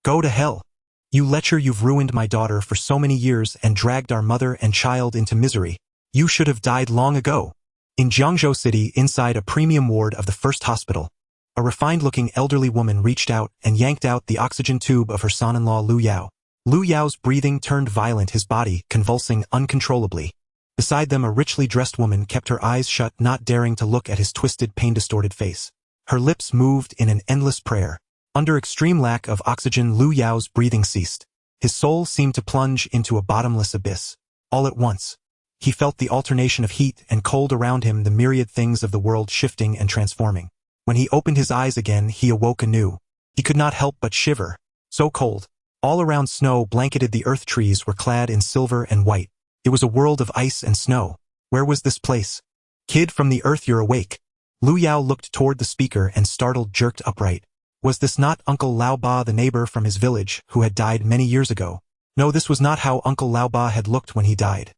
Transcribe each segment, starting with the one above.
Go to hell. You lecher, you've ruined my daughter for so many years and dragged our mother and child into misery. You should have died long ago. In Jiangzhou City, inside a premium ward of the first hospital, a refined-looking elderly woman reached out and yanked out the oxygen tube of her son-in-law Lu Yao. Lu Yao's breathing turned violent, his body convulsing uncontrollably. Beside them, a richly dressed woman kept her eyes shut, not daring to look at his twisted, pain-distorted face. Her lips moved in an endless prayer. Under extreme lack of oxygen, Lu Yao's breathing ceased. His soul seemed to plunge into a bottomless abyss. All at once, he felt the alternation of heat and cold around him, the myriad things of the world shifting and transforming. When he opened his eyes again, he awoke anew. He could not help but shiver. So cold. All around, snow blanketed the earth. Trees were clad in silver and white. It was a world of ice and snow. Where was this place? Kid from the earth, you're awake. Lu Yao looked toward the speaker and, startled, jerked upright. Was this not Uncle Lao Ba, the neighbor from his village, who had died many years ago? No, this was not how Uncle Lao Ba had looked when he died.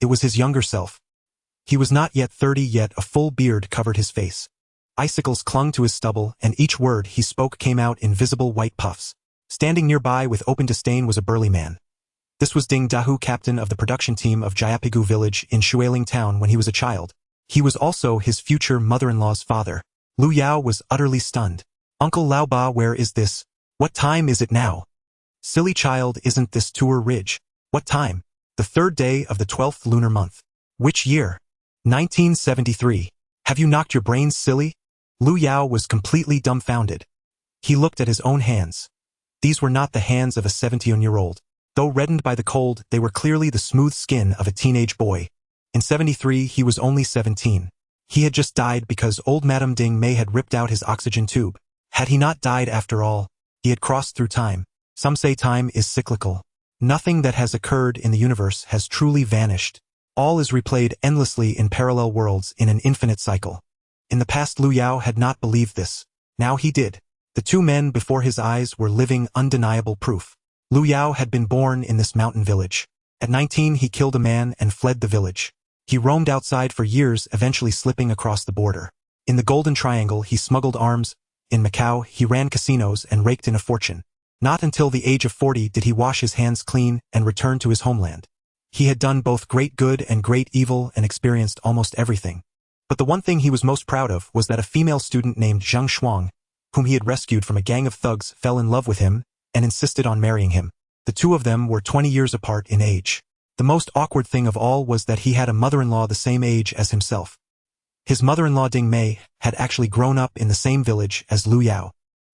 It was his younger self. He was not yet 30, yet a full beard covered his face. Icicles clung to his stubble, and each word he spoke came out in visible white puffs. Standing nearby with open disdain was a burly man. This was Ding Dahu, captain of the production team of Jayapigu village in Shuiling town when he was a child. He was also his future mother-in-law's father. Lu Yao was utterly stunned. Uncle Lao Ba, where is this? What time is it now? Silly child, isn't this Tour Ridge? What time? The 3rd day of the 12th lunar month. Which year? 1973. Have you knocked your brains silly? Lu Yao was completely dumbfounded. He looked at his own hands. These were not the hands of a 17-year-old. Though reddened by the cold, they were clearly the smooth skin of a teenage boy. In 73, he was only 17. He had just died because old Madame Ding Mei had ripped out his oxygen tube. Had he not died after all? He had crossed through time. Some say time is cyclical. Nothing that has occurred in the universe has truly vanished. All is replayed endlessly in parallel worlds in an infinite cycle. In the past, Lu Yao had not believed this. Now he did. The two men before his eyes were living undeniable proof. Lu Yao had been born in this mountain village. At 19, he killed a man and fled the village. He roamed outside for years, eventually slipping across the border. In the Golden Triangle, he smuggled arms. In Macau, he ran casinos and raked in a fortune. Not until the age of 40 did he wash his hands clean and return to his homeland. He had done both great good and great evil and experienced almost everything. But the one thing he was most proud of was that a female student named Zheng Shuang, whom he had rescued from a gang of thugs, fell in love with him and insisted on marrying him. The two of them were 20 years apart in age. The most awkward thing of all was that he had a mother-in-law the same age as himself. His mother-in-law Ding Mei had actually grown up in the same village as Lu Yao.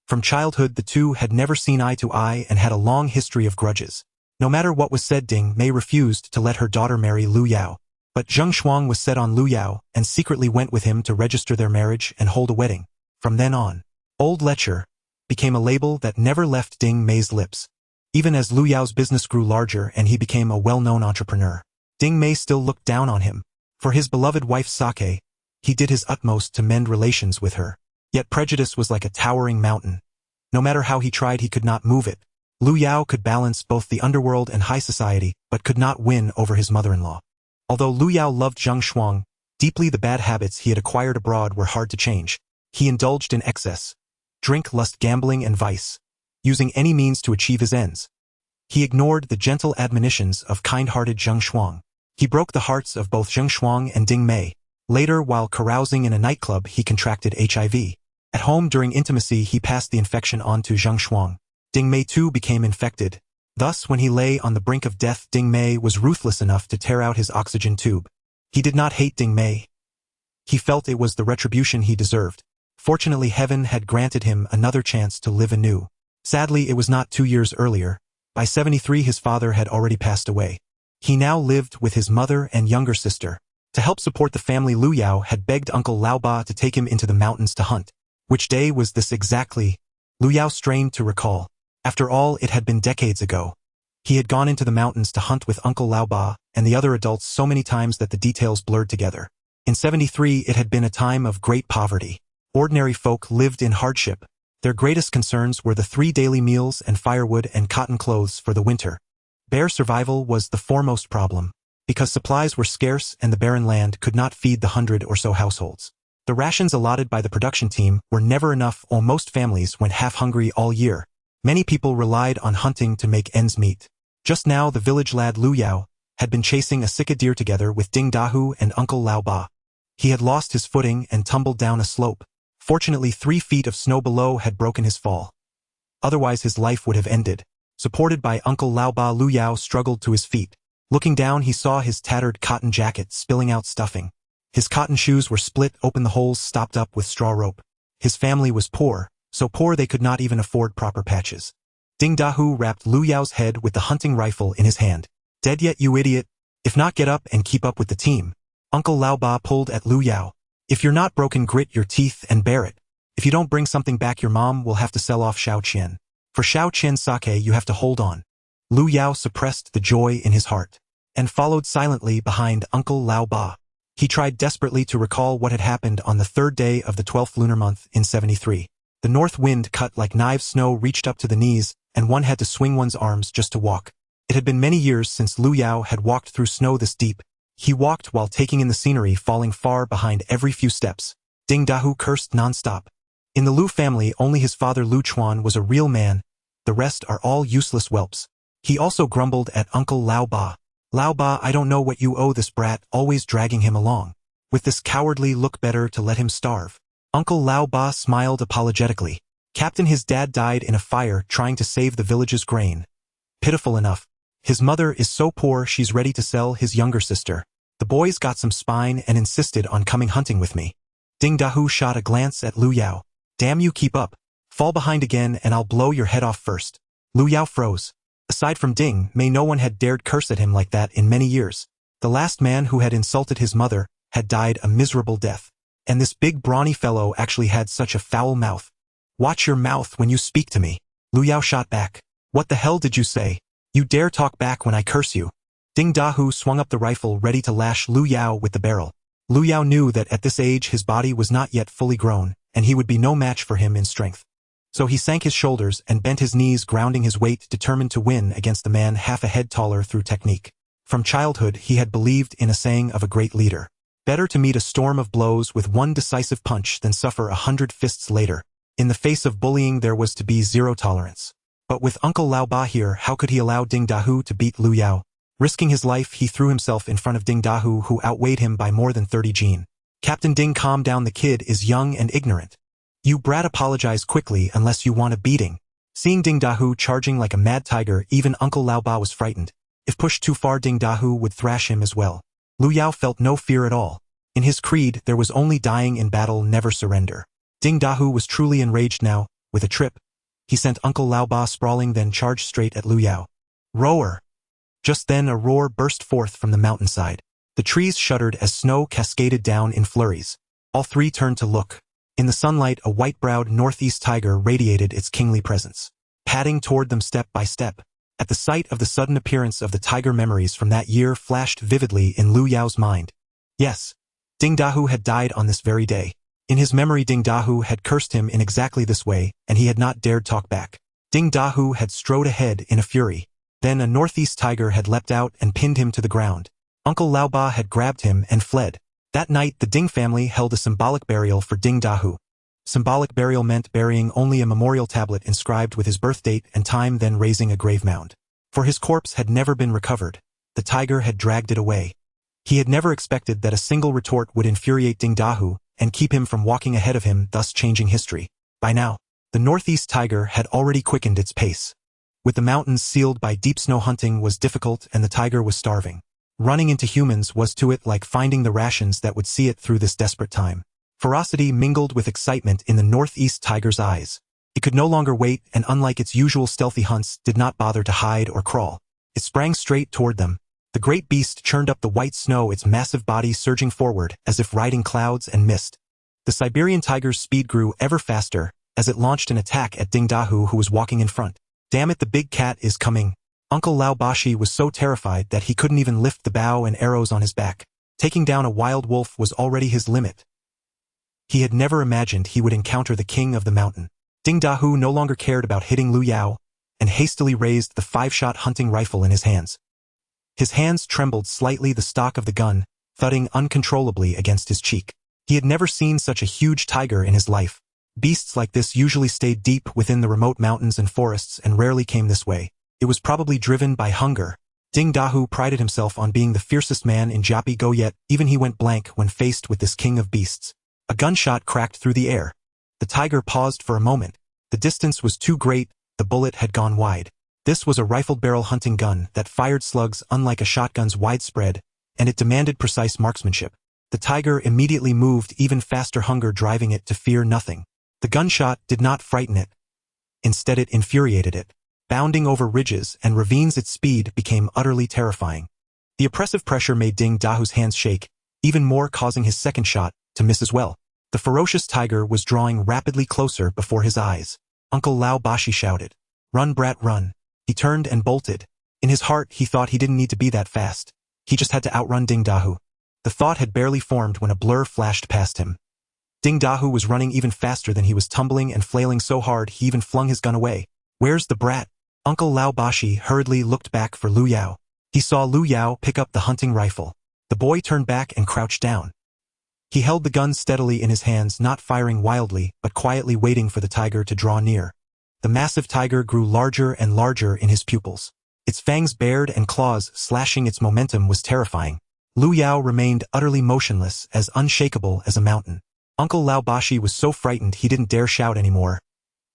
From childhood, the two had never seen eye to eye and had a long history of grudges. No matter what was said, Ding Mei refused to let her daughter marry Lu Yao. But Zheng Shuang was set on Lu Yao and secretly went with him to register their marriage and hold a wedding. From then on, Old Lecher became a label that never left Ding Mei's lips. Even as Lu Yao's business grew larger and he became a well-known entrepreneur, Ding Mei still looked down on him. For his beloved wife Sake, he did his utmost to mend relations with her. Yet prejudice was like a towering mountain. No matter how he tried, he could not move it. Lu Yao could balance both the underworld and high society, but could not win over his mother-in-law. Although Lu Yao loved Zheng Shuang deeply, the bad habits he had acquired abroad were hard to change. He indulged in excess, drink, lust, gambling, and vice, using any means to achieve his ends. He ignored the gentle admonitions of kind-hearted Zheng Shuang. He broke the hearts of both Zheng Shuang and Ding Mei. Later, while carousing in a nightclub, he contracted HIV. At home, during intimacy, he passed the infection on to Zheng Shuang. Ding Mei too became infected. Thus, when he lay on the brink of death, Ding Mei was ruthless enough to tear out his oxygen tube. He did not hate Ding Mei. He felt it was the retribution he deserved. Fortunately, heaven had granted him another chance to live anew. Sadly, it was not 2 years earlier. By 73, his father had already passed away. He now lived with his mother and younger sister. To help support the family, Lu Yao had begged Uncle Lao Ba to take him into the mountains to hunt. Which day was this exactly? Lu Yao strained to recall. After all, it had been decades ago. He had gone into the mountains to hunt with Uncle Lao Ba and the other adults so many times that the details blurred together. In 73, it had been a time of great poverty. Ordinary folk lived in hardship. Their greatest concerns were the 3 daily meals and firewood and cotton clothes for the winter. Bare survival was the foremost problem, because supplies were scarce and the barren land could not feed the 100 or so households. The rations allotted by the production team were never enough, or most families went half hungry all year. Many people relied on hunting to make ends meet. Just now the village lad Lu Yao had been chasing a sika deer together with Ding Dahu and Uncle Lao Ba. He had lost his footing and tumbled down a slope. Fortunately, 3 feet of snow below had broken his fall. Otherwise his life would have ended. Supported by Uncle Lao Ba, Lu Yao struggled to his feet. Looking down, he saw his tattered cotton jacket spilling out stuffing. His cotton shoes were split open, the holes stopped up with straw rope. His family was poor, so poor they could not even afford proper patches. Ding Dahu rapped Lu Yao's head with the hunting rifle in his hand. Dead yet, you idiot? If not, get up and keep up with the team. Uncle Lao Ba pulled at Lu Yao. If you're not broken, grit your teeth and bear it. If you don't bring something back, your mom will have to sell off Xiao Qian. For Xiao Qian's sake, you have to hold on. Lu Yao suppressed the joy in his heart and followed silently behind Uncle Lao Ba. He tried desperately to recall what had happened on the 3rd day of the 12th lunar month in 73. The north wind cut like knives, snow reached up to the knees, and one had to swing one's arms just to walk. It had been many years since Lu Yao had walked through snow this deep. He walked while taking in the scenery, falling far behind every few steps. Ding Dahu cursed non-stop. In the Lu family, only his father Lu Chuan was a real man. The rest are all useless whelps. He also grumbled at Uncle Lao Ba. Lao Ba, I don't know what you owe this brat, always dragging him along. With this cowardly look, better to let him starve. Uncle Lao Ba smiled apologetically. Captain, his dad died in a fire trying to save the village's grain. Pitiful enough. His mother is so poor she's ready to sell his younger sister. The boys got some spine and insisted on coming hunting with me. Ding Dahu shot a glance at Lu Yao. Damn you, keep up. Fall behind again and I'll blow your head off first. Lu Yao froze. Aside from Ding, no one had dared curse at him like that in many years. The last man who had insulted his mother had died a miserable death. And this big brawny fellow actually had such a foul mouth. Watch your mouth when you speak to me. Lu Yao shot back. What the hell did you say? You dare talk back when I curse you? Ding Dahu swung up the rifle ready to lash Lu Yao with the barrel. Lu Yao knew that at this age his body was not yet fully grown, and he would be no match for him in strength. So he sank his shoulders and bent his knees, grounding his weight, determined to win against the man half a head taller through technique. From childhood he had believed in a saying of a great leader. Better to meet a storm of blows with one decisive punch than suffer 100 fists later. In the face of bullying there was to be zero tolerance. But with Uncle Lao Ba here, how could he allow Ding Dahu to beat Lu Yao? Risking his life, he threw himself in front of Ding Dahu, who outweighed him by more than 30 gene. Captain Ding, calm down, the kid is young and ignorant. You brat, apologize quickly unless you want a beating. Seeing Ding Dahu charging like a mad tiger, even Uncle Lao Ba was frightened. If pushed too far, Ding Dahu would thrash him as well. Lu Yao felt no fear at all. In his creed, there was only dying in battle, never surrender. Ding Dahu was truly enraged now. With a trip, he sent Uncle Lao Ba sprawling, then charged straight at Lu Yao. Roar! Just then a roar burst forth from the mountainside. The trees shuddered as snow cascaded down in flurries. All three turned to look. In the sunlight, a white-browed northeast tiger radiated its kingly presence, padding toward them step by step. At the sight of the sudden appearance of the tiger, memories from that year flashed vividly in Lu Yao's mind. Yes, Ding Dahu had died on this very day. In his memory, Ding Dahu had cursed him in exactly this way, and he had not dared talk back. Ding Dahu had strode ahead in a fury. Then a northeast tiger had leapt out and pinned him to the ground. Uncle Lao Ba had grabbed him and fled. That night, the Ding family held a symbolic burial for Ding Dahu. Symbolic burial meant burying only a memorial tablet inscribed with his birth date and time, then raising a grave mound. For his corpse had never been recovered. The tiger had dragged it away. He had never expected that a single retort would infuriate Ding Dahu and keep him from walking ahead of him, thus changing history. By now, the northeast tiger had already quickened its pace. With the mountains sealed by deep snow, hunting was difficult and the tiger was starving. Running into humans was to it like finding the rations that would see it through this desperate time. Ferocity mingled with excitement in the northeast tiger's eyes. It could no longer wait, and unlike its usual stealthy hunts, did not bother to hide or crawl. It sprang straight toward them. The great beast churned up the white snow, its massive body surging forward as if riding clouds and mist. The Siberian tiger's speed grew ever faster as it launched an attack at Ding Dahu, who was walking in front. Damn it, the big cat is coming. Uncle Lao Bashi was so terrified that he couldn't even lift the bow and arrows on his back. Taking down a wild wolf was already his limit. He had never imagined he would encounter the king of the mountain. Ding Dahu no longer cared about hitting Lu Yao and hastily raised the 5-shot hunting rifle in his hands. His hands trembled slightly, the stock of the gun thudding uncontrollably against his cheek. He had never seen such a huge tiger in his life. Beasts like this usually stayed deep within the remote mountains and forests and rarely came this way. It was probably driven by hunger. Ding Dahu prided himself on being the fiercest man in Jiapi Go, yet even he went blank when faced with this king of beasts. A gunshot cracked through the air. The tiger paused for a moment. The distance was too great, the bullet had gone wide. This was a rifled barrel hunting gun that fired slugs unlike a shotgun's widespread, and it demanded precise marksmanship. The tiger immediately moved, even faster, hunger driving it to fear nothing. The gunshot did not frighten it. Instead, it infuriated it. Bounding over ridges and ravines, its speed became utterly terrifying. The oppressive pressure made Ding Dahu's hands shake, even more causing his second shot to miss as well. The ferocious tiger was drawing rapidly closer before his eyes. Uncle Lao Bashi shouted, "Run, brat, run." He turned and bolted. In his heart, he thought he didn't need to be that fast. He just had to outrun Ding Dahu. The thought had barely formed when a blur flashed past him. Ding Dahu was running even faster than he was, tumbling and flailing so hard he even flung his gun away. "Where's the brat?" Uncle Lao Bashi hurriedly looked back for Lu Yao. He saw Lu Yao pick up the hunting rifle. The boy turned back and crouched down. He held the gun steadily in his hands, not firing wildly, but quietly waiting for the tiger to draw near. The massive tiger grew larger and larger in his pupils. Its fangs bared and claws slashing. Its momentum was terrifying. Lu Yao remained utterly motionless, as unshakable as a mountain. Uncle Lao Bashi was so frightened he didn't dare shout anymore.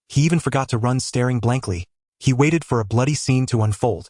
He even forgot to run, staring blankly. He waited for a bloody scene to unfold.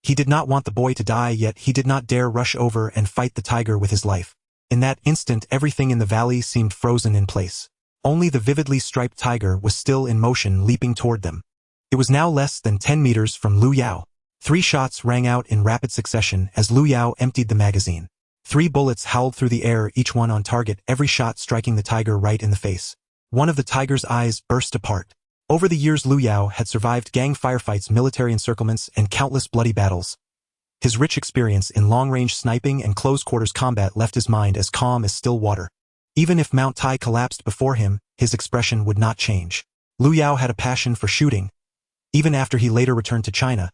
He did not want the boy to die, yet he did not dare rush over and fight the tiger with his life. In that instant, everything in the valley seemed frozen in place. Only the vividly striped tiger was still in motion, leaping toward them. It was now less than 10 meters from Lu Yao. 3 shots rang out in rapid succession as Lu Yao emptied the magazine. 3 bullets howled through the air, each one on target, every shot striking the tiger right in the face. One of the tiger's eyes burst apart. Over the years, Lu Yao had survived gang firefights, military encirclements, and countless bloody battles. His rich experience in long-range sniping and close-quarters combat left his mind as calm as still water. Even if Mount Tai collapsed before him, his expression would not change. Lu Yao had a passion for shooting. Even after he later returned to China,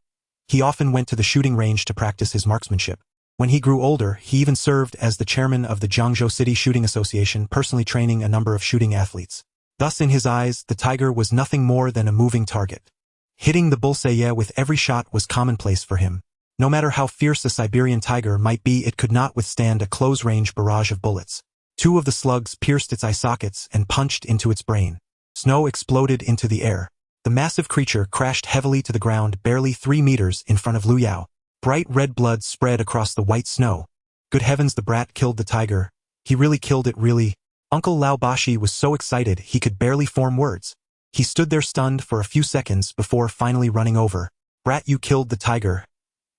he often went to the shooting range to practice his marksmanship. When he grew older, he even served as the chairman of the Jiangzhou City Shooting Association, personally training a number of shooting athletes. Thus, in his eyes, the tiger was nothing more than a moving target. Hitting the bullseye with every shot was commonplace for him. No matter how fierce a Siberian tiger might be, it could not withstand a close-range barrage of bullets. 2 of the slugs pierced its eye sockets and punched into its brain. Snow exploded into the air. The massive creature crashed heavily to the ground, barely 3 meters in front of Lu Yao. Bright red blood spread across the white snow. Good heavens, the brat killed the tiger. He really killed it, really. Uncle Lao Bashi was so excited he could barely form words. He stood there stunned for a few seconds before finally running over. "Brat, you killed the tiger.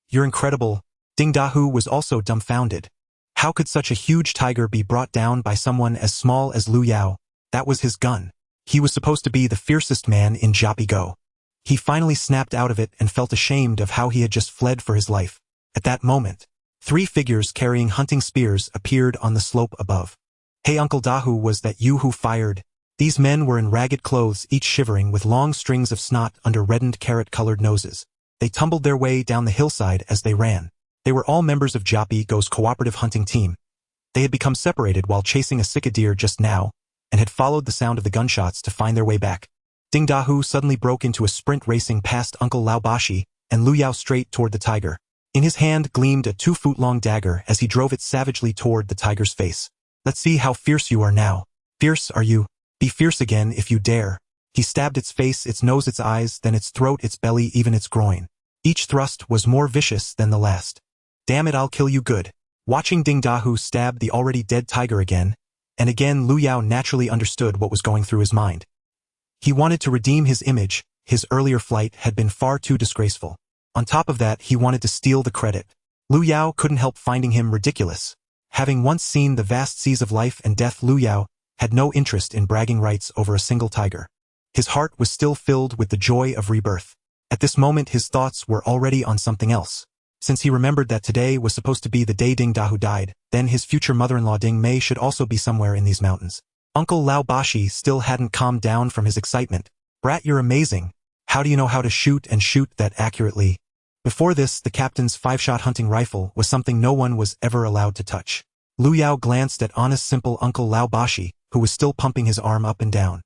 You're incredible." Ding Dahu was also dumbfounded. How could such a huge tiger be brought down by someone as small as Lu Yao? That was his gun. He was supposed to be the fiercest man in Jiapi Go. He finally snapped out of it and felt ashamed of how he had just fled for his life. At that moment, 3 figures carrying hunting spears appeared on the slope above. "Hey, Uncle Dahu, was that you who fired?" These men were in ragged clothes, each shivering with long strings of snot under reddened carrot-colored noses. They tumbled their way down the hillside as they ran. They were all members of Jiapi Go's cooperative hunting team. They had become separated while chasing a sika deer just now, and had followed the sound of the gunshots to find their way back. Ding Dahu suddenly broke into a sprint, racing past Uncle Lao Bashi and Lu Yao straight toward the tiger. In his hand gleamed a 2-foot-long dagger as he drove it savagely toward the tiger's face. "Let's see how fierce you are now." "Fierce, are you? Be fierce again if you dare." He stabbed its face, its nose, its eyes, then its throat, its belly, even its groin. Each thrust was more vicious than the last. "Damn it, I'll kill you good." Watching Ding Dahu stab the already dead tiger again, and again, Lu Yao naturally understood what was going through his mind. He wanted to redeem his image. His earlier flight had been far too disgraceful. On top of that, he wanted to steal the credit. Lu Yao couldn't help finding him ridiculous. Having once seen the vast seas of life and death, Lu Yao had no interest in bragging rights over a single tiger. His heart was still filled with the joy of rebirth. At this moment, his thoughts were already on something else. Since he remembered that today was supposed to be the day Ding Dahu died, then his future mother-in-law Ding Mei should also be somewhere in these mountains. Uncle Lao Bashi still hadn't calmed down from his excitement. "Brat, you're amazing. How do you know how to shoot and shoot that accurately?" Before this, the captain's 5-shot hunting rifle was something no one was ever allowed to touch. Lu Yao glanced at honest, simple Uncle Lao Bashi, who was still pumping his arm up and down.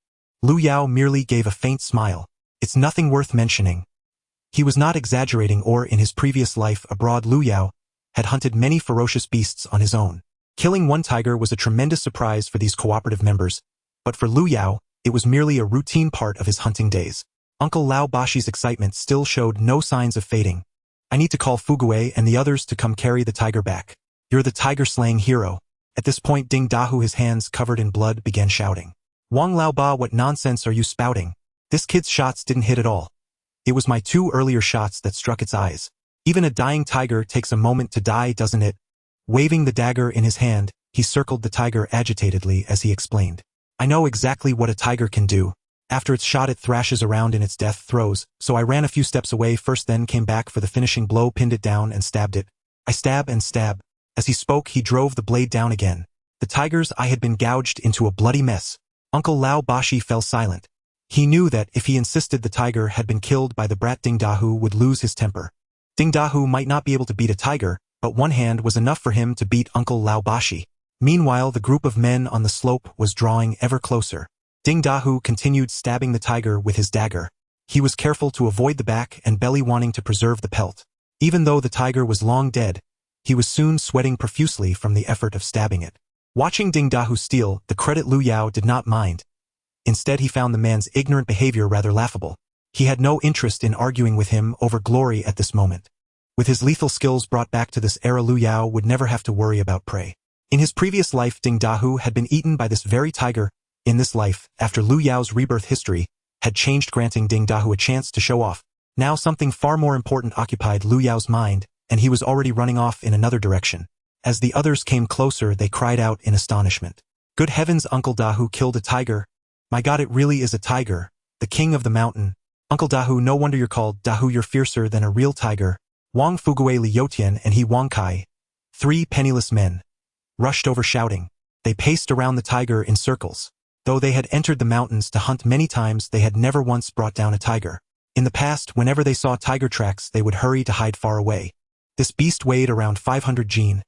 Lu Yao merely gave a faint smile. It's nothing worth mentioning. He was not exaggerating, or in his previous life abroad Lu Yao had hunted many ferocious beasts on his own. Killing one tiger was a tremendous surprise for these cooperative members, but for Lu Yao, it was merely a routine part of his hunting days. Uncle Lao Bashi's excitement still showed no signs of fading. I need to call Fugui and the others to come carry the tiger back. You're the tiger-slaying hero. At this point Ding Dahu, his hands covered in blood, began shouting. Wang Laoba, what nonsense are you spouting? This kid's shots didn't hit at all. It was my 2 earlier shots that struck its eyes. Even a dying tiger takes a moment to die, doesn't it? Waving the dagger in his hand, he circled the tiger agitatedly as he explained. I know exactly what a tiger can do. After it's shot it thrashes around in its death throes, so I ran a few steps away first, then came back for the finishing blow, pinned it down and stabbed it. I stab and stab. As he spoke he drove the blade down again. The tiger's eye had been gouged into a bloody mess. Uncle Lao Bashi fell silent. He knew that if he insisted the tiger had been killed by the brat, Ding Dahu would lose his temper. Ding Dahu might not be able to beat a tiger, but one hand was enough for him to beat Uncle Lao Bashi. Meanwhile the group of men on the slope was drawing ever closer. Ding Dahu continued stabbing the tiger with his dagger. He was careful to avoid the back and belly, wanting to preserve the pelt. Even though the tiger was long dead, he was soon sweating profusely from the effort of stabbing it. Watching Ding Dahu steal the credit, Lu Yao did not mind. Instead he found the man's ignorant behavior rather laughable. He had no interest in arguing with him over glory at this moment. With his lethal skills brought back to this era, Lu Yao would never have to worry about prey. In his previous life Ding Dahu had been eaten by this very tiger. In this life, after Lu Yao's rebirth, history had changed, granting Ding Dahu a chance to show off. Now something far more important occupied Lu Yao's mind, and he was already running off in another direction. As the others came closer they cried out in astonishment. Good heavens, Uncle Dahu killed a tiger! My God, it really is a tiger, the king of the mountain. Uncle Dahu, no wonder you're called Dahu, you're fiercer than a real tiger. Wang Fugui, Li Youtian and He Wang Kai, 3 penniless men, rushed over shouting. They paced around the tiger in circles. Though they had entered the mountains to hunt many times, they had never once brought down a tiger. In the past, whenever they saw tiger tracks they would hurry to hide far away. This beast weighed around 500 jin.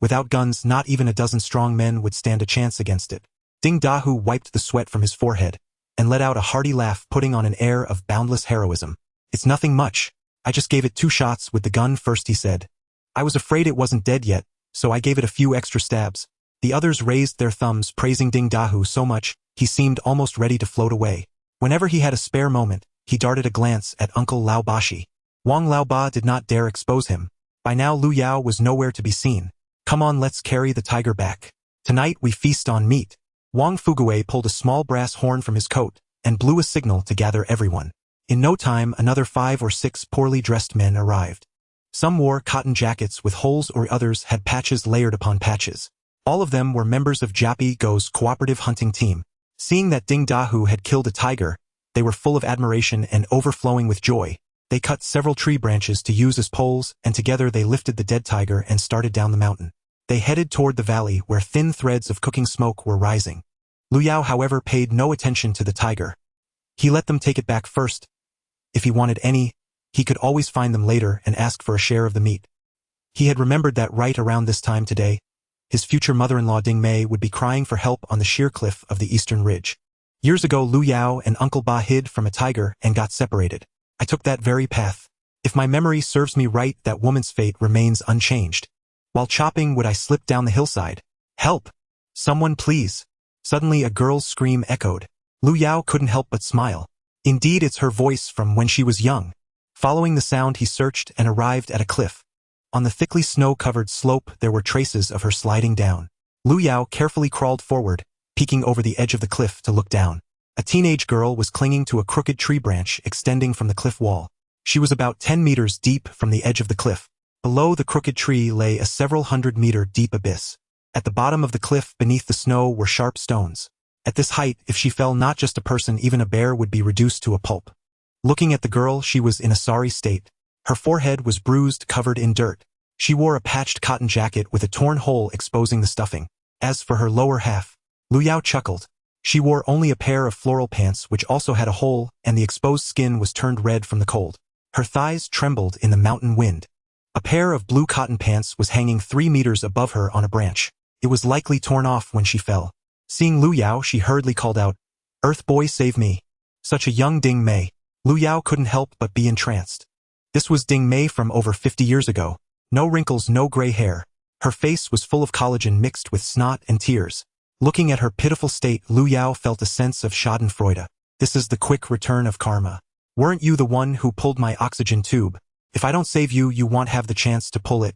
Without guns, not even a dozen strong men would stand a chance against it. Ding Dahu wiped the sweat from his forehead and let out a hearty laugh, putting on an air of boundless heroism. It's nothing much. I just gave it 2 shots with the gun first, he said. I was afraid it wasn't dead yet, so I gave it a few extra stabs. The others raised their thumbs, praising Ding Dahu so much he seemed almost ready to float away. Whenever he had a spare moment, he darted a glance at Uncle Lao Bashi. Wang Laoba did not dare expose him. By now Lu Yao was nowhere to be seen. Come on, let's carry the tiger back. Tonight we feast on meat. Wang Fugui pulled a small brass horn from his coat and blew a signal to gather everyone. In no time another 5 or 6 poorly dressed men arrived. Some wore cotton jackets with holes, or others had patches layered upon patches. All of them were members of Jappy Go's cooperative hunting team. Seeing that Ding Dahu had killed a tiger, they were full of admiration and overflowing with joy. They cut several tree branches to use as poles, and together they lifted the dead tiger and started down the mountain. They headed toward the valley where thin threads of cooking smoke were rising. Lu Yao, however, paid no attention to the tiger. He let them take it back first. If he wanted any, he could always find them later and ask for a share of the meat. He had remembered that right around this time today, his future mother-in-law Ding Mei would be crying for help on the sheer cliff of the eastern ridge. Years ago Lu Yao and Uncle Ba hid from a tiger and got separated. I took that very path. If my memory serves me right, that woman's fate remains unchanged. While chopping wood I slipped down the hillside. Help! Someone please! Suddenly a girl's scream echoed. Lu Yao couldn't help but smile. Indeed, it's her voice from when she was young. Following the sound he searched and arrived at a cliff. On the thickly snow-covered slope there were traces of her sliding down. Lu Yao carefully crawled forward, peeking over the edge of the cliff to look down. A teenage girl was clinging to a crooked tree branch extending from the cliff wall. She was about 10 meters deep from the edge of the cliff. Below the crooked tree lay a several 100-meter deep abyss. At the bottom of the cliff beneath the snow were sharp stones. At this height, if she fell, not just a person, even a bear would be reduced to a pulp. Looking at the girl, she was in a sorry state. Her forehead was bruised, covered in dirt. She wore a patched cotton jacket with a torn hole exposing the stuffing. As for her lower half, Lu Yao chuckled. She wore only a pair of floral pants which also had a hole, and the exposed skin was turned red from the cold. Her thighs trembled in the mountain wind. A pair of blue cotton pants was hanging 3 meters above her on a branch. It was likely torn off when she fell. Seeing Lu Yao, she hurriedly called out, Earth boy, save me. Such a young Ding Mei. Lu Yao couldn't help but be entranced. This was Ding Mei from over 50 years ago. No wrinkles, no gray hair. Her face was full of collagen mixed with snot and tears. Looking at her pitiful state, Lu Yao felt a sense of schadenfreude. This is the quick return of karma. Weren't you the one who pulled my oxygen tube? If I don't save you, you won't have the chance to pull it.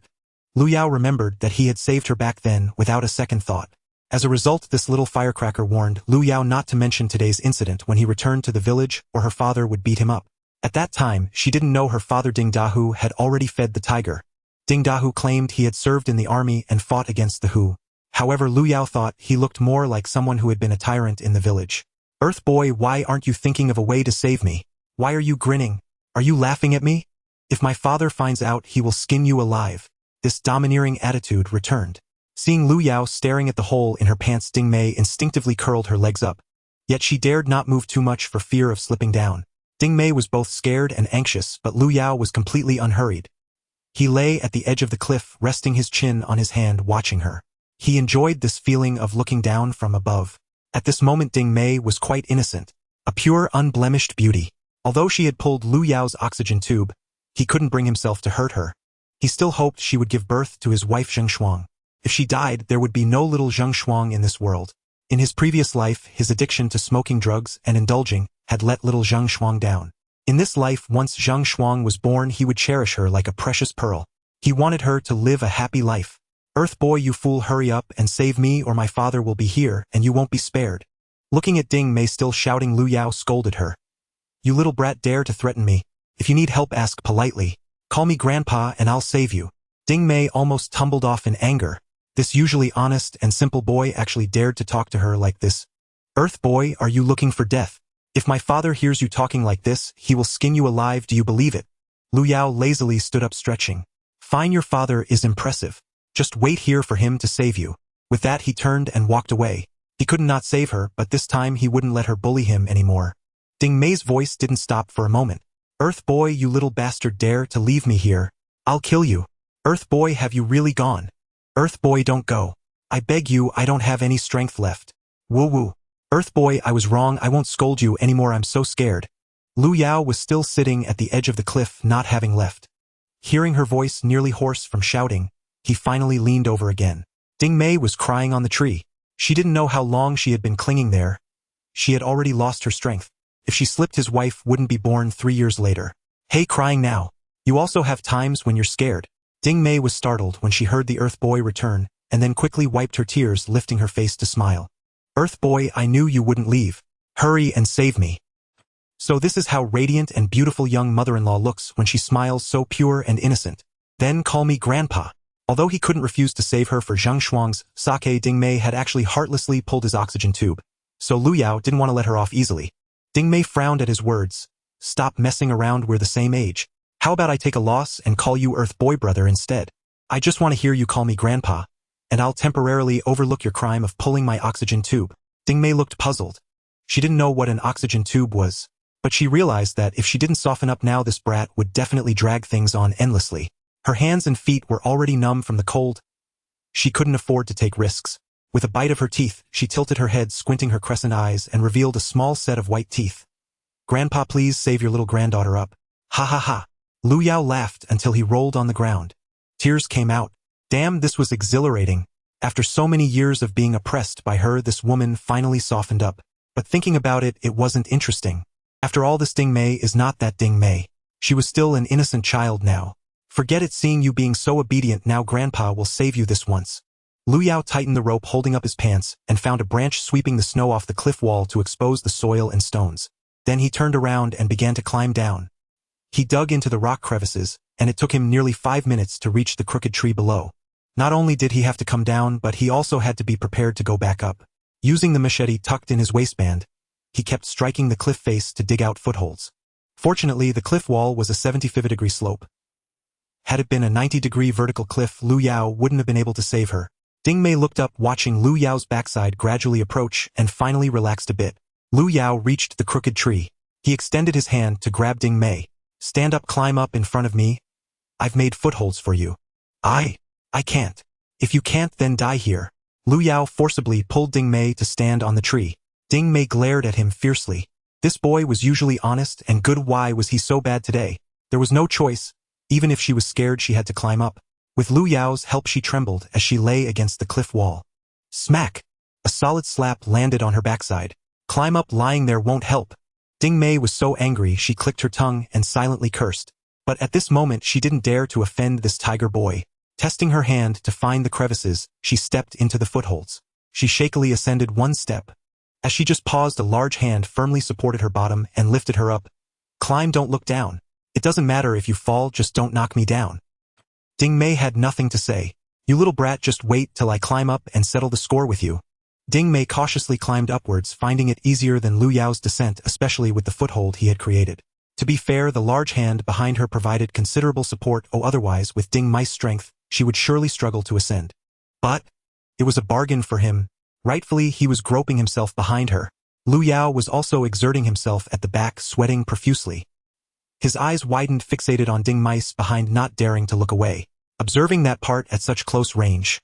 Lu Yao remembered that he had saved her back then without a second thought. As a result, this little firecracker warned Lu Yao not to mention today's incident when he returned to the village, or her father would beat him up. At that time, she didn't know her father Ding Dahu had already fed the tiger. Ding Dahu claimed he had served in the army and fought against the Hu. However, Lu Yao thought he looked more like someone who had been a tyrant in the village. Earth boy, why aren't you thinking of a way to save me? Why are you grinning? Are you laughing at me? If my father finds out, he will skin you alive. This domineering attitude returned. Seeing Lu Yao staring at the hole in her pants, Ding Mei instinctively curled her legs up. Yet she dared not move too much for fear of slipping down. Ding Mei was both scared and anxious, but Lu Yao was completely unhurried. He lay at the edge of the cliff, resting his chin on his hand, watching her. He enjoyed this feeling of looking down from above. At this moment, Ding Mei was quite innocent, a pure, unblemished beauty. Although she had pulled Lu Yao's oxygen tube, he couldn't bring himself to hurt her. He still hoped she would give birth to his wife Zheng Shuang. If she died, there would be no little Zheng Shuang in this world. In his previous life, his addiction to smoking drugs and indulging had let little Zheng Shuang down. In this life, once Zheng Shuang was born, he would cherish her like a precious pearl. He wanted her to live a happy life. Earth boy, you fool, hurry up and save me, or my father will be here and you won't be spared. Looking at Ding Mei still shouting, Lu Yao scolded her. You little brat, dare to threaten me. If you need help, ask politely. Call me grandpa and I'll save you. Ding Mei almost tumbled off in anger. This usually honest and simple boy actually dared to talk to her like this. Earth boy, are you looking for death? If my father hears you talking like this, he will skin you alive. Do you believe it? Lu Yao lazily stood up, stretching. Fine, your father is impressive. Just wait here for him to save you. With that, he turned and walked away. He could not save her, but this time he wouldn't let her bully him anymore. Ding Mei's voice didn't stop for a moment. Earth boy, you little bastard, dare to leave me here. I'll kill you. Earth boy, have you really gone? Earth boy, don't go. I beg you, I don't have any strength left. Woo woo. Earth boy, I was wrong, I won't scold you anymore, I'm so scared. Lu Yao was still sitting at the edge of the cliff, not having left. Hearing her voice nearly hoarse from shouting, he finally leaned over again. Ding Mei was crying on the tree. She didn't know how long she had been clinging there. She had already lost her strength. If she slipped, his wife wouldn't be born 3 years later. Hey, crying now. You also have times when you're scared. Ding Mei was startled when she heard the Earth boy return, and then quickly wiped her tears, lifting her face to smile. Earth boy, I knew you wouldn't leave. Hurry and save me. So this is how radiant and beautiful young mother-in-law looks when she smiles, so pure and innocent. Then call me grandpa. Although he couldn't refuse to save her for Zheng Shuang's sake, Ding Mei had actually heartlessly pulled his oxygen tube. So Lu Yao didn't want to let her off easily. Ding Mei frowned at his words. Stop messing around, we're the same age. How about I take a loss and call you Earth boy brother instead? I just want to hear you call me grandpa, and I'll temporarily overlook your crime of pulling my oxygen tube. Ding Mei looked puzzled. She didn't know what an oxygen tube was, but she realized that if she didn't soften up now, this brat would definitely drag things on endlessly. Her hands and feet were already numb from the cold. She couldn't afford to take risks. With a bite of her teeth, she tilted her head, squinting her crescent eyes, and revealed a small set of white teeth. Grandpa, please save your little granddaughter up. Ha ha ha. Lu Yao laughed until he rolled on the ground. Tears came out. Damn, this was exhilarating. After so many years of being oppressed by her, this woman finally softened up. But thinking about it, it wasn't interesting. After all, this Ding Mei is not that Ding Mei. She was still an innocent child now. Forget it, seeing you being so obedient now, Grandpa will save you this once. Lu Yao tightened the rope holding up his pants and found a branch sweeping the snow off the cliff wall to expose the soil and stones. Then he turned around and began to climb down. He dug into the rock crevices, and it took him nearly 5 minutes to reach the crooked tree below. Not only did he have to come down, but he also had to be prepared to go back up. Using the machete tucked in his waistband, he kept striking the cliff face to dig out footholds. Fortunately, the cliff wall was a 75-degree slope. Had it been a 90-degree vertical cliff, Lu Yao wouldn't have been able to save her. Ding Mei looked up, watching Lu Yao's backside gradually approach, and finally relaxed a bit. Lu Yao reached the crooked tree. He extended his hand to grab Ding Mei. Stand up, climb up in front of me. I've made footholds for you. I can't. If you can't, then die here. Lu Yao forcibly pulled Ding Mei to stand on the tree. Ding Mei glared at him fiercely. This boy was usually honest and good. Why was he so bad today? There was no choice. Even if she was scared, she had to climb up. With Lu Yao's help, she trembled as she lay against the cliff wall. Smack! A solid slap landed on her backside. Climb up, lying there won't help. Ding Mei was so angry she clicked her tongue and silently cursed. But at this moment she didn't dare to offend this tiger boy. Testing her hand to find the crevices, she stepped into the footholds. She shakily ascended one step. As she just paused, a large hand firmly supported her bottom and lifted her up. Climb, don't look down. It doesn't matter if you fall, just don't knock me down. Ding Mei had nothing to say. You little brat, just wait till I climb up and settle the score with you. Ding Mei cautiously climbed upwards, finding it easier than Lu Yao's descent, especially with the foothold he had created. To be fair, the large hand behind her provided considerable support, otherwise, with Ding Mei's strength, she would surely struggle to ascend. But it was a bargain for him. Rightfully, he was groping himself behind her. Lu Yao was also exerting himself at the back, sweating profusely. His eyes widened, fixated on Ding Mei's behind, not daring to look away. Observing that part at such close range,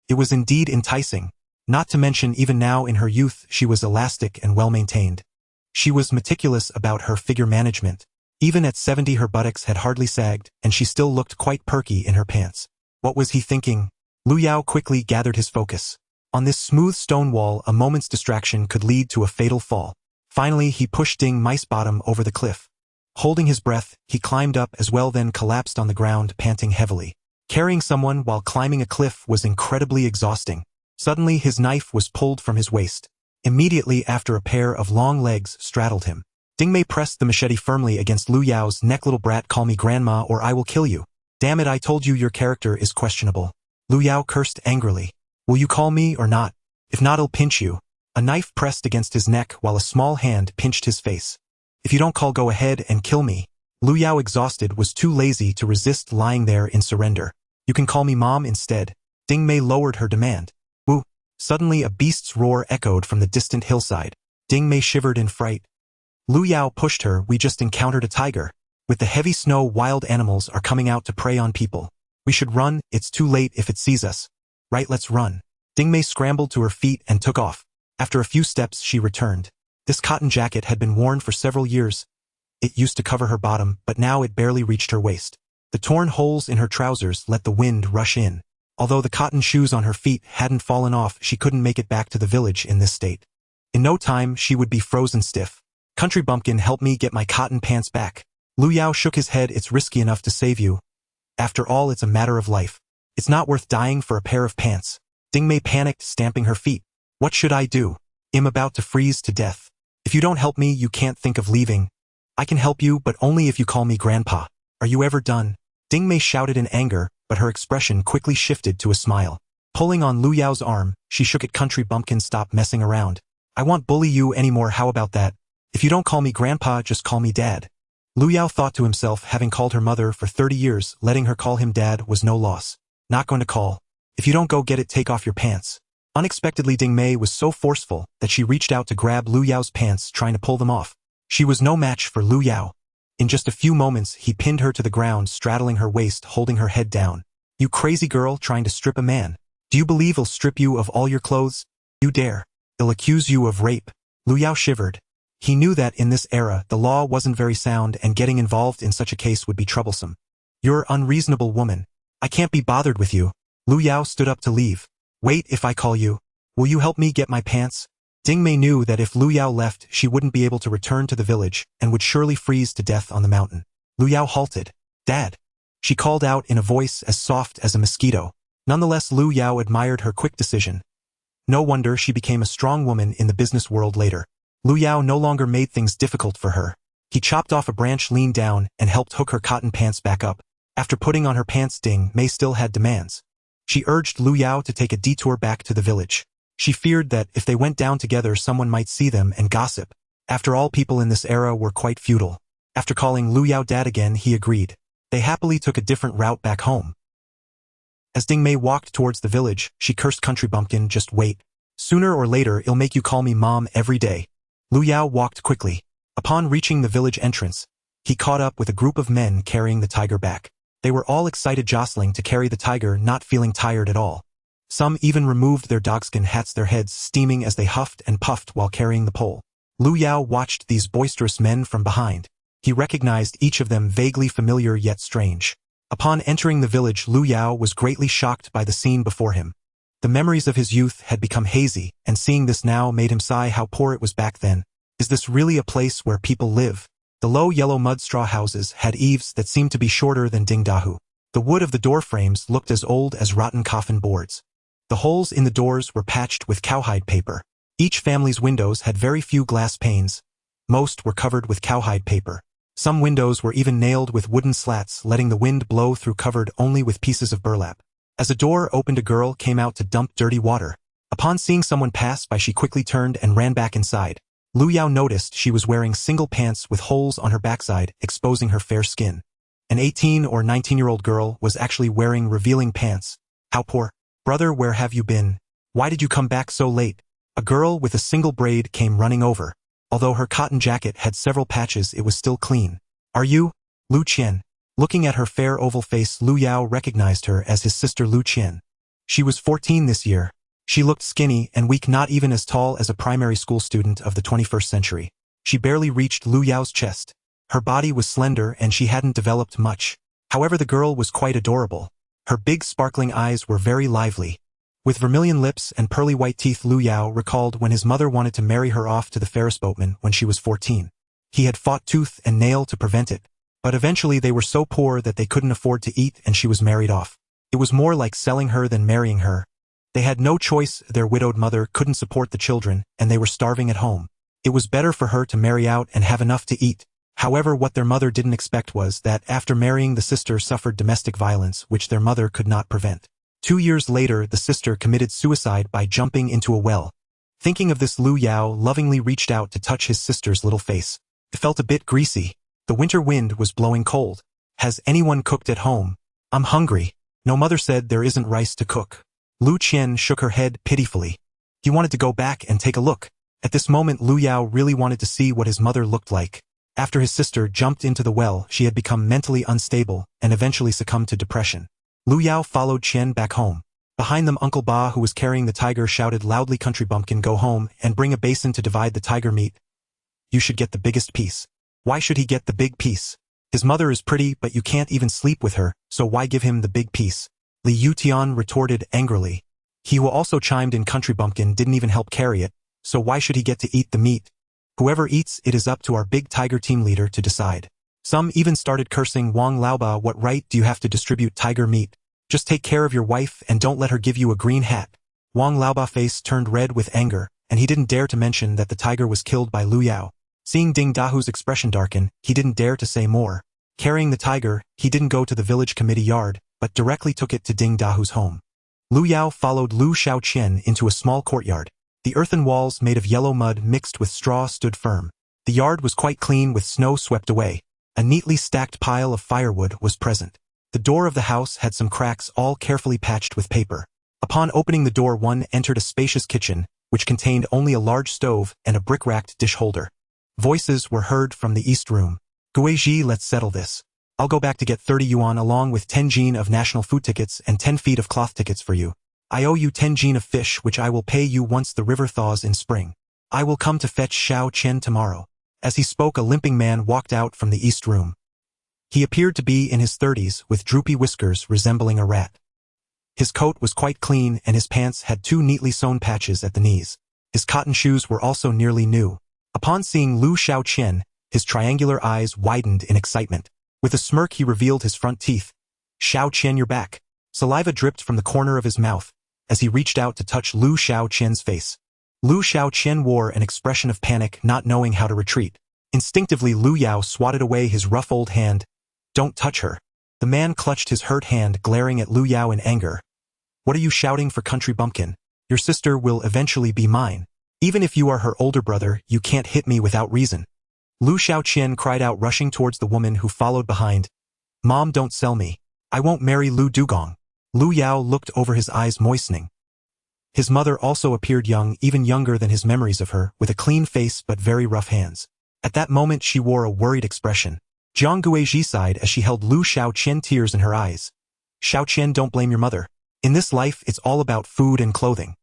it was indeed enticing. Not to mention, even now in her youth, she was elastic and well-maintained. She was meticulous about her figure management. Even at 70, her buttocks had hardly sagged, and she still looked quite perky in her pants. What was he thinking? Lu Yao quickly gathered his focus. On this smooth stone wall, a moment's distraction could lead to a fatal fall. Finally, he pushed Ding Mei's bottom over the cliff. Holding his breath, he climbed up as well, then collapsed on the ground, panting heavily. Carrying someone while climbing a cliff was incredibly exhausting. Suddenly, his knife was pulled from his waist. Immediately after, a pair of long legs straddled him. Ding Mei pressed the machete firmly against Lu Yao's neck. Little brat, call me grandma or I will kill you. Damn it, I told you your character is questionable. Lu Yao cursed angrily. Will you call me or not? If not, I'll pinch you. A knife pressed against his neck while a small hand pinched his face. If you don't call, go ahead and kill me. Lu Yao, exhausted, was too lazy to resist, lying there in surrender. You can call me mom instead. Ding Mei lowered her demand. Woo! Suddenly a beast's roar echoed from the distant hillside. Ding Mei shivered in fright. Lu Yao pushed her. We just encountered a tiger. With the heavy snow, wild animals are coming out to prey on people. We should run, it's too late if it sees us. Right, let's run. Ding Mei scrambled to her feet and took off. After a few steps, she returned. This cotton jacket had been worn for several years. It used to cover her bottom, but now it barely reached her waist. The torn holes in her trousers let the wind rush in. Although the cotton shoes on her feet hadn't fallen off, she couldn't make it back to the village in this state. In no time, she would be frozen stiff. Country bumpkin, help me get my cotton pants back. Lu Yao shook his head. It's risky enough to save you. After all, it's a matter of life. It's not worth dying for a pair of pants. Ding Mei panicked, stamping her feet. What should I do? I'm about to freeze to death. If you don't help me, you can't think of leaving. I can help you, but only if you call me grandpa. Are you ever done? Ding Mei shouted in anger, but her expression quickly shifted to a smile. Pulling on Lu Yao's arm, she shook it. Country bumpkin, stop messing around. I won't bully you anymore. How about that? If you don't call me grandpa, just call me dad. Lu Yao thought to himself, having called her mother for 30 years, letting her call him dad was no loss. Not going to call. If you don't go get it, take off your pants. Unexpectedly, Ding Mei was so forceful that she reached out to grab Lu Yao's pants, trying to pull them off. She was no match for Lu Yao. In just a few moments, he pinned her to the ground, straddling her waist, holding her head down. You crazy girl, trying to strip a man. Do you believe he'll strip you of all your clothes? You dare. He'll accuse you of rape. Lu Yao shivered. He knew that in this era, the law wasn't very sound and getting involved in such a case would be troublesome. You're unreasonable woman. I can't be bothered with you. Lu Yao stood up to leave. Wait, if I call you, will you help me get my pants? Ding Mei knew that if Lu Yao left, she wouldn't be able to return to the village and would surely freeze to death on the mountain. Lu Yao halted. Dad. She called out in a voice as soft as a mosquito. Nonetheless, Lu Yao admired her quick decision. No wonder she became a strong woman in the business world later. Lu Yao no longer made things difficult for her. He chopped off a branch, leaned down, and helped hook her cotton pants back up. After putting on her pants, Ding Mei still had demands. She urged Lu Yao to take a detour back to the village. She feared that if they went down together, someone might see them and gossip. After all, people in this era were quite feudal. After calling Lu Yao dad again, he agreed. They happily took a different route back home. As Ding Mei walked towards the village, she cursed Country Bumpkin, just wait. Sooner or later, I'll make you call me mom every day. Lu Yao walked quickly. Upon reaching the village entrance, he caught up with a group of men carrying the tiger back. They were all excited, jostling to carry the tiger, not feeling tired at all. Some even removed their dogskin hats, their heads steaming as they huffed and puffed while carrying the pole. Lu Yao watched these boisterous men from behind. He recognized each of them vaguely familiar yet strange. Upon entering the village, Lu Yao was greatly shocked by the scene before him. The memories of his youth had become hazy, and seeing this now made him sigh how poor it was back then. Is this really a place where people live? The low yellow mud straw houses had eaves that seemed to be shorter than Ding Dahu. The wood of the door frames looked as old as rotten coffin boards. The holes in the doors were patched with cowhide paper. Each family's windows had very few glass panes. Most were covered with cowhide paper. Some windows were even nailed with wooden slats, letting the wind blow through, covered only with pieces of burlap. As a door opened, a girl came out to dump dirty water. Upon seeing someone pass by, she quickly turned and ran back inside. Lu Yao noticed she was wearing single pants with holes on her backside, exposing her fair skin. An 18 or 19-year-old girl was actually wearing revealing pants. How poor. Brother, where have you been? Why did you come back so late? A girl with a single braid came running over. Although her cotton jacket had several patches, it was still clean. Are you? Lu Qian. Looking at her fair oval face, Lu Yao recognized her as his sister Lu Qian. She was 14 this year. She looked skinny and weak, not even as tall as a primary school student of the 21st century. She barely reached Lu Yao's chest. Her body was slender and she hadn't developed much. However, the girl was quite adorable. Her big sparkling eyes were very lively. With vermilion lips and pearly white teeth, Lu Yao recalled when his mother wanted to marry her off to the Ferris boatman when she was 14. He had fought tooth and nail to prevent it, but eventually they were so poor that they couldn't afford to eat and she was married off. It was more like selling her than marrying her. They had no choice, their widowed mother couldn't support the children, and they were starving at home. It was better for her to marry out and have enough to eat. However, what their mother didn't expect was that after marrying, the sister suffered domestic violence, which their mother could not prevent. 2 years later, the sister committed suicide by jumping into a well. Thinking of this, Lu Yao lovingly reached out to touch his sister's little face. It felt a bit greasy. The winter wind was blowing cold. Has anyone cooked at home? I'm hungry. No, mother said there isn't rice to cook. Lu Qian shook her head pitifully. He wanted to go back and take a look. At this moment, Lu Yao really wanted to see what his mother looked like. After his sister jumped into the well, she had become mentally unstable and eventually succumbed to depression. Lu Yao followed Qian back home. Behind them, Uncle Ba, who was carrying the tiger, shouted loudly, "Country bumpkin, go home and bring a basin to divide the tiger meat. You should get the biggest piece." Why should he get the big piece? His mother is pretty, but you can't even sleep with her, so why give him the big piece? Li Yutian retorted angrily. He who also chimed in, "Country bumpkin didn't even help carry it, so why should he get to eat the meat? Whoever eats it is up to our big tiger team leader to decide." Some even started cursing, "Wang Laoba, what right do you have to distribute tiger meat? Just take care of your wife and don't let her give you a green hat." Wang Laoba's face turned red with anger, and he didn't dare to mention that the tiger was killed by Lu Yao. Seeing Ding Dahu's expression darken, he didn't dare to say more. Carrying the tiger, he didn't go to the village committee yard, but directly took it to Ding Dahu's home. Lu Yao followed Lu Xiaoqian into a small courtyard. The earthen walls made of yellow mud mixed with straw stood firm. The yard was quite clean with snow swept away. A neatly stacked pile of firewood was present. The door of the house had some cracks, all carefully patched with paper. Upon opening the door, one entered a spacious kitchen, which contained only a large stove and a brick-racked dish holder. Voices were heard from the east room. "Guizhi, let's settle this. I'll go back to get 30 yuan along with 10 jin of national food tickets and 10 feet of cloth tickets for you. I owe you 10 jin of fish, which I will pay you once the river thaws in spring. I will come to fetch Xiao Qian tomorrow." As he spoke, a limping man walked out from the east room. He appeared to be in his 30s, with droopy whiskers resembling a rat. His coat was quite clean and his pants had 2 neatly sewn patches at the knees. His cotton shoes were also nearly new. Upon seeing Lu Xiaoqian, his triangular eyes widened in excitement. With a smirk, he revealed his front teeth. "Xiaoqian, you're back." Saliva dripped from the corner of his mouth as he reached out to touch Lu Xiaoqian's face. Lu Xiaoqian wore an expression of panic, not knowing how to retreat. Instinctively, Lu Yao swatted away his rough old hand. "Don't touch her." The man clutched his hurt hand, glaring at Lu Yao in anger. "What are you shouting for, country bumpkin? Your sister will eventually be mine. Even if you are her older brother, you can't hit me without reason." Lu Xiaoqian cried out, rushing towards the woman who followed behind. "Mom, don't sell me. I won't marry Lu Dugong." Lu Yao looked over, his eyes moistening. His mother also appeared young, even younger than his memories of her, with a clean face but very rough hands. At that moment she wore a worried expression. Jiang Guizhi sighed as she held Lu Xiaoqian, tears in her eyes. "Xiaoqian, don't blame your mother. In this life, it's all about food and clothing.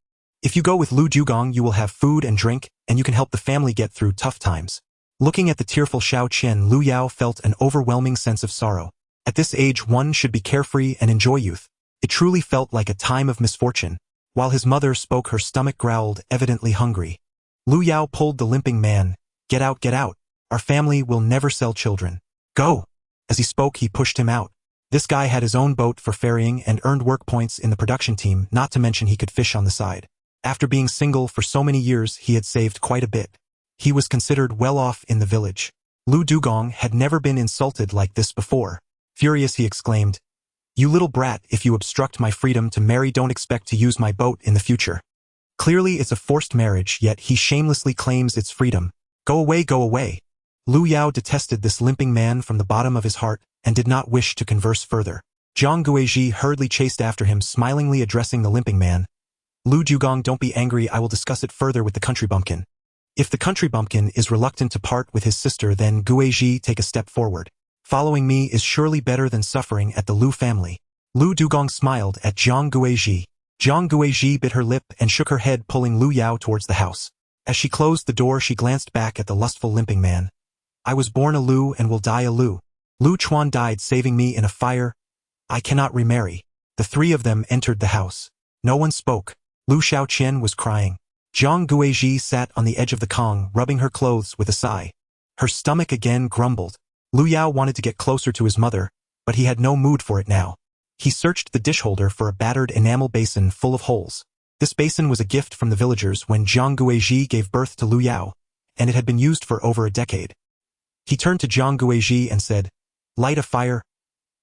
If you go with Lu Jugong, you will have food and drink, and you can help the family get through tough times. Looking at the tearful Xiao Qian, Lu Yao felt an overwhelming sense of sorrow. At this age, one should be carefree and enjoy youth. It truly felt like a time of misfortune. While his mother spoke, her stomach growled, evidently hungry. Lu Yao pulled the limping man. Get out, get out. Our family will never sell children. Go. As he spoke, he pushed him out. This guy had his own boat for ferrying and earned work points in the production team, not to mention he could fish on the side. After being single for so many years, he had saved quite a bit. He was considered well off in the village. Lu Dugong had never been insulted like this before. Furious, he exclaimed, "You little brat, if you obstruct my freedom to marry, don't expect to use my boat in the future." Clearly it's a forced marriage, yet he shamelessly claims its freedom. Go away, go away. Lu Yao detested this limping man from the bottom of his heart and did not wish to converse further. Zhang Guizhi hurriedly chased after him, smilingly addressing the limping man. Lu Dugong, don't be angry, I will discuss it further with the country bumpkin. If the country bumpkin is reluctant to part with his sister, then Guizhi take a step forward. Following me is surely better than suffering at the Lu family. Lu Dugong smiled at Zhang Guizhi. Zhang Guizhi bit her lip and shook her head, pulling Lu Yao towards the house. As she closed the door, she glanced back at the lustful limping man. I was born a Lu and will die a Lu. Lu Chuan died saving me in a fire. I cannot remarry. The three of them entered the house. No one spoke. Lu Xiaoqian was crying. Zhang Guizhi sat on the edge of the Kong, rubbing her clothes with a sigh. Her stomach again grumbled. Lu Yao wanted to get closer to his mother, but he had no mood for it now. He searched the dish holder for a battered enamel basin full of holes. This basin was a gift from the villagers when Zhang Guizhi gave birth to Lu Yao, and it had been used for over a decade. He turned to Zhang Guizhi and said, "Light a fire.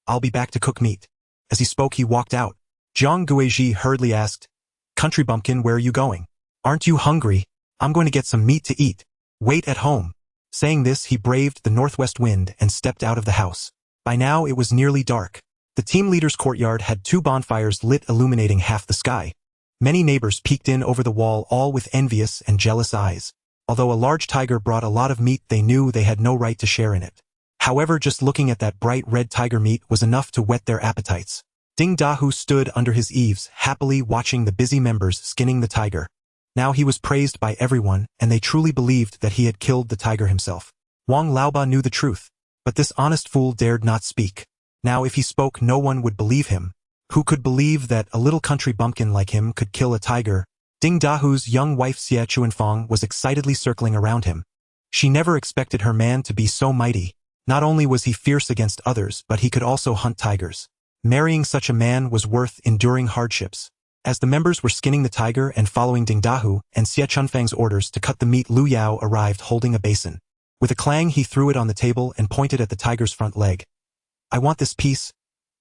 I'll be back to cook meat." As he spoke, he walked out. Zhang Guizhi hurriedly asked, "Country bumpkin, where are you going? Aren't you hungry? I'm going to get some meat to eat. Wait at home." Saying this, he braved the northwest wind and stepped out of the house. By now, it was nearly dark. The team leader's courtyard had 2 bonfires lit, illuminating half the sky. Many neighbors peeked in over the wall, all with envious and jealous eyes. Although a large tiger brought a lot of meat, they knew they had no right to share in it. However, just looking at that bright red tiger meat was enough to whet their appetites. Ding Dahu stood under his eaves, happily watching the busy members skinning the tiger. Now he was praised by everyone, and they truly believed that he had killed the tiger himself. Wang Laoba knew the truth, but this honest fool dared not speak. Now if he spoke, no one would believe him. Who could believe that a little country bumpkin like him could kill a tiger? Ding Dahu's young wife Xie Chuanfang was excitedly circling around him. She never expected her man to be so mighty. Not only was he fierce against others, but he could also hunt tigers. Marrying such a man was worth enduring hardships. As the members were skinning the tiger and following Ding Dahu and Xie Chunfang's orders to cut the meat, Lu Yao arrived holding a basin. With a clang, he threw it on the table and pointed at the tiger's front leg. "I want this piece.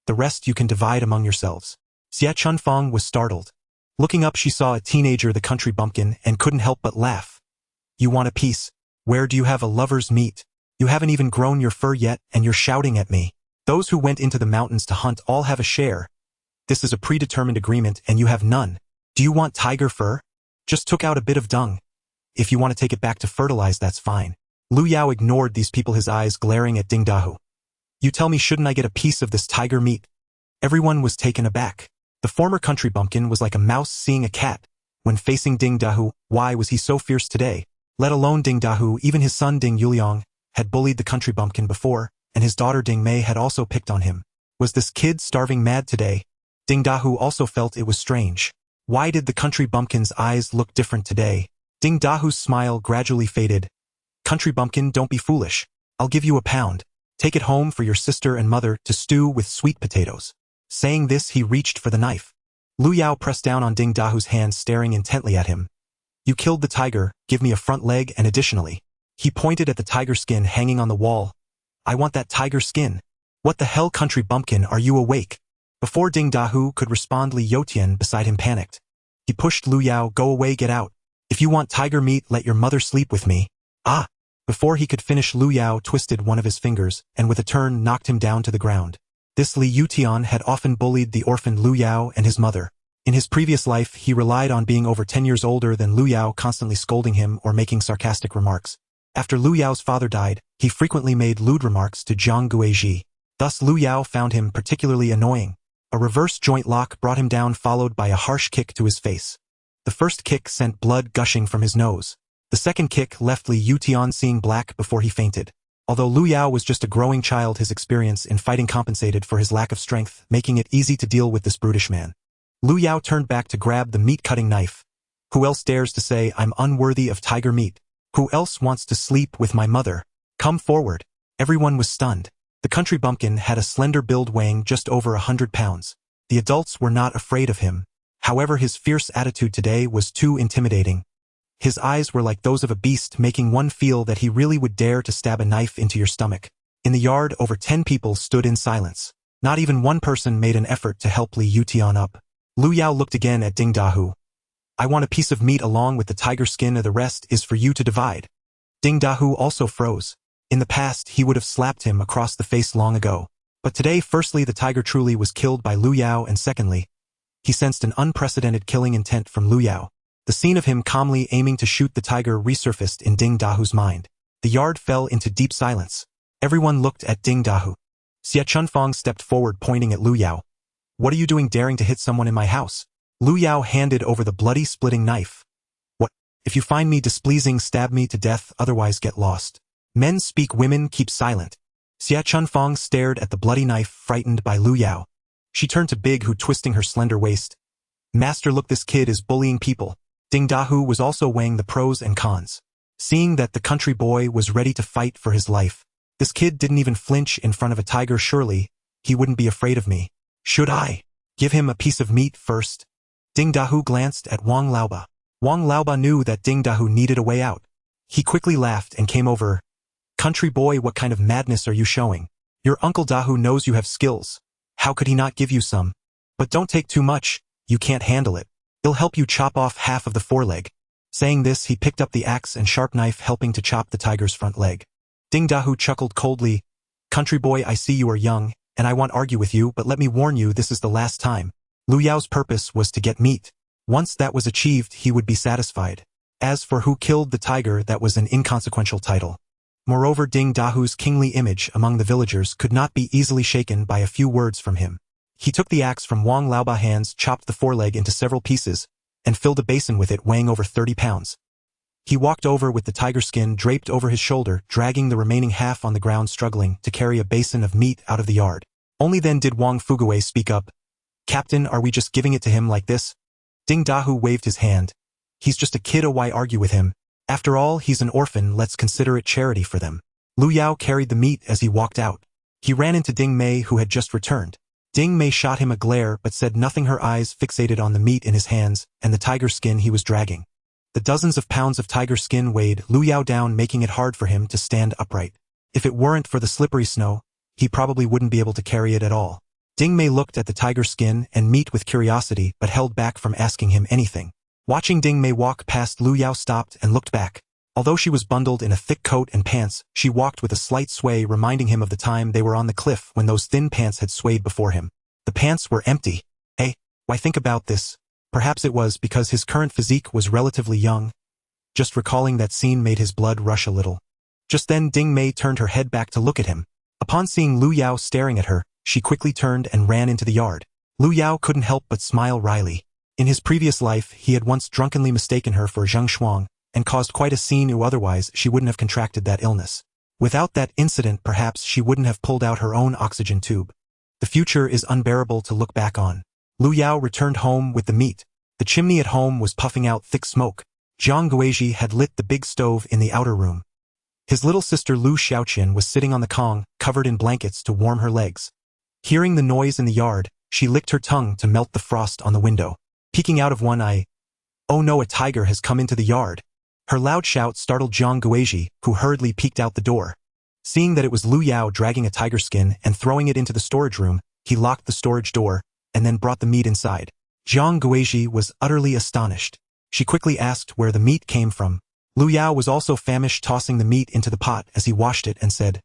The rest you can divide among yourselves." Xie Chunfang was startled. Looking up, she saw a teenager, the country bumpkin, and couldn't help but laugh. "You want a piece? Where do you have a lover's meat? You haven't even grown your fur yet, and you're shouting at me. Those who went into the mountains to hunt all have a share. This is a predetermined agreement, and you have none. Do you want tiger fur? Just took out a bit of dung. If you want to take it back to fertilize, that's fine." Lu Yao ignored these people, his eyes glaring at Ding Dahu. "You tell me, shouldn't I get a piece of this tiger meat?" Everyone was taken aback. The former country bumpkin was like a mouse seeing a cat. When facing Ding Dahu, why was he so fierce today? Let alone Ding Dahu, even his son Ding Yuliang had bullied the country bumpkin before, and his daughter Ding Mei had also picked on him. Was this kid starving mad today? Ding Dahu also felt it was strange. Why did the country bumpkin's eyes look different today? Ding Dahu's smile gradually faded. "Country bumpkin, don't be foolish. I'll give you a pound. Take it home for your sister and mother to stew with sweet potatoes." Saying this, he reached for the knife. Lu Yao pressed down on Ding Dahu's hand, staring intently at him. "You killed the tiger, give me a front leg, and additionally." He pointed at the tiger skin hanging on the wall. "I want that tiger skin." "What the hell, country bumpkin, are you awake?" Before Ding Dahu could respond, Li Youtian beside him panicked. He pushed Lu Yao. "Go away, get out. If you want tiger meat, let your mother sleep with me." "Ah!" Before he could finish, Lu Yao twisted one of his fingers, and with a turn knocked him down to the ground. This Li Youtian had often bullied the orphaned Lu Yao and his mother. In his previous life, he relied on being over 10 years older than Lu Yao, constantly scolding him or making sarcastic remarks. After Lu Yao's father died, he frequently made lewd remarks to Zhang Guizhi. Thus Lu Yao found him particularly annoying. A reverse joint lock brought him down, followed by a harsh kick to his face. The first kick sent blood gushing from his nose. The second kick left Li Yutian seeing black before he fainted. Although Lu Yao was just a growing child, his experience in fighting compensated for his lack of strength, making it easy to deal with this brutish man. Lu Yao turned back to grab the meat-cutting knife. Who else dares to say I'm unworthy of tiger meat? Who else wants to sleep with my mother? Come forward. Everyone was stunned. The country bumpkin had a slender build weighing just over 100 pounds. The adults were not afraid of him. However, his fierce attitude today was too intimidating. His eyes were like those of a beast, making one feel that he really would dare to stab a knife into your stomach. In the yard, over 10 people stood in silence. Not even one person made an effort to help Li Yutian up. Lu Yao looked again at Ding Dahu. I want a piece of meat along with the tiger skin, or the rest is for you to divide. Ding Dahu also froze. In the past, he would have slapped him across the face long ago. But today, firstly, the tiger truly was killed by Lu Yao, and secondly, he sensed an unprecedented killing intent from Lu Yao. The scene of him calmly aiming to shoot the tiger resurfaced in Ding Dahu's mind. The yard fell into deep silence. Everyone looked at Ding Dahu. Xie Chunfang stepped forward, pointing at Lu Yao. What are you doing daring to hit someone in my house? Lu Yao handed over the bloody splitting knife. What? If you find me displeasing, stab me to death, otherwise get lost. Men speak, women keep silent. Xie Chunfang stared at the bloody knife, frightened by Lu Yao. She turned to Big, who twisting her slender waist. Master, look, this kid is bullying people. Ding Dahu was also weighing the pros and cons. Seeing that the country boy was ready to fight for his life. This kid didn't even flinch in front of a tiger. Surely, he wouldn't be afraid of me. Should I give him a piece of meat first? Ding Dahu glanced at Wang Laoba. Wang Laoba knew that Ding Dahu needed a way out. He quickly laughed and came over. Country boy, what kind of madness are you showing? Your uncle Dahu knows you have skills. How could he not give you some? But don't take too much, you can't handle it. He'll help you chop off half of the foreleg. Saying this, he picked up the axe and sharp knife, helping to chop the tiger's front leg. Ding Dahu chuckled coldly. Country boy, I see you are young, and I won't argue with you, but let me warn you, this is the last time. Lu Yao's purpose was to get meat. Once that was achieved, he would be satisfied. As for who killed the tiger, that was an inconsequential title. Moreover, Ding Dahu's kingly image among the villagers could not be easily shaken by a few words from him. He took the axe from Wang Laoba's hands, chopped the foreleg into several pieces, and filled a basin with it weighing over 30 pounds. He walked over with the tiger skin draped over his shoulder, dragging the remaining half on the ground, struggling to carry a basin of meat out of the yard. Only then did Wang Fugawei speak up. Captain, are we just giving it to him like this? Ding Dahu waved his hand. He's just a kid, why argue with him? After all, he's an orphan, let's consider it charity for them. Lu Yao carried the meat as he walked out. He ran into Ding Mei, who had just returned. Ding Mei shot him a glare but said nothing, her eyes fixated on the meat in his hands and the tiger skin he was dragging. The dozens of pounds of tiger skin weighed Lu Yao down, making it hard for him to stand upright. If it weren't for the slippery snow, he probably wouldn't be able to carry it at all. Ding Mei looked at the tiger skin and meat with curiosity but held back from asking him anything. Watching Ding Mei walk past, Lu Yao stopped and looked back. Although she was bundled in a thick coat and pants, she walked with a slight sway, reminding him of the time they were on the cliff when those thin pants had swayed before him. The pants were empty. Hey, why think about this? Perhaps it was because his current physique was relatively young. Just recalling that scene made his blood rush a little. Just then Ding Mei turned her head back to look at him. Upon seeing Lu Yao staring at her, she quickly turned and ran into the yard. Lu Yao couldn't help but smile wryly. In his previous life, he had once drunkenly mistaken her for Zheng Shuang, and caused quite a scene, or otherwise she wouldn't have contracted that illness. Without that incident, perhaps she wouldn't have pulled out her own oxygen tube. The future is unbearable to look back on. Lu Yao returned home with the meat. The chimney at home was puffing out thick smoke. Jiang Guizhi had lit the big stove in the outer room. His little sister Lu Xiaoqian was sitting on the kong, covered in blankets to warm her legs. Hearing the noise in the yard, she licked her tongue to melt the frost on the window. Peeking out of one eye, "Oh no, a tiger has come into the yard." Her loud shout startled Jiang Guizhi, who hurriedly peeked out the door. Seeing that it was Lu Yao dragging a tiger skin and throwing it into the storage room, he locked the storage door, and then brought the meat inside. Jiang Guizhi was utterly astonished. She quickly asked where the meat came from. Lu Yao was also famished, tossing the meat into the pot as he washed it and said,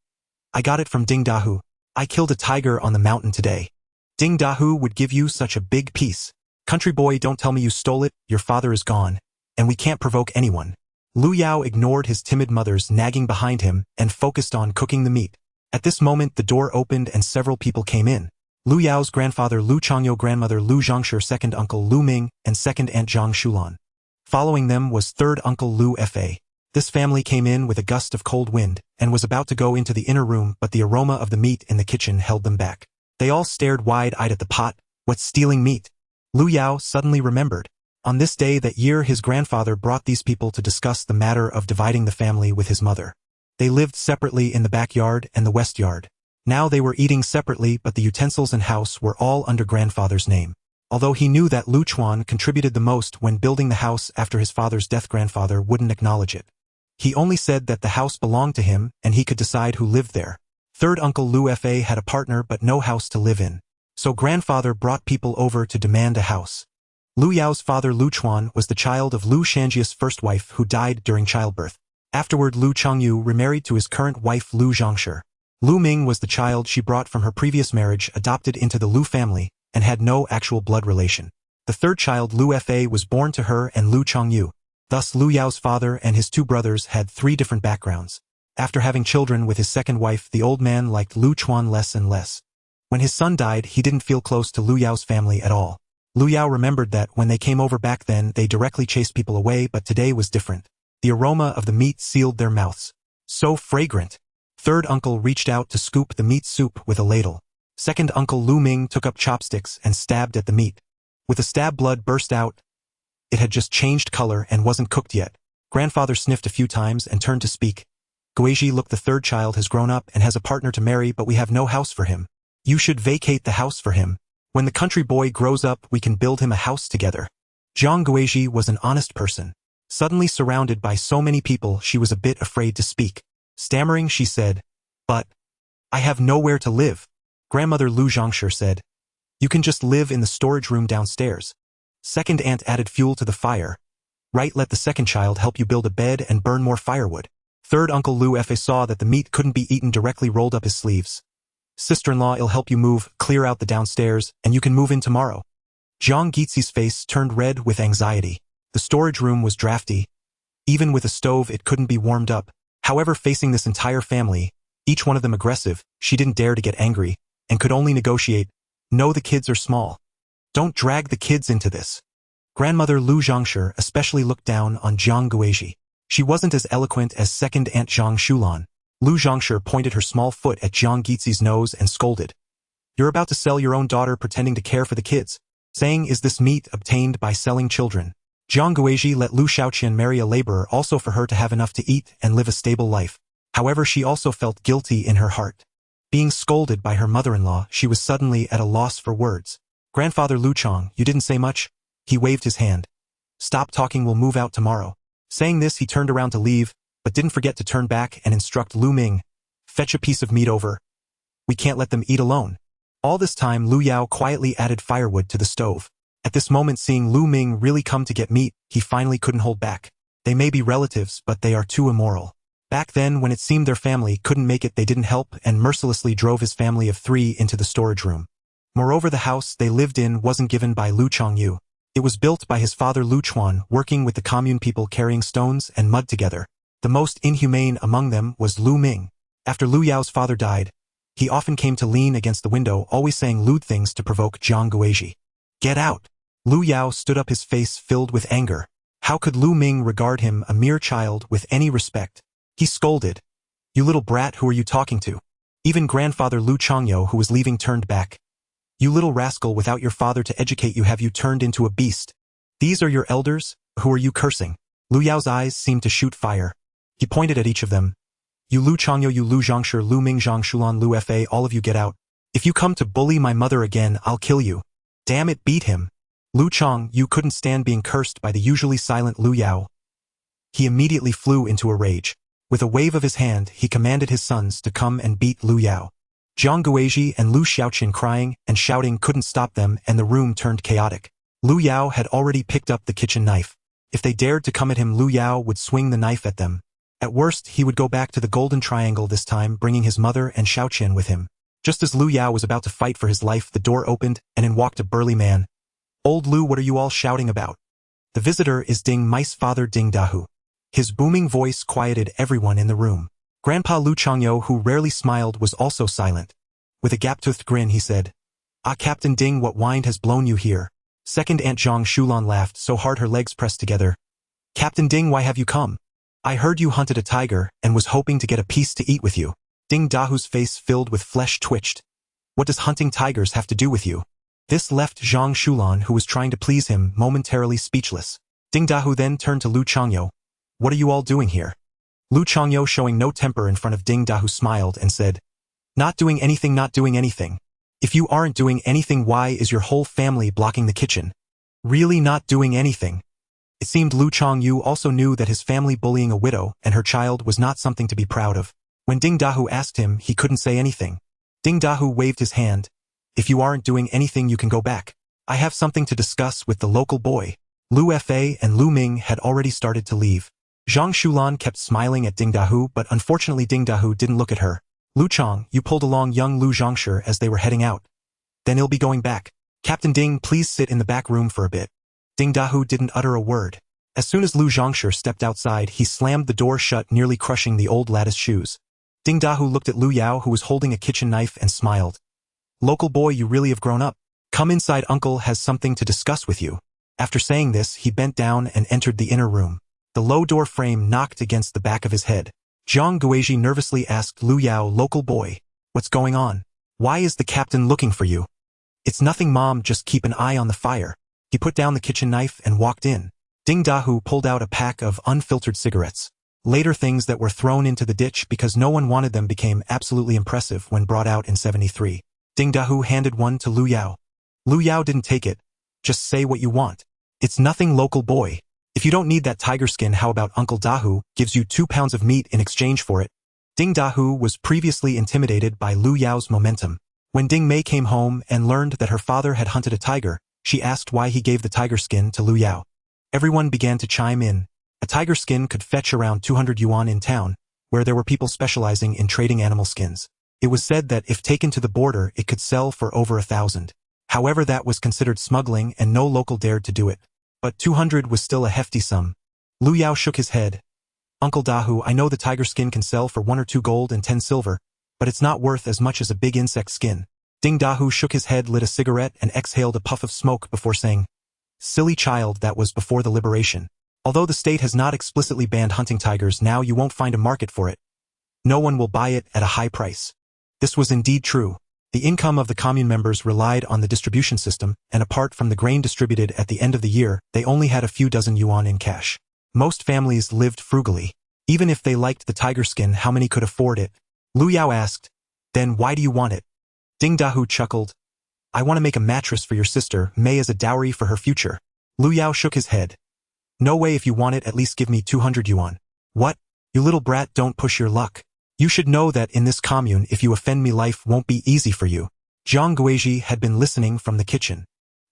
"I got it from Ding Dahu. I killed a tiger on the mountain today. Ding Dahu would give you such a big piece. Country boy, don't tell me you stole it, your father is gone, and we can't provoke anyone." Lu Yao ignored his timid mother's nagging behind him and focused on cooking the meat. At this moment, the door opened and several people came in. Lu Yao's grandfather Lu Changyo, grandmother Lu Zhongshi, second uncle Lu Ming, and second aunt Zhang Shulan. Following them was third uncle Lu Fa. This family came in with a gust of cold wind, and was about to go into the inner room, but the aroma of the meat in the kitchen held them back. They all stared wide-eyed at the pot. What's stealing meat? Lu Yao suddenly remembered. On this day that year his grandfather brought these people to discuss the matter of dividing the family with his mother. They lived separately in the backyard and the west yard. Now they were eating separately, but the utensils and house were all under grandfather's name. Although he knew that Lu Chuan contributed the most when building the house after his father's death, grandfather wouldn't acknowledge it. He only said that the house belonged to him and he could decide who lived there. Third uncle Lu Fa had a partner but no house to live in. So grandfather brought people over to demand a house. Lu Yao's father Lu Chuan was the child of Lu Shanjia's first wife who died during childbirth. Afterward Lu Changyu remarried to his current wife Lu Zhongshi. Lu Ming was the child she brought from her previous marriage, adopted into the Lu family, and had no actual blood relation. The third child Lu Fa was born to her and Lu Changyu. Thus Lu Yao's father and his two brothers had three different backgrounds. After having children with his second wife, the old man liked Lu Chuan less and less. When his son died, he didn't feel close to Lu Yao's family at all. Lu Yao remembered that when they came over back then they directly chased people away, but today was different. The aroma of the meat sealed their mouths. So fragrant. Third uncle reached out to scoop the meat soup with a ladle. Second uncle Lu Ming took up chopsticks and stabbed at the meat. With a stab, blood burst out. It had just changed color and wasn't cooked yet. Grandfather sniffed a few times and turned to speak. Guizhi, look, the third child has grown up and has a partner to marry, but we have no house for him. You should vacate the house for him. When the country boy grows up, we can build him a house together. Zhang Guizhi was an honest person. Suddenly surrounded by so many people, she was a bit afraid to speak. Stammering, she said, "But I have nowhere to live." Grandmother Lu Zhongshi said, "You can just live in the storage room downstairs." Second aunt added fuel to the fire. "Right, let the second child help you build a bed and burn more firewood." Third uncle Lu Fa saw that the meat couldn't be eaten directly, rolled up his sleeves. "Sister-in-law, I'll help you move, clear out the downstairs, and you can move in tomorrow." Zhang Gizi's face turned red with anxiety. The storage room was drafty. Even with a stove it couldn't be warmed up. However, facing this entire family, each one of them aggressive, she didn't dare to get angry, and could only negotiate. "No, the kids are small. Don't drag the kids into this." Grandmother Lu Zhongshi especially looked down on Zhang Guizhi. She wasn't as eloquent as second aunt Zhang Shulan. Lu Zhongshi pointed her small foot at Zhang Gizi's nose and scolded. "You're about to sell your own daughter pretending to care for the kids. Saying is this meat obtained by selling children." Zhang Guizhi let Lu Xiaoqian marry a laborer also for her to have enough to eat and live a stable life. However, she also felt guilty in her heart. Being scolded by her mother-in-law, she was suddenly at a loss for words. "Grandfather Lu Chang, you didn't say much?" He waved his hand. "Stop talking, we'll move out tomorrow." Saying this, he turned around to leave, but didn't forget to turn back and instruct Lu Ming, "Fetch a piece of meat over. We can't let them eat alone." All this time Lu Yao quietly added firewood to the stove. At this moment, seeing Lu Ming really come to get meat, he finally couldn't hold back. They may be relatives, but they are too immoral. Back then, when it seemed their family couldn't make it, they didn't help and mercilessly drove his family of 3 into the storage room. Moreover, the house they lived in wasn't given by Lu Changyu. It was built by his father Lu Chuan, working with the commune people carrying stones and mud together. The most inhumane among them was Lu Ming. After Lu Yao's father died, he often came to lean against the window, always saying lewd things to provoke Zhang Guizhi. "Get out!" Lu Yao stood up, his face filled with anger. How could Lu Ming regard him, a mere child, with any respect? He scolded. "You little brat, who are you talking to?" Even grandfather Lu Changyo, who was leaving, turned back. "You little rascal, without your father to educate you, have you turned into a beast? These are your elders? Who are you cursing?" Lu Yao's eyes seemed to shoot fire. He pointed at each of them. "You Lu Changyo, you Lu Zhongshi, Lu Ming, Zhang Shulan, Lu Fa, all of you get out. If you come to bully my mother again, I'll kill you." "Damn it, beat him." Lu Chang, you couldn't stand being cursed by the usually silent Lu Yao. He immediately flew into a rage. With a wave of his hand, he commanded his sons to come and beat Lu Yao. Zhang Guizhi and Lu Xiaoqian, crying and shouting, couldn't stop them, and the room turned chaotic. Lu Yao had already picked up the kitchen knife. If they dared to come at him, Lu Yao would swing the knife at them. At worst, he would go back to the Golden Triangle, this time bringing his mother and Xiaoqian with him. Just as Lu Yao was about to fight for his life, the door opened, and in walked a burly man. "Old Lu, what are you all shouting about?" "The visitor is Ding Mai's father, Ding Dahu." His booming voice quieted everyone in the room. Grandpa Lu Changyo, who rarely smiled, was also silent. With a gap-toothed grin, he said, Ah, Captain Ding, what wind has blown you here? Second Aunt Zhang Shulan laughed so hard her legs pressed together. Captain Ding, why have you come? I heard you hunted a tiger and was hoping to get a piece to eat with you. Ding Dahu's face filled with flesh twitched. What does hunting tigers have to do with you? This left Zhang Shulan, who was trying to please him, momentarily speechless. Ding Dahu then turned to Lu Changyo. What are you all doing here? Lu Changyo, showing no temper in front of Ding Dahu, smiled and said, Not doing anything, not doing anything. If you aren't doing anything, why is your whole family blocking the kitchen? Really not doing anything? It seemed Lu Changyu also knew that his family bullying a widow and her child was not something to be proud of. When Ding Dahu asked him, he couldn't say anything. Ding Dahu waved his hand. If you aren't doing anything, you can go back. I have something to discuss with the local boy. Lu Fa and Lu Ming had already started to leave. Zhang Shulan kept smiling at Ding Dahu, but unfortunately Ding Dahu didn't look at her. Lu Chang, you pulled along young Lu Zhangshi as they were heading out. Then he'll be going back. Captain Ding, please sit in the back room for a bit. Ding Dahu didn't utter a word. As soon as Lu Zhangshi stepped outside, he slammed the door shut, nearly crushing the old lattice shoes. Ding Dahu looked at Lu Yao, who was holding a kitchen knife, and smiled. Local boy, you really have grown up. Come inside, uncle has something to discuss with you. After saying this, he bent down and entered the inner room. The low door frame knocked against the back of his head. Zhang Guizhi nervously asked Lu Yao, local boy, what's going on? Why is the captain looking for you? It's nothing, Mom, just keep an eye on the fire. He put down the kitchen knife and walked in. Ding Dahu pulled out a pack of unfiltered cigarettes. Later, things that were thrown into the ditch because no one wanted them became absolutely impressive when brought out in 73. Ding Dahu handed one to Lu Yao. Lu Yao didn't take it. Just say what you want. It's nothing, local boy. If you don't need that tiger skin, how about Uncle Dahu gives you 2 pounds of meat in exchange for it? Ding Dahu was previously intimidated by Lu Yao's momentum. When Ding Mei came home and learned that her father had hunted a tiger, she asked why he gave the tiger skin to Lu Yao. Everyone began to chime in. A tiger skin could fetch around 200 yuan in town, where there were people specializing in trading animal skins. It was said that if taken to the border, it could sell for over 1,000. However, that was considered smuggling and no local dared to do it. But 200 was still a hefty sum. Lu Yao shook his head. Uncle Dahu, I know the tiger skin can sell for 1 or 2 gold and 10 silver, but it's not worth as much as a big insect skin. Ding Dahu shook his head, lit a cigarette, and exhaled a puff of smoke before saying, Silly child, that was before the liberation. Although the state has not explicitly banned hunting tigers, now you won't find a market for it. No one will buy it at a high price. This was indeed true. The income of the commune members relied on the distribution system, and apart from the grain distributed at the end of the year, they only had a few dozen yuan in cash. Most families lived frugally. Even if they liked the tiger skin, how many could afford it? Lu Yao asked, Then why do you want it? Ding Dahu chuckled. I want to make a mattress for your sister, Mei, as a dowry for her future. Lu Yao shook his head. No way, if you want it, at least give me 200 yuan. What? You little brat, don't push your luck. You should know that in this commune, if you offend me, life won't be easy for you. Zhang Guizhi had been listening from the kitchen.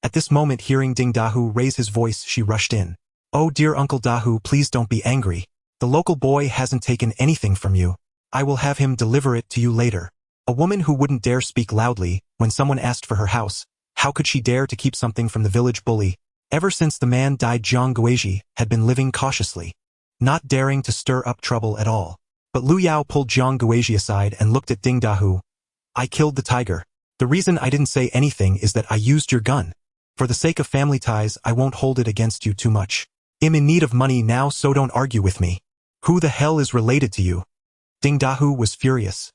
At this moment, hearing Ding Dahu raise his voice, she rushed in. Oh dear Uncle Dahu, please don't be angry. The local boy hasn't taken anything from you. I will have him deliver it to you later. A woman who wouldn't dare speak loudly when someone asked for her house. How could she dare to keep something from the village bully? Ever since the man died, Zhang Guizhi had been living cautiously, not daring to stir up trouble at all. But Lu Yao pulled Zhang Guizhi aside and looked at Ding Dahu. I killed the tiger. The reason I didn't say anything is that I used your gun. For the sake of family ties, I won't hold it against you too much. I'm in need of money now, so don't argue with me. Who the hell is related to you? Ding Dahu was furious.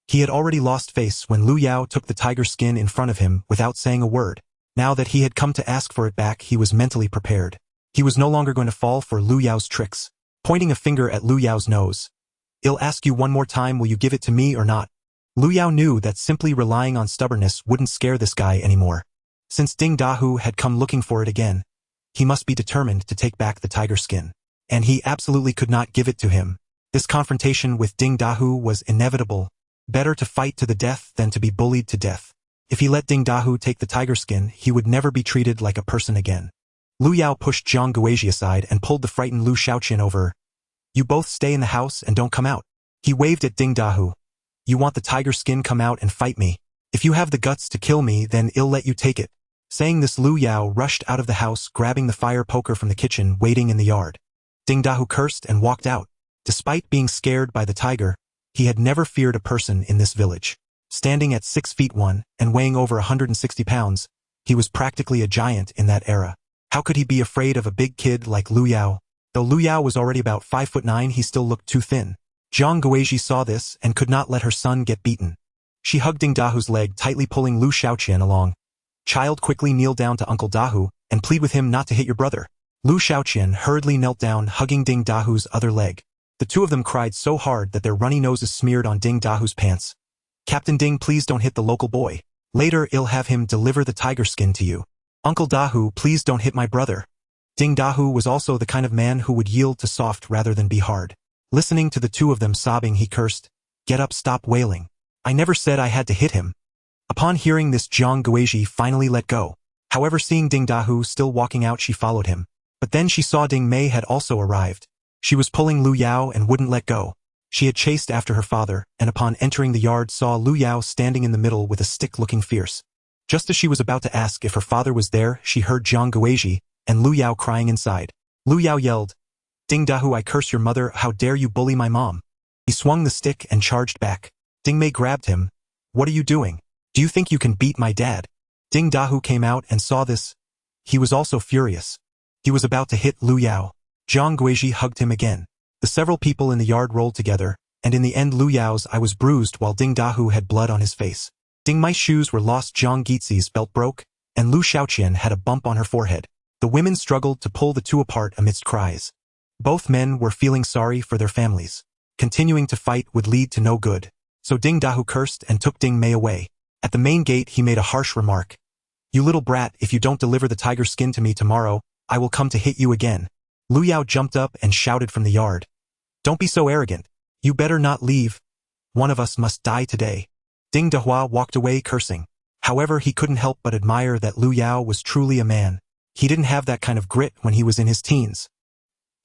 He had already lost face when Lu Yao took the tiger skin in front of him without saying a word. Now that he had come to ask for it back, he was mentally prepared. He was no longer going to fall for Lu Yao's tricks. Pointing a finger at Lu Yao's nose. I'll ask you one more time, will you give it to me or not? Lu Yao knew that simply relying on stubbornness wouldn't scare this guy anymore. Since Ding Dahu had come looking for it again, he must be determined to take back the tiger skin. And he absolutely could not give it to him. This confrontation with Ding Dahu was inevitable. Better to fight to the death than to be bullied to death. If he let Ding Dahu take the tiger skin, he would never be treated like a person again. Lu Yao pushed Zhang Guizhi aside and pulled the frightened Lu Shaoqin over. You both stay in the house and don't come out. He waved at Ding Dahu. You want the tiger skin, come out and fight me. If you have the guts to kill me, then I'll let you take it. Saying this, Lu Yao rushed out of the house, grabbing the fire poker from the kitchen waiting in the yard. Ding Dahu cursed and walked out. Despite being scared by the tiger, he had never feared a person in this village. Standing at 6 feet 1 and weighing over 160 pounds, he was practically a giant in that era. How could he be afraid of a big kid like Lu Yao? Though Lu Yao was already about 5'9", he still looked too thin. Jiang Guizhi saw this and could not let her son get beaten. She hugged Ding Dahu's leg, tightly pulling Lu Xiaoqian along. Child, quickly kneel down to Uncle Dahu and plead with him not to hit your brother. Lu Xiaoqian hurriedly knelt down, hugging Ding Dahu's other leg. The two of them cried so hard that their runny noses smeared on Ding Dahu's pants. Captain Ding, please don't hit the local boy. Later I'll have him deliver the tiger skin to you. Uncle Dahu, please don't hit my brother. Ding Dahu was also the kind of man who would yield to soft rather than be hard. Listening to the two of them sobbing, he cursed, "Get up, stop wailing. I never said I had to hit him." Upon hearing this, Jiang Guizhi finally let go. However, seeing Ding Dahu still walking out, she followed him. But then she saw Ding Mei had also arrived. She was pulling Lu Yao and wouldn't let go. She had chased after her father, and upon entering the yard saw Lu Yao standing in the middle with a stick looking fierce. Just as she was about to ask if her father was there, she heard Jiang Guizhi and Lu Yao crying inside. Lu Yao yelled, "Ding Dahu, I curse your mother, how dare you bully my mom." He swung the stick and charged back. Ding Mei grabbed him. "What are you doing? Do you think you can beat my dad?" Ding Dahu came out and saw this. He was also furious. He was about to hit Lu Yao. Jiang Guizhi hugged him again. The several people in the yard rolled together, and in the end Lu Yao's eye was bruised while Ding Dahu had blood on his face. Ding Mei's shoes were lost, Jiang Guizhi's belt broke, and Lu Xiaoqian had a bump on her forehead. The women struggled to pull the two apart amidst cries. Both men were feeling sorry for their families. Continuing to fight would lead to no good. So Ding Dahu cursed and took Ding Mei away. At the main gate he made a harsh remark. "You little brat, if you don't deliver the tiger skin to me tomorrow, I will come to hit you again." Lu Yao jumped up and shouted from the yard. "Don't be so arrogant. You better not leave. One of us must die today." Ding Dahua walked away cursing. However, he couldn't help but admire that Lu Yao was truly a man. He didn't have that kind of grit when he was in his teens.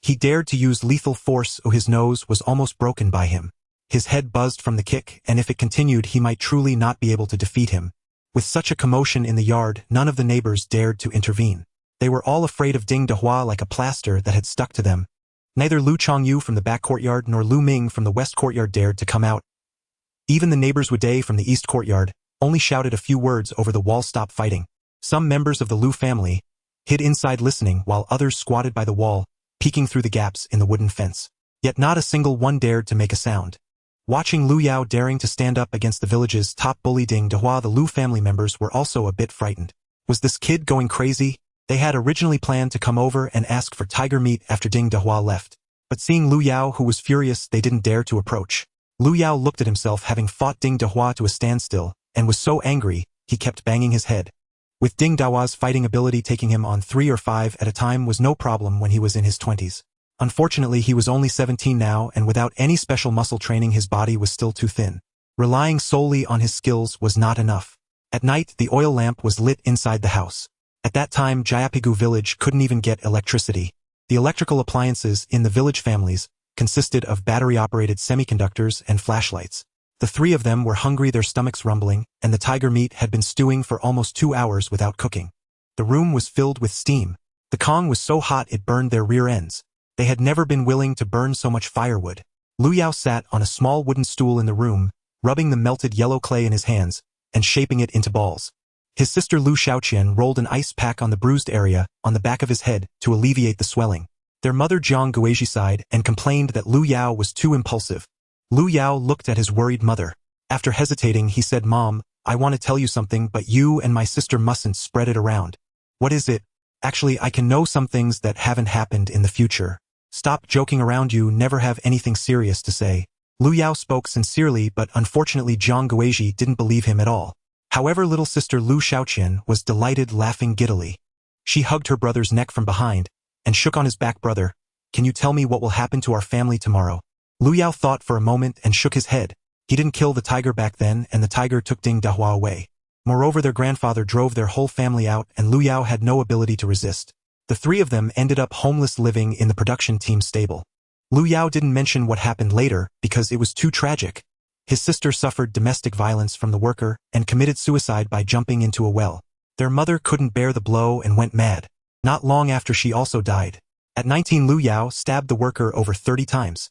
He dared to use lethal force, or his nose was almost broken by him. His head buzzed from the kick, and if it continued he might truly not be able to defeat him. With such a commotion in the yard, none of the neighbors dared to intervene. They were all afraid of Ding Dahua like a plaster that had stuck to them. Neither Lu Chongyu from the back courtyard nor Lu Ming from the west courtyard dared to come out. Even the neighbors Wei from the east courtyard only shouted a few words over the wall, "Stop fighting." Some members of the Lu family hid inside listening, while others squatted by the wall, peeking through the gaps in the wooden fence. Yet not a single one dared to make a sound. Watching Lu Yao daring to stand up against the village's top bully Ding Dahua, the Lu family members were also a bit frightened. Was this kid going crazy? They had originally planned to come over and ask for tiger meat after Ding Dahua left. But seeing Lu Yao, who was furious, they didn't dare to approach. Lu Yao looked at himself, having fought Ding Dahua to a standstill, and was so angry, he kept banging his head. With Ding Dahua's fighting ability, taking him on 3 or 5 at a time was no problem when he was in his 20s. Unfortunately, he was only 17 now, and without any special muscle training his body was still too thin. Relying solely on his skills was not enough. At night, the oil lamp was lit inside the house. At that time, Jayapigu village couldn't even get electricity. The electrical appliances in the village families consisted of battery-operated semiconductors and flashlights. The three of them were hungry, their stomachs rumbling, and the tiger meat had been stewing for almost 2 hours without cooking. The room was filled with steam. The Kong was so hot it burned their rear ends. They had never been willing to burn so much firewood. Lu Yao sat on a small wooden stool in the room, rubbing the melted yellow clay in his hands and shaping it into balls. His sister Lu Xiaoqian rolled an ice pack on the bruised area on the back of his head to alleviate the swelling. Their mother Jiang Guizhi sighed and complained that Lu Yao was too impulsive. Lu Yao looked at his worried mother. After hesitating, he said, "Mom, I want to tell you something, but you and my sister mustn't spread it around." "What is it?" "Actually, I can know some things that haven't happened in the future. Stop joking around, you never have anything serious to say." Lu Yao spoke sincerely, but unfortunately Jiang Guizhi didn't believe him at all. However, little sister Lu Xiaoqian was delighted, laughing giddily. She hugged her brother's neck from behind and shook on his back. "Brother, can you tell me what will happen to our family tomorrow?" Lu Yao thought for a moment and shook his head. He didn't kill the tiger back then, and the tiger took Ding Dahua away. Moreover, their grandfather drove their whole family out, and Lu Yao had no ability to resist. The three of them ended up homeless, living in the production team stable. Lu Yao didn't mention what happened later because it was too tragic. His sister suffered domestic violence from the worker and committed suicide by jumping into a well. Their mother couldn't bear the blow and went mad. Not long after, she also died. At 19, Lu Yao stabbed the worker over 30 times.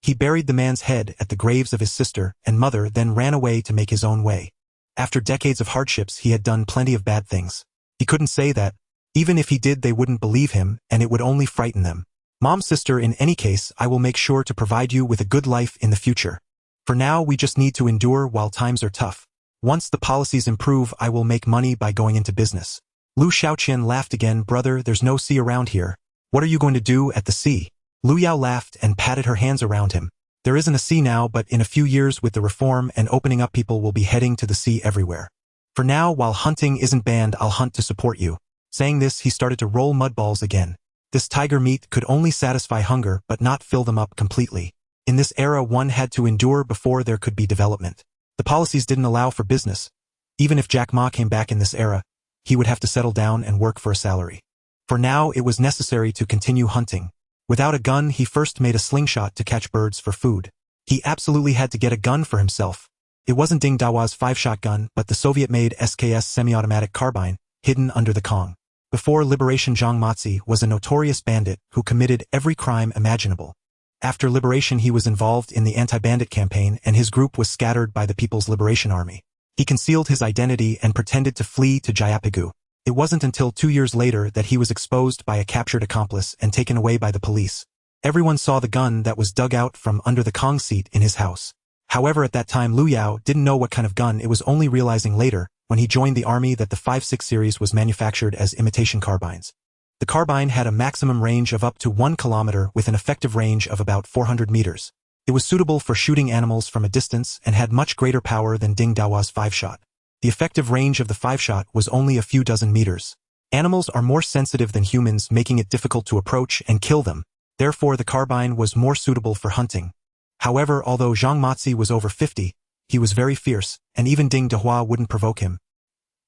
He buried the man's head at the graves of his sister and mother, then ran away to make his own way. After decades of hardships, he had done plenty of bad things. He couldn't say that. Even if he did, they wouldn't believe him, and it would only frighten them. Mom's sister, in any case, I will make sure to provide you with a good life in the future. For now, we just need to endure while times are tough. Once the policies improve, I will make money by going into business. Lu Xiaoqian laughed again. Brother, there's no sea around here. What are you going to do at the sea? Lu Yao laughed and patted her hands around him. There isn't a sea now, but in a few years with the reform and opening up, people will be heading to the sea everywhere. For now, while hunting isn't banned, I'll hunt to support you. Saying this, he started to roll mud balls again. This tiger meat could only satisfy hunger but not fill them up completely. In this era, one had to endure before there could be development. The policies didn't allow for business. Even if Jack Ma came back in this era, he would have to settle down and work for a salary. For now, it was necessary to continue hunting. Without a gun, he first made a slingshot to catch birds for food. He absolutely had to get a gun for himself. It wasn't Ding Dawa's 5-shot gun, but the Soviet-made SKS semi-automatic carbine, hidden under the Kong. Before liberation, Zhang Matzi was a notorious bandit who committed every crime imaginable. After liberation, he was involved in the anti-bandit campaign, and his group was scattered by the People's Liberation Army. He concealed his identity and pretended to flee to Jayapagu. It wasn't until 2 years later that he was exposed by a captured accomplice and taken away by the police. Everyone saw the gun that was dug out from under the Kong seat in his house. However, at that time, Lu Yao didn't know what kind of gun. It was only realizing later, when he joined the army, that the 5.6 series was manufactured as imitation carbines. The carbine had a maximum range of up to 1 kilometer with an effective range of about 400 meters. It was suitable for shooting animals from a distance and had much greater power than Ding Dawa's 5-shot. The effective range of the 5-shot was only a few dozen meters. Animals are more sensitive than humans, making it difficult to approach and kill them. Therefore, the carbine was more suitable for hunting. However, although Zhang Matzi was over 50, he was very fierce, and even Ding Dahua wouldn't provoke him.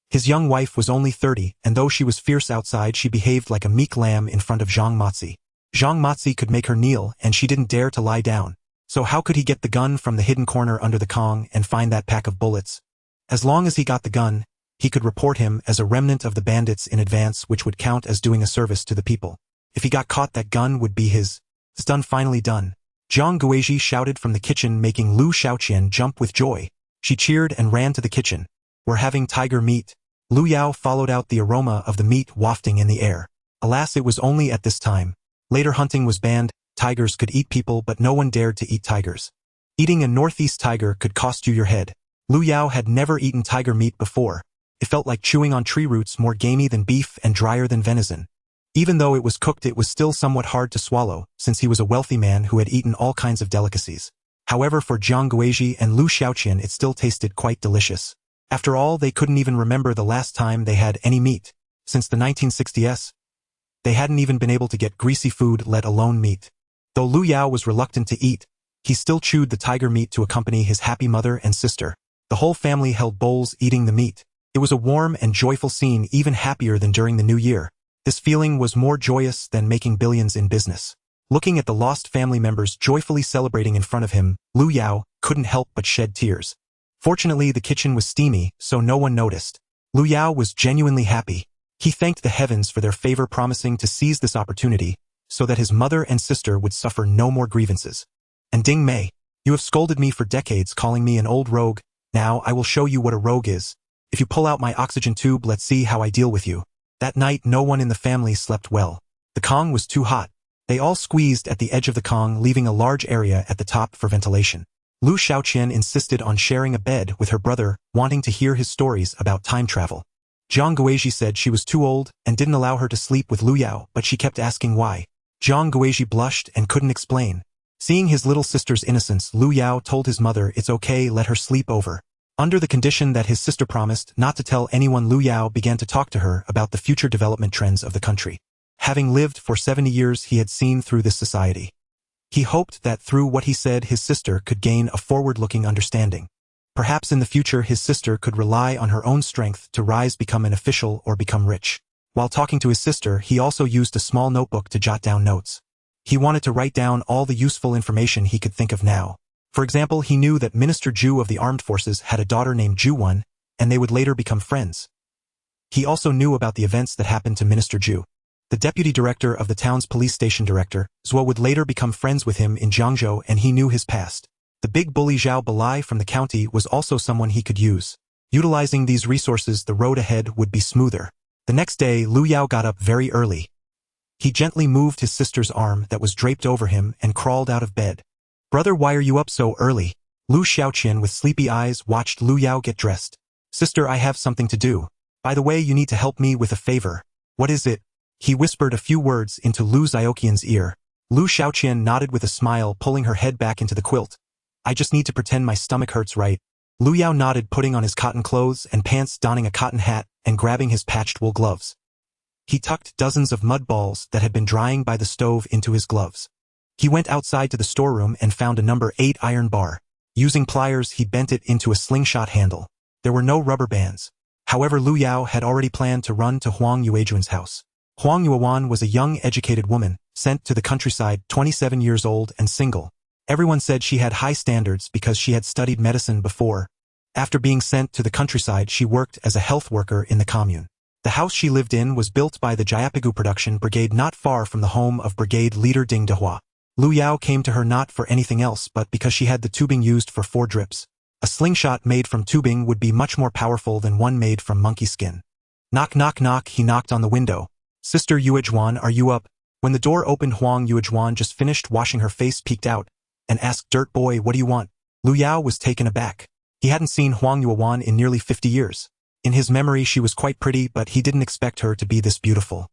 His young wife was only 30, and though she was fierce outside, she behaved like a meek lamb in front of Zhang Matzi. Zhang Matzi could make her kneel, and she didn't dare to lie down. So how could he get the gun from the hidden corner under the Kong and find that pack of bullets? As long as he got the gun, he could report him as a remnant of the bandits in advance, which would count as doing a service to the people. If he got caught, that gun would be his. It's done, finally done. Zhang Guizhi shouted from the kitchen, making Lu Xiaoqian jump with joy. She cheered and ran to the kitchen. We're having tiger meat. Lu Yao followed out the aroma of the meat wafting in the air. Alas, it was only at this time. Later, hunting was banned. Tigers could eat people, but no one dared to eat tigers. Eating a northeast tiger could cost you your head. Lu Yao had never eaten tiger meat before. It felt like chewing on tree roots, more gamey than beef and drier than venison. Even though it was cooked, it was still somewhat hard to swallow, since he was a wealthy man who had eaten all kinds of delicacies. However, for Zhang Guizhi and Lu Xiaoqian, it still tasted quite delicious. After all, they couldn't even remember the last time they had any meat. Since the 1960s, they hadn't even been able to get greasy food, let alone meat. Though Lu Yao was reluctant to eat, he still chewed the tiger meat to accompany his happy mother and sister. The whole family held bowls eating the meat. It was a warm and joyful scene, even happier than during the New Year. This feeling was more joyous than making billions in business. Looking at the lost family members joyfully celebrating in front of him, Lu Yao couldn't help but shed tears. Fortunately, the kitchen was steamy, so no one noticed. Lu Yao was genuinely happy. He thanked the heavens for their favor, promising to seize this opportunity so that his mother and sister would suffer no more grievances. And Ding Mei, you have scolded me for decades, calling me an old rogue. Now I will show you what a rogue is. If you pull out my oxygen tube, let's see how I deal with you. That night, no one in the family slept well. The Kong was too hot. They all squeezed at the edge of the Kong, leaving a large area at the top for ventilation. Lu Xiaoqian insisted on sharing a bed with her brother, wanting to hear his stories about time travel. Zhang Guizhi said she was too old and didn't allow her to sleep with Lu Yao, but she kept asking why. Zhang Guizhi blushed and couldn't explain. Seeing his little sister's innocence, Lu Yao told his mother it's okay, let her sleep over. Under the condition that his sister promised not to tell anyone, Lu Yao began to talk to her about the future development trends of the country. Having lived for 70 years, he had seen through this society. He hoped that through what he said, his sister could gain a forward-looking understanding. Perhaps in the future, his sister could rely on her own strength to rise, become an official, or become rich. While talking to his sister, he also used a small notebook to jot down notes. He wanted to write down all the useful information he could think of now. For example, he knew that Minister Zhu of the Armed Forces had a daughter named Zhu Wen, and they would later become friends. He also knew about the events that happened to Minister Zhu. the deputy director of the town's police station director. Zhuo would later become friends with him in Jiangzhou, and he knew his past. The big bully Zhao Balai from the county was also someone he could use. Utilizing these resources, the road ahead would be smoother. The next day, Lu Yao got up very early. He gently moved his sister's arm that was draped over him and crawled out of bed. "Brother, why are you up so early?" Lu Xiaoqian with sleepy eyes watched Lu Yao get dressed. "Sister, I have something to do. By the way, you need to help me with a favor." "What is it?" He whispered a few words into Lu Xiaoqian's ear. Lu Xiaoqian nodded with a smile, pulling her head back into the quilt. "I just need to pretend my stomach hurts, right?" Lu Yao nodded, putting on his cotton clothes and pants, donning a cotton hat, and grabbing his patched wool gloves. He tucked dozens of mud balls that had been drying by the stove into his gloves. He went outside to the storeroom and found a number 8 iron bar. Using pliers, he bent it into a slingshot handle. There were no rubber bands. However, Lu Yao had already planned to run to Huang Yuejuan's house. Huang Yuejuan was a young, educated woman, sent to the countryside, 27 years old and single. Everyone said she had high standards because she had studied medicine before. After being sent to the countryside, she worked as a health worker in the commune. The house she lived in was built by the Jiapigu production brigade not far from the home of brigade leader Ding Dehua. Lu Yao came to her not for anything else but because she had the tubing used for 4 drips. A slingshot made from tubing would be much more powerful than one made from monkey skin. Knock, knock, knock. He knocked on the window. "Sister Yuejuan, are you up?" When the door opened, Huang Yuejuan, just finished washing her face, peeked out and asked, "Dirt boy, what do you want?" Lu Yao was taken aback. He hadn't seen Huang Yuejuan in nearly 50 years. In his memory, she was quite pretty, but he didn't expect her to be this beautiful.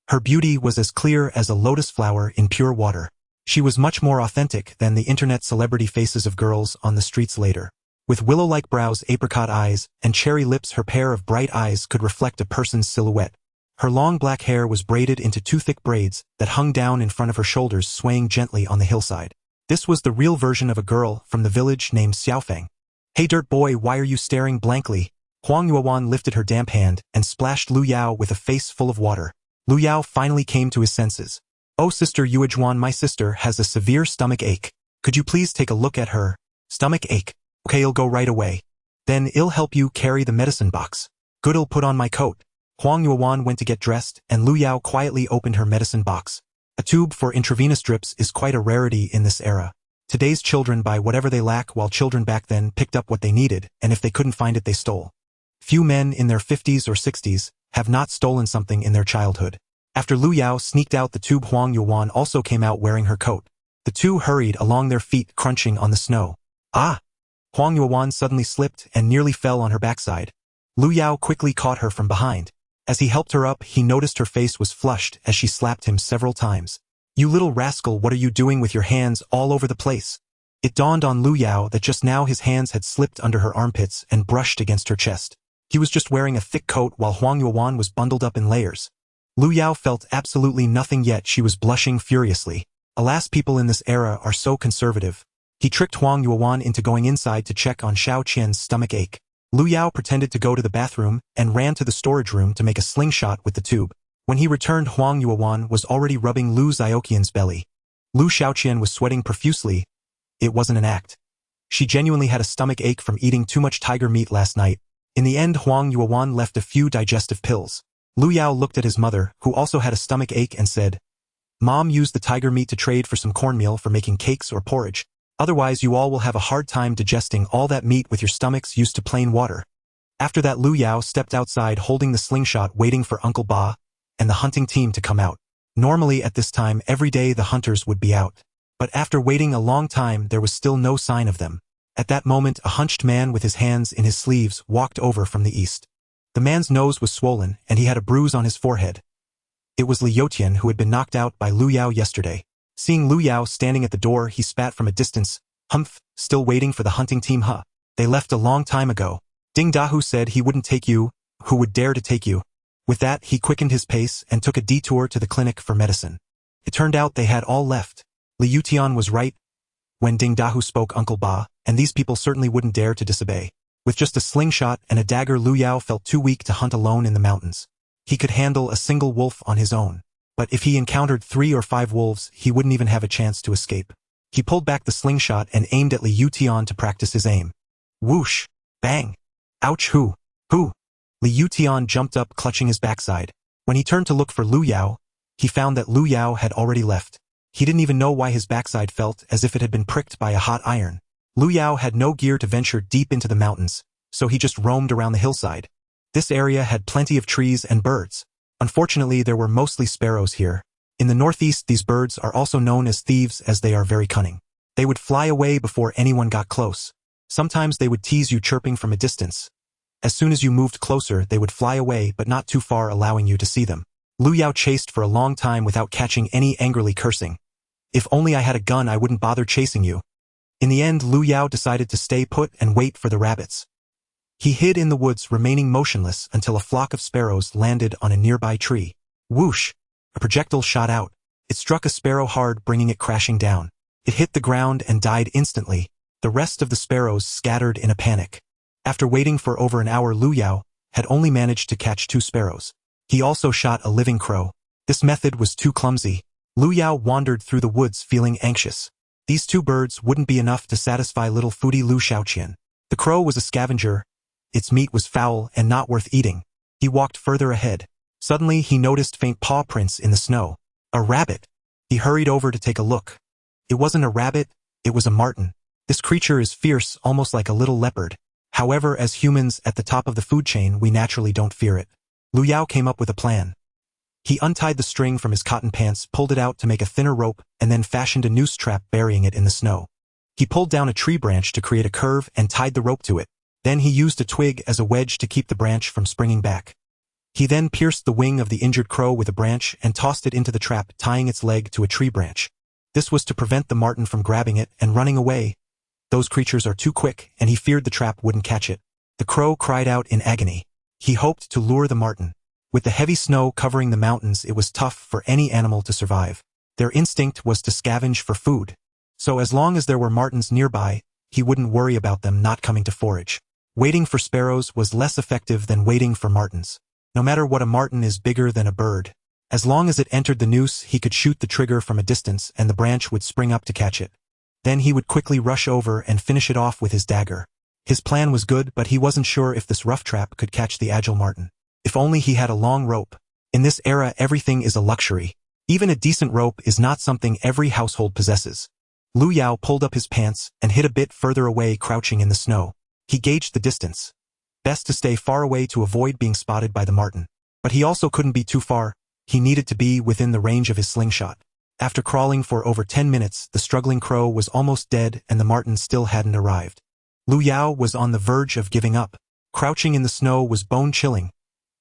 Her beauty was as clear as a lotus flower in pure water. She was much more authentic than the internet celebrity faces of girls on the streets later. With willow-like brows, apricot eyes, and cherry lips, her pair of bright eyes could reflect a person's silhouette. Her long black hair was braided into 2 thick braids that hung down in front of her shoulders, swaying gently on the hillside. This was the real version of a girl from the village named Xiaofeng. "Hey dirt boy, why are you staring blankly?" Huang Yuejuan lifted her damp hand and splashed Lu Yao with a face full of water. Lu Yao finally came to his senses. "Oh Sister Yuejuan, my sister has a severe stomach ache. Could you please take a look at her?" "Stomach ache? Okay, I'll go right away. Then I'll help you carry the medicine box." "Good, I'll put on my coat." Huang Yuejuan went to get dressed, and Lu Yao quietly opened her medicine box. A tube for intravenous drips is quite a rarity in this era. Today's children buy whatever they lack, while children back then picked up what they needed, and if they couldn't find it, they stole. Few men in their 50s or 60s have not stolen something in their childhood. After Lu Yao sneaked out the tube, Huang Yuejuan also came out wearing her coat. The two hurried along, their feet crunching on the snow. "Ah!" Huang Yuejuan suddenly slipped and nearly fell on her backside. Lu Yao quickly caught her from behind. As he helped her up, he noticed her face was flushed as she slapped him several times. "You little rascal, what are you doing with your hands all over the place?" It dawned on Lu Yao that just now his hands had slipped under her armpits and brushed against her chest. He was just wearing a thick coat while Huang Yuejuan was bundled up in layers. Lu Yao felt absolutely nothing, yet she was blushing furiously. Alas, people in this era are so conservative. He tricked Huang Yuejuan into going inside to check on Xiao Qian's stomach ache. Lu Yao pretended to go to the bathroom and ran to the storage room to make a slingshot with the tube. When he returned, Huang Yuejuan was already rubbing Lu Xiaoqian's belly. Lu Xiaoqian was sweating profusely. It wasn't an act. She genuinely had a stomach ache from eating too much tiger meat last night. In the end, Huang Yuejuan left a few digestive pills. Lu Yao looked at his mother, who also had a stomach ache, and said, "Mom used the tiger meat to trade for some cornmeal for making cakes or porridge. Otherwise, you all will have a hard time digesting all that meat with your stomachs used to plain water." After that, Lu Yao stepped outside holding the slingshot, waiting for Uncle Ba and the hunting team to come out. Normally at this time every day the hunters would be out. But after waiting a long time, there was still no sign of them. At that moment, a hunched man with his hands in his sleeves walked over from the east. The man's nose was swollen, and he had a bruise on his forehead. It was Li Youtian, who had been knocked out by Lu Yao yesterday. Seeing Lu Yao standing at the door, he spat from a distance. "Humph, still waiting for the hunting team, huh? They left a long time ago. Ding Dahu said he wouldn't take you. Who would dare to take you?" With that, he quickened his pace and took a detour to the clinic for medicine. It turned out they had all left. Li Youtian was right when Ding Dahu spoke Uncle Ba, and these people certainly wouldn't dare to disobey. With just a slingshot and a dagger, Lu Yao felt too weak to hunt alone in the mountains. He could handle a single wolf on his own. But if he encountered 3 or 5 wolves, he wouldn't even have a chance to escape. He pulled back the slingshot and aimed at Li Youtian to practice his aim. Whoosh! Bang! Ouch! Who? Li Youtian jumped up, clutching his backside. When he turned to look for Lu Yao, he found that Lu Yao had already left. He didn't even know why his backside felt as if it had been pricked by a hot iron. Lu Yao had no gear to venture deep into the mountains, so he just roamed around the hillside. This area had plenty of trees and birds. Unfortunately, there were mostly sparrows here. In the northeast, these birds are also known as thieves as they are very cunning. They would fly away before anyone got close. Sometimes they would tease you chirping from a distance. As soon as you moved closer, they would fly away but not too far, allowing you to see them. Lu Yao chased for a long time without catching any, angrily cursing. If only I had a gun, I wouldn't bother chasing you. In the end, Lu Yao decided to stay put and wait for the rabbits. He hid in the woods, remaining motionless until a flock of sparrows landed on a nearby tree. Whoosh! A projectile shot out. It struck a sparrow hard, bringing it crashing down. It hit the ground and died instantly. The rest of the sparrows scattered in a panic. After waiting for over an hour, Lu Yao had only managed to catch 2 sparrows. He also shot a living crow. This method was too clumsy. Lu Yao wandered through the woods feeling anxious. These 2 birds wouldn't be enough to satisfy little foodie Lu Shaoqian. The crow was a scavenger. Its meat was foul and not worth eating. He walked further ahead. Suddenly, he noticed faint paw prints in the snow. A rabbit. He hurried over to take a look. It wasn't a rabbit, it was a marten. This creature is fierce, almost like a little leopard. However, as humans at the top of the food chain, we naturally don't fear it. Lu Yao came up with a plan. He untied the string from his cotton pants, pulled it out to make a thinner rope, and then fashioned a noose trap, burying it in the snow. He pulled down a tree branch to create a curve and tied the rope to it. Then he used a twig as a wedge to keep the branch from springing back. He then pierced the wing of the injured crow with a branch and tossed it into the trap, tying its leg to a tree branch. This was to prevent the marten from grabbing it and running away. Those creatures are too quick, and he feared the trap wouldn't catch it. The crow cried out in agony. He hoped to lure the marten. With the heavy snow covering the mountains, it was tough for any animal to survive. Their instinct was to scavenge for food. So as long as there were martens nearby, he wouldn't worry about them not coming to forage. Waiting for sparrows was less effective than waiting for martens. No matter what, a marten is bigger than a bird. As long as it entered the noose, he could shoot the trigger from a distance and the branch would spring up to catch it. Then he would quickly rush over and finish it off with his dagger. His plan was good, but he wasn't sure if this rough trap could catch the agile marten. If only he had a long rope. In this era, everything is a luxury. Even a decent rope is not something every household possesses. Lu Yao pulled up his pants and hid a bit further away, crouching in the snow. He gauged the distance. Best to stay far away to avoid being spotted by the marten. But he also couldn't be too far. He needed to be within the range of his slingshot. After crawling for over 10 minutes, the struggling crow was almost dead and the marten still hadn't arrived. Lu Yao was on the verge of giving up. Crouching in the snow was bone-chilling.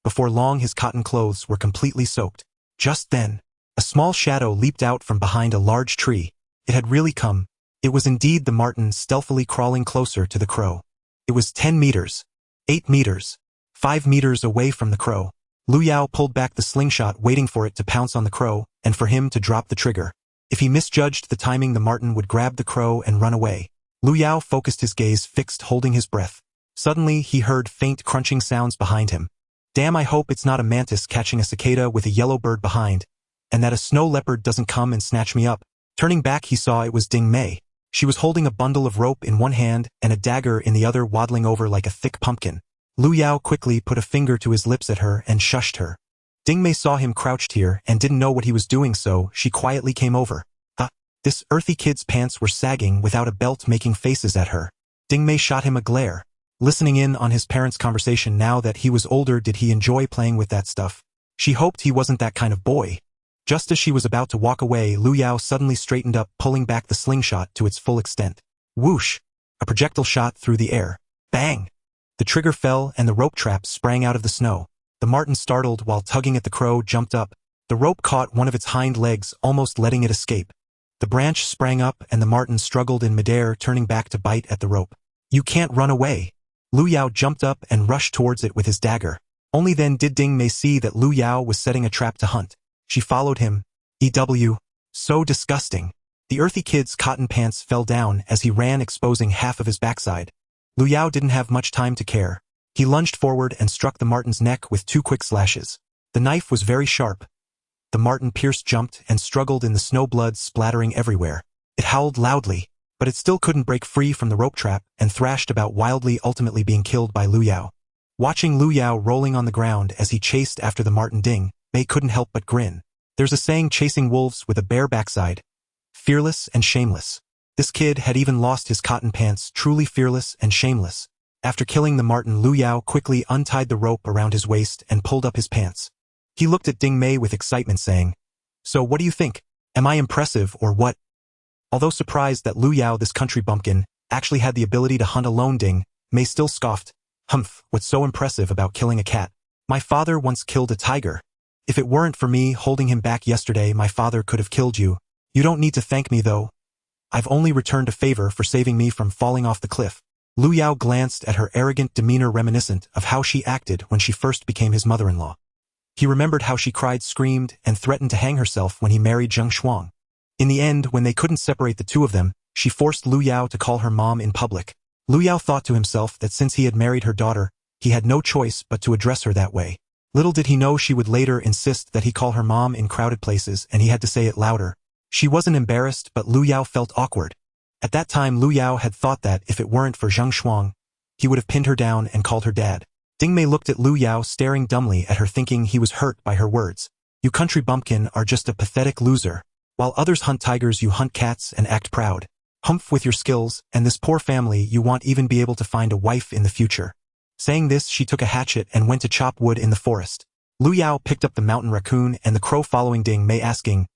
Before long, his cotton clothes were completely soaked. Just then, a small shadow leaped out from behind a large tree. It had really come. It was indeed the marten, stealthily crawling closer to the crow. It was 10 meters, 8 meters, 5 meters away from the crow. Lu Yao pulled back the slingshot, waiting for it to pounce on the crow and for him to drop the trigger. If he misjudged the timing, the marten would grab the crow and run away. Lu Yao focused his gaze, fixed, holding his breath. Suddenly, he heard faint crunching sounds behind him. Damn, I hope it's not a mantis catching a cicada with a yellow bird behind, and that a snow leopard doesn't come and snatch me up. Turning back, he saw it was Ding Mei. She was holding a bundle of rope in one hand and a dagger in the other, waddling over like a thick pumpkin. Lu Yao quickly put a finger to his lips at her and shushed her. Ding Mei saw him crouched here and didn't know what he was doing, so she quietly came over. This earthy kid's pants were sagging without a belt, making faces at her. Ding Mei shot him a glare. Listening in on his parents' conversation, now that he was older, did he enjoy playing with that stuff? She hoped he wasn't that kind of boy. Just as she was about to walk away, Lu Yao suddenly straightened up, pulling back the slingshot to its full extent. Whoosh! A projectile shot through the air. Bang! The trigger fell and the rope trap sprang out of the snow. The marten, startled while tugging at the crow, jumped up. The rope caught one of its hind legs, almost letting it escape. The branch sprang up and the marten struggled in midair, turning back to bite at the rope. You can't run away. Lu Yao jumped up and rushed towards it with his dagger. Only then did Ding Mei see that Lu Yao was setting a trap to hunt. She followed him. So disgusting. The earthy kid's cotton pants fell down as he ran, exposing half of his backside. Lu Yao didn't have much time to care. He lunged forward and struck the marten's neck with 2 quick slashes. The knife was very sharp. The marten pierced, jumped, and struggled in the snow, blood splattering everywhere. It howled loudly, but it still couldn't break free from the rope trap and thrashed about wildly, ultimately being killed by Lu Yao. Watching Lu Yao rolling on the ground as he chased after the marten, Ding Mei couldn't help but grin. There's a saying chasing wolves with a bare backside. Fearless and shameless. This kid had even lost his cotton pants, truly fearless and shameless. After killing the marten, Lu Yao quickly untied the rope around his waist and pulled up his pants. He looked at Ding Mei with excitement saying, "So what do you think? Am I impressive or what?" Although surprised that Lu Yao, this country bumpkin, actually had the ability to hunt alone, Ding Mei still scoffed. "Humph, what's so impressive about killing a cat? My father once killed a tiger. If it weren't for me holding him back yesterday, my father could have killed you. You don't need to thank me though. I've only returned a favor for saving me from falling off the cliff." Lu Yao glanced at her arrogant demeanor reminiscent of how she acted when she first became his mother-in-law. He remembered how she cried, screamed, and threatened to hang herself when he married Zheng Shuang. In the end, when they couldn't separate the two of them, she forced Lu Yao to call her mom in public. Lu Yao thought to himself that since he had married her daughter, he had no choice but to address her that way. Little did he know she would later insist that he call her mom in crowded places, and he had to say it louder. She wasn't embarrassed, but Lu Yao felt awkward. At that time, Lu Yao had thought that if it weren't for Zheng Shuang, he would have pinned her down and called her dad. Ding Mei looked at Lu Yao, staring dumbly at her, thinking he was hurt by her words. "You country bumpkin are just a pathetic loser. While others hunt tigers, you hunt cats and act proud. Humph with your skills, and this poor family you won't even be able to find a wife in the future." Saying this, she took a hatchet and went to chop wood in the forest. Lu Yao picked up the mountain raccoon and the crow, following Ding Mei, asking,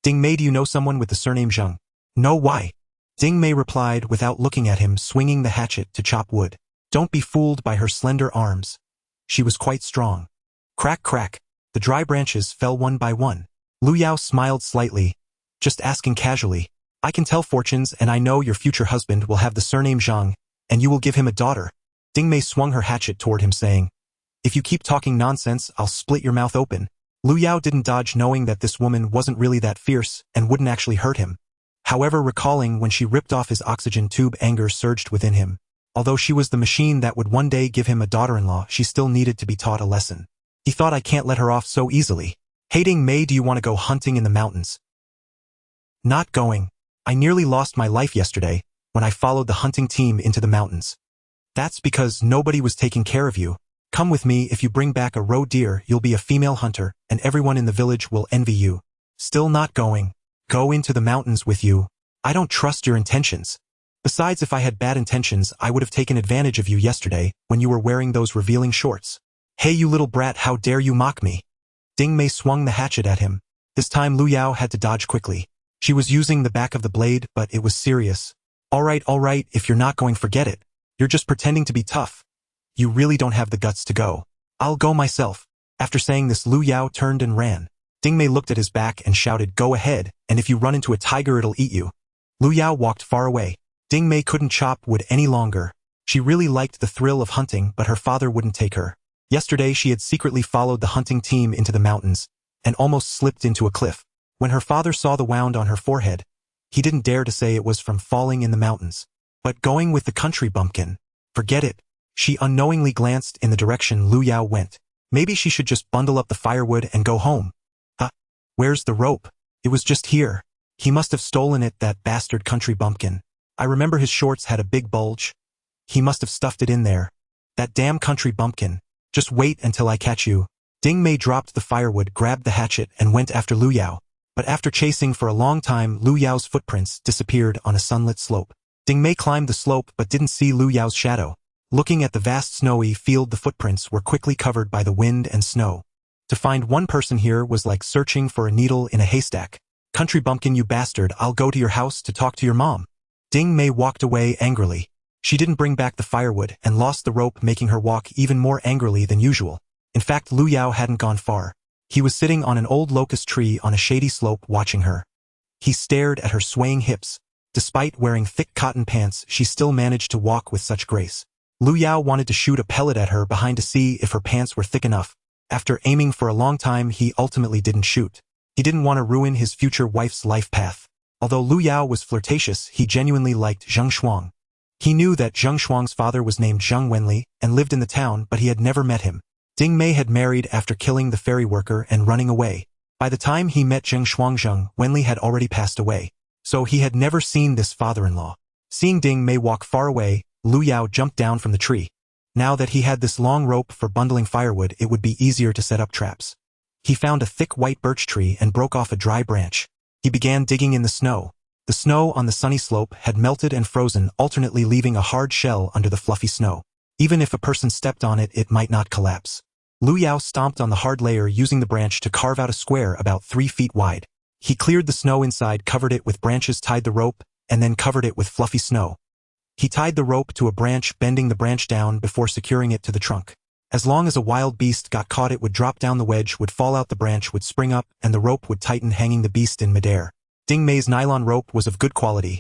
"Ding Mei, do you know someone with the surname Zheng?" "No, why?" Ding Mei replied without looking at him, swinging the hatchet to chop wood. Don't be fooled by her slender arms. She was quite strong. Crack, crack. The dry branches fell one by one. Lu Yao smiled slightly, just asking casually, "I can tell fortunes, and I know your future husband will have the surname Zhang, and you will give him a daughter." Ding Mei swung her hatchet toward him, saying, "If you keep talking nonsense, I'll split your mouth open." Lu Yao didn't dodge, knowing that this woman wasn't really that fierce and wouldn't actually hurt him. However, recalling when she ripped off his oxygen tube, anger surged within him. Although she was the machine that would one day give him a daughter-in-law, she still needed to be taught a lesson. He thought, "I can't let her off so easily." "Hey Ding Mei, do you want to go hunting in the mountains?" "Not going. I nearly lost my life yesterday when I followed the hunting team into the mountains. That's because nobody was taking care of you. Come with me. If you bring back a roe deer, you'll be a female hunter, and everyone in the village will envy you." "Still not going. Go into the mountains with you. I don't trust your intentions. Besides, if I had bad intentions, I would have taken advantage of you yesterday when you were wearing those revealing shorts." "Hey you little brat, how dare you mock me?" Ding Mei swung the hatchet at him. This time Lu Yao had to dodge quickly. She was using the back of the blade, but it was serious. All right, if you're not going, forget it. You're just pretending to be tough. You really don't have the guts to go. I'll go myself." After saying this, Lu Yao turned and ran. Ding Mei looked at his back and shouted, "Go ahead, and if you run into a tiger, it'll eat you." Lu Yao walked far away. Ding Mei couldn't chop wood any longer. She really liked the thrill of hunting, but her father wouldn't take her. Yesterday she had secretly followed the hunting team into the mountains and almost slipped into a cliff. When her father saw the wound on her forehead, he didn't dare to say it was from falling in the mountains. But going with the country bumpkin, forget it. She unknowingly glanced in the direction Lu Yao went. Maybe she should just bundle up the firewood and go home. Where's the rope? It was just here. He must have stolen it, that bastard country bumpkin. I remember his shorts had a big bulge. He must have stuffed it in there. That damn country bumpkin. Just wait until I catch you. Ding Mei dropped the firewood, grabbed the hatchet, and went after Lu Yao. But after chasing for a long time, Lu Yao's footprints disappeared on a sunlit slope. Ding Mei climbed the slope but didn't see Lu Yao's shadow. Looking at the vast snowy field, the footprints were quickly covered by the wind and snow. To find one person here was like searching for a needle in a haystack. "Country bumpkin, you bastard, I'll go to your house to talk to your mom." Ding Mei walked away angrily. She didn't bring back the firewood and lost the rope, making her walk even more angrily than usual. In fact, Lu Yao hadn't gone far. He was sitting on an old locust tree on a shady slope watching her. He stared at her swaying hips. Despite wearing thick cotton pants, she still managed to walk with such grace. Lu Yao wanted to shoot a pellet at her behind to see if her pants were thick enough. After aiming for a long time, he ultimately didn't shoot. He didn't want to ruin his future wife's life path. Although Lu Yao was flirtatious, he genuinely liked Zheng Shuang. He knew that Zheng Shuang's father was named Zheng Wenli and lived in the town, but he had never met him. Ding Mei had married after killing the ferry worker and running away. By the time he met Zheng Shuang, Zheng Wenli had already passed away. So he had never seen this father-in-law. Seeing Ding Mei walk far away, Lu Yao jumped down from the tree. Now that he had this long rope for bundling firewood, it would be easier to set up traps. He found a thick white birch tree and broke off a dry branch. He began digging in the snow. The snow on the sunny slope had melted and frozen, alternately leaving a hard shell under the fluffy snow. Even if a person stepped on it, it might not collapse. Lu Yao stomped on the hard layer using the branch to carve out a square about 3 feet wide. He cleared the snow inside, covered it with branches, tied the rope, and then covered it with fluffy snow. He tied the rope to a branch, bending the branch down before securing it to the trunk. As long as a wild beast got caught, it would drop down, the wedge would fall out, the branch would spring up, and the rope would tighten, hanging the beast in midair. Ding Mei's nylon rope was of good quality.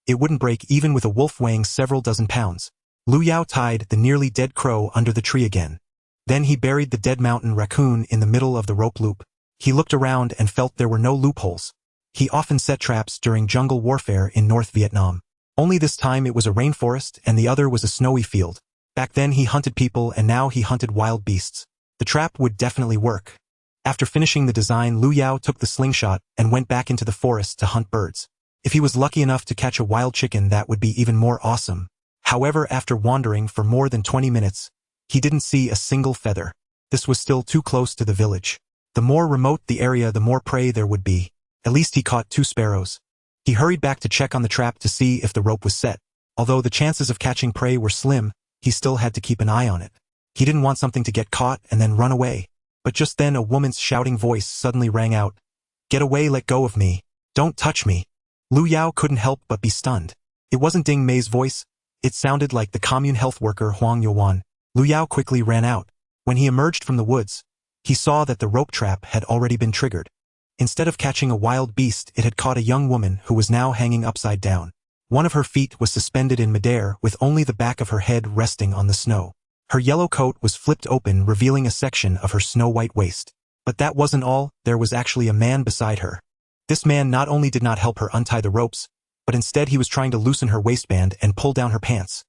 It wouldn't break even with a wolf weighing several dozen pounds. Lu Yao tied the nearly dead crow under the tree again. Then he buried the dead mountain raccoon in the middle of the rope loop. He looked around and felt there were no loopholes. He often set traps during jungle warfare in North Vietnam. Only this time it was a rainforest and the other was a snowy field. Back then he hunted people and now he hunted wild beasts. The trap would definitely work. After finishing the design, Lu Yao took the slingshot and went back into the forest to hunt birds. If he was lucky enough to catch a wild chicken, that would be even more awesome. However, after wandering for more than 20 minutes, he didn't see a single feather. This was still too close to the village. The more remote the area, the more prey there would be. At least he caught 2 sparrows. He hurried back to check on the trap to see if the rope was set. Although the chances of catching prey were slim, he still had to keep an eye on it. He didn't want something to get caught and then run away. But just then a woman's shouting voice suddenly rang out. "Get away, let go of me. Don't touch me." Lu Yao couldn't help but be stunned. It wasn't Ding Mei's voice. It sounded like the commune health worker Huang Yuan. Lu Yao quickly ran out. When he emerged from the woods, he saw that the rope trap had already been triggered. Instead of catching a wild beast, it had caught a young woman who was now hanging upside down. One of her feet was suspended in midair with only the back of her head resting on the snow. Her yellow coat was flipped open, revealing a section of her snow-white waist. But that wasn't all, there was actually a man beside her. This man not only did not help her untie the ropes, but instead he was trying to loosen her waistband and pull down her pants.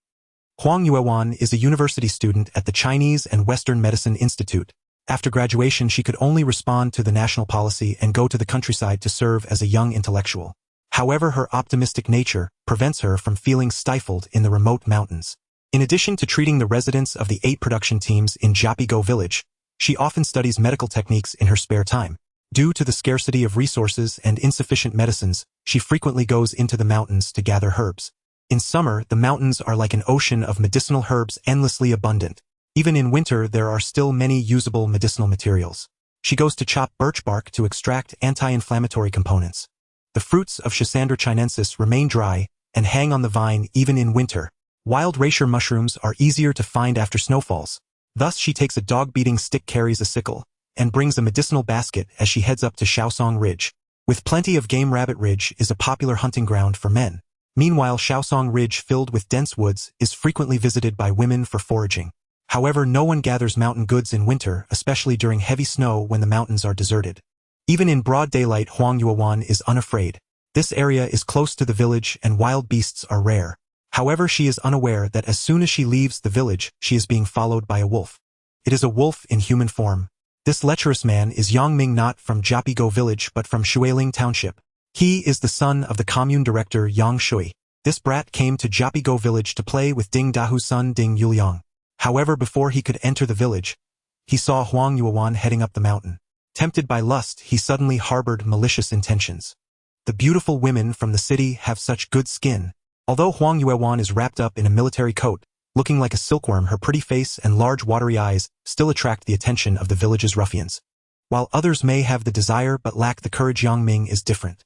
Huang Yuan is a university student at the Chinese and Western Medicine Institute. After graduation, she could only respond to the national policy and go to the countryside to serve as a young intellectual. However, her optimistic nature prevents her from feeling stifled in the remote mountains. In addition to treating the residents of the 8 production teams in Japigo village, she often studies medical techniques in her spare time. Due to the scarcity of resources and insufficient medicines, she frequently goes into the mountains to gather herbs. In summer, the mountains are like an ocean of medicinal herbs, endlessly abundant. Even in winter, there are still many usable medicinal materials. She goes to chop birch bark to extract anti-inflammatory components. The fruits of Schisandra chinensis remain dry and hang on the vine even in winter. Wild reishi mushrooms are easier to find after snowfalls. Thus she takes a dog-beating stick, carries a sickle, and brings a medicinal basket as she heads up to Shaosong Ridge. With plenty of game, Rabbit Ridge is a popular hunting ground for men. Meanwhile, Shaosong Ridge, filled with dense woods, is frequently visited by women for foraging. However, no one gathers mountain goods in winter, especially during heavy snow when the mountains are deserted. Even in broad daylight, Huang Yuan is unafraid. This area is close to the village and wild beasts are rare. However, she is unaware that as soon as she leaves the village, she is being followed by a wolf. It is a wolf in human form. This lecherous man is Yang Ming, not from Japigo village but from Shuiling Township. He is the son of the commune director Yang Shui. This brat came to Japigo village to play with Ding Dahu's son Ding Yuliang. However, before he could enter the village, he saw Huang Yuan heading up the mountain. Tempted by lust, he suddenly harbored malicious intentions. The beautiful women from the city have such good skin. Although Huang Yuan is wrapped up in a military coat, looking like a silkworm, her pretty face and large watery eyes still attract the attention of the village's ruffians. While others may have the desire but lack the courage, Yang Ming is different.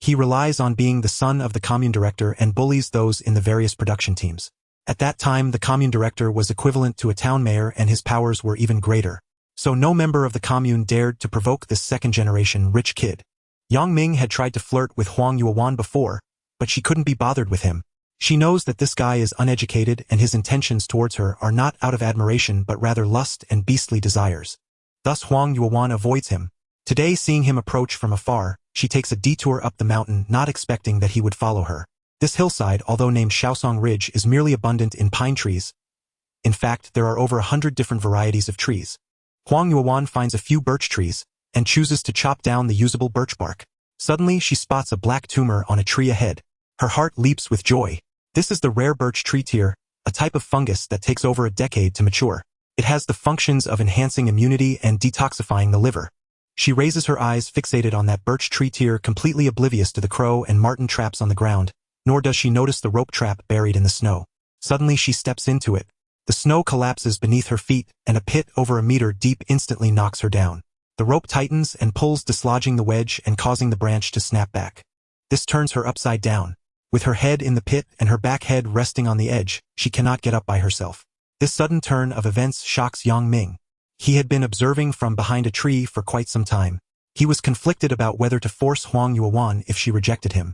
He relies on being the son of the commune director and bullies those in the various production teams. At that time, the commune director was equivalent to a town mayor and his powers were even greater. So no member of the commune dared to provoke this second-generation rich kid. Yang Ming had tried to flirt with Huang Yuan before, but she couldn't be bothered with him. She knows that this guy is uneducated and his intentions towards her are not out of admiration but rather lust and beastly desires. Thus Huang Yuan avoids him. Today, seeing him approach from afar, she takes a detour up the mountain, not expecting that he would follow her. This hillside, although named Shaosong Ridge, is merely abundant in pine trees. In fact, there are over 100 different varieties of trees. Huang Yuan finds a few birch trees and chooses to chop down the usable birch bark. Suddenly, she spots a black tumor on a tree ahead. Her heart leaps with joy. This is the rare birch tree tear, a type of fungus that takes over a decade to mature. It has the functions of enhancing immunity and detoxifying the liver. She raises her eyes fixated on that birch tree tier, completely oblivious to the crow and marten traps on the ground, nor does she notice the rope trap buried in the snow. Suddenly she steps into it. The snow collapses beneath her feet, and a pit over a meter deep instantly knocks her down. The rope tightens and pulls, dislodging the wedge and causing the branch to snap back. This turns her upside down. With her head in the pit and her back head resting on the edge, she cannot get up by herself. This sudden turn of events shocks Yang Ming. He had been observing from behind a tree for quite some time. He was conflicted about whether to force Huang Yuan if she rejected him.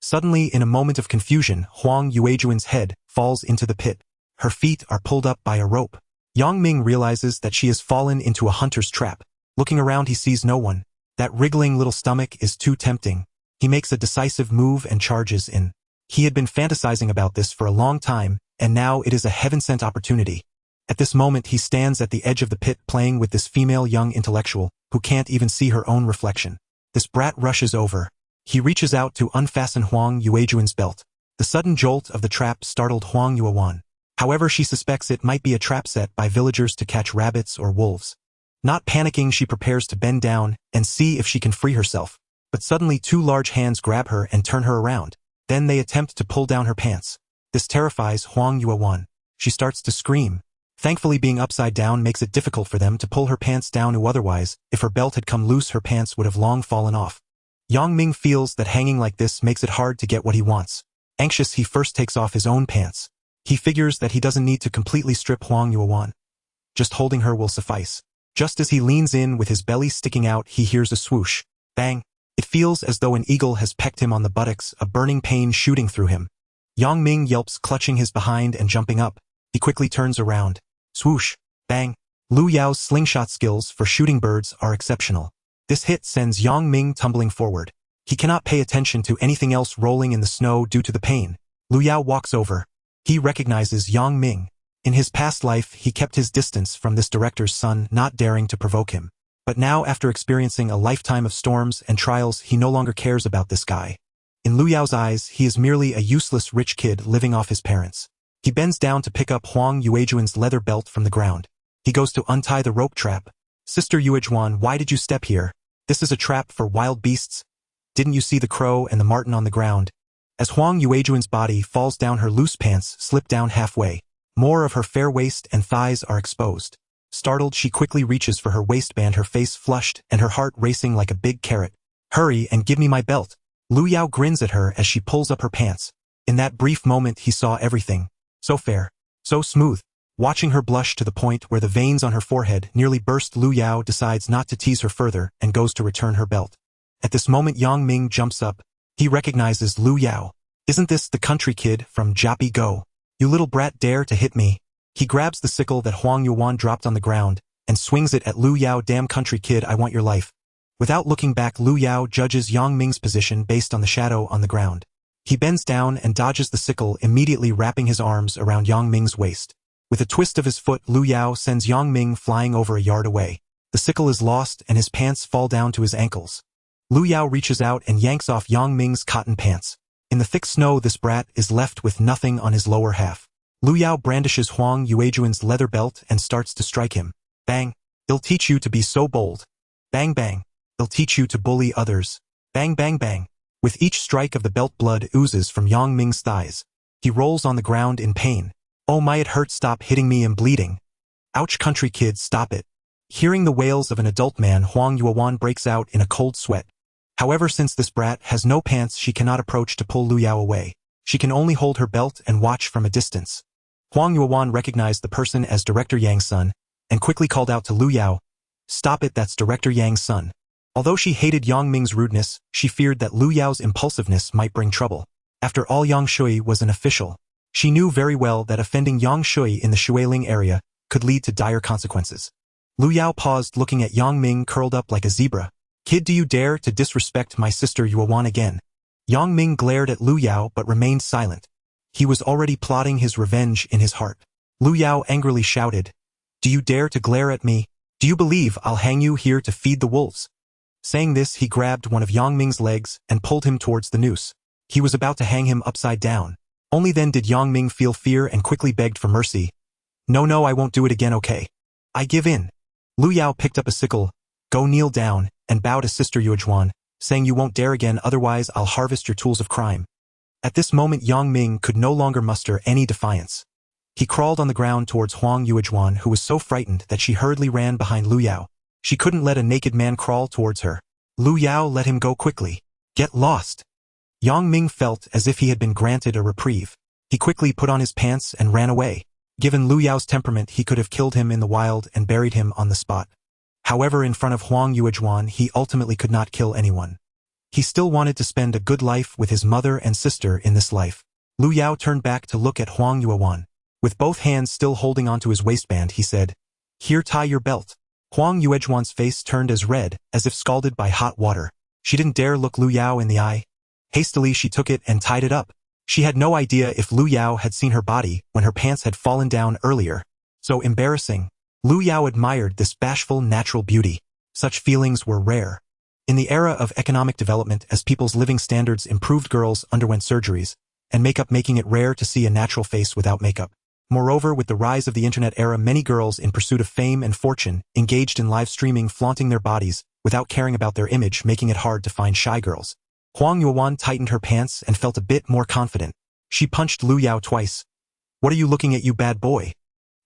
Suddenly, in a moment of confusion, Huang Yuejuan's head falls into the pit. Her feet are pulled up by a rope. Yang Ming realizes that she has fallen into a hunter's trap. Looking around, he sees no one. That wriggling little stomach is too tempting. He makes a decisive move and charges in. He had been fantasizing about this for a long time, and now it is a heaven-sent opportunity. At this moment, he stands at the edge of the pit playing with this female young intellectual, who can't even see her own reflection. This brat rushes over. He reaches out to unfasten Huang Yuejuan's belt. The sudden jolt of the trap startled Huang Yuan. However, she suspects it might be a trap set by villagers to catch rabbits or wolves. Not panicking, she prepares to bend down and see if she can free herself. But suddenly 2 large hands grab her and turn her around. Then they attempt to pull down her pants. This terrifies Huang Yuan. She starts to scream. Thankfully, being upside down makes it difficult for them to pull her pants down, otherwise, if her belt had come loose, her pants would have long fallen off. Yang Ming feels that hanging like this makes it hard to get what he wants. Anxious, he first takes off his own pants. He figures that he doesn't need to completely strip Huang Yuan. Just holding her will suffice. Just as he leans in with his belly sticking out, he hears a swoosh. Bang! It feels as though an eagle has pecked him on the buttocks, a burning pain shooting through him. Yang Ming yelps, clutching his behind and jumping up. He quickly turns around. Swoosh! Bang! Lu Yao's slingshot skills for shooting birds are exceptional. This hit sends Yang Ming tumbling forward. He cannot pay attention to anything else rolling in the snow due to the pain. Lu Yao walks over. He recognizes Yang Ming. In his past life, he kept his distance from this director's son, not daring to provoke him. But now, after experiencing a lifetime of storms and trials, he no longer cares about this guy. In Lu Yao's eyes, he is merely a useless rich kid living off his parents. He bends down to pick up Huang Yuejuan's leather belt from the ground. He goes to untie the rope trap. Sister Yuejuan, why did you step here? This is a trap for wild beasts. Didn't you see the crow and the marten on the ground? As Huang Yuejuan's body falls down, her loose pants slip down halfway. More of her fair waist and thighs are exposed. Startled, she quickly reaches for her waistband, her face flushed and her heart racing like a big carrot. Hurry and give me my belt. Lu Yao grins at her as she pulls up her pants. In that brief moment, he saw everything. So fair. So smooth. Watching her blush to the point where the veins on her forehead nearly burst, Lu Yao decides not to tease her further and goes to return her belt. At this moment, Yang Ming jumps up. He recognizes Lu Yao. Isn't this the country kid from Jiapi Go? You little brat, dare to hit me. He grabs the sickle that Huang Yuan dropped on the ground and swings it at Lu Yao. Damn country kid, I want your life. Without looking back, Lu Yao judges Yang Ming's position based on the shadow on the ground. He bends down and dodges the sickle, immediately wrapping his arms around Yang Ming's waist. With a twist of his foot, Lu Yao sends Yang Ming flying over a yard away. The sickle is lost and his pants fall down to his ankles. Lu Yao reaches out and yanks off Yang Ming's cotton pants. In the thick snow, this brat is left with nothing on his lower half. Lu Yao brandishes Huang Yuejuan's leather belt and starts to strike him. Bang! It'll teach you to be so bold. Bang bang! It'll teach you to bully others. Bang bang bang! With each strike of the belt, blood oozes from Yang Ming's thighs. He rolls on the ground in pain. Oh my, it hurts, stop hitting me, I'm bleeding. Ouch, country kid, stop it. Hearing the wails of an adult man, Huang Yuan breaks out in a cold sweat. However, since this brat has no pants, she cannot approach to pull Lu Yao away. She can only hold her belt and watch from a distance. Huang Yuan recognized the person as Director Yang's son, and quickly called out to Lu Yao, "Stop it, that's Director Yang's son." Although she hated Yang Ming's rudeness, she feared that Lu Yao's impulsiveness might bring trouble. After all, Yang Shui was an official. She knew very well that offending Yang Shui in the Shuiling area could lead to dire consequences. Lu Yao paused, looking at Yang Ming curled up like a zebra. "Kid, do you dare to disrespect my sister Yuan again?" Yang Ming glared at Lu Yao but remained silent. He was already plotting his revenge in his heart. Lu Yao angrily shouted, "Do you dare to glare at me? Do you believe I'll hang you here to feed the wolves?" Saying this, he grabbed one of Yang Ming's legs and pulled him towards the noose. He was about to hang him upside down. Only then did Yang Ming feel fear and quickly begged for mercy. "No, I won't do it again, okay? I give in." Lu Yao picked up a sickle. "Go kneel down, and bowed to Sister Yuezhuan, saying you won't dare again, otherwise I'll harvest your tools of crime. At this moment Yang Ming could no longer muster any defiance. He crawled on the ground towards Huang Yuezhuan, who was so frightened that she hurriedly ran behind Lu Yao. She couldn't let a naked man crawl towards her. Lu Yao let him go quickly. Get lost. Yang Ming felt as if he had been granted a reprieve. He quickly put on his pants and ran away. Given Lu Yao's temperament, he could have killed him in the wild and buried him on the spot. However, in front of Huang Yuezhuan, he ultimately could not kill anyone. He still wanted to spend a good life with his mother and sister in this life. Lu Yao turned back to look at Huang Yuezhuan. With both hands still holding onto his waistband, he said, "Here, tie your belt." Huang Yuezhuan's face turned as red as if scalded by hot water. She didn't dare look Lu Yao in the eye. Hastily she took it and tied it up. She had no idea if Lu Yao had seen her body when her pants had fallen down earlier. So embarrassing. Lu Yao admired this bashful natural beauty. Such feelings were rare. In the era of economic development, as people's living standards improved, girls underwent surgeries and makeup, making it rare to see a natural face without makeup. Moreover, with the rise of the internet era, many girls in pursuit of fame and fortune engaged in live streaming, flaunting their bodies without caring about their image, making it hard to find shy girls. Huang Yuezhuan tightened her pants and felt a bit more confident. She punched Lu Yao twice. "What are you looking at, you bad boy?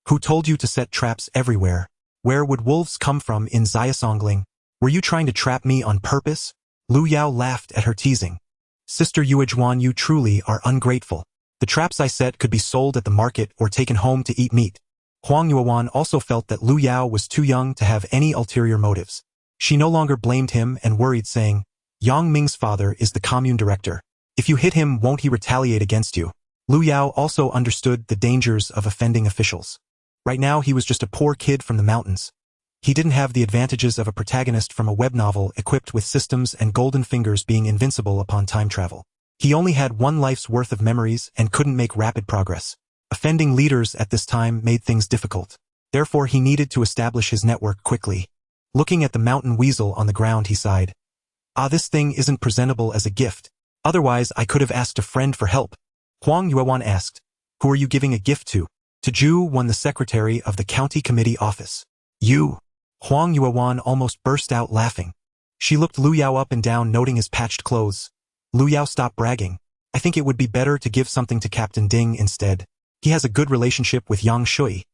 Who told you to set traps everywhere? Where would wolves come from in Xiaosongling? Were you trying to trap me on purpose?" Lu Yao laughed at her teasing. "Sister Yuezhuan, you truly are ungrateful. The traps I set could be sold at the market or taken home to eat meat." Huang Yuezhuan also felt that Lu Yao was too young to have any ulterior motives. She no longer blamed him and worried, saying, "Yang Ming's father is the commune director. If you hit him, won't he retaliate against you?" Lu Yao also understood the dangers of offending officials. Right now he was just a poor kid from the mountains. He didn't have the advantages of a protagonist from a web novel equipped with systems and golden fingers, being invincible upon time travel. He only had one life's worth of memories and couldn't make rapid progress. Offending leaders at this time made things difficult. Therefore he needed to establish his network quickly. Looking at the mountain weasel on the ground, he sighed. "Ah, this thing isn't presentable as a gift. Otherwise I could have asked a friend for help." Huang Yuezhuan asked, "Who are you giving a gift to?" "To Zhu Wan, the secretary of the county committee office." "You?" Huang Yuezhuan almost burst out laughing. She looked Lu Yao up and down, noting his patched clothes. "Lu Yao, stop bragging. I think it would be better to give something to Captain Ding instead. He has a good relationship with Yang Shui.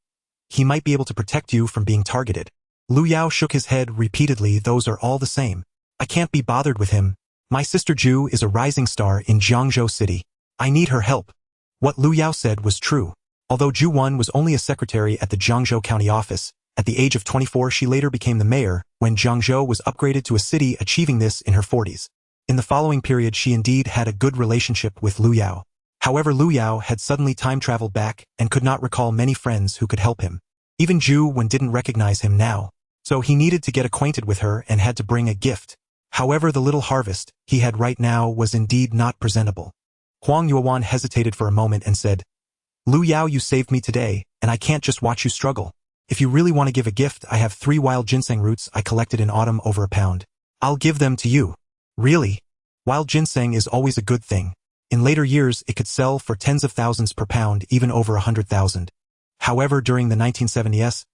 He might be able to protect you from being targeted." Lu Yao shook his head repeatedly. "Those are all the same. I can't be bothered with him. My sister Zhu is a rising star in Jiangzhou City. I need her help." What Lu Yao said was true. Although Zhu Wan was only a secretary at the Jiangzhou County office, at the age of 24 she later became the mayor when Jiangzhou was upgraded to a city, achieving this in her 40s. In the following period she indeed had a good relationship with Lu Yao. However, Lu Yao had suddenly time-traveled back and could not recall many friends who could help him. Even Zhu Wan didn't recognize him now, so he needed to get acquainted with her and had to bring a gift. However, the little harvest he had right now was indeed not presentable. Huang Yuezhuan hesitated for a moment and said, "Lu Yao, you saved me today, and I can't just watch you struggle. If you really want to give a gift, I have 3 wild ginseng roots I collected in autumn, over a pound. I'll give them to you." "Really? Wild ginseng is always a good thing. In later years it could sell for tens of thousands per pound, even over 100,000. However, during the 1970s,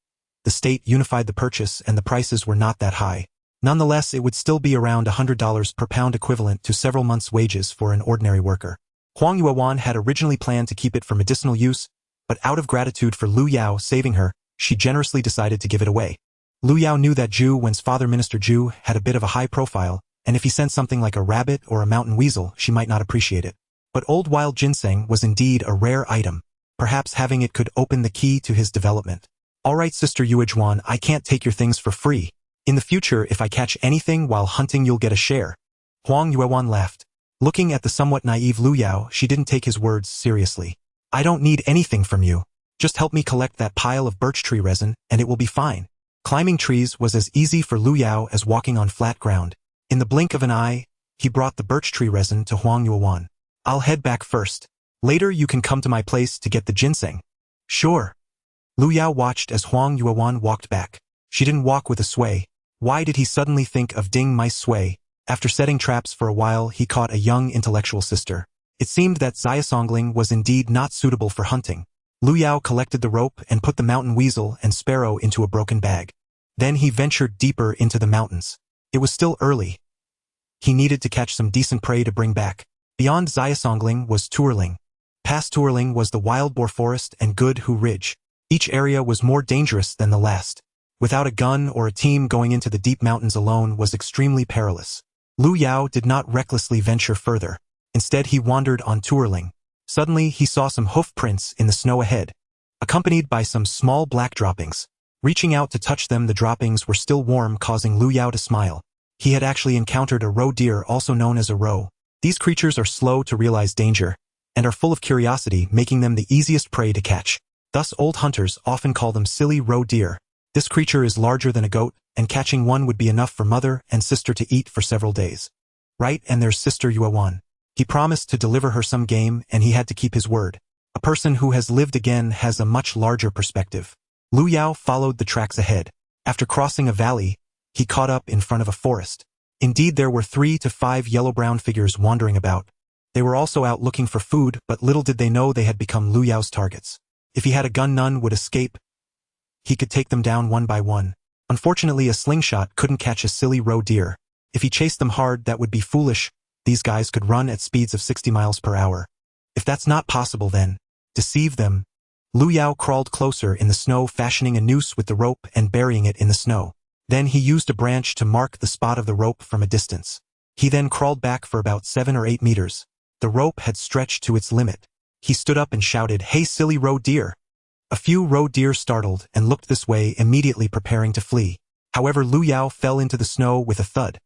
the state unified the purchase and the prices were not that high. Nonetheless, it would still be around $100 per pound, equivalent to several months' wages for an ordinary worker. Huang Yuezhuan had originally planned to keep it for medicinal use, but out of gratitude for Lu Yao saving her, she generously decided to give it away. Lu Yao knew that Zhu Wan's father, Minister Zhu, had a bit of a high profile, and if he sent something like a rabbit or a mountain weasel, she might not appreciate it. But old wild ginseng was indeed a rare item. Perhaps having it could open the key to his development. "All right, Sister Yuezhuan, I can't take your things for free. In the future, if I catch anything while hunting, you'll get a share." Huang Yuezhuan laughed. Looking at the somewhat naive Lu Yao, she didn't take his words seriously. "I don't need anything from you. Just help me collect that pile of birch tree resin, and it will be fine." Climbing trees was as easy for Lu Yao as walking on flat ground. In the blink of an eye, he brought the birch tree resin to Huang Yuezhuan. "I'll head back first. Later you can come to my place to get the ginseng." "Sure." Lu Yao watched as Huang Yuezhuan walked back. She didn't walk with a sway. Why did he suddenly think of Ding Mai's sway? After setting traps for a while, he caught a young intellectual sister. It seemed that Xiaosongling was indeed not suitable for hunting. Lu Yao collected the rope and put the mountain weasel and sparrow into a broken bag. Then he ventured deeper into the mountains. It was still early. He needed to catch some decent prey to bring back. Beyond Xiaosongling was Tuerling. Past Tuerling was the wild boar forest and Good-Hu Ridge. Each area was more dangerous than the last. Without a gun or a team, going into the deep mountains alone was extremely perilous. Lu Yao did not recklessly venture further. Instead, he wandered on Tuerling. Suddenly, he saw some hoof prints in the snow ahead, accompanied by some small black droppings. Reaching out to touch them, the droppings were still warm, causing Lu Yao to smile. He had actually encountered a roe deer, also known as a roe. These creatures are slow to realize danger, and are full of curiosity, making them the easiest prey to catch. Thus, old hunters often call them silly roe deer. This creature is larger than a goat, and catching one would be enough for mother and sister to eat for several days. Right, and there's Sister Yuewan. He promised to deliver her some game, and he had to keep his word. A person who has lived again has a much larger perspective. Lu Yao followed the tracks ahead. After crossing a valley, he caught up in front of a forest. Indeed, there were 3 to 5 yellow-brown figures wandering about. They were also out looking for food, but little did they know they had become Lu Yao's targets. If he had a gun, none would escape. He could take them down one by one. Unfortunately, a slingshot couldn't catch a silly roe deer. If he chased them hard, that would be foolish. These guys could run at speeds of 60 miles per hour. If that's not possible, then deceive them. Lu Yao crawled closer in the snow, fashioning a noose with the rope and burying it in the snow. Then he used a branch to mark the spot of the rope from a distance. He then crawled back for about 7 or 8 meters. The rope had stretched to its limit. He stood up and shouted, "Hey, silly roe deer!" A few roe deer startled and looked this way, immediately preparing to flee. However, Lu Yao fell into the snow with a thud.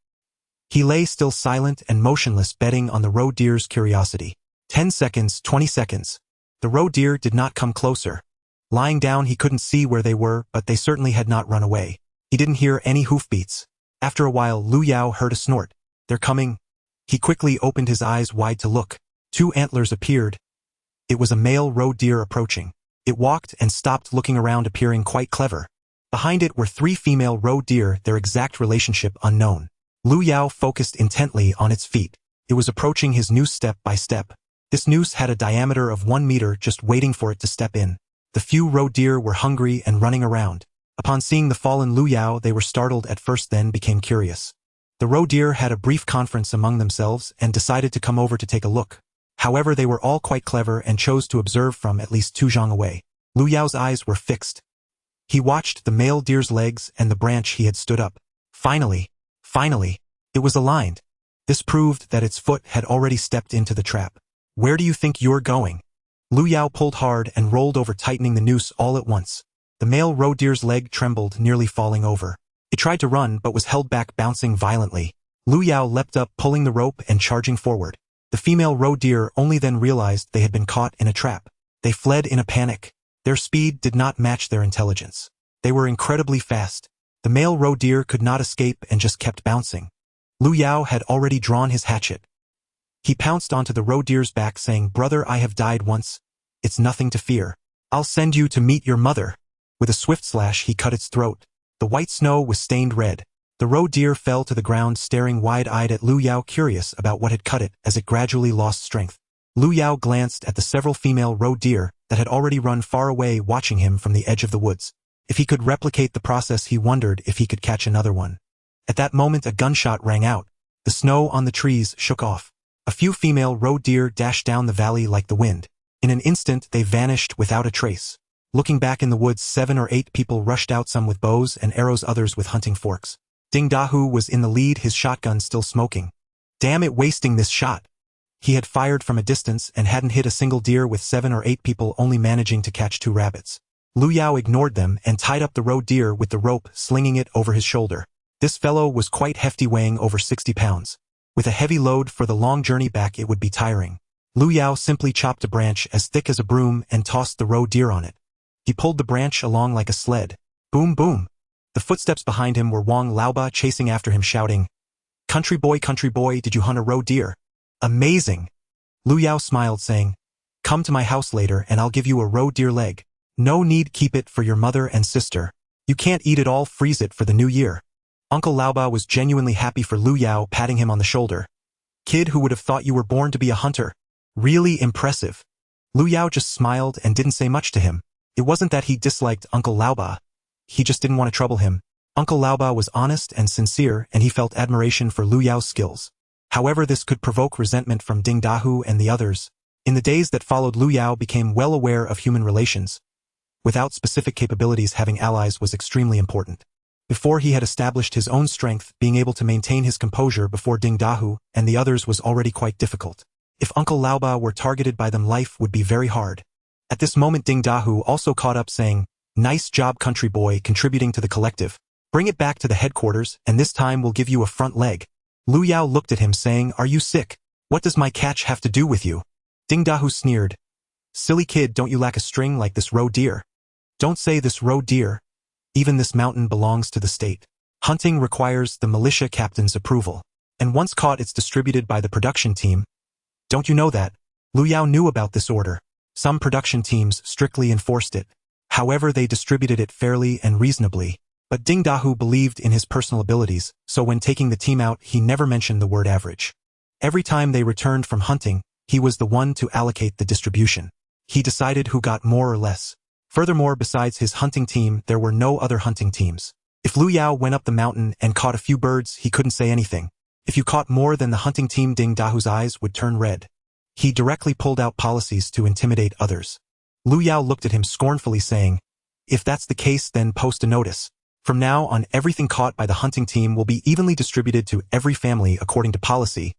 He lay still, silent and motionless, betting on the roe deer's curiosity. 10 seconds, 20 seconds. The roe deer did not come closer. Lying down, he couldn't see where they were, but they certainly had not run away. He didn't hear any hoofbeats. After a while, Lu Yao heard a snort. "They're coming." He quickly opened his eyes wide to look. 2 antlers appeared. It was a male roe deer approaching. It walked and stopped, looking around, appearing quite clever. Behind it were 3 female roe deer, their exact relationship unknown. Lu Yao focused intently on its feet. It was approaching his noose step by step. This noose had a diameter of 1 meter, just waiting for it to step in. The few roe deer were hungry and running around. Upon seeing the fallen Lu Yao, they were startled at first, then became curious. The roe deer had a brief conference among themselves and decided to come over to take a look. However, they were all quite clever and chose to observe from at least 2 zhang away. Lu Yao's eyes were fixed. He watched the male deer's legs and the branch he had stood up. Finally, it was aligned. This proved that its foot had already stepped into the trap. "Where do you think you're going?" Lu Yao pulled hard and rolled over, tightening the noose all at once. The male roe deer's leg trembled, nearly falling over. It tried to run, but was held back, bouncing violently. Lu Yao leapt up, pulling the rope and charging forward. The female roe deer only then realized they had been caught in a trap. They fled in a panic. Their speed did not match their intelligence. They were incredibly fast. The male roe deer could not escape and just kept bouncing. Lu Yao had already drawn his hatchet. He pounced onto the roe deer's back, saying, "Brother, I have died once. It's nothing to fear. I'll send you to meet your mother." With a swift slash, he cut its throat. The white snow was stained red. The roe deer fell to the ground, staring wide-eyed at Lu Yao, curious about what had cut it as it gradually lost strength. Lu Yao glanced at the several female roe deer that had already run far away, watching him from the edge of the woods. If he could replicate the process, he wondered if he could catch another one. At that moment, a gunshot rang out. The snow on the trees shook off. A few female roe deer dashed down the valley like the wind. In an instant, they vanished without a trace. Looking back in the woods, 7 or 8 people rushed out, some with bows and arrows, others with hunting forks. Ding Dahu was in the lead, his shotgun still smoking. Damn it, wasting this shot. He had fired from a distance and hadn't hit a single deer, with 7 or 8 people only managing to catch 2 rabbits. Lu Yao ignored them and tied up the roe deer with the rope, slinging it over his shoulder. This fellow was quite hefty, weighing over 60 pounds. With a heavy load for the long journey back, it would be tiring. Lu Yao simply chopped a branch as thick as a broom and tossed the roe deer on it. He pulled the branch along like a sled. Boom, boom. The footsteps behind him were Wang Laoba chasing after him, shouting, country boy, did you hunt a roe deer?" "Amazing." Lu Yao smiled, saying, "Come to my house later and I'll give you a roe deer leg. No need, keep it for your mother and sister. You can't eat it all, freeze it for the new year." Uncle Laoba was genuinely happy for Lu Yao, patting him on the shoulder. "Kid, who would have thought you were born to be a hunter? Really impressive." Lu Yao just smiled and didn't say much to him. It wasn't that he disliked Uncle Laoba. He just didn't want to trouble him. Uncle Laoba was honest and sincere, and he felt admiration for Lu Yao's skills. However, this could provoke resentment from Ding Dahu and the others. In the days that followed, Lu Yao became well aware of human relations. Without specific capabilities, having allies was extremely important. Before he had established his own strength, being able to maintain his composure before Ding Dahu and the others was already quite difficult. If Uncle Laoba were targeted by them, life would be very hard. At this moment, Ding Dahu also caught up, saying, "Nice job, country boy, contributing to the collective. Bring it back to the headquarters, and this time we'll give you a front leg." Lu Yao looked at him, saying, "Are you sick? What does my catch have to do with you?" Ding Dahu sneered. "Silly kid, don't you lack a string like this roe deer?" "Don't say this roe deer. Even this mountain belongs to the state. Hunting requires the militia captain's approval. And once caught, it's distributed by the production team. Don't you know that?" Lu Yao knew about this order. Some production teams strictly enforced it. However, they distributed it fairly and reasonably. But Ding Dahu believed in his personal abilities, so when taking the team out, he never mentioned the word average. Every time they returned from hunting, he was the one to allocate the distribution. He decided who got more or less. Furthermore, besides his hunting team, there were no other hunting teams. If Lu Yao went up the mountain and caught a few birds, he couldn't say anything. If you caught more than the hunting team, Ding Dahu's eyes would turn red. He directly pulled out policies to intimidate others. Lu Yao looked at him scornfully, saying, "If that's the case, then post a notice. From now on, everything caught by the hunting team will be evenly distributed to every family according to policy.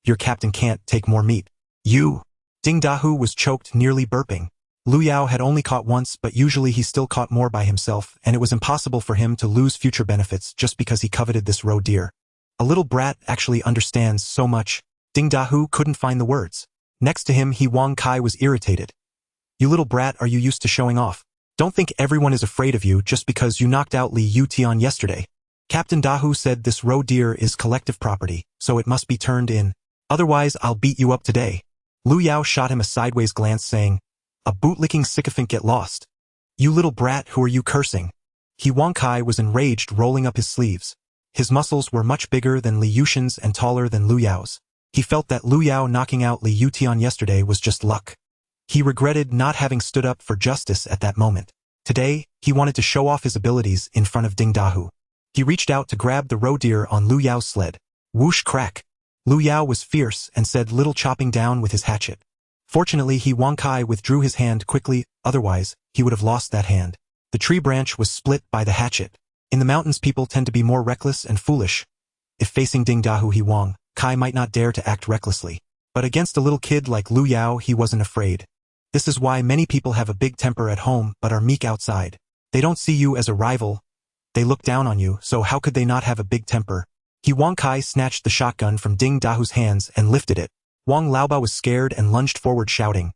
Your captain can't take more meat." "You!" Ding Dahu was choked, nearly burping. Lu Yao had only caught once, but usually he still caught more by himself, and it was impossible for him to lose future benefits just because he coveted this roe deer. A little brat actually understands so much. Ding Dahu couldn't find the words. Next to him, Wang Kai was irritated. "You little brat, are you used to showing off? Don't think everyone is afraid of you just because you knocked out Li Yutian yesterday. Captain Dahu said this roe deer is collective property, so it must be turned in. Otherwise, I'll beat you up today." Lu Yao shot him a sideways glance, saying, "A bootlicking sycophant, get lost. You little brat, who are you cursing?" Wang Kai was enraged, rolling up his sleeves. His muscles were much bigger than Li Yushan's and taller than Lu Yao's. He felt that Lu Yao knocking out Li Yutian yesterday was just luck. He regretted not having stood up for justice at that moment. Today, he wanted to show off his abilities in front of Ding Dahu. He reached out to grab the roe deer on Lu Yao's sled. Whoosh, crack. Lu Yao was fierce and said little, chopping down with his hatchet. Fortunately, Wang Kai withdrew his hand quickly, otherwise, he would have lost that hand. The tree branch was split by the hatchet. In the mountains, people tend to be more reckless and foolish. If facing Ding Dahu, Wang Kai might not dare to act recklessly. But against a little kid like Lu Yao, he wasn't afraid. This is why many people have a big temper at home but are meek outside. They don't see you as a rival. They look down on you, so how could they not have a big temper? Wang Kai snatched the shotgun from Ding Dahu's hands and lifted it. Wang Laoba was scared and lunged forward, shouting,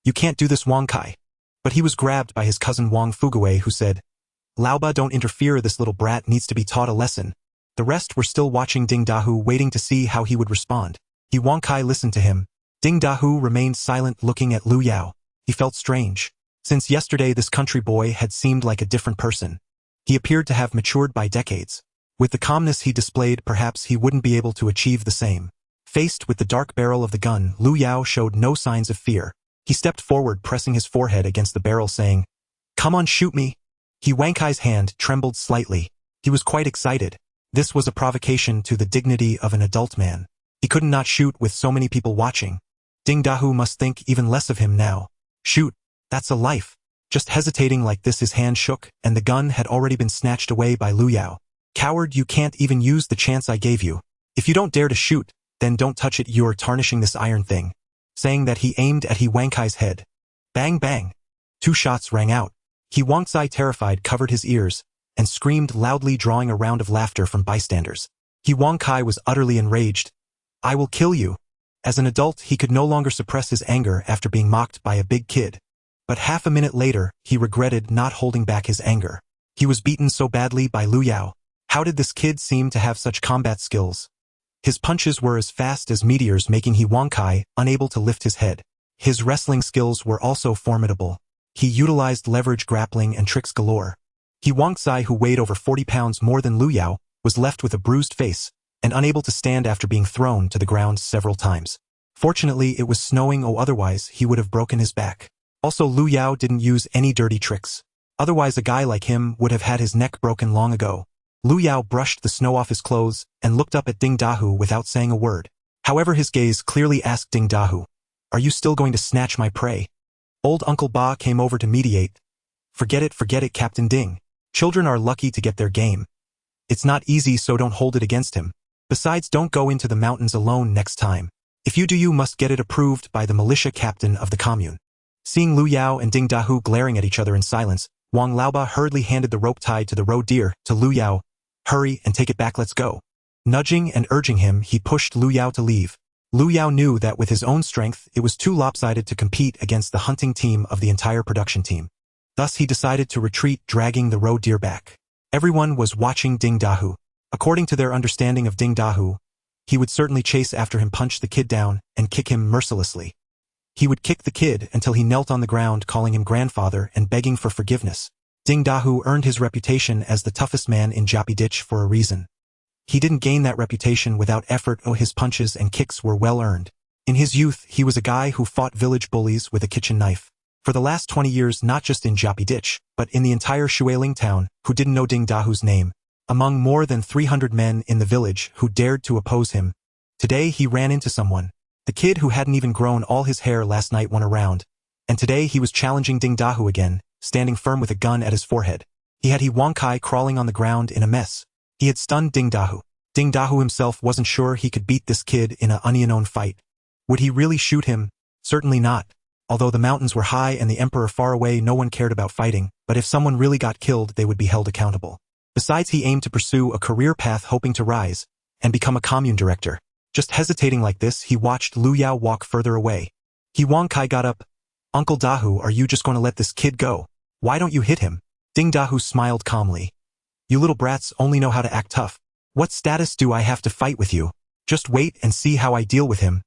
"You can't do this, Wang Kai." But he was grabbed by his cousin Wang Fuguwei, who said, "Laoba, don't interfere, this little brat needs to be taught a lesson." The rest were still watching Ding Dahu, waiting to see how he would respond. Wang Kai listened to him. Ding Dahu remained silent, looking at Lu Yao. He felt strange. Since yesterday, this country boy had seemed like a different person. He appeared to have matured by decades. With the calmness he displayed, perhaps he wouldn't be able to achieve the same. Faced with the dark barrel of the gun, Lu Yao showed no signs of fear. He stepped forward, pressing his forehead against the barrel, saying, "Come on, shoot me." Wang Kai's hand trembled slightly. He was quite excited. This was a provocation to the dignity of an adult man. He couldn't not shoot with so many people watching. Ding Dahu must think even less of him now. Shoot, that's a life. Just hesitating like this, his hand shook, and the gun had already been snatched away by Lu Yao. "Coward, you can't even use the chance I gave you. If you don't dare to shoot, then don't touch it, you're tarnishing this iron thing." Saying that, he aimed at Wang Kai's head. Bang, bang. 2 shots rang out. Wang Kai, terrified, covered his ears and screamed loudly, drawing a round of laughter from bystanders. Wang Kai was utterly enraged. "I will kill you." As an adult, he could no longer suppress his anger after being mocked by a big kid. But half a minute later, he regretted not holding back his anger. He was beaten so badly by Lu Yao. How did this kid seem to have such combat skills? His punches were as fast as meteors, making Wang Kai unable to lift his head. His wrestling skills were also formidable. He utilized leverage, grappling, and tricks galore. Wang Kai, who weighed over 40 pounds more than Lu Yao, was left with a bruised face and unable to stand after being thrown to the ground several times. Fortunately, it was snowing, or otherwise he would have broken his back. Also, Lu Yao didn't use any dirty tricks. Otherwise, a guy like him would have had his neck broken long ago. Lu Yao brushed the snow off his clothes and looked up at Ding Dahu without saying a word. However, his gaze clearly asked Ding Dahu, "Are you still going to snatch my prey?" Old Uncle Ba came over to mediate. Forget it, Captain Ding. Children are lucky to get their game. It's not easy, so don't hold it against him. Besides, don't go into the mountains alone next time. If you do, you must get it approved by the militia captain of the commune." Seeing Lu Yao and Ding Dahu glaring at each other in silence, Wang Laoba hurriedly handed the rope tied to the roe deer to Lu Yao. "Hurry and take it back, let's go." Nudging and urging him, he pushed Lu Yao to leave. Lu Yao knew that with his own strength, it was too lopsided to compete against the hunting team of the entire production team. Thus he decided to retreat, dragging the roe deer back. Everyone was watching Ding Dahu. According to their understanding of Ding Dahu, he would certainly chase after him, punch the kid down, and kick him mercilessly. He would kick the kid until he knelt on the ground, calling him grandfather and begging for forgiveness. Ding Dahu earned his reputation as the toughest man in Japi Ditch for a reason. He didn't gain that reputation without effort. His punches and kicks were well earned. In his youth, he was a guy who fought village bullies with a kitchen knife. For the last 20 years, not just in Japi Ditch, but in the entire Shuiling town, who didn't know Ding Dahu's name. Among more than 300 men in the village who dared to oppose him, today he ran into someone. The kid who hadn't even grown all his hair last night won a round. And today he was challenging Ding Dahu again, standing firm with a gun at his forehead. He had Wangkai crawling on the ground in a mess. He had stunned Ding Dahu. Ding Dahu himself wasn't sure he could beat this kid in an unknown fight. Would he really shoot him? Certainly not. Although the mountains were high and the emperor far away, no one cared about fighting, but if someone really got killed, they would be held accountable. Besides, he aimed to pursue a career path, hoping to rise and become a commune director. Just hesitating like this, he watched Lu Yao walk further away. Wangkai got up. "Uncle Dahu, are you just going to let this kid go? Why don't you hit him?" Ding Dahu smiled calmly. "You little brats only know how to act tough. What status do I have to fight with you? Just wait and see how I deal with him."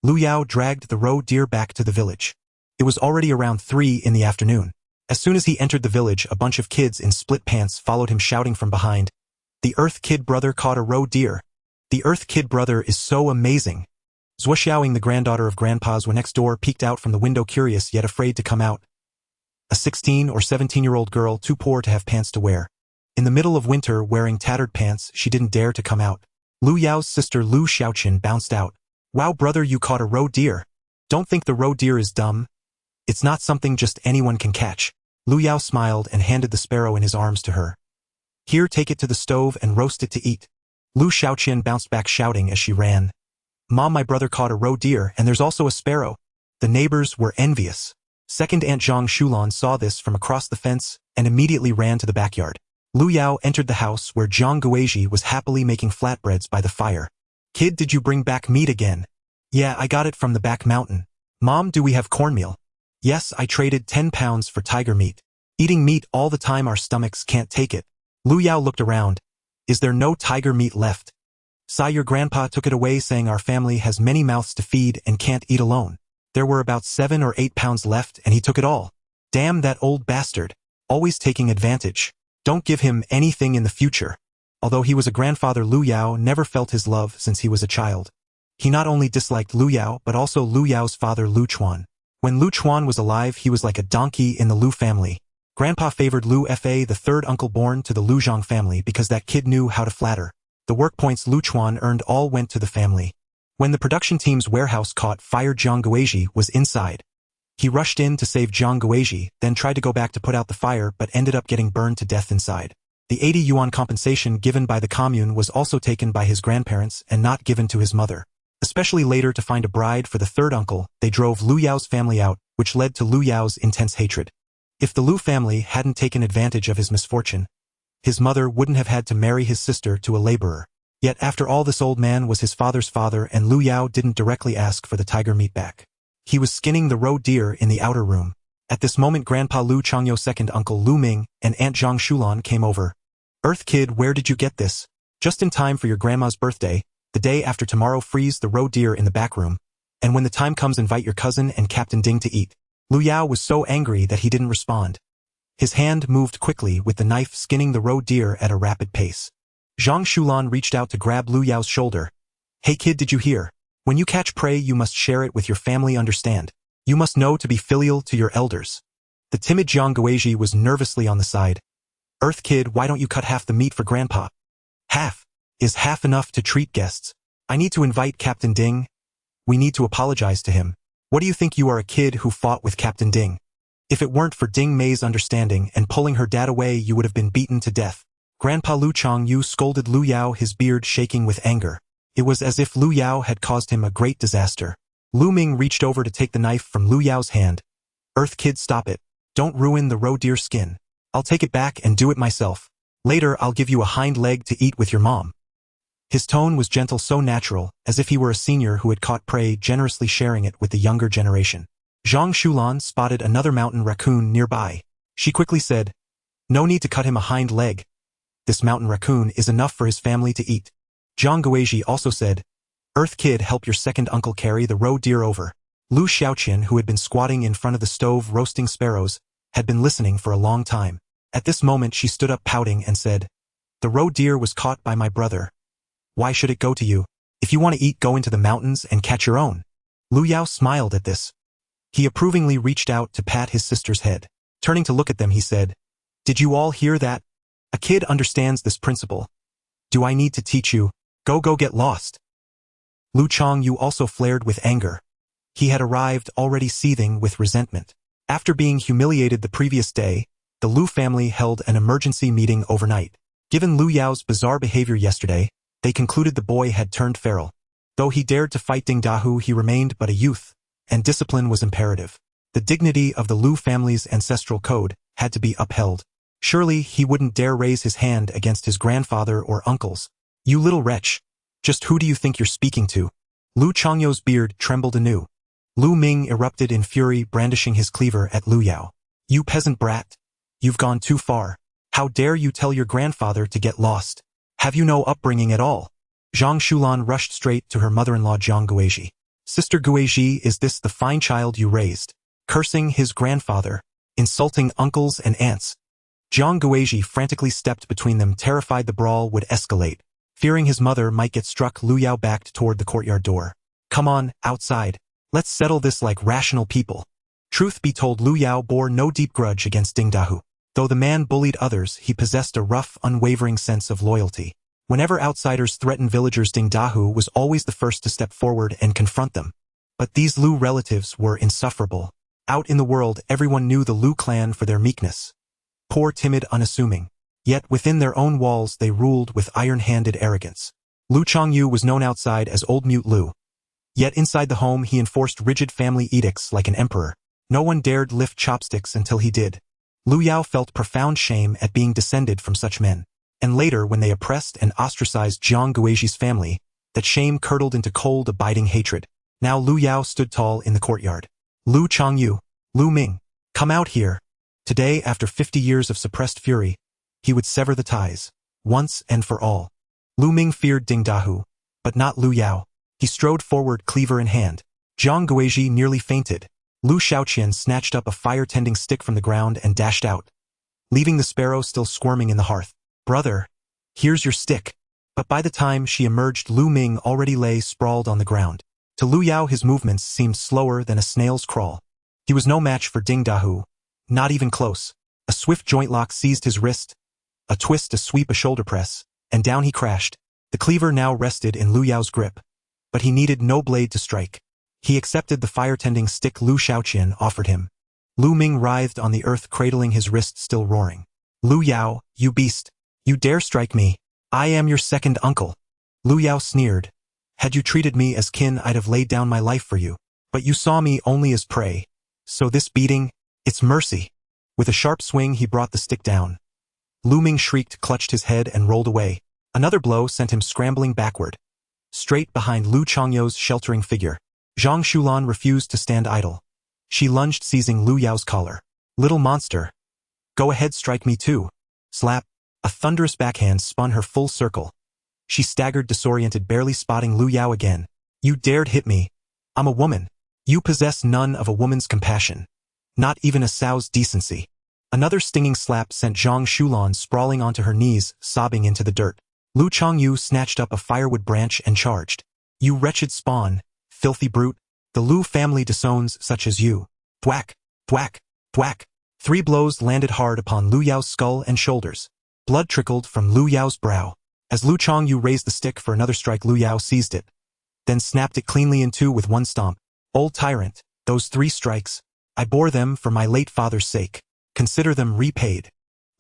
Lu Yao dragged the roe deer back to the village. It was already around 3 in the afternoon. As soon as he entered the village, a bunch of kids in split pants followed him, shouting from behind, "The Earth Kid brother caught a roe deer. The Earth Kid brother is so amazing." Zhua Xiaoing, the granddaughter of Grandpa's, were next door, peeked out from the window, curious yet afraid to come out. A 16 or 17-year-old girl, too poor to have pants to wear. In the middle of winter, wearing tattered pants, she didn't dare to come out. Lu Yao's sister Lu Xiaoqin bounced out. "Wow, brother, you caught a roe deer. Don't think the roe deer is dumb. It's not something just anyone can catch." Lu Yao smiled and handed the sparrow in his arms to her. "Here, take it to the stove and roast it to eat." Lu Xiaoqin bounced back, shouting as she ran, "Mom, my brother caught a roe deer, and there's also a sparrow." The neighbors were envious. Second Aunt Zhang Shulan saw this from across the fence and immediately ran to the backyard. Lu Yao entered the house where Zhang Guizhi was happily making flatbreads by the fire. "Kid, did you bring back meat again?" "Yeah, I got it from the back mountain." "Mom, do we have cornmeal?" "Yes, I traded 10 pounds for tiger meat. Eating meat all the time, our stomachs can't take it." Lu Yao looked around. "Is there no tiger meat left?" "Sai, your grandpa took it away, saying our family has many mouths to feed and can't eat alone. There were about 7 or 8 pounds left and he took it all. Damn that old bastard. Always taking advantage. Don't give him anything in the future." Although he was a grandfather, Lu Yao never felt his love since he was a child. He not only disliked Lu Yao, but also Lu Yao's father, Lu Chuan. When Lu Chuan was alive, he was like a donkey in the Lu family. Grandpa favored Lu Fa, the third uncle born to the Lu Zhang family, because that kid knew how to flatter. The work points Lu Chuan earned all went to the family. When the production team's warehouse caught fire, Zhang Guizhi was inside. He rushed in to save Zhang Guizhi, then tried to go back to put out the fire but ended up getting burned to death inside. The 80 yuan compensation given by the commune was also taken by his grandparents and not given to his mother. Especially later, to find a bride for the third uncle, they drove Lu Yao's family out, which led to Lu Yao's intense hatred. If the Lu family hadn't taken advantage of his misfortune, his mother wouldn't have had to marry his sister to a laborer. Yet after all, this old man was his father's father, and Lu Yao didn't directly ask for the tiger meat back. He was skinning the roe deer in the outer room. At this moment, Grandpa Lu Changyou, second uncle Lu Ming, and Aunt Zhang Shulan came over. "Earth Kid, where did you get this?" "Just in time for your grandma's birthday. The day after tomorrow, freeze the roe deer in the back room. And when the time comes, invite your cousin and Captain Ding to eat." Lu Yao was so angry that he didn't respond. His hand moved quickly with the knife, skinning the roe deer at a rapid pace. Zhang Shulan reached out to grab Lu Yao's shoulder. "Hey kid, did you hear? When you catch prey, you must share it with your family, understand? You must know to be filial to your elders." The timid Zhang Guizhi was nervously on the side. "Earth Kid, why don't you cut half the meat for Grandpa? Half. Is half enough to treat guests? I need to invite Captain Ding. We need to apologize to him. What do you think, you are a kid who fought with Captain Ding? If it weren't for Ding Mei's understanding and pulling her dad away, you would have been beaten to death. Grandpa Lu Changyu scolded Lu Yao, his beard shaking with anger. It was as if Lu Yao had caused him a great disaster. Lu Ming reached over to take the knife from Lu Yao's hand. Earth kid, stop it. Don't ruin the roe deer skin. I'll take it back and do it myself. Later I'll give you a hind leg to eat with your mom. His tone was gentle, so natural, as if he were a senior who had caught prey, generously sharing it with the younger generation. Zhang Shulan spotted another mountain raccoon nearby. She quickly said, "No need to cut him a hind leg. This mountain raccoon is enough for his family to eat." Zhang Guizhi also said, "Earth kid, help your second uncle carry the roe deer over." Lu Xiaoqian, who had been squatting in front of the stove roasting sparrows, had been listening for a long time. At this moment she stood up pouting and said, "The roe deer was caught by my brother. Why should it go to you? If you want to eat, go into the mountains and catch your own." Lu Yao smiled at this. He approvingly reached out to pat his sister's head. Turning to look at them, he said, "Did you all hear that? A kid understands this principle. Do I need to teach you? Go get lost." Lu Changyu also flared with anger. He had arrived already seething with resentment. After being humiliated the previous day, the Lu family held an emergency meeting overnight. Given Lu Yao's bizarre behavior yesterday, they concluded the boy had turned feral. Though he dared to fight Ding Dahu, he remained but a youth, and discipline was imperative. The dignity of the Lu family's ancestral code had to be upheld. Surely he wouldn't dare raise his hand against his grandfather or uncles. "You little wretch. Just who do you think you're speaking to?" Lu Changyu's beard trembled anew. Lu Ming erupted in fury, brandishing his cleaver at Lu Yao. "You peasant brat. You've gone too far. How dare you tell your grandfather to get lost? Have you no upbringing at all?" Zhang Shulan rushed straight to her mother-in-law Zhang Guizhi. "Sister Guizhi, is this the fine child you raised? Cursing his grandfather, insulting uncles and aunts." Zhang Guizhi frantically stepped between them, terrified the brawl would escalate. Fearing his mother might get struck, Lu Yao backed toward the courtyard door. "Come on, outside. Let's settle this like rational people." Truth be told, Lu Yao bore no deep grudge against Ding Dahu. Though the man bullied others, he possessed a rough, unwavering sense of loyalty. Whenever outsiders threatened villagers, Ding Dahu was always the first to step forward and confront them. But these Lu relatives were insufferable. Out in the world, everyone knew the Lu clan for their meekness. Poor, timid, unassuming. Yet within their own walls they ruled with iron-handed arrogance. Lu Changyu was known outside as Old Mute Lu. Yet inside the home he enforced rigid family edicts like an emperor. No one dared lift chopsticks until he did. Lu Yao felt profound shame at being descended from such men. And later, when they oppressed and ostracized Zhang Guizhi's family, that shame curdled into cold, abiding hatred. Now Lu Yao stood tall in the courtyard. "Lu Changyu, Lu Ming, come out here." Today, after 50 years of suppressed fury, he would sever the ties, once and for all. Lu Ming feared Ding Dahu, but not Lu Yao. He strode forward, cleaver in hand. Zhang Guizhi nearly fainted. Lu Xiaoqian snatched up a fire-tending stick from the ground and dashed out, leaving the sparrow still squirming in the hearth. "Brother, here's your stick." But by the time she emerged, Lu Ming already lay sprawled on the ground. To Lu Yao his movements seemed slower than a snail's crawl. He was no match for Ding Dahu, not even close. A swift joint lock seized his wrist, a twist, a sweep, a shoulder press, and down he crashed. The cleaver now rested in Lu Yao's grip, but he needed no blade to strike. He accepted the fire-tending stick Lu Xiaoqian offered him. Lu Ming writhed on the earth, cradling his wrist, still roaring. "Lu Yao, you beast! You dare strike me! I am your second uncle." Lu Yao sneered. "Had you treated me as kin, I'd have laid down my life for you. But you saw me only as prey. So this beating, it's mercy." With a sharp swing he brought the stick down. Lu Ming shrieked, clutched his head, and rolled away. Another blow sent him scrambling backward, straight behind Lu Changyu's sheltering figure. Zhang Shulan refused to stand idle. She lunged, seizing Lu Yao's collar. "Little monster. Go ahead, strike me too." Slap. A thunderous backhand spun her full circle. She staggered, disoriented, barely spotting Lu Yao again. "You dared hit me. I'm a woman. You possess none of a woman's compassion. Not even a sow's decency." Another stinging slap sent Zhang Shulan sprawling onto her knees, sobbing into the dirt. Lu Changyu snatched up a firewood branch and charged. "You wretched spawn, filthy brute. The Lu family disowns such as you." Thwack, thwack, thwack. 3 blows landed hard upon Lu Yao's skull and shoulders. Blood trickled from Lu Yao's brow. As Lu Chongyu raised the stick for another strike, Lu Yao seized it, then snapped it cleanly in two with one stomp. Old tyrant, those 3 strikes, I bore them for my late father's sake. Consider them repaid.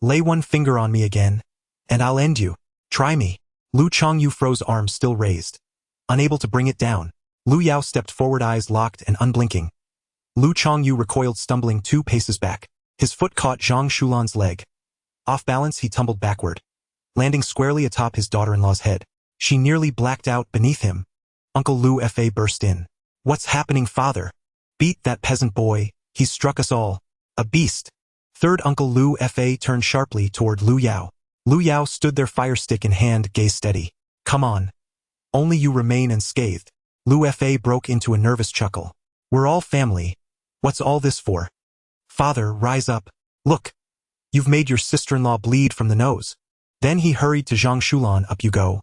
Lay one finger on me again, and I'll end you. Try me. Lu Chongyu froze, arms still raised. Unable to bring it down, Lu Yao stepped forward, eyes locked and unblinking. Lu Chongyu recoiled, stumbling 2 paces back. His foot caught Zhang Shulan's leg. Off balance, he tumbled backward, landing squarely atop his daughter-in-law's head. She nearly blacked out beneath him. Uncle Lu Fa burst in. What's happening, father? Beat that peasant boy, he's struck us all. A beast. Third Uncle Lu Fa turned sharply toward Lu Yao. Lu Yao stood there, fire stick in hand, gaze steady. Come on. Only you remain unscathed. Lu Fa broke into a nervous chuckle. We're all family. What's all this for? Father, rise up. Look. You've made your sister-in-law bleed from the nose. Then he hurried to Zhang Shulan. Up you go.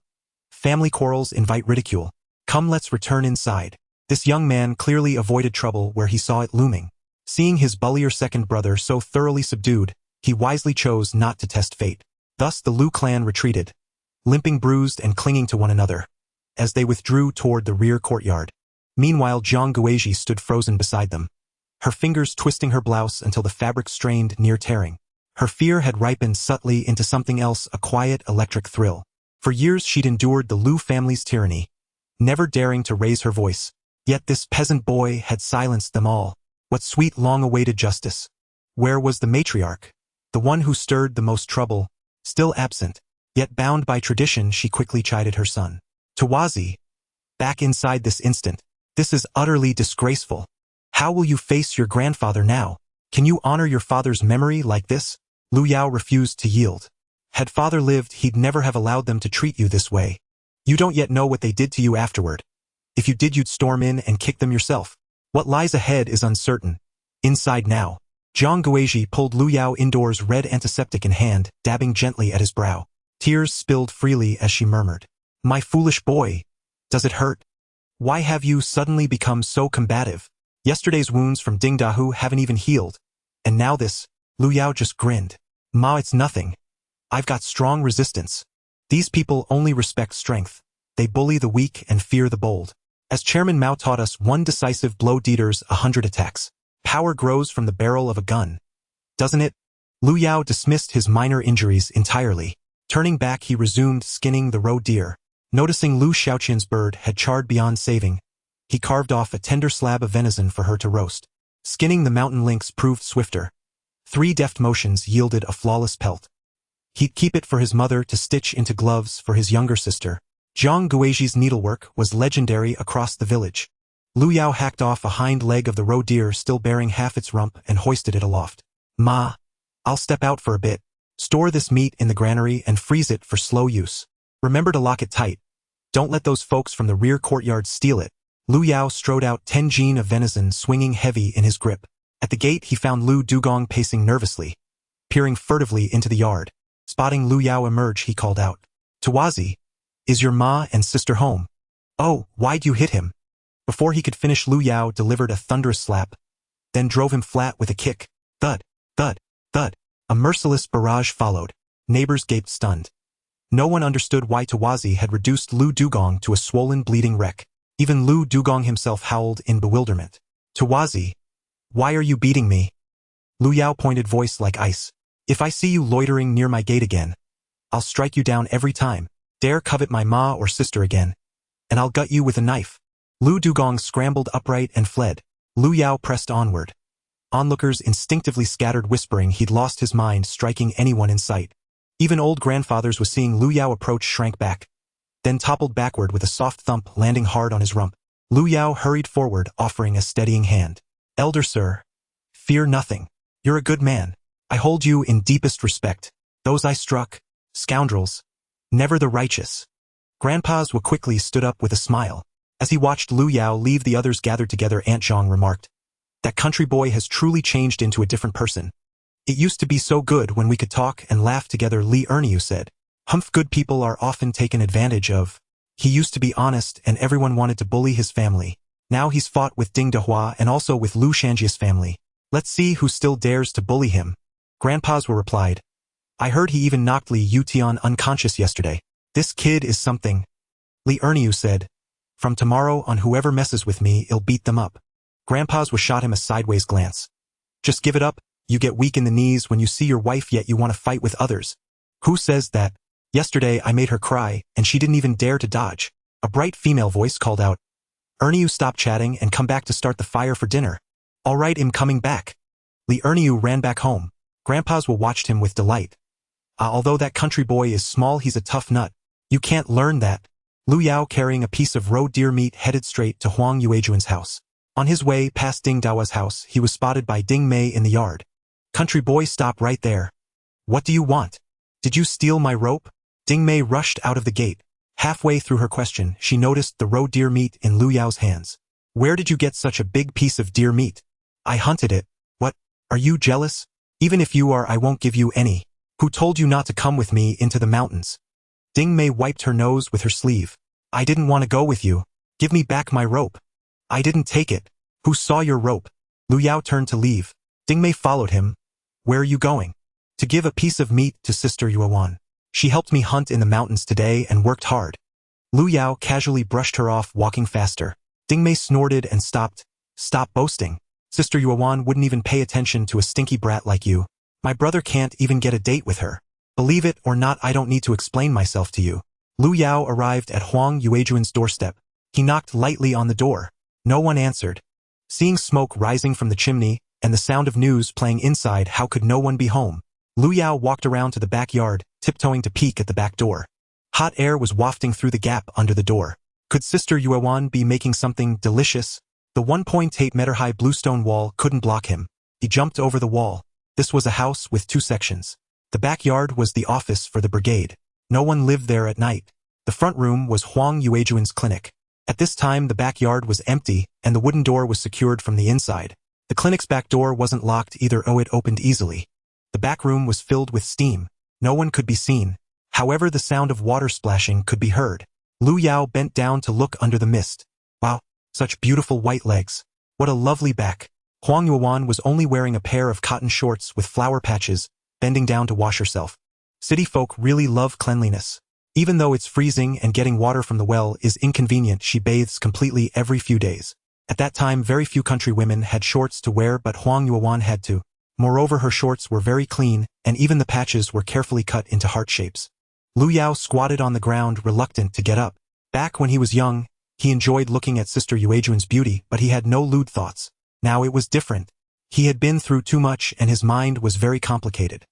Family quarrels invite ridicule. Come, let's return inside. This young man clearly avoided trouble where he saw it looming. Seeing his bullier second brother so thoroughly subdued, he wisely chose not to test fate. Thus the Lu clan retreated, limping, bruised and clinging to one another, as they withdrew toward the rear courtyard. Meanwhile, Jiang Guizhi stood frozen beside them, her fingers twisting her blouse until the fabric strained, near tearing. Her fear had ripened subtly into something else, a quiet, electric thrill. For years she'd endured the Lu family's tyranny, never daring to raise her voice. Yet this peasant boy had silenced them all. What sweet, long-awaited justice? Where was the matriarch, the one who stirred the most trouble? Still absent, yet bound by tradition, she quickly chided her son. Tawazi, back inside this instant. This is utterly disgraceful. How will you face your grandfather now? Can you honor your father's memory like this? Lu Yao refused to yield. Had father lived, he'd never have allowed them to treat you this way. You don't yet know what they did to you afterward. If you did, you'd storm in and kick them yourself. What lies ahead is uncertain. Inside now. Jiang Guizhi pulled Lu Yao indoors, red antiseptic in hand, dabbing gently at his brow. Tears spilled freely as she murmured. My foolish boy. Does it hurt? Why have you suddenly become so combative? Yesterday's wounds from Ding Dahu haven't even healed. And now this. Lu Yao just grinned. Ma, it's nothing. I've got strong resistance. These people only respect strength. They bully the weak and fear the bold. As Chairman Mao taught us, one decisive blow deters 100 attacks. Power grows from the barrel of a gun. Doesn't it? Lu Yao dismissed his minor injuries entirely. Turning back, he resumed skinning the roe deer. Noticing Lu Xiaoqian's bird had charred beyond saving, he carved off a tender slab of venison for her to roast. Skinning the mountain lynx proved swifter. 3 deft motions yielded a flawless pelt. He'd keep it for his mother to stitch into gloves for his younger sister. Jiang Guizhi's needlework was legendary across the village. Lu Yao hacked off a hind leg of the roe deer still bearing half its rump and hoisted it aloft. Ma, I'll step out for a bit. Store this meat in the granary and freeze it for slow use. Remember to lock it tight. Don't let those folks from the rear courtyard steal it. Lu Yao strode out 10 jin of venison swinging heavy in his grip. At the gate he found Lu Dugong pacing nervously, peering furtively into the yard. Spotting Lu Yao emerge, he called out. Tawazi, is your ma and sister home? Oh, why'd you hit him? Before he could finish, Lu Yao delivered a thunderous slap, then drove him flat with a kick. Thud, thud, thud. A merciless barrage followed. Neighbors gaped stunned. No one understood why Tawazi had reduced Lu Dugong to a swollen, bleeding wreck. Even Lu Dugong himself howled in bewilderment. Tawazi, why are you beating me? Lu Yao pointed, voice like ice. If I see you loitering near my gate again, I'll strike you down every time. Dare covet my ma or sister again, and I'll gut you with a knife. Lu Dugong scrambled upright and fled. Lu Yao pressed onward. Onlookers instinctively scattered, whispering he'd lost his mind, striking anyone in sight. Even old grandfathers, was seeing Lu Yao approach, shrank back, then toppled backward with a soft thump, landing hard on his rump. Lu Yao hurried forward, offering a steadying hand. Elder sir, fear nothing. You're a good man. I hold you in deepest respect. Those I struck, scoundrels, never the righteous. Grandpa Zhou quickly stood up with a smile. As he watched Lu Yao leave, the others gathered together. Aunt Zhang remarked, that country boy has truly changed into a different person. It used to be so good when we could talk and laugh together, Li Erniu said. Humph, good people are often taken advantage of. He used to be honest and everyone wanted to bully his family. Now he's fought with Ding Dehua and also with Lu Shanjia's family. Let's see who still dares to bully him. Grandpa Zhou replied, I heard he even knocked Li Yutian unconscious yesterday. This kid is something. Li Erniu said. From tomorrow on, whoever messes with me, I'll beat them up. Grandpa's was shot him a sideways glance. Just give it up, you get weak in the knees when you see your wife yet you want to fight with others. Who says that? Yesterday I made her cry, and she didn't even dare to dodge. A bright female voice called out. Erniu, stop chatting and come back to start the fire for dinner. All right, I'm coming back. Li Erniu ran back home. Grandpa's watched him with delight. Although that country boy is small, he's a tough nut. You can't learn that. Lu Yao, carrying a piece of roe deer meat, headed straight to Huang Yuejuan's house. On his way past Ding Dao's house, he was spotted by Ding Mei in the yard. Country boy, stop right there. What do you want? Did you steal my rope? Ding Mei rushed out of the gate. Halfway through her question, she noticed the roe deer meat in Lu Yao's hands. Where did you get such a big piece of deer meat? I hunted it. What? Are you jealous? Even if you are, I won't give you any. Who told you not to come with me into the mountains? Ding Mei wiped her nose with her sleeve. I didn't want to go with you. Give me back my rope. I didn't take it. Who saw your rope? Lu Yao turned to leave. Ding Mei followed him. Where are you going? To give a piece of meat to Sister Yuan. She helped me hunt in the mountains today and worked hard. Lu Yao casually brushed her off, walking faster. Ding Mei snorted and stopped. Stop boasting. Sister Yuan wouldn't even pay attention to a stinky brat like you. My brother can't even get a date with her. Believe it or not, I don't need to explain myself to you. Lu Yao arrived at Huang Yuejuan's doorstep. He knocked lightly on the door. No one answered. Seeing smoke rising from the chimney and the sound of news playing inside, how could no one be home? Lu Yao walked around to the backyard, tiptoeing to peek at the back door. Hot air was wafting through the gap under the door. Could Sister Yuan be making something delicious? The 1.8-meter-high bluestone wall couldn't block him. He jumped over the wall. This was a house with 2 sections. The backyard was the office for the brigade. No one lived there at night. The front room was Huang Yuejuan's clinic. At this time, the backyard was empty, and the wooden door was secured from the inside. The clinic's back door wasn't locked either, it opened easily. The back room was filled with steam. No one could be seen. However, the sound of water splashing could be heard. Lu Yao bent down to look under the mist. Wow, such beautiful white legs. What a lovely back. Huang Yuan was only wearing a pair of cotton shorts with flower patches, bending down to wash herself. City folk really love cleanliness. Even though it's freezing and getting water from the well is inconvenient, she bathes completely every few days. At that time, very few country women had shorts to wear, but Huang Yuan had to. Moreover, her shorts were very clean, and even the patches were carefully cut into heart shapes. Lu Yao squatted on the ground, reluctant to get up. Back when he was young, he enjoyed looking at Sister Yuejuan's beauty, but he had no lewd thoughts. Now it was different. He had been through too much, and his mind was very complicated.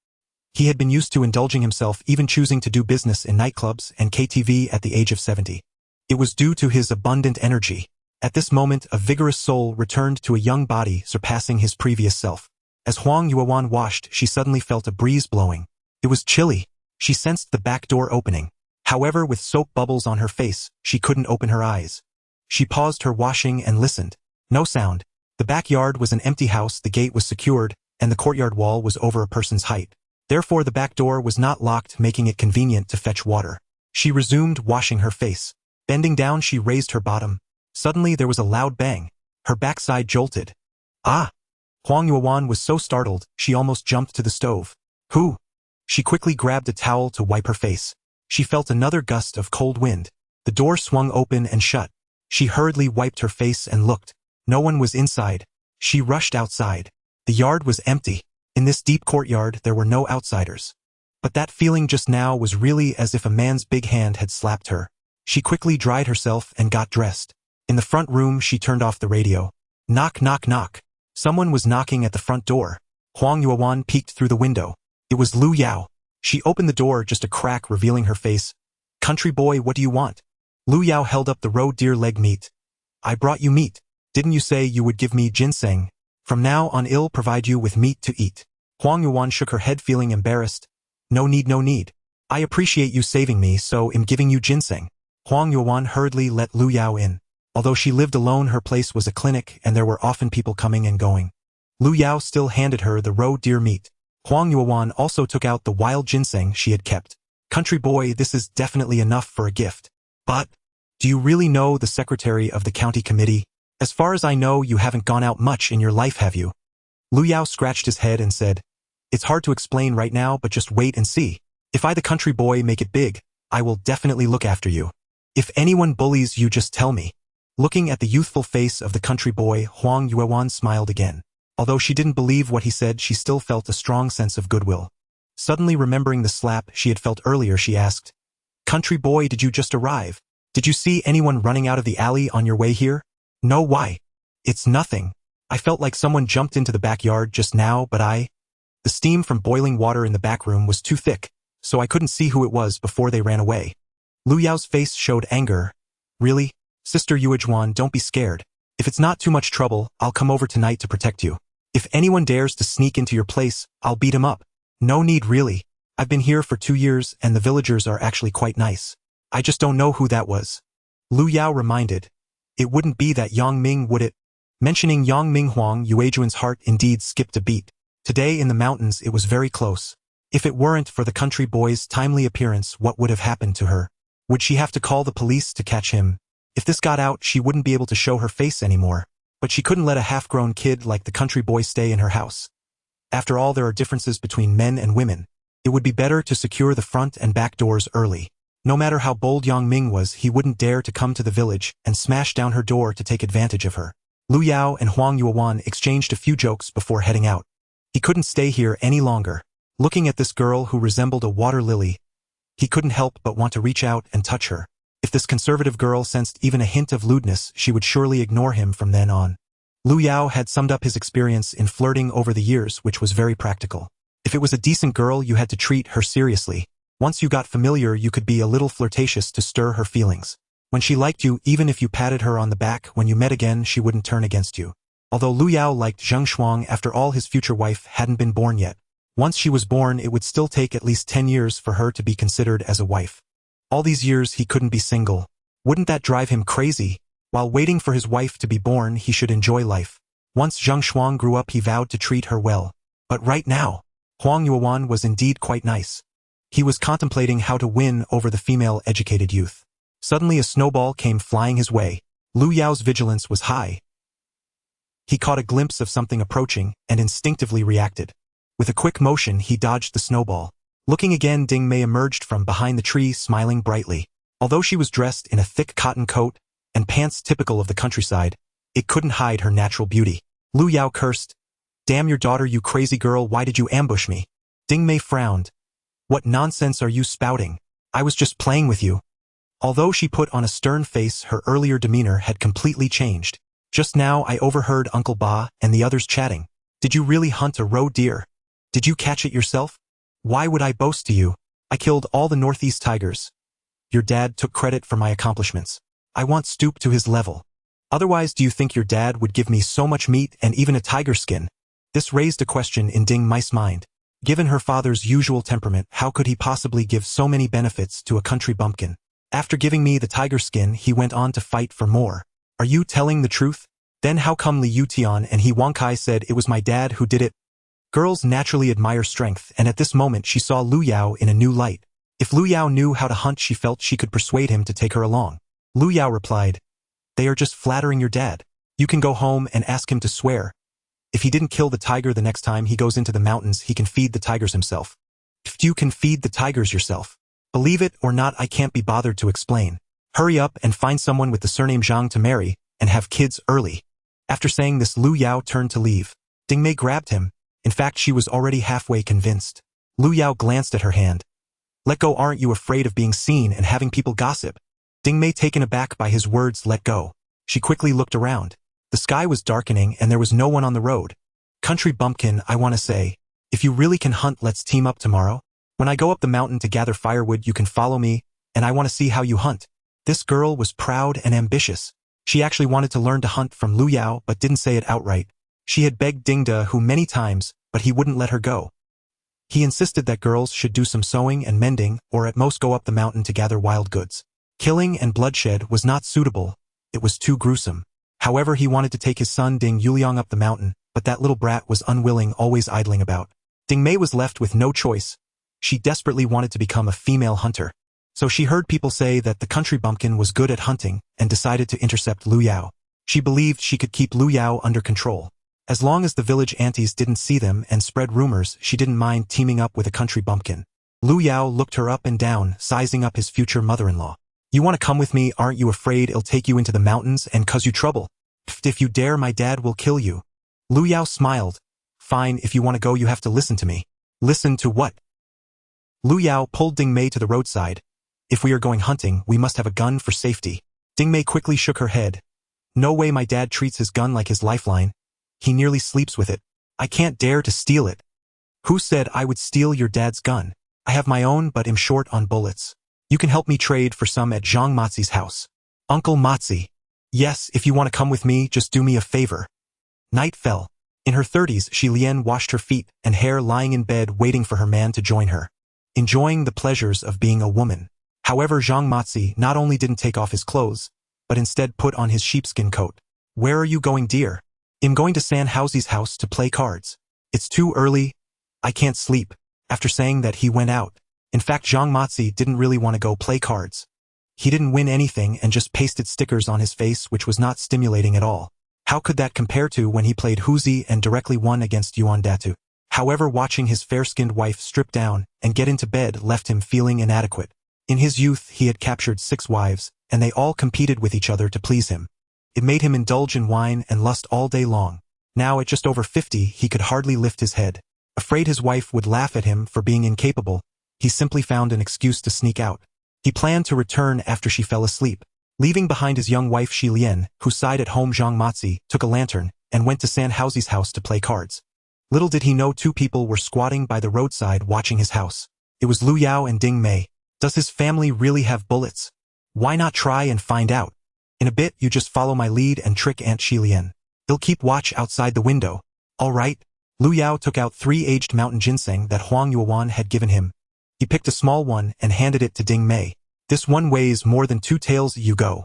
He had been used to indulging himself, even choosing to do business in nightclubs and KTV at the age of 70. It was due to his abundant energy. At this moment, a vigorous soul returned to a young body, surpassing his previous self. As Huang Yuan washed, she suddenly felt a breeze blowing. It was chilly. She sensed the back door opening. However, with soap bubbles on her face, she couldn't open her eyes. She paused her washing and listened. No sound. The backyard was an empty house, the gate was secured, and the courtyard wall was over a person's height. Therefore, the back door was not locked, making it convenient to fetch water. She resumed washing her face. Bending down, she raised her bottom. Suddenly, there was a loud bang. Her backside jolted. Ah! Huang Yuan was so startled, she almost jumped to the stove. Who? She quickly grabbed a towel to wipe her face. She felt another gust of cold wind. The door swung open and shut. She hurriedly wiped her face and looked. No one was inside. She rushed outside. The yard was empty. In this deep courtyard, there were no outsiders. But that feeling just now was really as if a man's big hand had slapped her. She quickly dried herself and got dressed. In the front room, she turned off the radio. Knock, knock, knock. Someone was knocking at the front door. Huang Yuan peeked through the window. It was Lu Yao. She opened the door just a crack, revealing her face. Country boy, what do you want? Lu Yao held up the roe deer leg meat. I brought you meat. Didn't you say you would give me ginseng? From now on, I'll provide you with meat to eat. Huang Yuan shook her head, feeling embarrassed. No need, no need. I appreciate you saving me, so I'm giving you ginseng. Huang Yuan hurriedly let Lu Yao in. Although she lived alone, her place was a clinic, and there were often people coming and going. Lu Yao still handed her the roe deer meat. Huang Yuan also took out the wild ginseng she had kept. Country boy, this is definitely enough for a gift. But, do you really know the secretary of the county committee? As far as I know, you haven't gone out much in your life, have you? Lu Yao scratched his head and said, It's hard to explain right now, but just wait and see. If I, the country boy, make it big, I will definitely look after you. If anyone bullies you, just tell me. Looking at the youthful face of the country boy, Huang Yuewan smiled again. Although she didn't believe what he said, she still felt a strong sense of goodwill. Suddenly remembering the slap she had felt earlier, she asked, "Country boy, did you just arrive? Did you see anyone running out of the alley on your way here?" "No, why? It's nothing. I felt like someone jumped into the backyard just now, but The steam from boiling water in the back room was too thick, so I couldn't see who it was before they ran away." Lu Yao's face showed anger. "Really? Sister Yuejuan, don't be scared. If it's not too much trouble, I'll come over tonight to protect you. If anyone dares to sneak into your place, I'll beat him up." "No need really. I've been here for 2 years and the villagers are actually quite nice. I just don't know who that was." Lu Yao reminded. "It wouldn't be that Yang Ming, would it?" Mentioning Yang Ming, Huang Yuejuan's heart indeed skipped a beat. Today in the mountains it was very close. If it weren't for the country boy's timely appearance, what would have happened to her? Would she have to call the police to catch him? If this got out, she wouldn't be able to show her face anymore. But she couldn't let a half-grown kid like the country boy stay in her house. After all, there are differences between men and women. It would be better to secure the front and back doors early. No matter how bold Yang Ming was, he wouldn't dare to come to the village and smash down her door to take advantage of her. Lu Yao and Huang Yuewan exchanged a few jokes before heading out. He couldn't stay here any longer. Looking at this girl who resembled a water lily, he couldn't help but want to reach out and touch her. If this conservative girl sensed even a hint of lewdness, she would surely ignore him from then on. Lu Yao had summed up his experience in flirting over the years, which was very practical. If it was a decent girl, you had to treat her seriously. Once you got familiar, you could be a little flirtatious to stir her feelings. When she liked you, even if you patted her on the back when you met again, she wouldn't turn against you. Although Lu Yao liked Zheng Shuang, after all, his future wife hadn't been born yet. Once she was born, it would still take at least 10 years for her to be considered as a wife. All these years he couldn't be single. Wouldn't that drive him crazy? While waiting for his wife to be born, he should enjoy life. Once Zheng Shuang grew up, he vowed to treat her well. But right now, Huang Yuewan was indeed quite nice. He was contemplating how to win over the female educated youth. Suddenly a snowball came flying his way. Lu Yao's vigilance was high. He caught a glimpse of something approaching and instinctively reacted. With a quick motion, he dodged the snowball. Looking again, Ding Mei emerged from behind the tree, smiling brightly. Although she was dressed in a thick cotton coat and pants typical of the countryside, it couldn't hide her natural beauty. Lu Yao cursed, "Damn your daughter, you crazy girl, why did you ambush me?" Ding Mei frowned. "What nonsense are you spouting? I was just playing with you." Although she put on a stern face, her earlier demeanor had completely changed. "Just now I overheard Uncle Ba and the others chatting. Did you really hunt a roe deer? Did you catch it yourself?" "Why would I boast to you? I killed all the Northeast tigers. Your dad took credit for my accomplishments. I want to stoop to his level. Otherwise, do you think your dad would give me so much meat and even a tiger skin?" This raised a question in Ding Mei's mind. Given her father's usual temperament, how could he possibly give so many benefits to a country bumpkin? "After giving me the tiger skin, he went on to fight for more. Are you telling the truth? Then how come Li Yutian and He Wangkai said it was my dad who did it?" Girls naturally admire strength, and at this moment she saw Lu Yao in a new light. If Lu Yao knew how to hunt, she felt she could persuade him to take her along. Lu Yao replied, "They are just flattering your dad. You can go home and ask him to swear. If he didn't kill the tiger the next time he goes into the mountains, he can feed the tigers himself." "If you can feed the tigers yourself. Believe it or not, I can't be bothered to explain. Hurry up and find someone with the surname Zhang to marry and have kids early." After saying this, Lu Yao turned to leave. Ding Mei grabbed him. In fact, she was already halfway convinced. Lu Yao glanced at her hand. "Let go, aren't you afraid of being seen and having people gossip?" Ding Mei, taken aback by his words, let go. She quickly looked around. The sky was darkening and there was no one on the road. "Country bumpkin, I want to say, if you really can hunt, let's team up tomorrow. When I go up the mountain to gather firewood, you can follow me, and I want to see how you hunt." This girl was proud and ambitious. She actually wanted to learn to hunt from Lu Yao but didn't say it outright. She had begged Ding De Hu many times, but he wouldn't let her go. He insisted that girls should do some sewing and mending, or at most go up the mountain to gather wild goods. Killing and bloodshed was not suitable. It was too gruesome. However, he wanted to take his son Ding Yuliang up the mountain, but that little brat was unwilling, always idling about. Ding Mei was left with no choice. She desperately wanted to become a female hunter. So she heard people say that the country bumpkin was good at hunting and decided to intercept Lu Yao. She believed she could keep Lu Yao under control. As long as the village aunties didn't see them and spread rumors, she didn't mind teaming up with a country bumpkin. Lu Yao looked her up and down, sizing up his future mother-in-law. You want to come with me? Aren't you afraid it'll take you into the mountains and cause you trouble? If you dare, my dad will kill you. Lu Yao smiled. Fine, if you want to go you have to listen to me. Listen to what? Lu Yao pulled Ding Mei to the roadside. If we are going hunting, we must have a gun for safety. Ding Mei quickly shook her head. No way, my dad treats his gun like his lifeline. He nearly sleeps with it. I can't dare to steal it. Who said I would steal your dad's gun? I have my own but am short on bullets. You can help me trade for some at Zhang Matzi's house. Uncle Matzi. Yes, if you want to come with me, just do me a favor. Night fell. In her 30s, Xi Lian washed her feet and hair lying in bed waiting for her man to join her. Enjoying the pleasures of being a woman. However, Zhang Matzi not only didn't take off his clothes, but instead put on his sheepskin coat. Where are you going, dear? I'm going to San Haozi's house to play cards. It's too early. I can't sleep. After saying that, he went out. In fact, Zhang Matzi didn't really want to go play cards. He didn't win anything and just pasted stickers on his face, which was not stimulating at all. How could that compare to when he played Huzi and directly won against Yuan Datu? However, watching his fair-skinned wife strip down and get into bed left him feeling inadequate. In his youth, he had captured 6 wives, and they all competed with each other to please him. It made him indulge in wine and lust all day long. Now, at just over 50, he could hardly lift his head. Afraid his wife would laugh at him for being incapable, he simply found an excuse to sneak out. He planned to return after she fell asleep. Leaving behind his young wife Xi Lian, who sighed at home, Zhang Matzi took a lantern and went to San Haozi's house to play cards. Little did he know 2 people were squatting by the roadside watching his house. It was Lu Yao and Ding Mei. Does his family really have bullets? Why not try and find out? In a bit, you just follow my lead and trick Aunt Xi Lian. He'll keep watch outside the window. All right. Lu Yao took out 3 aged mountain ginseng that Huang Yuan had given him. He picked a small one and handed it to Ding Mei. This one weighs more than 2 taels. You go.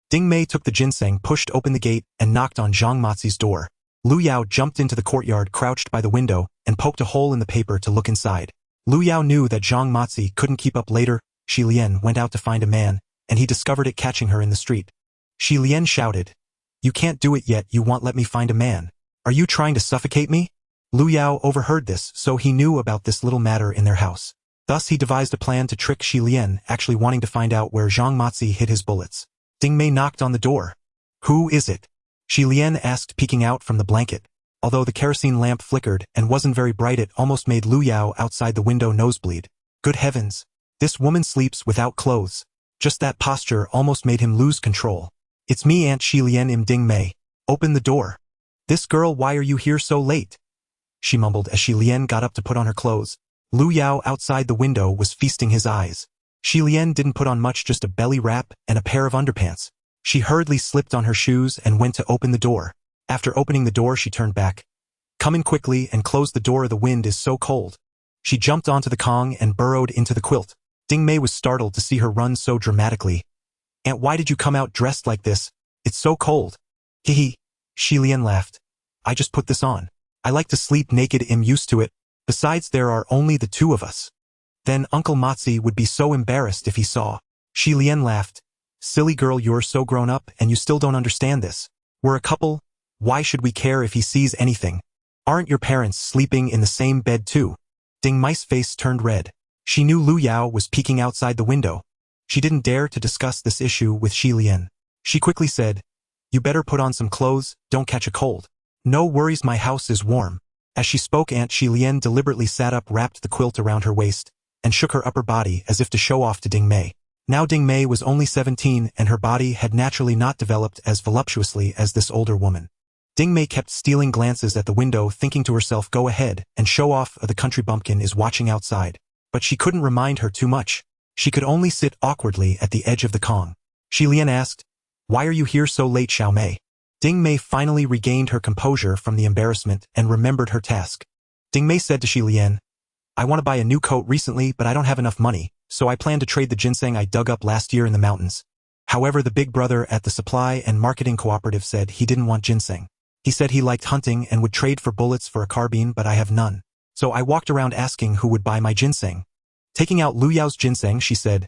Ding Mei took the ginseng, pushed open the gate, and knocked on Zhang Matzi's door. Lu Yao jumped into the courtyard, crouched by the window, and poked a hole in the paper to look inside. Lu Yao knew that Zhang Matzi couldn't keep up later. Xi Lian went out to find a man, and he discovered it catching her in the street. Xi Lian shouted, "You can't do it yet, you won't let me find a man. Are you trying to suffocate me?" Lu Yao overheard this, so he knew about this little matter in their house. Thus he devised a plan to trick Xi Lian, actually wanting to find out where Zhang Matzi hid his bullets. Ding Mei knocked on the door. "Who is it?" Xi Lian asked, peeking out from the blanket. Although the kerosene lamp flickered and wasn't very bright, it almost made Lu Yao outside the window nosebleed. Good heavens! This woman sleeps without clothes. Just that posture almost made him lose control. "It's me, Aunt Xi Lian." Ding Mei. "Open the door." "This girl, why are you here so late?" she mumbled as Xi Lian got up to put on her clothes. Lu Yao outside the window was feasting his eyes. Xi Lian didn't put on much, just a belly wrap and a pair of underpants. She hurriedly slipped on her shoes and went to open the door. After opening the door, she turned back. "Come in quickly and close the door, the wind is so cold." She jumped onto the Kong and burrowed into the quilt. Ding Mei was startled to see her run so dramatically. "Aunt, why did you come out dressed like this? It's so cold." "Hee." Xi Lian laughed. "I just put this on. I like to sleep naked, I'm used to it. Besides, there are only the 2 of us." Then Uncle Matzi would be so embarrassed if he saw. Xi Lian laughed. "Silly girl, you're so grown up and you still don't understand this. We're a couple. Why should we care if he sees anything? Aren't your parents sleeping in the same bed too?" Ding Mei's face turned red. She knew Lu Yao was peeking outside the window. She didn't dare to discuss this issue with Xi Lian. She quickly said, "You better put on some clothes, don't catch a cold." "No worries, my house is warm." As she spoke, Aunt Xi Lian deliberately sat up, wrapped the quilt around her waist, and shook her upper body as if to show off to Ding Mei. Now Ding Mei was only 17 and her body had naturally not developed as voluptuously as this older woman. Ding Mei kept stealing glances at the window, thinking to herself, go ahead and show off, the country bumpkin is watching outside. But she couldn't remind her too much. She could only sit awkwardly at the edge of the Kong. Xi Lian asked, "Why are you here so late, Xiao Mei?" Ding Mei finally regained her composure from the embarrassment and remembered her task. Ding Mei said to Xi Lian, "I want to buy a new coat recently, but I don't have enough money, so I plan to trade the ginseng I dug up last year in the mountains." However, the big brother at the supply and marketing cooperative said he didn't want ginseng. He said he liked hunting and would trade for bullets for a carbine, but I have none. So I walked around asking who would buy my ginseng. Taking out Lu Yao's ginseng, she said,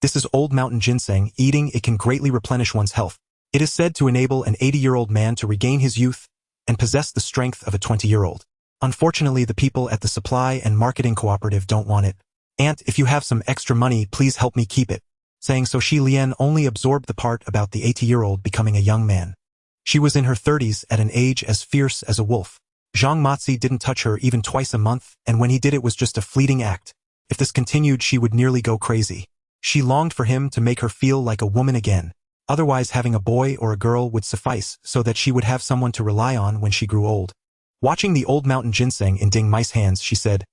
"This is old mountain ginseng. Eating it can greatly replenish one's health. It is said to enable an 80-year-old man to regain his youth and possess the strength of a 20-year-old. Unfortunately, the people at the supply and marketing cooperative don't want it. Aunt, if you have some extra money, please help me keep it. Saying so, Xi Lian only absorbed the part about the 80-year-old becoming a young man. She was in her 30s at an age as fierce as a wolf. Zhang Matzi didn't touch her even twice a month, and when he did it was just a fleeting act. If this continued, she would nearly go crazy. She longed for him to make her feel like a woman again. Otherwise, having a boy or a girl would suffice so that she would have someone to rely on when she grew old. Watching the old mountain ginseng in Ding Mai's hands, she said,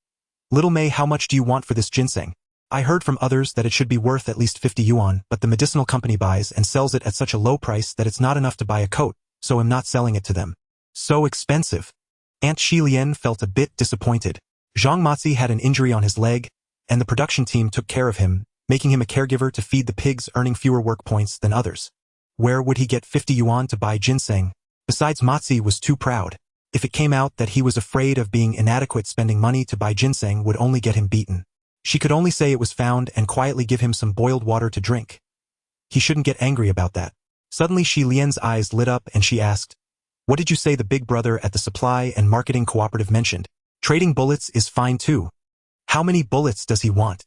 "Little Mei, how much do you want for this ginseng? I heard from others that it should be worth at least 50 yuan, but the medicinal company buys and sells it at such a low price that it's not enough to buy a coat, so I'm not selling it to them." So expensive. Aunt Xi Lian felt a bit disappointed. Zhang Matzi had an injury on his leg, and the production team took care of him, making him a caregiver to feed the pigs, earning fewer work points than others. Where would he get 50 yuan to buy ginseng? Besides, Matzi was too proud. If it came out that he was afraid of being inadequate, spending money to buy ginseng would only get him beaten. She could only say it was found and quietly give him some boiled water to drink. He shouldn't get angry about that. Suddenly Xi Lian's eyes lit up and she asked, "What did you say the big brother at the supply and marketing cooperative mentioned? Trading bullets is fine too. How many bullets does he want?"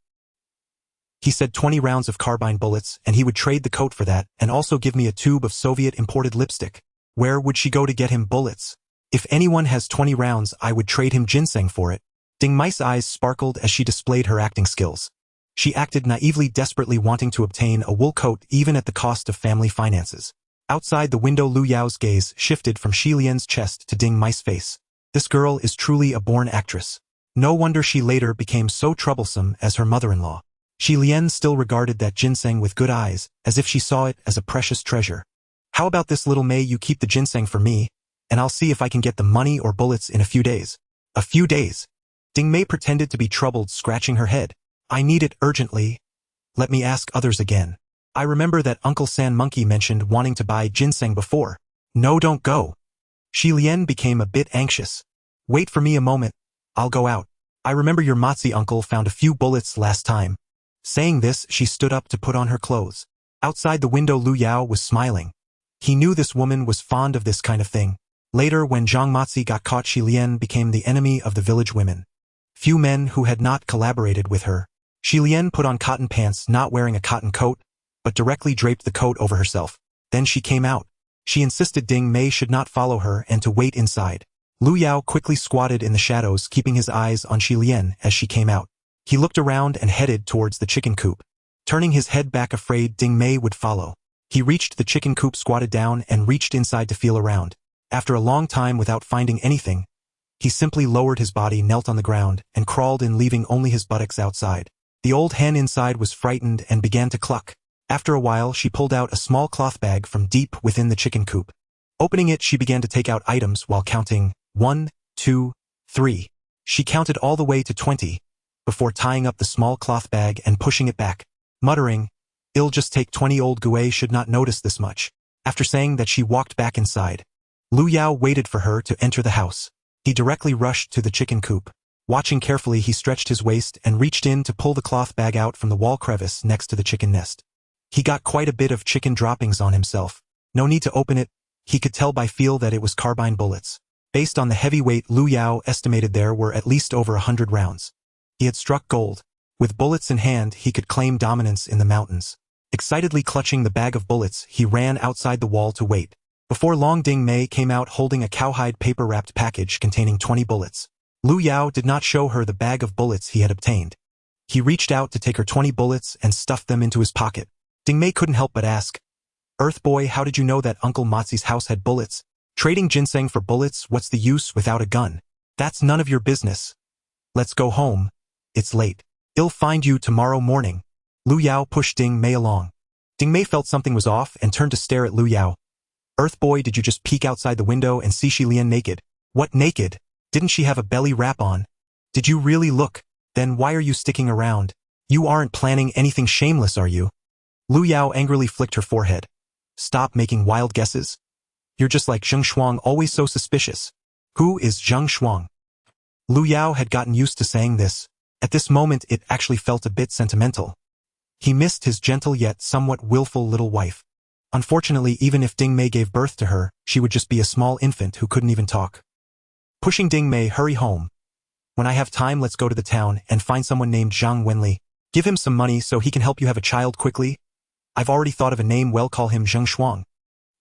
He said 20 rounds of carbine bullets, and he would trade the coat for that, and also give me a tube of Soviet-imported lipstick. Where would she go to get him bullets? If anyone has 20 rounds, I would trade him ginseng for it. Ding Mai's eyes sparkled as she displayed her acting skills. She acted naively, desperately wanting to obtain a wool coat even at the cost of family finances. Outside the window, Lu Yao's gaze shifted from Xi Lian's chest to Ding Mai's face. This girl is truly a born actress. No wonder she later became so troublesome as her mother-in-law. Xi Lian still regarded that ginseng with good eyes, as if she saw it as a precious treasure. "How about this, little Mei, you keep the ginseng for me, and I'll see if I can get the money or bullets in a few days." "A few days?" Ding Mei pretended to be troubled, scratching her head. "I need it urgently. Let me ask others again. I remember that Uncle San Monkey mentioned wanting to buy ginseng before." "No, don't go." Xi Lian became a bit anxious. "Wait for me a moment. I'll go out. I remember your Matzi uncle found a few bullets last time." Saying this, she stood up to put on her clothes. Outside the window, Lu Yao was smiling. He knew this woman was fond of this kind of thing. Later, when Zhang Matzi got caught, Xi Lian became the enemy of the village women. Few men who had not collaborated with her. Xi Lian put on cotton pants, not wearing a cotton coat, but directly draped the coat over herself. Then she came out. She insisted Ding Mei should not follow her and to wait inside. Lu Yao quickly squatted in the shadows, keeping his eyes on Xi Lian as she came out. He looked around and headed towards the chicken coop. Turning his head back, afraid Ding Mei would follow. He reached the chicken coop, squatted down, and reached inside to feel around. After a long time without finding anything, he simply lowered his body, knelt on the ground, and crawled in, leaving only his buttocks outside. The old hen inside was frightened and began to cluck. After a while, she pulled out a small cloth bag from deep within the chicken coop. Opening it, she began to take out items while counting 1, 2, 3. She counted all the way to 20, before tying up the small cloth bag and pushing it back, muttering, "It'll just take 20, old Gui should not notice this much." After saying that, she walked back inside. Lu Yao waited for her to enter the house. He directly rushed to the chicken coop. Watching carefully, he stretched his waist and reached in to pull the cloth bag out from the wall crevice next to the chicken nest. He got quite a bit of chicken droppings on himself. No need to open it. He could tell by feel that it was carbine bullets. Based on the heavy weight, Lu Yao estimated there were at least over 100 rounds. He had struck gold. With bullets in hand, he could claim dominance in the mountains. Excitedly clutching the bag of bullets, he ran outside the wall to wait. Before long, Ding Mei came out holding a cowhide paper-wrapped package containing 20 bullets. Lu Yao did not show her the bag of bullets he had obtained. He reached out to take her 20 bullets and stuffed them into his pocket. Ding Mei couldn't help but ask, "Earth Boy, how did you know that Uncle Matzi's house had bullets? Trading ginseng for bullets, what's the use without a gun? That's none of your business. Let's go home. It's late. I'll find you tomorrow morning." Lu Yao pushed Ding Mei along. Ding Mei felt something was off and turned to stare at Lu Yao. "Earth Boy, did you just peek outside the window and see Xi Lian naked?" "What naked? Didn't she have a belly wrap on?" "Did you really look? Then why are you sticking around? You aren't planning anything shameless, are you?" Lu Yao angrily flicked her forehead. "Stop making wild guesses. You're just like Zheng Shuang, always so suspicious." "Who is Zheng Shuang?" Lu Yao had gotten used to saying this. At this moment, it actually felt a bit sentimental. He missed his gentle yet somewhat willful little wife. Unfortunately, even if Ding Mei gave birth to her, she would just be a small infant who couldn't even talk. Pushing Ding Mei, "Hurry home. When I have time, let's go to the town and find someone named Zhang Wenli. Give him some money so he can help you have a child quickly. I've already thought of a name, well, call him Zheng Shuang.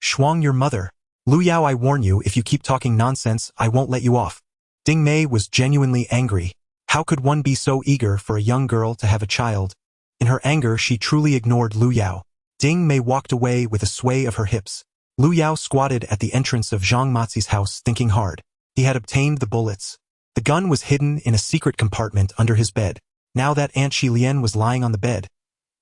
Shuang, your mother. Lu Yao, I warn you, if you keep talking nonsense, I won't let you off. Ding Mei was genuinely angry. How could one be so eager for a young girl to have a child? In her anger, she truly ignored Lu Yao. Ding Mei walked away with a sway of her hips. Lu Yao squatted at the entrance of Zhang Mozi's house, thinking hard. He had obtained the bullets. The gun was hidden in a secret compartment under his bed. Now that Aunt Shi Lian was lying on the bed,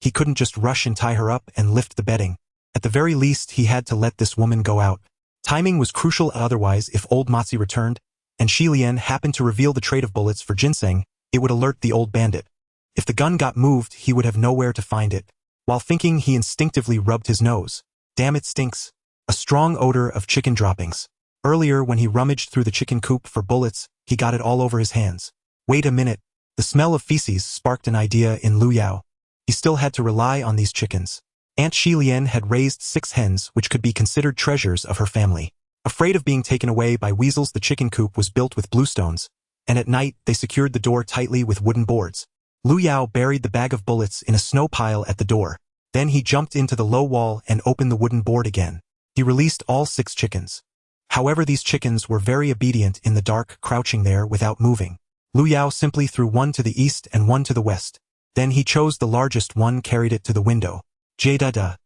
he couldn't just rush and tie her up and lift the bedding. At the very least, he had to let this woman go out. Timing was crucial, otherwise if old Mozi returned, and Shi Lian happened to reveal the trade of bullets for ginseng, it would alert the old bandit. If the gun got moved, he would have nowhere to find it. While thinking, he instinctively rubbed his nose. Damn, it stinks. A strong odor of chicken droppings. Earlier, when he rummaged through the chicken coop for bullets, he got it all over his hands. Wait a minute. The smell of feces sparked an idea in Lu Yao. He still had to rely on these chickens. Aunt Shi Lian had raised 6 hens which could be considered treasures of her family. Afraid of being taken away by weasels, the chicken coop was built with bluestones, and at night they secured the door tightly with wooden boards. Lu Yao buried the bag of bullets in a snow pile at the door. Then he jumped into the low wall and opened the wooden board again. He released all 6 chickens. However, these chickens were very obedient in the dark, crouching there without moving. Lu Yao simply threw one to the east and one to the west. Then he chose the largest one, carried it to the window. Jada-da.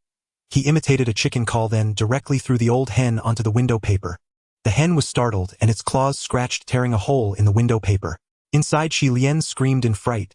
He imitated a chicken call, then directly threw the old hen onto the window paper. The hen was startled and its claws scratched, tearing a hole in the window paper. Inside, Shi Lian screamed in fright.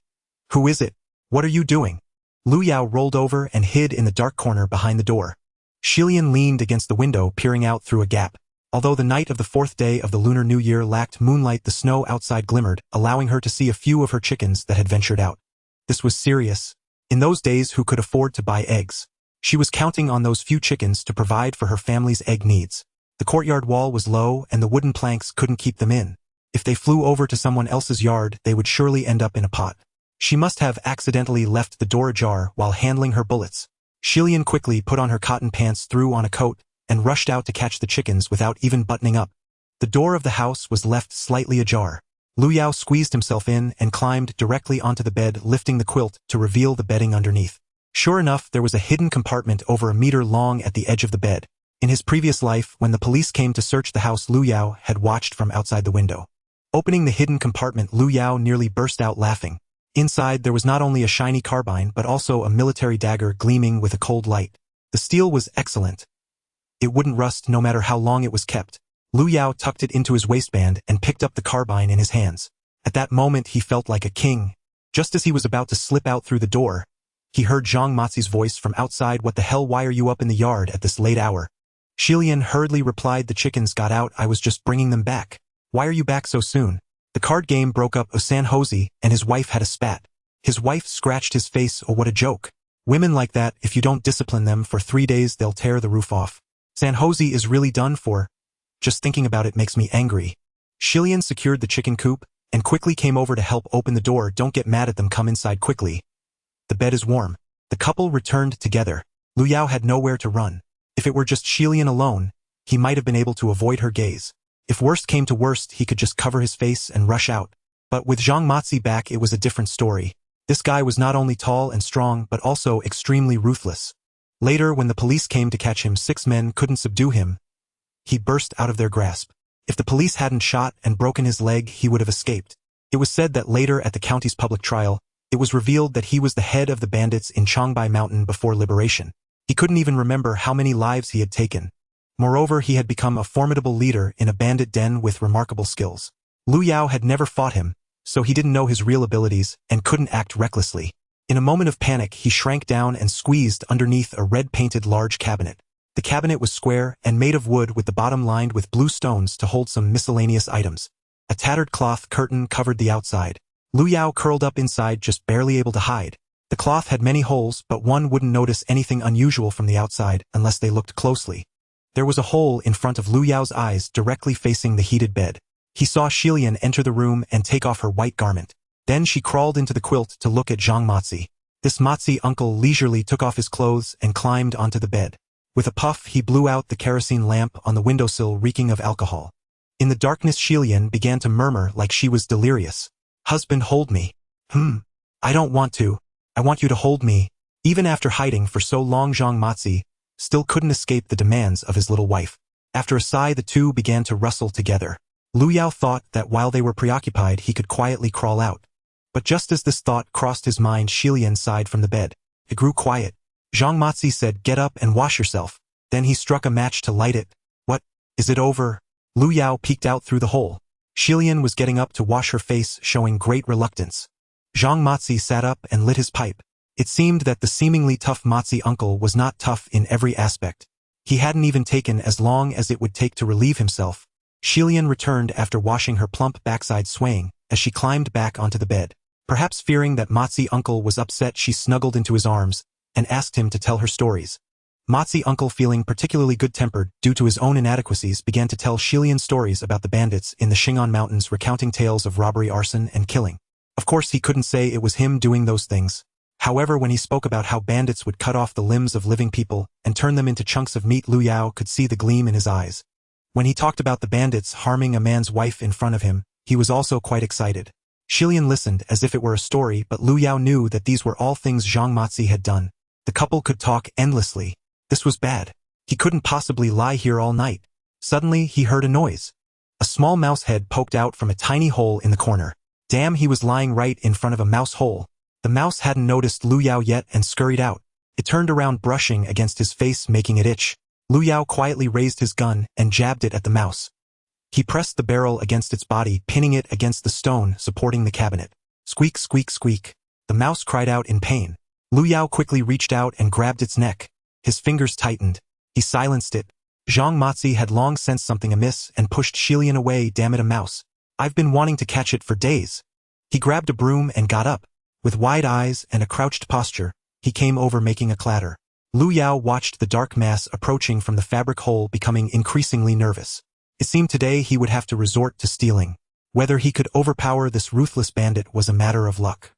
Who is it? What are you doing? Lu Yao rolled over and hid in the dark corner behind the door. Shi Lian leaned against the window, peering out through a gap. Although the night of the 4th day of the Lunar New Year lacked moonlight, the snow outside glimmered, allowing her to see a few of her chickens that had ventured out. This was serious. In those days, who could afford to buy eggs? She was counting on those few chickens to provide for her family's egg needs. The courtyard wall was low and the wooden planks couldn't keep them in. If they flew over to someone else's yard, they would surely end up in a pot. She must have accidentally left the door ajar while handling her bullets. Shi Lian quickly put on her cotton pants, threw on a coat, and rushed out to catch the chickens without even buttoning up. The door of the house was left slightly ajar. Lu Yao squeezed himself in and climbed directly onto the bed, lifting the quilt to reveal the bedding underneath. Sure enough, there was a hidden compartment over a meter long at the edge of the bed. In his previous life, when the police came to search the house, Lu Yao had watched from outside the window. Opening the hidden compartment, Lu Yao nearly burst out laughing. Inside, there was not only a shiny carbine but also a military dagger gleaming with a cold light. The steel was excellent. It wouldn't rust no matter how long it was kept. Lu Yao tucked it into his waistband and picked up the carbine in his hands. At that moment, he felt like a king. Just as he was about to slip out through the door, he heard Zhang Mozi's voice from outside. What the hell, why are you up in the yard at this late hour? Shi Lian hurriedly replied, the chickens got out, I was just bringing them back. Why are you back so soon? The card game broke up. San Jose and his wife had a spat. His wife scratched his face. Oh, what a joke. Women like that, if you don't discipline them for 3 days, they'll tear the roof off. San Jose is really done for. Just thinking about it makes me angry. Shi Lian secured the chicken coop and quickly came over to help open the door. Don't get mad at them, come inside quickly. The bed is warm. The couple returned together. Lu Yao had nowhere to run. If it were just Shi Lian alone, he might have been able to avoid her gaze. If worst came to worst, he could just cover his face and rush out. But with Zhang Mozi back, it was a different story. This guy was not only tall and strong but also extremely ruthless. Later, when the police came to catch him, 6 men couldn't subdue him. He burst out of their grasp. If the police hadn't shot and broken his leg, he would have escaped. It was said that later at the county's public trial, it was revealed that he was the head of the bandits in Changbai Mountain before liberation. He couldn't even remember how many lives he had taken. Moreover, he had become a formidable leader in a bandit den with remarkable skills. Lu Yao had never fought him, so he didn't know his real abilities and couldn't act recklessly. In a moment of panic, he shrank down and squeezed underneath a red-painted large cabinet. The cabinet was square and made of wood with the bottom lined with blue stones to hold some miscellaneous items. A tattered cloth curtain covered the outside. Lu Yao curled up inside, just barely able to hide. The cloth had many holes, but one wouldn't notice anything unusual from the outside unless they looked closely. There was a hole in front of Lu Yao's eyes directly facing the heated bed. He saw Shi Lian enter the room and take off her white garment. Then she crawled into the quilt to look at Zhang Mozi. This Mozi uncle leisurely took off his clothes and climbed onto the bed. With a puff, he blew out the kerosene lamp on the windowsill, reeking of alcohol. In the darkness, Shi Lian began to murmur like she was delirious. Husband, hold me. I don't want to. I want you to hold me. Even after hiding for so long, Zhang Matzi still couldn't escape the demands of his little wife. After a sigh, the two began to wrestle together. Lu Yao thought that while they were preoccupied, he could quietly crawl out. But just as this thought crossed his mind, Xilian sighed from the bed. It grew quiet. Zhang Matzi said, "Get up and wash yourself." Then he struck a match to light it. "What? Is it over?" Lu Yao peeked out through the hole. Xilian was getting up to wash her face, showing great reluctance. Zhang Matzi sat up and lit his pipe. It seemed that the seemingly tough Matzi uncle was not tough in every aspect. He hadn't even taken as long as it would take to relieve himself. Xilian returned after washing, her plump backside swaying as she climbed back onto the bed. Perhaps fearing that Matzi uncle was upset, she snuggled into his arms and asked him to tell her stories. Matzi uncle, feeling particularly good-tempered due to his own inadequacies, began to tell Xilian stories about the bandits in the Xing'an Mountains, recounting tales of robbery, arson, and killing. Of course, he couldn't say it was him doing those things. However, when he spoke about how bandits would cut off the limbs of living people and turn them into chunks of meat, Lu Yao could see the gleam in his eyes. When he talked about the bandits harming a man's wife in front of him, he was also quite excited. Xilian listened as if it were a story, but Lu Yao knew that these were all things Zhang Matzi had done. The couple could talk endlessly. This was bad. He couldn't possibly lie here all night. Suddenly, he heard a noise. A small mouse head poked out from a tiny hole in the corner. Damn, he was lying right in front of a mouse hole. The mouse hadn't noticed Lu Yao yet and scurried out. It turned around, brushing against his face, making it itch. Lu Yao quietly raised his gun and jabbed it at the mouse. He pressed the barrel against its body, pinning it against the stone supporting the cabinet. Squeak, squeak, squeak. The mouse cried out in pain. Lu Yao quickly reached out and grabbed its neck. His fingers tightened. He silenced it. Zhang Matzi had long sensed something amiss and pushed Xilian away. "Damn it, a mouse. I've been wanting to catch it for days." He grabbed a broom and got up. With wide eyes and a crouched posture, he came over, making a clatter. Lu Yao watched the dark mass approaching from the fabric hole, becoming increasingly nervous. It seemed today he would have to resort to stealing. Whether he could overpower this ruthless bandit was a matter of luck.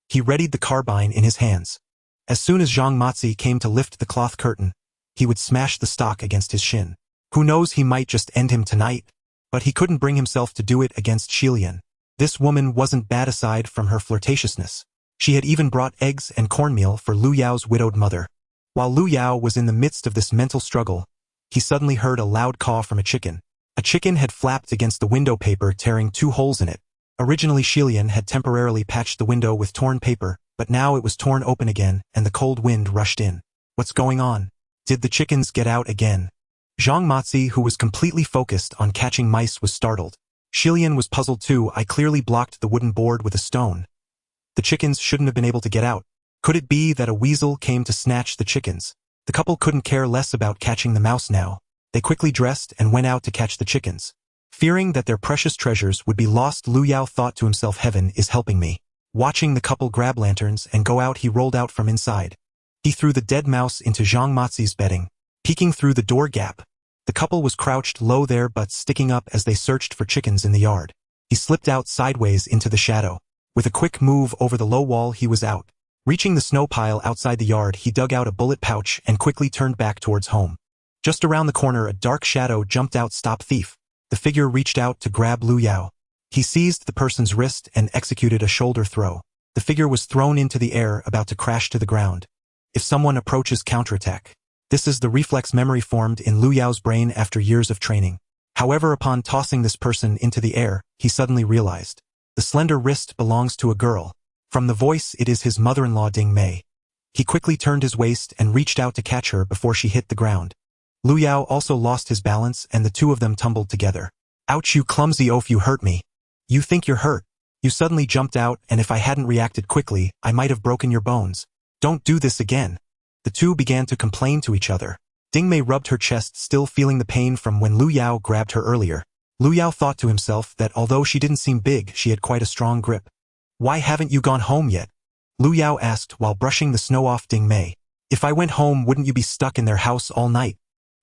He readied the carbine in his hands. As soon as Zhang Matzi came to lift the cloth curtain, he would smash the stock against his shin. Who knows, he might just end him tonight. But he couldn't bring himself to do it against Xilian. This woman wasn't bad aside from her flirtatiousness. She had even brought eggs and cornmeal for Lu Yao's widowed mother. While Lu Yao was in the midst of this mental struggle, he suddenly heard a loud caw from a chicken. A chicken had flapped against the window paper, tearing 2 holes in it. Originally, Xilian had temporarily patched the window with torn paper, but now it was torn open again, and the cold wind rushed in. What's going on? Did the chickens get out again? Zhang Matzi, who was completely focused on catching mice, was startled. Xilian was puzzled too. "I clearly blocked the wooden board with a stone. The chickens shouldn't have been able to get out. Could it be that a weasel came to snatch the chickens?" The couple couldn't care less about catching the mouse now. They quickly dressed and went out to catch the chickens. Fearing that their precious treasures would be lost, Lu Yao thought to himself, "Heaven is helping me." Watching the couple grab lanterns and go out, he rolled out from inside. He threw the dead mouse into Zhang Matzi's bedding. Peeking through the door gap, the couple was crouched low, their butts sticking up as they searched for chickens in the yard. He slipped out sideways into the shadow. With a quick move over the low wall, he was out. Reaching the snow pile outside the yard, he dug out a bullet pouch and quickly turned back towards home. Just around the corner, a dark shadow jumped out. "Stop, thief." The figure reached out to grab Lu Yao. He seized the person's wrist and executed a shoulder throw. The figure was thrown into the air, about to crash to the ground. If someone approaches, counterattack. This is the reflex memory formed in Lu Yao's brain after years of training. However, upon tossing this person into the air, he suddenly realized. The slender wrist belongs to a girl. From the voice, it is his mother-in-law, Ding Mei. He quickly turned his waist and reached out to catch her before she hit the ground. Lu Yao also lost his balance and the two of them tumbled together. "Ouch, you clumsy oaf, you hurt me. You think you're hurt? You suddenly jumped out, and if I hadn't reacted quickly, I might have broken your bones. Don't do this again." The two began to complain to each other. Ding Mei rubbed her chest, still feeling the pain from when Lu Yao grabbed her earlier. Lu Yao thought to himself that although she didn't seem big, she had quite a strong grip. "Why haven't you gone home yet?" Lu Yao asked while brushing the snow off Ding Mei. "If I went home, wouldn't you be stuck in their house all night?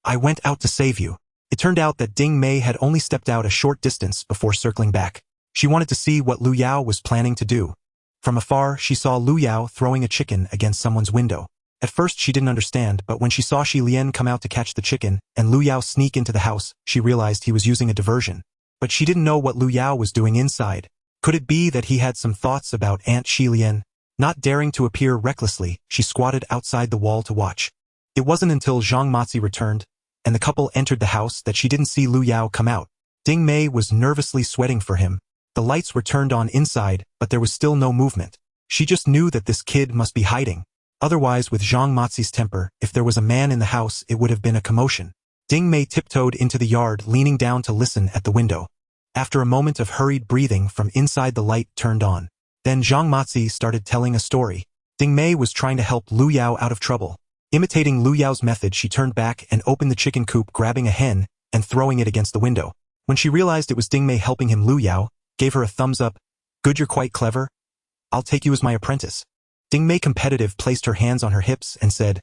I went out to save you." It turned out that Ding Mei had only stepped out a short distance before circling back. She wanted to see what Lu Yao was planning to do. From afar, she saw Lu Yao throwing a chicken against someone's window. At first she didn't understand, but when she saw Xilian come out to catch the chicken and Lu Yao sneak into the house, she realized he was using a diversion. But she didn't know what Lu Yao was doing inside. Could it be that he had some thoughts about Aunt Shilian? Not daring to appear recklessly, she squatted outside the wall to watch. It wasn't until Zhang Matzi returned, and the couple entered the house that she didn't see Lu Yao come out. Ding Mei was nervously sweating for him. The lights were turned on inside, but there was still no movement. She just knew that this kid must be hiding. Otherwise, with Zhang Matzi's temper, if there was a man in the house, it would have been a commotion. Ding Mei tiptoed into the yard, leaning down to listen at the window. After a moment of hurried breathing from inside, the light turned on. Then Zhang Matzi started telling a story. Ding Mei was trying to help Lu Yao out of trouble. Imitating Lu Yao's method, she turned back and opened the chicken coop, grabbing a hen and throwing it against the window. When she realized it was Ding Mei helping him, Lu Yao gave her a thumbs up. Good, you're quite clever. I'll take you as my apprentice. Ding Mei, competitive, placed her hands on her hips and said,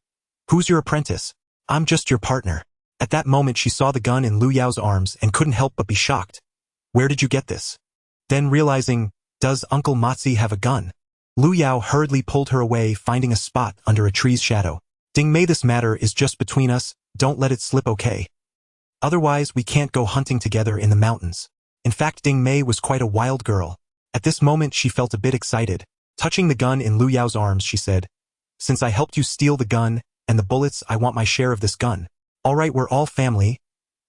Who's your apprentice? I'm just your partner. At that moment she saw the gun in Lu Yao's arms and couldn't help but be shocked. Where did you get this? Then realizing, does Uncle Matzi have a gun? Lu Yao hurriedly pulled her away, finding a spot under a tree's shadow. Ding Mei, this matter is just between us, don't let it slip, okay? Otherwise we can't go hunting together in the mountains. In fact, Ding Mei was quite a wild girl. At this moment she felt a bit excited. Touching the gun in Lu Yao's arms, she said, Since I helped you steal the gun and the bullets, I want my share of this gun. All right, we're all family.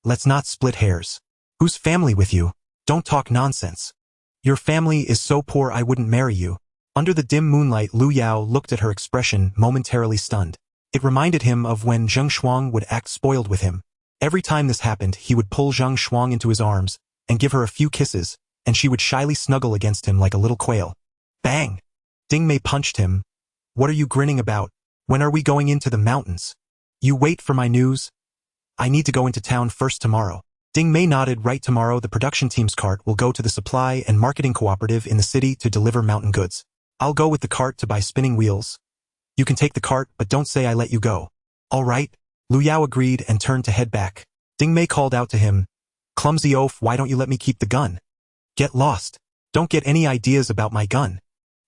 Let's not split hairs. Who's family with you? Don't talk nonsense. Your family is so poor I wouldn't marry you. Under the dim moonlight, Lu Yao looked at her, expression momentarily stunned. It reminded him of when Zheng Shuang would act spoiled with him. Every time this happened, he would pull Zheng Shuang into his arms and give her a few kisses, and she would shyly snuggle against him like a little quail. Bang! Ding Mei punched him. What are you grinning about? When are we going into the mountains? You wait for my news. I need to go into town first tomorrow. Ding Mei nodded. Right, tomorrow the production team's cart will go to the supply and marketing cooperative in the city to deliver mountain goods. I'll go with the cart to buy spinning wheels. You can take the cart, but don't say I let you go. All right. Lu Yao agreed and turned to head back. Ding Mei called out to him, Clumsy oaf, why don't you let me keep the gun? Get lost. Don't get any ideas about my gun.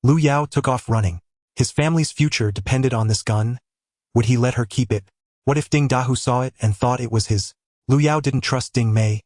Lu Yao took off running. His family's future depended on this gun. Would he let her keep it? What if Ding Dahu saw it and thought it was his? Lu Yao didn't trust Ding Mei.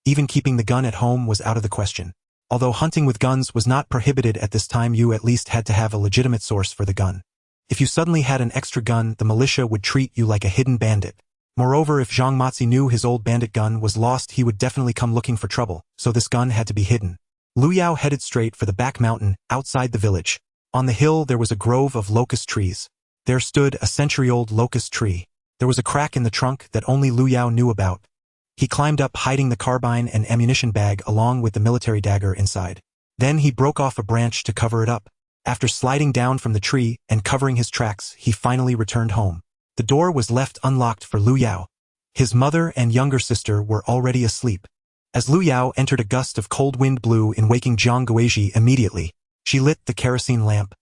Even keeping the gun at home was out of the question. Although hunting with guns was not prohibited at this time, you at least had to have a legitimate source for the gun. If you suddenly had an extra gun, the militia would treat you like a hidden bandit. Moreover, if Zhang Matzi knew his old bandit gun was lost, he would definitely come looking for trouble, so this gun had to be hidden. Lu Yao headed straight for the back mountain, outside the village. On the hill there was a grove of locust trees. There stood a century-old locust tree. There was a crack in the trunk that only Lu Yao knew about. He climbed up, hiding the carbine and ammunition bag along with the military dagger inside. Then he broke off a branch to cover it up. After sliding down from the tree and covering his tracks, he finally returned home. The door was left unlocked for Lu Yao. His mother and younger sister were already asleep. As Lu Yao entered, a gust of cold wind blew in, waking Jiang Guizhi immediately. She lit the kerosene lamp.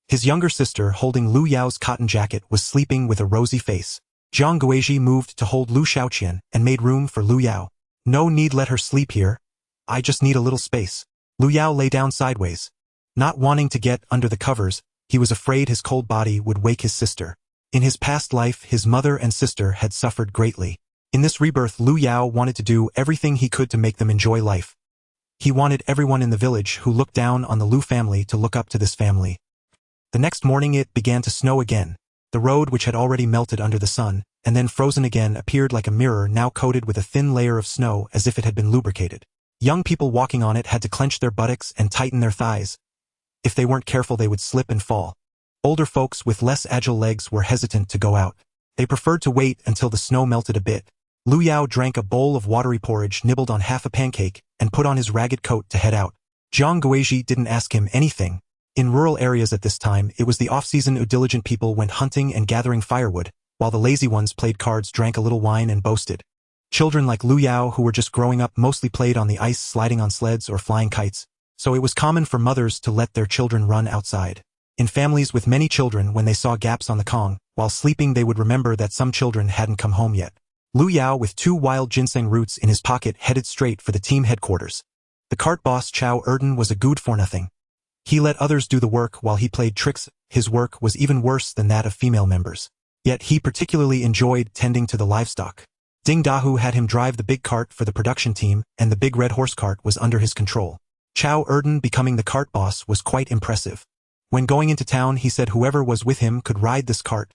His younger sister, holding Lu Yao's cotton jacket, was sleeping with a rosy face. Jiang Guizhi moved to hold Lu Shaoqian and made room for Lu Yao. No need, let her sleep here. I just need a little space. Lu Yao lay down sideways. Not wanting to get under the covers, he was afraid his cold body would wake his sister. In his past life, his mother and sister had suffered greatly. In this rebirth, Lu Yao wanted to do everything he could to make them enjoy life. He wanted everyone in the village who looked down on the Lu family to look up to this family. The next morning it began to snow again. The road, which had already melted under the sun, and then frozen again, appeared like a mirror, now coated with a thin layer of snow as if it had been lubricated. Young people walking on it had to clench their buttocks and tighten their thighs. If they weren't careful, they would slip and fall. Older folks with less agile legs were hesitant to go out. They preferred to wait until the snow melted a bit. Lu Yao drank a bowl of watery porridge, nibbled on half a pancake, and put on his ragged coat to head out. Jiang Guizhi didn't ask him anything. In rural areas at this time, it was the off-season. Diligent people went hunting and gathering firewood, while the lazy ones played cards, drank a little wine, and boasted. Children like Lu Yao, who were just growing up, mostly played on the ice, sliding on sleds or flying kites. So it was common for mothers to let their children run outside. In families with many children, when they saw gaps on the Kong, while sleeping, they would remember that some children hadn't come home yet. Lu Yao, with 2 wild ginseng roots in his pocket, headed straight for the team headquarters. The cart boss, Chow Erden, was a good-for-nothing. He let others do the work while he played tricks. His work was even worse than that of female members. Yet he particularly enjoyed tending to the livestock. Ding Dahu had him drive the big cart for the production team, and the big red horse cart was under his control. Chow Erden becoming the cart boss was quite impressive. When going into town he said whoever was with him could ride this cart.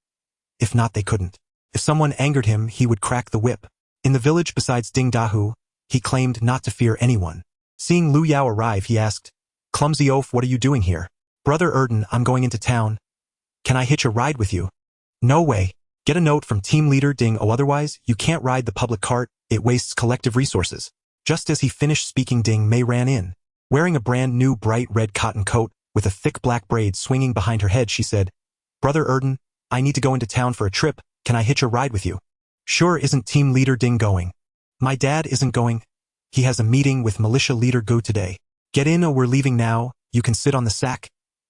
If not they couldn't. If someone angered him he would crack the whip. In the village besides Ding Dahu, he claimed not to fear anyone. Seeing Lu Yao arrive he asked, "Clumsy oaf, what are you doing here?" "Brother Erden, I'm going into town. Can I hitch a ride with you?" "No way. Get a note from team leader Ding, or otherwise you can't ride the public cart, it wastes collective resources." Just as he finished speaking Ding Mei ran in. Wearing a brand new bright red cotton coat, with a thick black braid swinging behind her head she said, "Brother Erden, I need to go into town for a trip, can I hitch a ride with you?" "Sure, isn't team leader Ding going?" "My dad isn't going. He has a meeting with militia leader Gu today. Get in or we're leaving now, you can sit on the sack.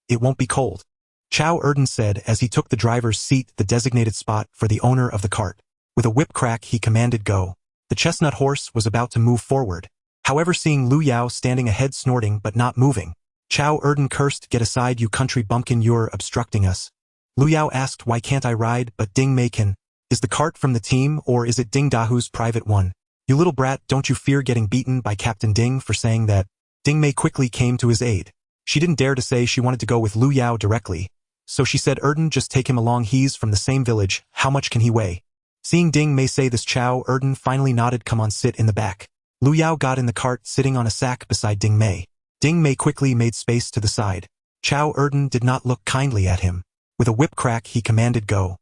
It won't be cold." Chow Erden said as he took the driver's seat, the designated spot for the owner of the cart. With a whip crack he commanded go. The chestnut horse was about to move forward. However, seeing Lu Yao standing ahead snorting but not moving, Chow Erden cursed, "Get aside you country bumpkin, you're obstructing us." Lu Yao asked, "Why can't I ride?" But Ding Mei can. "Is the cart from the team or is it Ding Dahu's private one? You little brat, don't you fear getting beaten by Captain Ding for saying that?" Ding Mei quickly came to his aid. She didn't dare to say she wanted to go with Lu Yao directly, so she said, "Erden, just take him along, he's from the same village, how much can he weigh?" Seeing Ding Mei say this, Chow Erden finally nodded, "Come on, sit in the back." Lu Yao got in the cart, sitting on a sack beside Ding Mei. Ding Mei quickly made space to the side. Chow Erden did not look kindly at him. With a whip crack he commanded go.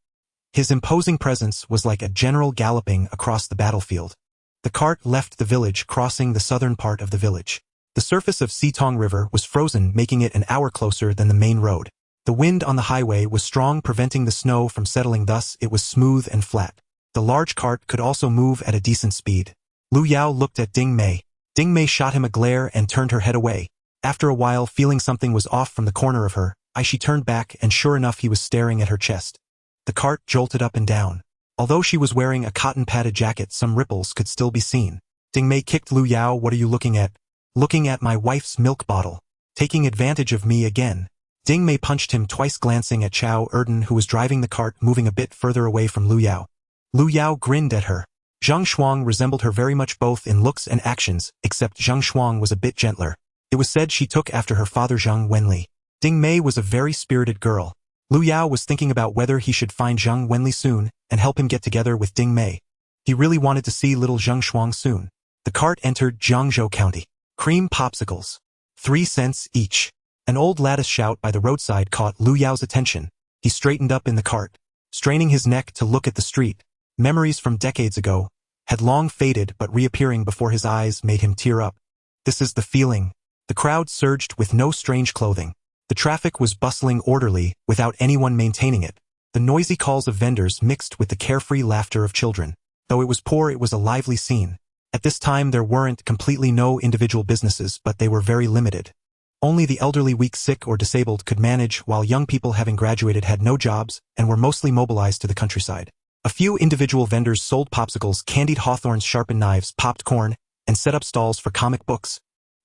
His imposing presence was like a general galloping across the battlefield. The cart left the village, crossing the southern part of the village. The surface of Sitong River was frozen, making it an hour closer than the main road. The wind on the highway was strong, preventing the snow from settling, thus it was smooth and flat. The large cart could also move at a decent speed. Lu Yao looked at Ding Mei. Ding Mei shot him a glare and turned her head away. After a while, feeling something was off from the corner of her eye, she turned back and sure enough he was staring at her chest. The cart jolted up and down. Although she was wearing a cotton-padded jacket, some ripples could still be seen. Ding Mei kicked Lu Yao. "What are you looking at?" "Looking at my wife's milk bottle. Taking advantage of me again." Ding Mei punched him twice, glancing at Chow Erden, who was driving the cart, moving a bit further away from Lu Yao. Lu Yao grinned at her. Zhang Shuang resembled her very much both in looks and actions, except Zhang Shuang was a bit gentler. It was said she took after her father Zhang Wenli. Ding Mei was a very spirited girl. Lu Yao was thinking about whether he should find Zhang Wenli soon and help him get together with Ding Mei. He really wanted to see little Zhang Shuang soon. The cart entered Jiangzhou County. Cream popsicles. 3 cents each. An old lattice shout by the roadside caught Lu Yao's attention. He straightened up in the cart, straining his neck to look at the street. Memories from decades ago had long faded, but reappearing before his eyes made him tear up. This is the feeling. The crowd surged with no strange clothing. The traffic was bustling orderly, without anyone maintaining it. The noisy calls of vendors mixed with the carefree laughter of children. Though it was poor, it was a lively scene. At this time there weren't completely no individual businesses, but they were very limited. Only the elderly, weak, sick, or disabled could manage, while young people having graduated had no jobs and were mostly mobilized to the countryside. A few individual vendors sold popsicles, candied hawthorns, sharpened knives, popped corn, and set up stalls for comic books.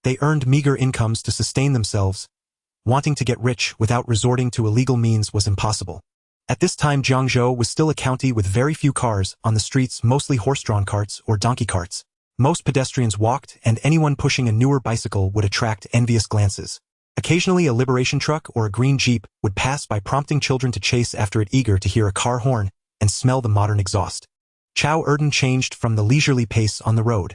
They earned meager incomes to sustain themselves. Wanting to get rich without resorting to illegal means was impossible. At this time Jiangzhou was still a county with very few cars on the streets, mostly horse-drawn carts or donkey carts. Most pedestrians walked, and anyone pushing a newer bicycle would attract envious glances. Occasionally a liberation truck or a green jeep would pass by, prompting children to chase after it, eager to hear a car horn and smell the modern exhaust. Chow Erden changed from the leisurely pace on the road.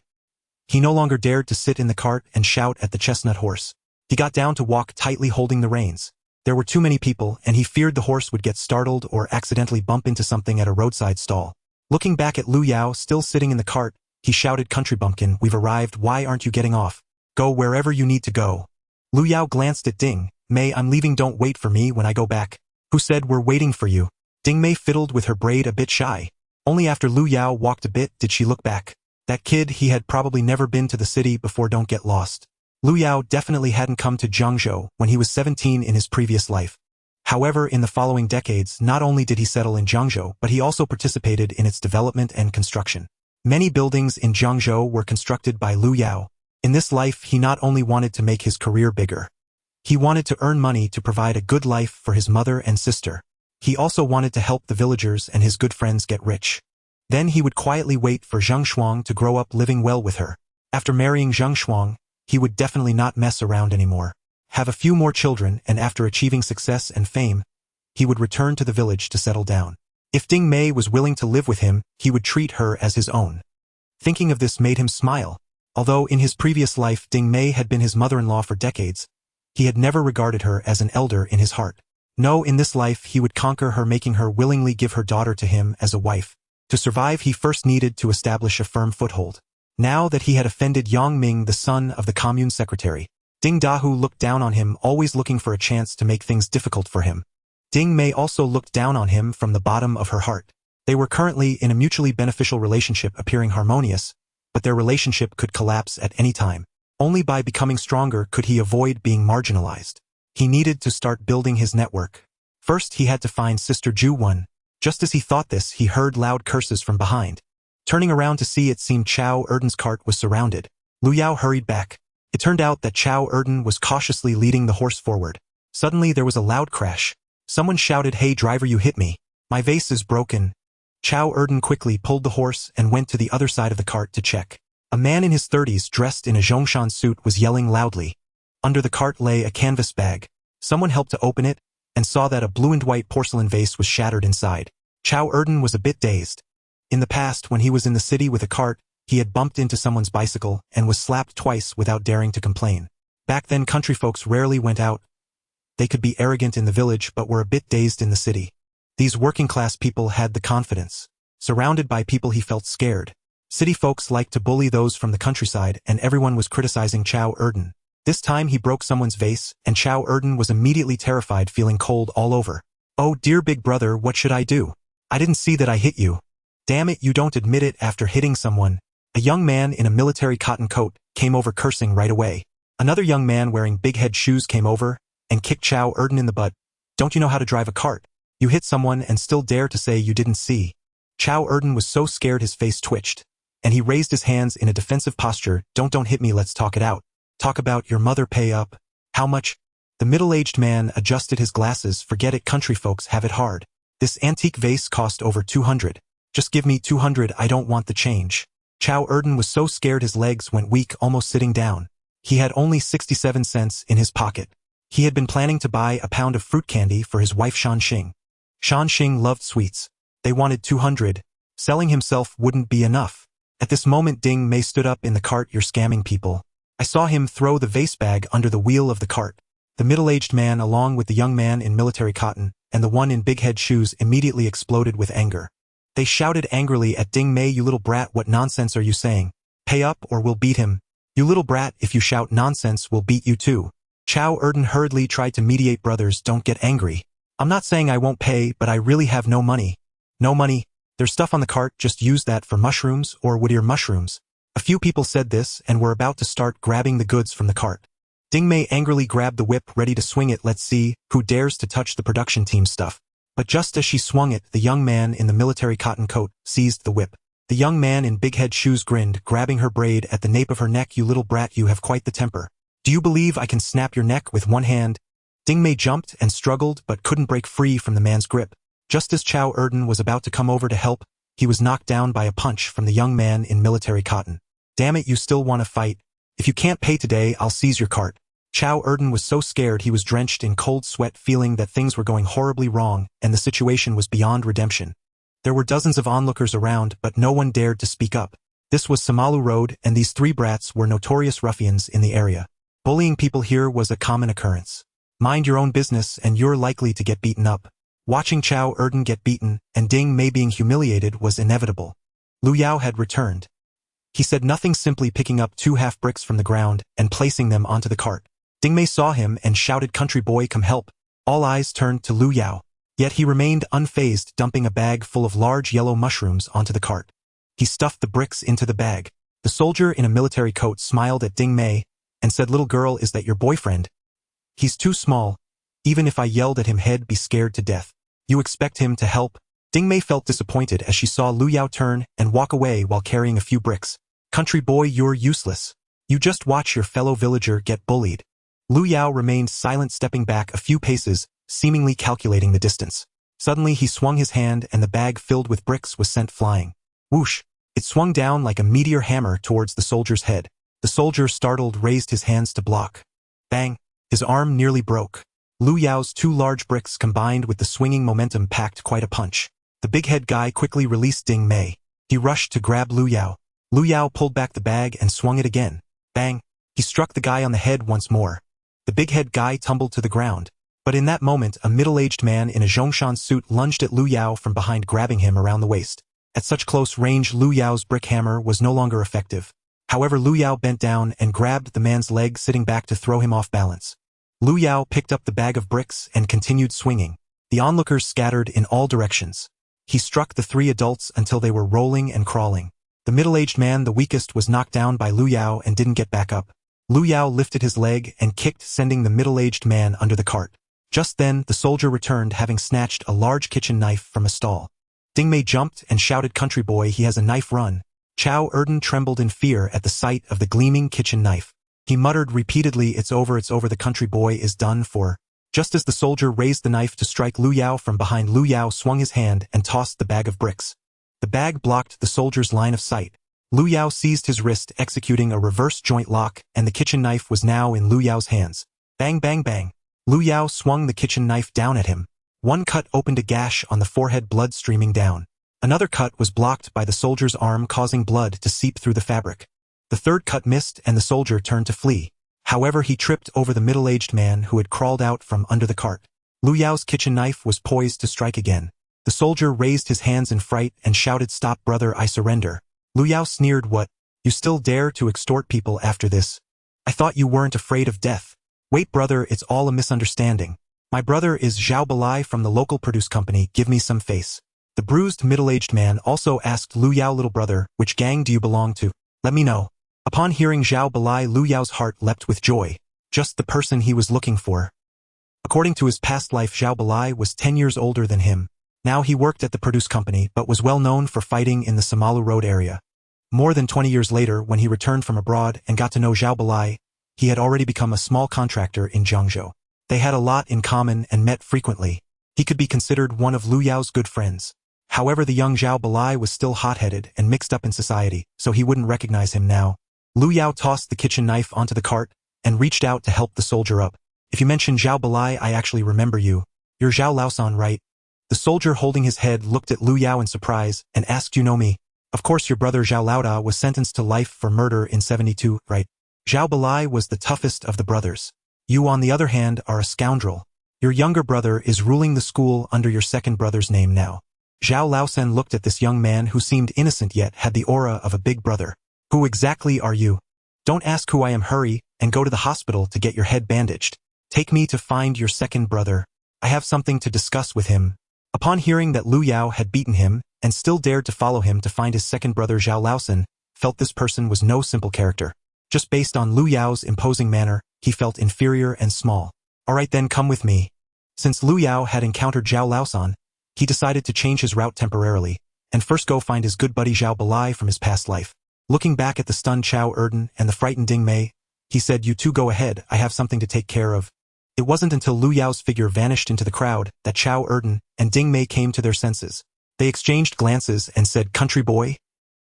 He no longer dared to sit in the cart and shout at the chestnut horse. He got down to walk, tightly holding the reins. There were too many people, and he feared the horse would get startled or accidentally bump into something at a roadside stall. Looking back at Lu Yao still sitting in the cart, he shouted, "Country bumpkin, we've arrived, why aren't you getting off? Go wherever you need to go." Lu Yao glanced at Ding Mei. "I'm leaving, don't wait for me when I go back." "Who said we're waiting for you?" Ding Mei fiddled with her braid, a bit shy. Only after Lu Yao walked a bit did she look back. That kid, he had probably never been to the city before. Don't get lost. Lu Yao definitely hadn't come to Jiangzhou when he was 17 in his previous life. However, in the following decades, not only did he settle in Jiangzhou, but he also participated in its development and construction. Many buildings in Jiangzhou were constructed by Lu Yao. In this life, he not only wanted to make his career bigger. He wanted to earn money to provide a good life for his mother and sister. He also wanted to help the villagers and his good friends get rich. Then he would quietly wait for Zhang Shuang to grow up, living well with her. After marrying Zhang Shuang, He would definitely not mess around anymore. Have a few more children, and after achieving success and fame, he would return to the village to settle down. If Ding Mei was willing to live with him, he would treat her as his own. Thinking of this made him smile. Although in his previous life Ding Mei had been his mother-in-law for decades, he had never regarded her as an elder in his heart. No, in this life he would conquer her, making her willingly give her daughter to him as a wife. To survive, he first needed to establish a firm foothold. Now that he had offended Yang Ming, the son of the commune secretary, Ding Dahu looked down on him, always looking for a chance to make things difficult for him. Ding Mei also looked down on him from the bottom of her heart. They were currently in a mutually beneficial relationship, appearing harmonious, but their relationship could collapse at any time. Only by becoming stronger could he avoid being marginalized. He needed to start building his network. First, he had to find Sister Ju-Won. Just as he thought this, he heard loud curses from behind. Turning around to see, it seemed Chao Erden's cart was surrounded. Lu Yao hurried back. It turned out that Chao Erden was cautiously leading the horse forward. Suddenly there was a loud crash. Someone shouted, "Hey driver, you hit me. My vase is broken." Chao Erden quickly pulled the horse and went to the other side of the cart to check. A man in his 30s dressed in a Zhongshan suit was yelling loudly. Under the cart lay a canvas bag. Someone helped to open it and saw that a blue and white porcelain vase was shattered inside. Chao Erden was a bit dazed. In the past, when he was in the city with a cart, he had bumped into someone's bicycle and was slapped twice without daring to complain. Back then, country folks rarely went out. They could be arrogant in the village but were a bit dazed in the city. These working-class people had the confidence. Surrounded by people, he felt scared. City folks liked to bully those from the countryside, and everyone was criticizing Chao Erden. This time he broke someone's vase, and Chao Erden was immediately terrified, feeling cold all over. "Oh dear big brother, what should I do? I didn't see that I hit you." "Damn it, you don't admit it after hitting someone." A young man in a military cotton coat came over cursing right away. Another young man wearing big-head shoes came over and kicked Chao Erden in the butt. "Don't you know how to drive a cart? You hit someone and still dare to say you didn't see." Chao Erden was so scared his face twitched, and he raised his hands in a defensive posture. Don't hit me, let's talk it out. Talk about your mother, pay up. How much?" The middle-aged man adjusted his glasses. "Forget it, country folks have it hard. This antique vase cost over 200. Just give me 200, I don't want the change." Chao Erden was so scared his legs went weak, almost sitting down. He had only 67 cents in his pocket. He had been planning to buy a pound of fruit candy for his wife Shanxing. Shanxing loved sweets. They wanted 200. Selling himself wouldn't be enough. At this moment Ding Mei stood up in the cart. "You're scamming people. I saw him throw the vase bag under the wheel of the cart." The middle-aged man, along with the young man in military cotton and the one in big-head shoes, immediately exploded with anger. They shouted angrily at Ding Mei, "You little brat, what nonsense are you saying? Pay up or we'll beat him." "You little brat, if you shout nonsense, we'll beat you too." Chao Erden hurriedly tried to mediate. "Brothers, don't get angry. I'm not saying I won't pay, but I really have no money." "No money? There's stuff on the cart, just use that for mushrooms or Whittier mushrooms." A few people said this and were about to start grabbing the goods from the cart. Ding Mei angrily grabbed the whip, ready to swing it. "Let's see who dares to touch the production team stuff." But just as she swung it, the young man in the military cotton coat seized the whip. The young man in big-head shoes grinned, grabbing her braid at the nape of her neck. "You little brat, you have quite the temper. Do you believe I can snap your neck with one hand?" Ding Mei jumped and struggled but couldn't break free from the man's grip. Just as Chao Erden was about to come over to help, he was knocked down by a punch from the young man in military cotton. "Damn it, you still want to fight? If you can't pay today, I'll seize your cart." Chao Erden was so scared he was drenched in cold sweat, feeling that things were going horribly wrong and the situation was beyond redemption. There were dozens of onlookers around, but no one dared to speak up. This was Samalu Road, and these three brats were notorious ruffians in the area. Bullying people here was a common occurrence. Mind your own business and you're likely to get beaten up. Watching Chao Erden get beaten and Ding Mei being humiliated was inevitable. Lu Yao had returned. He said nothing, simply picking up 2 half-bricks from the ground and placing them onto the cart. Ding Mei saw him and shouted, "Country boy, come help." All eyes turned to Lu Yao. Yet he remained unfazed, dumping a bag full of large yellow mushrooms onto the cart. He stuffed the bricks into the bag. The soldier in a military coat smiled at Ding Mei and said, "Little girl, is that your boyfriend? He's too small. Even if I yelled at him, he'd be scared to death. You expect him to help?" Ding Mei felt disappointed as she saw Lu Yao turn and walk away while carrying a few bricks. "Country boy, you're useless. You just watch your fellow villager get bullied." Lu Yao remained silent, stepping back a few paces, seemingly calculating the distance. Suddenly he swung his hand and the bag filled with bricks was sent flying. Whoosh! It swung down like a meteor hammer towards the soldier's head. The soldier, startled, raised his hands to block. Bang! His arm nearly broke. Lu Yao's 2 large bricks combined with the swinging momentum packed quite a punch. The big head guy quickly released Ding Mei. He rushed to grab Lu Yao. Lu Yao pulled back the bag and swung it again. Bang! He struck the guy on the head once more. The big head guy tumbled to the ground. But in that moment, a middle-aged man in a Zhongshan suit lunged at Lu Yao from behind, grabbing him around the waist. At such close range, Lu Yao's brick hammer was no longer effective. However, Lu Yao bent down and grabbed the man's leg, sitting back to throw him off balance. Lu Yao picked up the bag of bricks and continued swinging. The onlookers scattered in all directions. He struck the 3 adults until they were rolling and crawling. The middle-aged man, the weakest, was knocked down by Lu Yao and didn't get back up. Lu Yao lifted his leg and kicked, sending the middle-aged man under the cart. Just then, the soldier returned, having snatched a large kitchen knife from a stall. Ding Mei jumped and shouted, "Country boy, he has a knife, run!" Chao Erden trembled in fear at the sight of the gleaming kitchen knife. He muttered repeatedly, it's over, the country boy is done for." Just as the soldier raised the knife to strike Lu Yao from behind, Lu Yao swung his hand and tossed the bag of bricks. The bag blocked the soldier's line of sight. Lu Yao seized his wrist, executing a reverse joint lock, and the kitchen knife was now in Lu Yao's hands. Bang, bang, bang. Lu Yao swung the kitchen knife down at him. One cut opened a gash on the forehead, blood streaming down. Another cut was blocked by the soldier's arm, causing blood to seep through the fabric. The third cut missed and the soldier turned to flee. However, he tripped over the middle-aged man who had crawled out from under the cart. Lu Yao's kitchen knife was poised to strike again. The soldier raised his hands in fright and shouted, "Stop, brother, I surrender." Lu Yao sneered, "What? You still dare to extort people after this? I thought you weren't afraid of death." "Wait, brother, it's all a misunderstanding. My brother is Zhao Balai from the local produce company, give me some face." The bruised middle-aged man also asked Lu Yao, "Little brother, which gang do you belong to? Let me know." Upon hearing Zhao Balai, Lu Yao's heart leapt with joy. Just the person he was looking for. According to his past life, Zhao Balai was 10 years older than him. Now he worked at the produce company but was well known for fighting in the Samalu Road area. More than 20 years later, when he returned from abroad and got to know Zhao Balai, he had already become a small contractor in Jiangzhou. They had a lot in common and met frequently. He could be considered one of Lu Yao's good friends. However, the young Zhao Balai was still hot-headed and mixed up in society, so he wouldn't recognize him now. Lu Yao tossed the kitchen knife onto the cart and reached out to help the soldier up. "If you mention Zhao Balai, I actually remember you. You're Zhao Laosan, right?" The soldier, holding his head, looked at Lu Yao in surprise and asked, "You know me? Of course, your brother Zhao Laoda was sentenced to life for murder in 72, right?" Zhao Balai was the toughest of the brothers. "You, on the other hand, are a scoundrel. Your younger brother is ruling the school under your second brother's name now." Zhao Laosan looked at this young man who seemed innocent yet had the aura of a big brother. "Who exactly are you? Don't ask who I am. Hurry and go to the hospital to get your head bandaged. Take me to find your second brother. I have something to discuss with him." Upon hearing that Lu Yao had beaten him and still dared to follow him to find his second brother, Zhao Laosan felt this person was no simple character. Just based on Lu Yao's imposing manner, he felt inferior and small. "All right then, come with me." Since Lu Yao had encountered Zhao Laosan, he decided to change his route temporarily and first go find his good buddy Zhao Balai from his past life. Looking back at the stunned Chao Erden and the frightened Ding Mei, he said, "You two go ahead, I have something to take care of." It wasn't until Lu Yao's figure vanished into the crowd that Chao Erden and Ding Mei came to their senses. They exchanged glances and said, "Country boy?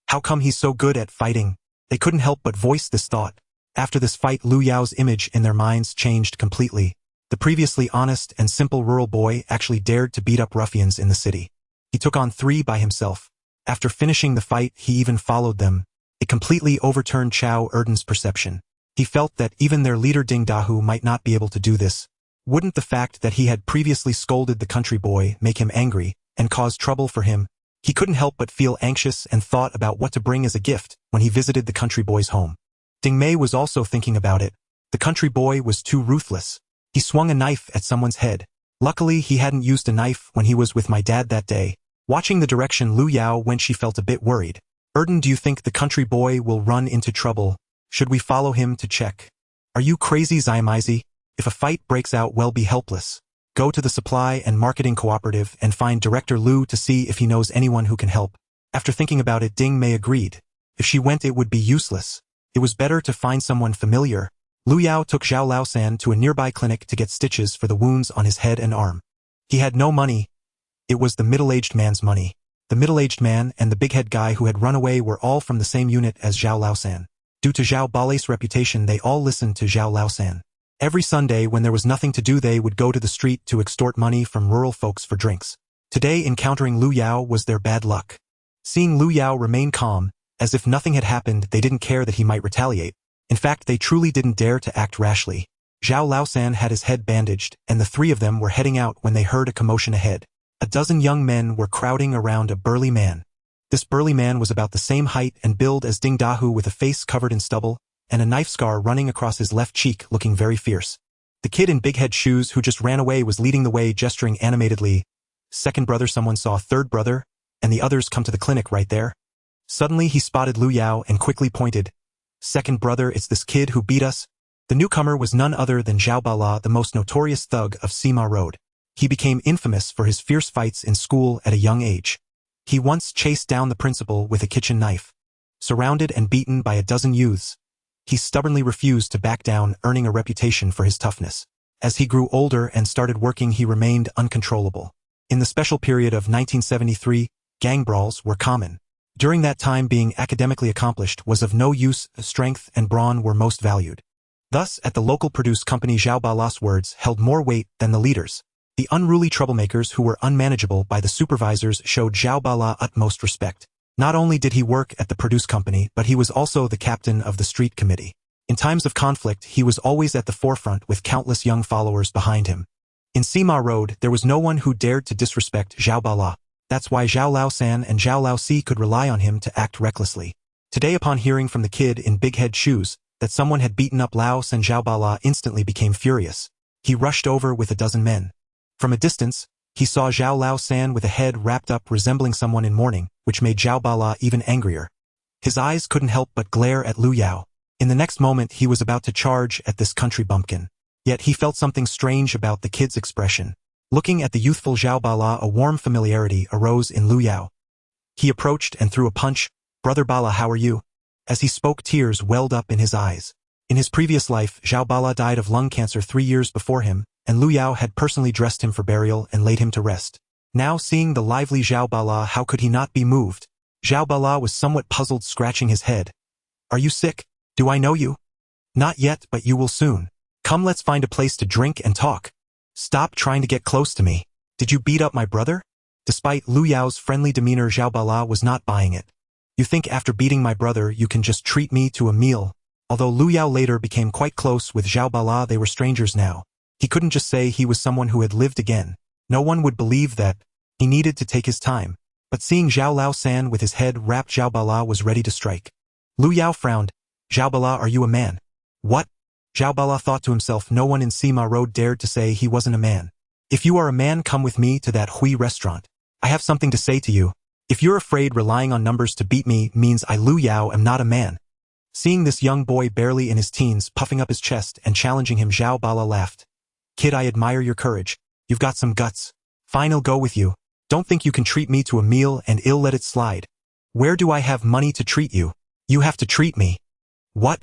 How come he's so good at fighting?" They couldn't help but voice this thought. After this fight, Lu Yao's image in their minds changed completely. The previously honest and simple rural boy actually dared to beat up ruffians in the city. He took on 3 by himself. After finishing the fight, he even followed them. It completely overturned Chao Erden's perception. He felt that even their leader Ding Dahu might not be able to do this. Wouldn't the fact that he had previously scolded the country boy make him angry and cause trouble for him? He couldn't help but feel anxious and thought about what to bring as a gift when he visited the country boy's home. Ding Mei was also thinking about it. The country boy was too ruthless. He swung a knife at someone's head. Luckily, he hadn't used a knife when he was with my dad that day. Watching the direction Lu Yao went, she felt a bit worried. "Erden, do you think the country boy will run into trouble? Should we follow him to check?" "Are you crazy, Zaimizi? If a fight breaks out, we'll be helpless. Go to the supply and marketing cooperative and find Director Lu to see if he knows anyone who can help." After thinking about it, Ding Mei agreed. If she went, it would be useless. It was better to find someone familiar. Lu Yao took Zhao Laosan to a nearby clinic to get stitches for the wounds on his head and arm. He had no money. It was the middle-aged man's money. The middle-aged man and the big-head guy who had run away were all from the same unit as Zhao Laosan. Due to Zhao Balai's reputation, they all listened to Zhao Laosan. Every Sunday, when there was nothing to do, they would go to the street to extort money from rural folks for drinks. Today, encountering Lu Yao was their bad luck. Seeing Lu Yao remain calm, as if nothing had happened, they didn't care that he might retaliate. In fact, they truly didn't dare to act rashly. Zhao Laosan had his head bandaged, and the three of them were heading out when they heard a commotion ahead. A dozen young men were crowding around a burly man. This burly man was about the same height and build as Ding Dahu, with a face covered in stubble, and a knife scar running across his left cheek, looking very fierce. The kid in big head shoes who just ran away was leading the way, gesturing animatedly. Second brother, someone saw third brother, and the others come to the clinic right there. Suddenly he spotted Lu Yao and quickly pointed. Second brother, it's this kid who beat us. The newcomer was none other than Zhao Bala, the most notorious thug of Sima Road. He became infamous for his fierce fights in school at a young age. He once chased down the principal with a kitchen knife. Surrounded and beaten by a dozen youths, he stubbornly refused to back down, earning a reputation for his toughness. As he grew older and started working, he remained uncontrollable. In the special period of 1973, gang brawls were common. During that time, being academically accomplished was of no use, strength and brawn were most valued. Thus, at the local produce company, Zhao Bala's words held more weight than the leaders. The unruly troublemakers who were unmanageable by the supervisors showed Zhao Bala utmost respect. Not only did he work at the produce company, but he was also the captain of the street committee. In times of conflict, he was always at the forefront with countless young followers behind him. In Sima Road, there was no one who dared to disrespect Zhao Bala. That's why Zhao Laosan and Zhao Laosi could rely on him to act recklessly. Today, upon hearing from the kid in big head shoes that someone had beaten up Laos, and Zhao Bala instantly became furious. He rushed over with a dozen men. From a distance, he saw Zhao Laosan with a head wrapped up resembling someone in mourning, which made Zhao Bala even angrier. His eyes couldn't help but glare at Lu Yao. In the next moment, he was about to charge at this country bumpkin. Yet he felt something strange about the kid's expression. Looking at the youthful Zhao Bala, a warm familiarity arose in Lu Yao. He approached and threw a punch. "Brother Bala, how are you?" As he spoke, tears welled up in his eyes. In his previous life, Zhao Bala died of lung cancer 3 years before him, and Lu Yao had personally dressed him for burial and laid him to rest. Now, seeing the lively Zhao Bala, how could he not be moved? Zhao Bala was somewhat puzzled, scratching his head. "Are you sick? Do I know you?" "Not yet, but you will soon. Come, let's find a place to drink and talk. Stop trying to get close to me. Did you beat up my brother?" Despite Lu Yao's friendly demeanor, Zhao Bala was not buying it. "You think after beating my brother you can just treat me to a meal?" Although Lu Yao later became quite close with Zhao Bala, they were strangers now. He couldn't just say he was someone who had lived again. No one would believe that. He needed to take his time. But seeing Zhao Laosan with his head wrapped, Zhao Bala was ready to strike. Lu Yao frowned. "Zhao Bala, are you a man?" "What?" Zhao Bala thought to himself, no one in Sima Road dared to say he wasn't a man. "If you are a man, come with me to that Hui restaurant. I have something to say to you. If you're afraid relying on numbers to beat me means I, Lu Yao, am not a man." Seeing this young boy barely in his teens puffing up his chest and challenging him, Zhao Bala laughed. "Kid, I admire your courage. You've got some guts. Fine, I'll go with you. Don't think you can treat me to a meal and I'll let it slide. Where do I have money to treat you? You have to treat me." "What?"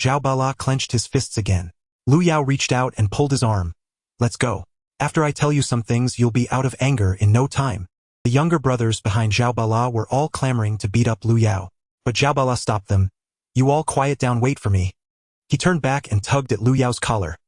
Zhao Bala clenched his fists again. Lu Yao reached out and pulled his arm. "Let's go. After I tell you some things, you'll be out of anger in no time." The younger brothers behind Zhao Bala were all clamoring to beat up Lu Yao. But Zhao Bala stopped them. "You all quiet down, wait for me." He turned back and tugged at Lu Yao's collar.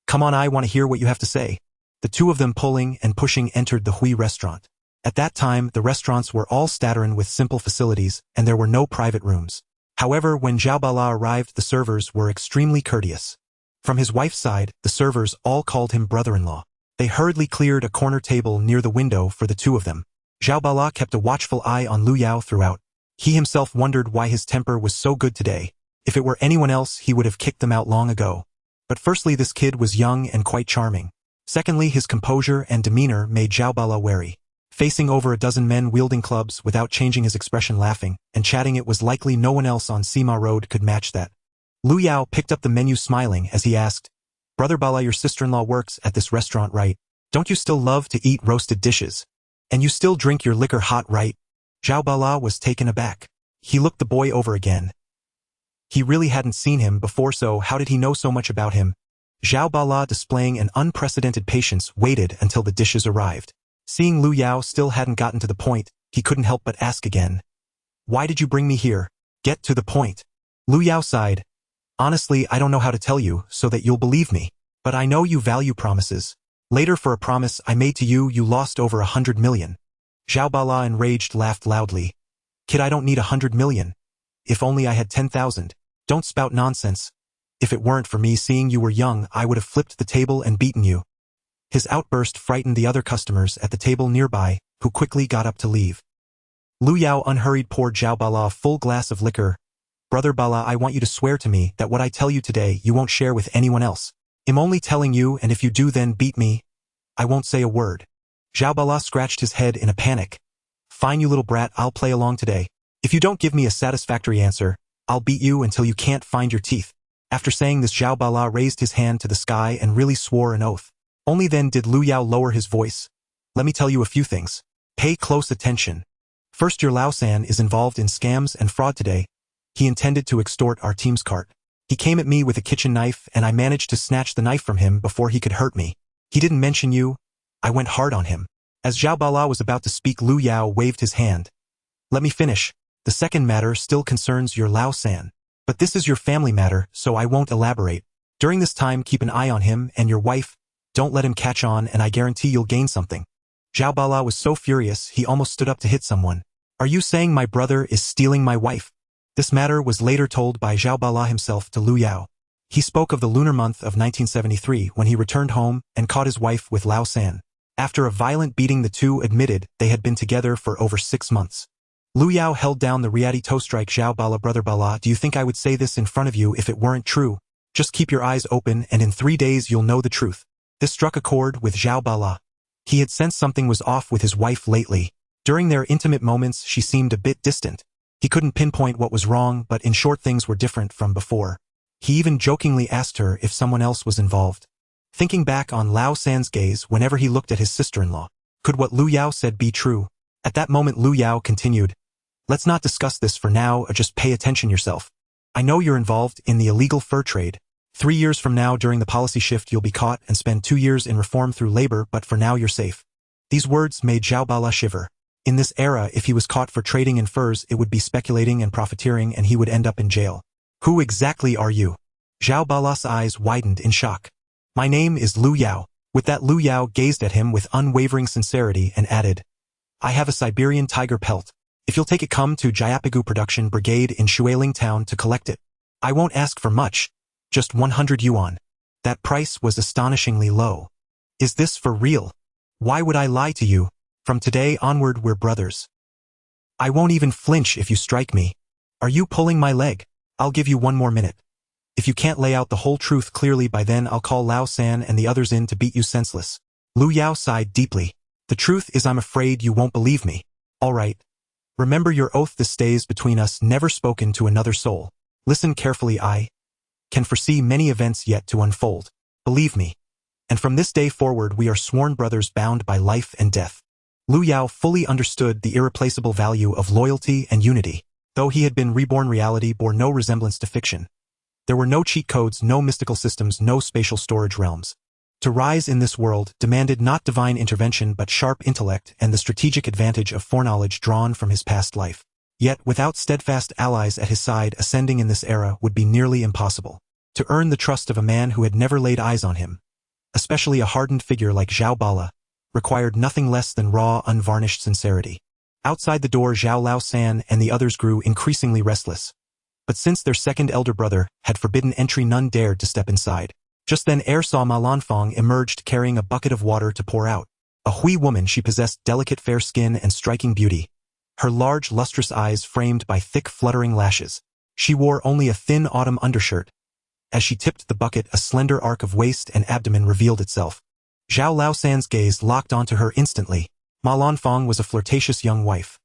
"Come on, I want to hear what you have to say." The two of them, pulling and pushing, entered the Hui restaurant. At that time, the restaurants were all Stateran with simple facilities, and there were no private rooms. However, when Zhao Bala arrived, the servers were extremely courteous. From his wife's side, the servers all called him brother-in-law. They hurriedly cleared a corner table near the window for the two of them. Zhao Bala kept a watchful eye on Lu Yao throughout. He himself wondered why his temper was so good today. If it were anyone else, he would have kicked them out long ago. But firstly, this kid was young and quite charming. Secondly, his composure and demeanor made Zhao Bala wary. Facing over a dozen men wielding clubs without changing his expression, laughing and chatting, it was likely no one else on Sima Road could match that. Lu Yao picked up the menu, smiling as he asked, "Brother Bala, your sister-in-law works at this restaurant, right? Don't you still love to eat roasted dishes? And you still drink your liquor hot, right?" Zhao Bala was taken aback. He looked the boy over again. He really hadn't seen him before, so how did he know so much about him? Zhao Bala, displaying an unprecedented patience, waited until the dishes arrived. Seeing Lu Yao still hadn't gotten to the point, he couldn't help but ask again. "Why did you bring me here? Get to the point." Lu Yao sighed. Honestly, I don't know how to tell you so that you'll believe me. But I know you value promises. Later, for a promise I made to you, you lost over 100 million. Zhao Bala, enraged, laughed loudly. Kid, I don't need 100 million. If only I had 10,000. Don't spout nonsense. If it weren't for me seeing you were young, I would have flipped the table and beaten you. His outburst frightened the other customers at the table nearby, who quickly got up to leave. Lu Yao unhurried poured Zhao Bala a full glass of liquor. Brother Bala, I want you to swear to me that what I tell you today you won't share with anyone else. I'm only telling you, and if you do then beat me, I won't say a word. Zhao Bala scratched his head in a panic. Fine, you little brat, I'll play along today. If you don't give me a satisfactory answer, I'll beat you until you can't find your teeth. After saying this, Zhao Bala raised his hand to the sky and really swore an oath. Only then did Lu Yao lower his voice. Let me tell you a few things. Pay close attention. First, your Lao San is involved in scams and fraud today. He intended to extort our team's cart. He came at me with a kitchen knife and I managed to snatch the knife from him before he could hurt me. He didn't mention you. I went hard on him. As Zhao Bala was about to speak, Lu Yao waved his hand. Let me finish. The second matter still concerns your Lao San. But this is your family matter, so I won't elaborate. During this time, keep an eye on him and your wife. Don't let him catch on, and I guarantee you'll gain something. Zhao Bala was so furious he almost stood up to hit someone. Are you saying my brother is stealing my wife? This matter was later told by Zhao Bala himself to Lu Yao. He spoke of the lunar month of 1973 when he returned home and caught his wife with Lao San. After a violent beating, the two admitted they had been together for over 6 months. Lu Yao held down the Riadi toe strike. Zhao Bala, brother Bala, do you think I would say this in front of you if it weren't true? Just keep your eyes open and in 3 days you'll know the truth. This struck a chord with Zhao Bala. He had sensed something was off with his wife lately. During their intimate moments she seemed a bit distant. He couldn't pinpoint what was wrong, but in short, things were different from before. He even jokingly asked her if someone else was involved. Thinking back on Lao San's gaze whenever he looked at his sister-in-law, could what Lu Yao said be true? At that moment Lu Yao continued, let's not discuss this for now, or just pay attention yourself. I know you're involved in the illegal fur trade. 3 years from now during the policy shift you'll be caught and spend 2 years in reform through labor, but for now you're safe. These words made Zhao Bala shiver. In this era, if he was caught for trading in furs, it would be speculating and profiteering and he would end up in jail. Who exactly are you? Zhao Bala's eyes widened in shock. My name is Lu Yao. With that, Lu Yao gazed at him with unwavering sincerity and added, I have a Siberian tiger pelt. If you'll take it, come to Jayapagu Production Brigade in Shuiling Town to collect it. I won't ask for much. Just 100 yuan. That price was astonishingly low. Is this for real? Why would I lie to you? From today onward we're brothers. I won't even flinch if you strike me. Are you pulling my leg? I'll give you 1 more minute. If you can't lay out the whole truth clearly by then, I'll call Lao San and the others in to beat you senseless. Lu Yao sighed deeply. The truth is, I'm afraid you won't believe me. All right. Remember your oath. This stays between us, never spoken to another soul. Listen carefully. I can foresee many events yet to unfold. Believe me. And from this day forward we are sworn brothers, bound by life and death. Lu Yao fully understood the irreplaceable value of loyalty and unity. Though he had been reborn, reality bore no resemblance to fiction. There were no cheat codes, no mystical systems, no spatial storage realms. To rise in this world demanded not divine intervention but sharp intellect and the strategic advantage of foreknowledge drawn from his past life. Yet, without steadfast allies at his side, ascending in this era would be nearly impossible. To earn the trust of a man who had never laid eyes on him, especially a hardened figure like Zhao Bala, required nothing less than raw, unvarnished sincerity. Outside the door, Zhao Lao San and the others grew increasingly restless. But since their second elder brother had forbidden entry, none dared to step inside. Just then Er saw Ma Lanfang emerged carrying a bucket of water to pour out. A Hui woman, she possessed delicate fair skin and striking beauty. Her large, lustrous eyes framed by thick, fluttering lashes. She wore only a thin autumn undershirt. As she tipped the bucket, a slender arc of waist and abdomen revealed itself. Zhao Lao San's gaze locked onto her instantly. Ma Lanfang was a flirtatious young wife.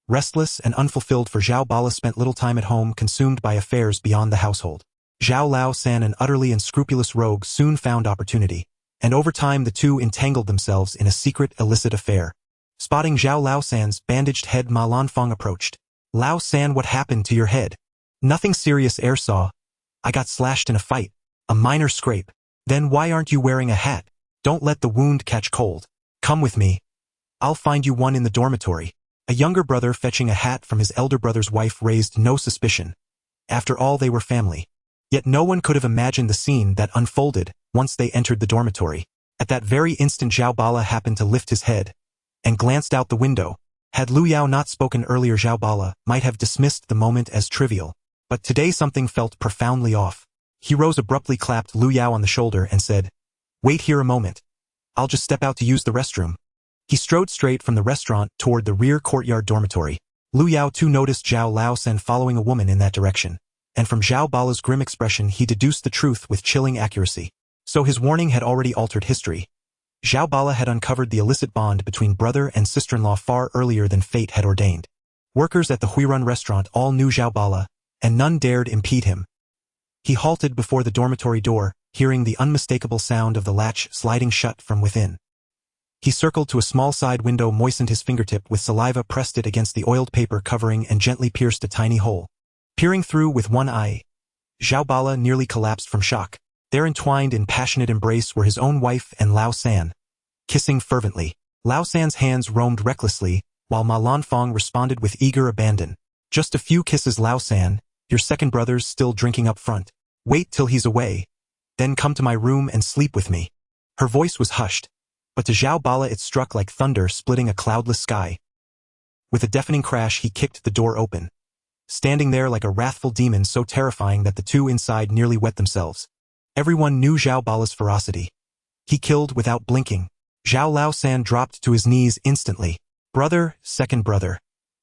Restless and unfulfilled, for Zhao Bala spent little time at home, consumed by affairs beyond the household. Zhao Lao San, an utterly unscrupulous rogue, soon found opportunity, and over time the two entangled themselves in a secret, illicit affair. Spotting Zhao Lao San's bandaged head, Ma Lanfang approached. Lao San, what happened to your head? Nothing serious, Er saw. I got slashed in a fight. A minor scrape. Then why aren't you wearing a hat? Don't let the wound catch cold. Come with me. I'll find you one in the dormitory. A younger brother fetching a hat from his elder brother's wife raised no suspicion. After all, they were family. Yet no one could have imagined the scene that unfolded once they entered the dormitory. At that very instant, Zhao Bala happened to lift his head and glanced out the window. Had Lu Yao not spoken earlier, Zhao Bala might have dismissed the moment as trivial. But today something felt profoundly off. He rose abruptly, clapped Lu Yao on the shoulder, and said, "Wait here a moment. I'll just step out to use the restroom." He strode straight from the restaurant toward the rear courtyard dormitory. Lu Yao too noticed Zhao Laosan following a woman in that direction, and from Zhao Bala's grim expression he deduced the truth with chilling accuracy. So his warning had already altered history. Zhao Bala had uncovered the illicit bond between brother and sister-in-law far earlier than fate had ordained. Workers at the Huirun restaurant all knew Zhao Bala, and none dared impede him. He halted before the dormitory door, hearing the unmistakable sound of the latch sliding shut from within. He circled to a small side window, moistened his fingertip with saliva, pressed it against the oiled paper covering, and gently pierced a tiny hole. Peering through with one eye, Zhao Bala nearly collapsed from shock. There, entwined in passionate embrace, were his own wife and Lao San, kissing fervently. Lao San's hands roamed recklessly, while Ma Lanfang responded with eager abandon. "Just a few kisses, Lao San. Your second brother's still drinking up front. Wait till he's away. Then come to my room and sleep with me." Her voice was hushed, but to Zhao Bala it struck like thunder splitting a cloudless sky. With a deafening crash, he kicked the door open, standing there like a wrathful demon, so terrifying that the two inside nearly wet themselves. Everyone knew Zhao Bala's ferocity. He killed without blinking. Zhao Laosan dropped to his knees instantly. "Brother, second brother.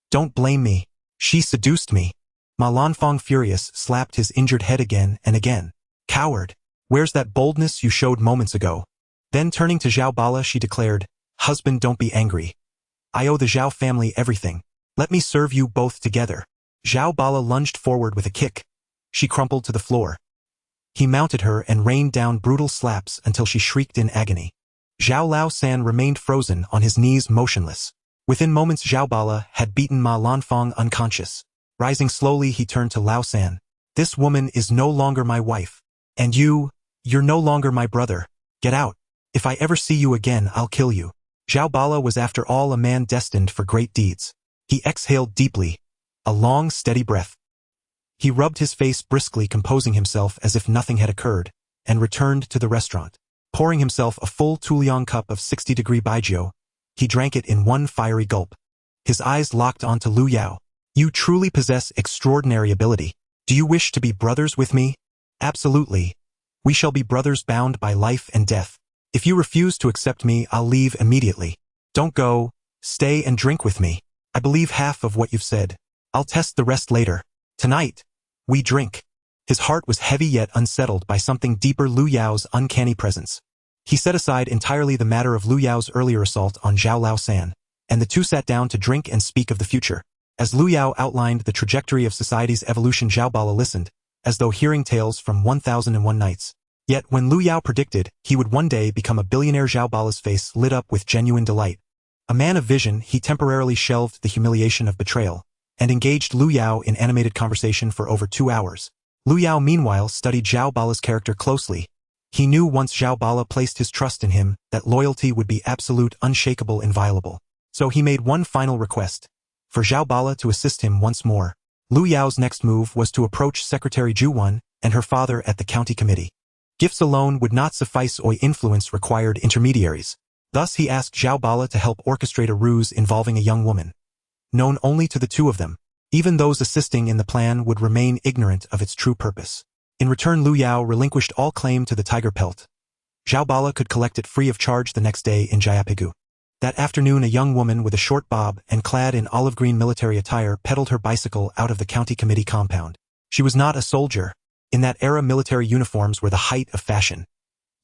Don't blame me. She seduced me." Ma Lanfang, furious, slapped his injured head again and again. "Coward! Where's that boldness you showed moments ago?" Then turning to Zhao Bala, she declared, "Husband, don't be angry. I owe the Zhao family everything. Let me serve you both together." Zhao Bala lunged forward with a kick. She crumpled to the floor. He mounted her and rained down brutal slaps until she shrieked in agony. Zhao Laosan remained frozen on his knees, motionless. Within moments, Zhao Bala had beaten Ma Lanfang unconscious. Rising slowly, he turned to Laosan. "This woman is no longer my wife. And you're no longer my brother. Get out. If I ever see you again, I'll kill you." Zhao Bala was after all a man destined for great deeds. He exhaled deeply, a long, steady breath. He rubbed his face briskly, composing himself as if nothing had occurred, and returned to the restaurant. Pouring himself a full Tuliang cup of 60-degree baijiu, he drank it in one fiery gulp. His eyes locked onto Lu Yao. "You truly possess extraordinary ability. Do you wish to be brothers with me?" "Absolutely. We shall be brothers bound by life and death. If you refuse to accept me, I'll leave immediately." "Don't go. Stay and drink with me. I believe half of what you've said. I'll test the rest later. Tonight, we drink." His heart was heavy yet unsettled by something deeper, Lu Yao's uncanny presence. He set aside entirely the matter of Lu Yao's earlier assault on Zhao Laosan, and the two sat down to drink and speak of the future. As Lu Yao outlined the trajectory of society's evolution, Zhao Bala listened, as though hearing tales from 1001 Nights. Yet when Lu Yao predicted he would one day become a billionaire, Zhao Bala's face lit up with genuine delight. A man of vision, he temporarily shelved the humiliation of betrayal, and engaged Lu Yao in animated conversation for over 2 hours. Lu Yao meanwhile studied Zhao Bala's character closely. He knew once Zhao Bala placed his trust in him, that loyalty would be absolute, unshakable, inviolable. So he made one final request, for Zhao Bala to assist him once more. Lu Yao's next move was to approach Secretary Zhu Wan and her father at the county committee. Gifts alone would not suffice, influence required intermediaries. Thus he asked Zhao Bala to help orchestrate a ruse involving a young woman, known only to the two of them. Even those assisting in the plan would remain ignorant of its true purpose. In return, Lu Yao relinquished all claim to the tiger pelt. Zhao Bala could collect it free of charge the next day in Jayapigu. That afternoon, a young woman with a short bob and clad in olive green military attire pedaled her bicycle out of the county committee compound. She was not a soldier. In that era, military uniforms were the height of fashion.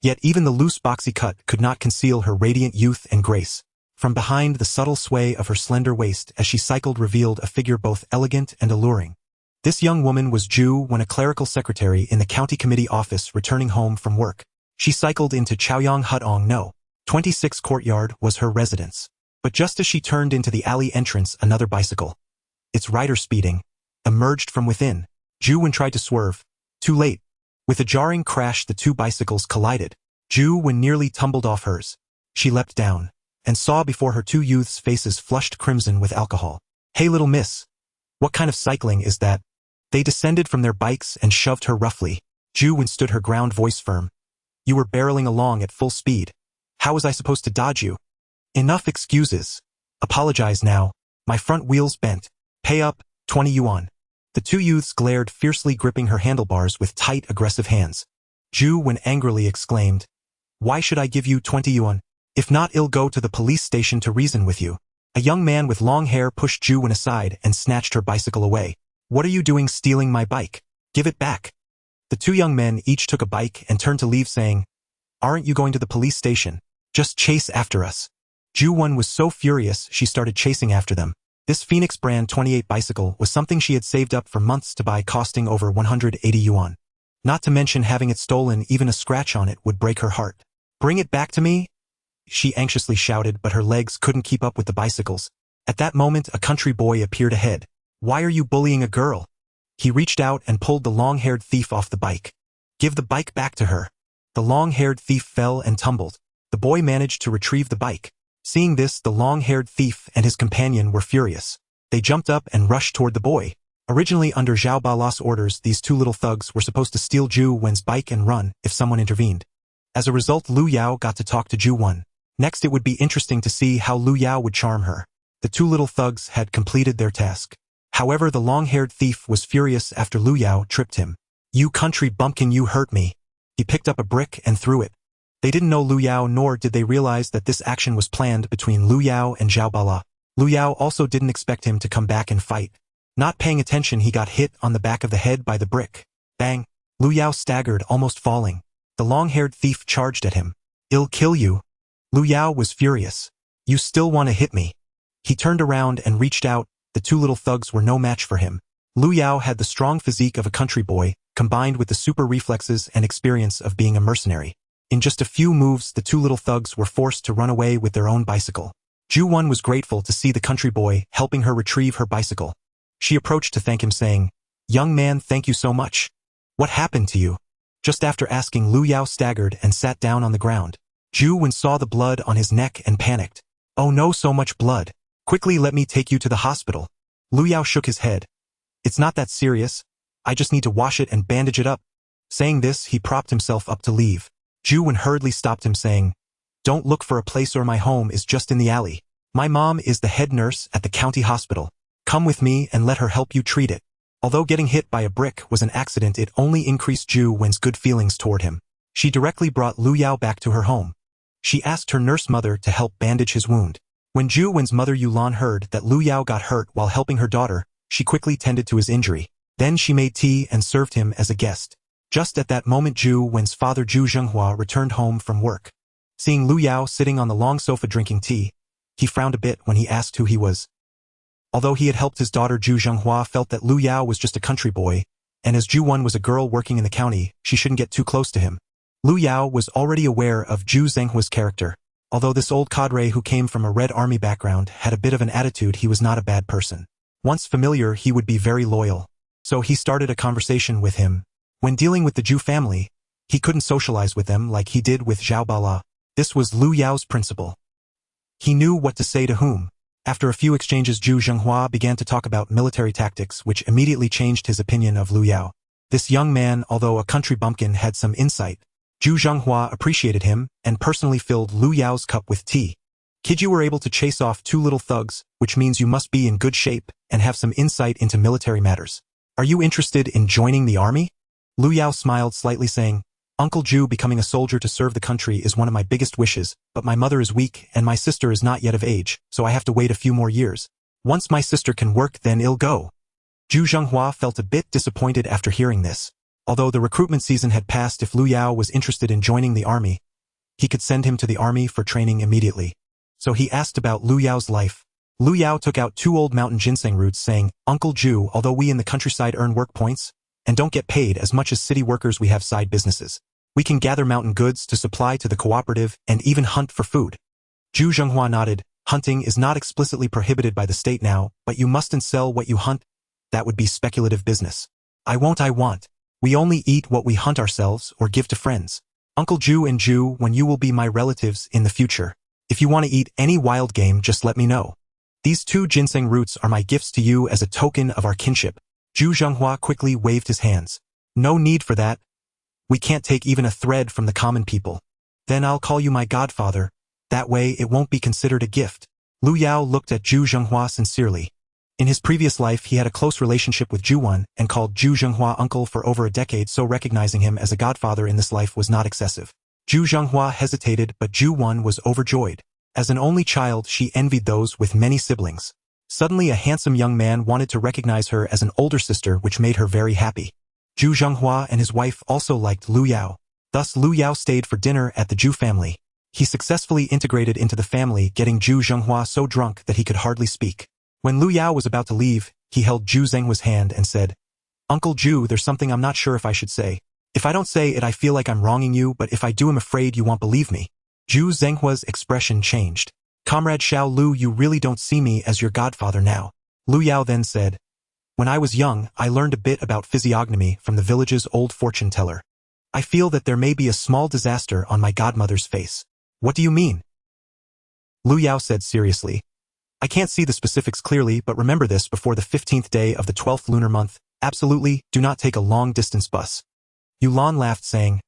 Yet even the loose boxy cut could not conceal her radiant youth and grace. From behind, the subtle sway of her slender waist as she cycled revealed a figure both elegant and alluring. This young woman was Zhu Wan, a clerical secretary in the county committee office, returning home from work. She cycled into Chaoyang Hutong No. 26 courtyard was her residence. But just as she turned into the alley entrance, another bicycle, its rider speeding, emerged from within. Zhu Wan tried to swerve. Too late. With a jarring crash, the two bicycles collided. Zhu Wan nearly tumbled off hers. She leapt down, and saw before her two youths' faces flushed crimson with alcohol. "Hey little miss, what kind of cycling is that?" They descended from their bikes and shoved her roughly. Ju Wen stood her ground, voice firm. You were barreling along at full speed. How was I supposed to dodge you? Enough excuses. Apologize now. My front wheels bent. Pay up, 20 yuan. The two youths glared fiercely, gripping her handlebars with tight, aggressive hands. Ju Wen angrily exclaimed, Why should I give you 20 yuan? If not, I'll go to the police station to reason with you. A young man with long hair pushed Ju Wen aside and snatched her bicycle away. What are you doing stealing my bike? Give it back. The two young men each took a bike and turned to leave, saying, Aren't you going to the police station? Just chase after us. Ju Wen was so furious she started chasing after them. This Phoenix brand 28 bicycle was something she had saved up for months to buy, costing over 180 yuan. Not to mention having it stolen, even a scratch on it would break her heart. Bring it back to me? She anxiously shouted, but her legs couldn't keep up with the bicycles. At that moment, a country boy appeared ahead. Why are you bullying a girl? He reached out and pulled the long-haired thief off the bike. Give the bike back to her. The long-haired thief fell and tumbled. The boy managed to retrieve the bike. Seeing this, the long-haired thief and his companion were furious. They jumped up and rushed toward the boy. Originally, under Zhao Bala's orders, these two little thugs were supposed to steal Ju Wen's bike and run if someone intervened. As a result, Lu Yao got to talk to Ju Wen. Next, it would be interesting to see how Lu Yao would charm her. The two little thugs had completed their task. However, the long-haired thief was furious after Lu Yao tripped him. You country bumpkin, you hurt me. He picked up a brick and threw it. They didn't know Lu Yao, nor did they realize that this action was planned between Lu Yao and Zhao Bala. Lu Yao also didn't expect him to come back and fight. Not paying attention, he got hit on the back of the head by the brick. Bang! Lu Yao staggered, almost falling. The long-haired thief charged at him. I'll kill you. Lu Yao was furious. You still want to hit me? He turned around and reached out. The two little thugs were no match for him. Lu Yao had the strong physique of a country boy, combined with the super reflexes and experience of being a mercenary. In just a few moves, the two little thugs were forced to run away with their own bicycle. Ju Wen was grateful to see the country boy helping her retrieve her bicycle. She approached to thank him, saying, Young man, thank you so much. What happened to you? Just after asking, Lu Yao staggered and sat down on the ground. Ju Wen saw the blood on his neck and panicked. Oh no, so much blood. Quickly, let me take you to the hospital. Lu Yao shook his head. It's not that serious. I just need to wash it and bandage it up. Saying this, he propped himself up to leave. Ju Wen hurriedly stopped him, saying, Don't look for a place, or my home is just in the alley. My mom is the head nurse at the county hospital. Come with me and let her help you treat it. Although getting hit by a brick was an accident, it only increased Ju Wen's good feelings toward him. She directly brought Lu Yao back to her home. She asked her nurse mother to help bandage his wound. When Ju Wen's mother Yulan heard that Lu Yao got hurt while helping her daughter, she quickly tended to his injury. Then she made tea and served him as a guest. Just at that moment, Ju Wen's father Ju Zhenghua returned home from work. Seeing Lu Yao sitting on the long sofa drinking tea, he frowned a bit when he asked who he was. Although he had helped his daughter, Ju Zhenghua felt that Lu Yao was just a country boy, and as Ju Wen was a girl working in the county, she shouldn't get too close to him. Lu Yao was already aware of Ju Zhenghua's character. Although this old cadre who came from a Red Army background had a bit of an attitude, he was not a bad person. Once familiar, he would be very loyal. So he started a conversation with him. When dealing with the Ju family, he couldn't socialize with them like he did with Zhao Bala. This was Lu Yao's principle. He knew what to say to whom. After a few exchanges, Ju Zhenghua began to talk about military tactics, which immediately changed his opinion of Lu Yao. This young man, although a country bumpkin, had some insight. Ju Zhenghua appreciated him and personally filled Lu Yao's cup with tea. Kid, you were able to chase off two little thugs, which means you must be in good shape and have some insight into military matters. Are you interested in joining the army? Lu Yao smiled slightly, saying, Uncle Ju, becoming a soldier to serve the country is one of my biggest wishes, but my mother is weak and my sister is not yet of age, so I have to wait a few more years. Once my sister can work, then I'll go. Ju Zhenghua felt a bit disappointed after hearing this. Although the recruitment season had passed, if Lu Yao was interested in joining the army, he could send him to the army for training immediately. So he asked about Lu Yao's life. Lu Yao took out 2 old mountain ginseng roots, saying, Uncle Ju, although we in the countryside earn work points and don't get paid as much as city workers, we have side businesses. We can gather mountain goods to supply to the cooperative and even hunt for food. Ju Zhenghua nodded. Hunting is not explicitly prohibited by the state now, but you mustn't sell what you hunt. That would be speculative business. I want. We only eat what we hunt ourselves or give to friends. Uncle Ju and Ju, when you will be my relatives in the future. If you want to eat any wild game, just let me know. These 2 ginseng roots are my gifts to you as a token of our kinship. Zhu Zhenghua quickly waved his hands. No need for that. We can't take even a thread from the common people. Then I'll call you my godfather. That way it won't be considered a gift. Lu Yao looked at Zhu Zhenghua sincerely. In his previous life he had a close relationship with Zhu Wan and called Zhu Zhenghua uncle for over a decade, so recognizing him as a godfather in this life was not excessive. Zhu Zhenghua hesitated, but Zhu Wan was overjoyed. As an only child, she envied those with many siblings. Suddenly a handsome young man wanted to recognize her as an older sister, which made her very happy. Zhu Zhenghua and his wife also liked Lu Yao. Thus Lu Yao stayed for dinner at the Zhu family. He successfully integrated into the family, getting Zhu Zhenghua so drunk that he could hardly speak. When Lu Yao was about to leave, he held Zhu Zenghua's hand and said, "Uncle Zhu, there's something I'm not sure if I should say. If I don't say it I feel like I'm wronging you, but if I do I'm afraid you won't believe me." Zhu Zenghua's expression changed. "Comrade Xiao Lu, you really don't see me as your godfather now." Lu Yao then said, "When I was young, I learned a bit about physiognomy from the village's old fortune teller. I feel that there may be a small disaster on my godmother's face." "What do you mean?" Lu Yao said seriously. "I can't see the specifics clearly, but remember this: before the 15th day of the 12th lunar month, absolutely do not take a long-distance bus." Yulan laughed, saying,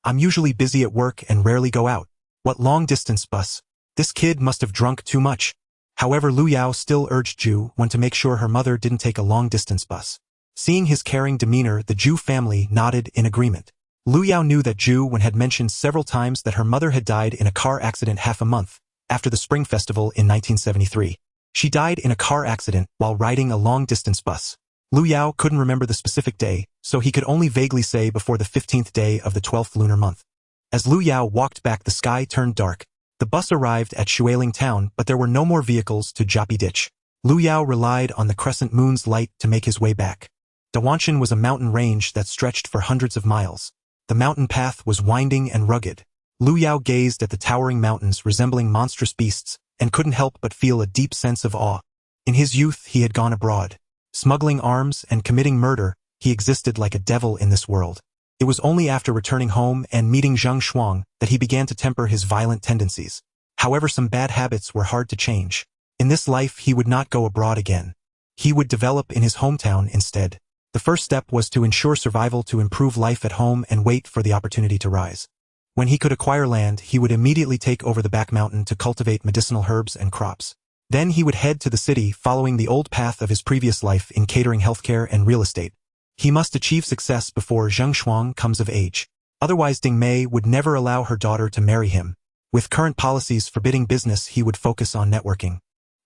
"I'm usually busy at work and rarely go out. What long-distance bus? This kid must have drunk too much." However, Lu Yao still urged Zhu Wan to make sure her mother didn't take a long-distance bus. Seeing his caring demeanor, the Zhu family nodded in agreement. Lu Yao knew that Zhu Wan had mentioned several times that her mother had died in a car accident half a month after the Spring Festival in 1973. She died in a car accident while riding a long-distance bus. Lu Yao couldn't remember the specific day, so he could only vaguely say before the 15th day of the 12th lunar month. As Lu Yao walked back, the sky turned dark. The bus arrived at Shuiling town, but there were no more vehicles to Joppy Ditch. Lu Yao relied on the crescent moon's light to make his way back. Dawanshan was a mountain range that stretched for hundreds of miles. The mountain path was winding and rugged. Lu Yao gazed at the towering mountains resembling monstrous beasts and couldn't help but feel a deep sense of awe. In his youth he had gone abroad. Smuggling arms and committing murder, he existed like a devil in this world. It was only after returning home and meeting Zhang Shuang that he began to temper his violent tendencies. However, some bad habits were hard to change. In this life he would not go abroad again. He would develop in his hometown instead. The first step was to ensure survival, to improve life at home and wait for the opportunity to rise. When he could acquire land, he would immediately take over the back mountain to cultivate medicinal herbs and crops. Then he would head to the city, following the old path of his previous life in catering, healthcare, and real estate. He must achieve success before Zhang Shuang comes of age. Otherwise Ding Mei would never allow her daughter to marry him. With current policies forbidding business, he would focus on networking.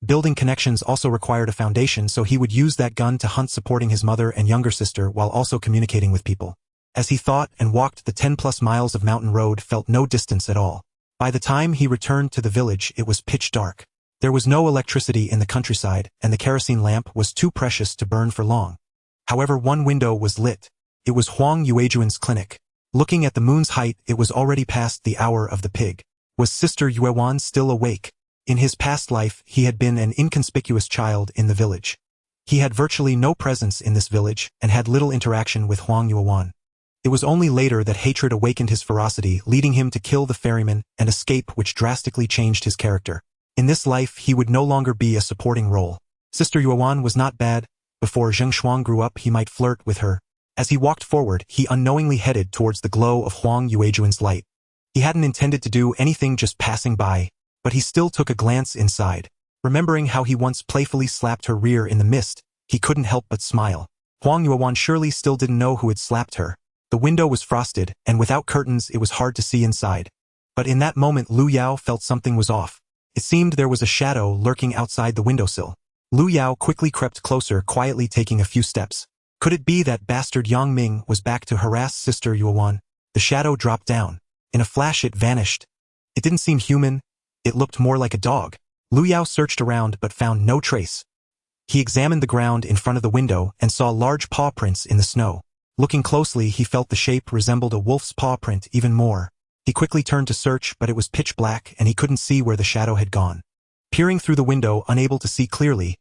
Building connections also required a foundation, so he would use that gun to hunt, supporting his mother and younger sister while also communicating with people. As he thought and walked, the 10+ miles of mountain road felt no distance at all. By the time he returned to the village, it was pitch dark. There was no electricity in the countryside, and the kerosene lamp was too precious to burn for long. However, one window was lit. It was Huang Yuejuan's clinic. Looking at the moon's height, it was already past the hour of the pig. Was Sister Yuewan still awake? In his past life, he had been an inconspicuous child in the village. He had virtually no presence in this village and had little interaction with Huang Yuewan. It was only later that hatred awakened his ferocity, leading him to kill the ferryman and escape, which drastically changed his character. In this life, he would no longer be a supporting role. Sister Yuewan was not bad. Before Zhang Shuang grew up, he might flirt with her. As he walked forward, he unknowingly headed towards the glow of Huang Yuejuan's light. He hadn't intended to do anything, just passing by, but he still took a glance inside. Remembering how he once playfully slapped her rear in the mist, he couldn't help but smile. Huang Yuewan surely still didn't know who had slapped her. The window was frosted, and without curtains it was hard to see inside. But in that moment Lu Yao felt something was off. It seemed there was a shadow lurking outside the windowsill. Lu Yao quickly crept closer, quietly taking a few steps. Could it be that bastard Yang Ming was back to harass Sister Yuewan? The shadow dropped down. In a flash it vanished. It didn't seem human. It looked more like a dog. Lu Yao searched around but found no trace. He examined the ground in front of the window and saw large paw prints in the snow. Looking closely, he felt the shape resembled a wolf's paw print even more. He quickly turned to search, but it was pitch black and he couldn't see where the shadow had gone. Peering through the window, unable to see clearly,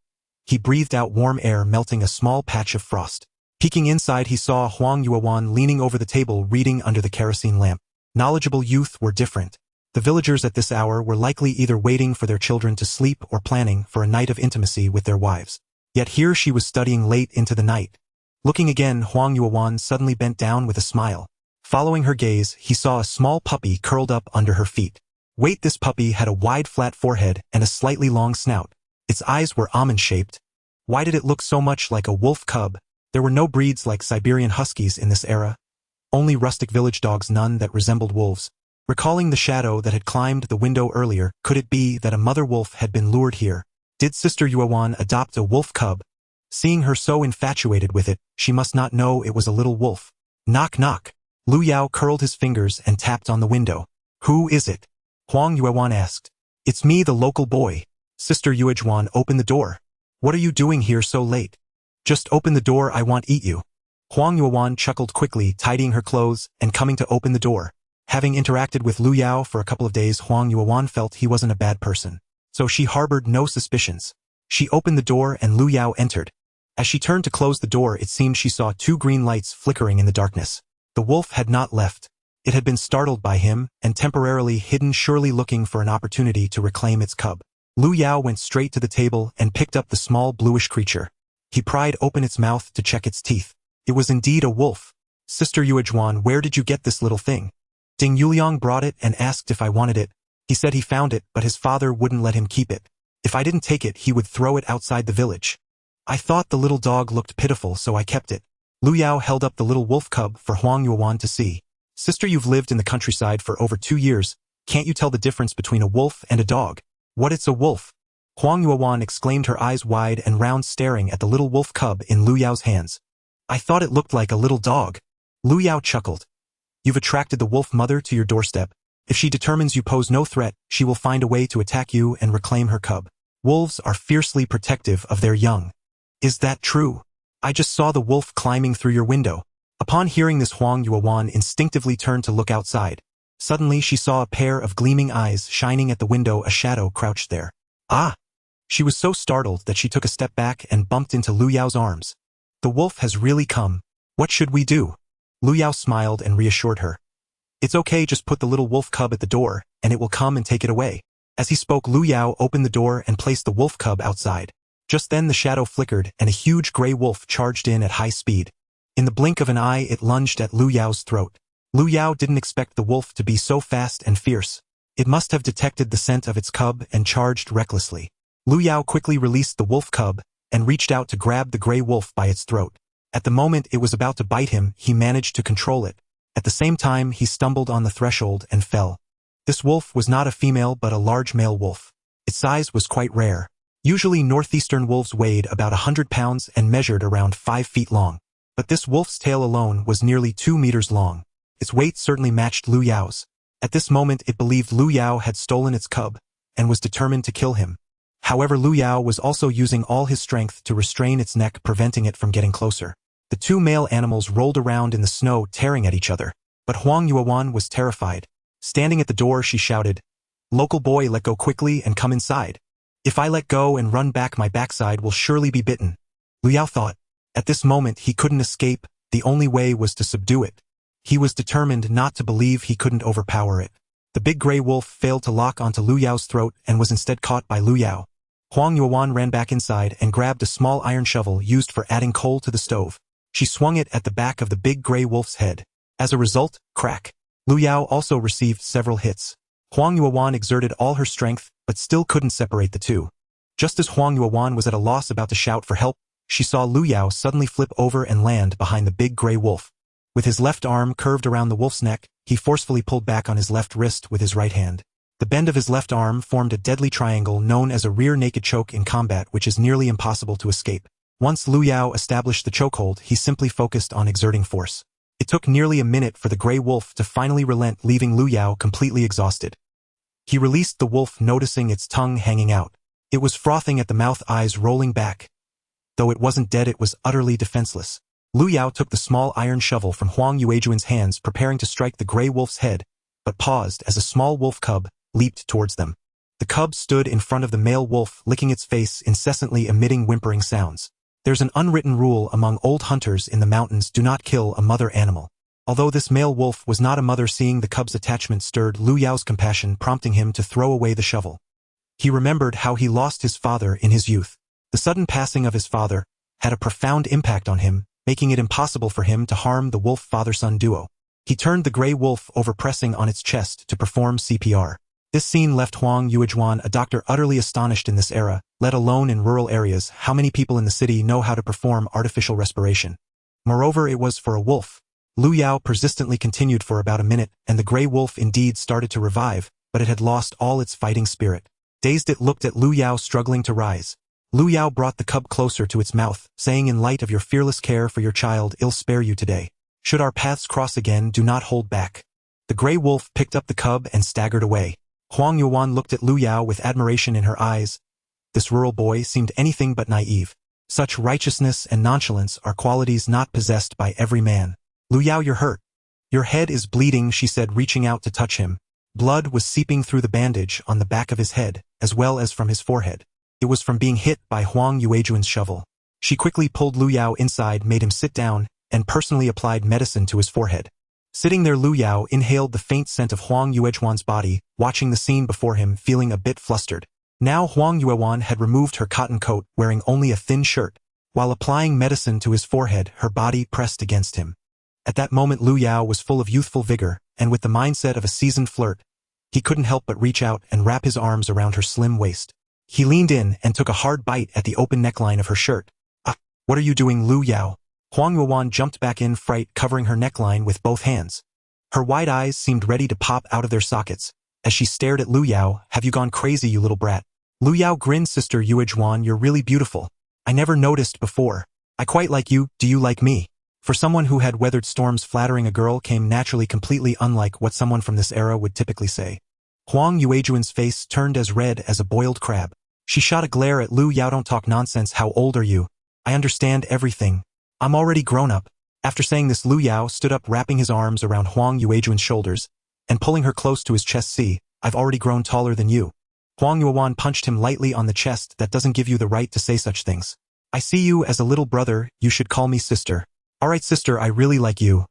he breathed out warm air, melting a small patch of frost. Peeking inside, he saw Huang Yuewan leaning over the table, reading under the kerosene lamp. Knowledgeable youth were different. The villagers at this hour were likely either waiting for their children to sleep or planning for a night of intimacy with their wives. Yet here she was studying late into the night. Looking again, Huang Yuan suddenly bent down with a smile. Following her gaze, he saw a small puppy curled up under her feet. Wait, this puppy had a wide flat forehead and a slightly long snout. Its eyes were almond-shaped. Why did it look so much like a wolf cub? There were no breeds like Siberian Huskies in this era. Only rustic village dogs, none that resembled wolves. Recalling the shadow that had climbed the window earlier, could it be that a mother wolf had been lured here? Did Sister Yuan adopt a wolf cub? Seeing her so infatuated with it, she must not know it was a little wolf. Knock knock. Lu Yao curled his fingers and tapped on the window. Who is it? Huang Yuan asked. It's me, the local boy. Sister Yuan opened the door. What are you doing here so late? Just open the door, I want eat you. Huang Yuan chuckled quickly, tidying her clothes and coming to open the door. Having interacted with Lu Yao for a couple of days, Huang Yuan felt he wasn't a bad person. So she harbored no suspicions. She opened the door and Lu Yao entered. As she turned to close the door, it seemed she saw two green lights flickering in the darkness. The wolf had not left. It had been startled by him and temporarily hidden, surely looking for an opportunity to reclaim its cub. Lu Yao went straight to the table and picked up the small bluish creature. He pried open its mouth to check its teeth. It was indeed a wolf. Sister Yuan, where did you get this little thing? Ding Yuliang brought it and asked if I wanted it. He said he found it, but his father wouldn't let him keep it. If I didn't take it, he would throw it outside the village. I thought the little dog looked pitiful, so I kept it. Lu Yao held up the little wolf cub for Huang Yuan to see. Sister, you've lived in the countryside for over 2 years. Can't you tell the difference between a wolf and a dog? What, it's a wolf? Huang Yuan exclaimed, her eyes wide and round, staring at the little wolf cub in Lu Yao's hands. I thought it looked like a little dog. Lu Yao chuckled. You've attracted the wolf mother to your doorstep. If she determines you pose no threat, she will find a way to attack you and reclaim her cub. Wolves are fiercely protective of their young. Is that true? I just saw the wolf climbing through your window. Upon hearing this, Huang Yuan instinctively turned to look outside. Suddenly she saw a pair of gleaming eyes shining at the window. A shadow crouched there. Ah! She was so startled that she took a step back and bumped into Lu Yao's arms. The wolf has really come. What should we do? Lu Yao smiled and reassured her. It's okay, just put the little wolf cub at the door, and it will come and take it away. As he spoke, Lu Yao opened the door and placed the wolf cub outside. Just then the shadow flickered and a huge gray wolf charged in at high speed. In the blink of an eye, it lunged at Lu Yao's throat. Lu Yao didn't expect the wolf to be so fast and fierce. It must have detected the scent of its cub and charged recklessly. Lu Yao quickly released the wolf cub and reached out to grab the gray wolf by its throat. At the moment it was about to bite him, he managed to control it. At the same time, he stumbled on the threshold and fell. This wolf was not a female but a large male wolf. Its size was quite rare. Usually northeastern wolves weighed about 100 pounds and measured around 5 feet long. But this wolf's tail alone was nearly 2 meters long. Its weight certainly matched Lu Yao's. At this moment it believed Lu Yao had stolen its cub and was determined to kill him. However, Lu Yao was also using all his strength to restrain its neck, preventing it from getting closer. The two male animals rolled around in the snow, tearing at each other. But Huang Yuan was terrified. Standing at the door, she shouted, "Local boy, let go quickly and come inside. If I let go and run back, my backside will surely be bitten." Lu Yao thought. At this moment he couldn't escape, the only way was to subdue it. He was determined not to believe he couldn't overpower it. The big gray wolf failed to lock onto Lu Yao's throat and was instead caught by Lu Yao. Huang Yuan ran back inside and grabbed a small iron shovel used for adding coal to the stove. She swung it at the back of the big gray wolf's head. As a result, crack. Lu Yao also received several hits. Huang Yuan exerted all her strength, but still couldn't separate the two. Just as Huang Yuan was at a loss, about to shout for help, she saw Lu Yao suddenly flip over and land behind the big gray wolf. With his left arm curved around the wolf's neck, he forcefully pulled back on his left wrist with his right hand. The bend of his left arm formed a deadly triangle known as a rear naked choke in combat, which is nearly impossible to escape. Once Lu Yao established the chokehold, he simply focused on exerting force. It took nearly a minute for the gray wolf to finally relent, leaving Lu Yao completely exhausted. He released the wolf, noticing its tongue hanging out. It was frothing at the mouth, eyes rolling back. Though it wasn't dead, it was utterly defenseless. Lu Yao took the small iron shovel from Huang Yuan's hands, preparing to strike the gray wolf's head, but paused as a small wolf cub leaped towards them. The cub stood in front of the male wolf, licking its face, incessantly emitting whimpering sounds. There's an unwritten rule among old hunters in the mountains: do not kill a mother animal. Although this male wolf was not a mother, seeing the cub's attachment stirred Lu Yao's compassion, prompting him to throw away the shovel. He remembered how he lost his father in his youth. The sudden passing of his father had a profound impact on him, making it impossible for him to harm the wolf father-son duo. He turned the gray wolf over, pressing on its chest to perform CPR. This scene left Huang Yuezhuan, a doctor, utterly astonished. In this era, let alone in rural areas, how many people in the city know how to perform artificial respiration? Moreover, it was for a wolf. Lu Yao persistently continued for about a minute, and the gray wolf indeed started to revive, but it had lost all its fighting spirit. Dazed, it looked at Lu Yao struggling to rise. Lu Yao brought the cub closer to its mouth, saying, "In light of your fearless care for your child, I'll spare you today. Should our paths cross again, do not hold back." The gray wolf picked up the cub and staggered away. Huang Yuan looked at Lu Yao with admiration in her eyes. This rural boy seemed anything but naive. Such righteousness and nonchalance are qualities not possessed by every man. "Lu Yao, you're hurt. Your head is bleeding," she said, reaching out to touch him. Blood was seeping through the bandage on the back of his head, as well as from his forehead. It was from being hit by Huang Yuezhuan's shovel. She quickly pulled Lu Yao inside, made him sit down, and personally applied medicine to his forehead. Sitting there, Lu Yao inhaled the faint scent of Huang Yuezhuan's body, watching the scene before him, feeling a bit flustered. Now Huang Yuezhuan had removed her cotton coat, wearing only a thin shirt. While applying medicine to his forehead, her body pressed against him. At that moment, Lu Yao was full of youthful vigor, and with the mindset of a seasoned flirt, he couldn't help but reach out and wrap his arms around her slim waist. He leaned in and took a hard bite at the open neckline of her shirt. "Ah, what are you doing, Lu Yao?" Huang Yuezhuan jumped back in fright, covering her neckline with both hands. Her wide eyes seemed ready to pop out of their sockets as she stared at Lu Yao. "Have you gone crazy, you little brat?" Lu Yao grinned. "Sister Yuezhuan, you're really beautiful. I never noticed before. I quite like you. Do you like me?" For someone who had weathered storms, flattering a girl came naturally, completely unlike what someone from this era would typically say. Huang Yuezhuan's face turned as red as a boiled crab. She shot a glare at Lu Yao. "Don't talk nonsense. How old are you? I understand everything. I'm already grown up." After saying this, Lu Yao stood up, wrapping his arms around Huang Yuezhuan's shoulders and pulling her close to his chest. "See, I've already grown taller than you." Huang Yuezhuan punched him lightly on the chest. "That doesn't give you the right to say such things. I see you as a little brother. You should call me sister." "All right, sister, I really like you."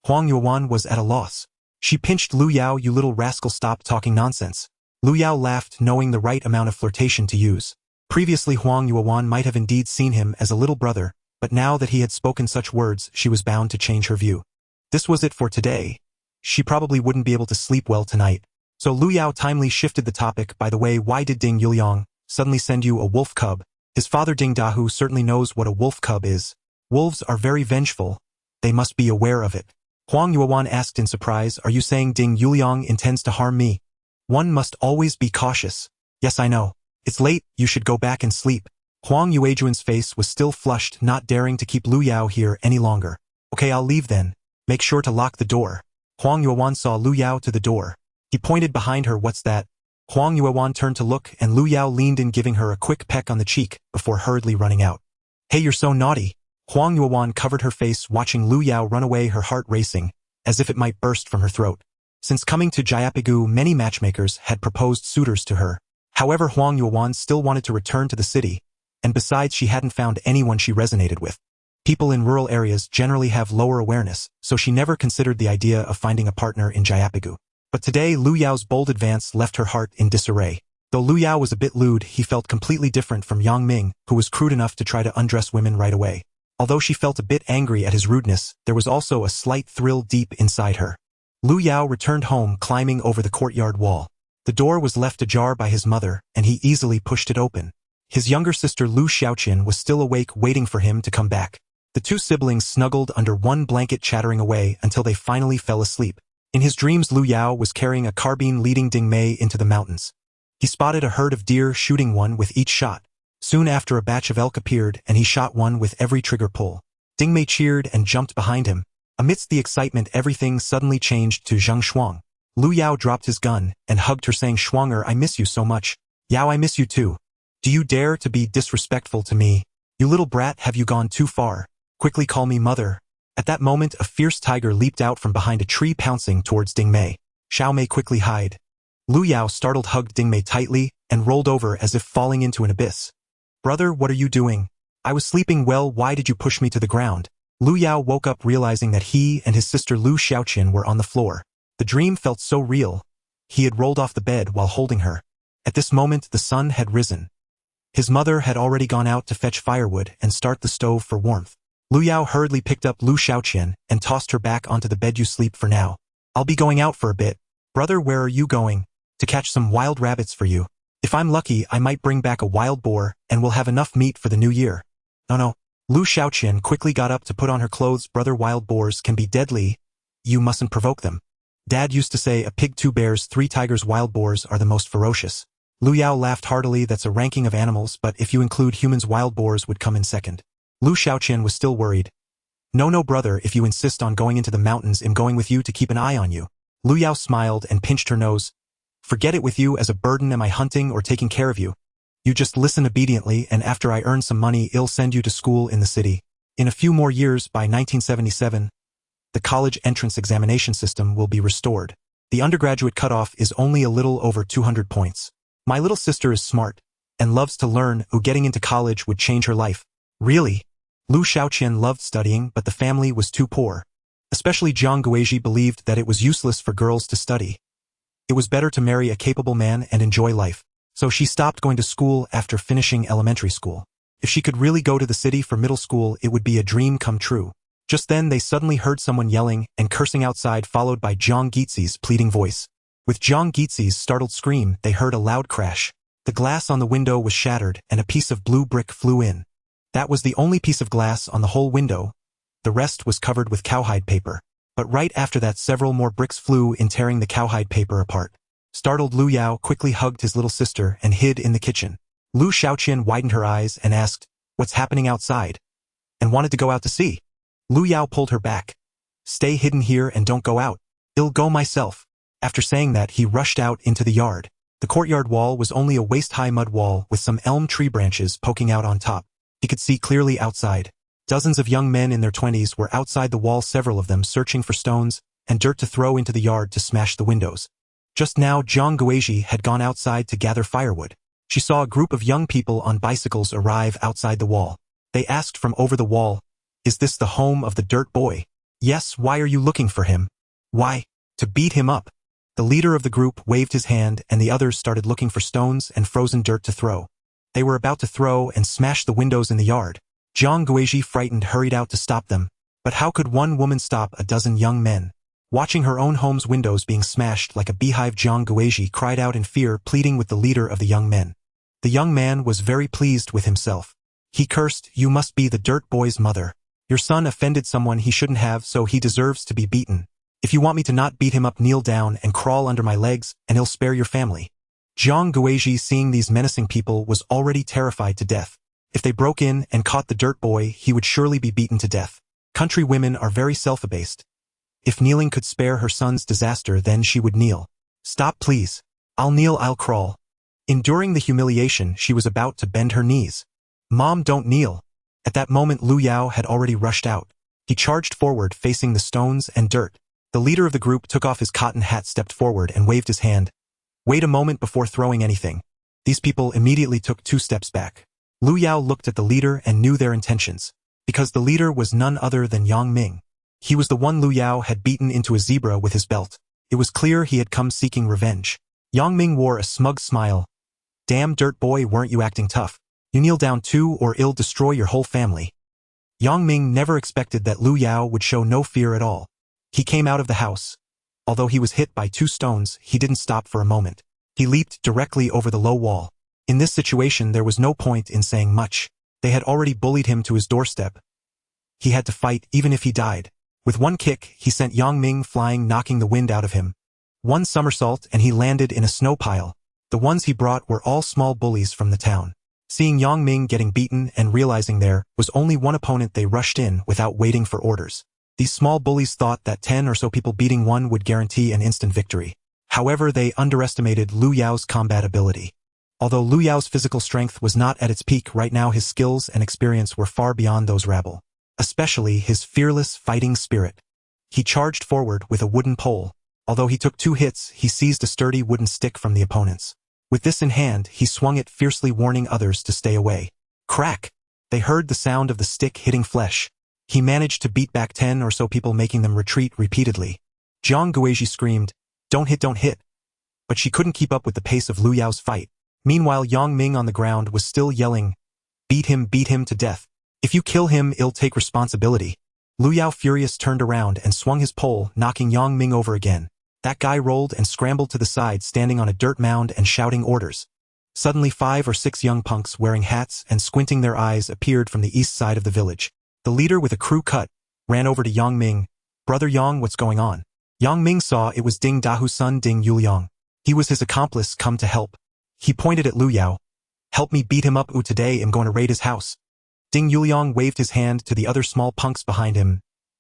Huang Yuezhuan was at a loss. She pinched Lu Yao. "You little rascal, stop talking nonsense." Lu Yao laughed, knowing the right amount of flirtation to use. Previously, Huang Yuezhuan might have indeed seen him as a little brother, but now that he had spoken such words, she was bound to change her view. This was it for today. She probably wouldn't be able to sleep well tonight. So Lu Yao timely shifted the topic. "By the way, why did Ding Yuliang suddenly send you a wolf cub? His father Ding Dahu certainly knows what a wolf cub is. Wolves are very vengeful. They must be aware of it." Huang Yuezhuan asked in surprise, "Are you saying Ding Yuliang intends to harm me?" "One must always be cautious." "Yes, I know. It's late, you should go back and sleep." Huang Yuezhuan's face was still flushed, not daring to keep Lu Yao here any longer. "Okay, I'll leave then. Make sure to lock the door." Huang Yuezhuan saw Lu Yao to the door. He pointed behind her. "What's that?" Huang Yuezhuan turned to look, and Lu Yao leaned in, giving her a quick peck on the cheek before hurriedly running out. "Hey, you're so naughty." Huang Yuezhuan covered her face, watching Lu Yao run away, her heart racing, as if it might burst from her throat. Since coming to Jayapigu, many matchmakers had proposed suitors to her. However, Huang Yuezhuan still wanted to return to the city, and besides, she hadn't found anyone she resonated with. People in rural areas generally have lower awareness, so she never considered the idea of finding a partner in Jayapigu. But today, Lu Yao's bold advance left her heart in disarray. Though Lu Yao was a bit lewd, he felt completely different from Yang Ming, who was crude enough to try to undress women right away. Although she felt a bit angry at his rudeness, there was also a slight thrill deep inside her. Lu Yao returned home, climbing over the courtyard wall. The door was left ajar by his mother, and he easily pushed it open. His younger sister Lu Xiaoqin was still awake, waiting for him to come back. The two siblings snuggled under one blanket, chattering away until they finally fell asleep. In his dreams, Lu Yao was carrying a carbine, leading Ding Mei into the mountains. He spotted a herd of deer, shooting one with each shot. Soon after, a batch of elk appeared, and he shot one with every trigger pull. Ding Mei cheered and jumped behind him. Amidst the excitement, everything suddenly changed to Zheng Shuang. Lu Yao dropped his gun and hugged her, saying, "Shuanger, I miss you so much." "Yao, I miss you too. Do you dare to be disrespectful to me? You little brat, have you gone too far? Quickly call me mother." At that moment, a fierce tiger leaped out from behind a tree, pouncing towards Ding Mei. Xiao Mei, quickly hide. Lu Yao, startled, hugged Ding Mei tightly and rolled over as if falling into an abyss. "Brother, what are you doing? I was sleeping well. Why did you push me to the ground?" Lu Yao woke up, realizing that he and his sister Lu Xiaoqin were on the floor. The dream felt so real. He had rolled off the bed while holding her. At this moment, the sun had risen. His mother had already gone out to fetch firewood and start the stove for warmth. Lu Yao hurriedly picked up Lu Xiaoqian and tossed her back onto the bed. You sleep for now. I'll be going out for a bit. Brother, where are you going? To catch some wild rabbits for you. If I'm lucky, I might bring back a wild boar, and we'll have enough meat for the new year. No. Lu Xiaoqian quickly got up to put on her clothes. Brother, wild boars can be deadly. You mustn't provoke them. Dad used to say a pig, 2 bears, 3 tigers. Wild boars are the most ferocious. Lu Yao laughed heartily. That's a ranking of animals, but if you include humans, wild boars would come in second. Lu Xiaoqian was still worried. No, brother, if you insist on going into the mountains, I'm going with you to keep an eye on you. Lu Yao smiled and pinched her nose. Forget it. With you as a burden, am I hunting or taking care of you? You just listen obediently, and after I earn some money, I'll send you to school in the city. In a few more years, by 1977, the college entrance examination system will be restored. The undergraduate cutoff is only a little over 200 points. My little sister is smart and loves to learn. Getting into college would change her life. Really? Lu Xiaoqian loved studying, but the family was too poor. Especially Jiang Guizhi believed that it was useless for girls to study. It was better to marry a capable man and enjoy life. So she stopped going to school after finishing elementary school. If she could really go to the city for middle school, it would be a dream come true. Just then they suddenly heard someone yelling and cursing outside, followed by Zhang Guizi's pleading voice. With Zhang Guizi's startled scream, they heard a loud crash. The glass on the window was shattered and a piece of blue brick flew in. That was the only piece of glass on the whole window. The rest was covered with cowhide paper. But right after that, several more bricks flew in, tearing the cowhide paper apart. Startled, Lu Yao quickly hugged his little sister and hid in the kitchen. Lu Xiaoqian widened her eyes and asked, "What's happening outside?" and wanted to go out to see. Lu Yao pulled her back. "Stay hidden here and don't go out. I'll go myself." After saying that, he rushed out into the yard. The courtyard wall was only a waist-high mud wall with some elm tree branches poking out on top. He could see clearly outside. Dozens of young men in their 20s were outside the wall, several of them searching for stones and dirt to throw into the yard to smash the windows. Just now, Jiang Guizhi had gone outside to gather firewood. She saw a group of young people on bicycles arrive outside the wall. They asked from over the wall, "Is this the home of the dirt boy?" "Yes, why are you looking for him?" "Why? To beat him up." The leader of the group waved his hand and the others started looking for stones and frozen dirt to throw. They were about to throw and smash the windows in the yard. Jiang Guizhi, frightened, hurried out to stop them. But how could one woman stop a dozen young men? Watching her own home's windows being smashed like a beehive, Jiang Guizhi cried out in fear, pleading with the leader of the young men. The young man was very pleased with himself. He cursed, "You must be the dirt boy's mother. Your son offended someone he shouldn't have, so he deserves to be beaten. If you want me to not beat him up, kneel down and crawl under my legs, and he'll spare your family." Jiang Guizhi, seeing these menacing people, was already terrified to death. If they broke in and caught the dirt boy, he would surely be beaten to death. Country women are very self-abased. If kneeling could spare her son's disaster, then she would kneel. "Stop, please. I'll kneel, I'll crawl." Enduring the humiliation, she was about to bend her knees. "Mom, don't kneel." At that moment, Lu Yao had already rushed out. He charged forward, facing the stones and dirt. The leader of the group took off his cotton hat, stepped forward, and waved his hand. "Wait a moment before throwing anything." These people immediately took 2 steps back. Lu Yao looked at the leader and knew their intentions, because the leader was none other than Yang Ming. He was the one Lu Yao had beaten into a zebra with his belt. It was clear he had come seeking revenge. Yang Ming wore a smug smile. "Damn dirt boy, weren't you acting tough? You kneel down too, or I'll destroy your whole family." Yang Ming never expected that Lu Yao would show no fear at all. He came out of the house. Although he was hit by 2 stones, he didn't stop for a moment. He leaped directly over the low wall. In this situation, there was no point in saying much. They had already bullied him to his doorstep. He had to fight, even if he died. With one kick, he sent Yang Ming flying, knocking the wind out of him. One somersault and he landed in a snow pile. The ones he brought were all small bullies from the town. Seeing Yang Ming getting beaten and realizing there was only one opponent, they rushed in without waiting for orders. These small bullies thought that 10 or so people beating one would guarantee an instant victory. However, they underestimated Lu Yao's combat ability. Although Lu Yao's physical strength was not at its peak right now, his skills and experience were far beyond those rabble. Especially his fearless fighting spirit. He charged forward with a wooden pole. Although he took 2 hits, he seized a sturdy wooden stick from the opponents. With this in hand, he swung it fiercely, warning others to stay away. Crack! They heard the sound of the stick hitting flesh. He managed to beat back 10 or so people, making them retreat repeatedly. Jiang Guizhi screamed, "Don't hit, don't hit." But she couldn't keep up with the pace of Lu Yao's fight. Meanwhile, Yang Ming on the ground was still yelling, beat him to death." If you kill him, I'll take responsibility. Lu Yao furious turned around and swung his pole, knocking Yang Ming over again. That guy rolled and scrambled to the side, standing on a dirt mound and shouting orders. Suddenly 5 or 6 young punks wearing hats and squinting their eyes appeared from the east side of the village. The leader with a crew cut ran over to Yang Ming. Brother Yang, what's going on? Yang Ming saw it was Ding Dahu's son Ding Yuliang. He was his accomplice come to help. He pointed at Lu Yao. Help me beat him up, today I'm going to raid his house. Ding Yuliang waved his hand to the other small punks behind him.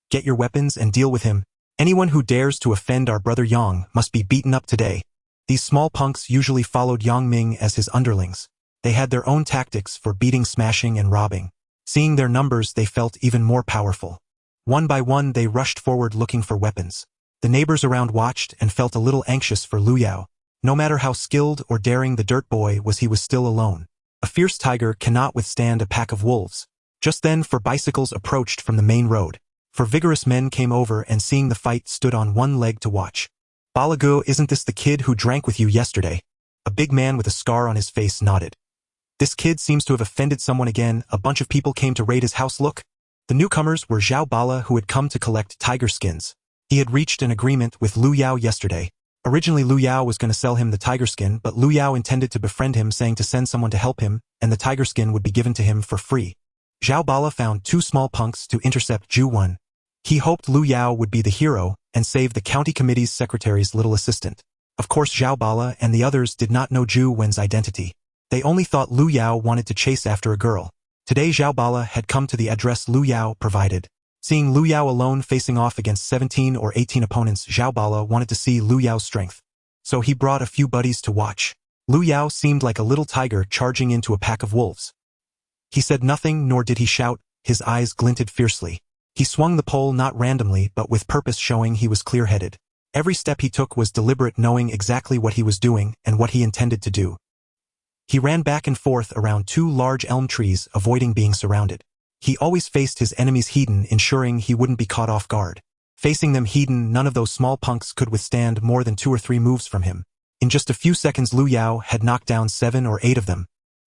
Get your weapons and deal with him. Anyone who dares to offend our brother Yang must be beaten up today. These small punks usually followed Yang Ming as his underlings. They had their own tactics for beating, smashing, and robbing. Seeing their numbers, they felt even more powerful. One by one, they rushed forward looking for weapons. The neighbors around watched and felt a little anxious for Lu Yao. No matter how skilled or daring the dirt boy was, he was still alone. A fierce tiger cannot withstand a pack of wolves. Just then, 4 bicycles approached from the main road. 4 vigorous men came over and seeing the fight stood on one leg to watch. Balagu, isn't this the kid who drank with you yesterday? A big man with a scar on his face nodded. This kid seems to have offended someone again. A bunch of people came to raid his house. Look. The newcomers were Zhao Bala, who had come to collect tiger skins. He had reached an agreement with Lu Yao yesterday. Originally Lu Yao was going to sell him the tiger skin, but Lu Yao intended to befriend him, saying to send someone to help him, and the tiger skin would be given to him for free. Zhao Bala found 2 small punks to intercept Ju Wen. He hoped Lu Yao would be the hero and save the county committee's secretary's little assistant. Of course, Zhao Bala and the others did not know Ju Wen's identity. They only thought Lu Yao wanted to chase after a girl. Today Zhao Bala had come to the address Lu Yao provided. Seeing Lu Yao alone facing off against 17 or 18 opponents, Zhao Bala wanted to see Lu Yao's strength. So he brought a few buddies to watch. Lu Yao seemed like a little tiger charging into a pack of wolves. He said nothing, nor did he shout. His eyes glinted fiercely. He swung the pole not randomly but with purpose, showing he was clear-headed. Every step he took was deliberate, knowing exactly what he was doing and what he intended to do. He ran back and forth around 2 large elm trees, avoiding being surrounded. He always faced his enemies hidden, ensuring he wouldn't be caught off guard. Facing them hidden, none of those small punks could withstand more than 2 or 3 moves from him. In just a few seconds, Lu Yao had knocked down 7 or 8 of them.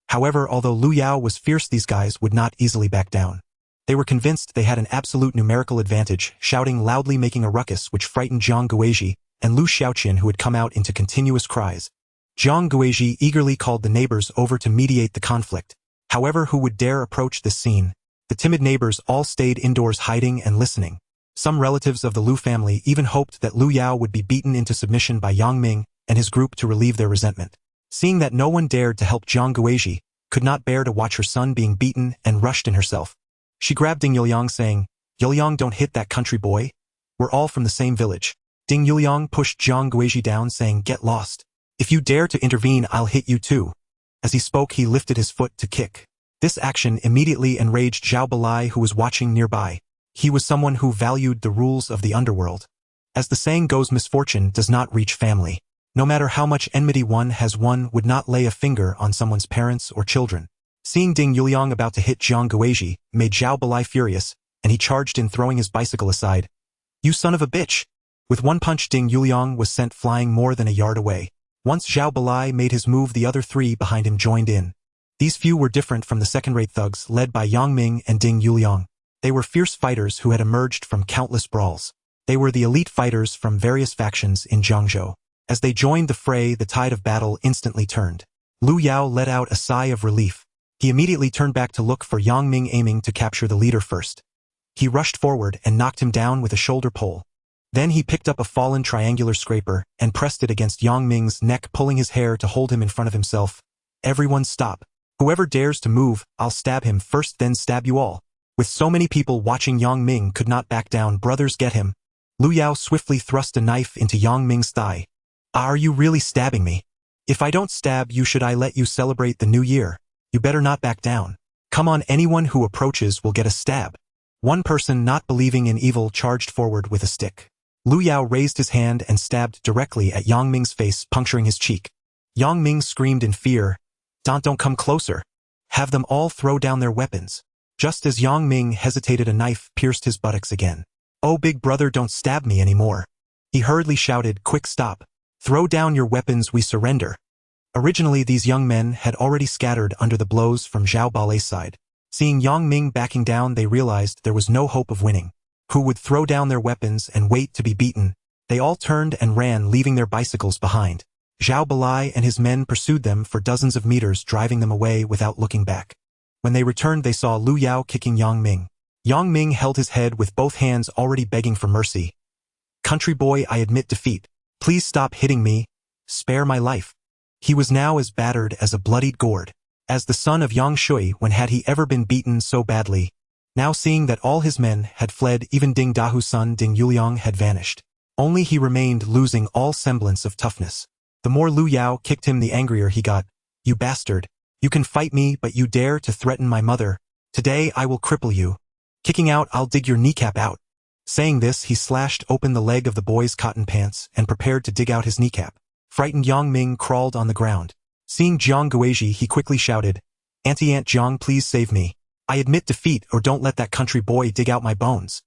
However, although Lu Yao was fierce, these guys would not easily back down. They were convinced they had an absolute numerical advantage, shouting loudly, making a ruckus which frightened Zhang Guizhi and Lu Xiaoqian, who had come out into continuous cries. Zhang Guizhi eagerly called the neighbors over to mediate the conflict. However, who would dare approach this scene? The timid neighbors all stayed indoors, hiding and listening. Some relatives of the Lu family even hoped that Lu Yao would be beaten into submission by Yang Ming and his group to relieve their resentment. Seeing that no one dared to help, Zhang Guizhi could not bear to watch her son being beaten and rushed in herself. She grabbed Ding Yuliang, saying, "Yuliang, don't hit that country boy. We're all from the same village." Ding Yuliang pushed Zhang Guizhi down, saying, "Get lost. If you dare to intervene, I'll hit you too." As he spoke, he lifted his foot to kick. This action immediately enraged Zhao Balai, who was watching nearby. He was someone who valued the rules of the underworld. As the saying goes, misfortune does not reach family. No matter how much enmity one has, one would not lay a finger on someone's parents or children. Seeing Ding Yuliang about to hit Zhang Guizhi made Zhao Balai furious, and he charged in, throwing his bicycle aside. "You son of a bitch!" With one punch, Ding Yuliang was sent flying more than a yard away. Once Zhao Balai made his move, the other 3 behind him joined in. These few were different from the second-rate thugs led by Yang Ming and Ding Yuliang. They were fierce fighters who had emerged from countless brawls. They were the elite fighters from various factions in Jiangzhou. As they joined the fray, the tide of battle instantly turned. Lu Yao let out a sigh of relief. He immediately turned back to look for Yang Ming, aiming to capture the leader first. He rushed forward and knocked him down with a shoulder pole. Then he picked up a fallen triangular scraper and pressed it against Yang Ming's neck, pulling his hair to hold him in front of himself. "Everyone stop. Whoever dares to move, I'll stab him first, then stab you all." With so many people watching, Yang Ming could not back down. "Brothers, get him." Lu Yao swiftly thrust a knife into Yang Ming's thigh. "Are you really stabbing me? If I don't stab you, should I let you celebrate the new year? You better not back down. Come on, anyone who approaches will get a stab." One person, not believing in evil, charged forward with a stick. Lu Yao raised his hand and stabbed directly at Yang Ming's face, puncturing his cheek. Yang Ming screamed in fear, Don't come closer. Have them all throw down their weapons." Just as Yang Ming hesitated, a knife pierced his buttocks again. "Oh, big brother, don't stab me anymore." He hurriedly shouted, "Quick, stop. Throw down your weapons, we surrender." Originally, these young men had already scattered under the blows from Zhao Balai's side. Seeing Yang Ming backing down, they realized there was no hope of winning. Who would throw down their weapons and wait to be beaten? They all turned and ran, leaving their bicycles behind. Zhao Balai and his men pursued them for dozens of meters, driving them away without looking back. When they returned, they saw Lu Yao kicking Yang Ming. Yang Ming held his head with both hands, already begging for mercy. "Country boy, I admit defeat. Please stop hitting me. Spare my life." He was now as battered as a bloodied gourd. As the son of Yang Shui, when had he ever been beaten so badly? Now seeing that all his men had fled, even Ding Dahu's son Ding Yuliang had vanished. Only he remained, losing all semblance of toughness. The more Lu Yao kicked him, the angrier he got. "You bastard! You can fight me, but you dare to threaten my mother. Today I will cripple you. Kicking out, I'll dig your kneecap out." Saying this, he slashed open the leg of the boy's cotton pants and prepared to dig out his kneecap. Frightened Yang Ming crawled on the ground. Seeing Jiang Guizhi, he quickly shouted, "Auntie-Aunt Jiang, please save me. I admit defeat, or don't let that country boy dig out my bones."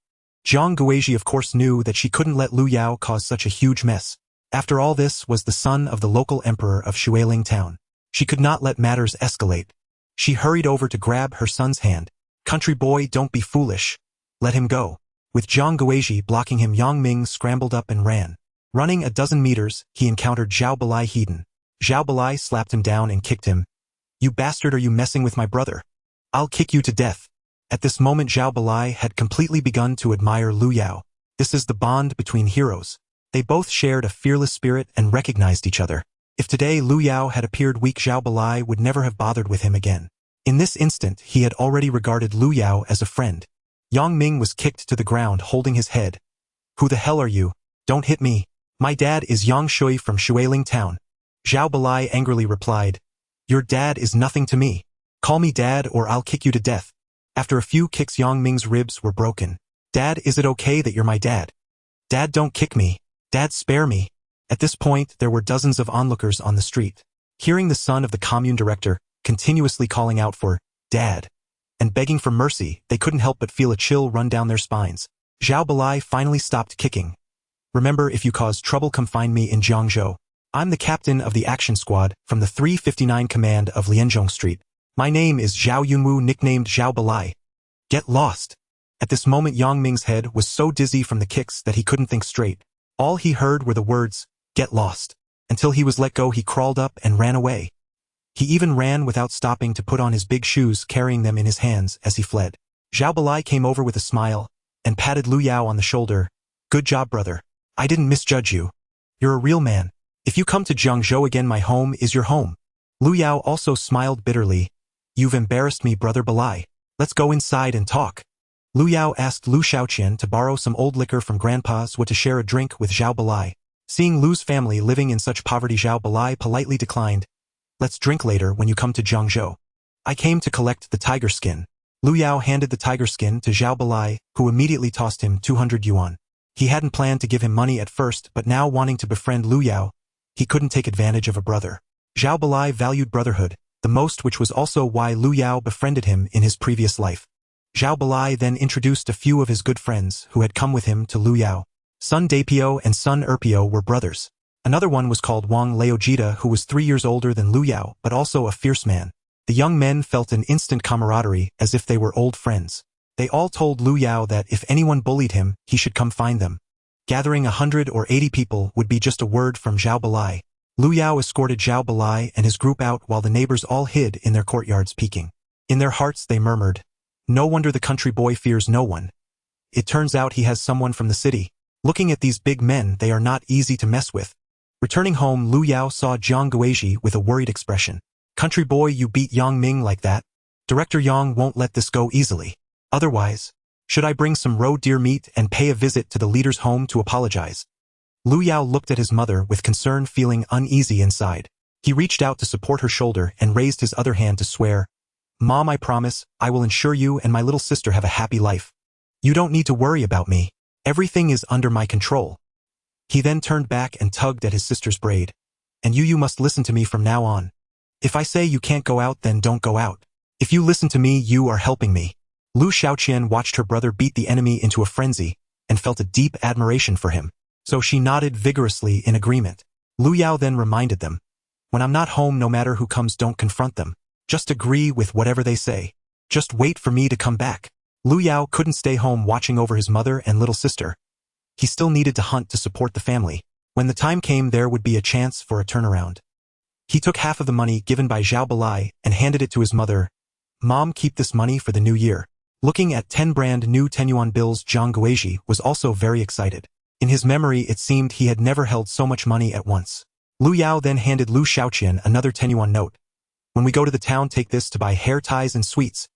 Jiang Guizhi of course knew that she couldn't let Lu Yao cause such a huge mess. After all, this was the son of the local emperor of Xueling town. She could not let matters escalate. She hurried over to grab her son's hand. "Country boy, don't be foolish. Let him go." With Jiang Guizhi blocking him, Yang Ming scrambled up and ran. Running a dozen meters, he encountered Zhao Balai Heiden. Zhao Balai slapped him down and kicked him. "You bastard, are you messing with my brother? I'll kick you to death." At this moment, Zhao Balai had completely begun to admire Lu Yao. This is the bond between heroes. They both shared a fearless spirit and recognized each other. If today Lu Yao had appeared weak, Zhao Balai would never have bothered with him again. In this instant, he had already regarded Lu Yao as a friend. Yang Ming was kicked to the ground, holding his head. "Who the hell are you? Don't hit me. My dad is Yang Shui from Xueling town." Zhao Balai angrily replied, "Your dad is nothing to me. Call me dad or I'll kick you to death." After a few kicks, Yang Ming's ribs were broken. "Dad, is it okay that you're my dad? Dad, don't kick me. Dad, spare me." At this point, there were dozens of onlookers on the street. Hearing the son of the commune director continuously calling out for "Dad" and begging for mercy, they couldn't help but feel a chill run down their spines. Zhao Balai finally stopped kicking. "Remember, if you cause trouble, come find me in Jiangzhou. I'm the captain of the action squad from the 359 command of Lianzhong Street. My name is Zhao Yunwu, nicknamed Zhao Balai. Get lost." At this moment, Yang Ming's head was so dizzy from the kicks that he couldn't think straight. All he heard were the words, "Get lost." Until he was let go, he crawled up and ran away. He even ran without stopping to put on his big shoes, carrying them in his hands as he fled. Zhao Balai came over with a smile and patted Lu Yao on the shoulder. "Good job, brother. I didn't misjudge you. You're a real man. If you come to Jiangzhou again, my home is your home." Lu Yao also smiled bitterly. "You've embarrassed me, brother Balai. Let's go inside and talk." Lu Yao asked Lu Shaoqian to borrow some old liquor from Grandpa's to share a drink with Zhao Balai. Seeing Lu's family living in such poverty, Zhao Balai politely declined. "Let's drink later when you come to Jiangzhou. I came to collect the tiger skin." Lu Yao handed the tiger skin to Zhao Balai, who immediately tossed him 200 yuan. He hadn't planned to give him money at first, but now wanting to befriend Lu Yao, he couldn't take advantage of a brother. Zhao Balai valued brotherhood the most, which was also why Lu Yao befriended him in his previous life. Zhao Balai then introduced a few of his good friends who had come with him to Lu Yao. Son Dapio and son Erpio were brothers. Another one was called Wang Laojita, who was 3 years older than Lu Yao, but also a fierce man. The young men felt an instant camaraderie, as if they were old friends. They all told Lu Yao that if anyone bullied him, he should come find them. Gathering 100 or 80 people would be just a word from Zhao Balai. Lu Yao escorted Zhao Balai and his group out while the neighbors all hid in their courtyards peeking. In their hearts they murmured, "No wonder the country boy fears no one. It turns out he has someone from the city. Looking at these big men, they are not easy to mess with." Returning home, Lu Yao saw Jiang Guizhi with a worried expression. "Country boy, you beat Yang Ming like that? Director Yang won't let this go easily. Otherwise, should I bring some roe deer meat and pay a visit to the leader's home to apologize?" Lu Yao looked at his mother with concern, feeling uneasy inside. He reached out to support her shoulder and raised his other hand to swear, "Mom, I promise, I will ensure you and my little sister have a happy life. You don't need to worry about me. Everything is under my control." He then turned back and tugged at his sister's braid. "And you must listen to me from now on. If I say you can't go out, then don't go out. If you listen to me, you are helping me." Lu Shaoqian watched her brother beat the enemy into a frenzy and felt a deep admiration for him. So she nodded vigorously in agreement. Lu Yao then reminded them, "When I'm not home, no matter who comes, don't confront them. Just agree with whatever they say. Just wait for me to come back. Lu Yao couldn't stay home watching over his mother and little sister. He still needed to hunt to support the family. When the time came, there would be a chance for a turnaround. He took half of the money given by Zhao Balai and handed it to his mother. Mom, keep this money for the new year. Looking at 10 brand new 10 yuan bills, Zhang Guizhi was also very excited. In his memory, it seemed he had never held so much money at once. Lu Yao then handed Lu Xiaoqian another 10 yuan note. When we go to the town, take this to buy hair ties and sweets.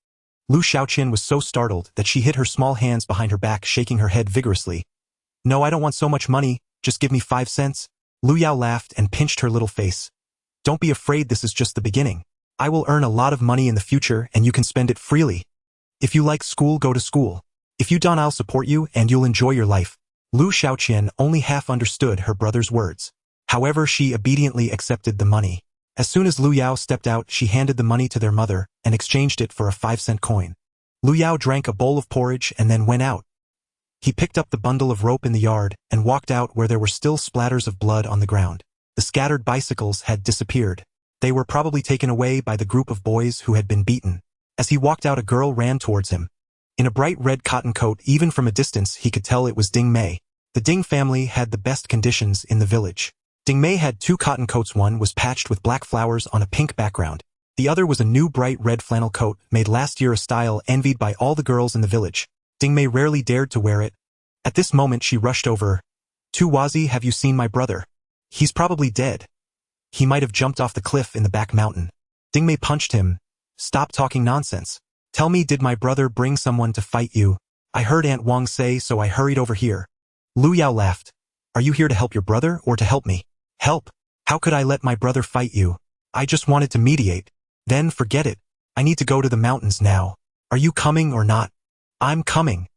Lu Xiaoqian was so startled that she hid her small hands behind her back, shaking her head vigorously. No, I don't want so much money, just give me 5 cents. Lu Yao laughed and pinched her little face. Don't be afraid, this is just the beginning. I will earn a lot of money in the future and you can spend it freely. If you like school, go to school. If you don't, I'll support you and you'll enjoy your life. Lu Xiaoqian only half understood her brother's words. However, she obediently accepted the money. As soon as Lu Yao stepped out, she handed the money to their mother and exchanged it for a 5-cent coin. Lu Yao drank a bowl of porridge and then went out. He picked up the bundle of rope in the yard and walked out where there were still splatters of blood on the ground. The scattered bicycles had disappeared. They were probably taken away by the group of boys who had been beaten. As he walked out, a girl ran towards him. In a bright red cotton coat, even from a distance he could tell it was Ding Mei. The Ding family had the best conditions in the village. Ding Mei had 2 cotton coats. One was patched with black flowers on a pink background. The other was a new bright red flannel coat, made last year, a style envied by all the girls in the village. Ding Mei rarely dared to wear it. At this moment she rushed over. Tu Wazi, have you seen my brother? He's probably dead. He might have jumped off the cliff in the back mountain. Ding Mei punched him. Stop talking nonsense. Tell me, did my brother bring someone to fight you? I heard Aunt Wang say, so I hurried over here. Lu Yao laughed. Are you here to help your brother or to help me? Help? How could I let my brother fight you? I just wanted to mediate. Then forget it. I need to go to the mountains now. Are you coming or not? I'm coming.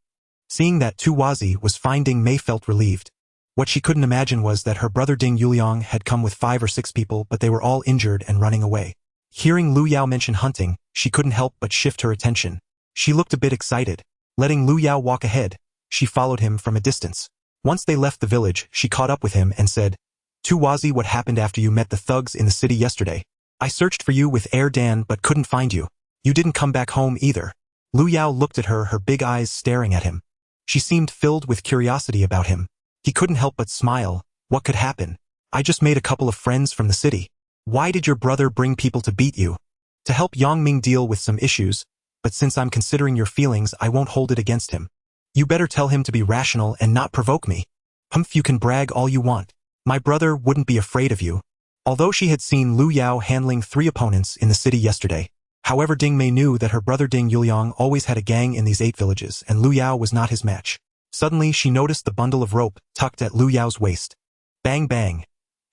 Seeing that Tu Wazi was fine, Ding Mei felt relieved. What she couldn't imagine was that her brother Ding Yuliang had come with 5 or 6 people, but they were all injured and running away. Hearing Lu Yao mention hunting, she couldn't help but shift her attention. She looked a bit excited. Letting Lu Yao walk ahead, she followed him from a distance. Once they left the village, she caught up with him and said, Tu Wazi, what happened after you met the thugs in the city yesterday? I searched for you with Air Dan but couldn't find you. You didn't come back home either. Lu Yao looked at her big eyes staring at him. She seemed filled with curiosity about him. He couldn't help but smile. What could happen? I just made a couple of friends from the city. Why did your brother bring people to beat you? To help Yangming deal with some issues, but since I'm considering your feelings, I won't hold it against him. You better tell him to be rational and not provoke me. Humph, you can brag all you want. My brother wouldn't be afraid of you. Although she had seen Lu Yao handling 3 opponents in the city yesterday. However, Ding Mei knew that her brother Ding Yuliang always had a gang in these 8 villages, and Lu Yao was not his match. Suddenly, she noticed the bundle of rope tucked at Lu Yao's waist. Bang bang.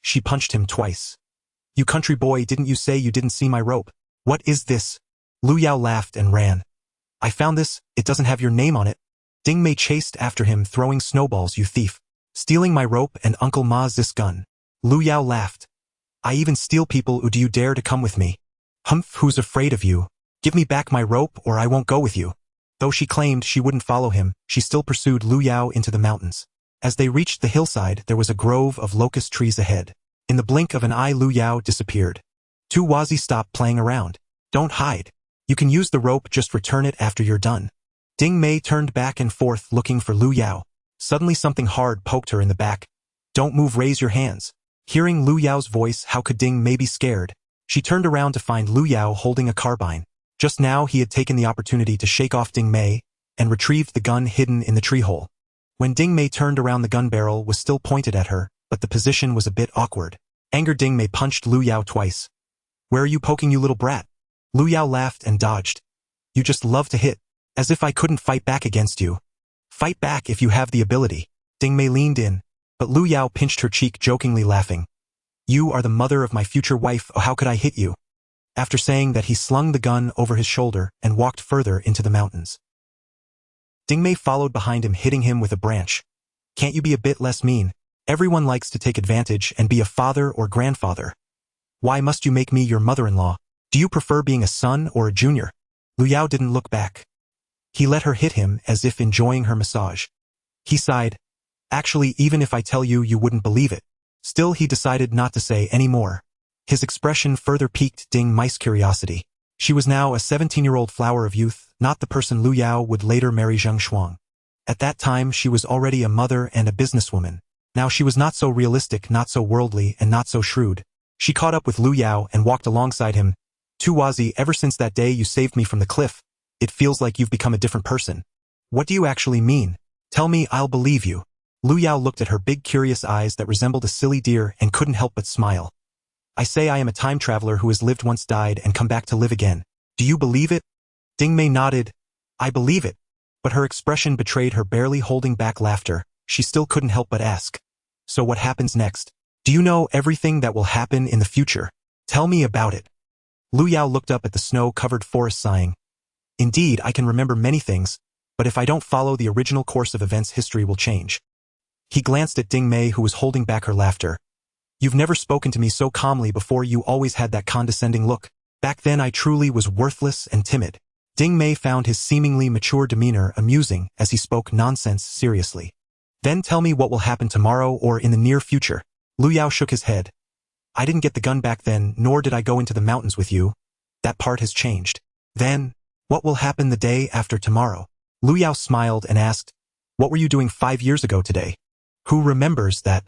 She punched him twice. You country boy, didn't you say you didn't see my rope? What is this? Lu Yao laughed and ran. I found this, it doesn't have your name on it. Ding Mei chased after him, throwing snowballs. You thief. Stealing my rope and Uncle Ma's this gun. Lu Yao laughed. I even steal people. Do you dare to come with me? Humph, who's afraid of you? Give me back my rope or I won't go with you. Though she claimed she wouldn't follow him, she still pursued Lu Yao into the mountains. As they reached the hillside, there was a grove of locust trees ahead. In the blink of an eye, Lu Yao disappeared. Tu Wazi, stop playing around. Don't hide. You can use the rope, just return it after you're done. Ding Mei turned back and forth looking for Lu Yao. Suddenly something hard poked her in the back. Don't move, raise your hands. Hearing Lu Yao's voice, how could Ding Mei be scared? She turned around to find Lu Yao holding a carbine. Just now he had taken the opportunity to shake off Ding Mei and retrieved the gun hidden in the tree hole. When Ding Mei turned around, the gun barrel was still pointed at her, but the position was a bit awkward. Angered, Ding Mei punched Lu Yao twice. Where are you poking, you little brat? Lu Yao laughed and dodged. You just love to hit. As if I couldn't fight back against you. Fight back if you have the ability. Ding Mei leaned in, but Lu Yao pinched her cheek, jokingly laughing. You are the mother of my future wife, oh, how could I hit you? After saying that, he slung the gun over his shoulder and walked further into the mountains. Ding Mei followed behind him, hitting him with a branch. Can't you be a bit less mean? Everyone likes to take advantage and be a father or grandfather. Why must you make me your mother-in-law? Do you prefer being a son or a junior? Lu Yao didn't look back. He let her hit him as if enjoying her massage. He sighed. Actually, even if I tell you, you wouldn't believe it. Still, he decided not to say any more. His expression further piqued Ding Mei's curiosity. She was now a 17-year-old flower of youth, not the person Lu Yao would later marry Zheng Shuang. At that time she was already a mother and a businesswoman. Now she was not so realistic, not so worldly, and not so shrewd. She caught up with Lu Yao and walked alongside him. Wazi, ever since that day you saved me from the cliff, it feels like you've become a different person. What do you actually mean? Tell me, I'll believe you. Lu Yao looked at her big curious eyes that resembled a silly deer and couldn't help but smile. I say I am a time traveler who has lived once, died, and come back to live again. Do you believe it? Ding Mei nodded. I believe it. But her expression betrayed her barely holding back laughter. She still couldn't help but ask. So what happens next? Do you know everything that will happen in the future? Tell me about it. Lu Yao looked up at the snow-covered forest, sighing. Indeed, I can remember many things, but if I don't follow the original course of events, history will change. He glanced at Ding Mei, who was holding back her laughter. You've never spoken to me so calmly before. You always had that condescending look. Back then I truly was worthless and timid. Ding Mei found his seemingly mature demeanor amusing as he spoke nonsense seriously. Then tell me what will happen tomorrow or in the near future. Lu Yao shook his head. I didn't get the gun back then, nor did I go into the mountains with you. That part has changed. Then, what will happen the day after tomorrow? Lu Yao smiled and asked, what were you doing 5 years ago today? Who remembers that?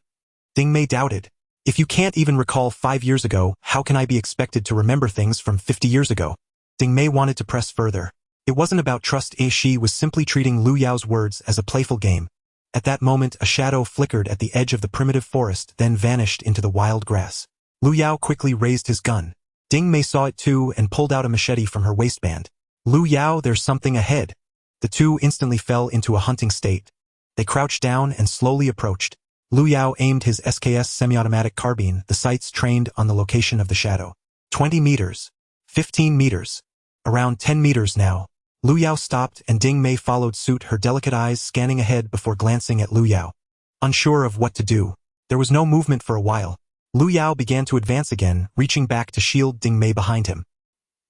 Ding Mei doubted. If you can't even recall 5 years ago, how can I be expected to remember things from 50 years ago? Ding Mei wanted to press further. It wasn't about trust. She was simply treating Lu Yao's words as a playful game. At that moment, a shadow flickered at the edge of the primitive forest, then vanished into the wild grass. Lu Yao quickly raised his gun. Ding Mei saw it too and pulled out a machete from her waistband. Lu Yao, there's something ahead. The two instantly fell into a hunting state. They crouched down and slowly approached. Lu Yao aimed his SKS semi-automatic carbine, the sights trained on the location of the shadow. 20 meters. 15 meters. Around 10 meters now. Lu Yao stopped and Ding Mei followed suit, her delicate eyes scanning ahead before glancing at Lu Yao. Unsure of what to do, there was no movement for a while. Lu Yao began to advance again, reaching back to shield Ding Mei behind him.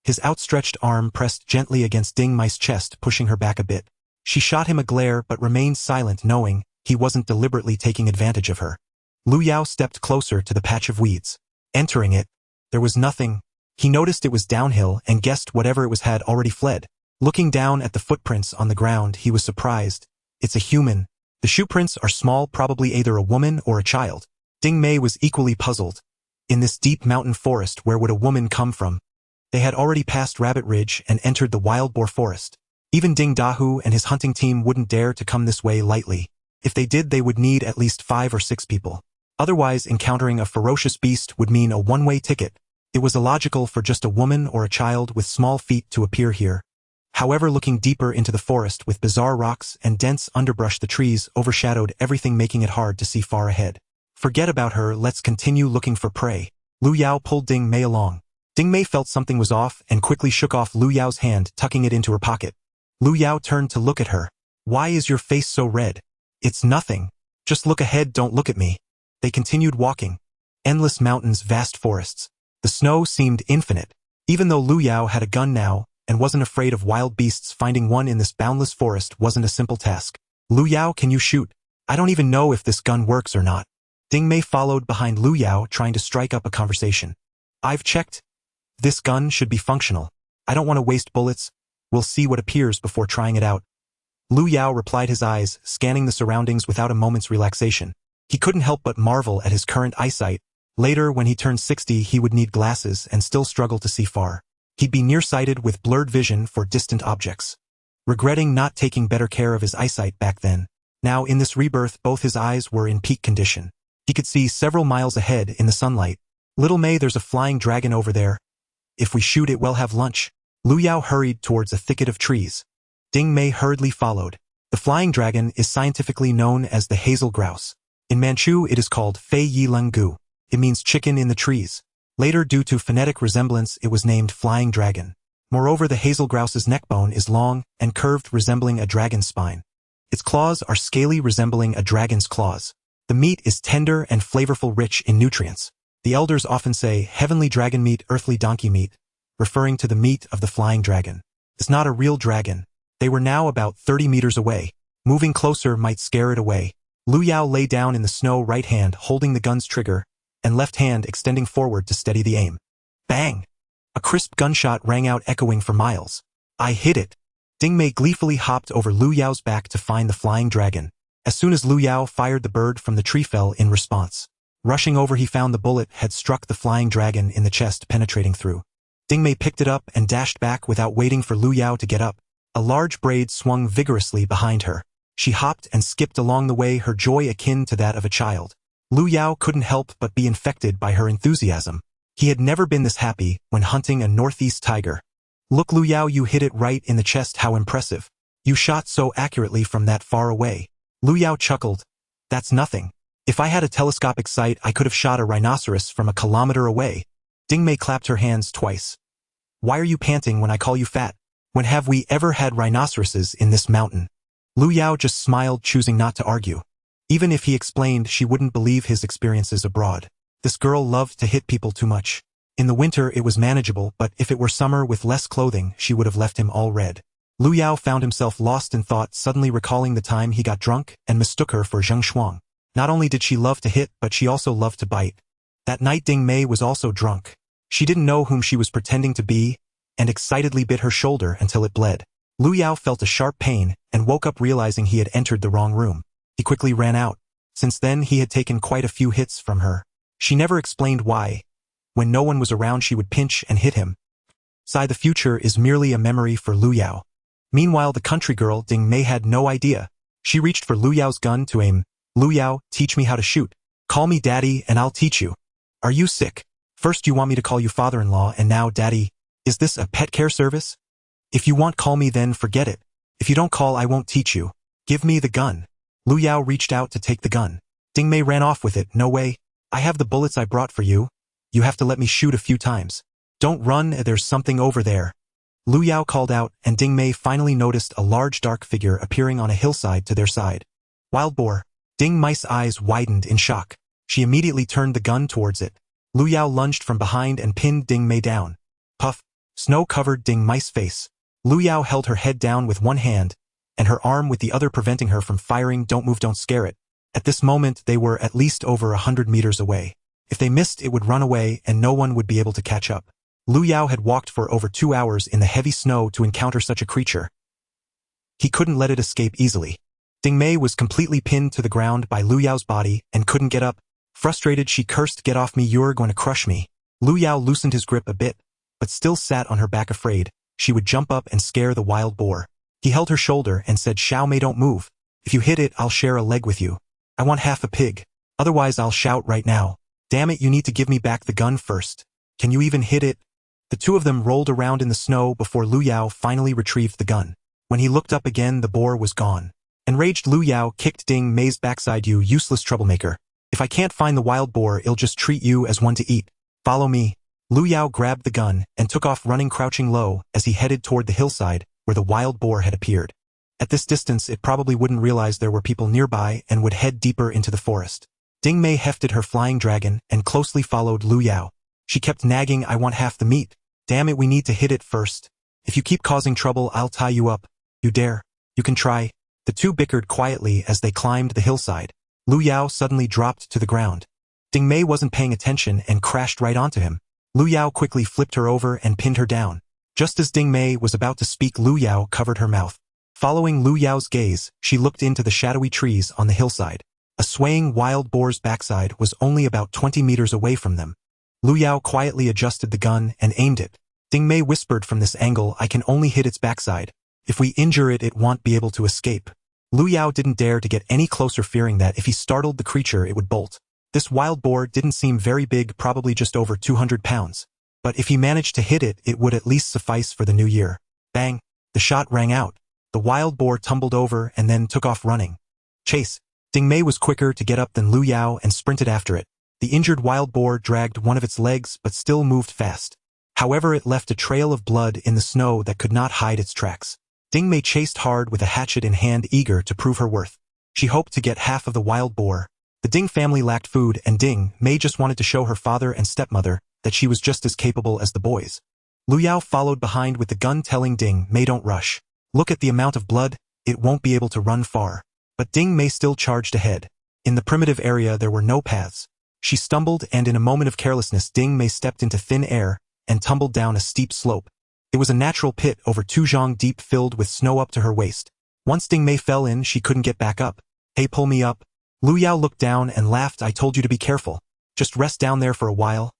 His outstretched arm pressed gently against Ding Mei's chest, pushing her back a bit. She shot him a glare but remained silent, knowing he wasn't deliberately taking advantage of her. Lu Yao stepped closer to the patch of weeds. Entering it, there was nothing. He noticed it was downhill and guessed whatever it was had already fled. Looking down at the footprints on the ground, he was surprised. It's a human. The shoe prints are small, probably either a woman or a child. Ding Mei was equally puzzled. In this deep mountain forest, where would a woman come from? They had already passed Rabbit Ridge and entered the wild boar forest. Even Ding Dahu and his hunting team wouldn't dare to come this way lightly. If they did, they would need at least 5 or 6 people. Otherwise, encountering a ferocious beast would mean a one-way ticket. It was illogical for just a woman or a child with small feet to appear here. However, looking deeper into the forest with bizarre rocks and dense underbrush, the trees overshadowed everything, making it hard to see far ahead. Forget about her, let's continue looking for prey. Lu Yao pulled Ding Mei along. Ding Mei felt something was off and quickly shook off Lu Yao's hand, tucking it into her pocket. Lu Yao turned to look at her. Why is your face so red? It's nothing. Just look ahead, don't look at me. They continued walking. Endless mountains, vast forests. The snow seemed infinite. Even though Lu Yao had a gun now and wasn't afraid of wild beasts, finding one in this boundless forest wasn't a simple task. Lu Yao, can you shoot? I don't even know if this gun works or not. Ding Mei followed behind Lu Yao, trying to strike up a conversation. I've checked. This gun should be functional. I don't want to waste bullets. We'll see what appears before trying it out. Lu Yao replied, his eyes scanning the surroundings without a moment's relaxation. He couldn't help but marvel at his current eyesight. Later, when he turned 60, he would need glasses and still struggle to see far. He'd be nearsighted with blurred vision for distant objects. Regretting not taking better care of his eyesight back then. Now, in this rebirth, both his eyes were in peak condition. He could see several miles ahead in the sunlight. Little Mei, there's a flying dragon over there. If we shoot it, we'll have lunch. Lu Yao hurried towards a thicket of trees. Ding Mei hurriedly followed. The flying dragon is scientifically known as the hazel grouse. In Manchu, it is called Fei Yi Leng Gu. It means chicken in the trees. Later, due to phonetic resemblance, it was named flying dragon. Moreover, the hazel grouse's neckbone is long and curved, resembling a dragon's spine. Its claws are scaly, resembling a dragon's claws. The meat is tender and flavorful, rich in nutrients. The elders often say, heavenly dragon meat, earthly donkey meat, referring to the meat of the flying dragon. It's not a real dragon. They were now about 30 meters away. Moving closer might scare it away. Lu Yao lay down in the snow, right hand holding the gun's trigger, and left hand extending forward to steady the aim. Bang! A crisp gunshot rang out echoing for miles. I hit it. Ding Mei gleefully hopped over Lu Yao's back to find the flying dragon. As soon as Lu Yao fired, the bird from the tree fell in response. Rushing over, he found the bullet had struck the flying dragon in the chest, penetrating through. Ding Mei picked it up and dashed back without waiting for Lu Yao to get up. A large braid swung vigorously behind her. She hopped and skipped along the way, her joy akin to that of a child. Lu Yao couldn't help but be infected by her enthusiasm. He had never been this happy when hunting a northeast tiger. Look, Lu Yao, you hit it right in the chest, how impressive. You shot so accurately from that far away. Lu Yao chuckled. That's nothing. If I had a telescopic sight, I could have shot a rhinoceros from a kilometer away. Ding Mei clapped her hands twice. Why are you panting when I call you fat? When have we ever had rhinoceroses in this mountain? Lu Yao just smiled, choosing not to argue. Even if he explained, she wouldn't believe his experiences abroad. This girl loved to hit people too much. In the winter it was manageable, but if it were summer with less clothing, she would have left him all red. Lu Yao found himself lost in thought, suddenly recalling the time he got drunk and mistook her for Zheng Shuang. Not only did she love to hit, but she also loved to bite. That night Ding Mei was also drunk. She didn't know whom she was pretending to be, and excitedly bit her shoulder until it bled. Lu Yao felt a sharp pain and woke up realizing he had entered the wrong room. He quickly ran out. Since then he had taken quite a few hits from her. She never explained why. When no one was around, she would pinch and hit him. The future is merely a memory for Lu Yao. Meanwhile, the country girl Ding Mei had no idea. She reached for Lu Yao's gun to aim. Lu Yao, teach me how to shoot. Call me daddy and I'll teach you. Are you sick? First you want me to call you father-in-law and now daddy. Is this a pet care service? If you want call me, then forget it. If you don't call, I won't teach you. Give me the gun. Lu Yao reached out to take the gun. Ding Mei ran off with it. No way. I have the bullets I brought for you. You have to let me shoot a few times. Don't run, there's something over there. Lu Yao called out, and Ding Mei finally noticed a large dark figure appearing on a hillside to their side. Wild boar. Ding Mei's eyes widened in shock. She immediately turned the gun towards it. Lu Yao lunged from behind and pinned Ding Mei down. Puff. Snow covered Ding Mei's face. Lu Yao held her head down with one hand, and her arm with the other, preventing her from firing. Don't move, don't scare it. At this moment they were at least over 100 meters away. If they missed, it would run away and no one would be able to catch up. Lu Yao had walked for over 2 hours in the heavy snow to encounter such a creature. He couldn't let it escape easily. Ding Mei was completely pinned to the ground by Lu Yao's body and couldn't get up. Frustrated, she cursed, "Get off me, you're going to crush me." Lu Yao loosened his grip a bit, but still sat on her back, afraid she would jump up and scare the wild boar. He held her shoulder and said, "Xiao Mei, don't move. If you hit it, I'll share a leg with you. I want half a pig. Otherwise I'll shout right now. Damn it, you need to give me back the gun first. Can you even hit it?" The two of them rolled around in the snow before Lu Yao finally retrieved the gun. When he looked up again, the boar was gone. Enraged, Lu Yao kicked Ding Mei's backside. "You useless troublemaker. If I can't find the wild boar, it'll just treat you as one to eat. Follow me." Lu Yao grabbed the gun and took off running, crouching low as he headed toward the hillside where the wild boar had appeared. At this distance, it probably wouldn't realize there were people nearby and would head deeper into the forest. Ding Mei hefted her flying dragon and closely followed Lu Yao. She kept nagging, "I want half the meat. Damn it, we need to hit it first. If you keep causing trouble, I'll tie you up. You dare. You can try." The two bickered quietly as they climbed the hillside. Lu Yao suddenly dropped to the ground. Ding Mei wasn't paying attention and crashed right onto him. Lu Yao quickly flipped her over and pinned her down. Just as Ding Mei was about to speak, Lu Yao covered her mouth. Following Lu Yao's gaze, she looked into the shadowy trees on the hillside. A swaying wild boar's backside was only about 20 meters away from them. Lu Yao quietly adjusted the gun and aimed it. Ding Mei whispered, "From this angle, I can only hit its backside. If we injure it, it won't be able to escape." Lu Yao didn't dare to get any closer, fearing that if he startled the creature, it would bolt. This wild boar didn't seem very big, probably just over 200 pounds. But if he managed to hit it, it would at least suffice for the new year. Bang! The shot rang out. The wild boar tumbled over and then took off running. Chase! Ding Mei was quicker to get up than Lu Yao and sprinted after it. The injured wild boar dragged one of its legs but still moved fast. However, it left a trail of blood in the snow that could not hide its tracks. Ding Mei chased hard with a hatchet in hand, eager to prove her worth. She hoped to get half of the wild boar. The Ding family lacked food, and Ding Mei just wanted to show her father and stepmother that she was just as capable as the boys. Lu Yao followed behind with the gun, telling Ding Mei, "Don't rush. Look at the amount of blood, it won't be able to run far." But Ding Mei still charged ahead. In the primitive area there were no paths. She stumbled, and in a moment of carelessness Ding Mei stepped into thin air and tumbled down a steep slope. It was a natural pit over 2 zhang deep filled with snow up to her waist. Once Ding Mei fell in, she couldn't get back up. Hey, pull me up. Lu Yao looked down and laughed. I told you to be careful. Just rest down there for a while.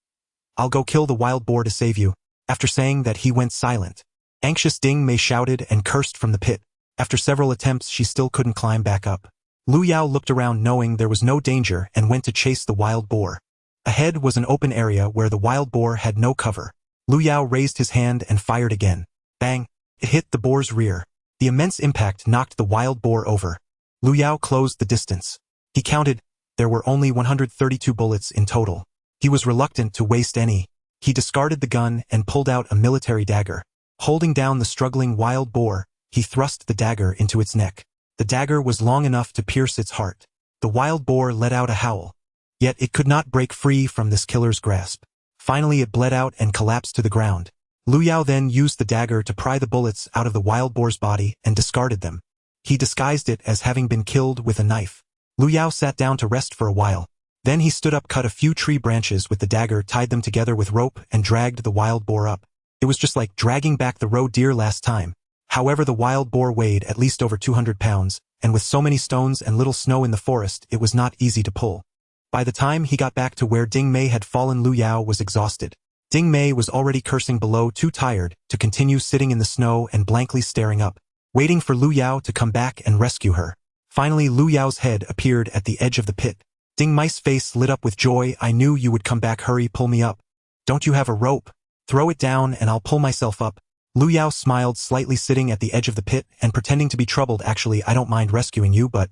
I'll go kill the wild boar to save you. After saying that, he went silent. Anxious Ding Mei shouted and cursed from the pit. After several attempts, she still couldn't climb back up. Lu Yao looked around knowing there was no danger and went to chase the wild boar. Ahead was an open area where the wild boar had no cover. Lu Yao raised his hand and fired again. Bang! It hit the boar's rear. The immense impact knocked the wild boar over. Lu Yao closed the distance. He counted. There were only 132 bullets in total. He was reluctant to waste any. He discarded the gun and pulled out a military dagger. Holding down the struggling wild boar, he thrust the dagger into its neck. The dagger was long enough to pierce its heart. The wild boar let out a howl. Yet it could not break free from this killer's grasp. Finally it bled out and collapsed to the ground. Lu Yao then used the dagger to pry the bullets out of the wild boar's body and discarded them. He disguised it as having been killed with a knife. Lu Yao sat down to rest for a while. Then he stood up, cut a few tree branches with the dagger, tied them together with rope, and dragged the wild boar up. It was just like dragging back the roe deer last time. However, the wild boar weighed at least over 200 pounds, and with so many stones and little snow in the forest, it was not easy to pull. By the time he got back to where Ding Mei had fallen, Lu Yao was exhausted. Ding Mei was already cursing below, too tired to continue sitting in the snow and blankly staring up, waiting for Lu Yao to come back and rescue her. Finally, Lu Yao's head appeared at the edge of the pit. Ding Mei's face lit up with joy. I knew you would come back. Hurry, pull me up. Don't you have a rope? Throw it down and I'll pull myself up. Lu Yao smiled slightly, sitting at the edge of the pit and pretending to be troubled. Actually, I don't mind rescuing you, but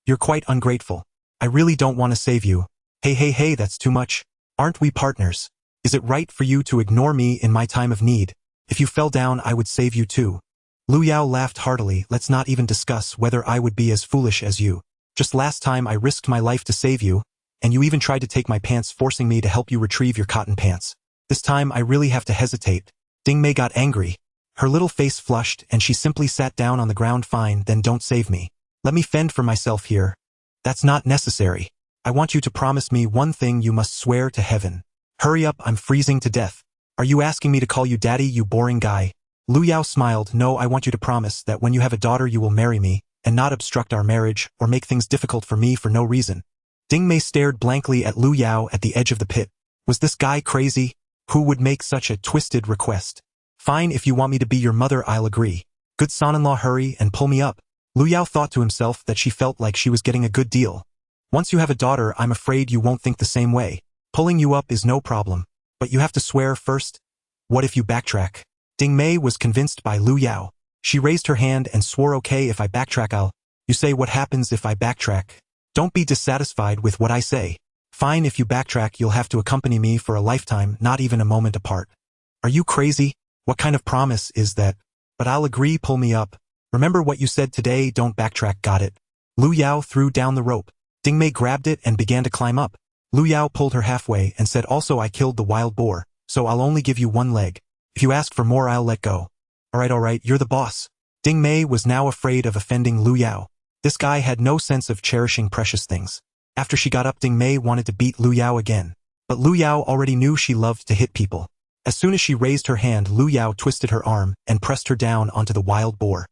you're quite ungrateful. I really don't want to save you. Hey, that's too much. Aren't we partners? Is it right for you to ignore me in my time of need? If you fell down, I would save you too. Lu Yao laughed heartily. Let's not even discuss whether I would be as foolish as you. Just last time I risked my life to save you, and you even tried to take my pants, forcing me to help you retrieve your cotton pants. This time I really have to hesitate. Ding Mei got angry. Her little face flushed and she simply sat down on the ground. Fine, then don't save me. Let me fend for myself here. That's not necessary. I want you to promise me one thing. You must swear to heaven. Hurry up, I'm freezing to death. Are you asking me to call you daddy, you boring guy? Lu Yao smiled. No, I want you to promise that when you have a daughter you will marry me, and not obstruct our marriage or make things difficult for me for no reason. Ding Mei stared blankly at Lu Yao at the edge of the pit. Was this guy crazy? Who would make such a twisted request? Fine, if you want me to be your mother, I'll agree. Good son-in-law, hurry and pull me up. Lu Yao thought to himself that she felt like she was getting a good deal. Once you have a daughter, I'm afraid you won't think the same way. Pulling you up is no problem, but you have to swear first. What if you backtrack? Ding Mei was convinced by Lu Yao. She raised her hand and swore, okay, if I backtrack I'll... You say what happens if I backtrack? Don't be dissatisfied with what I say. Fine, if you backtrack you'll have to accompany me for a lifetime, not even a moment apart. Are you crazy? What kind of promise is that? But I'll agree, pull me up. Remember what you said today, don't backtrack, got it? Lu Yao threw down the rope. Ding Mei grabbed it and began to climb up. Lu Yao pulled her halfway and said, also I killed the wild boar, so I'll only give you one leg. If you ask for more I'll let go. Alright, you're the boss. Ding Mei was now afraid of offending Lu Yao. This guy had no sense of cherishing precious things. After she got up, Ding Mei wanted to beat Lu Yao again. But Lu Yao already knew she loved to hit people. As soon as she raised her hand, Lu Yao twisted her arm and pressed her down onto the wild boar.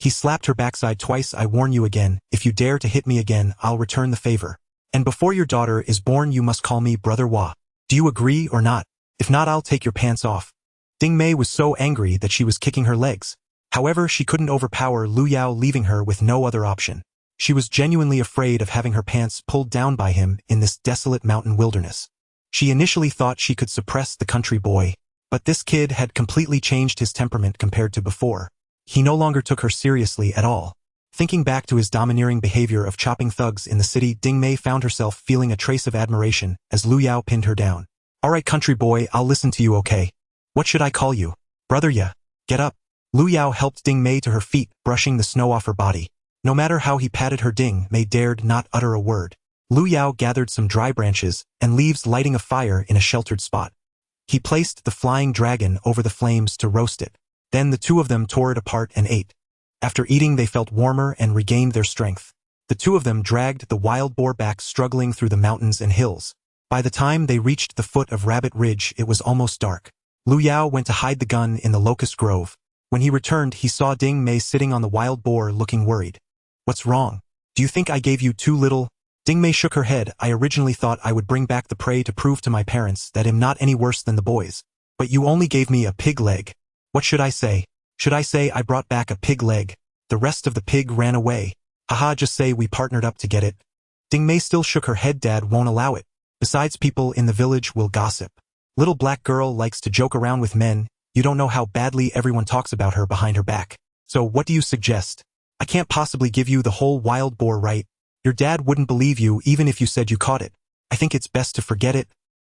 He slapped her backside twice. I warn you again, if you dare to hit me again, I'll return the favor. And before your daughter is born you must call me Brother Hua. Do you agree or not? If not, I'll take your pants off. Ding Mei was so angry that she was kicking her legs. However, she couldn't overpower Lu Yao, leaving her with no other option. She was genuinely afraid of having her pants pulled down by him in this desolate mountain wilderness. She initially thought she could suppress the country boy, but this kid had completely changed his temperament compared to before. He no longer took her seriously at all. Thinking back to his domineering behavior of chopping thugs in the city, Ding Mei found herself feeling a trace of admiration as Lu Yao pinned her down. Alright, country boy, I'll listen to you, okay? What should I call you? Brother Ya. Get up. Lu Yao helped Ding Mei to her feet, brushing the snow off her body. No matter how he patted her, Ding Mei dared not utter a word. Lu Yao gathered some dry branches and leaves, lighting a fire in a sheltered spot. He placed the flying dragon over the flames to roast it. Then the two of them tore it apart and ate. After eating, they felt warmer and regained their strength. The two of them dragged the wild boar back, struggling through the mountains and hills. By the time they reached the foot of Rabbit Ridge, it was almost dark. Lu Yao went to hide the gun in the locust grove. When he returned, he saw Ding Mei sitting on the wild boar looking worried. What's wrong? Do you think I gave you too little? Ding Mei shook her head. I originally thought I would bring back the prey to prove to my parents that I'm not any worse than the boys. But you only gave me a pig leg. What should I say? Should I say I brought back a pig leg? The rest of the pig ran away. Haha, just say we partnered up to get it. Ding Mei still shook her head. Dad won't allow it. Besides, people in the village will gossip. Little black girl likes to joke around with men. You don't know how badly everyone talks about her behind her back. So what do you suggest? I can't possibly give you the whole wild boar, right? Your dad wouldn't believe you even if you said you caught it. I think it's best to forget it.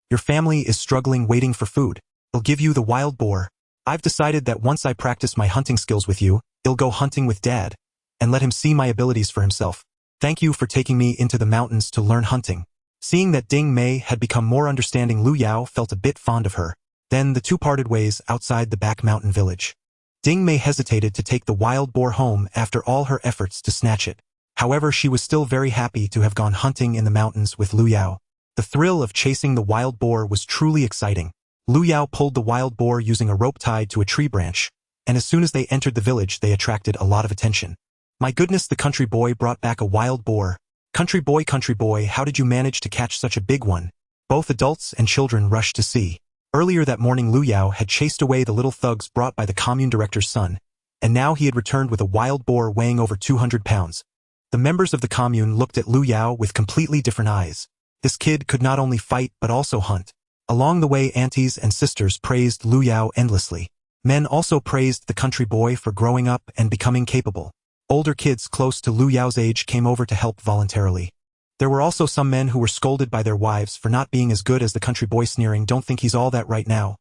Your family is struggling waiting for food. They'll give you the wild boar. I've decided that once I practice my hunting skills with you, I'll go hunting with Dad and let him see my abilities for himself. Thank you for taking me into the mountains to learn hunting. Seeing that Ding Mei had become more understanding, Lu Yao felt a bit fond of her. Then the two parted ways outside the back mountain village. Ding Mei hesitated to take the wild boar home after all her efforts to snatch it. However, she was still very happy to have gone hunting in the mountains with Lu Yao. The thrill of chasing the wild boar was truly exciting. Lu Yao pulled the wild boar using a rope tied to a tree branch, and as soon as they entered the village, they attracted a lot of attention. My goodness, the country boy brought back a wild boar. Country boy, how did you manage to catch such a big one? Both adults and children rushed to see. Earlier that morning, Lu Yao had chased away the little thugs brought by the commune director's son, and now he had returned with a wild boar weighing over 200 pounds. The members of the commune looked at Lu Yao with completely different eyes. This kid could not only fight but also hunt. Along the way, aunties and sisters praised Lu Yao endlessly. Men also praised the country boy for growing up and becoming capable. Older kids close to Lu Yao's age came over to help voluntarily. There were also some men who were scolded by their wives for not being as good as the country boy, sneering, "Don't think he's all that right now.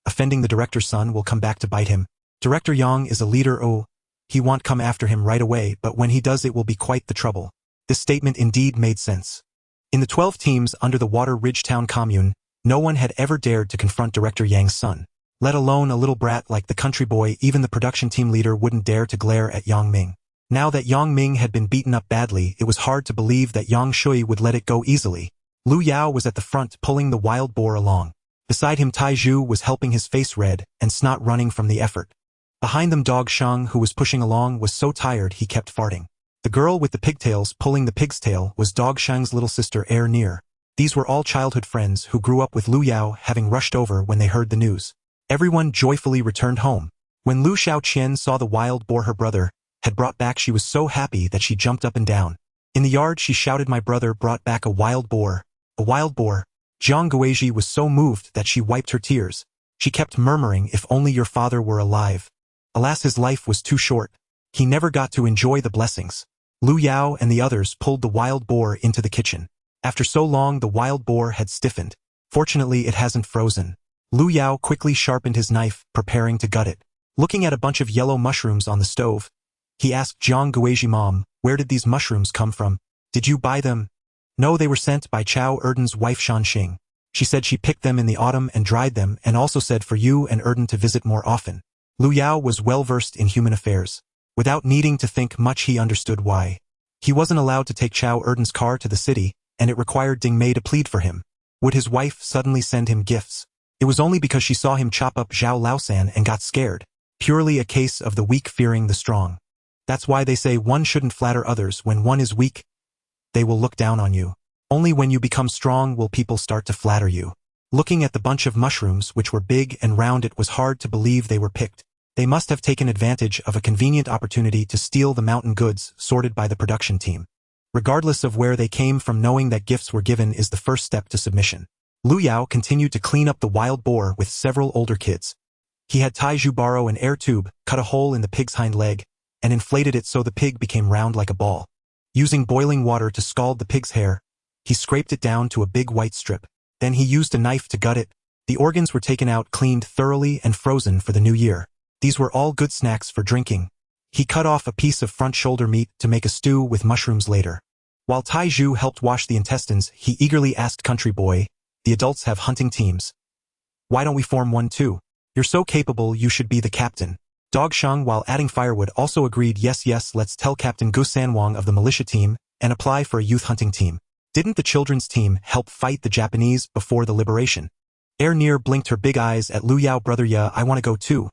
Offending the director's son will come back to bite him. Director Yang is a leader, he won't come after him right away, but when he does it will be quite the trouble." This statement indeed made sense. In the 12 teams under the Water Ridge Town commune, no one had ever dared to confront Director Yang's son. Let alone a little brat like the country boy. Even the production team leader wouldn't dare to glare at Yang Ming. Now that Yang Ming had been beaten up badly, it was hard to believe that Yang Shui would let it go easily. Lu Yao was at the front pulling the wild boar along. Beside him, Tai Zhu was helping, his face red and snot running from the effort. Behind them, Dog Shang, who was pushing along, was so tired he kept farting. The girl with the pigtails pulling the pig's tail was Dog Shang's little sister, Near. These were all childhood friends who grew up with Lu Yao, having rushed over when they heard the news. Everyone joyfully returned home. When Lu Xiaoqian saw the wild boar her brother had brought back, she was so happy that she jumped up and down. In the yard, she shouted, "My brother brought back a wild boar! A wild boar!" Jiang Guizhi was so moved that she wiped her tears. She kept murmuring, "If only your father were alive." Alas, his life was too short. He never got to enjoy the blessings. Lu Yao and the others pulled the wild boar into the kitchen. After so long, the wild boar had stiffened. Fortunately, it hasn't frozen. Lu Yao quickly sharpened his knife, preparing to gut it. Looking at a bunch of yellow mushrooms on the stove, he asked Jiang Guizhi, "Mom, where did these mushrooms come from? Did you buy them?" "No, they were sent by Chao Erden's wife Shanxing. She said she picked them in the autumn and dried them, and also said for you and Erden to visit more often." Lu Yao was well versed in human affairs. Without needing to think much, he understood why. He wasn't allowed to take Chao Erden's car to the city, and it required Ding Mei to plead for him. Would his wife suddenly send him gifts? It was only because she saw him chop up Zhao Laosan and got scared. Purely a case of the weak fearing the strong. That's why they say one shouldn't flatter others. When one is weak, they will look down on you. Only when you become strong will people start to flatter you. Looking at the bunch of mushrooms, which were big and round, it was hard to believe they were picked. They must have taken advantage of a convenient opportunity to steal the mountain goods sorted by the production team. Regardless of where they came from, knowing that gifts were given is the first step to submission. Lu Yao continued to clean up the wild boar with several older kids. He had Tai Zhu borrow an air tube, cut a hole in the pig's hind leg, and inflated it so the pig became round like a ball. Using boiling water to scald the pig's hair, he scraped it down to a big white strip. Then he used a knife to gut it. The organs were taken out, cleaned thoroughly, and frozen for the new year. These were all good snacks for drinking. He cut off a piece of front shoulder meat to make a stew with mushrooms later. While Tai Zhu helped wash the intestines, he eagerly asked Country Boy, "The adults have hunting teams. Why don't we form one too? You're so capable, you should be the captain." Dog Shang, while adding firewood, also agreed, "Yes, let's tell Captain Gu Sanwang of the militia team and apply for a youth hunting team." Didn't the children's team help fight the Japanese before the liberation? Near blinked her big eyes at Lu Yao. Brother, yeah, I want to go too.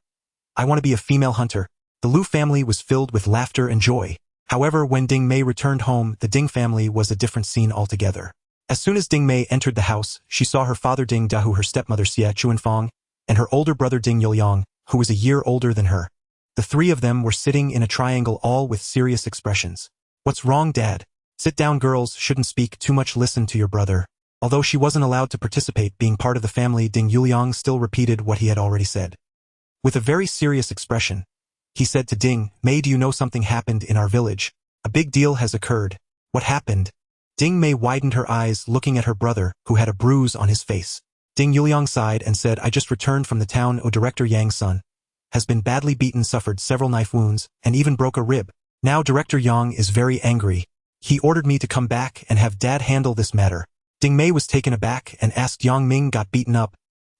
I want to be a female hunter. The Lu family was filled with laughter and joy. However, when Ding Mei returned home, the Ding family was a different scene altogether. As soon as Ding Mei entered the house, she saw her father Ding Dahu, her stepmother Xie Chuanfang, and her older brother Ding Yuliang, who was a year older than her. The three of them were sitting in a triangle, all with serious expressions. What's wrong, Dad? Sit down, girls shouldn't speak too much, listen to your brother. Although she wasn't allowed to participate being part of the family, Ding Yuliang still repeated what he had already said. With a very serious expression, he said to Ding Mei, do you know something happened in our village? A big deal has occurred. What happened? Ding Mei widened her eyes, looking at her brother, who had a bruise on his face. Ding Yuliang sighed and said, I just returned from the town. Director Yang's son has been badly beaten, suffered several knife wounds, and even broke a rib. Now Director Yang is very angry. He ordered me to come back and have Dad handle this matter. Ding Mei was taken aback and asked, Yang Ming got beaten up?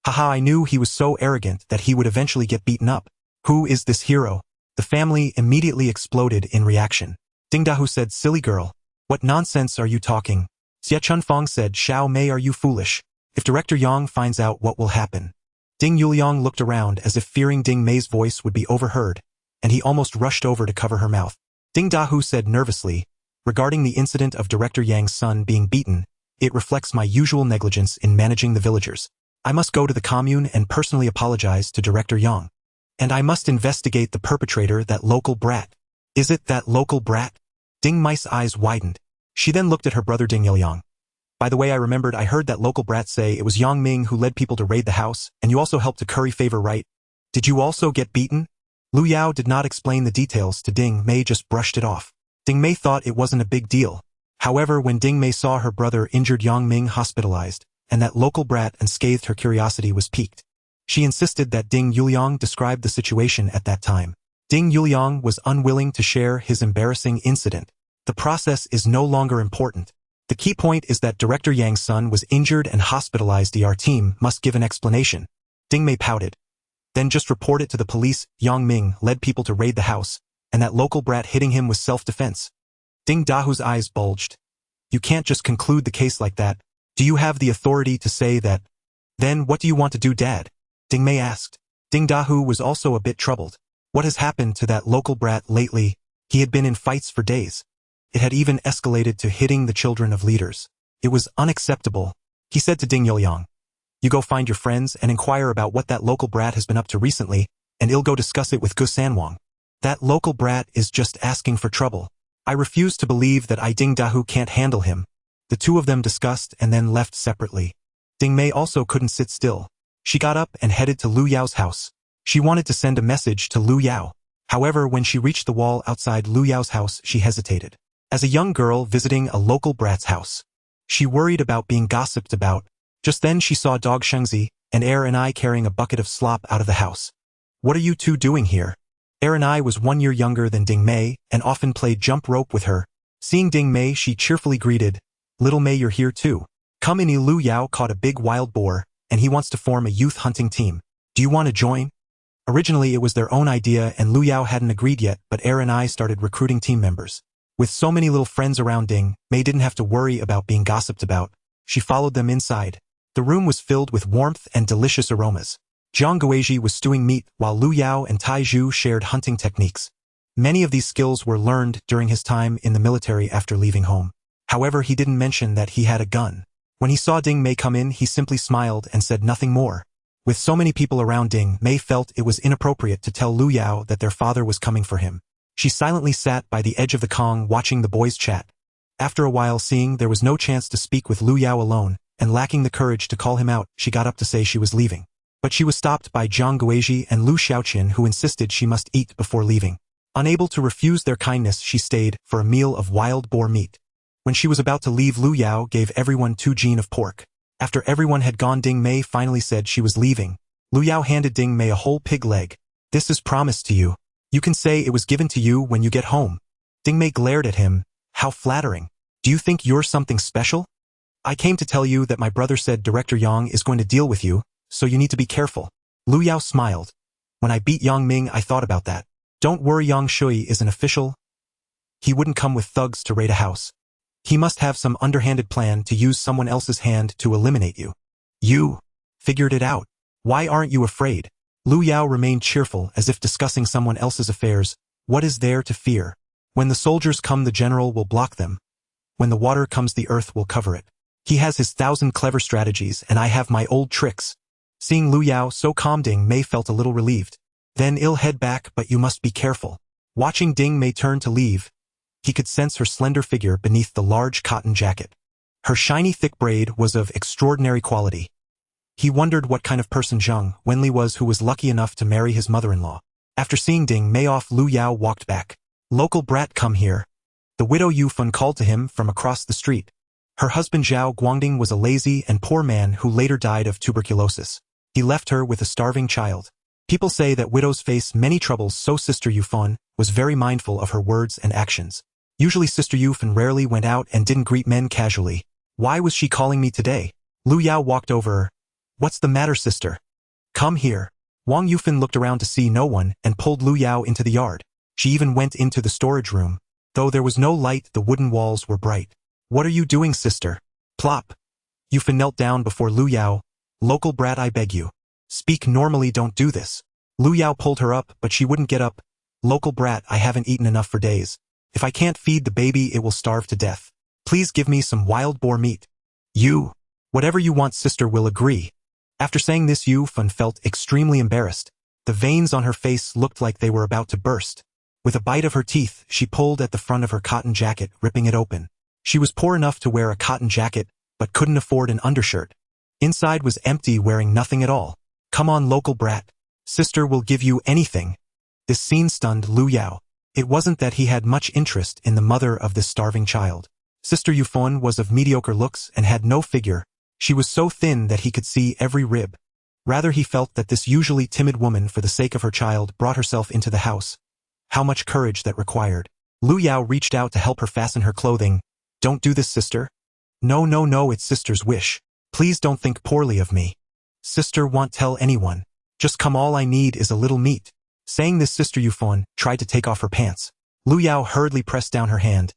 Haha, I knew he was so arrogant that he would eventually get beaten up. Who is this hero? The family immediately exploded in reaction. Ding Dahu said, silly girl. What nonsense are you talking? Xie Chunfang said, Xiao Mei, are you foolish? If Director Yang finds out, what will happen? Ding Yuliang looked around as if fearing Ding Mei's voice would be overheard, and he almost rushed over to cover her mouth. Ding Dahu said nervously, regarding the incident of Director Yang's son being beaten, it reflects my usual negligence in managing the villagers. I must go to the commune and personally apologize to Director Yang. And I must investigate the perpetrator, that local brat. Is it that local brat? Ding Mei's eyes widened. She then looked at her brother Ding Yuliang. By the way, I remembered I heard that local brat say it was Yang Ming who led people to raid the house, and you also helped to curry favor, right? Did you also get beaten? Lu Yao did not explain the details to Ding Mei, just brushed it off. Ding Mei thought it wasn't a big deal. However, when Ding Mei saw her brother injured, Yang Ming hospitalized, and that local brat unscathed, her curiosity was piqued. She insisted that Ding Yuliang describe the situation at that time. Ding Yuliang was unwilling to share his embarrassing incident. The process is no longer important. The key point is that Director Yang's son was injured and hospitalized. Our team must give an explanation. Ding Mei pouted. Then just report it to the police. Yang Ming led people to raid the house, and that local brat hitting him was self-defense. Ding Dahu's eyes bulged. You can't just conclude the case like that. Do you have the authority to say that? Then what do you want to do, Dad? Ding Mei asked. Ding Dahu was also a bit troubled. What has happened to that local brat lately? He had been in fights for days. It had even escalated to hitting the children of leaders. It was unacceptable. He said to Ding Yuliang, you go find your friends and inquire about what that local brat has been up to recently, and I'll go discuss it with Gu Sanwang. That local brat is just asking for trouble. I refuse to believe that Ding Dahu can't handle him. The two of them discussed and then left separately. Ding Mei also couldn't sit still. She got up and headed to Lu Yao's house. She wanted to send a message to Lu Yao. However, when she reached the wall outside Lu Yao's house, she hesitated. As a young girl visiting a local brat's house, she worried about being gossiped about. Just then she saw dog Shengzi and and I carrying a bucket of slop out of the house. What are you two doing here? and I was 1 year younger than Ding Mei and often played jump rope with her. Seeing Ding Mei, she cheerfully greeted, Little Mei, you're here too. Come in. Lu Yao caught a big wild boar, and he wants to form a youth hunting team. Do you want to join? Originally it was their own idea and Lu Yao hadn't agreed yet, but and I started recruiting team members. With so many little friends around, Ding Mei didn't have to worry about being gossiped about. She followed them inside. The room was filled with warmth and delicious aromas. Jiang Guizhi was stewing meat while Lu Yao and Tai Zhu shared hunting techniques. Many of these skills were learned during his time in the military after leaving home. However, he didn't mention that he had a gun. When he saw Ding Mei come in, he simply smiled and said nothing more. With so many people around, Ding Mei felt it was inappropriate to tell Lu Yao that their father was coming for him. She silently sat by the edge of the Kong watching the boys chat. After a while, seeing there was no chance to speak with Lu Yao alone, and lacking the courage to call him out, she got up to say she was leaving. But she was stopped by Jiang Guizhi and Lu Xiaoqin, who insisted she must eat before leaving. Unable to refuse their kindness, she stayed for a meal of wild boar meat. When she was about to leave, Lu Yao gave everyone 2 jin of pork. After everyone had gone, Ding Mei finally said she was leaving. Lu Yao handed Ding Mei a whole pig leg. This is promised to you. You can say it was given to you when you get home. Ding Mei glared at him. How flattering. Do you think you're something special? I came to tell you that my brother said Director Yang is going to deal with you, so you need to be careful. Lu Yao smiled. When I beat Yang Ming, I thought about that. Don't worry, Yang Shui is an official. He wouldn't come with thugs to raid a house. He must have some underhanded plan to use someone else's hand to eliminate you. You figured it out. Why aren't you afraid? Lu Yao remained cheerful as if discussing someone else's affairs. What is there to fear? When the soldiers come, the general will block them. When the water comes, the earth will cover it. He has his 1,000 clever strategies and I have my old tricks. Seeing Lu Yao so calm, Ding Mei felt a little relieved. Then I'll head back, but you must be careful. Watching Ding Mei turn to leave, he could sense her slender figure beneath the large cotton jacket. Her shiny thick braid was of extraordinary quality. He wondered what kind of person Zheng Wenli was, who was lucky enough to marry his mother-in-law. After seeing Ding Mei off, Lu Yao walked back. Local brat, come here. The widow Yu Fun called to him from across the street. Her husband Zhao Guangding was a lazy and poor man who later died of tuberculosis. He left her with a starving child. People say that widows face many troubles, so Sister Yu Fun was very mindful of her words and actions. Usually Sister Yu Fun rarely went out and didn't greet men casually. Why was she calling me today? Lu Yao walked over her. What's the matter, sister? Come here. Wang Yufan looked around to see no one and pulled Lu Yao into the yard. She even went into the storage room. Though there was no light, the wooden walls were bright. What are you doing, sister? Plop. Yufan knelt down before Lu Yao. Local brat, I beg you. Speak normally, don't do this. Lu Yao pulled her up, but she wouldn't get up. Local brat, I haven't eaten enough for days. If I can't feed the baby, it will starve to death. Please give me some wild boar meat. You. Whatever you want, sister will agree. After saying this, Yu Fun felt extremely embarrassed. The veins on her face looked like they were about to burst. With a bite of her teeth, she pulled at the front of her cotton jacket, ripping it open. She was poor enough to wear a cotton jacket, but couldn't afford an undershirt. Inside was empty, wearing nothing at all. Come on, local brat. Sister will give you anything. This scene stunned Lu Yao. It wasn't that he had much interest in the mother of this starving child. Sister Yu Fun was of mediocre looks and had no figure. She was so thin that he could see every rib. Rather, he felt that this usually timid woman, for the sake of her child, brought herself into the house. How much courage that required. Lu Yao reached out to help her fasten her clothing. Don't do this, sister. No, it's sister's wish. Please don't think poorly of me. Sister won't tell anyone. Just come, all I need is a little meat. Saying this, Sister Yu Fun tried to take off her pants. Lu Yao hurriedly pressed down her hand.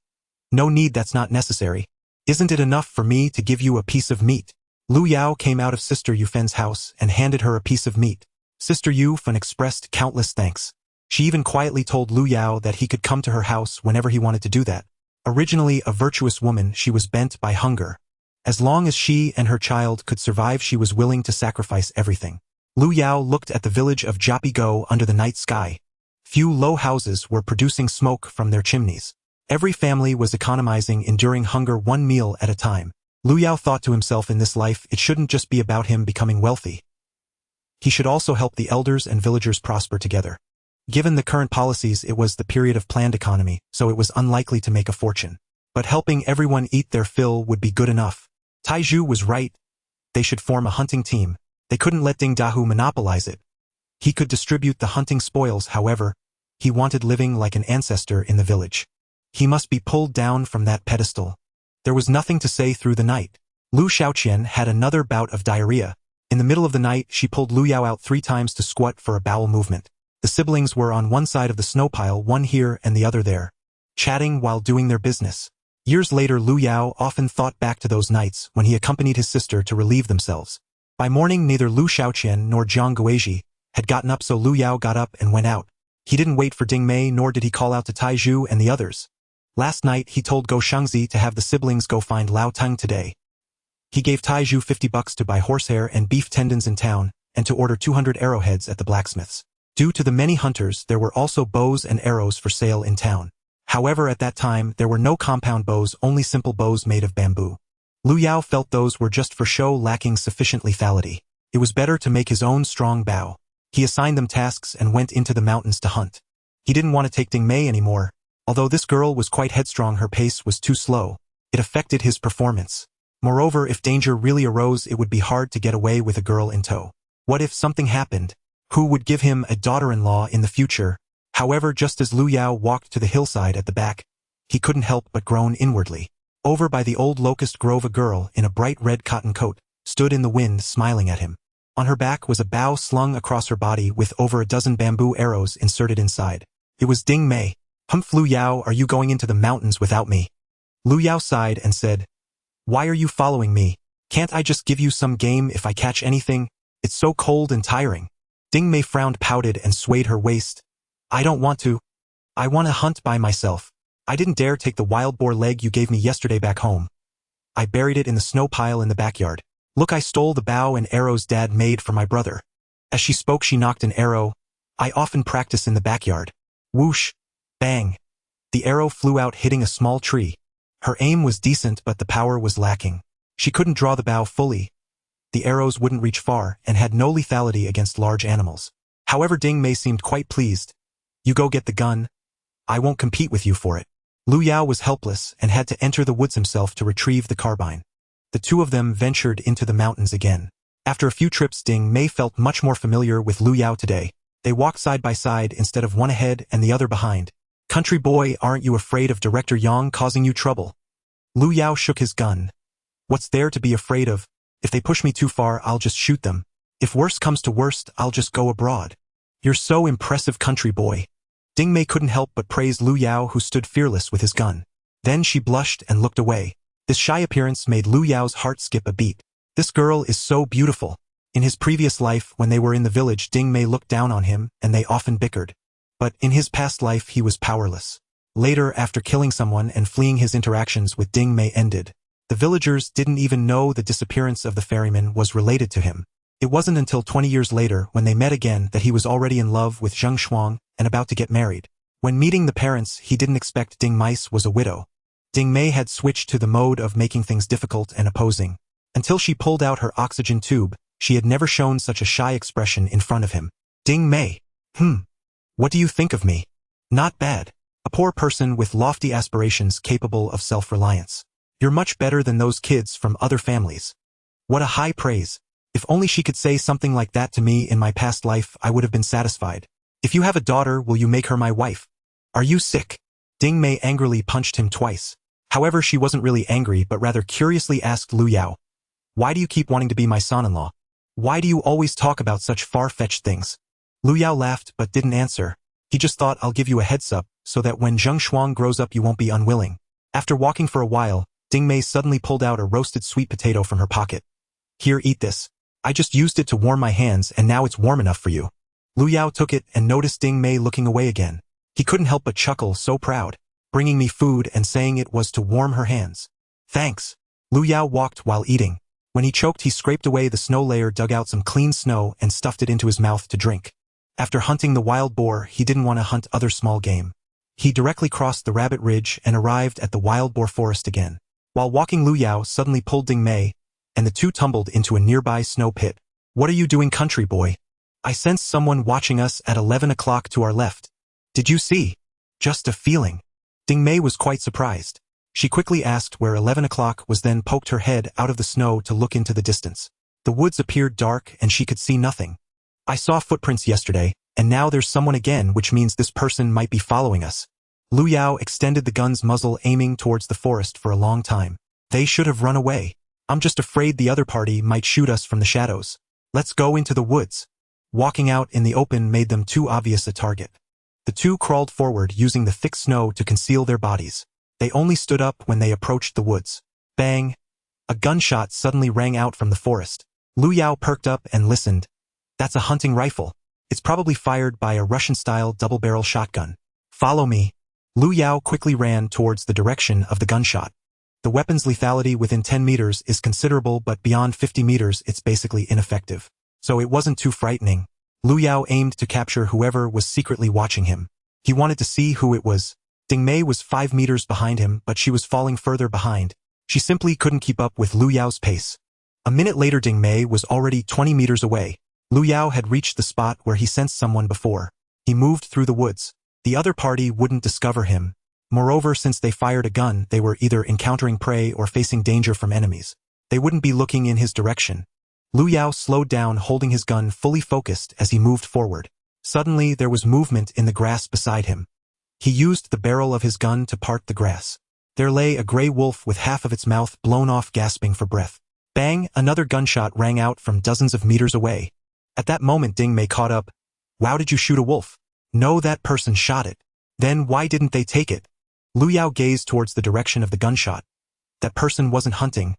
No need, that's not necessary. Isn't it enough for me to give you a piece of meat? Lu Yao came out of Sister Yu Fen's house and handed her a piece of meat. Sister Yu Fun expressed countless thanks. She even quietly told Lu Yao that he could come to her house whenever he wanted to do that. Originally a virtuous woman, she was bent by hunger. As long as she and her child could survive, she was willing to sacrifice everything. Lu Yao looked at the village of Jiapigo under the night sky. Few low houses were producing smoke from their chimneys. Every family was economizing, enduring hunger one meal at a time. Lu Yao thought to himself, in this life, it shouldn't just be about him becoming wealthy. He should also help the elders and villagers prosper together. Given the current policies, it was the period of planned economy, so it was unlikely to make a fortune. But helping everyone eat their fill would be good enough. Taizhu was right. They should form a hunting team. They couldn't let Ding Dahu monopolize it. He could distribute the hunting spoils, however. He wanted living like an ancestor in the village. He must be pulled down from that pedestal. There was nothing to say through the night. Lu Xiaoqian had another bout of diarrhea. In the middle of the night, she pulled Lu Yao out 3 times to squat for a bowel movement. The siblings were on one side of the snow pile, one here and the other there, chatting while doing their business. Years later, Lu Yao often thought back to those nights when he accompanied his sister to relieve themselves. By morning, neither Lu Xiaoqian nor Jiang Guizhi had gotten up, so Lu Yao got up and went out. He didn't wait for Ding Mei, nor did he call out to Taizhu and the others. Last night, he told Go Shengzi to have the siblings go find Lao Teng today. He gave Taizhu $50 to buy horsehair and beef tendons in town, and to order 200 arrowheads at the blacksmith's. Due to the many hunters, there were also bows and arrows for sale in town. However, at that time, there were no compound bows, only simple bows made of bamboo. Lu Yao felt those were just for show, lacking sufficient lethality. It was better to make his own strong bow. He assigned them tasks and went into the mountains to hunt. He didn't want to take Ding Mei anymore. Although this girl was quite headstrong, her pace was too slow. It affected his performance. Moreover, if danger really arose, it would be hard to get away with a girl in tow. What if something happened? Who would give him a daughter-in-law in the future? However, just as Lu Yao walked to the hillside at the back, he couldn't help but groan inwardly. Over by the old locust grove, a girl in a bright red cotton coat stood in the wind, smiling at him. On her back was a bow slung across her body with over a dozen bamboo arrows inserted inside. It was Ding Mei. Humph, Lu Yao, are you going into the mountains without me? Lu Yao sighed and said, "Why are you following me? Can't I just give you some game if I catch anything? It's so cold and tiring." Ding Mei frowned, pouted, and swayed her waist. "I don't want to. I want to hunt by myself. I didn't dare take the wild boar leg you gave me yesterday back home. I buried it in the snow pile in the backyard. Look, I stole the bow and arrows Dad made for my brother." As she spoke, she knocked an arrow. "I often practice in the backyard." Whoosh! Bang! The arrow flew out, hitting a small tree. Her aim was decent, but the power was lacking. She couldn't draw the bow fully. The arrows wouldn't reach far and had no lethality against large animals. However, Ding Mei seemed quite pleased. "You go get the gun. I won't compete with you for it." Lu Yao was helpless and had to enter the woods himself to retrieve the carbine. The two of them ventured into the mountains again. After a few trips, Ding Mei felt much more familiar with Lu Yao today. They walked side by side instead of one ahead and the other behind. "Country boy, aren't you afraid of Director Yang causing you trouble?" Lu Yao shook his gun. "What's there to be afraid of? If they push me too far, I'll just shoot them. If worst comes to worst, I'll just go abroad." "You're so impressive, country boy." Ding Mei couldn't help but praise Lu Yao, who stood fearless with his gun. Then she blushed and looked away. This shy appearance made Lu Yao's heart skip a beat. This girl is so beautiful. In his previous life, when they were in the village, Ding Mei looked down on him, and they often bickered. But in his past life, he was powerless. Later, after killing someone and fleeing, his interactions with Ding Mei ended. The villagers didn't even know the disappearance of the ferryman was related to him. It wasn't until 20 years later, when they met again, that he was already in love with Zheng Shuang and about to get married. When meeting the parents, he didn't expect Ding Mei was a widow. Ding Mei had switched to the mode of making things difficult and opposing. Until she pulled out her oxygen tube, she had never shown such a shy expression in front of him. "Ding Mei. What do you think of me?" "Not bad. A poor person with lofty aspirations capable of self-reliance. You're much better than those kids from other families." What a high praise. If only she could say something like that to me in my past life, I would have been satisfied. "If you have a daughter, will you make her my wife?" "Are you sick?" Ding Mei angrily punched him twice. However, she wasn't really angry, but rather curiously asked Lu Yao, "Why do you keep wanting to be my son-in-law? Why do you always talk about such far-fetched things?" Lu Yao laughed but didn't answer. He just thought, "I'll give you a heads up, so that when Zheng Shuang grows up you won't be unwilling." After walking for a while, Ding Mei suddenly pulled out a roasted sweet potato from her pocket. "Here, eat this. I just used it to warm my hands and now it's warm enough for you." Lu Yao took it and noticed Ding Mei looking away again. He couldn't help but chuckle, so proud. Bringing me food and saying it was to warm her hands. "Thanks." Lu Yao walked while eating. When he choked, he scraped away the snow layer, dug out some clean snow, and stuffed it into his mouth to drink. After hunting the wild boar, he didn't want to hunt other small game. He directly crossed the rabbit ridge and arrived at the wild boar forest again. While walking, Lu Yao suddenly pulled Ding Mei, and the two tumbled into a nearby snow pit. "What are you doing, country boy? I sense someone watching us at 11 o'clock to our left. Did you see?" "Just a feeling." Ding Mei was quite surprised. She quickly asked where 11 o'clock was, then poked her head out of the snow to look into the distance. The woods appeared dark and she could see nothing. "I saw footprints yesterday, and now there's someone again, which means this person might be following us." Lu Yao extended the gun's muzzle, aiming towards the forest for a long time. "They should have run away. I'm just afraid the other party might shoot us from the shadows. Let's go into the woods." Walking out in the open made them too obvious a target. The two crawled forward, using the thick snow to conceal their bodies. They only stood up when they approached the woods. Bang! A gunshot suddenly rang out from the forest. Lu Yao perked up and listened. "That's a hunting rifle. It's probably fired by a Russian-style double-barrel shotgun." "Follow me." Lu Yao quickly ran towards the direction of the gunshot. The weapon's lethality within 10 meters is considerable, but beyond 50 meters it's basically ineffective. So it wasn't too frightening. Lu Yao aimed to capture whoever was secretly watching him. He wanted to see who it was. Ding Mei was 5 meters behind him, but she was falling further behind. She simply couldn't keep up with Lu Yao's pace. A minute later, Ding Mei was already 20 meters away. Lu Yao had reached the spot where he sensed someone before. He moved through the woods. The other party wouldn't discover him. Moreover, since they fired a gun, they were either encountering prey or facing danger from enemies. They wouldn't be looking in his direction. Lu Yao slowed down, holding his gun fully focused as he moved forward. Suddenly, there was movement in the grass beside him. He used the barrel of his gun to part the grass. There lay a gray wolf with half of its mouth blown off, gasping for breath. Bang! Another gunshot rang out from dozens of meters away. At that moment, Ding Mei caught up. "Wow, did you shoot a wolf?" "No, that person shot it." "Then why didn't they take it?" Lu Yao gazed towards the direction of the gunshot. That person wasn't hunting.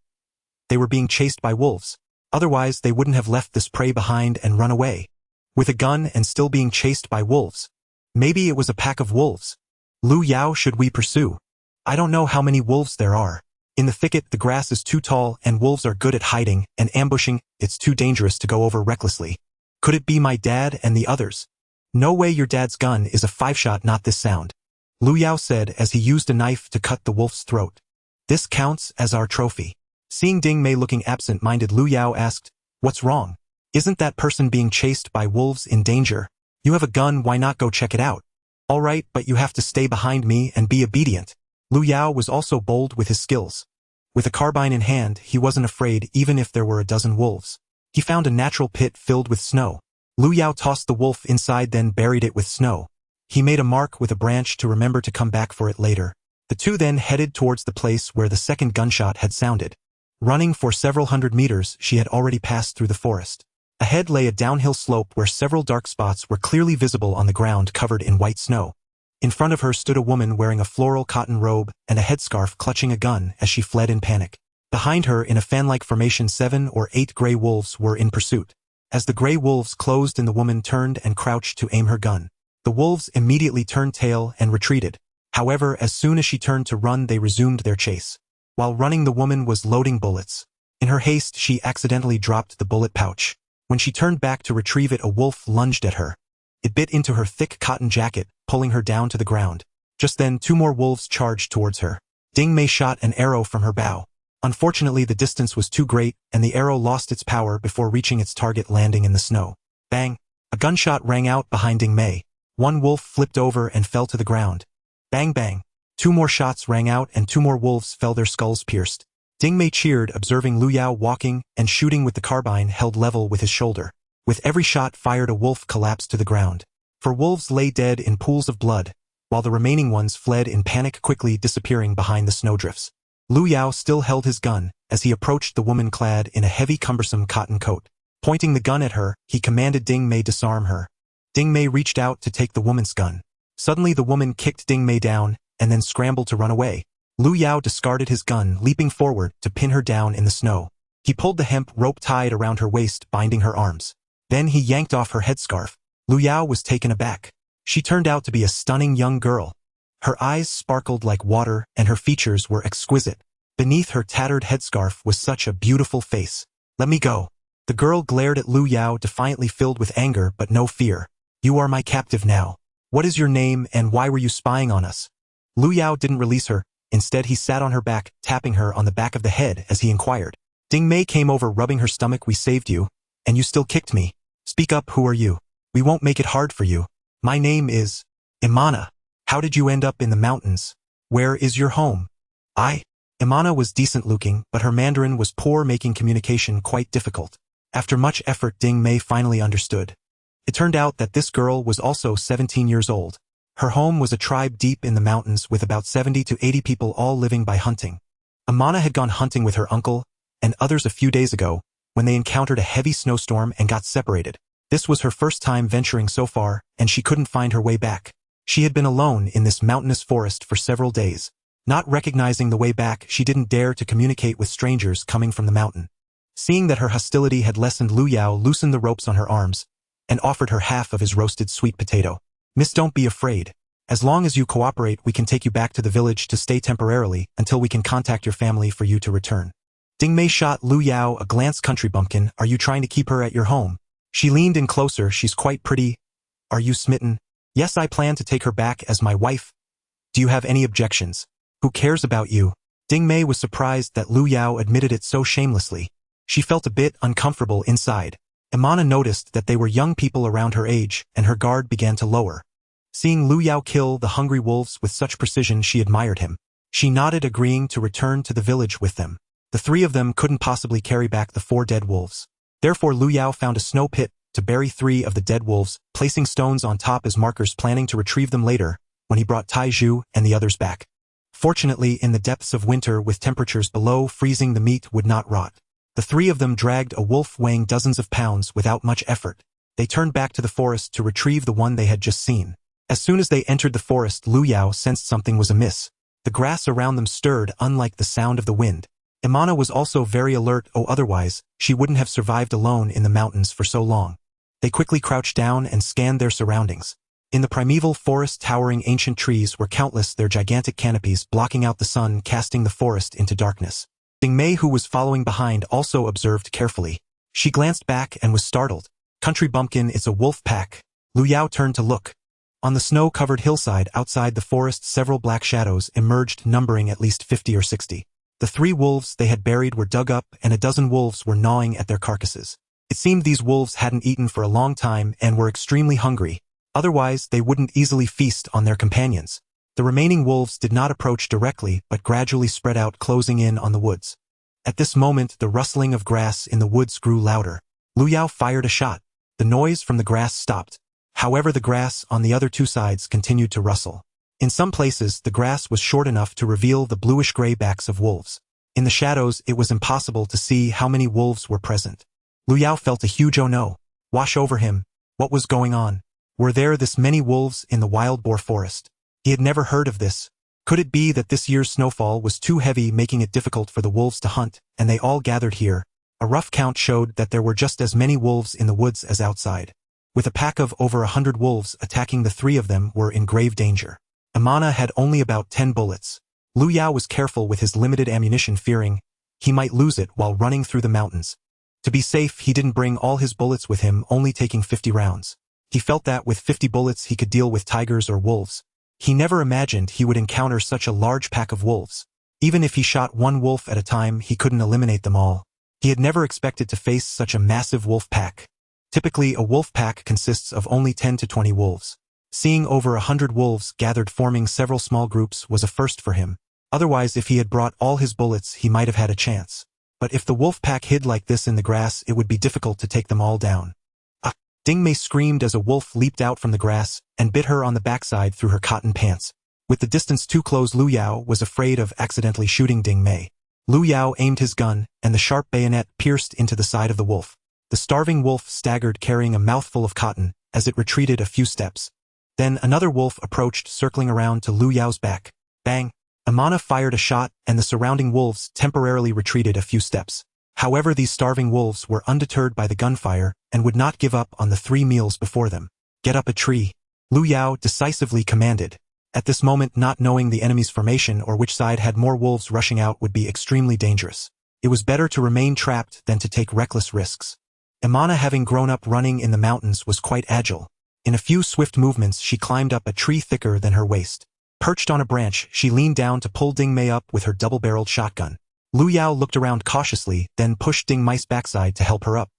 They were being chased by wolves. Otherwise, they wouldn't have left this prey behind and run away. With a gun and still being chased by wolves. Maybe it was a pack of wolves. Lu Yao, should we pursue? I don't know how many wolves there are. In the thicket, the grass is too tall and wolves are good at hiding and ambushing. It's too dangerous to go over recklessly. Could it be my dad and the others? No way, your dad's gun is a 5-shot, not this sound. Lu Yao said as he used a knife to cut the wolf's throat. This counts as our trophy. Seeing Ding Mei looking absent-minded, Lu Yao asked, what's wrong? Isn't that person being chased by wolves in danger? You have a gun, why not go check it out? All right, but you have to stay behind me and be obedient. Lu Yao was also bold with his skills. With a carbine in hand, he wasn't afraid even if there were a dozen wolves. He found a natural pit filled with snow. Lu Yao tossed the wolf inside, then buried it with snow. He made a mark with a branch to remember to come back for it later. The two then headed towards the place where the second gunshot had sounded. Running for several hundred meters, she had already passed through the forest. Ahead lay a downhill slope where several dark spots were clearly visible on the ground covered in white snow. In front of her stood a woman wearing a floral cotton robe and a headscarf, clutching a gun as she fled in panic. Behind her, in a fan-like formation, 7 or 8 gray wolves were in pursuit. As the gray wolves closed in, the woman turned and crouched to aim her gun. The wolves immediately turned tail and retreated. However, as soon as she turned to run, they resumed their chase. While running, the woman was loading bullets. In her haste, she accidentally dropped the bullet pouch. When she turned back to retrieve it, a wolf lunged at her. It bit into her thick cotton jacket, pulling her down to the ground. Just then, 2 more wolves charged towards her. Ding Mei shot an arrow from her bow. Unfortunately, the distance was too great, and the arrow lost its power before reaching its target, landing in the snow. Bang! A gunshot rang out behind Ding Mei. 1 wolf flipped over and fell to the ground. Bang bang! 2 more shots rang out and 2 more wolves fell, their skulls pierced. Ding Mei cheered, observing Lu Yao walking and shooting with the carbine held level with his shoulder. With every shot fired, a wolf collapsed to the ground. 4 wolves lay dead in pools of blood, while the remaining ones fled in panic, quickly disappearing behind the snowdrifts. Lu Yao still held his gun as he approached the woman clad in a heavy, cumbersome cotton coat. Pointing the gun at her, he commanded Ding Mei disarm her. Ding Mei reached out to take the woman's gun. Suddenly, the woman kicked Ding Mei down and then scrambled to run away. Lu Yao discarded his gun, leaping forward to pin her down in the snow. He pulled the hemp rope tied around her waist, binding her arms. Then he yanked off her headscarf. Lu Yao was taken aback. She turned out to be a stunning young girl. Her eyes sparkled like water and her features were exquisite. Beneath her tattered headscarf was such a beautiful face. Let me go. The girl glared at Lu Yao, defiantly, filled with anger but no fear. You are my captive now. What is your name and why were you spying on us? Lu Yao didn't release her. Instead, he sat on her back, tapping her on the back of the head as he inquired. Ding Mei came over, rubbing her stomach. We saved you, and you still kicked me. Speak up, who are you? We won't make it hard for you. My name is Imana. How did you end up in the mountains? Where is your home? Imana was decent looking, but her Mandarin was poor, making communication quite difficult. After much effort, Ding Mei finally understood. It turned out that this girl was also 17 years old. Her home was a tribe deep in the mountains with about 70 to 80 people, all living by hunting. Imana had gone hunting with her uncle and others a few days ago when they encountered a heavy snowstorm and got separated. This was her first time venturing so far, and she couldn't find her way back. She had been alone in this mountainous forest for several days. Not recognizing the way back, she didn't dare to communicate with strangers coming from the mountain. Seeing that her hostility had lessened, Lu Yao loosened the ropes on her arms and offered her half of his roasted sweet potato. Miss, don't be afraid. As long as you cooperate, we can take you back to the village to stay temporarily until we can contact your family for you to return. Ding Mei shot Lu Yao a glance. Country bumpkin, are you trying to keep her at your home? She leaned in closer. She's quite pretty. Are you smitten? Yes, I plan to take her back as my wife. Do you have any objections? Who cares about you? Ding Mei was surprised that Lu Yao admitted it so shamelessly. She felt a bit uncomfortable inside. Imana noticed that they were young people around her age, and her guard began to lower. Seeing Lu Yao kill the hungry wolves with such precision, she admired him. She nodded, agreeing to return to the village with them. The 3 of them couldn't possibly carry back the 4 dead wolves. Therefore, Lu Yao found a snow pit to bury 3 of the dead wolves, placing stones on top as markers, planning to retrieve them later when he brought Tai Zhu and the others back. Fortunately, in the depths of winter with temperatures below freezing, the meat would not rot. The 3 of them dragged a wolf weighing dozens of pounds without much effort. They turned back to the forest to retrieve the one they had just seen. As soon as they entered the forest, Lu Yao sensed something was amiss. The grass around them stirred unlike the sound of the wind. Imana was also very alert, otherwise, she wouldn't have survived alone in the mountains for so long. They quickly crouched down and scanned their surroundings. In the primeval forest, towering ancient trees were countless, their gigantic canopies blocking out the sun, casting the forest into darkness. Dingmei, who was following behind, also observed carefully. She glanced back and was startled. Country bumpkin, it's a wolf pack. Lu Yao turned to look. On the snow-covered hillside outside the forest, several black shadows emerged, numbering at least 50 or 60. The 3 wolves they had buried were dug up, and a dozen wolves were gnawing at their carcasses. It seemed these wolves hadn't eaten for a long time and were extremely hungry. Otherwise, they wouldn't easily feast on their companions. The remaining wolves did not approach directly, but gradually spread out, closing in on the woods. At this moment, the rustling of grass in the woods grew louder. Lu Yao fired a shot. The noise from the grass stopped. However, the grass on the other 2 sides continued to rustle. In some places, the grass was short enough to reveal the bluish-gray backs of wolves. In the shadows, it was impossible to see how many wolves were present. Lu Yao felt a huge oh no wash over him. What was going on? Were there this many wolves in the wild boar forest? He had never heard of this. Could it be that this year's snowfall was too heavy, making it difficult for the wolves to hunt, and they all gathered here? A rough count showed that there were just as many wolves in the woods as outside. With a pack of over 100 wolves attacking, the 3 of them were in grave danger. Imana had only about 10 bullets. Lu Yao was careful with his limited ammunition, fearing he might lose it while running through the mountains. To be safe, he didn't bring all his bullets with him, only taking 50 rounds. He felt that with 50 bullets he could deal with tigers or wolves. He never imagined he would encounter such a large pack of wolves. Even if he shot 1 wolf at a time, he couldn't eliminate them all. He had never expected to face such a massive wolf pack. Typically, a wolf pack consists of only 10 to 20 wolves. Seeing over 100 wolves gathered forming several small groups was a first for him. Otherwise, if he had brought all his bullets, he might have had a chance. But if the wolf pack hid like this in the grass, it would be difficult to take them all down. Ah! Dingmei screamed as a wolf leaped out from the grass and bit her on the backside through her cotton pants. With the distance too close, Lu Yao was afraid of accidentally shooting Dingmei. Lu Yao aimed his gun, and the sharp bayonet pierced into the side of the wolf. The starving wolf staggered, carrying a mouthful of cotton, as it retreated a few steps. Then another wolf approached, circling around to Lu Yao's back. Bang! Imana fired a shot, and the surrounding wolves temporarily retreated a few steps. However, these starving wolves were undeterred by the gunfire and would not give up on the 3 meals before them. Get up a tree, Lu Yao decisively commanded. At this moment, not knowing the enemy's formation or which side had more wolves rushing out would be extremely dangerous. It was better to remain trapped than to take reckless risks. Imana, having grown up running in the mountains, was quite agile. In a few swift movements, she climbed up a tree thicker than her waist. Perched on a branch, she leaned down to pull Dingmei up with her double-barreled shotgun. Lu Yao looked around cautiously, then pushed Dingmei's backside to help her up.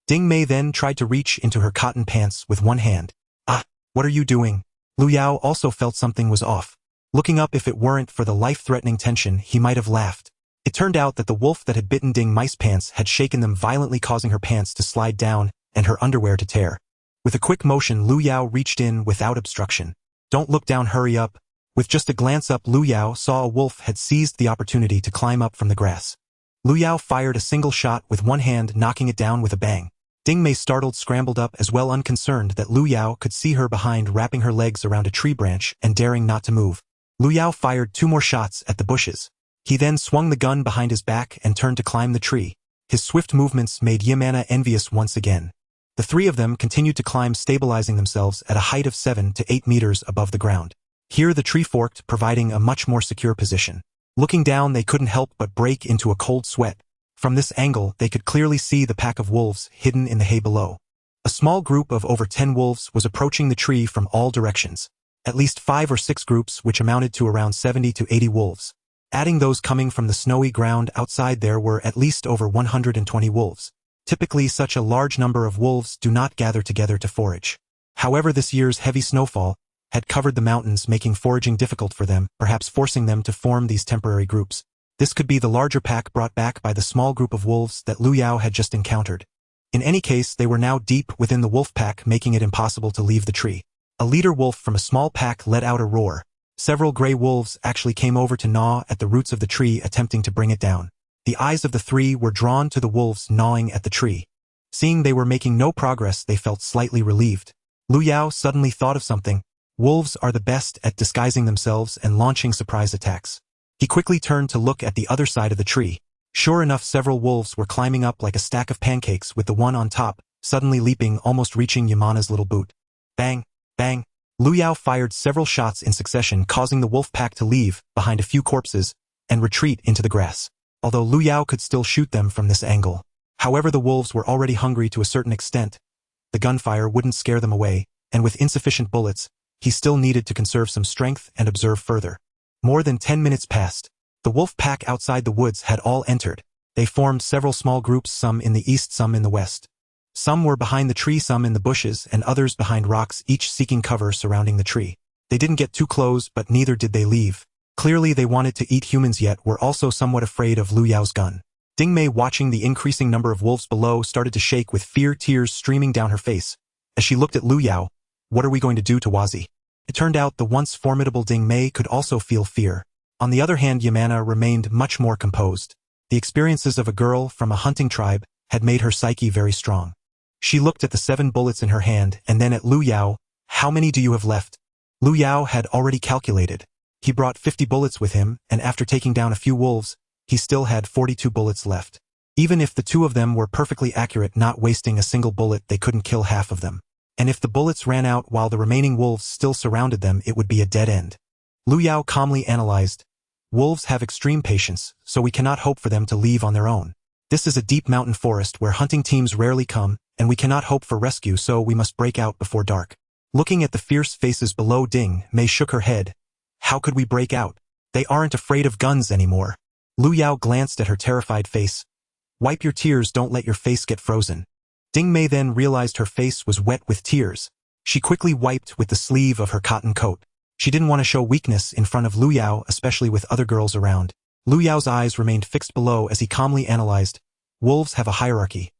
Dingmei then tried to reach into her cotton pants with one hand. Ah, what are you doing? Lu Yao also felt something was off. Looking up, if it weren't for the life-threatening tension, he might have laughed. It turned out that the wolf that had bitten Dingmei's pants had shaken them violently, causing her pants to slide down and her underwear to tear. With a quick motion, Lu Yao reached in without obstruction. Don't look down, hurry up. With just a glance up, Lu Yao saw a wolf had seized the opportunity to climb up from the grass. Lu Yao fired a single shot with one hand, knocking it down with a bang. Dingmei, startled, scrambled up as well, unconcerned that Lu Yao could see her behind, wrapping her legs around a tree branch and daring not to move. Lu Yao fired 2 more shots at the bushes. He then swung the gun behind his back and turned to climb the tree. His swift movements made Yamana envious once again. The 3 of them continued to climb, stabilizing themselves at a height of 7 to 8 meters above the ground. Here the tree forked, providing a much more secure position. Looking down, they couldn't help but break into a cold sweat. From this angle, they could clearly see the pack of wolves hidden in the hay below. A small group of over 10 wolves was approaching the tree from all directions. At least 5 or 6 groups, which amounted to around 70 to 80 wolves. Adding those coming from the snowy ground outside, there were at least over 120 wolves. Typically, such a large number of wolves do not gather together to forage. However, this year's heavy snowfall had covered the mountains, making foraging difficult for them, perhaps forcing them to form these temporary groups. This could be the larger pack brought back by the small group of wolves that Lu Yao had just encountered. In any case, they were now deep within the wolf pack, making it impossible to leave the tree. A leader wolf from a small pack let out a roar. Several gray wolves actually came over to gnaw at the roots of the tree, attempting to bring it down. The eyes of the 3 were drawn to the wolves gnawing at the tree. Seeing they were making no progress, they felt slightly relieved. Lu Yao suddenly thought of something. Wolves are the best at disguising themselves and launching surprise attacks. He quickly turned to look at the other side of the tree. Sure enough, several wolves were climbing up like a stack of pancakes, with the one on top suddenly leaping, almost reaching Yamana's little boot. Bang! Bang! Lu Yao fired several shots in succession, causing the wolf pack to leave behind a few corpses and retreat into the grass. Although Lu Yao could still shoot them from this angle. However, the wolves were already hungry to a certain extent. The gunfire wouldn't scare them away, and with insufficient bullets, he still needed to conserve some strength and observe further. More than 10 minutes passed. The wolf pack outside the woods had all entered. They formed several small groups, some in the east, some in the west. Some were behind the tree, some in the bushes, and others behind rocks, each seeking cover surrounding the tree. They didn't get too close, but neither did they leave. Clearly they wanted to eat humans, yet were also somewhat afraid of Lu Yao's gun. Ding Mei, watching the increasing number of wolves below, started to shake with fear, tears streaming down her face. As she looked at Lu Yao, what are we going to do to Wazi? It turned out the once formidable Ding Mei could also feel fear. On the other hand, Yamana remained much more composed. The experiences of a girl from a hunting tribe had made her psyche very strong. She looked at the 7 bullets in her hand and then at Lu Yao. How many do you have left? Lu Yao had already calculated. He brought 50 bullets with him, and after taking down a few wolves, he still had 42 bullets left. Even if the 2 of them were perfectly accurate, not wasting a single bullet, they couldn't kill half of them. And if the bullets ran out while the remaining wolves still surrounded them, it would be a dead end. Lu Yao calmly analyzed. Wolves have extreme patience, so we cannot hope for them to leave on their own. This is a deep mountain forest where hunting teams rarely come, and we cannot hope for rescue, so we must break out before dark. Looking at the fierce faces below, Ding Mei shook her head. How could we break out? They aren't afraid of guns anymore. Lu Yao glanced at her terrified face. Wipe your tears, don't let your face get frozen. Ding Mei then realized her face was wet with tears. She quickly wiped with the sleeve of her cotton coat. She didn't want to show weakness in front of Lu Yao, especially with other girls around. Lu Yao's eyes remained fixed below as he calmly analyzed. Wolves have a hierarchy.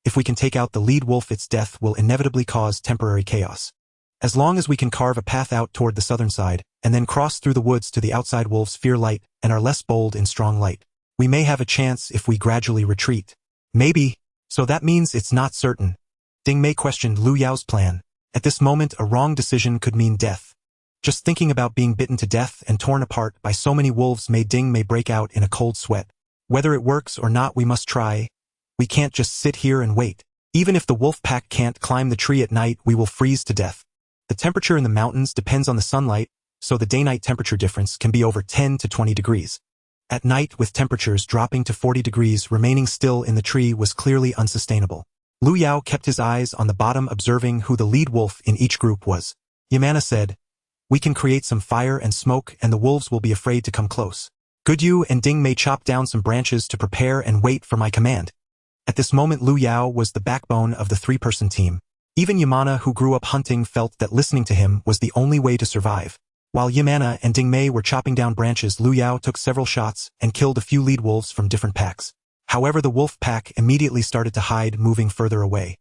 If we can take out the lead wolf, its death will inevitably cause temporary chaos. As long as we can carve a path out toward the southern side, and then cross through the woods to the outside, wolves fear light and are less bold in strong light. We may have a chance if we gradually retreat. Maybe. So that means it's not certain. Ding Mei questioned Lu Yao's plan. At this moment, a wrong decision could mean death. Just thinking about being bitten to death and torn apart by so many wolves made Ding Mei break out in a cold sweat. Whether it works or not, we must try. We can't just sit here and wait. Even if the wolf pack can't climb the tree at night, we will freeze to death. The temperature in the mountains depends on the sunlight, so the day-night temperature difference can be over 10 to 20 degrees. At night, with temperatures dropping to 40 degrees, remaining still in the tree was clearly unsustainable. Lu Yao kept his eyes on the bottom, observing who the lead wolf in each group was. Yamana said, we can create some fire and smoke, and the wolves will be afraid to come close. Good. You and Ding Mei chop down some branches to prepare and wait for my command. At this moment, Lu Yao was the backbone of the 3-person team. Even Yamana, who grew up hunting, felt that listening to him was the only way to survive. While Yamana and Ding Mei were chopping down branches, Lu Yao took several shots and killed a few lead wolves from different packs. However, the wolf pack immediately started to hide, moving further away.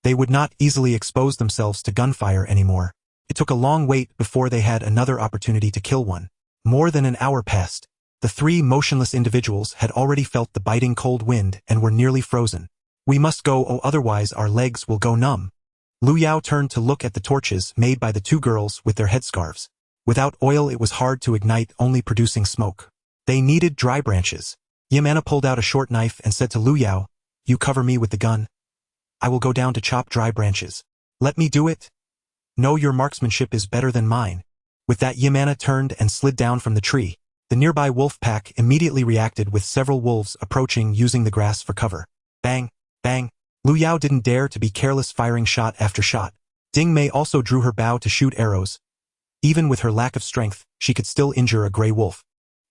They would not easily expose themselves to gunfire anymore. It took a long wait before they had another opportunity to kill one. More than an hour passed. The 3 motionless individuals had already felt the biting cold wind and were nearly frozen. We must go, or otherwise our legs will go numb. Lu Yao turned to look at the torches made by the 2 girls with their headscarves. Without oil, it was hard to ignite, only producing smoke. They needed dry branches. Yamana pulled out a short knife and said to Lu Yao, you cover me with the gun. I will go down to chop dry branches. Let me do it. No, your marksmanship is better than mine. With that, Yamana turned and slid down from the tree. The nearby wolf pack immediately reacted, with several wolves approaching, using the grass for cover. Bang! Bang! Lu Yao didn't dare to be careless, firing shot after shot. Ding Mei also drew her bow to shoot arrows. Even with her lack of strength, she could still injure a gray wolf.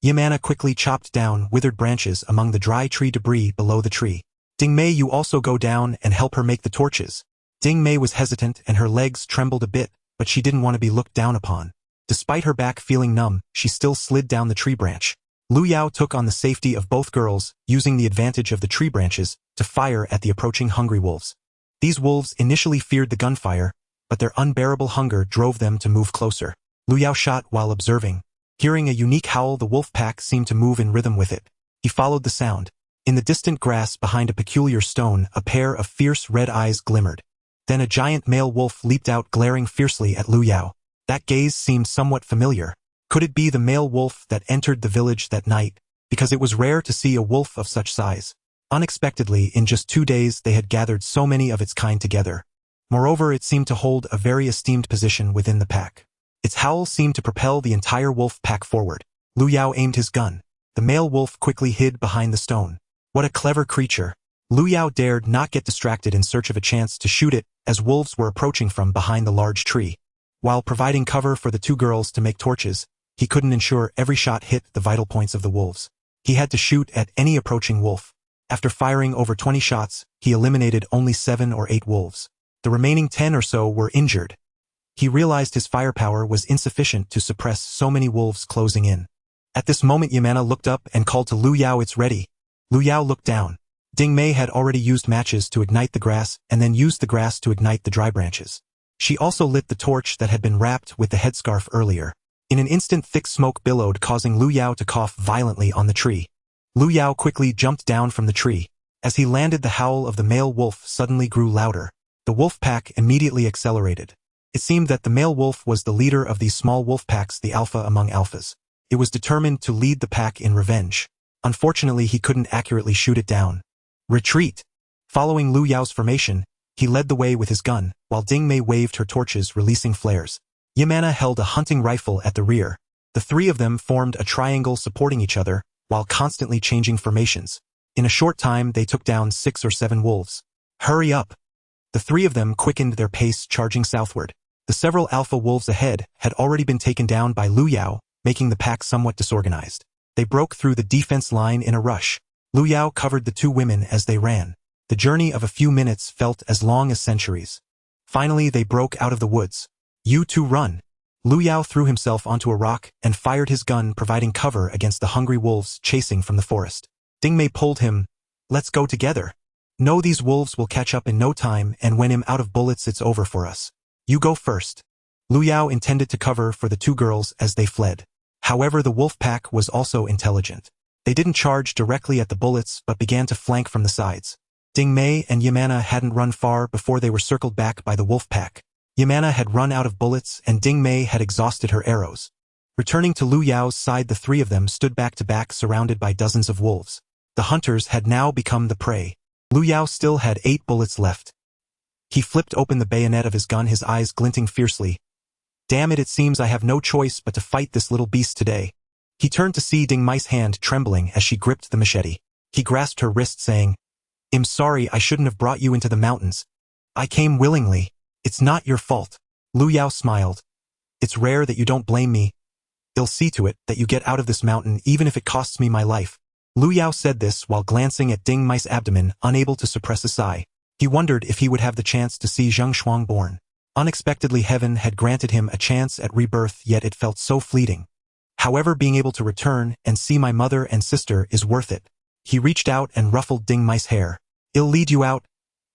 Yamana quickly chopped down withered branches among the dry tree debris below the tree. Ding Mei, you also go down and help her make the torches. Ding Mei was hesitant and her legs trembled a bit, but she didn't want to be looked down upon. Despite her back feeling numb, she still slid down the tree branch. Lu Yao took on the safety of both girls, using the advantage of the tree branches to fire at the approaching hungry wolves. These wolves initially feared the gunfire, but their unbearable hunger drove them to move closer. Lu Yao shot while observing. Hearing a unique howl, the wolf pack seemed to move in rhythm with it. He followed the sound. In the distant grass behind a peculiar stone, a pair of fierce red eyes glimmered. Then a giant male wolf leaped out, glaring fiercely at Lu Yao. That gaze seemed somewhat familiar. Could it be the male wolf that entered the village that night? Because it was rare to see a wolf of such size. Unexpectedly, in just 2 days they had gathered so many of its kind together. Moreover, it seemed to hold a very esteemed position within the pack. Its howl seemed to propel the entire wolf pack forward. Lu Yao aimed his gun. The male wolf quickly hid behind the stone. What a clever creature. Lu Yao dared not get distracted in search of a chance to shoot it as wolves were approaching from behind the large tree. While providing cover for the 2 girls to make torches, he couldn't ensure every shot hit the vital points of the wolves. He had to shoot at any approaching wolf. After firing over 20 shots, he eliminated only 7 or 8 wolves. The remaining 10 or so were injured. He realized his firepower was insufficient to suppress so many wolves closing in. At this moment Yamana looked up and called to Lu Yao, "It's ready." Lu Yao looked down. Ding Mei had already used matches to ignite the grass and then used the grass to ignite the dry branches. She also lit the torch that had been wrapped with the headscarf earlier. In an instant thick smoke billowed, causing Lu Yao to cough violently on the tree. Lu Yao quickly jumped down from the tree. As he landed, the howl of the male wolf suddenly grew louder. The wolf pack immediately accelerated. It seemed that the male wolf was the leader of these small wolf packs, the alpha among alphas. It was determined to lead the pack in revenge. Unfortunately, he couldn't accurately shoot it down. Retreat! Following Lu Yao's formation, he led the way with his gun, while Ding Mei waved her torches, releasing flares. Yamana held a hunting rifle at the rear. The 3 of them formed a triangle supporting each other, while constantly changing formations. In a short time they took down 6 or 7 wolves. Hurry up! The 3 of them quickened their pace, charging southward. The several alpha wolves ahead had already been taken down by Lu Yao, making the pack somewhat disorganized. They broke through the defense line in a rush. Lu Yao covered the 2 women as they ran. The journey of a few minutes felt as long as centuries. Finally they broke out of the woods. "You 2 run." Lu Yao threw himself onto a rock and fired his gun, providing cover against the hungry wolves chasing from the forest. Ding Mei pulled him. "Let's go together. No, these wolves will catch up in no time, and when I'm out of bullets it's over for us. You go first." Lu Yao intended to cover for the 2 girls as they fled. However, the wolf pack was also intelligent. They didn't charge directly at the bullets but began to flank from the sides. Ding Mei and Yamana hadn't run far before they were circled back by the wolf pack. Yamana had run out of bullets and Ding Mei had exhausted her arrows. Returning to Lu Yao's side, the 3 of them stood back to back, surrounded by dozens of wolves. The hunters had now become the prey. Lu Yao still had 8 bullets left. He flipped open the bayonet of his gun, his eyes glinting fiercely. "Damn it, it seems I have no choice but to fight this little beast today." He turned to see Ding Mei's hand trembling as she gripped the machete. He grasped her wrist, saying, "I'm sorry, I shouldn't have brought you into the mountains. I came willingly. It's not your fault." Lu Yao smiled. "It's rare that you don't blame me. I'll see to it that you get out of this mountain even if it costs me my life." Lu Yao said this while glancing at Ding Mei's abdomen, unable to suppress a sigh. He wondered if he would have the chance to see Zheng Shuang born. Unexpectedly, heaven had granted him a chance at rebirth, yet it felt so fleeting. However, being able to return and see my mother and sister is worth it. He reached out and ruffled Ding Mei's hair. "I'll lead you out.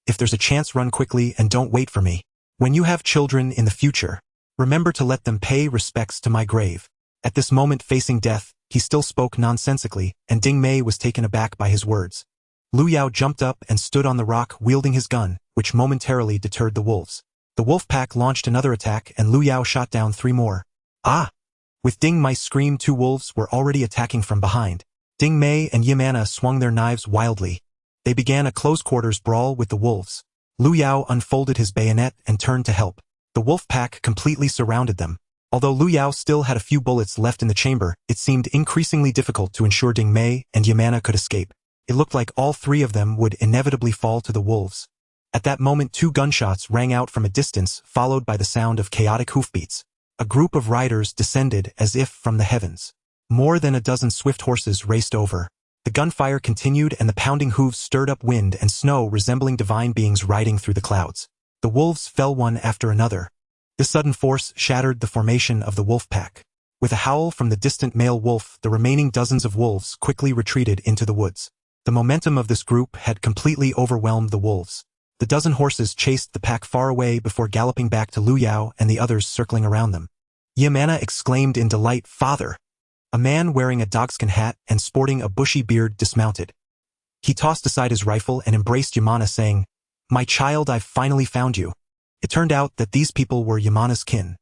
If there's a chance, run quickly and don't wait for me. When you have children in the future, remember to let them pay respects to my grave." At this moment, facing death, he still spoke nonsensically, and Ding Mei was taken aback by his words. Lu Yao jumped up and stood on the rock, wielding his gun, which momentarily deterred the wolves. The wolf pack launched another attack and Lu Yao shot down 3 more. "Ah!" With Ding Mei's scream, 2 wolves were already attacking from behind. Ding Mei and Yamana swung their knives wildly. They began a close-quarters brawl with the wolves. Lu Yao unfolded his bayonet and turned to help. The wolf pack completely surrounded them. Although Lu Yao still had a few bullets left in the chamber, it seemed increasingly difficult to ensure Ding Mei and Yamana could escape. It looked like all 3 of them would inevitably fall to the wolves. At that moment, 2 gunshots rang out from a distance, followed by the sound of chaotic hoofbeats. A group of riders descended as if from the heavens. More than a dozen swift horses raced over. The gunfire continued and the pounding hooves stirred up wind and snow, resembling divine beings riding through the clouds. The wolves fell one after another. This sudden force shattered the formation of the wolf pack. With a howl from the distant male wolf, the remaining dozens of wolves quickly retreated into the woods. The momentum of this group had completely overwhelmed the wolves. The dozen horses chased the pack far away before galloping back to Lu Yao and the others circling around them. Yamana exclaimed in delight, "Father!" A man wearing a dogskin hat and sporting a bushy beard dismounted. He tossed aside his rifle and embraced Yamana, saying, "My child, I've finally found you." It turned out that these people were Yamana's kin.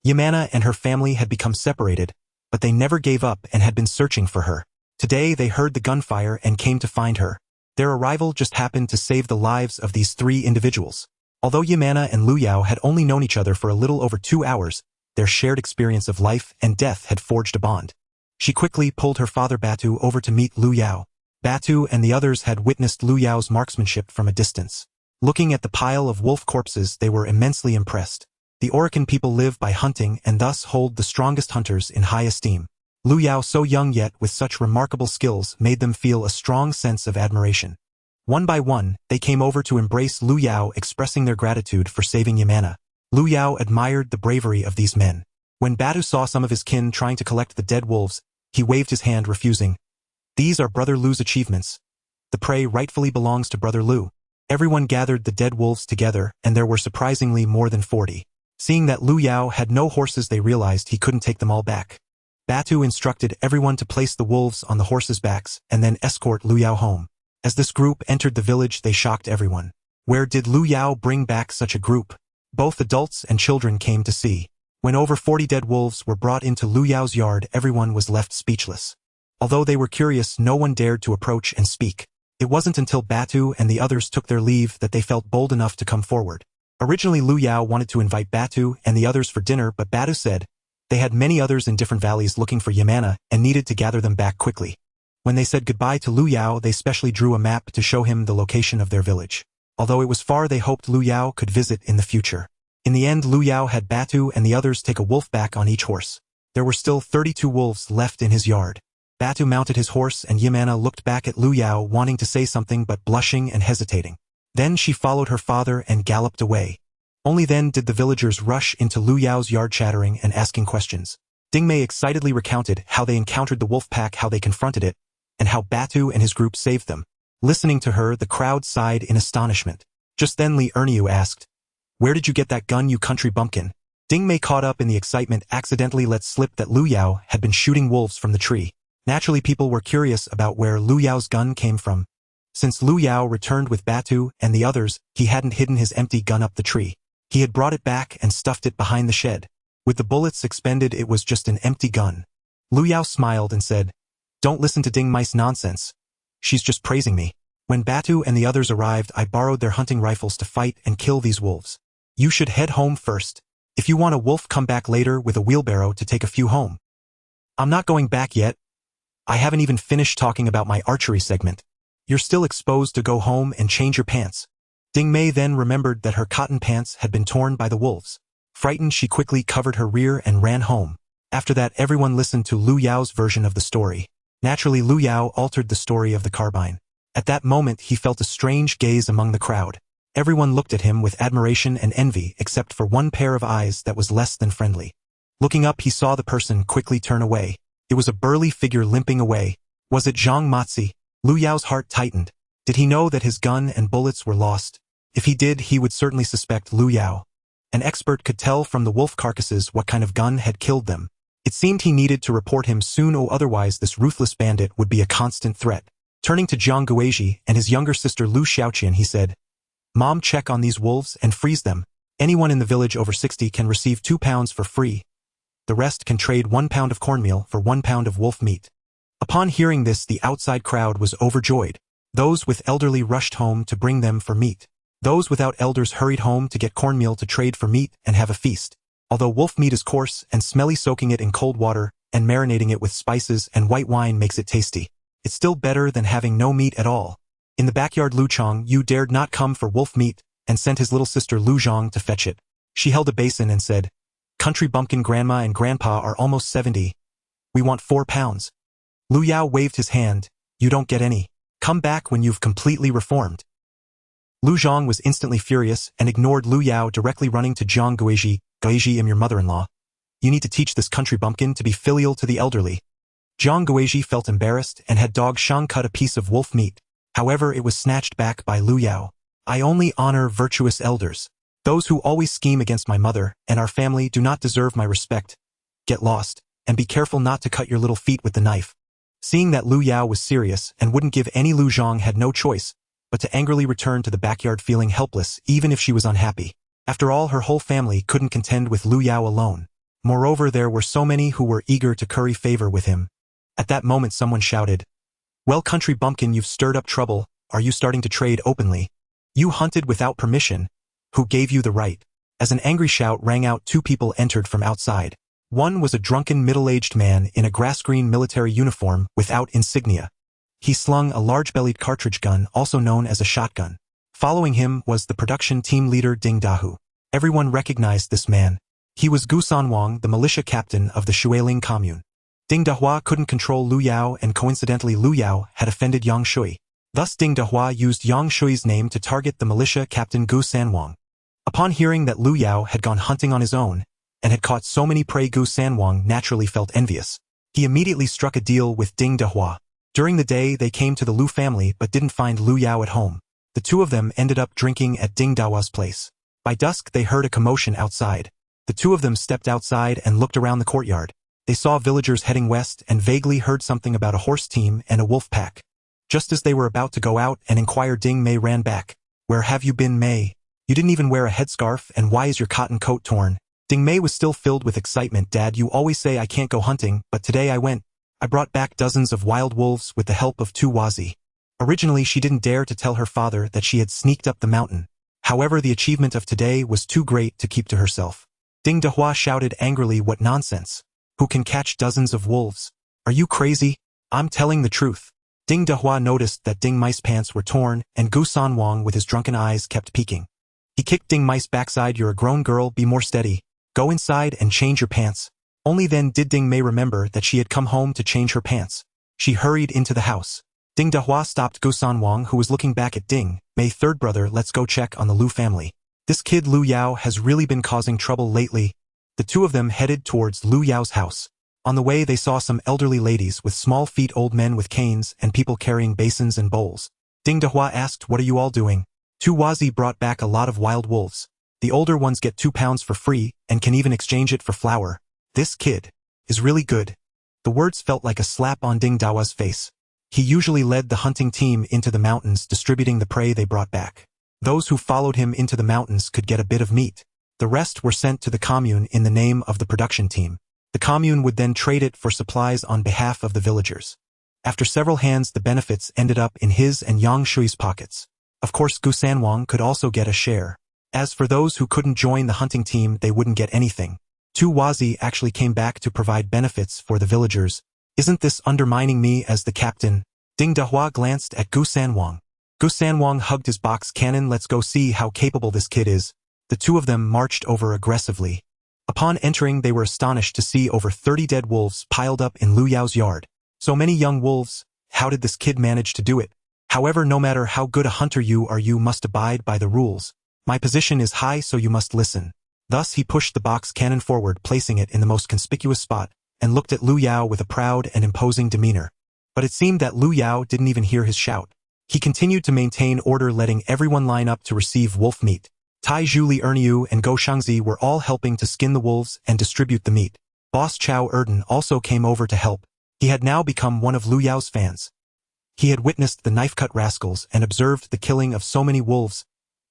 Yamana and her family had become separated, but they never gave up and had been searching for her. Today they heard the gunfire and came to find her. Their arrival just happened to save the lives of these 3 individuals. Although Yamana and Lu Yao had only known each other for a little over 2 hours, their shared experience of life and death had forged a bond. She quickly pulled her father Batu over to meet Lu Yao. Batu and the others had witnessed Lu Yao's marksmanship from a distance. Looking at the pile of wolf corpses, they were immensely impressed. The Orican people live by hunting and thus hold the strongest hunters in high esteem. Lu Yao, so young yet with such remarkable skills, made them feel a strong sense of admiration. One by one, they came over to embrace Lu Yao, expressing their gratitude for saving Yamana. Lu Yao admired the bravery of these men. When Batu saw some of his kin trying to collect the dead wolves, he waved his hand, refusing. These are Brother Lu's achievements. The prey rightfully belongs to Brother Lu. Everyone gathered the dead wolves together, and there were surprisingly more than 40. Seeing that Lu Yao had no horses, they realized he couldn't take them all back. Batu instructed everyone to place the wolves on the horses' backs and then escort Lu Yao home. As this group entered the village, they shocked everyone. Where did Lu Yao bring back such a group? Both adults and children came to see. When over 40 dead wolves were brought into Lu Yao's yard, everyone was left speechless. Although they were curious, no one dared to approach and speak. It wasn't until Batu and the others took their leave that they felt bold enough to come forward. Originally, Lu Yao wanted to invite Batu and the others for dinner, but Batu said they had many others in different valleys looking for Yamana and needed to gather them back quickly. When they said goodbye to Lu Yao, they specially drew a map to show him the location of their village. Although it was far, they hoped Lu Yao could visit in the future. In the end, Lu Yao had Batu and the others take a wolf back on each horse. There were still 32 wolves left in his yard. Batu mounted his horse and Yamana looked back at Lu Yao, wanting to say something but blushing and hesitating. Then she followed her father and galloped away. Only then did the villagers rush into Lu Yao's yard, chattering and asking questions. Dingmei excitedly recounted how they encountered the wolf pack, how they confronted it, and how Batu and his group saved them. Listening to her, the crowd sighed in astonishment. Just then Li Erniu asked, "Where did you get that gun, you country bumpkin?" Dingmei, caught up in the excitement, accidentally let slip that Lu Yao had been shooting wolves from the tree. Naturally, people were curious about where Lu Yao's gun came from. Since Lu Yao returned with Batu and the others, he hadn't hidden his empty gun up the tree. He had brought it back and stuffed it behind the shed. With the bullets expended, it was just an empty gun. Lu Yao smiled and said, "Don't listen to Dingmei's nonsense. She's just praising me. When Batu and the others arrived, I borrowed their hunting rifles to fight and kill these wolves. You should head home first. If you want a wolf, come back later with a wheelbarrow to take a few home." "I'm not going back yet. I haven't even finished talking about my archery segment. You're still exposed to go home and change your pants." Dingmei then remembered that her cotton pants had been torn by the wolves. Frightened, she quickly covered her rear and ran home. After that, everyone listened to Lu Yao's version of the story. Naturally, Lu Yao altered the story of the carbine. At that moment, he felt a strange gaze among the crowd. Everyone looked at him with admiration and envy, except for one pair of eyes that was less than friendly. Looking up, he saw the person quickly turn away. It was a burly figure limping away. Was it Zhang Matzi? Lu Yao's heart tightened. Did he know that his gun and bullets were lost? If he did, he would certainly suspect Lu Yao. An expert could tell from the wolf carcasses what kind of gun had killed them. It seemed he needed to report him soon, or otherwise this ruthless bandit would be a constant threat. Turning to Jiang Guizhi and his younger sister Lu Xiaoqian, he said, "Mom, check on these wolves and freeze them. Anyone in the village over 60 can receive 2 pounds for free. The rest can trade 1 pound of cornmeal for 1 pound of wolf meat." Upon hearing this, the outside crowd was overjoyed. Those with elderly rushed home to bring them for meat. Those without elders hurried home to get cornmeal to trade for meat and have a feast. Although wolf meat is coarse and smelly, soaking it in cold water and marinating it with spices and white wine makes it tasty. It's still better than having no meat at all. In the backyard, Lu Chong Yu dared not come for wolf meat and sent his little sister Lu Zhang to fetch it. She held a basin and said, "Country bumpkin, grandma and grandpa are almost 70. We want 4 pounds. Lu Yao waved his hand. "You don't get any. Come back when you've completely reformed." Lu Zhang was instantly furious and ignored Lu Yao, directly running to Jiang Guizhi. "Guizhi, I'm your mother-in-law. You need to teach this country bumpkin to be filial to the elderly." Jiang Guizhi felt embarrassed and had dog Shang cut a piece of wolf meat. However, it was snatched back by Lu Yao. "I only honor virtuous elders. Those who always scheme against my mother and our family do not deserve my respect. Get lost, and be careful not to cut your little feet with the knife." Seeing that Lu Yao was serious and wouldn't give any, Lu Zhang had no choice but to angrily return to the backyard, feeling helpless even if she was unhappy. After all, her whole family couldn't contend with Lu Yao alone. Moreover, there were so many who were eager to curry favor with him. At that moment someone shouted, "Well, country bumpkin, you've stirred up trouble. Are you starting to trade openly? You hunted without permission. Who gave you the right?" As an angry shout rang out, two people entered from outside. One was a drunken middle-aged man in a grass-green military uniform without insignia. He slung a large-bellied cartridge gun, also known as a shotgun. Following him was the production team leader Ding Dahu. Everyone recognized this man. He was Gu Sanwang, the militia captain of the Shuiling commune. Ding Dahua couldn't control Lu Yao, and coincidentally Lu Yao had offended Yang Shui. Thus Ding Dahua used Yang Shui's name to target the militia captain Gu Sanwang. Upon hearing that Lu Yao had gone hunting on his own and had caught so many prey, Gu Sanwang naturally felt envious. He immediately struck a deal with Ding Dahua. During the day they came to the Lu family but didn't find Lu Yao at home. The two of them ended up drinking at Ding Dahua's place. By dusk they heard a commotion outside. The two of them stepped outside and looked around the courtyard. They saw villagers heading west and vaguely heard something about a horse team and a wolf pack. Just as they were about to go out and inquire, Ding Mei ran back. "Where have you been, Mei? You didn't even wear a headscarf, and why is your cotton coat torn?" Ding Mei was still filled with excitement. "Dad, you always say I can't go hunting, but today I went. I brought back dozens of wild wolves with the help of two Wazi." Originally she didn't dare to tell her father that she had sneaked up the mountain. However, the achievement of today was too great to keep to herself. Ding Dahua shouted angrily, "What nonsense! Who can catch dozens of wolves? Are you crazy? I'm telling the truth." Ding Dahua noticed that Ding Mei's pants were torn, and Gu Sanwang with his drunken eyes kept peeking. He kicked Ding Mei's backside. "You're a grown girl, be more steady. Go inside and change your pants." Only then did Ding Mei remember that she had come home to change her pants. She hurried into the house. Ding Dahua stopped Gu Sanwang, who was looking back at Ding Mei. "Third brother, let's go check on the Lu family. This kid Lu Yao has really been causing trouble lately." The two of them headed towards Lu Yao's house. On the way they saw some elderly ladies with small feet, old men with canes, and people carrying basins and bowls. Ding Dahua asked, "What are you all doing?" Two Wazi brought back a lot of wild wolves. The older ones get 2 pounds for free and can even exchange it for flour. "This kid is really good." The words felt like a slap on Ding Dahua's face. He usually led the hunting team into the mountains, distributing the prey they brought back. Those who followed him into the mountains could get a bit of meat. The rest were sent to the commune in the name of the production team. The commune would then trade it for supplies on behalf of the villagers. After several hands, the benefits ended up in his and Yang Shui's pockets. Of course, Gu Sanwang could also get a share. As for those who couldn't join the hunting team, they wouldn't get anything. Two Wazi actually came back to provide benefits for the villagers. "Isn't this undermining me as the captain?" Ding Dahua glanced at Gu Sanwang. Gu Sanwang hugged his box cannon. "Let's go see how capable this kid is." The two of them marched over aggressively. Upon entering, they were astonished to see over 30 dead wolves piled up in Lu Yao's yard. So many young wolves, how did this kid manage to do it? However, no matter how good a hunter you are, you must abide by the rules. My position is high, so you must listen. Thus he pushed the box cannon forward, placing it in the most conspicuous spot, and looked at Lu Yao with a proud and imposing demeanor. But it seemed that Lu Yao didn't even hear his shout. He continued to maintain order, letting everyone line up to receive wolf meat. Tai Zhu, Li Erniu, and Go Shangzi were all helping to skin the wolves and distribute the meat. Boss Chao Erden also came over to help. He had now become one of Lu Yao's fans. He had witnessed the knife-cut rascals and observed the killing of so many wolves.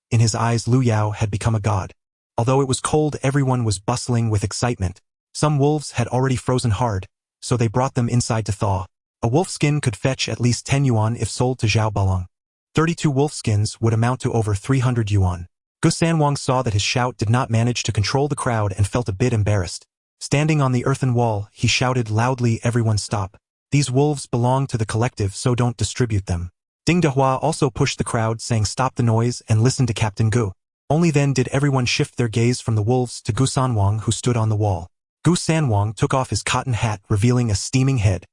In his eyes, Lu Yao had become a god. Although it was cold, everyone was bustling with excitement. Some wolves had already frozen hard, so they brought them inside to thaw. A wolf skin could fetch at least 10 yuan if sold to Zhao Balong. 32 wolf skins would amount to over 300 yuan. Gu Sanwang saw that his shout did not manage to control the crowd and felt a bit embarrassed. Standing on the earthen wall, he shouted loudly, "Everyone stop. These wolves belong to the collective, so don't distribute them." Ding Dahua also pushed the crowd, saying, "Stop the noise and listen to Captain Gu." Only then did everyone shift their gaze from the wolves to Gu Sanwang, who stood on the wall. Gu Sanwang took off his cotton hat, revealing a steaming head.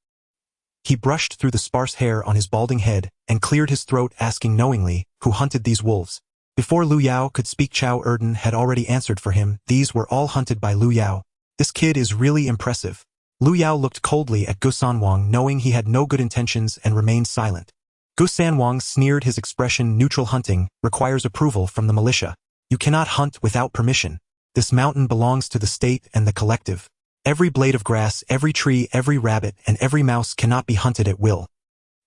He brushed through the sparse hair on his balding head and cleared his throat, asking knowingly, "Who hunted these wolves?" Before Lu Yao could speak, Chao Erden had already answered for him. "These were all hunted by Lu Yao. This kid is really impressive." Lu Yao looked coldly at Gu Sanwang, knowing he had no good intentions, and remained silent. Gu Sanwang sneered, his expression neutral. "Hunting requires approval from the militia. You cannot hunt without permission. This mountain belongs to the state and the collective. Every blade of grass, every tree, every rabbit, and every mouse cannot be hunted at will."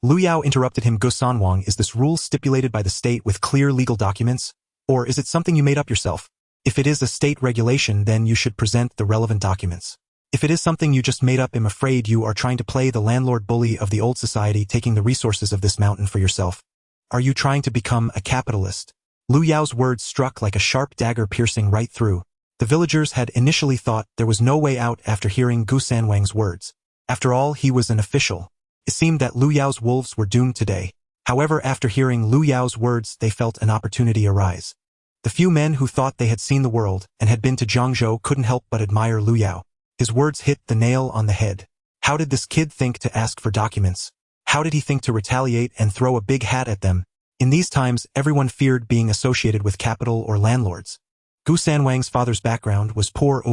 Lu Yao interrupted him. "Gu Sanwang, is this rule stipulated by the state with clear legal documents? Or is it something you made up yourself?" If it is a state regulation, then you should present the relevant documents. If it is something you just made up, I'm afraid you are trying to play the landlord bully of the old society, taking the resources of this mountain for yourself. Are you trying to become a capitalist? Lu Yao's words struck like a sharp dagger, piercing right through. The villagers had initially thought there was no way out after hearing Gu Sanwang's words. After all, he was an official. It seemed that Lu Yao's wolves were doomed today. However, after hearing Lu Yao's words, they felt an opportunity arise. The few men who thought they had seen the world and had been to Jiangzhou couldn't help but admire Lu Yao. His words hit the nail on the head. How did this kid think to ask for documents? How did he think to retaliate and throw a big hat at them? In these times, everyone feared being associated with capital or landlords. Gu Sanwang's father's background was poor.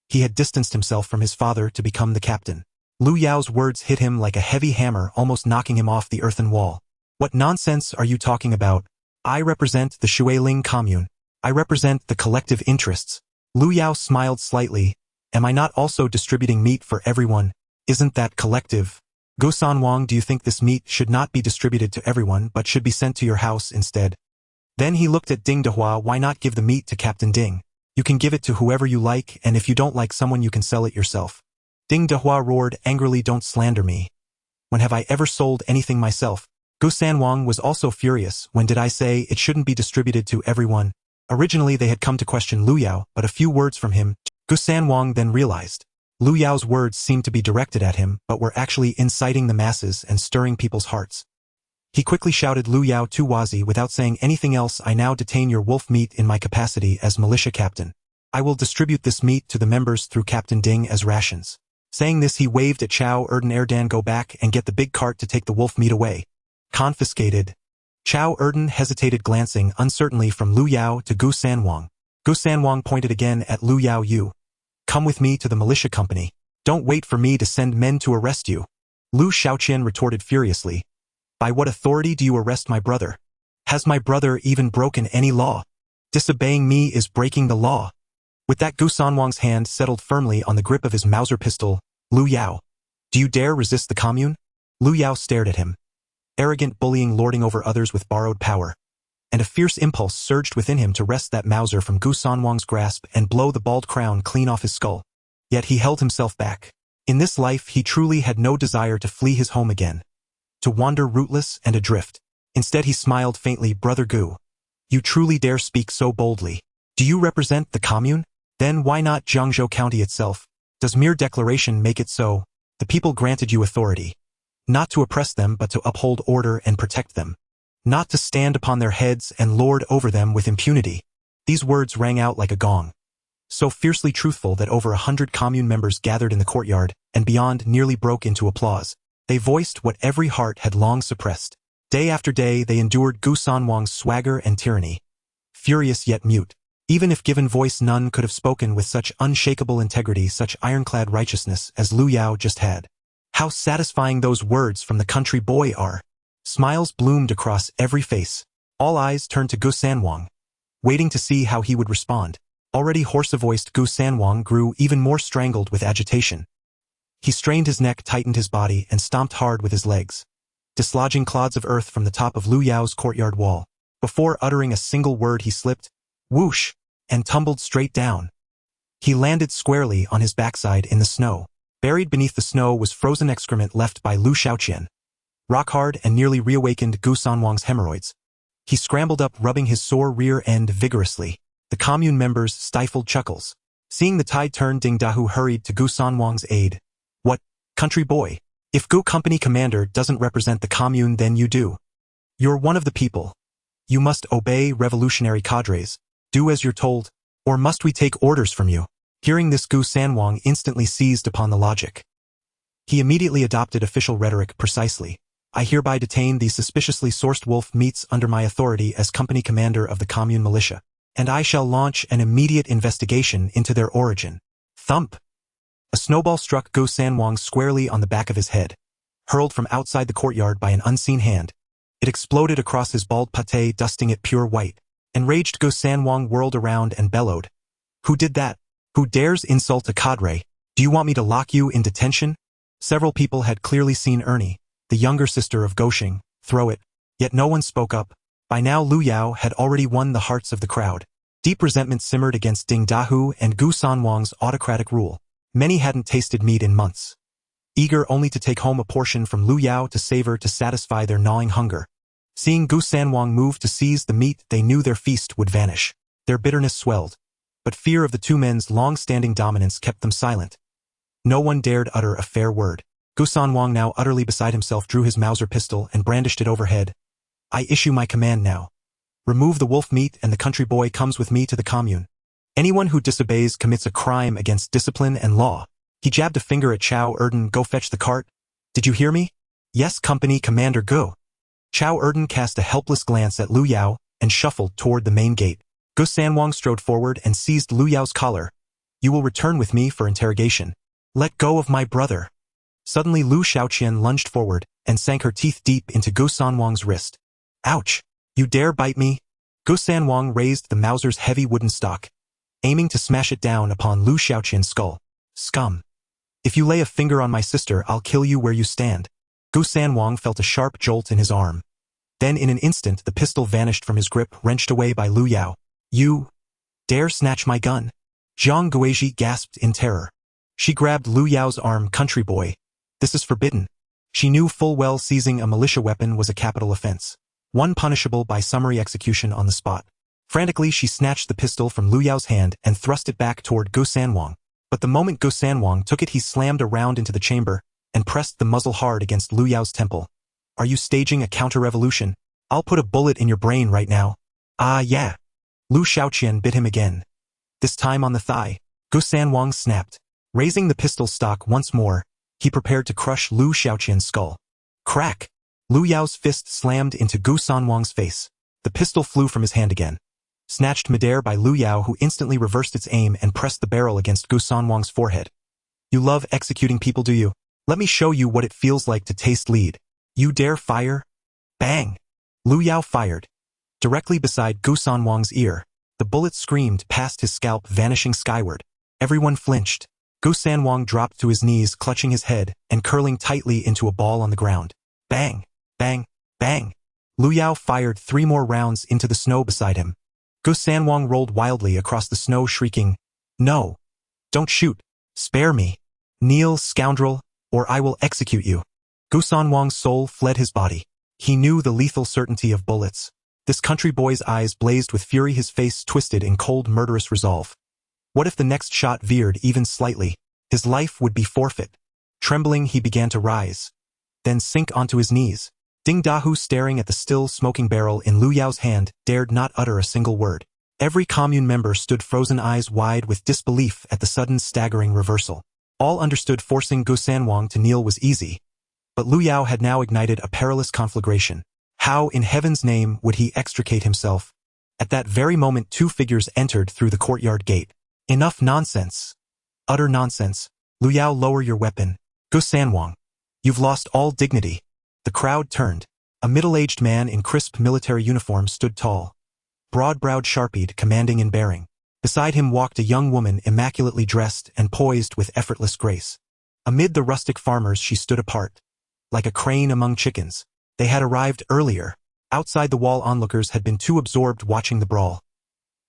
He had distanced himself from his father to become the captain. Lu Yao's words hit him like a heavy hammer, almost knocking him off the earthen wall. What nonsense are you talking about? I represent the Shuiling commune. I represent the collective interests. Lu Yao smiled slightly. Am I not also distributing meat for everyone? Isn't that collective? Gu Sanwang, do you think this meat should not be distributed to everyone but should be sent to your house instead? Then he looked at Ding Dehua. Why not give the meat to Captain Ding? You can give it to whoever you like, and if you don't like someone, you can sell it yourself. Ding Dehua roared angrily, don't slander me. When have I ever sold anything myself? Gu Sanwang was also furious. When did I say it shouldn't be distributed to everyone? Originally they had come to question Lu Yao, but a few words from him, Gu Sanwang then realized. Lu Yao's words seemed to be directed at him, but were actually inciting the masses and stirring people's hearts. He quickly shouted Lu Yao to Wazi without saying anything else. I now detain your wolf meat in my capacity as militia captain. I will distribute this meat to the members through Captain Ding as rations. Saying this, he waved at Chao Erdan. Erdan, go back and get the big cart to take the wolf meat away. Confiscated. Chao Erdan hesitated, glancing uncertainly from Lu Yao to Gu Sanwang. Gu Sanwang pointed again at Lu Yao. You come with me to the militia company. Don't wait for me to send men to arrest you. Lu Shaoqian retorted furiously. By what authority do you arrest my brother? Has my brother even broken any law? Disobeying me is breaking the law. With that, Gu Sanwang's hand settled firmly on the grip of his Mauser pistol. Lu Yao, do you dare resist the commune? Lu Yao stared at him. Arrogant bullying, lording over others with borrowed power. And a fierce impulse surged within him to wrest that Mauser from Gu Sanwang's grasp and blow the bald crown clean off his skull. Yet he held himself back. In this life, he truly had no desire to flee his home again, to wander rootless and adrift. Instead, he smiled faintly. Brother Gu, you truly dare speak so boldly. Do you represent the commune? Then why not Jiangzhou County itself? Does mere declaration make it so? The people granted you authority. Not to oppress them, but to uphold order and protect them. Not to stand upon their heads and lord over them with impunity. These words rang out like a gong, so fiercely truthful that over 100 commune members gathered in the courtyard and beyond nearly broke into applause. They voiced what every heart had long suppressed. Day after day they endured Gu Sanwang's swagger and tyranny. Furious yet mute. Even if given voice, none could have spoken with such unshakable integrity, such ironclad righteousness as Lu Yao just had. How satisfying those words from the country boy are. Smiles bloomed across every face. All eyes turned to Gu Sanwang, waiting to see how he would respond. Already hoarse-voiced, Gu Sanwang grew even more strangled with agitation. He strained his neck, tightened his body, and stomped hard with his legs, dislodging clods of earth from the top of Lu Yao's courtyard wall. Before uttering a single word, he slipped, whoosh, and tumbled straight down. He landed squarely on his backside in the snow. Buried beneath the snow was frozen excrement left by Lu Shaoqian. Rock-hard and nearly reawakened Gu Sanwang's hemorrhoids. He scrambled up, rubbing his sore rear end vigorously. The commune members stifled chuckles. Seeing the tide turn, Ding Dahu hurried to Gu Sanwang's aid. What, country boy? If Gu Company commander doesn't represent the commune, then you do. You're one of the people. You must obey revolutionary cadres. Do as you're told. Or must we take orders from you? Hearing this, Gu Sanwang instantly seized upon the logic. He immediately adopted official rhetoric precisely. I hereby detain these suspiciously sourced wolf meats under my authority as company commander of the commune militia, and I shall launch an immediate investigation into their origin. Thump! A snowball struck Gu Sanwang squarely on the back of his head, hurled from outside the courtyard by an unseen hand. It exploded across his bald pate, dusting it pure white. Enraged, Gu Sanwang whirled around and bellowed. Who did that? Who dares insult a cadre? Do you want me to lock you in detention? Several people had clearly seen Ernie, the younger sister of Goshing, throw it, yet no one spoke up. By now Lu Yao had already won the hearts of the crowd. Deep resentment simmered against Ding Dahu and Gu Sanwang's autocratic rule. Many hadn't tasted meat in months, eager only to take home a portion from Lu Yao to savor to satisfy their gnawing hunger. Seeing Gu Sanwang move to seize the meat, they knew their feast would vanish. Their bitterness swelled, but fear of the two men's long-standing dominance kept them silent. No one dared utter a fair word. Gu Sanwang, now utterly beside himself, drew his Mauser pistol and brandished it overhead. I issue my command now. Remove the wolf meat and the country boy comes with me to the commune. Anyone who disobeys commits a crime against discipline and law. He jabbed a finger at Chao Erden. Go fetch the cart. Did you hear me? Yes, Company Commander, go. Chao Erden cast a helpless glance at Lu Yao and shuffled toward the main gate. Gu Sanwang strode forward and seized Lu Yao's collar. You will return with me for interrogation. Let go of my brother. Suddenly Lu Shaoqian lunged forward and sank her teeth deep into Gu Sanwang's wrist. Ouch! You dare bite me? Gu Sanwang raised the Mauser's heavy wooden stock, aiming to smash it down upon Lu Shaoqian's skull. Scum! If you lay a finger on my sister, I'll kill you where you stand. Gu Sanwang felt a sharp jolt in his arm. Then in an instant the pistol vanished from his grip, wrenched away by Lu Yao. You dare snatch my gun? Zhang Guizhi gasped in terror. She grabbed Lu Yao's arm. Country boy, this is forbidden. She knew full well seizing a militia weapon was a capital offense, one punishable by summary execution on the spot. Frantically she snatched the pistol from Lu Yao's hand and thrust it back toward Gu Sanwang. But the moment Gu Sanwang took it, he slammed a round into the chamber and pressed the muzzle hard against Lu Yao's temple. Are you staging a counter-revolution? I'll put a bullet in your brain right now. Ah, yeah. Lu Shaoqian bit him again. This time on the thigh. Gu Sanwang snapped. Raising the pistol stock once more, he prepared to crush Lu Shaoqian's skull. Crack! Lu Yao's fist slammed into Gu Sanwang's face. The pistol flew from his hand again, snatched midair by Lu Yao, who instantly reversed its aim and pressed the barrel against Gu Sanwang's forehead. You love executing people, do you? Let me show you what it feels like to taste lead. You dare fire? Bang! Lu Yao fired. Directly beside Gu Sanwang's ear, the bullet screamed past his scalp, vanishing skyward. Everyone flinched. Gu Sanwang dropped to his knees, clutching his head and curling tightly into a ball on the ground. Bang! Bang! Bang! Lu Yao fired 3 more rounds into the snow beside him. Gu Sanwang rolled wildly across the snow, shrieking, No! Don't shoot! Spare me! Kneel, scoundrel, or I will execute you! Gu Sanwang's soul fled his body. He knew the lethal certainty of bullets. This country boy's eyes blazed with fury, his face twisted in cold, murderous resolve. What if the next shot veered even slightly? His life would be forfeit. Trembling, he began to rise, then sink onto his knees. Ding Dahu, staring at the still smoking barrel in Lu Yao's hand, dared not utter a single word. Every commune member stood frozen, eyes wide with disbelief at the sudden staggering reversal. All understood forcing Gu Sanwang to kneel was easy, but Lu Yao had now ignited a perilous conflagration. How in heaven's name would he extricate himself? At that very moment 2 figures entered through the courtyard gate. Enough nonsense. Utter nonsense. Lu Yao, lower your weapon. Gu Sanwang, you've lost all dignity. The crowd turned. A middle-aged man in crisp military uniform stood tall, broad-browed, sharpied, commanding in bearing. Beside him walked a young woman, immaculately dressed and poised with effortless grace. Amid the rustic farmers she stood apart, like a crane among chickens. They had arrived earlier. Outside the wall, onlookers had been too absorbed watching the brawl,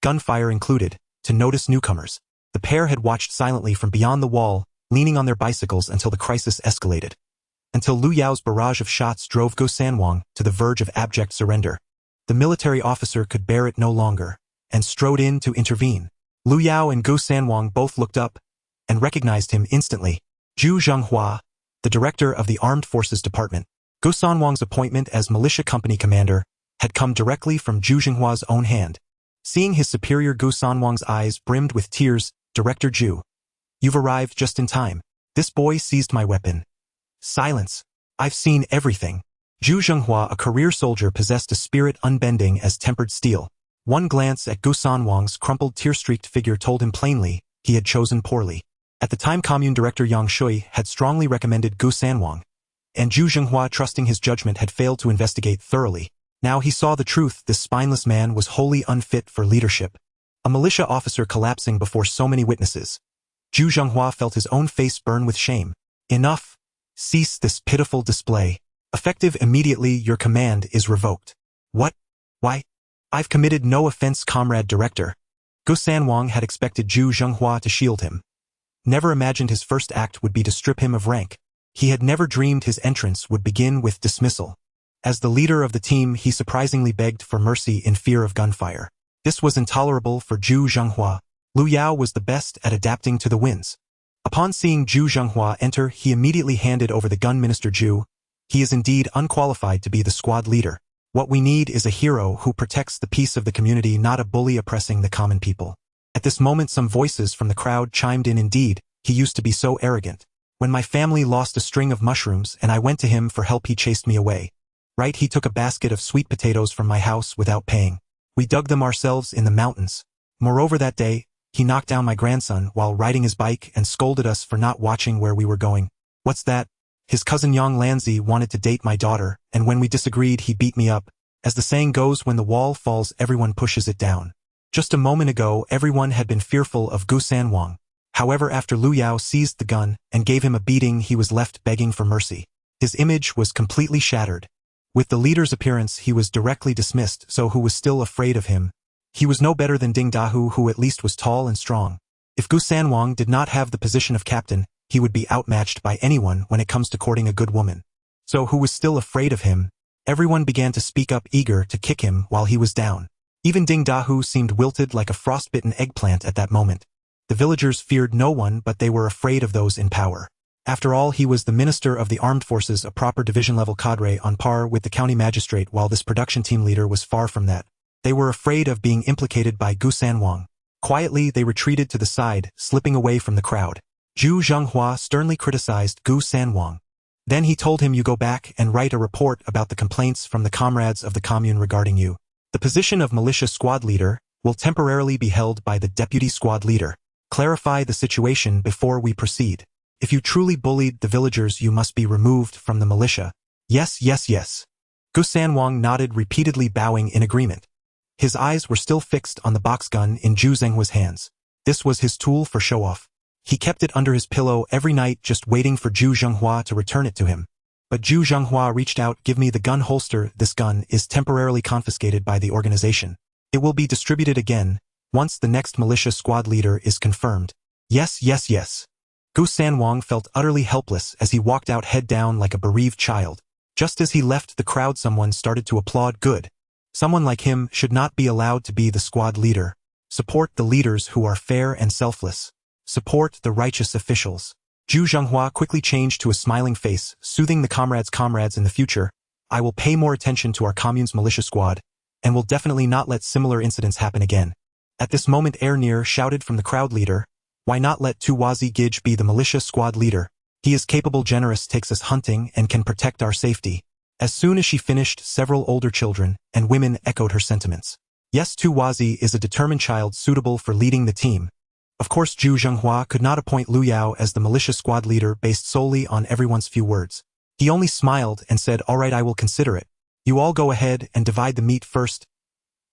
gunfire included, to notice newcomers. The pair had watched silently from beyond the wall, leaning on their bicycles until the crisis escalated. Until Lu Yao's barrage of shots drove Gu Sanwang to the verge of abject surrender. The military officer could bear it no longer, and strode in to intervene. Lu Yao and Gu Sanwang both looked up, and recognized him instantly. Zhu Zhenghua, the director of the Armed Forces Department. Gu Sanwang's appointment as militia company commander had come directly from Zhu Zhenghua's own hand. Seeing his superior, Gu Sanwang's eyes brimmed with tears. Director Zhu, you've arrived just in time. This boy seized my weapon. Silence. I've seen everything. Zhu Zhenghua, a career soldier, possessed a spirit unbending as tempered steel. One glance at Gu Sanwang's crumpled, tear-streaked figure told him plainly he had chosen poorly. At the time, Commune Director Yang Shui had strongly recommended Gu Sanwang, and Zhu Zhenghua, trusting his judgment, had failed to investigate thoroughly. Now he saw the truth. This spineless man was wholly unfit for leadership. A militia officer collapsing before so many witnesses. Zhu Zhenghua felt his own face burn with shame. Enough. Cease this pitiful display. Effective immediately, your command is revoked. What? Why? I've committed no offense, Comrade Director. Gu Sanwang had expected Zhu Zhenghua to shield him. Never imagined his first act would be to strip him of rank. He had never dreamed his entrance would begin with dismissal. As the leader of the team, he surprisingly begged for mercy in fear of gunfire. This was intolerable for Zhu Zhenghua. Lu Yao was the best at adapting to the winds. Upon seeing Zhu Zhenghua enter, he immediately handed over the gun. Minister Zhu, he is indeed unqualified to be the squad leader. What we need is a hero who protects the peace of the community, not a bully oppressing the common people. At this moment some voices from the crowd chimed in. Indeed, he used to be so arrogant. When my family lost a string of mushrooms and I went to him for help, he chased me away. Right, he took a basket of sweet potatoes from my house without paying. We dug them ourselves in the mountains. Moreover, that day, he knocked down my grandson while riding his bike and scolded us for not watching where we were going. What's that? His cousin Yang Lanzi wanted to date my daughter, and when we disagreed he beat me up. As the saying goes, when the wall falls everyone pushes it down. Just a moment ago everyone had been fearful of Gu Sanwang. However, after Lu Yao seized the gun and gave him a beating, he was left begging for mercy. His image was completely shattered. With the leader's appearance he was directly dismissed, so who was still afraid of him? He was no better than Ding Dahu, who at least was tall and strong. If Gu Sanwang did not have the position of captain, he would be outmatched by anyone when it comes to courting a good woman. So who was still afraid of him? Everyone began to speak up, eager to kick him while he was down. Even Ding Dahu seemed wilted like a frostbitten eggplant at that moment. The villagers feared no one, but they were afraid of those in power. After all, he was the minister of the armed forces, a proper division-level cadre on par with the county magistrate, while this production team leader was far from that. They were afraid of being implicated by Gu Sanwang. Quietly, they retreated to the side, slipping away from the crowd. Zhu Zhenghua sternly criticized Gu Sanwang. Then he told him, you go back and write a report about the complaints from the comrades of the commune regarding you. The position of militia squad leader will temporarily be held by the deputy squad leader. Clarify the situation before we proceed. If you truly bullied the villagers, you must be removed from the militia. Yes, yes, yes. Gu Sanwang nodded, repeatedly bowing in agreement. His eyes were still fixed on the box gun in Zhu Zhenghua's hands. This was his tool for show-off. He kept it under his pillow every night, just waiting for Zhu Zhenghua to return it to him. But Zhu Zhenghua reached out. Give me the gun holster. This gun is temporarily confiscated by the organization. It will be distributed again once the next militia squad leader is confirmed. Yes, yes, yes. Gu Sanwang felt utterly helpless as he walked out, head down like a bereaved child. Just as he left the crowd, someone started to applaud. Good. Someone like him should not be allowed to be the squad leader. Support the leaders who are fair and selfless. Support the righteous officials. Zhu Zhenghua quickly changed to a smiling face, soothing the comrades in the future. I will pay more attention to our commune's militia squad, and will definitely not let similar incidents happen again. At this moment, Ernir shouted from the crowd, leader, why not let Tuwazi Gij be the militia squad leader? He is capable, generous, takes us hunting, and can protect our safety. As soon as she finished, several older children and women echoed her sentiments. Yes, Tuwazi is a determined child suitable for leading the team. Of course, Zhu Zhenghua could not appoint Lu Yao as the militia squad leader based solely on everyone's few words. He only smiled and said, all right, I will consider it. You all go ahead and divide the meat first.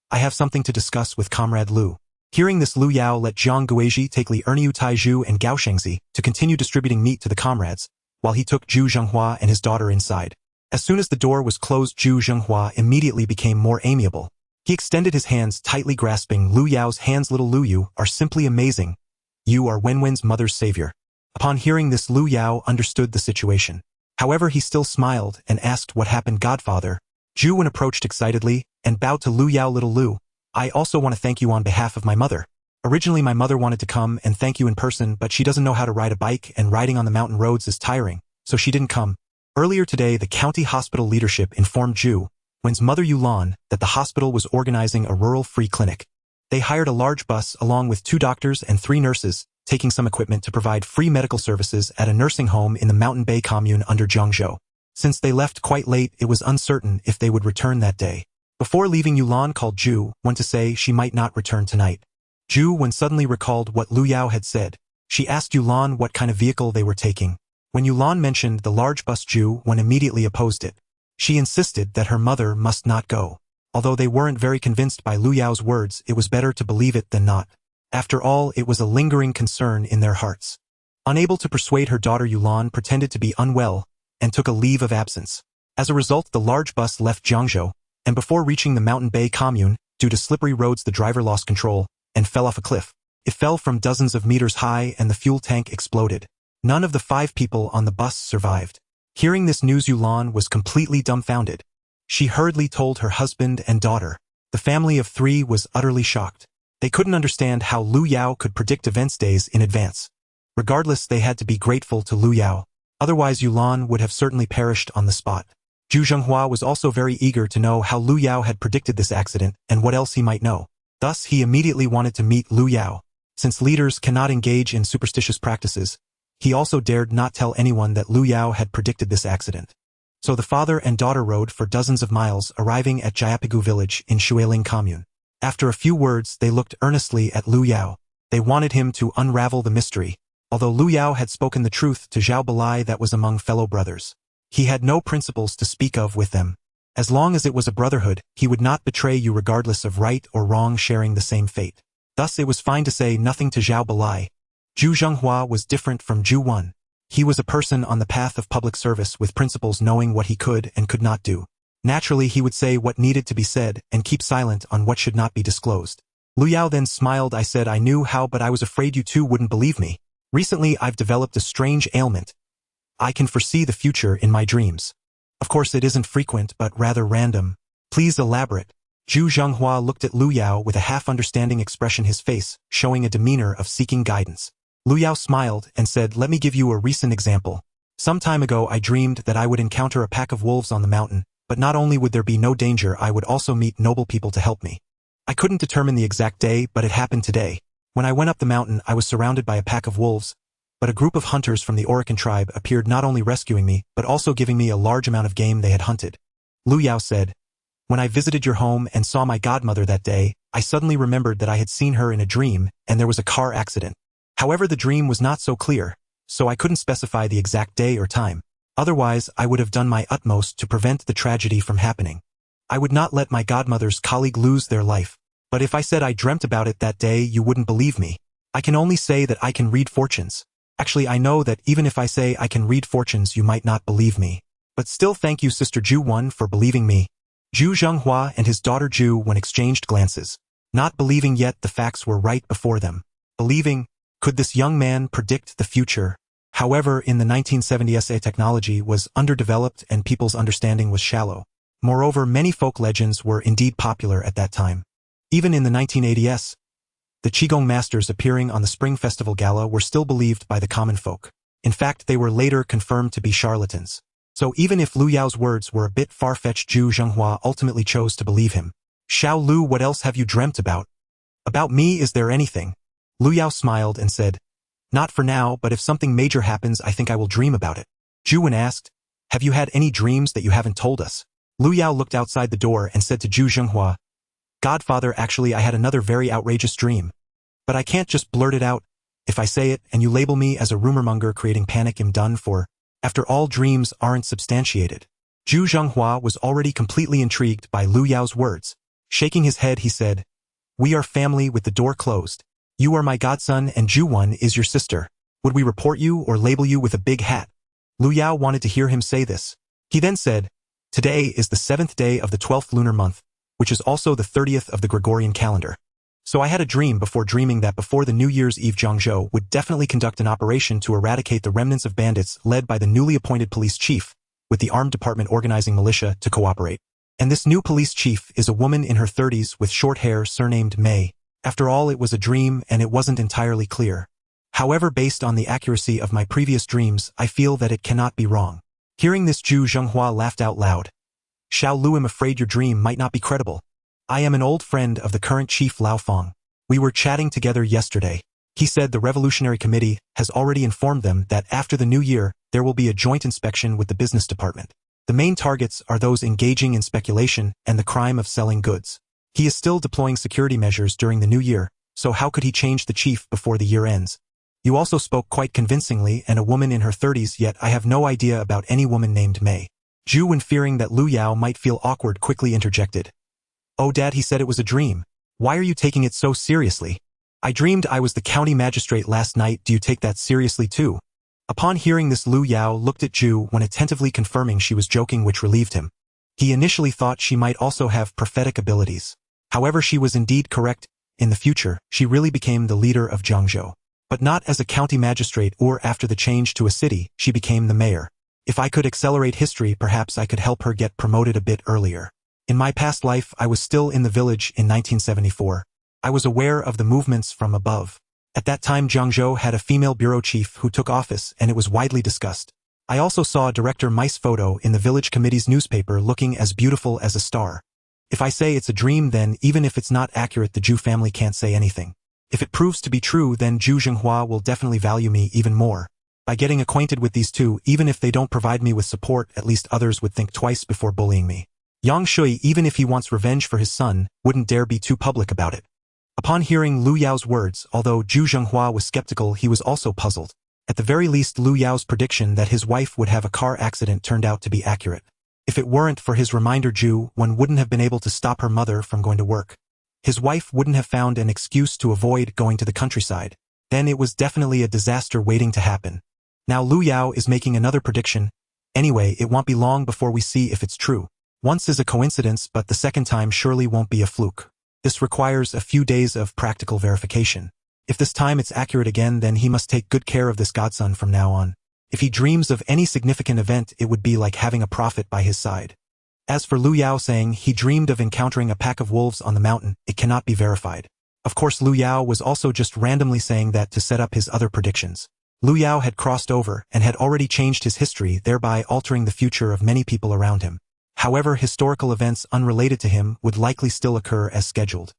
I have something to discuss with Comrade Lu. Hearing this, Lu Yao let Zhang Guizhi take Li Erniu Taizhu and Gao Shengzi to continue distributing meat to the comrades, while he took Zhu Zhenghua and his daughter inside. As soon as the door was closed, Zhu Zhenghua immediately became more amiable. He extended his hands, tightly grasping Lu Yao's hands. Little Lu, you are simply amazing. You are Wenwen's mother's savior. Upon hearing this, Lu Yao understood the situation. However, he still smiled and asked what happened. Godfather. Zhu Wen approached excitedly and bowed to Lu Yao. Little Lu, I also want to thank you on behalf of my mother. Originally my mother wanted to come and thank you in person, but she doesn't know how to ride a bike and riding on the mountain roads is tiring, so she didn't come. Earlier today, the county hospital leadership informed Zhu Wen's mother Yulan that the hospital was organizing a rural free clinic. They hired a large bus along with 2 doctors and 3 nurses, taking some equipment to provide free medical services at a nursing home in the Mountain Bay commune under Zhangzhou. Since they left quite late, it was uncertain if they would return that day. Before leaving, Yulan called Zhu Wen to say she might not return tonight. Zhu Wen suddenly recalled what Lu Yao had said. She asked Yulan what kind of vehicle they were taking. When Yulan mentioned the large bus, Zhu Wen immediately opposed it. She insisted that her mother must not go. Although they weren't very convinced by Lu Yao's words, it was better to believe it than not. After all, it was a lingering concern in their hearts. Unable to persuade her daughter, Yulan pretended to be unwell and took a leave of absence. As a result, the large bus left Zhangzhou, and before reaching the Mountain Bay commune, due to slippery roads the driver lost control and fell off a cliff. It fell from dozens of meters high and the fuel tank exploded. None of the 5 people on the bus survived. Hearing this news, Yulan was completely dumbfounded. She hurriedly told her husband and daughter. The family of 3 was utterly shocked. They couldn't understand how Lu Yao could predict events days in advance. Regardless, they had to be grateful to Lu Yao. Otherwise, Yulan would have certainly perished on the spot. Zhu Zhenghua was also very eager to know how Lu Yao had predicted this accident and what else he might know. Thus, he immediately wanted to meet Lu Yao. Since leaders cannot engage in superstitious practices, he also dared not tell anyone that Lu Yao had predicted this accident. So the father and daughter rode for dozens of miles, arriving at Jiapigu village in Shuiling commune. After a few words, they looked earnestly at Lu Yao. They wanted him to unravel the mystery. Although Lu Yao had spoken the truth to Zhao Balai that was among fellow brothers, he had no principles to speak of with them. As long as it was a brotherhood, he would not betray you regardless of right or wrong sharing the same fate. Thus it was fine to say nothing to Zhao Balai. Zhu Zhenghua was different from Zhu Wen. He was a person on the path of public service with principles, knowing what he could and could not do. Naturally, he would say what needed to be said and keep silent on what should not be disclosed. Lu Yao then smiled. I said I knew how, but I was afraid you two wouldn't believe me. Recently, I've developed a strange ailment. I can foresee the future in my dreams. Of course, it isn't frequent, but rather random. Please elaborate. Zhu Zhenghua looked at Lu Yao with a half-understanding expression, his face showing a demeanor of seeking guidance. Lu Yao smiled and said, let me give you a recent example. Some time ago I dreamed that I would encounter a pack of wolves on the mountain, but not only would there be no danger, I would also meet noble people to help me. I couldn't determine the exact day, but it happened today. When I went up the mountain, I was surrounded by a pack of wolves, but a group of hunters from the Orican tribe appeared, not only rescuing me, but also giving me a large amount of game they had hunted. Lu Yao said, when I visited your home and saw my godmother that day, I suddenly remembered that I had seen her in a dream and there was a car accident. However, the dream was not so clear, so I couldn't specify the exact day or time. Otherwise, I would have done my utmost to prevent the tragedy from happening. I would not let my godmother's colleague lose their life. But if I said I dreamt about it that day, you wouldn't believe me. I can only say that I can read fortunes. Actually, I know that even if I say I can read fortunes, you might not believe me. But still, thank you, Sister Zhu Wen, for believing me. Zhu Zhenghua and his daughter Zhu Wen exchanged glances. Not believing yet the facts were right before them. Believing, could this young man predict the future? However, in the 1970s, technology was underdeveloped and people's understanding was shallow. Moreover, many folk legends were indeed popular at that time. Even in the 1980s, the Qigong masters appearing on the Spring Festival Gala were still believed by the common folk. In fact, they were later confirmed to be charlatans. So even if Lu Yao's words were a bit far-fetched, Zhu Zhenghua ultimately chose to believe him. Xiao Lu, what else have you dreamt about? About me, is there anything? Lu Yao smiled and said, not for now, but if something major happens, I think I will dream about it. Zhu Wen asked, have you had any dreams that you haven't told us? Lu Yao looked outside the door and said to Zhu Zhenghua, Godfather, actually I had another very outrageous dream. But I can't just blurt it out. If I say it and you label me as a rumormonger creating panic, I'm done for. After all, dreams aren't substantiated. Zhu Zhenghua was already completely intrigued by Lu Yao's words. Shaking his head, he said, we are family with the door closed. You are my godson and Zhu Wen is your sister. Would we report you or label you with a big hat? Lu Yao wanted to hear him say this. He then said, today is the 7th day of the 12th lunar month, which is also the 30th of the Gregorian calendar. So I had a dream before dreaming that before the New Year's Eve, Zhangzhou would definitely conduct an operation to eradicate the remnants of bandits led by the newly appointed police chief, with the armed department organizing militia to cooperate. And this new police chief is a woman in her 30s with short hair surnamed Mei. After all, it was a dream and it wasn't entirely clear. However, based on the accuracy of my previous dreams, I feel that it cannot be wrong. Hearing this, Zhu Zhenghua laughed out loud. Xiao Lu, I'm afraid your dream might not be credible. I am an old friend of the current chief Lao Feng. We were chatting together yesterday. He said the Revolutionary Committee has already informed them that after the new year, there will be a joint inspection with the business department. The main targets are those engaging in speculation and the crime of selling goods. He is still deploying security measures during the new year, so how could he change the chief before the year ends? You also spoke quite convincingly, and a woman in her 30s, yet I have no idea about any woman named Mei. Zhu Wen, fearing that Lu Yao might feel awkward, quickly interjected. Oh, Dad, he said it was a dream. Why are you taking it so seriously? I dreamed I was the county magistrate last night. Do you take that seriously too? Upon hearing this, Lu Yao looked at Zhu Wen, attentively confirming she was joking, which relieved him. He initially thought she might also have prophetic abilities. However, she was indeed correct. In the future, she really became the leader of Jiangzhou. But not as a county magistrate or after the change to a city, she became the mayor. If I could accelerate history, perhaps I could help her get promoted a bit earlier. In my past life, I was still in the village in 1974. I was aware of the movements from above. At that time, Jiangzhou had a female bureau chief who took office, and it was widely discussed. I also saw Director Mice's photo in the village committee's newspaper looking as beautiful as a star. If I say it's a dream, then even if it's not accurate, the Zhu family can't say anything. If it proves to be true, then Zhu Zhenghua will definitely value me even more. By getting acquainted with these two, even if they don't provide me with support, at least others would think twice before bullying me. Yang Shui, even if he wants revenge for his son, wouldn't dare be too public about it. Upon hearing Lu Yao's words, although Zhu Zhenghua was skeptical, he was also puzzled. At the very least, Lu Yao's prediction that his wife would have a car accident turned out to be accurate. If it weren't for his reminder, one wouldn't have been able to stop her mother from going to work. His wife wouldn't have found an excuse to avoid going to the countryside. Then it was definitely a disaster waiting to happen. Now Lu Yao is making another prediction. Anyway, it won't be long before we see if it's true. Once is a coincidence, but the second time surely won't be a fluke. This requires a few days of practical verification. If this time it's accurate again, then he must take good care of this godson from now on. If he dreams of any significant event, it would be like having a prophet by his side. As for Lu Yao saying he dreamed of encountering a pack of wolves on the mountain, it cannot be verified. Of course, Lu Yao was also just randomly saying that to set up his other predictions. Lu Yao had crossed over and had already changed his history, thereby altering the future of many people around him. However, historical events unrelated to him would likely still occur as scheduled.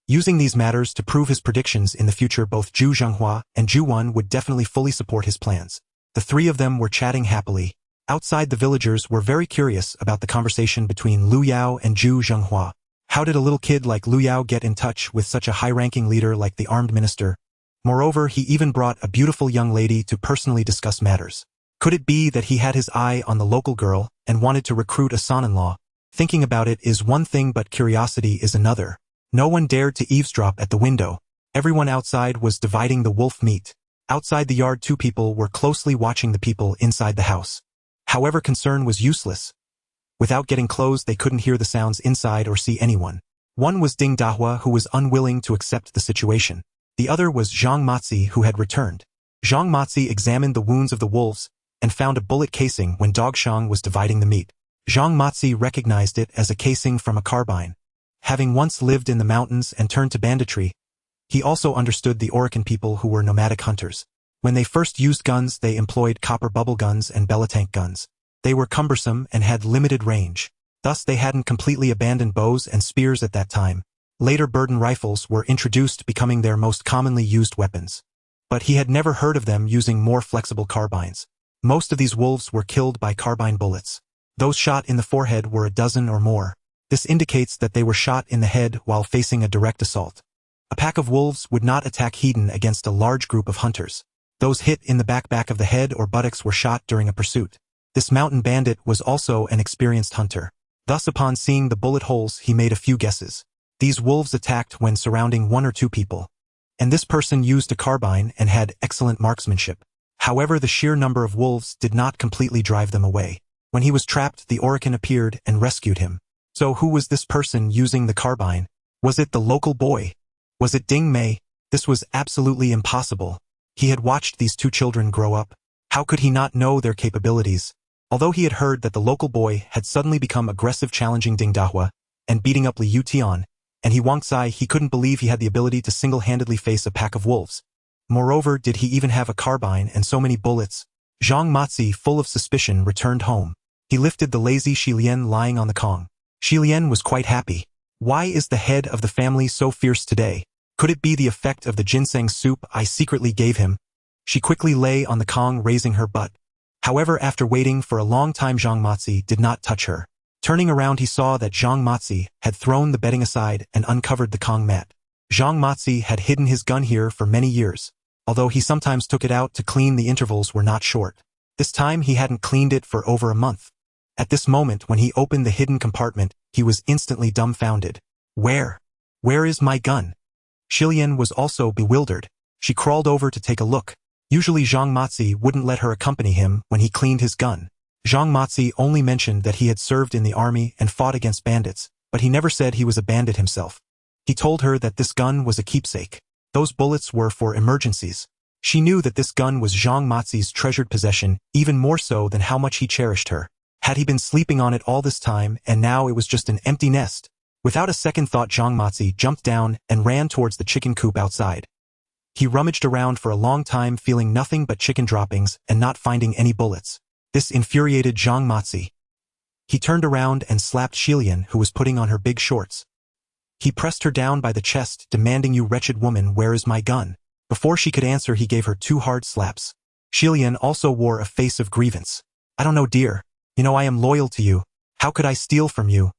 Using these matters to prove his predictions in the future, both Zhu Zhenghua and Zhu Wen would definitely fully support his plans. The three of them were chatting happily. Outside, the villagers were very curious about the conversation between Lu Yao and Zhu Zhenghua. How did a little kid like Lu Yao get in touch with such a high-ranking leader like the armed minister? Moreover, he even brought a beautiful young lady to personally discuss matters. Could it be that he had his eye on the local girl and wanted to recruit a son-in-law? Thinking about it is one thing, but curiosity is another. No one dared to eavesdrop at the window. Everyone outside was dividing the wolf meat. Outside the yard, two people were closely watching the people inside the house. However, concern was useless. Without getting close, they couldn't hear the sounds inside or see anyone. One was Ding Dahua, who was unwilling to accept the situation. The other was Zhang Matzi, who had returned. Zhang Matzi examined the wounds of the wolves and found a bullet casing when Dog Shang was dividing the meat. Zhang Matzi recognized it as a casing from a carbine. Having once lived in the mountains and turned to banditry, he also understood the Orokin people, who were nomadic hunters. When they first used guns, they employed copper bubble guns and Belatank guns. They were cumbersome and had limited range. Thus, they hadn't completely abandoned bows and spears at that time. Later, burden rifles were introduced, becoming their most commonly used weapons. But he had never heard of them using more flexible carbines. Most of these wolves were killed by carbine bullets. Those shot in the forehead were a dozen or more. This indicates that they were shot in the head while facing a direct assault. A pack of wolves would not attack hidden against a large group of hunters. Those hit in the back of the head or buttocks were shot during a pursuit. This mountain bandit was also an experienced hunter. Thus, upon seeing the bullet holes, he made a few guesses. These wolves attacked when surrounding one or two people. And this person used a carbine and had excellent marksmanship. However, the sheer number of wolves did not completely drive them away. When he was trapped, the Orokin appeared and rescued him. So who was this person using the carbine? Was it the local boy? Was it Ding Mei? This was absolutely impossible. He had watched these two children grow up. How could he not know their capabilities? Although he had heard that the local boy had suddenly become aggressive, challenging Ding Dahua and beating up Li Yutian and He Wangcai, he couldn't believe he had the ability to single-handedly face a pack of wolves. Moreover, did he even have a carbine and so many bullets? Zhang Matzi, full of suspicion, returned home. He lifted the lazy Xilian lying on the Kong. Xilian was quite happy. Why is the head of the family so fierce today? Could it be the effect of the ginseng soup I secretly gave him? She quickly lay on the Kong, raising her butt. However, after waiting for a long time, Zhang Matzi did not touch her. Turning around, he saw that Zhang Matzi had thrown the bedding aside and uncovered the Kong mat. Zhang Matzi had hidden his gun here for many years. Although he sometimes took it out to clean, the intervals were not short. This time he hadn't cleaned it for over a month. At this moment, when he opened the hidden compartment, he was instantly dumbfounded. Where is my gun? Xilian was also bewildered. She crawled over to take a look. Usually Zhang Matzi wouldn't let her accompany him when he cleaned his gun. Zhang Matzi only mentioned that he had served in the army and fought against bandits, but he never said he was a bandit himself. He told her that this gun was a keepsake. Those bullets were for emergencies. She knew that this gun was Zhang Mozi's treasured possession, even more so than how much he cherished her. Had he been sleeping on it all this time, and now it was just an empty nest? Without a second thought, Zhang Mozi jumped down and ran towards the chicken coop outside. He rummaged around for a long time, feeling nothing but chicken droppings and not finding any bullets. This infuriated Zhang Mozi. He turned around and slapped Xilian, who was putting on her big shorts. He pressed her down by the chest, demanding, "You wretched woman, where is my gun?" Before she could answer, he gave her 2 hard slaps. Xilian also wore a face of grievance. "I don't know, dear. You know I am loyal to you. How could I steal from you?"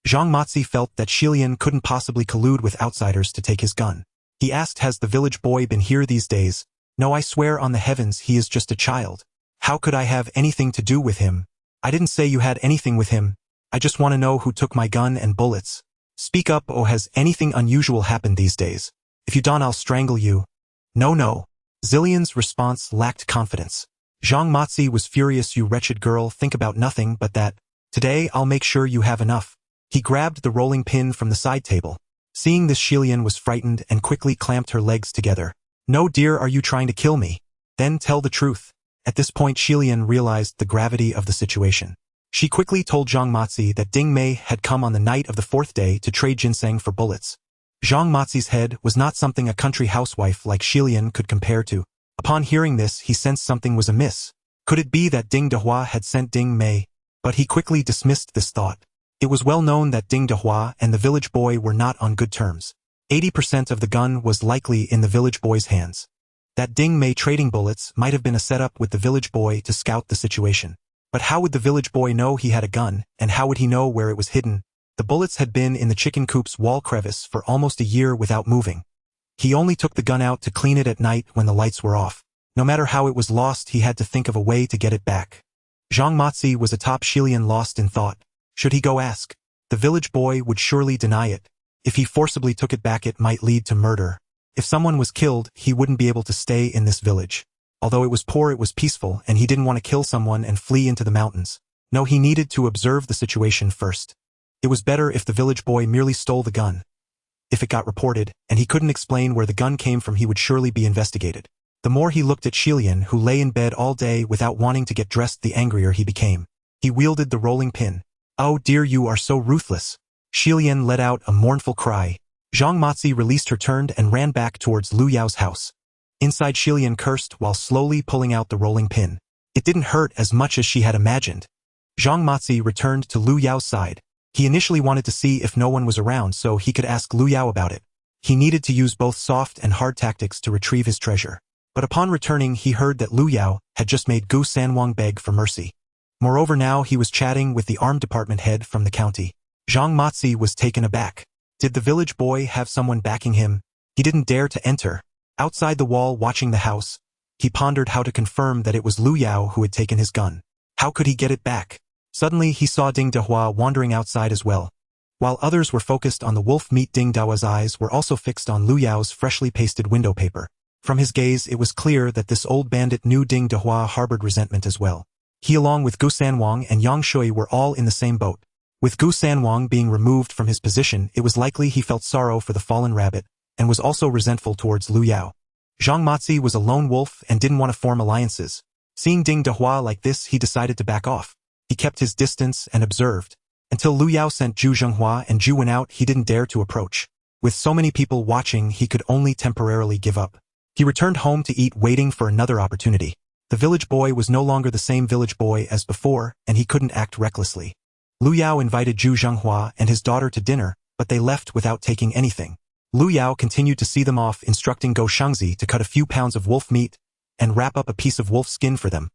Zhang Mozi felt that Xilian couldn't possibly collude with outsiders to take his gun. He asked, "Has the village boy been here these days?" "No, I swear on the heavens he is just a child. How could I have anything to do with him?" "I didn't say you had anything with him. I just want to know who took my gun and bullets. Speak up, or has anything unusual happened these days? If you don't, I'll strangle you." No. Xilian's response lacked confidence. Zhang Mozi was furious. "You wretched girl, think about nothing but that. Today I'll make sure you have enough." He grabbed the rolling pin from the side table. Seeing this, Xilian was frightened and quickly clamped her legs together. "No, dear, are you trying to kill me? Then tell the truth." At this point, Xilian realized the gravity of the situation. She quickly told Zhang Mozi that Ding Mei had come on the night of the 4th day to trade ginseng for bullets. Zhang Mozi's head was not something a country housewife like Xilian could compare to. Upon hearing this, he sensed something was amiss. Could it be that Ding Dehua had sent Ding Mei? But he quickly dismissed this thought. It was well known that Ding Dehua and the village boy were not on good terms. 80% of the gun was likely in the village boy's hands. That Ding Mei trading bullets might have been a setup with the village boy to scout the situation. But how would the village boy know he had a gun, and how would he know where it was hidden? The bullets had been in the chicken coop's wall crevice for almost a year without moving. He only took the gun out to clean it at night when the lights were off. No matter how it was lost, he had to think of a way to get it back. Zhang Mozi was atop Xilian, lost in thought. Should he go ask? The village boy would surely deny it. If he forcibly took it back, it might lead to murder. If someone was killed, he wouldn't be able to stay in this village. Although it was poor, it was peaceful, and he didn't want to kill someone and flee into the mountains. No, he needed to observe the situation first. It was better if the village boy merely stole the gun. If it got reported, and he couldn't explain where the gun came from, he would surely be investigated. The more he looked at Xilian, who lay in bed all day without wanting to get dressed, the angrier he became. He wielded the rolling pin. "Oh dear, you are so ruthless." Xilian let out a mournful cry. Zhang Mozi released her, turned, and ran back towards Lu Yao's house. Inside, Xilian cursed while slowly pulling out the rolling pin. It didn't hurt as much as she had imagined. Zhang Mozi returned to Lu Yao's side. He initially wanted to see if no one was around so he could ask Lu Yao about it. He needed to use both soft and hard tactics to retrieve his treasure. But upon returning, he heard that Lu Yao had just made Gu Sanwang beg for mercy. Moreover, now he was chatting with the armed department head from the county. Zhang Mozi was taken aback. Did the village boy have someone backing him? He didn't dare to enter. Outside the wall, watching the house, he pondered how to confirm that it was Lu Yao who had taken his gun. How could he get it back? Suddenly, he saw Ding Dehua wandering outside as well. While others were focused on the wolf meat, Ding Dehua's eyes were also fixed on Lu Yao's freshly pasted window paper. From his gaze, it was clear that this old bandit knew Ding Dehua harbored resentment as well. He, along with Gu Sanwang and Yang Shui, were all in the same boat. With Gu Sanwang being removed from his position, it was likely he felt sorrow for the fallen rabbit, and was also resentful towards Lu Yao. Zhang Mozi was a lone wolf and didn't want to form alliances. Seeing Ding Dehua like this, he decided to back off. He kept his distance and observed. Until Lu Yao sent Zhu Zhenghua and Zhu went out, he didn't dare to approach. With so many people watching, he could only temporarily give up. He returned home to eat, waiting for another opportunity. The village boy was no longer the same village boy as before, and he couldn't act recklessly. Lu Yao invited Zhu Zhenghua and his daughter to dinner, but they left without taking anything. Lu Yao continued to see them off, instructing Go Shangzi to cut a few pounds of wolf meat and wrap up a piece of wolf skin for them.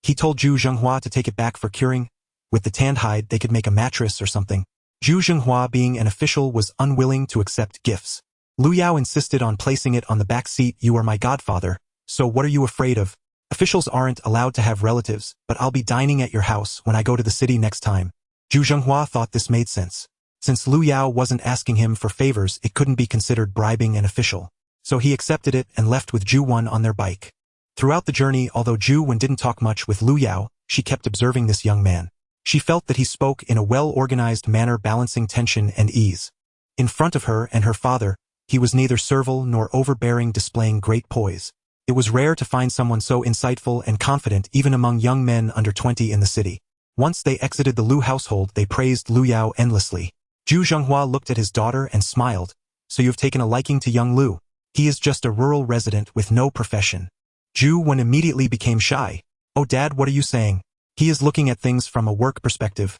He told Zhu Zhenghua to take it back for curing. With the tanned hide, they could make a mattress or something. Zhu Zhenghua, being an official, was unwilling to accept gifts. Lu Yao insisted on placing it on the back seat. "You are my godfather, so what are you afraid of? Officials aren't allowed to have relatives, but I'll be dining at your house when I go to the city next time." Zhu Zhenghua thought this made sense. Since Lu Yao wasn't asking him for favors, it couldn't be considered bribing an official. So he accepted it and left with Zhu Wen on their bike. Throughout the journey, although Zhu Wen didn't talk much with Lu Yao, she kept observing this young man. She felt that he spoke in a well-organized manner, balancing tension and ease. In front of her and her father, he was neither servile nor overbearing, displaying great poise. It was rare to find someone so insightful and confident even among young men under 20 in the city. Once they exited the Lu household, they praised Lu Yao endlessly. Zhu Zhenghua looked at his daughter and smiled. So you've taken a liking to young Lu. He is just a rural resident with no profession. Zhu Wen immediately became shy. Oh Dad, what are you saying? He is looking at things from a work perspective.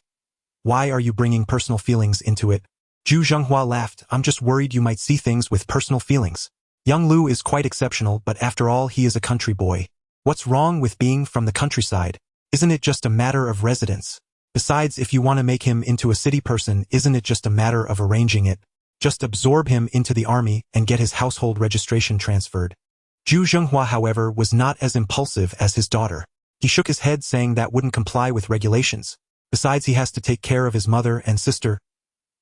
Why are you bringing personal feelings into it? Zhu Zhenghua laughed. I'm just worried you might see things with personal feelings. Young Lu is quite exceptional, but after all he is a country boy. What's wrong with being from the countryside? Isn't it just a matter of residence? Besides, if you want to make him into a city person, isn't it just a matter of arranging it? Just absorb him into the army and get his household registration transferred. Zhu Zhenghua, however, was not as impulsive as his daughter. He shook his head, saying that wouldn't comply with regulations. Besides, he has to take care of his mother and sister.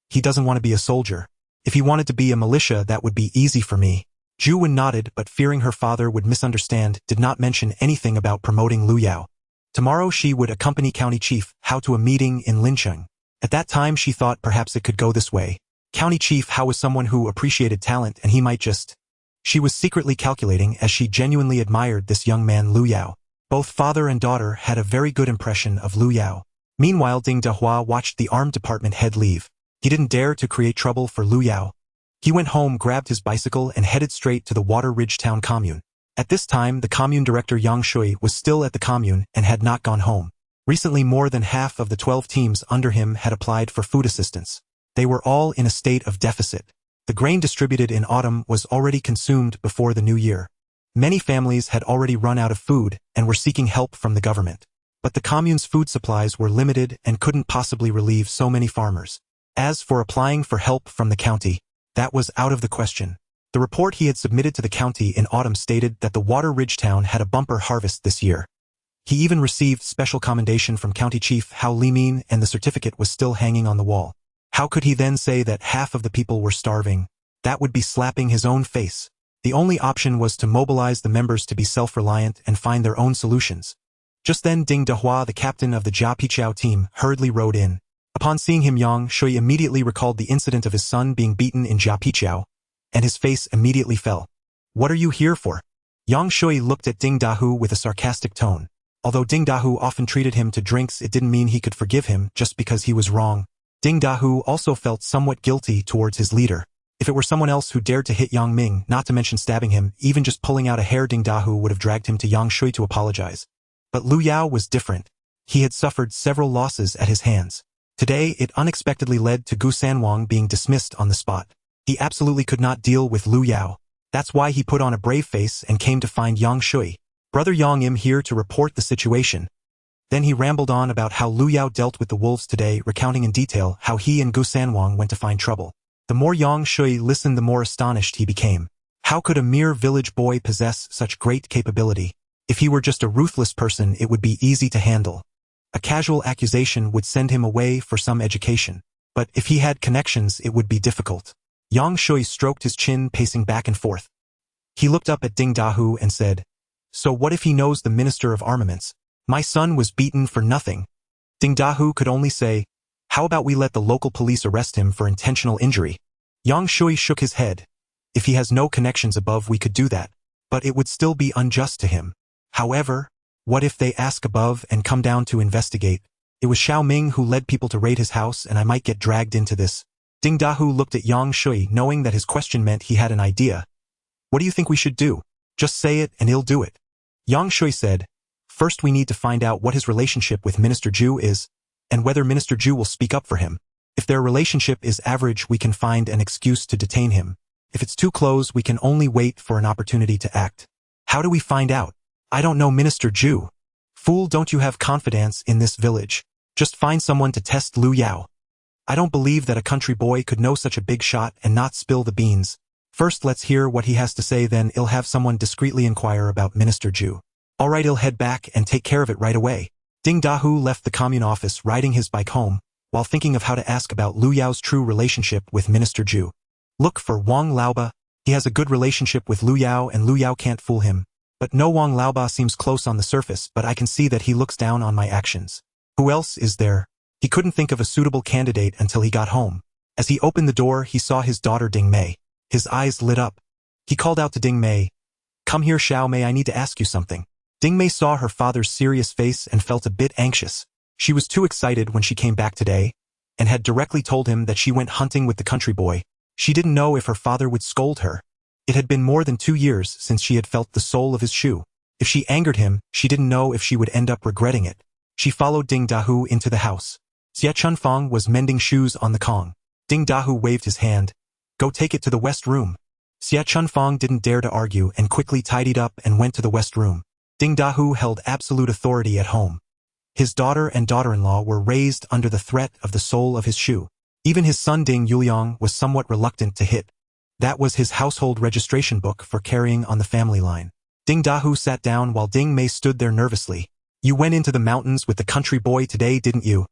He doesn't want to be a soldier. If he wanted to be a militia, that would be easy for me. Zhu Wen nodded, but fearing her father would misunderstand, did not mention anything about promoting Lu Yao. Tomorrow she would accompany County Chief Hao to a meeting in Lincheng. At that time she thought perhaps it could go this way. County Chief Hao was someone who appreciated talent, and he might just... She was secretly calculating, as she genuinely admired this young man Lu Yao. Both father and daughter had a very good impression of Lu Yao. Meanwhile, Ding Dahua watched the armed department head leave. He didn't dare to create trouble for Lu Yao. He went home, grabbed his bicycle, and headed straight to the Water Ridge Town commune. At this time, the commune director Yang Shui was still at the commune and had not gone home. Recently, more than half of the 12 teams under him had applied for food assistance. They were all in a state of deficit. The grain distributed in autumn was already consumed before the new year. Many families had already run out of food and were seeking help from the government. But the commune's food supplies were limited and couldn't possibly relieve so many farmers. As for applying for help from the county, that was out of the question. The report he had submitted to the county in autumn stated that the Water Ridge town had a bumper harvest this year. He even received special commendation from County Chief Hao Limin, and the certificate was still hanging on the wall. How could he then say that half of the people were starving? That would be slapping his own face. The only option was to mobilize the members to be self-reliant and find their own solutions. Just then Ding Dahua, the captain of the Jia Pichao team, hurriedly rode in. Upon seeing him, Yang Shui immediately recalled the incident of his son being beaten in Jia Pichao, and his face immediately fell. What are you here for? Yang Shui looked at Ding Dahu with a sarcastic tone. Although Ding Dahu often treated him to drinks, it didn't mean he could forgive him just because he was wrong. Ding Dahu also felt somewhat guilty towards his leader. If it were someone else who dared to hit Yang Ming, not to mention stabbing him, even just pulling out a hair, Ding Dahu would have dragged him to Yang Shui to apologize. But Lu Yao was different. He had suffered several losses at his hands. Today, it unexpectedly led to Gu Sanwang being dismissed on the spot. He absolutely could not deal with Lu Yao. That's why he put on a brave face and came to find Yang Shui. Brother Yang Im here to report the situation. Then he rambled on about how Lu Yao dealt with the wolves today, recounting in detail how he and Gu Sanwang went to find trouble. The more Yang Shui listened, the more astonished he became. How could a mere village boy possess such great capability? If he were just a ruthless person, it would be easy to handle. A casual accusation would send him away for some education. But if he had connections, it would be difficult. Yang Shui stroked his chin, pacing back and forth. He looked up at Ding Dahu and said, "So what if he knows the Minister of Armaments? My son was beaten for nothing." Ding Dahu could only say, "How about we let the local police arrest him for intentional injury?" Yang Shui shook his head. "If he has no connections above, we could do that. But it would still be unjust to him. However, what if they ask above and come down to investigate? It was Xiao Ming who led people to raid his house, and I might get dragged into this." Ding Dahu looked at Yang Shui, knowing that his question meant he had an idea. "What do you think we should do? Just say it and he'll do it." Yang Shui said, "First we need to find out what his relationship with Minister Zhu is, and whether Minister Zhu will speak up for him. If their relationship is average, we can find an excuse to detain him. If it's too close, we can only wait for an opportunity to act. How do we find out? I don't know Minister Zhu." "Fool, don't you have confidence in this village? Just find someone to test Lu Yao." "I don't believe that a country boy could know such a big shot and not spill the beans. First let's hear what he has to say, then I'll have someone discreetly inquire about Minister Zhu." "All right, I'll head back and take care of it right away." Ding Dahu left the commune office, riding his bike home, while thinking of how to ask about Lu Yao's true relationship with Minister Zhu. Look for Wang Laoba. He has a good relationship with Lu Yao and Lu Yao can't fool him. But no, Wang Laoba seems close on the surface, but I can see that he looks down on my actions. Who else is there? He couldn't think of a suitable candidate until he got home. As he opened the door, he saw his daughter Ding Mei. His eyes lit up. He called out to Ding Mei, "Come here, Xiao Mei, I need to ask you something." Ding Mei saw her father's serious face and felt a bit anxious. She was too excited when she came back today, and had directly told him that she went hunting with the country boy. She didn't know if her father would scold her. It had been more than 2 years since she had felt the sole of his shoe. If she angered him, she didn't know if she would end up regretting it. She followed Ding Dahu into the house. Xie Chunfang was mending shoes on the Kong. Ding Dahu waved his hand. "Go take it to the west room." Xie Chunfang didn't dare to argue and quickly tidied up and went to the west room. Ding Dahu held absolute authority at home. His daughter and daughter-in-law were raised under the threat of the sole of his shoe. Even his son Ding Yuliang was somewhat reluctant to hit. That was his household registration book for carrying on the family line. Ding Dahu sat down while Ding Mei stood there nervously. "You went into the mountains with the country boy today, didn't you?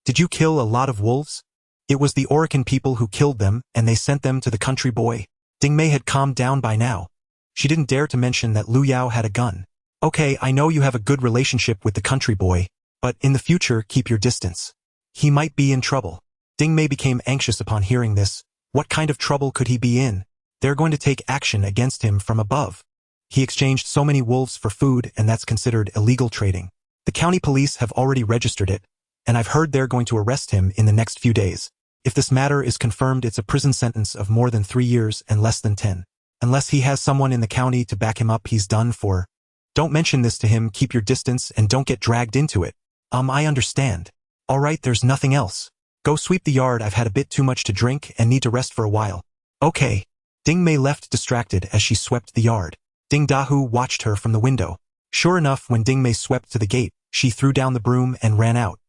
Did you kill a lot of wolves?" "It was the Orican people who killed them, and they sent them to the country boy." Ding Mei had calmed down by now. She didn't dare to mention that Lu Yao had a gun. "Okay, I know you have a good relationship with the country boy, but in the future keep your distance. He might be in trouble." Ding Mei became anxious upon hearing this. What kind of trouble could he be in? They're going to take action against him from above. He exchanged so many wolves for food, and that's considered illegal trading. The county police have already registered it, and I've heard they're going to arrest him in the next few days. If this matter is confirmed, it's a prison sentence of more than 3 years and less than 10. Unless he has someone in the county to back him up, he's done for. Don't mention this to him, keep your distance, and don't get dragged into it. I understand. All right, there's nothing else. Go sweep the yard, I've had a bit too much to drink and need to rest for a while. Okay. Ding Mei left distracted as she swept the yard. Ding Dahu watched her from the window. Sure enough, when Ding Mei swept to the gate, she threw down the broom and ran out.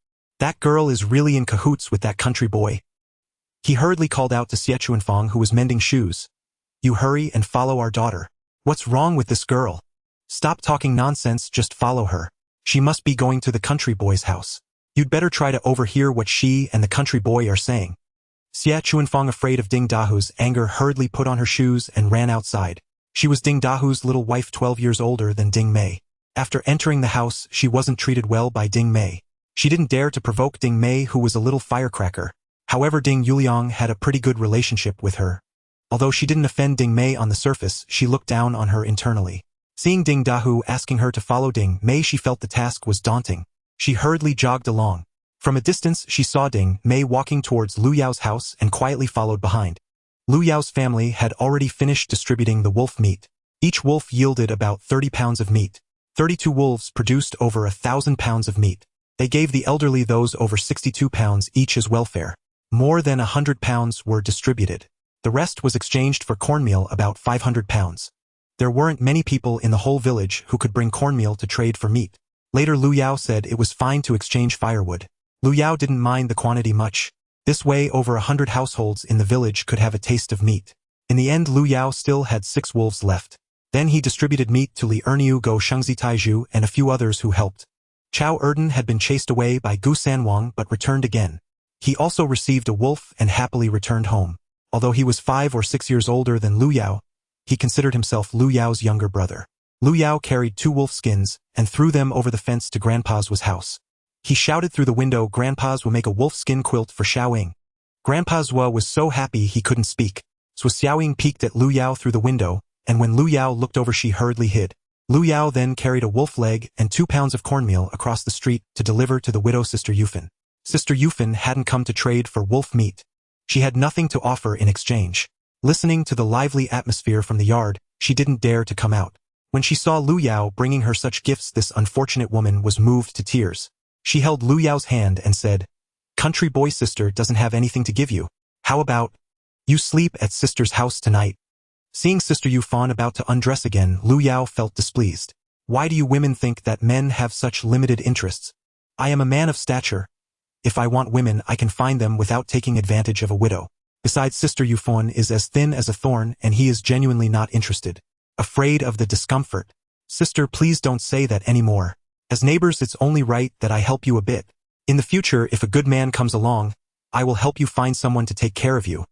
That girl is really in cahoots with that country boy. He hurriedly called out to Xie Chuanfang, who was mending shoes. "You hurry and follow our daughter. What's wrong with this girl? Stop talking nonsense, just follow her. She must be going to the country boy's house. You'd better try to overhear what she and the country boy are saying." Xie Chuanfang, afraid of Ding Dahu's anger, hurriedly put on her shoes and ran outside. She was Ding Dahu's little wife, 12 years older than Ding Mei. After entering the house, she wasn't treated well by Ding Mei. She didn't dare to provoke Ding Mei, who was a little firecracker. However, Ding Yuliang had a pretty good relationship with her. Although she didn't offend Ding Mei on the surface, she looked down on her internally. Seeing Ding Dahu asking her to follow Ding Mei, she felt the task was daunting. She hurriedly jogged along. From a distance, she saw Ding Mei walking towards Lu Yao's house and quietly followed behind. Lu Yao's family had already finished distributing the wolf meat. Each wolf yielded about 30 pounds of meat. 32 wolves produced over 1,000 pounds of meat. They gave the elderly those over 62 pounds each as welfare. More than 100 pounds were distributed. The rest was exchanged for cornmeal, about 500 pounds. There weren't many people in the whole village who could bring cornmeal to trade for meat. Later, Lu Yao said it was fine to exchange firewood. Lu Yao didn't mind the quantity much. This way, over 100 households in the village could have a taste of meat. In the end, Lu Yao still had 6 wolves left. Then he distributed meat to Li Erniu, Go Shengzi Taiju, and a few others who helped. Chao Erden had been chased away by Gu Sanwang but returned again. He also received a wolf and happily returned home. Although he was 5 or 6 years older than Lu Yao, he considered himself Lu Yao's younger brother. Lu Yao carried 2 wolf skins and threw them over the fence to Grandpa's house. He shouted through the window, "Grandpa's will make a wolf skin quilt for Xiaoying." Grandpa's was so happy he couldn't speak. So Xiaoying peeked at Lu Yao through the window, and when Lu Yao looked over, she hurriedly hid. Lu Yao then carried a wolf leg and 2 pounds of cornmeal across the street to deliver to the widow Sister Yufan. Sister Yufan hadn't come to trade for wolf meat. She had nothing to offer in exchange. Listening to the lively atmosphere from the yard, she didn't dare to come out. When she saw Lu Yao bringing her such gifts, this unfortunate woman was moved to tears. She held Lu Yao's hand and said, "Country boy, sister doesn't have anything to give you. How about you sleep at sister's house tonight?" Seeing Sister Yufan about to undress again, Lu Yao felt displeased. "Why do you women think that men have such limited interests? I am a man of stature. If I want women, I can find them without taking advantage of a widow. Besides, Sister Yufan is as thin as a thorn, and he is genuinely not interested. Afraid of the discomfort. Sister, please don't say that anymore. As neighbors, it's only right that I help you a bit. In the future, if a good man comes along, I will help you find someone to take care of you."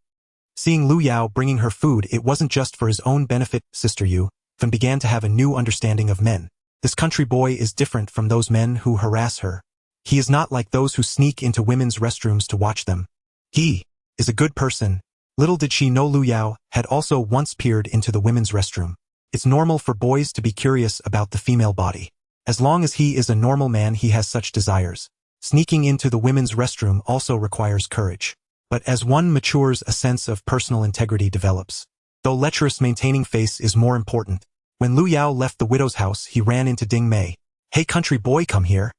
Seeing Lu Yao bringing her food, it wasn't just for his own benefit. Sister Yufan began to have a new understanding of men. This country boy is different from those men who harass her. He is not like those who sneak into women's restrooms to watch them. He is a good person. Little did she know Lu Yao had also once peered into the women's restroom. It's normal for boys to be curious about the female body. As long as he is a normal man, he has such desires. Sneaking into the women's restroom also requires courage. But as one matures, a sense of personal integrity develops. Though lecherous, maintaining face is more important. When Lu Yao left the widow's house, he ran into Ding Mei. "Hey country boy, come here."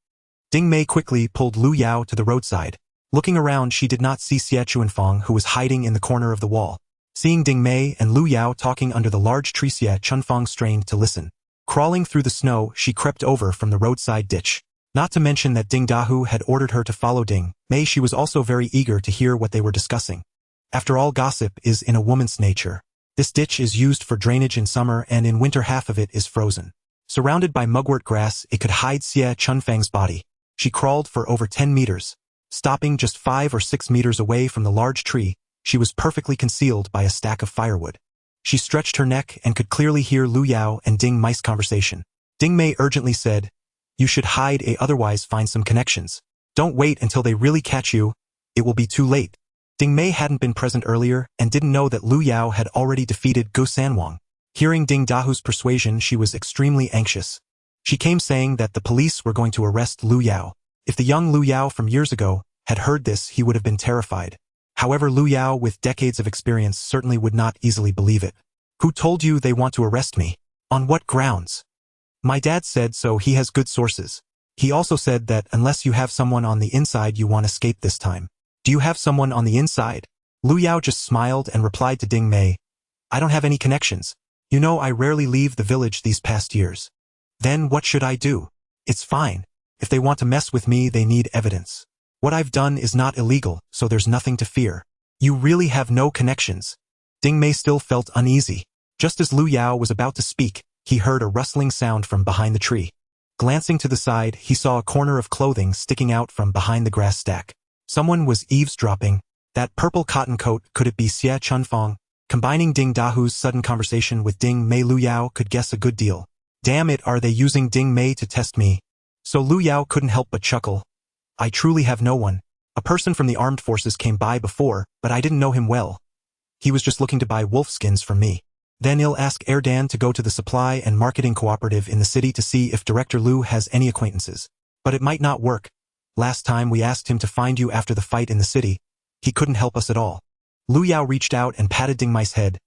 Ding Mei quickly pulled Lu Yao to the roadside. Looking around, she did not see Xie Chuanfang, who was hiding in the corner of the wall. Seeing Ding Mei and Lu Yao talking under the large tree, Xie Chuanfang strained to listen. Crawling through the snow, she crept over from the roadside ditch. Not to mention that Ding Dahu had ordered her to follow Ding Mei, she was also very eager to hear what they were discussing. After all, gossip is in a woman's nature. This ditch is used for drainage in summer, and in winter half of it is frozen. Surrounded by mugwort grass, it could hide Xie Chunfang's body. She crawled for over 10 meters. Stopping just 5 or 6 meters away from the large tree, she was perfectly concealed by a stack of firewood. She stretched her neck and could clearly hear Lu Yao and Ding Mei's conversation. Ding Mei urgently said, "You should hide, otherwise find some connections. Don't wait until they really catch you. It will be too late." Ding Mei hadn't been present earlier and didn't know that Lu Yao had already defeated Gu Sanwang. Hearing Ding Dahu's persuasion, she was extremely anxious. She came saying that the police were going to arrest Lu Yao. If the young Lu Yao from years ago had heard this, he would have been terrified. However, Lu Yao, with decades of experience, certainly would not easily believe it. "Who told you they want to arrest me? On what grounds?" "My dad said so. He has good sources. He also said that unless you have someone on the inside, you won't escape this time." "Do you have someone on the inside?" Lu Yao just smiled and replied to Ding Mei, "I don't have any connections. You know, I rarely leave the village these past years." "Then what should I do?" "It's fine. If they want to mess with me, they need evidence. What I've done is not illegal, so there's nothing to fear." "You really have no connections?" Ding Mei still felt uneasy. Just as Lu Yao was about to speak, he heard a rustling sound from behind the tree. Glancing to the side, he saw a corner of clothing sticking out from behind the grass stack. Someone was eavesdropping. That purple cotton coat, could it be Xie Chunfang? Combining Ding Dahu's sudden conversation with Ding Mei, Lu Yao could guess a good deal. Damn it, are they using Ding Mei to test me? So Lu Yao couldn't help but chuckle. "I truly have no one. A person from the armed forces came by before, but I didn't know him well. He was just looking to buy wolf skins from me. Then I'll ask Erdan to go to the supply and marketing cooperative in the city to see if Director Lu has any acquaintances. But it might not work. Last time we asked him to find you after the fight in the city. He couldn't help us at all." Lu Yao reached out and patted Ding Mei's head.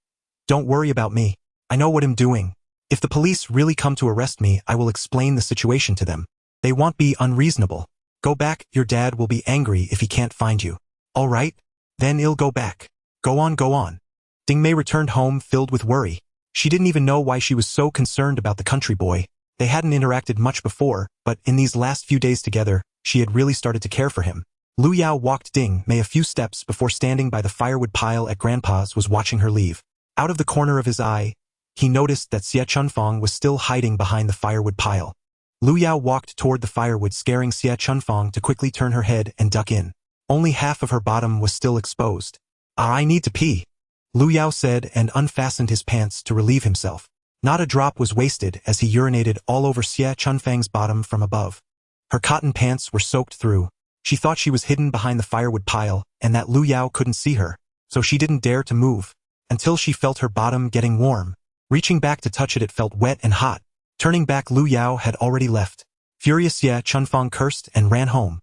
"Don't worry about me. I know what I'm doing. If the police really come to arrest me, I will explain the situation to them. They won't be unreasonable. Go back, your dad will be angry if he can't find you." "All right? Then I'll go back." Go on, go on." Ding Mei returned home filled with worry. She didn't even know why she was so concerned about the country boy. They hadn't interacted much before, but in these last few days together, she had really started to care for him. Lu Yao walked Ding Mei a few steps before standing by the firewood pile at Grandpa's was watching her leave. Out of the corner of his eye, he noticed that Xie Chunfang was still hiding behind the firewood pile. Lu Yao walked toward the firewood, scaring Xie Chunfang to quickly turn her head and duck in. Only half of her bottom was still exposed. "I need to pee," Lu Yao said and unfastened his pants to relieve himself. Not a drop was wasted as he urinated all over Xie Chunfang's bottom from above. Her cotton pants were soaked through. She thought she was hidden behind the firewood pile and that Lu Yao couldn't see her, so she didn't dare to move, until she felt her bottom getting warm. Reaching back to touch it, it felt wet and hot. Turning back, Lu Yao had already left. Furious, Xie Chunfang cursed and ran home.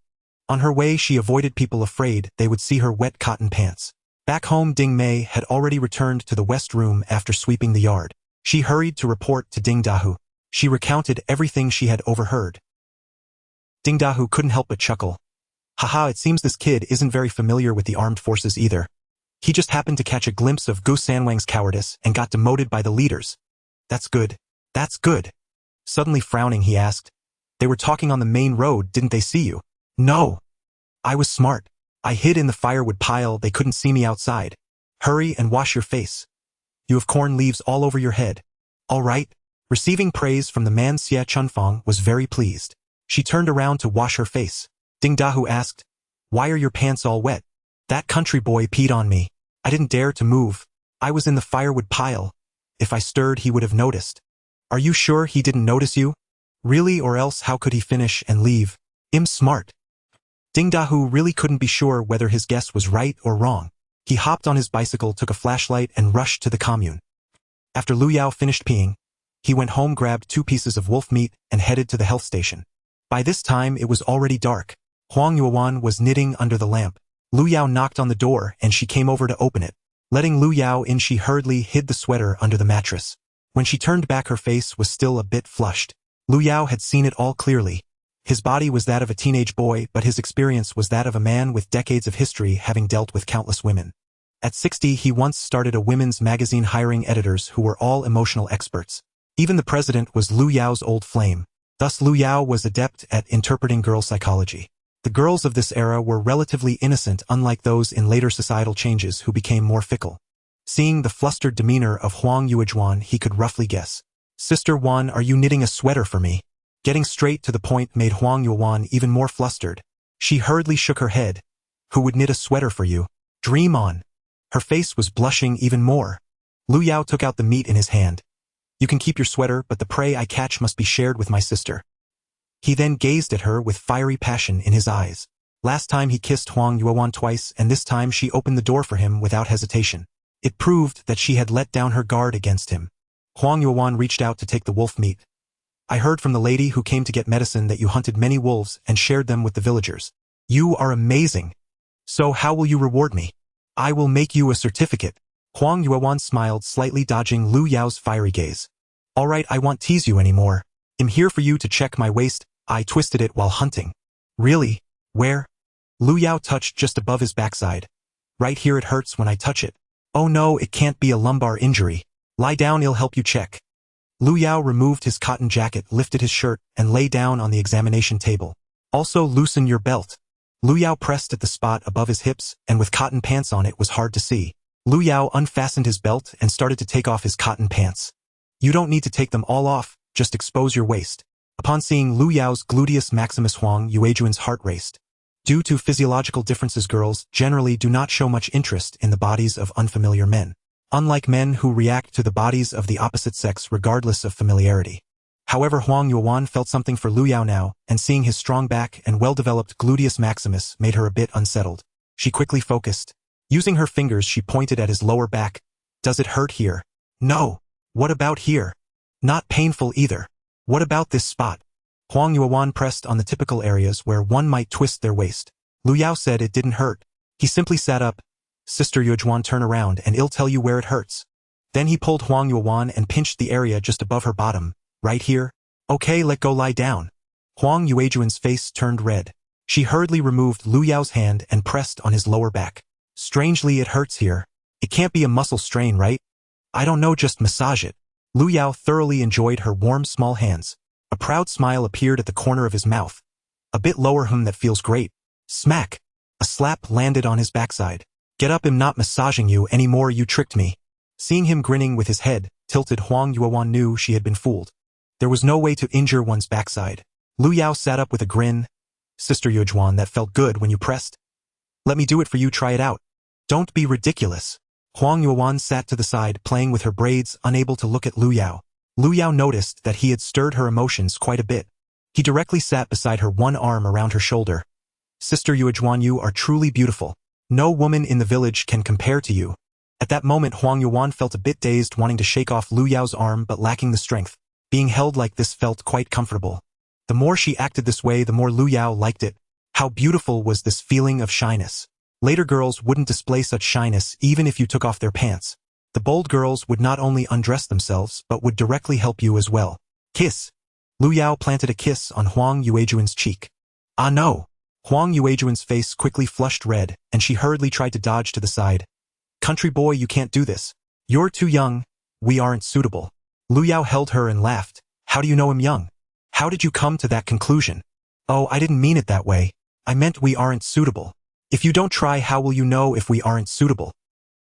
On her way, she avoided people afraid they would see her wet cotton pants. Back home, Ding Mei had already returned to the west room after sweeping the yard. She hurried to report to Ding Dahu. She recounted everything she had overheard. Ding Dahu couldn't help but chuckle. "Haha, it seems this kid isn't very familiar with the armed forces either. He just happened to catch a glimpse of Gu Sanwang's cowardice and got demoted by the leaders. That's good. That's good." Suddenly frowning, he asked, "They were talking on the main road, didn't they see you?" "No. I was smart. I hid in the firewood pile, they couldn't see me outside. Hurry and wash your face. You have corn leaves all over your head." "All right." Receiving praise from the man, Xie Chunfang was very pleased. She turned around to wash her face. Ding Dahu asked, "Why are your pants all wet?" "That country boy peed on me. I didn't dare to move. I was in the firewood pile. If I stirred, he would have noticed." "Are you sure he didn't notice you?" "Really, or else how could he finish and leave? I'm smart." Ding Dahu really couldn't be sure whether his guess was right or wrong. He hopped on his bicycle, took a flashlight, and rushed to the commune. After Lu Yao finished peeing, he went home, grabbed 2 pieces of wolf meat, and headed to the health station. By this time, it was already dark. Huang Yuan was knitting under the lamp. Lu Yao knocked on the door, and she came over to open it. Letting Lu Yao in, she hurriedly hid the sweater under the mattress. When she turned back, her face was still a bit flushed. Lu Yao had seen it all clearly. His body was that of a teenage boy, but his experience was that of a man with decades of history, having dealt with countless women. At 60, he once started a women's magazine, hiring editors who were all emotional experts. Even the president was Lu Yao's old flame. Thus Lu Yao was adept at interpreting girl psychology. The girls of this era were relatively innocent, unlike those in later societal changes who became more fickle. Seeing the flustered demeanor of Huang Yuan, he could roughly guess. "Sister Wan, are you knitting a sweater for me?" Getting straight to the point made Huang Yuan even more flustered. She hurriedly shook her head. "Who would knit a sweater for you? Dream on." Her face was blushing even more. Lu Yao took out the meat in his hand. "You can keep your sweater, but the prey I catch must be shared with my sister." He then gazed at her with fiery passion in his eyes. Last time he kissed Huang Yuan twice, and this time she opened the door for him without hesitation. It proved that she had let down her guard against him. Huang Yuan reached out to take the wolf meat. "I heard from the lady who came to get medicine that you hunted many wolves and shared them with the villagers. You are amazing. So how will you reward me?" "I will make you a certificate." Huang Yuan smiled, slightly dodging Lu Yao's fiery gaze. "All right, I won't tease you anymore. I'm here for you to check my waist. I twisted it while hunting." "Really? Where?" Lu Yao touched just above his backside. "Right here, it hurts when I touch it." "Oh no, it can't be a lumbar injury. Lie down, I'll help you check." Lu Yao removed his cotton jacket, lifted his shirt, and lay down on the examination table. "Also loosen your belt." Lu Yao pressed at the spot above his hips, and with cotton pants on it was hard to see. Lu Yao unfastened his belt and started to take off his cotton pants. "You don't need to take them all off, just expose your waist." Upon seeing Lu Yao's gluteus maximus, Huang Yuan's heart raced. Due to physiological differences, girls generally do not show much interest in the bodies of unfamiliar men, unlike men who react to the bodies of the opposite sex regardless of familiarity. However, Huang Yuan felt something for Lu Yao now, and seeing his strong back and well-developed gluteus maximus made her a bit unsettled. She quickly focused. Using her fingers, she pointed at his lower back. "Does it hurt here?" "No." "What about here?" "Not painful either." "What about this spot?" Huang Yuan pressed on the typical areas where one might twist their waist. Lu Yao said it didn't hurt. He simply sat up. "Sister Yuan, turn around and I'll tell you where it hurts." Then he pulled Huang Yuan and pinched the area just above her bottom. "Right here?" "Okay, let go, lie down." Huang Yuan's face turned red. She hurriedly removed Lu Yao's hand and pressed on his lower back. "Strangely, it hurts here. It can't be a muscle strain, right?" "I don't know, just massage it." Lu Yao thoroughly enjoyed her warm, small hands. A proud smile appeared at the corner of his mouth. "A bit lower, that feels great." Smack! A slap landed on his backside. "Get up, I'm not massaging you anymore, you tricked me." Seeing him grinning with his head tilted, Huang Yuan knew she had been fooled. There was no way to injure one's backside. Lu Yao sat up with a grin. "Sister Yuan, that felt good when you pressed. Let me do it for you, try it out." "Don't be ridiculous." Huang Yuan sat to the side, playing with her braids, unable to look at Lu Yao. Lu Yao noticed that he had stirred her emotions quite a bit. He directly sat beside her, one arm around her shoulder. "Sister Yuan, you are truly beautiful. No woman in the village can compare to you." At that moment, Huang Yuan felt a bit dazed, wanting to shake off Lu Yao's arm but lacking the strength. Being held like this felt quite comfortable. The more she acted this way, the more Lu Yao liked it. How beautiful was this feeling of shyness. Later girls wouldn't display such shyness even if you took off their pants. The bold girls would not only undress themselves but would directly help you as well. "Kiss." Lu Yao planted a kiss on Huang Yuan's cheek. "Ah no." Huang Yuan's face quickly flushed red, and she hurriedly tried to dodge to the side. "Country boy, you can't do this. You're too young. We aren't suitable." Lu Yao held her and laughed. "How do you know I'm young? How did you come to that conclusion?" "Oh, I didn't mean it that way. I meant we aren't suitable. If you don't try, how will you know if we aren't suitable?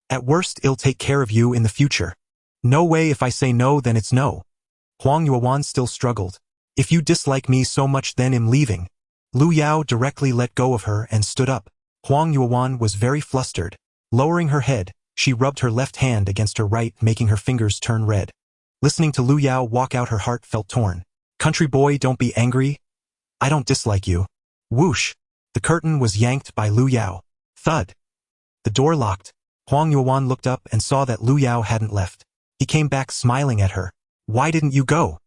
At worst, I'll take care of you in the future." "No way, if I say no, then it's no." Huang Yuan still struggled. "If you dislike me so much, then I'm leaving." Lu Yao directly let go of her and stood up. Huang Yuan was very flustered. Lowering her head, she rubbed her left hand against her right, making her fingers turn red. Listening to Lu Yao walk out, her heart felt torn. "Country boy, don't be angry. I don't dislike you." Whoosh! The curtain was yanked by Lu Yao. Thud! The door locked. Huang Yuan looked up and saw that Lu Yao hadn't left. He came back smiling at her. Why didn't you go?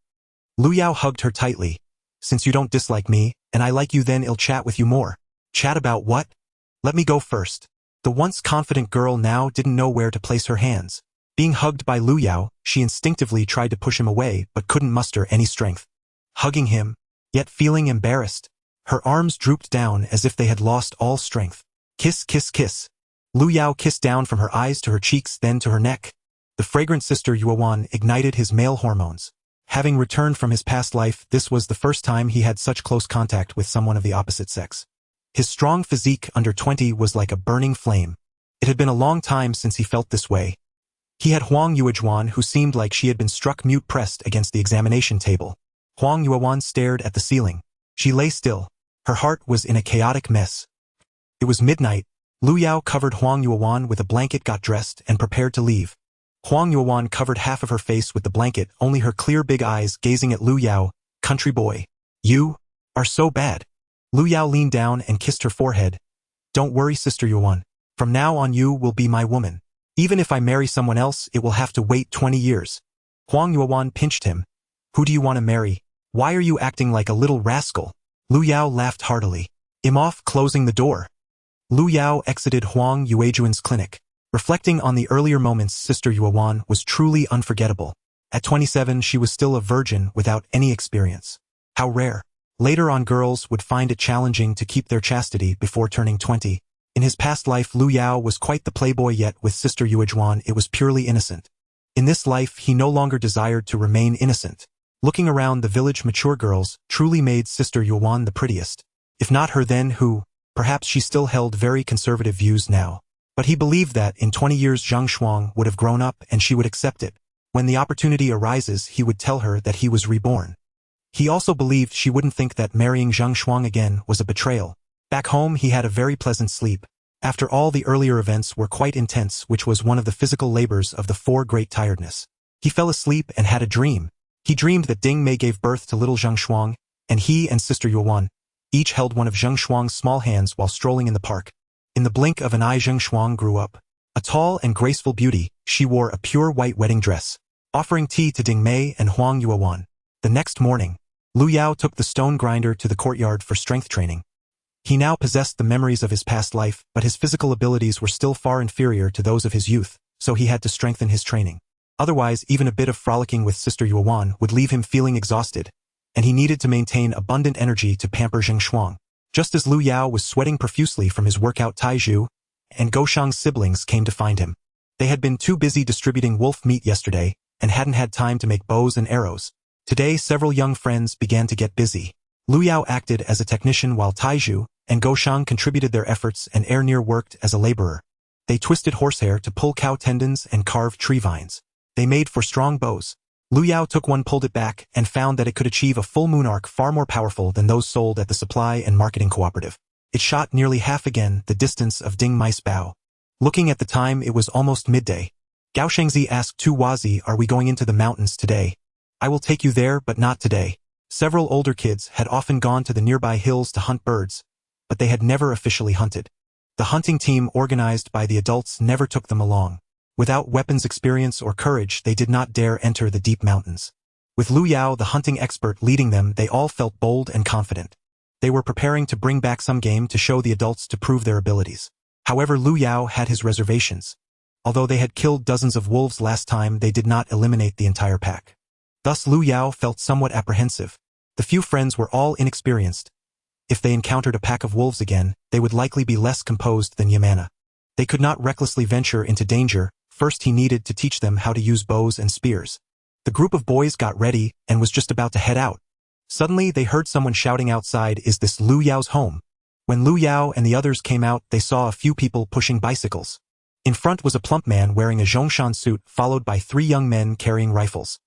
Lu Yao hugged her tightly. Since you don't dislike me, and I like you, then I'll chat with you more. Chat about what? Let me go first. The once confident girl now didn't know where to place her hands. Being hugged by Lu Yao, she instinctively tried to push him away but couldn't muster any strength. Hugging him, yet feeling embarrassed, her arms drooped down as if they had lost all strength. Kiss, kiss, kiss. Lu Yao kissed down from her eyes to her cheeks, then to her neck. The fragrant Sister Yuan ignited his male hormones. Having returned from his past life, this was the first time he had such close contact with someone of the opposite sex. His strong physique under 20 was like a burning flame. It had been a long time since he felt this way. He had Huang Yuan, who seemed like she had been struck mute, pressed against the examination table. Huang Yuan stared at the ceiling. She lay still. Her heart was in a chaotic mess. It was midnight. Lu Yao covered Huang Yuan with a blanket, got dressed, and prepared to leave. Huang Yuan covered half of her face with the blanket, only her clear big eyes gazing at Lu Yao. Country boy. You are so bad. Lu Yao leaned down and kissed her forehead. Don't worry, Sister Yuan. From now on you will be my woman. Even if I marry someone else, it will have to wait 20 years. Huang Yuan pinched him. Who do you want to marry? Why are you acting like a little rascal? Lu Yao laughed heartily. I'm off, closing the door. Lu Yao exited Huang Yuan's clinic. Reflecting on the earlier moments, Sister Yuan was truly unforgettable. At 27, she was still a virgin without any experience. How rare. Later on, girls would find it challenging to keep their chastity before turning 20. In his past life, Lu Yao was quite the playboy, yet with Sister Yuan it was purely innocent. In this life, he no longer desired to remain innocent. Looking around the village, mature girls truly made Sister Yuan the prettiest. If not her then, who? Perhaps she still held very conservative views now. But he believed that in 20 years Zhang Shuang would have grown up and she would accept it. When the opportunity arises, he would tell her that he was reborn. He also believed she wouldn't think that marrying Zhang Shuang again was a betrayal. Back home he had a very pleasant sleep. After all, the earlier events were quite intense, which was one of the physical labors of the four great tiredness. He fell asleep and had a dream. He dreamed that Ding Mei gave birth to little Zhang Shuang, and he and Sister Yuan each held one of Zhang Shuang's small hands while strolling in the park. In the blink of an eye, Zhang Shuang grew up. A tall and graceful beauty, she wore a pure white wedding dress, offering tea to Ding Mei and Huang Yuan. The next morning, Lu Yao took the stone grinder to the courtyard for strength training. He now possessed the memories of his past life, but his physical abilities were still far inferior to those of his youth, so he had to strengthen his training. Otherwise, even a bit of frolicking with Sister Yuan would leave him feeling exhausted, and he needed to maintain abundant energy to pamper Zhang Shuang. Just as Lu Yao was sweating profusely from his workout, Taizhu and Goshang's siblings came to find him. They had been too busy distributing wolf meat yesterday and hadn't had time to make bows and arrows. Today, several young friends began to get busy. Lu Yao acted as a technician while Taizhu and Goshang contributed their efforts, and Ernier worked as a laborer. They twisted horsehair to pull cow tendons and carved tree vines. They made for strong bows. Lu Yao took one, pulled it back, and found that it could achieve a full moon arc far more powerful than those sold at the supply and marketing cooperative. It shot nearly half again the distance of Ding Mei's bow. Looking at the time, it was almost midday. Gao Shengzi asked Tu Wazi, "Are we going into the mountains today?" "I will take you there, but not today." Several older kids had often gone to the nearby hills to hunt birds, but they had never officially hunted. The hunting team organized by the adults never took them along. Without weapons experience or courage, they did not dare enter the deep mountains. With Lu Yao, the hunting expert, leading them, they all felt bold and confident. They were preparing to bring back some game to show the adults to prove their abilities. However, Lu Yao had his reservations. Although they had killed dozens of wolves last time, they did not eliminate the entire pack. Thus Lu Yao felt somewhat apprehensive. The few friends were all inexperienced. If they encountered a pack of wolves again, they would likely be less composed than Yamana. They could not recklessly venture into danger. First he needed to teach them how to use bows and spears. The group of boys got ready and was just about to head out. Suddenly they heard someone shouting outside, "Is this Lu Yao's home?" When Lu Yao and the others came out, they saw a few people pushing bicycles. In front was a plump man wearing a Zhongshan suit, followed by 3 young men carrying rifles.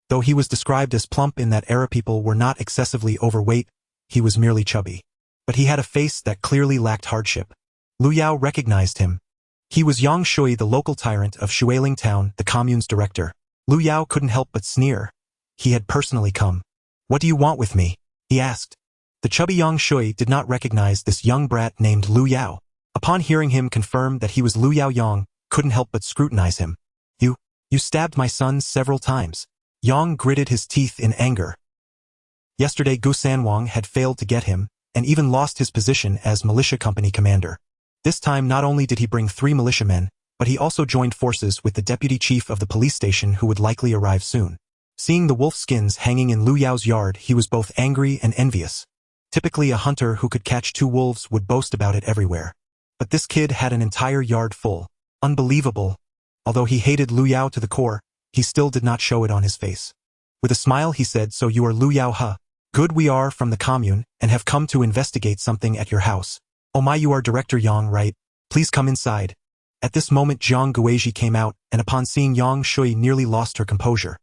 Though he was described as plump in that era, people were not excessively overweight, he was merely chubby. But he had a face that clearly lacked hardship. Lu Yao recognized him. He was Yang Shui, the local tyrant of Shuiling Town, the commune's director. Lu Yao couldn't help but sneer. He had personally come. "What do you want with me?" he asked. The chubby Yang Shui did not recognize this young brat named Lu Yao. Upon hearing him confirm that he was Lu Yaoyang, couldn't help but scrutinize him. You stabbed my son several times. Yang gritted his teeth in anger. Yesterday Gu Sanwang had failed to get him, and even lost his position as militia company commander. This time not only did he bring 3 militiamen, but he also joined forces with the deputy chief of the police station who would likely arrive soon. Seeing the wolf skins hanging in Lu Yao's yard, he was both angry and envious. Typically a hunter who could catch 2 wolves would boast about it everywhere. But this kid had an entire yard full. Unbelievable. Although he hated Lu Yao to the core, he still did not show it on his face. With a smile he said, "So you are Lu Yao, huh? Good, we are from the commune, and have come to investigate something at your house. Oh my, you are Director Yang, right? Please come inside." At this moment Jiang Guizhi came out, and upon seeing Yang Shui nearly lost her composure.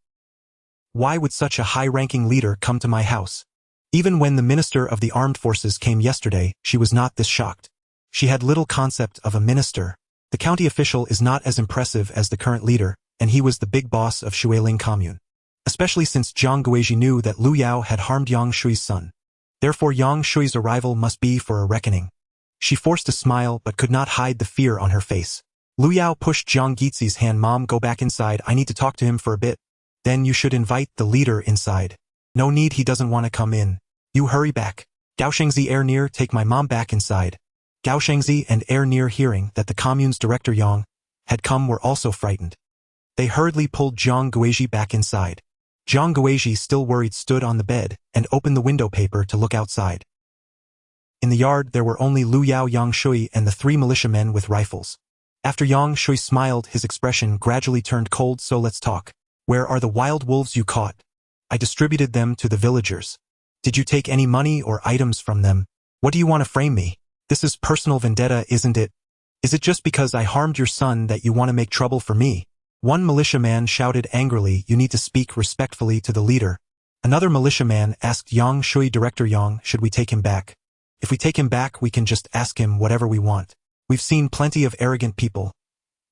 Why would such a high-ranking leader come to my house? Even when the Minister of the Armed Forces came yesterday, she was not this shocked. She had little concept of a minister. The county official is not as impressive as the current leader, and he was the big boss of Shuiling commune. Especially since Jiang Guizhi knew that Lu Yao had harmed Yang Shui's son. Therefore Yang Shui's arrival must be for a reckoning. She forced a smile but could not hide the fear on her face. Lu Yao pushed Jiang Guizhi's hand. "Mom, go back inside, I need to talk to him for a bit." "Then you should invite the leader inside." "No need, he doesn't want to come in." "You hurry back." Gao Shengzi Air Near, take my mom back inside. Gao Shengzi and Air Near, hearing that the commune's Director Yang had come, were also frightened. They hurriedly pulled Jiang Guizhi back inside. Jiang Guizhi, still worried, stood on the bed and opened the window paper to look outside. In the yard there were only Lu Yao, Yang Shui, and the 3 militiamen with rifles. After Yang Shui smiled, his expression gradually turned cold. "So let's talk. Where are the wild wolves you caught?" "I distributed them to the villagers." "Did you take any money or items from them?" "What do you want to frame me? This is personal vendetta, isn't it? Is it just because I harmed your son that you want to make trouble for me?" One militiaman shouted angrily, "You need to speak respectfully to the leader." Another militiaman asked Yang Shui, "Director Yang, should we take him back? If we take him back, we can just ask him whatever we want. We've seen plenty of arrogant people.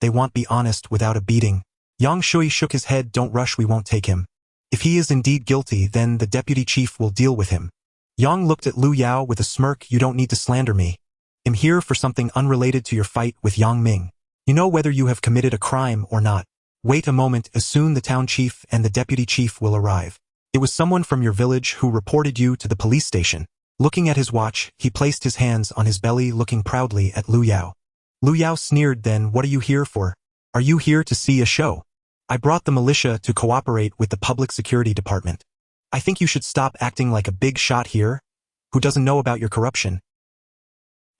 They won't be honest without a beating." Yang Shui shook his head. "Don't rush, we won't take him. If he is indeed guilty, then the deputy chief will deal with him." Yang looked at Lu Yao with a smirk. "You don't need to slander me. I'm here for something unrelated to your fight with Yang Ming. You know whether you have committed a crime or not. Wait a moment, soon the town chief and the deputy chief will arrive. It was someone from your village who reported you to the police station." Looking at his watch, he placed his hands on his belly, looking proudly at Lu Yao. Lu Yao sneered. "Then what are you here for? Are you here to see a show?" "I brought the militia to cooperate with the public security department. I think you should stop acting like a big shot here. Who doesn't know about your corruption?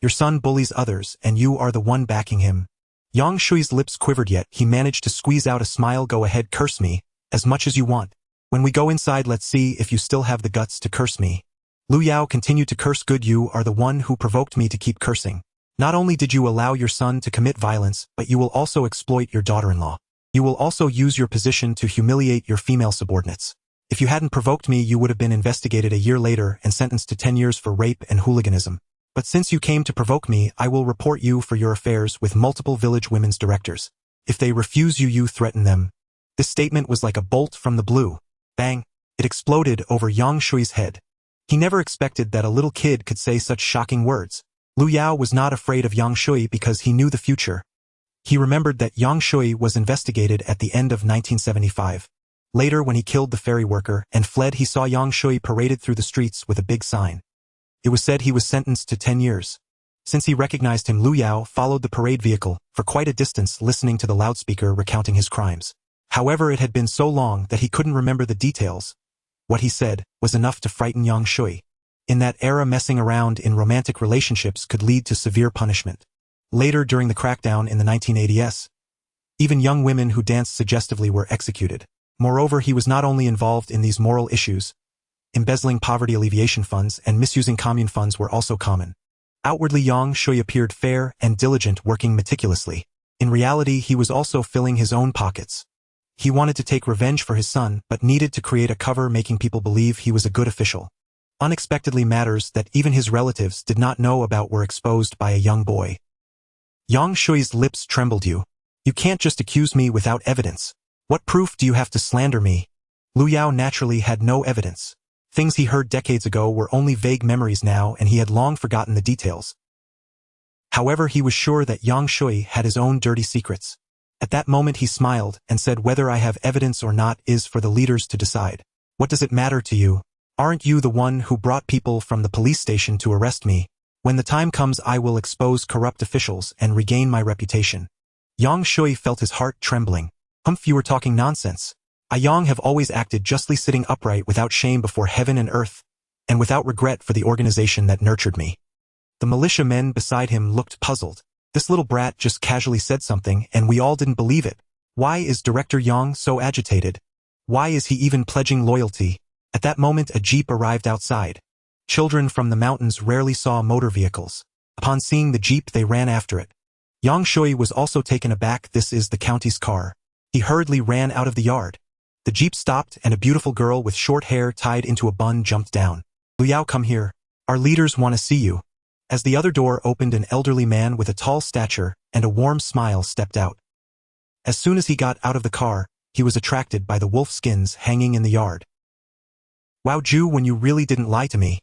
Your son bullies others, and you are the one backing him." Yang Shui's lips quivered, yet he managed to squeeze out a smile. "Go ahead, curse me, as much as you want. When we go inside, let's see if you still have the guts to curse me." Lu Yao continued to curse. "Good, you are the one who provoked me to keep cursing. Not only did you allow your son to commit violence, but you will also exploit your daughter-in-law. You will also use your position to humiliate your female subordinates. If you hadn't provoked me, you would have been investigated a year later and sentenced to 10 years for rape and hooliganism. But since you came to provoke me, I will report you for your affairs with multiple village women's directors. If they refuse you, you threaten them." This statement was like a bolt from the blue. Bang! It exploded over Yang Shui's head. He never expected that a little kid could say such shocking words. Lu Yao was not afraid of Yang Shui because he knew the future. He remembered that Yang Shui was investigated at the end of 1975. Later, when he killed the ferry worker and fled, he saw Yang Shui paraded through the streets with a big sign. It was said he was sentenced to 10 years. Since he recognized him, Lu Yao followed the parade vehicle for quite a distance, listening to the loudspeaker recounting his crimes. However, it had been so long that he couldn't remember the details. What he said was enough to frighten Yang Shui. In that era, messing around in romantic relationships could lead to severe punishment. Later, during the crackdown in the 1980s, even young women who danced suggestively were executed. Moreover, he was not only involved in these moral issues. Embezzling poverty alleviation funds and misusing commune funds were also common. Outwardly, Yang Shui appeared fair and diligent, working meticulously. In reality, he was also filling his own pockets. He wanted to take revenge for his son, but needed to create a cover, making people believe he was a good official. Unexpectedly, matters that even his relatives did not know about were exposed by a young boy. Yang Shui's lips trembled. You can't just accuse me without evidence. What proof do you have to slander me?" Lu Yao naturally had no evidence. Things he heard decades ago were only vague memories now, and he had long forgotten the details. However, he was sure that Yang Shui had his own dirty secrets. At that moment he smiled and said, whether I have evidence or not is for the leaders to decide. What does it matter to you? Aren't you the one who brought people from the police station to arrest me? When the time comes I will expose corrupt officials and regain my reputation. Yang Shui felt his heart trembling. Humph, you were talking nonsense. I Yang have always acted justly, sitting upright without shame before heaven and earth, and without regret for the organization that nurtured me. The militia men beside him looked puzzled. This little brat just casually said something and we all didn't believe it. Why is Director Yang so agitated? Why is he even pledging loyalty? At that moment a jeep arrived outside. Children from the mountains rarely saw motor vehicles. Upon seeing the jeep they ran after it. Yang Shui was also taken aback. This is the county's car. He hurriedly ran out of the yard. The jeep stopped and a beautiful girl with short hair tied into a bun jumped down. Lu Yao, come here. Our leaders want to see you. As the other door opened, an elderly man with a tall stature and a warm smile stepped out. As soon as he got out of the car, he was attracted by the wolf skins hanging in the yard. Wow, Ju, when you really didn't lie to me.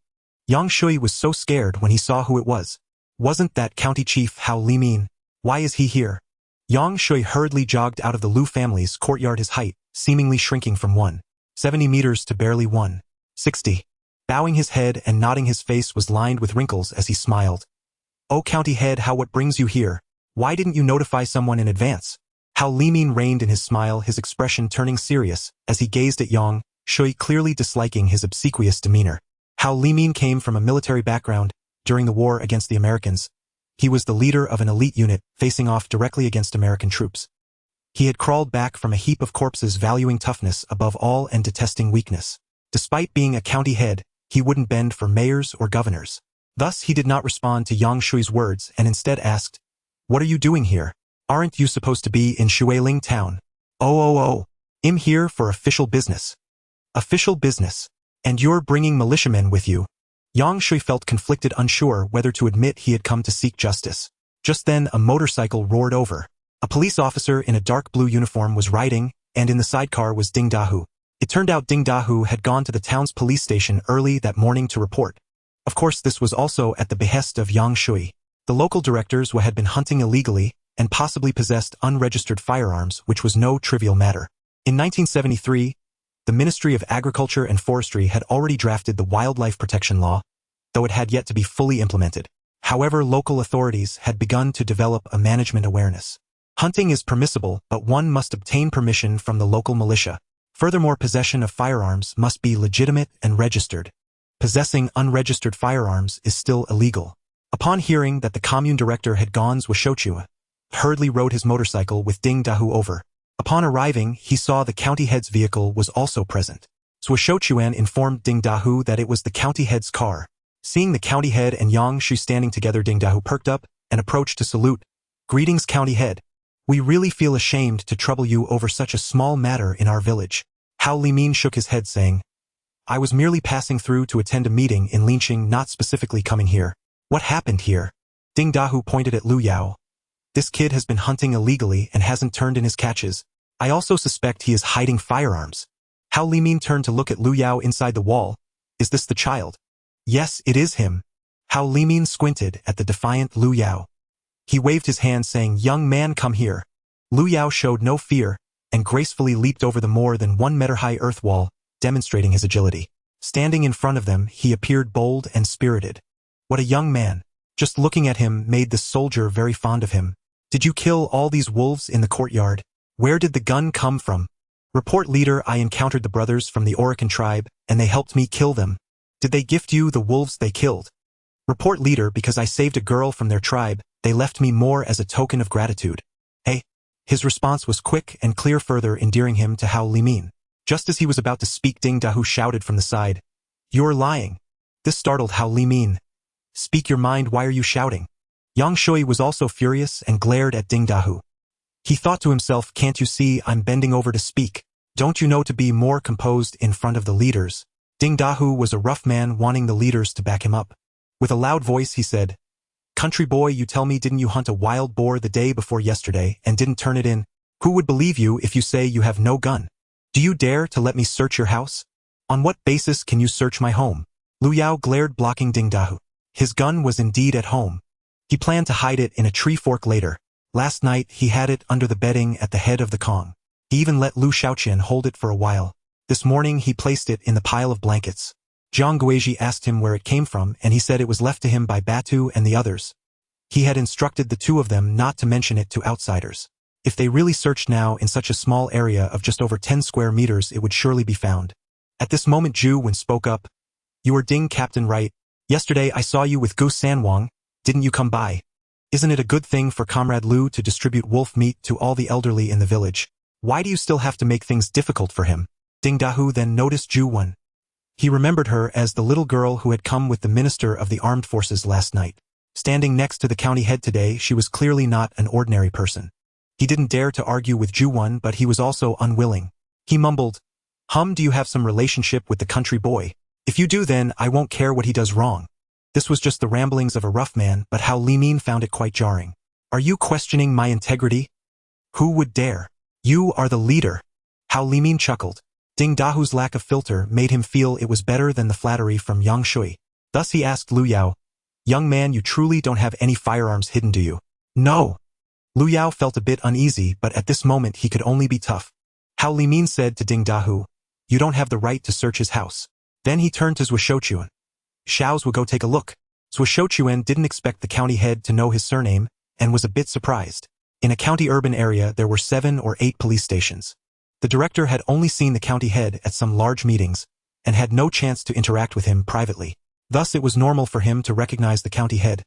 Yang Shui was so scared when he saw who it was. Wasn't that County Chief Hao Limin? Why is he here? Yang Shui hurriedly jogged out of the Lu family's courtyard, his height seemingly shrinking from 170 meters to barely 160. Bowing his head and nodding, his face was lined with wrinkles as he smiled. Oh, County Head, how, what brings you here? Why didn't you notify someone in advance? Hao Limin reined in his smile, his expression turning serious as he gazed at Yang Shui, clearly disliking his obsequious demeanor. Hao Limin came from a military background. During the war against the Americans, he was the leader of an elite unit facing off directly against American troops. He had crawled back from a heap of corpses, valuing toughness above all and detesting weakness. Despite being a county head, he wouldn't bend for mayors or governors. Thus, he did not respond to Yang Shui's words and instead asked, "What are you doing here? Aren't you supposed to be in Shuiling town?" Oh, I'm here for official business. Official business? And you're bringing militiamen with you? Yang Shui felt conflicted, unsure whether to admit he had come to seek justice. Just then, a motorcycle roared over. A police officer in a dark blue uniform was riding, and in the sidecar was Ding Dahu. It turned out Ding Dahu had gone to the town's police station early that morning to report. Of course, this was also at the behest of Yang Shui. The local directors had been hunting illegally and possibly possessed unregistered firearms, which was no trivial matter. In 1973, the Ministry of Agriculture and Forestry had already drafted the wildlife protection law, though it had yet to be fully implemented. However, local authorities had begun to develop a management awareness. Hunting is permissible, but one must obtain permission from the local militia. Furthermore, possession of firearms must be legitimate and registered. Possessing unregistered firearms is still illegal. Upon hearing that the commune director had gone, Zhuo hurriedly rode his motorcycle with Ding Dahu over. Upon arriving, he saw the county head's vehicle was also present. Zhuo informed Ding Dahu that it was the county head's car. Seeing the county head and Yang Shui standing together, Ding Dahu perked up and approached to salute. "Greetings, county head. We really feel ashamed to trouble you over such a small matter in our village." Hao Limin shook his head, saying, "I was merely passing through to attend a meeting in Linqing, not specifically coming here." "What happened here?" Ding Dahu pointed at Lu Yao. "This kid has been hunting illegally and hasn't turned in his catches. I also suspect he is hiding firearms." Hao Limin turned to look at Lu Yao inside the wall. "Is this the child?" "Yes, it is him." Hao Limin squinted at the defiant Lu Yao. He waved his hand, saying, "Young man, come here." Lu Yao showed no fear and gracefully leaped over the more than 1-meter-high earth wall, demonstrating his agility. Standing in front of them, he appeared bold and spirited. What a young man. Just looking at him made the soldier very fond of him. "Did you kill all these wolves in the courtyard? Where did the gun come from?" "Report, leader, I encountered the brothers from the Oracan tribe, and they helped me kill them." "Did they gift you the wolves they killed?" "Report, leader, because I saved a girl from their tribe, they left me more as a token of gratitude." "Hey." His response was quick and clear, further endearing him to Hao Limin. Just as he was about to speak, Ding Dahu shouted from the side, "You're lying." This startled Hao Limin. "Speak your mind, why are you shouting?" Yang Shui was also furious and glared at Ding Dahu. He thought to himself, "Can't you see I'm bending over to speak? Don't you know to be more composed in front of the leaders?" Ding Dahu was a rough man, wanting the leaders to back him up. With a loud voice he said, "Country boy, you tell me, didn't you hunt a wild boar the day before yesterday and didn't turn it in? Who would believe you if you say you have no gun? Do you dare to let me search your house? On what basis can you search my home?" Lu Yao glared, blocking Ding Dahu. His gun was indeed at home. He planned to hide it in a tree fork later. Last night, he had it under the bedding at the head of the Kong. He even let Lu Xiaoqian hold it for a while. This morning, he placed it in the pile of blankets. Zhang Guizhi asked him where it came from, and he said it was left to him by Batu and the others. He had instructed the two of them not to mention it to outsiders. If they really searched now in such a small area of just over 10 square meters, it would surely be found. At this moment, Zhu Wen spoke up. You are Ding Captain, right? Yesterday I saw you with Gu Sanwang. Didn't you come by? Isn't it a good thing for Comrade Lu to distribute wolf meat to all the elderly in the village? Why do you still have to make things difficult for him? Ding Dahu then noticed Zhu Wen. He remembered her as the little girl who had come with the Minister of the Armed Forces last night. Standing next to the county head today, she was clearly not an ordinary person. He didn't dare to argue with Zhu Wen, but he was also unwilling. He mumbled, do you have some relationship with the country boy? If you do, then I won't care what he does wrong. This was just the ramblings of a rough man, but Hao Limin found it quite jarring. Are you questioning my integrity? Who would dare? You are the leader. Hao Limin chuckled. Ding Dahu's lack of filter made him feel it was better than the flattery from Yang Shui. Thus he asked Lu Yao, young man, you truly don't have any firearms hidden, do you? No. Lu Yao felt a bit uneasy, but at this moment he could only be tough. Hao Limin said to Ding Dahu, you don't have the right to search his house. Then he turned to Zhuo Shouchuan. Xiaos will go take a look. Zhuo Shouchuan didn't expect the county head to know his surname, and was a bit surprised. In a county urban area there were 7 or 8 police stations. The director had only seen the county head at some large meetings, and had no chance to interact with him privately. Thus it was normal for him to recognize the county head.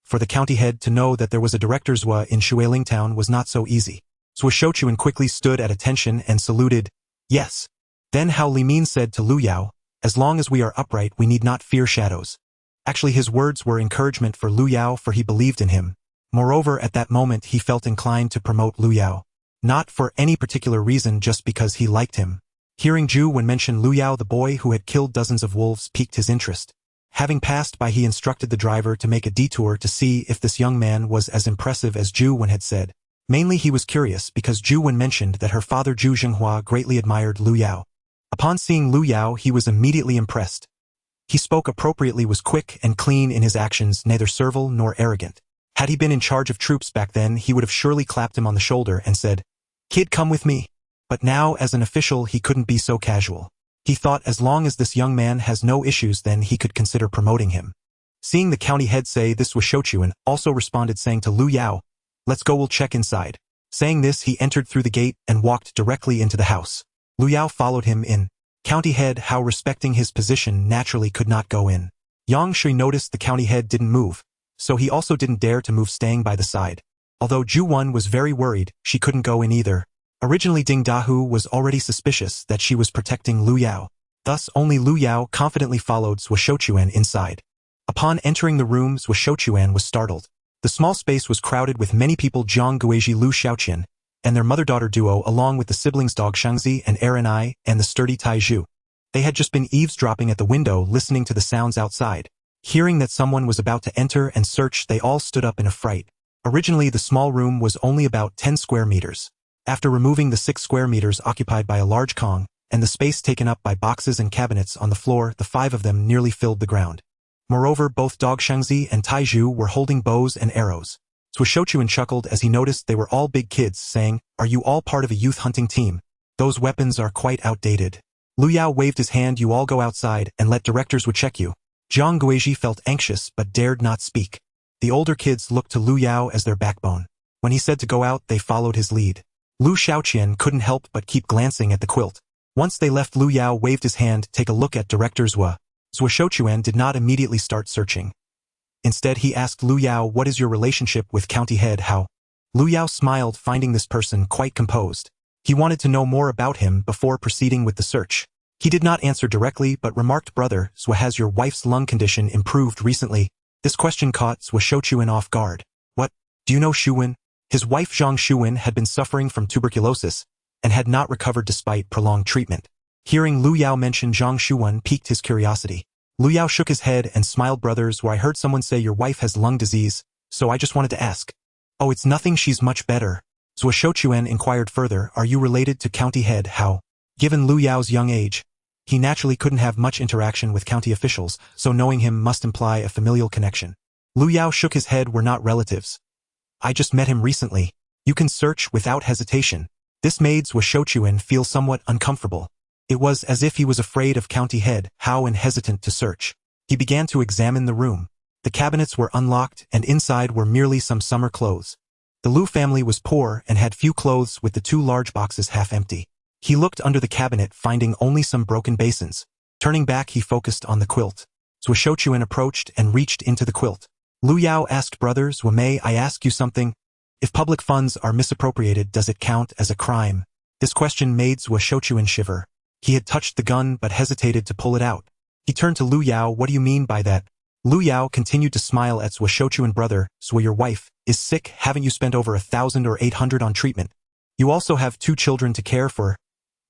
For the county head to know that there was a director Zhuo in Shuiling town was not so easy. Zhuo Shouchuan quickly stood at attention and saluted, yes. Then Hao Limin said to Lu Yao, as long as we are upright we need not fear shadows. Actually his words were encouragement for Lu Yao, for he believed in him. Moreover, at that moment he felt inclined to promote Lu Yao. Not for any particular reason, just because he liked him. Hearing Zhu Wen mention Lu Yao, the boy who had killed dozens of wolves, piqued his interest. Having passed by, he instructed the driver to make a detour to see if this young man was as impressive as Zhu Wen had said. Mainly he was curious because Zhu Wen mentioned that her father Zhu Jinghua greatly admired Lu Yao. Upon seeing Lu Yao he was immediately impressed. He spoke appropriately, was quick and clean in his actions, neither servile nor arrogant. Had he been in charge of troops back then, he would have surely clapped him on the shoulder and said, kid, come with me. But now as an official he couldn't be so casual. He thought as long as this young man has no issues then he could consider promoting him. Seeing the county head say this, was Shouchuan also responded saying to Lu Yao, let's go, we'll check inside. Saying this he entered through the gate and walked directly into the house. Lu Yao followed him in. County head Hao, respecting his position, naturally could not go in. Yang Shui noticed the county head didn't move, so he also didn't dare to move, staying by the side. Although Zhu Wen was very worried, she couldn't go in either. Originally Ding Dahu was already suspicious that she was protecting Lu Yao. Thus only Lu Yao confidently followed Zhuo Shouchuan inside. Upon entering the room, Zhuo Shouchuan was startled. The small space was crowded with many people: Zhang Guizhi, Lu Xiaoqian, and their mother-daughter duo, along with the siblings Dog Shangzi and Erinai and the sturdy Tai Zhu. They had just been eavesdropping at the window, listening to the sounds outside. Hearing that someone was about to enter and search, they all stood up in a fright. Originally the small room was only about 10 square meters. After removing the 6 square meters occupied by a large Kong, and the space taken up by boxes and cabinets on the floor, the 5 of them nearly filled the ground. Moreover, both Dog Shangzi and Tai Zhu were holding bows and arrows. Zhuo Shouchuan chuckled as he noticed they were all big kids, saying, are you all part of a youth hunting team? Those weapons are quite outdated. Lu Yao waved his hand. You all go outside and let directors would check you. Zhang Guizhi felt anxious but dared not speak. The older kids looked to Lu Yao as their backbone. When he said to go out, they followed his lead. Lu Xiaoqian couldn't help but keep glancing at the quilt. Once they left, Lu Yao waved his hand, take a look at Director Zhuo. Zhuo Shouchuan did not immediately start searching. Instead he asked Lu Yao, what is your relationship with County Head Hao? Lu Yao smiled, finding this person quite composed. He wanted to know more about him before proceeding with the search. He did not answer directly but remarked, brother Zhuo, has your wife's lung condition improved recently? This question caught Zhuo Shouchuan off guard. What? Do you know Shuwen? His wife Zhang Shuwen had been suffering from tuberculosis and had not recovered despite prolonged treatment. Hearing Lu Yao mention Zhang Shuwen piqued his curiosity. Lu Yao shook his head and smiled. Brothers, where I heard someone say your wife has lung disease, so I just wanted to ask. Oh, it's nothing, she's much better. Zhuo Shouchuan inquired further, are you related to County Head Hao? Given Lu Yao's young age, he naturally couldn't have much interaction with county officials, so knowing him must imply a familial connection. Lu Yao shook his head. We're not relatives. I just met him recently. You can search without hesitation. This made Zhou Shouchuan feel somewhat uncomfortable. It was as if he was afraid of County Head Hao and hesitant to search. He began to examine the room. The cabinets were unlocked and inside were merely some summer clothes. The Lu family was poor and had few clothes, with the 2 large boxes half empty. He looked under the cabinet, finding only some broken basins. Turning back, he focused on the quilt. Zhou Shouchuan approached and reached into the quilt. Lu Yao asked, Brother Zhou, may I ask you something? If public funds are misappropriated, does it count as a crime? This question made Zhou Shouchuan shiver. He had touched the gun but hesitated to pull it out. He turned to Lu Yao. What do you mean by that? Lu Yao continued to smile at Zhou Shouchuan. Brother Zhou, your wife is sick. Haven't you spent over 1,000 or 800 on treatment? You also have 2 children to care for.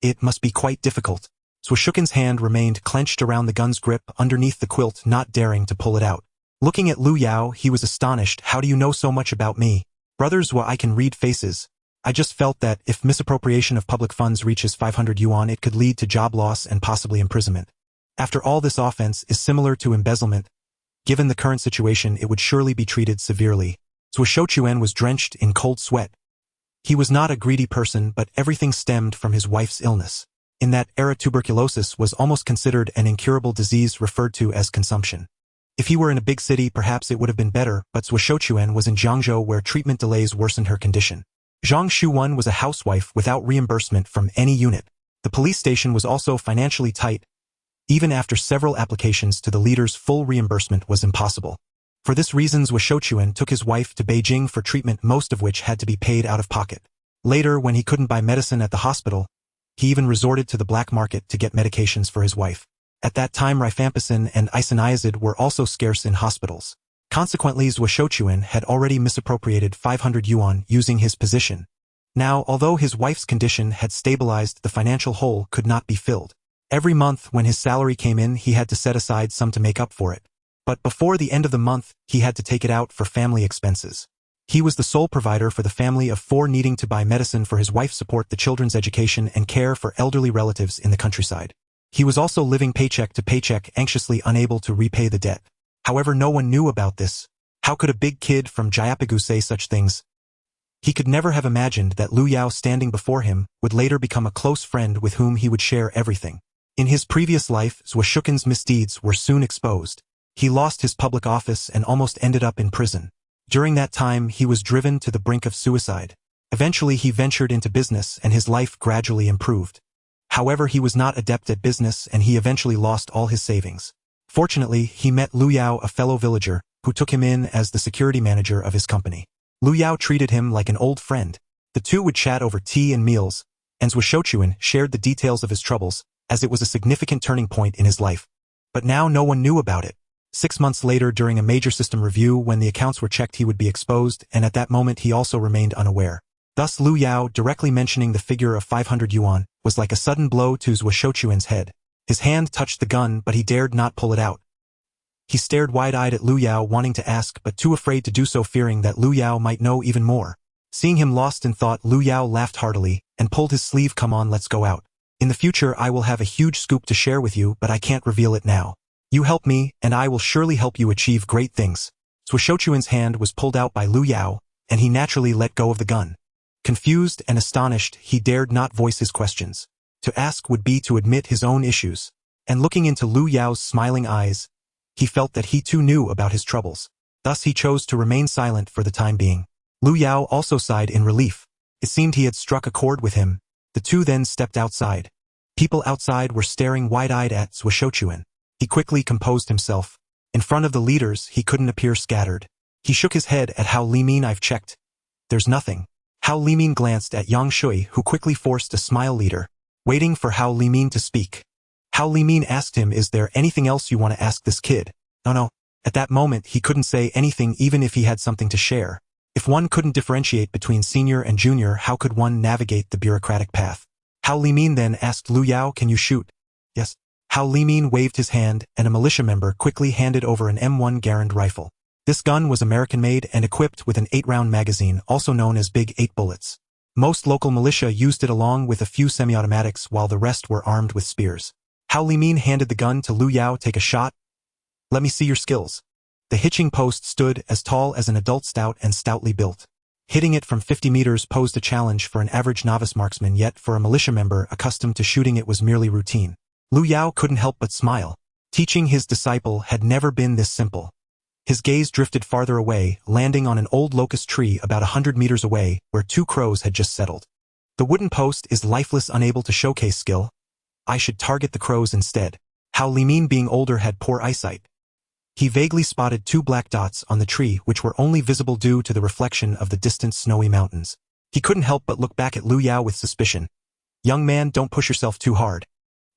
It must be quite difficult. Zhou Shouchuan's hand remained clenched around the gun's grip underneath the quilt, not daring to pull it out. Looking at Lu Yao, he was astonished. How do you know so much about me? Brother Zhou, I can read faces. I just felt that if misappropriation of public funds reaches 500 yuan, it could lead to job loss and possibly imprisonment. After all, this offense is similar to embezzlement. Given the current situation, it would surely be treated severely. Zhou Shouchuan was drenched in cold sweat. He was not a greedy person, but everything stemmed from his wife's illness. In that era, tuberculosis was almost considered an incurable disease, referred to as consumption. If he were in a big city, perhaps it would have been better, but Zhou Shouchuan was in Jiangzhou, where treatment delays worsened her condition. Zhang Shuwen was a housewife without reimbursement from any unit. The police station was also financially tight. Even after several applications to the leaders, full reimbursement was impossible. For this reason, Zhou Shouchuan took his wife to Beijing for treatment, most of which had to be paid out of pocket. Later, when he couldn't buy medicine at the hospital, he even resorted to the black market to get medications for his wife. At that time, rifampicin and isoniazid were also scarce in hospitals. Consequently, Zhou Shouchuan had already misappropriated 500 yuan using his position. Now, although his wife's condition had stabilized, the financial hole could not be filled. Every month when his salary came in, he had to set aside some to make up for it. But before the end of the month, he had to take it out for family expenses. He was the sole provider for the family of 4, needing to buy medicine for his wife, support the children's education, and care for elderly relatives in the countryside. He was also living paycheck to paycheck, anxiously unable to repay the debt. However, no one knew about this. How could a big kid from Jiapigu say such things? He could never have imagined that Lu Yao, standing before him, would later become a close friend with whom he would share everything. In his previous life, Zhou Shouchuan's misdeeds were soon exposed. He lost his public office and almost ended up in prison. During that time, he was driven to the brink of suicide. Eventually, he ventured into business and his life gradually improved. However, he was not adept at business and he eventually lost all his savings. Fortunately, he met Lu Yao, a fellow villager, who took him in as the security manager of his company. Lu Yao treated him like an old friend. The two would chat over tea and meals, and Zhou Shouchuan shared the details of his troubles, as it was a significant turning point in his life. But now no one knew about it. 6 months later, during a major system review, when the accounts were checked, he would be exposed, and at that moment he also remained unaware. Thus, Lu Yao directly mentioning the figure of 500 yuan was like a sudden blow to Zhou Shouchuan's head. His hand touched the gun, but he dared not pull it out. He stared wide-eyed at Lu Yao, wanting to ask, but too afraid to do so, fearing that Lu Yao might know even more. Seeing him lost in thought, Lu Yao laughed heartily and pulled his sleeve. Come on, let's go out. In the future, I will have a huge scoop to share with you, but I can't reveal it now. You help me, and I will surely help you achieve great things. Zhou Shouchuan's hand was pulled out by Lu Yao, and he naturally let go of the gun. Confused and astonished, he dared not voice his questions. To ask would be to admit his own issues. And looking into Lu Yao's smiling eyes, he felt that he too knew about his troubles. Thus he chose to remain silent for the time being. Lu Yao also sighed in relief. It seemed he had struck a chord with him. The two then stepped outside. People outside were staring wide-eyed at Zhou Shouchuan. He quickly composed himself. In front of the leaders, he couldn't appear scattered. He shook his head at Hao Limin. I've checked. There's nothing. Hao Limin glanced at Yang Shui, who quickly forced a smile. Leader, waiting for Hao Limin to speak. Hao Limin asked him, is there anything else you want to ask this kid? No. At that moment, he couldn't say anything, even if he had something to share. If one couldn't differentiate between senior and junior, how could one navigate the bureaucratic path? Hao Limin then asked Lu Yao, can you shoot? Yes. Hao Limin waved his hand, and a militia member quickly handed over an M1 Garand rifle. This gun was American-made and equipped with an 8-round magazine, also known as Big 8 bullets. Most local militia used it along with a few semi-automatics, while the rest were armed with spears. Hao Limin handed the gun to Lu Yao. Take a shot. Let me see your skills. The hitching post stood as tall as an adult, stout and stoutly built. Hitting it from 50 meters posed a challenge for an average novice marksman, yet for a militia member accustomed to shooting it was merely routine. Lu Yao couldn't help but smile. Teaching his disciple had never been this simple. His gaze drifted farther away, landing on an old locust tree about 100 meters away, where 2 crows had just settled. The wooden post is lifeless, unable to showcase skill. I should target the crows instead. Hao Limin, being older, had poor eyesight. He vaguely spotted 2 black dots on the tree, which were only visible due to the reflection of the distant snowy mountains. He couldn't help but look back at Lu Yao with suspicion. Young man, don't push yourself too hard.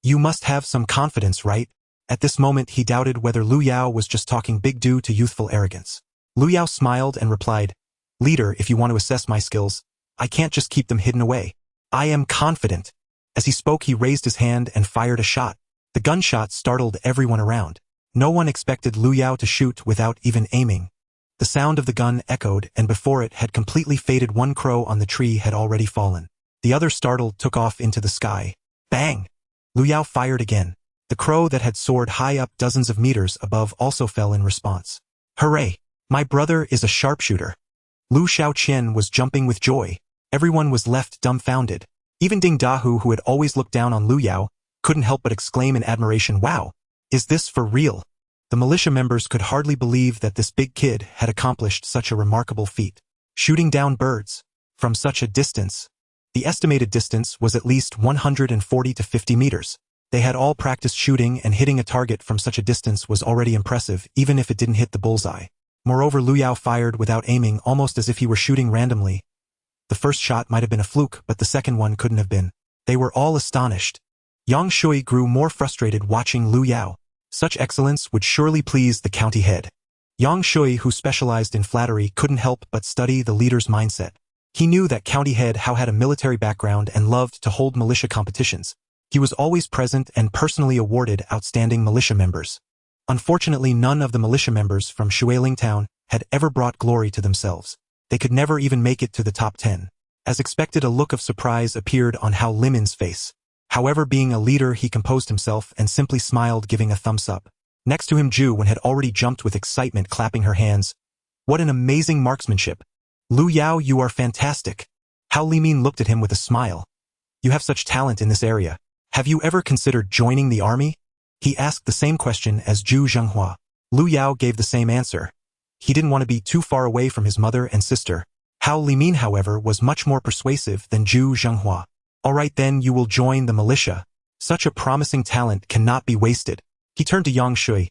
You must have some confidence, right? At this moment he doubted whether Lu Yao was just talking big due to youthful arrogance. Lu Yao smiled and replied, Leader, if you want to assess my skills, I can't just keep them hidden away. I am confident. As he spoke he raised his hand and fired a shot. The gunshot startled everyone around. No one expected Lu Yao to shoot without even aiming. The sound of the gun echoed, and before it had completely faded, 1 crow on the tree had already fallen. The other, startled, took off into the sky. Bang! Lu Yao fired again. The crow that had soared high up dozens of meters above also fell in response. Hooray! My brother is a sharpshooter. Lu Xiaoqian was jumping with joy. Everyone was left dumbfounded. Even Ding Dahu, who had always looked down on Lu Yao, couldn't help but exclaim in admiration, Wow! Is this for real? The militia members could hardly believe that this big kid had accomplished such a remarkable feat. Shooting down birds from such a distance. The estimated distance was at least 140 to 50 meters. They had all practiced shooting, and hitting a target from such a distance was already impressive, even if it didn't hit the bullseye. Moreover, Lu Yao fired without aiming, almost as if he were shooting randomly. The first shot might have been a fluke, but the second one couldn't have been. They were all astonished. Yang Shui grew more frustrated watching Lu Yao. Such excellence would surely please the county head. Yang Shui, who specialized in flattery, couldn't help but study the leader's mindset. He knew that county head Hao had a military background and loved to hold militia competitions. He was always present and personally awarded outstanding militia members. Unfortunately, none of the militia members from Shuiling Town had ever brought glory to themselves. They could never even make it to the top 10. As expected, a look of surprise appeared on Hao Limin's face. However, being a leader, he composed himself and simply smiled, giving a thumbs up. Next to him, Ju Wen had already jumped with excitement, clapping her hands. What an amazing marksmanship! Lu Yao, you are fantastic. Hao Limin looked at him with a smile. You have such talent in this area. Have you ever considered joining the army? He asked the same question as Zhu Zhenghua. Lu Yao gave the same answer. He didn't want to be too far away from his mother and sister. Hao Limin, however, was much more persuasive than Zhu Zhenghua. All right then, you will join the militia. Such a promising talent cannot be wasted. He turned to Yang Shui.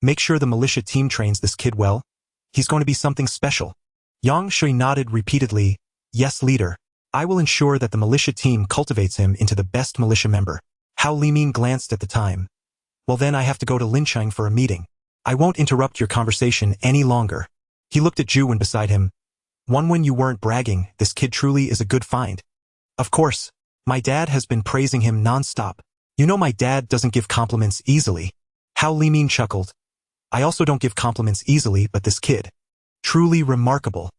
Make sure the militia team trains this kid well. He's going to be something special. Yang Shui nodded repeatedly. Yes, leader. I will ensure that the militia team cultivates him into the best militia member. Hao Limin glanced at the time. Well then, I have to go to Lincheng for a meeting. I won't interrupt your conversation any longer. He looked at Ju Wen beside him. When you weren't bragging, this kid truly is a good find. Of course. My dad has been praising him non-stop. You know my dad doesn't give compliments easily. Hao Limin chuckled. I also don't give compliments easily, but this kid. Truly remarkable.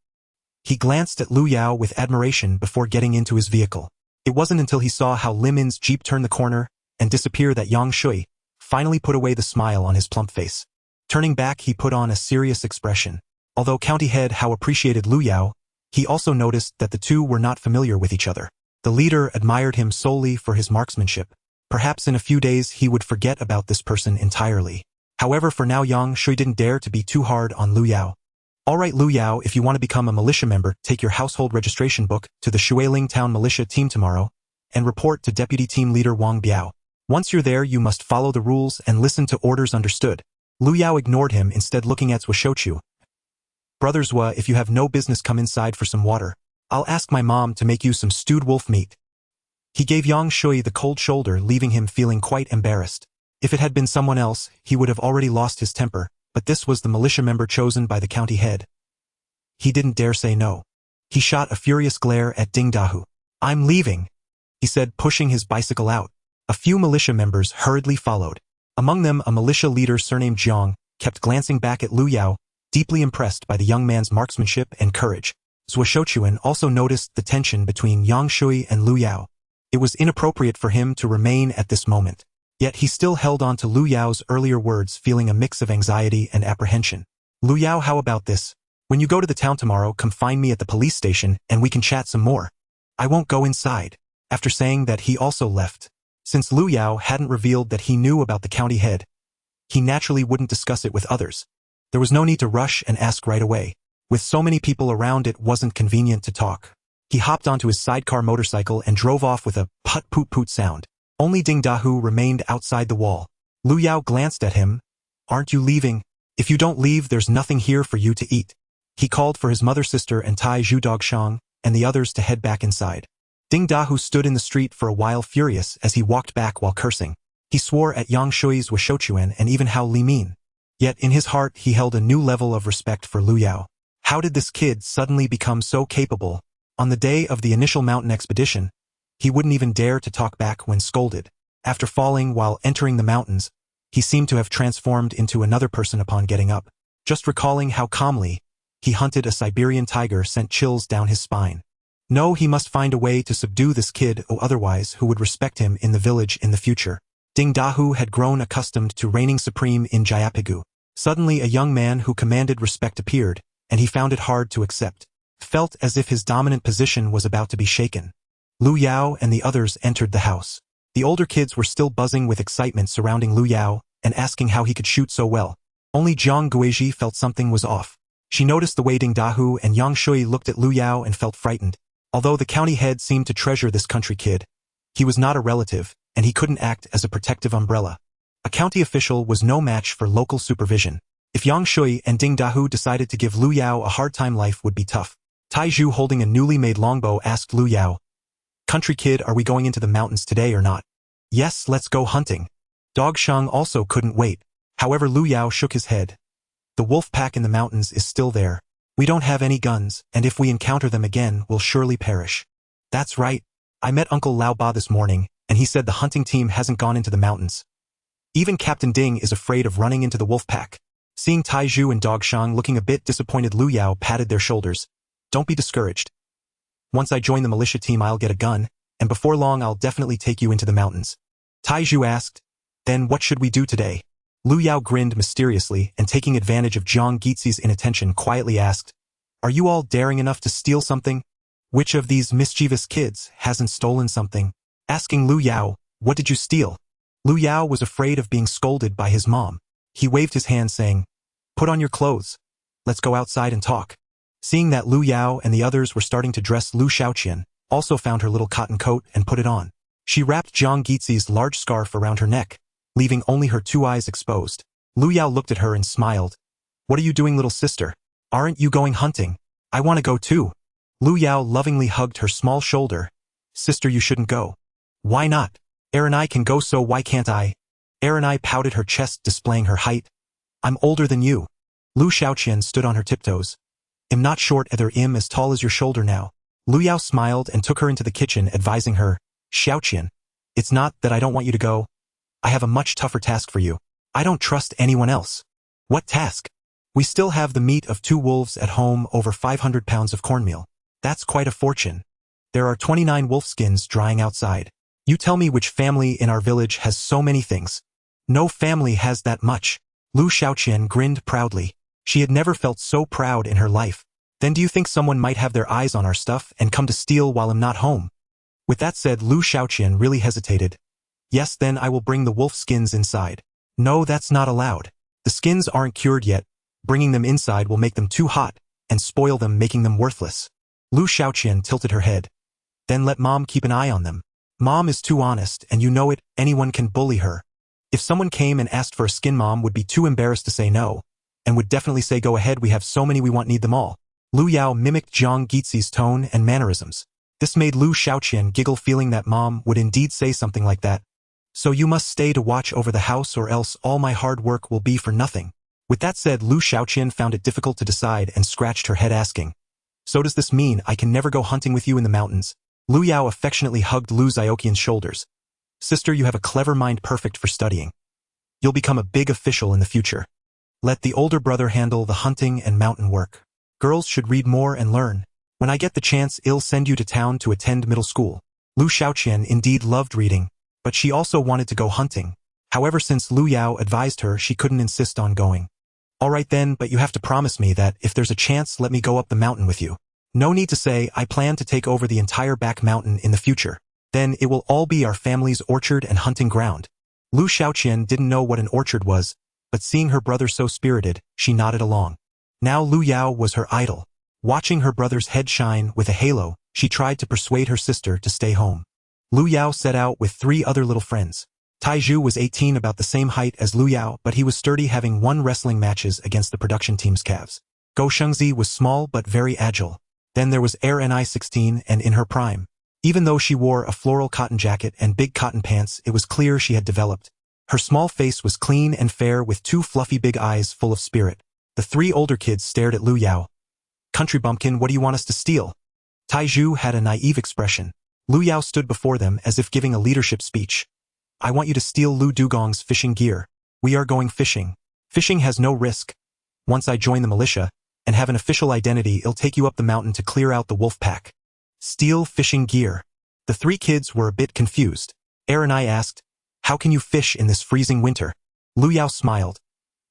He glanced at Lu Yao with admiration before getting into his vehicle. It wasn't until he saw Hao Limin's jeep turn the corner and disappear that Yang Shui finally put away the smile on his plump face. Turning back, he put on a serious expression. Although county head Hao appreciated Lu Yao, he also noticed that the two were not familiar with each other. The leader admired him solely for his marksmanship. Perhaps in a few days he would forget about this person entirely. However, for now, Yang Shui didn't dare to be too hard on Lu Yao. All right, Lu Yao, if you want to become a militia member, take your household registration book to the Shuiling Town militia team tomorrow and report to Deputy Team Leader Wang Biao. Once you're there, you must follow the rules and listen to orders, understood? Lu Yao ignored him, instead looking at Zhuo Shouchu. Brother Zhuo, if you have no business, come inside for some water. I'll ask my mom to make you some stewed wolf meat. He gave Yang Shui the cold shoulder, leaving him feeling quite embarrassed. If it had been someone else, he would have already lost his temper, but this was the militia member chosen by the county head. He didn't dare say no. He shot a furious glare at Ding Dahu. I'm leaving, he said, pushing his bicycle out. A few militia members hurriedly followed. Among them, a militia leader surnamed Jiang kept glancing back at Lu Yao, deeply impressed by the young man's marksmanship and courage. Zhuo Shouchuan also noticed the tension between Yang Shui and Lu Yao. It was inappropriate for him to remain at this moment. Yet he still held on to Lu Yao's earlier words, feeling a mix of anxiety and apprehension. Lu Yao, how about this? When you go to the town tomorrow, come find me at the police station and we can chat some more. I won't go inside. After saying that, he also left. Since Lu Yao hadn't revealed that he knew about the county head, he naturally wouldn't discuss it with others. There was no need to rush and ask right away. With so many people around, it wasn't convenient to talk. He hopped onto his sidecar motorcycle and drove off with a put-poot-poot sound. Only Ding Dahu remained outside the wall. Lu Yao glanced at him. Aren't you leaving? If you don't leave, there's nothing here for you to eat. He called for his mother, sister, and Tai Zhu Dogshang and the others to head back inside. Ding Dahu stood in the street for a while, furious as he walked back while cursing. He swore at Yang Shui's Washochuan and even Hao Li Min. Yet in his heart he held a new level of respect for Lu Yao. How did this kid suddenly become so capable? On the day of the initial mountain expedition, he wouldn't even dare to talk back when scolded. After falling while entering the mountains, he seemed to have transformed into another person upon getting up. Just recalling how calmly he hunted a Siberian tiger sent chills down his spine. No, he must find a way to subdue this kid, or otherwise who would respect him in the village in the future. Ding Dahu had grown accustomed to reigning supreme in Jayapigu. Suddenly a young man who commanded respect appeared, and he found it hard to accept. Felt as if his dominant position was about to be shaken. Lu Yao and the others entered the house. The older kids were still buzzing with excitement surrounding Lu Yao and asking how he could shoot so well. Only Zhang Guizhi felt something was off. She noticed the way Ding Dahu and Yang Shui looked at Lu Yao and felt frightened. Although the county head seemed to treasure this country kid, he was not a relative, and he couldn't act as a protective umbrella. A county official was no match for local supervision. If Yang Shui and Ding Dahu decided to give Lu Yao a hard time, life would be tough. Tai Zhu, holding a newly made longbow, asked Lu Yao, "Country kid, are we going into the mountains today or not?" "Yes, let's go hunting." Dogshang also couldn't wait. However, Lu Yao shook his head. "The wolf pack in the mountains is still there. We don't have any guns, and if we encounter them again, we'll surely perish." "That's right. I met Uncle Lao Ba this morning, and he said the hunting team hasn't gone into the mountains. Even Captain Ding is afraid of running into the wolf pack." Seeing Tai Zhu and Dogshang looking a bit disappointed, Lu Yao patted their shoulders. "Don't be discouraged. Once I join the militia team, I'll get a gun, and before long I'll definitely take you into the mountains." Tai Zhu asked, "Then what should we do today?" Lu Yao grinned mysteriously and, taking advantage of Zhang Guizhi's inattention, quietly asked, "Are you all daring enough to steal something? Which of these mischievous kids hasn't stolen something?" Asking Lu Yao, "What did you steal?" Lu Yao was afraid of being scolded by his mom. He waved his hand saying, "Put on your clothes. Let's go outside and talk." Seeing that Lu Yao and the others were starting to dress, Lu Shaoqian also found her little cotton coat and put it on. She wrapped Zhang Guizhi's large scarf around her neck, leaving only her two eyes exposed. Lu Yao looked at her and smiled. "What are you doing, little sister? Aren't you going hunting? I want to go too." Lu Yao lovingly hugged her small shoulder. "Sister, you shouldn't go." "Why not? Aaron I can go, so why can't I?" Aaron I pouted her chest, displaying her height. "I'm older than you." Lu Shaoqian stood on her tiptoes. "I'm not short either, I'm as tall as your shoulder now." Lu Yao smiled and took her into the kitchen, advising her, "Shaoqian, it's not that I don't want you to go. I have a much tougher task for you. I don't trust anyone else." "What task?" "We still have the meat of 2 wolves at home, over 500 pounds of cornmeal. That's quite a fortune. There are 29 wolf skins drying outside. You tell me which family in our village has so many things." "No family has that much." Lu Shaoqian grinned proudly. She had never felt so proud in her life. "Then do you think someone might have their eyes on our stuff and come to steal while I'm not home?" With that said, Lu Shaoqian really hesitated. "Yes, then I will bring the wolf skins inside." "No, that's not allowed. The skins aren't cured yet. Bringing them inside will make them too hot and spoil them, making them worthless." Lu Shaoqian tilted her head. "Then let Mom keep an eye on them. Mom is too honest, and you know it, anyone can bully her. If someone came and asked for a skin, Mom would be too embarrassed to say no, and would definitely say, 'Go ahead, we have so many, we need them all.'" Lu Yao mimicked Zhang Guizhi's tone and mannerisms. This made Lu Shaoqian giggle, feeling that Mom would indeed say something like that. "So you must stay to watch over the house, or else all my hard work will be for nothing." With that said, Lu Shaoqian found it difficult to decide and scratched her head, asking, "So does this mean I can never go hunting with you in the mountains?" Lu Yao affectionately hugged Lu Xiaoqian's shoulders. "Sister, you have a clever mind, perfect for studying. You'll become a big official in the future. Let the older brother handle the hunting and mountain work. Girls should read more and learn. When I get the chance, I'll send you to town to attend middle school." Lu Shaoqian indeed loved reading, but she also wanted to go hunting. However, since Lu Yao advised her, she couldn't insist on going. All right then, but you have to promise me that if there's a chance, let me go up the mountain with you. No need to say, I plan to take over the entire back mountain in the future. Then it will all be our family's orchard and hunting ground. Lu Xiaoqian didn't know what an orchard was, but seeing her brother so spirited, she nodded along. Now Lu Yao was her idol. Watching her brother's head shine with a halo, she tried to persuade her sister to stay home. Lu Yao set out with 3 other little friends. Taizhu was 18, about the same height as Lu Yao, but he was sturdy, having won wrestling matches against the production team's calves. Go Shengzi was small but very agile. Then there was Ni 16 and in her prime. Even though she wore a floral cotton jacket and big cotton pants, it was clear she had developed. Her small face was clean and fair with 2 fluffy big eyes full of spirit. The 3 older kids stared at Lu Yao. Country bumpkin, what do you want us to steal? Taizhu had a naive expression. Lu Yao stood before them as if giving a leadership speech. I want you to steal Lu Dugong's fishing gear. We are going fishing. Fishing has no risk. Once I join the militia and have an official identity, it'll take you up the mountain to clear out the wolf pack. Steal fishing gear. The 3 kids were a bit confused. I asked, how can you fish in this freezing winter? Lu Yao smiled.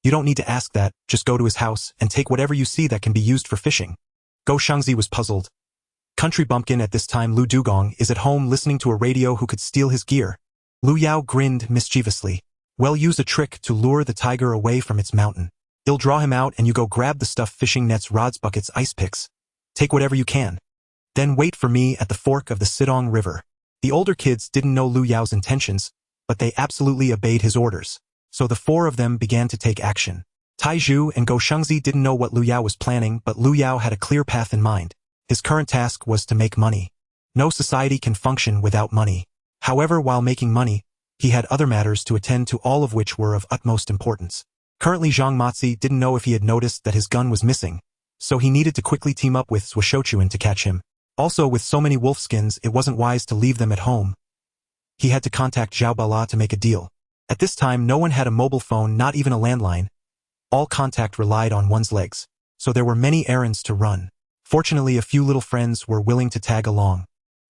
You don't need to ask that, just go to his house and take whatever you see that can be used for fishing. Go Shangzi was puzzled. Country bumpkin, at this time Lu Dugong is at home listening to a radio. Who could steal his gear? Lu Yao grinned mischievously. Well, use a trick to lure the tiger away from its mountain. It'll draw him out and you go grab the stuff: fishing nets, rods, buckets, ice picks. Take whatever you can. Then wait for me at the fork of the Sidong River. The older kids didn't know Lu Yao's intentions, but they absolutely obeyed his orders. So the 4 of them began to take action. Taizhu and Go Shengzi didn't know what Lu Yao was planning, but Lu Yao had a clear path in mind. His current task was to make money. No society can function without money. However, while making money, he had other matters to attend to, all of which were of utmost importance. Currently, Zhang Matzi didn't know if he had noticed that his gun was missing, so he needed to quickly team up with Swishochuan to catch him. Also, with so many wolf skins, it wasn't wise to leave them at home. He had to contact Zhao Bala to make a deal. At this time, no one had a mobile phone, not even a landline. All contact relied on one's legs, so there were many errands to run. Fortunately, a few little friends were willing to tag along.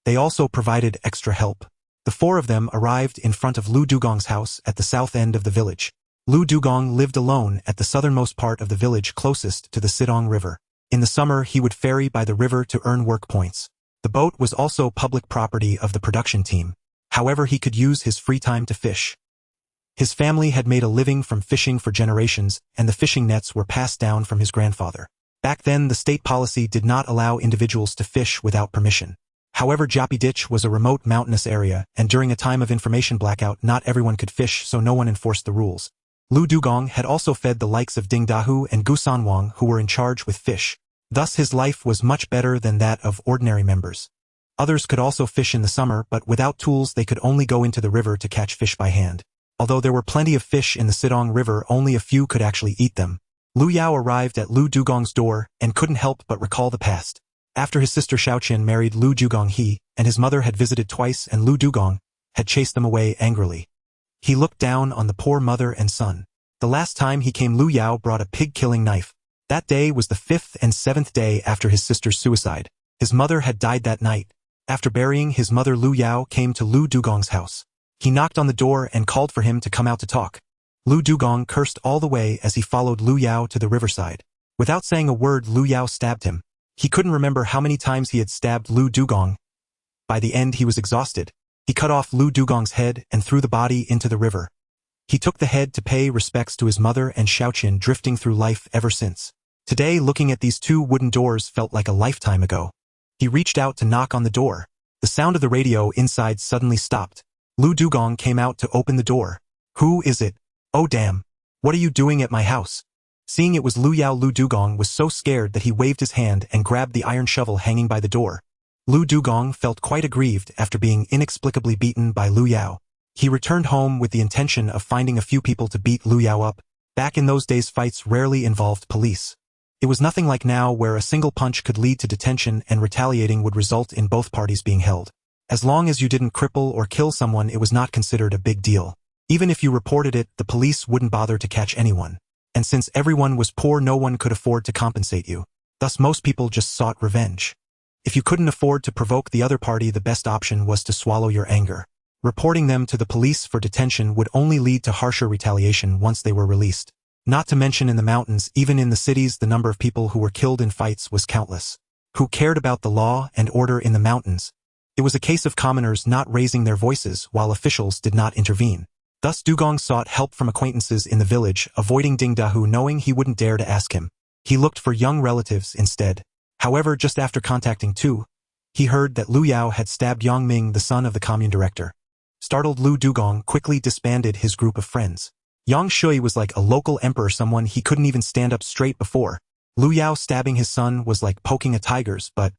They also provided extra help. The 4 of them arrived in front of Lu Dugong's house at the south end of the village. Lu Dugong lived alone at the southernmost part of the village closest to the Sidong River. In the summer, he would ferry by the river to earn work points. The boat was also public property of the production team. However, he could use his free time to fish. His family had made a living from fishing for generations, and the fishing nets were passed down from his grandfather. Back then, the state policy did not allow individuals to fish without permission. However, Japi Ditch was a remote mountainous area, and during a time of information blackout, not everyone could fish, so no one enforced the rules. Lu Dugong had also fed the likes of Ding Dahu and Gu Sanwang, who were in charge with fish. Thus, his life was much better than that of ordinary members. Others could also fish in the summer, but without tools they could only go into the river to catch fish by hand. Although there were plenty of fish in the Sidong River, only a few could actually eat them. Lu Yao arrived at Lu Dugong's door and couldn't help but recall the past. After his sister Xiaoqian married Lu Dugong, he and his mother had visited twice, and Lu Dugong had chased them away angrily. He looked down on the poor mother and son. The last time he came, Lu Yao brought a pig-killing knife. That day was the 5th and 7th day after his sister's suicide. His mother had died that night. After burying his mother, Lu Yao came to Lu Dugong's house. He knocked on the door and called for him to come out to talk. Lu Dugong cursed all the way as he followed Lu Yao to the riverside. Without saying a word, Lu Yao stabbed him. He couldn't remember how many times he had stabbed Lu Dugong. By the end, he was exhausted. He cut off Lu Dugong's head and threw the body into the river. He took the head to pay respects to his mother and Xiaoqian, drifting through life ever since. Today, looking at these 2 wooden doors felt like a lifetime ago. He reached out to knock on the door. The sound of the radio inside suddenly stopped. Lu Dugong came out to open the door. Who is it? Oh damn. What are you doing at my house? Seeing it was Lu Yao, Lu Dugong was so scared that he waved his hand and grabbed the iron shovel hanging by the door. Lu Dugong felt quite aggrieved after being inexplicably beaten by Lu Yao. He returned home with the intention of finding a few people to beat Lu Yao up. Back in those days, fights rarely involved police. It was nothing like now, where a single punch could lead to detention and retaliating would result in both parties being held. As long as you didn't cripple or kill someone, it was not considered a big deal. Even if you reported it, the police wouldn't bother to catch anyone. And since everyone was poor, no one could afford to compensate you. Thus, most people just sought revenge. If you couldn't afford to provoke the other party, the best option was to swallow your anger. Reporting them to the police for detention would only lead to harsher retaliation once they were released. Not to mention in the mountains, even in the cities, the number of people who were killed in fights was countless. Who cared about the law and order in the mountains? It was a case of commoners not raising their voices while officials did not intervene. Thus Dugong sought help from acquaintances in the village, avoiding Ding Dahu knowing he wouldn't dare to ask him. He looked for young relatives instead. However, just after contacting Tu, he heard that Lu Yao had stabbed Yang Ming, the son of the commune director. Startled, Lu Dugong quickly disbanded his group of friends. Yang Shui was like a local emperor, someone he couldn't even stand up straight before. Lu Yao stabbing his son was like poking a tiger's, but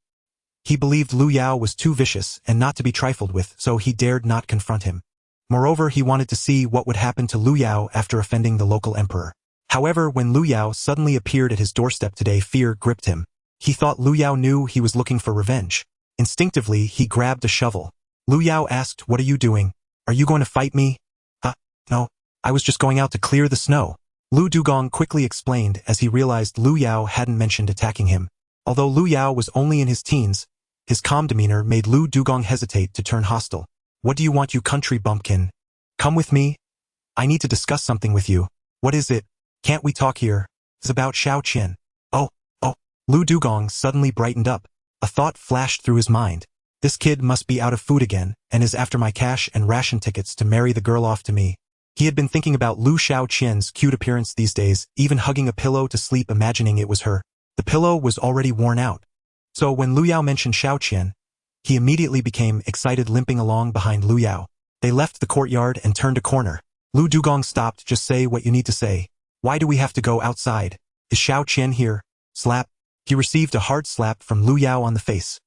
he believed Lu Yao was too vicious and not to be trifled with, so he dared not confront him. Moreover, he wanted to see what would happen to Lu Yao after offending the local emperor. However, when Lu Yao suddenly appeared at his doorstep today, fear gripped him. He thought Lu Yao knew he was looking for revenge. Instinctively, he grabbed a shovel. Lu Yao asked, "What are you doing? Are you going to fight me?" No. I was just going out to clear the snow." Lu Dugong quickly explained as he realized Lu Yao hadn't mentioned attacking him. Although Lu Yao was only in his teens, his calm demeanor made Lu Dugong hesitate to turn hostile. "What do you want, you country bumpkin? Come with me. I need to discuss something with you." "What is it? Can't we talk here? It's about Xiao Qian." Oh. Lu Dugong suddenly brightened up. A thought flashed through his mind. This kid must be out of food again and is after my cash and ration tickets to marry the girl off to me. He had been thinking about Lu Xiaoqian's cute appearance these days, even hugging a pillow to sleep imagining it was her. The pillow was already worn out. So when Lu Yao mentioned Xiaoqian, he immediately became excited, limping along behind Lu Yao. They left the courtyard and turned a corner. Lu Dugong stopped. "Just say what you need to say. Why do we have to go outside? Is Xiaoqian here?" Slap. He received a hard slap from Lu Yao on the face.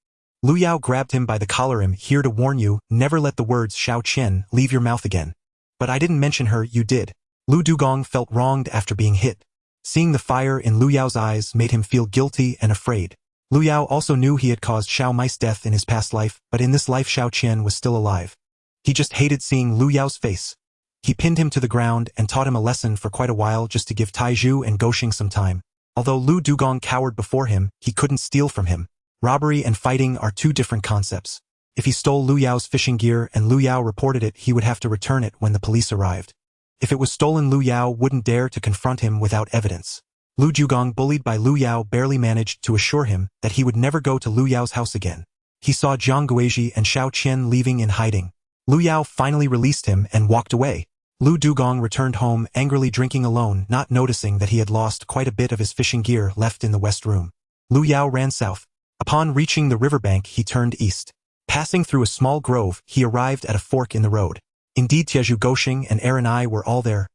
Lu Yao grabbed him by the collar. "I'm here to warn you, never let the words Xiaoqian leave your mouth again." "But I didn't mention her, you did." Lu Dugong felt wronged after being hit. Seeing the fire in Lu Yao's eyes made him feel guilty and afraid. Lu Yao also knew he had caused Xiao Mai's death in his past life, but in this life Xiaoqian was still alive. He just hated seeing Lu Yao's face. He pinned him to the ground and taught him a lesson for quite a while just to give Taizhu and Goxing some time. Although Lu Dugong cowered before him, he couldn't steal from him. Robbery and fighting are two different concepts. If he stole Lu Yao's fishing gear and Lu Yao reported it, he would have to return it when the police arrived. If it was stolen, Lu Yao wouldn't dare to confront him without evidence. Lu Dugong, bullied by Lu Yao, barely managed to assure him that he would never go to Lu Yao's house again. He saw Jiang Guizhi and Xiao Qian leaving in hiding. Lu Yao finally released him and walked away. Lu Dugong returned home angrily, drinking alone, not noticing that he had lost quite a bit of his fishing gear left in the west room. Lu Yao ran south. Upon reaching the riverbank, he turned east. Passing through a small grove, he arrived at a fork in the road. Indeed, Tiezhu, Goxing, and Erinai were all there.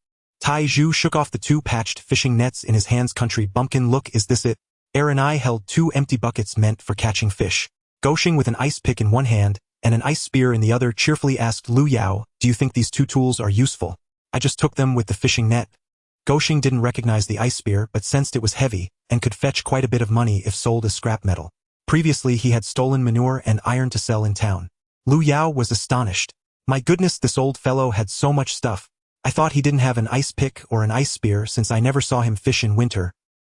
Taizhu shook off the two patched fishing nets in his hands. "Country bumpkin, look, is this it?" Erinai held two empty buckets meant for catching fish. Goxing, with an ice pick in one hand and an ice spear in the other, cheerfully asked Lu Yao, "Do you think these two tools are useful?" "I just took them with the fishing net." Goxing didn't recognize the ice spear but sensed it was heavy and could fetch quite a bit of money if sold as scrap metal. Previously, he had stolen manure and iron to sell in town. Lu Yao was astonished. My goodness, this old fellow had so much stuff. I thought he didn't have an ice pick or an ice spear since I never saw him fish in winter.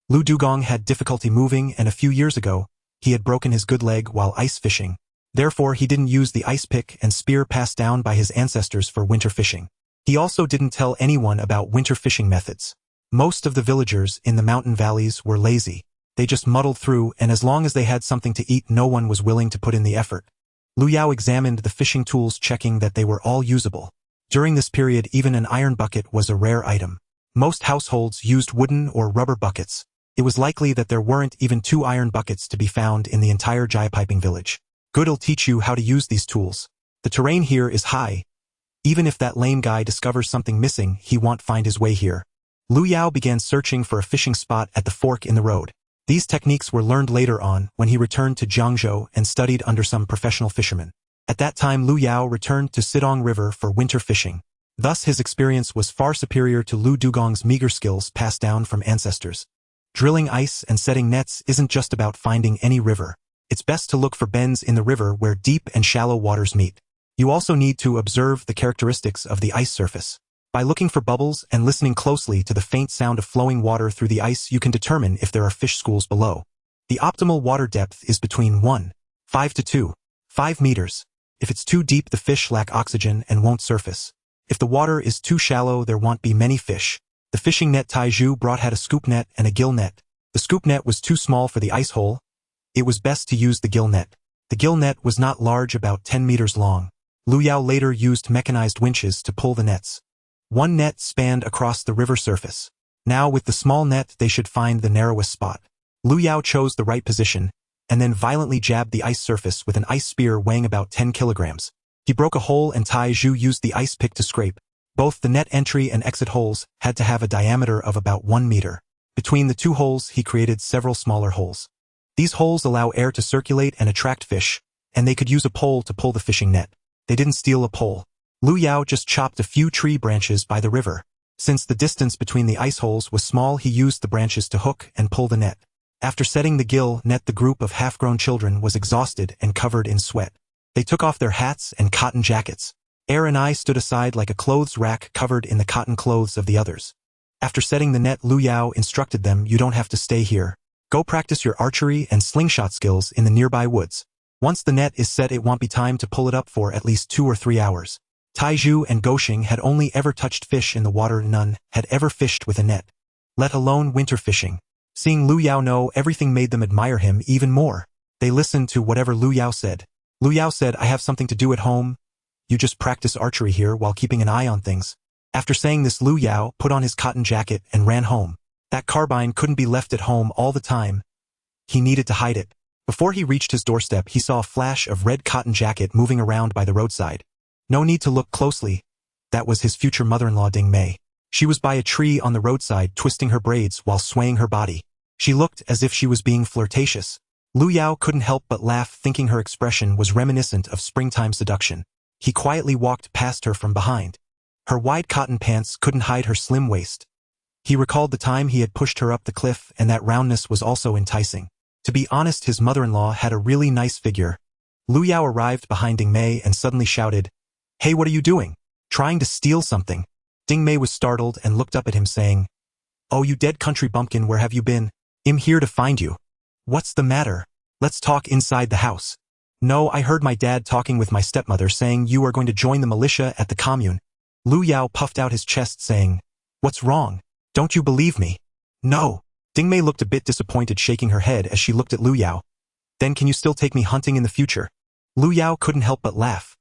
Lu Dugong had difficulty moving, and a few years ago, he had broken his good leg while ice fishing. Therefore, he didn't use the ice pick and spear passed down by his ancestors for winter fishing. He also didn't tell anyone about winter fishing methods. Most of the villagers in the mountain valleys were lazy. They just muddled through, and as long as they had something to eat, no one was willing to put in the effort. Lu Yao examined the fishing tools, checking that they were all usable. During this period, even an iron bucket was a rare item. Most households used wooden or rubber buckets. It was likely that there weren't even 2 iron buckets to be found in the entire Jayapiping village. Good'll teach you how to use these tools. The terrain here is high. Even if that lame guy discovers something missing, he won't find his way here. Lu Yao began searching for a fishing spot at the fork in the road. These techniques were learned later on when he returned to Jiangzhou and studied under some professional fishermen. At that time, Lu Yao returned to Sidong River for winter fishing. Thus, his experience was far superior to Lu Dugong's meager skills passed down from ancestors. Drilling ice and setting nets isn't just about finding any river. It's best to look for bends in the river where deep and shallow waters meet. You also need to observe the characteristics of the ice surface. By looking for bubbles and listening closely to the faint sound of flowing water through the ice, you can determine if there are fish schools below. The optimal water depth is between 1.5 to 2.5 meters. If it's too deep, the fish lack oxygen and won't surface. If the water is too shallow, there won't be many fish. The fishing net Taiju brought had a scoop net and a gill net. The scoop net was too small for the ice hole. It was best to use the gill net. The gill net was not large, about 10 meters long. Lu Yao later used mechanized winches to pull the nets. One net spanned across the river surface. Now with the small net they should find the narrowest spot. Lu Yao chose the right position, and then violently jabbed the ice surface with an ice spear weighing about 10 kilograms. He broke a hole and Taiju used the ice pick to scrape. Both the net entry and exit holes had to have a diameter of about 1 meter. Between the two holes he created several smaller holes. These holes allow air to circulate and attract fish, and they could use a pole to pull the fishing net. They didn't steal a pole. Lu Yao just chopped a few tree branches by the river. Since the distance between the ice holes was small, he used the branches to hook and pull the net. After setting the gill net, the group of half-grown children was exhausted and covered in sweat. They took off their hats and cotton jackets. Air and I stood aside like a clothes rack covered in the cotton clothes of the others. After setting the net, Lu Yao instructed them, "You don't have to stay here. Go practice your archery and slingshot skills in the nearby woods. Once the net is set, it won't be time to pull it up for at least 2 or 3 hours." Taiju and Goshing had only ever touched fish in the water. None had ever fished with a net, let alone winter fishing. Seeing Lu Yao know everything made them admire him even more. They listened to whatever Lu Yao said. Lu Yao said, "I have something to do at home. You just practice archery here while keeping an eye on things." After saying this, Lu Yao put on his cotton jacket and ran home. That carbine couldn't be left at home all the time. He needed to hide it. Before he reached his doorstep, he saw a flash of red cotton jacket moving around by the roadside. No need to look closely. That was his future mother-in-law Ding Mei. She was by a tree on the roadside, twisting her braids while swaying her body. She looked as if she was being flirtatious. Lu Yao couldn't help but laugh, thinking her expression was reminiscent of springtime seduction. He quietly walked past her from behind. Her wide cotton pants couldn't hide her slim waist. He recalled the time he had pushed her up the cliff, and that roundness was also enticing. To be honest, his mother-in-law had a really nice figure. Lu Yao arrived behind Ding Mei and suddenly shouted, "Hey, what are you doing? Trying to steal something?" Ding Mei was startled and looked up at him saying, "Oh, you dead country bumpkin, where have you been? I'm here to find you." "What's the matter? Let's talk inside the house." "No, I heard my dad talking with my stepmother saying you are going to join the militia at the commune." Lu Yao puffed out his chest saying, "What's wrong? Don't you believe me?" "No." Ding Mei looked a bit disappointed, shaking her head as she looked at Lu Yao. "Then can you still take me hunting in the future?" Lu Yao couldn't help but laugh.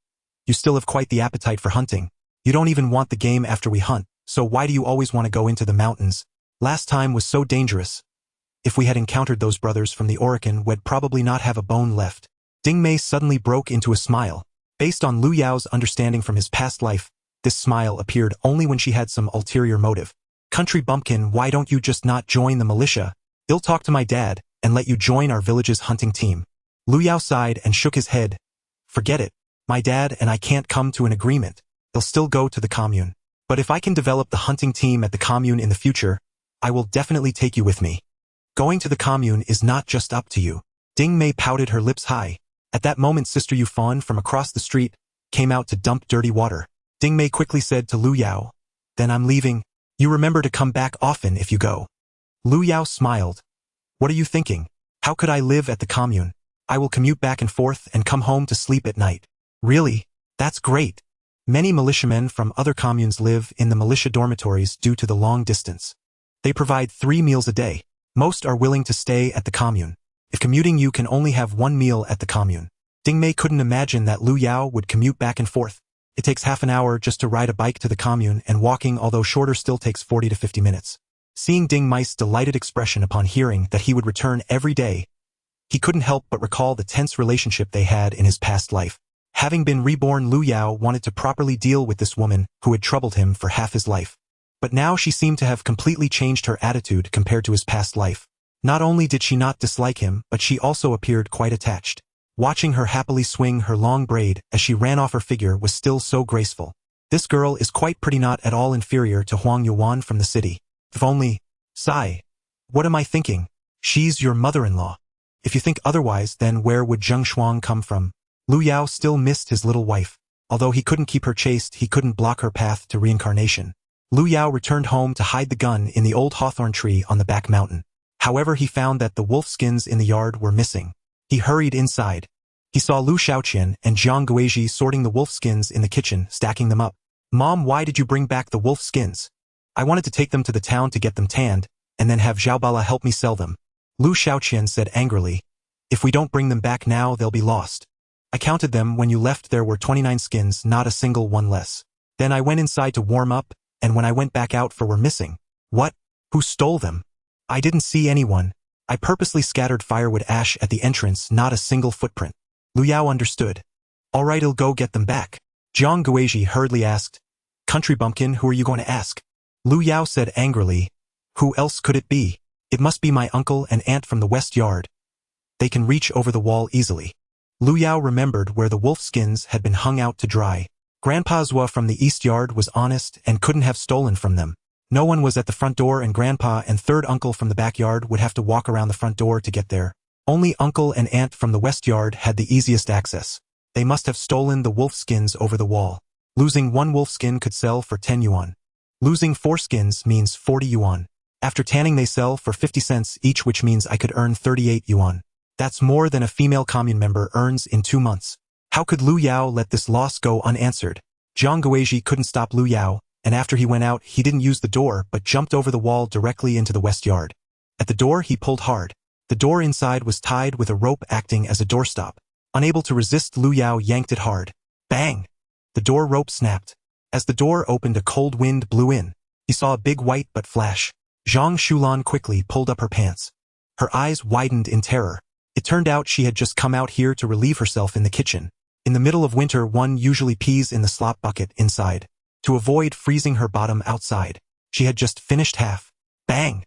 "You still have quite the appetite for hunting. You don't even want the game after we hunt, so why do you always want to go into the mountains? Last time was so dangerous. If we had encountered those brothers from the Oricon, we'd probably not have a bone left." Ding Mei suddenly broke into a smile. Based on Lu Yao's understanding from his past life, this smile appeared only when she had some ulterior motive. "Country bumpkin, why don't you just not join the militia? I'll talk to my dad and let you join our village's hunting team." Lu Yao sighed and shook his head. "Forget it. My dad and I can't come to an agreement. I'll still go to the commune. But if I can develop the hunting team at the commune in the future, I will definitely take you with me. Going to the commune is not just up to you." Ding Mei pouted, her lips high. At that moment, Sister Yu Fawn from across the street came out to dump dirty water. Ding Mei quickly said to Lu Yao, "Then I'm leaving. You remember to come back often if you go." Lu Yao smiled. "What are you thinking? How could I live at the commune? I will commute back and forth and come home to sleep at night." "Really? That's great." Many militiamen from other communes live in the militia dormitories due to the long distance. They provide 3 meals a day. Most are willing to stay at the commune. If commuting, you can only have 1 meal at the commune. Ding Mei couldn't imagine that Lu Yao would commute back and forth. It takes half an hour just to ride a bike to the commune, and walking, although shorter, still takes 40 to 50 minutes. Seeing Ding Mei's delighted expression upon hearing that he would return every day, he couldn't help but recall the tense relationship they had in his past life. Having been reborn, Lu Yao wanted to properly deal with this woman who had troubled him for half his life. But now she seemed to have completely changed her attitude compared to his past life. Not only did she not dislike him, but she also appeared quite attached. Watching her happily swing her long braid as she ran off, her figure was still so graceful. "This girl is quite pretty, not at all inferior to Huang Yuan from the city. If only..." Sigh. "What am I thinking? She's your mother-in-law. If you think otherwise, then where would Zheng Shuang come from?" Lu Yao still missed his little wife. Although he couldn't keep her chaste, he couldn't block her path to reincarnation. Lu Yao returned home to hide the gun in the old hawthorn tree on the back mountain. However, he found that the wolf skins in the yard were missing. He hurried inside. He saw Lu Shaoqian and Jiang Guizhi sorting the wolf skins in the kitchen, stacking them up. "Mom, why did you bring back the wolf skins?" I wanted to take them to the town to get them tanned, and then have Xiaobala help me sell them. Lu Xiaoqian said angrily. If we don't bring them back now, they'll be lost. I counted them. When you left there were 29 skins, not a single one less. Then I went inside to warm up, and when I went back out were missing. What? Who stole them? I didn't see anyone. I purposely scattered firewood ash at the entrance, not a single footprint. Lu Yao understood. All right, I'll go get them back. Jiang Guizhi hurriedly asked. Country bumpkin, who are you going to ask? Lu Yao said angrily. Who else could it be? It must be my uncle and aunt from the west yard. They can reach over the wall easily. Lu Yao remembered where the wolf skins had been hung out to dry. Grandpa Zhua from the east yard was honest and couldn't have stolen from them. No one was at the front door, and Grandpa and third uncle from the backyard would have to walk around the front door to get there. Only uncle and aunt from the west yard had the easiest access. They must have stolen the wolf skins over the wall. Losing one wolf skin could sell for 10 yuan. Losing 4 skins means 40 yuan. After tanning they sell for 50 cents each, which means I could earn 38 yuan. That's more than a female commune member earns in 2 months. How could Lu Yao let this loss go unanswered? Jiang Guizhi couldn't stop Lu Yao, and after he went out he didn't use the door but jumped over the wall directly into the west yard. At the door he pulled hard. The door inside was tied with a rope acting as a doorstop. Unable to resist, Lu Yao yanked it hard. Bang! The door rope snapped. As the door opened, a cold wind blew in. He saw a big white butt flash. Zhang Shulan quickly pulled up her pants. Her eyes widened in terror. It turned out she had just come out here to relieve herself in the kitchen. In the middle of winter one usually pees in the slop bucket inside. To avoid freezing her bottom outside. She had just finished half. Bang!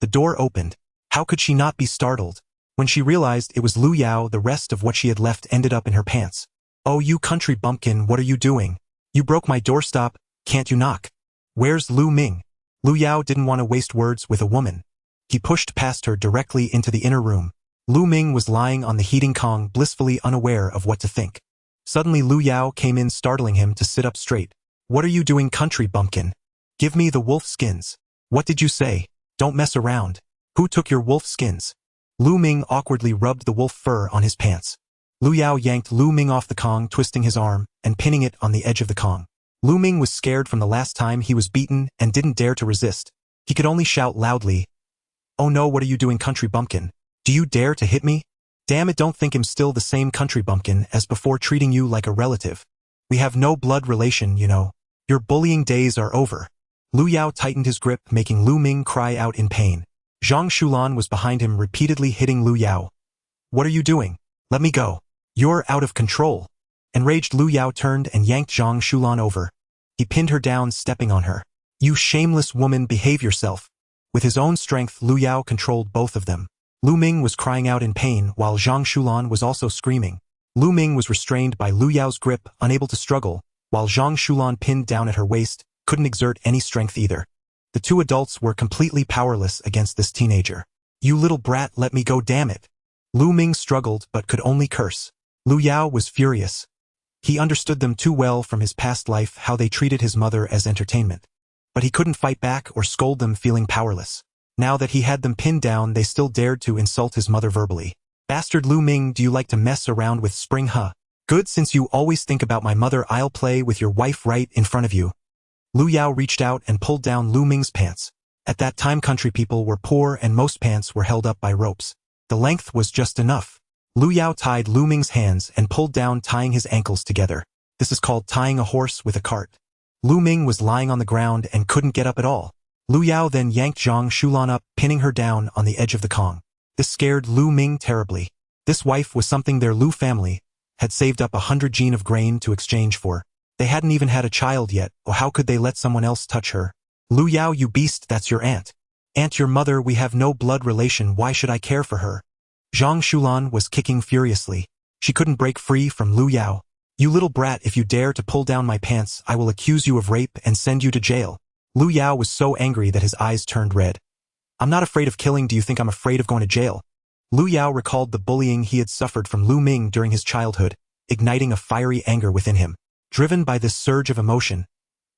The door opened. How could she not be startled? When she realized it was Lu Yao, the rest of what she had left ended up in her pants. Oh, you country bumpkin, what are you doing? You broke my doorstop, can't you knock? Where's Lu Ming? Lu Yao didn't want to waste words with a woman. He pushed past her directly into the inner room. Lu Ming was lying on the heating kong, blissfully unaware of what to think. Suddenly Lu Yao came in, startling him to sit up straight. What are you doing, country bumpkin? Give me the wolf skins. What did you say? Don't mess around. Who took your wolf skins? Lu Ming awkwardly rubbed the wolf fur on his pants. Lu Yao yanked Lu Ming off the kong, twisting his arm and pinning it on the edge of the kong. Lu Ming was scared from the last time he was beaten and didn't dare to resist. He could only shout loudly, "Oh no, what are you doing, country bumpkin? Do you dare to hit me? Damn it, don't think I'm still the same country bumpkin as before, treating you like a relative. We have no blood relation, you know. Your bullying days are over." Lu Yao tightened his grip, making Lu Ming cry out in pain. Zhang Shulan was behind him, repeatedly hitting Lu Yao. What are you doing? Let me go. You're out of control. Enraged, Lu Yao turned and yanked Zhang Shulan over. He pinned her down, stepping on her. You shameless woman, behave yourself. With his own strength, Lu Yao controlled both of them. Lu Ming was crying out in pain while Zhang Shulan was also screaming. Lu Ming was restrained by Lu Yao's grip, unable to struggle, while Zhang Shulan, pinned down at her waist, couldn't exert any strength either. The two adults were completely powerless against this teenager. You little brat, let me go, damn it. Lu Ming struggled but could only curse. Lu Yao was furious. He understood them too well from his past life, how they treated his mother as entertainment. But he couldn't fight back or scold them, feeling powerless. Now that he had them pinned down, they still dared to insult his mother verbally. Bastard Lu Ming, do you like to mess around with spring, huh? Good, since you always think about my mother, I'll play with your wife right in front of you. Lu Yao reached out and pulled down Lu Ming's pants. At that time country people were poor and most pants were held up by ropes. The length was just enough. Lu Yao tied Lu Ming's hands and pulled down, tying his ankles together. This is called tying a horse with a cart. Lu Ming was lying on the ground and couldn't get up at all. Lu Yao then yanked Zhang Shulan up, pinning her down on the edge of the kong. This scared Lu Ming terribly. This wife was something their Lu family had saved up 100 jin of grain to exchange for. They hadn't even had a child yet, or how could they let someone else touch her? Lu Yao, you beast, that's your aunt. Aunt, your mother, we have no blood relation, why should I care for her? Zhang Shulan was kicking furiously. She couldn't break free from Lu Yao. You little brat, if you dare to pull down my pants, I will accuse you of rape and send you to jail. Lu Yao was so angry that his eyes turned red. I'm not afraid of killing, do you think I'm afraid of going to jail? Lu Yao recalled the bullying he had suffered from Lu Ming during his childhood, igniting a fiery anger within him. Driven by this surge of emotion,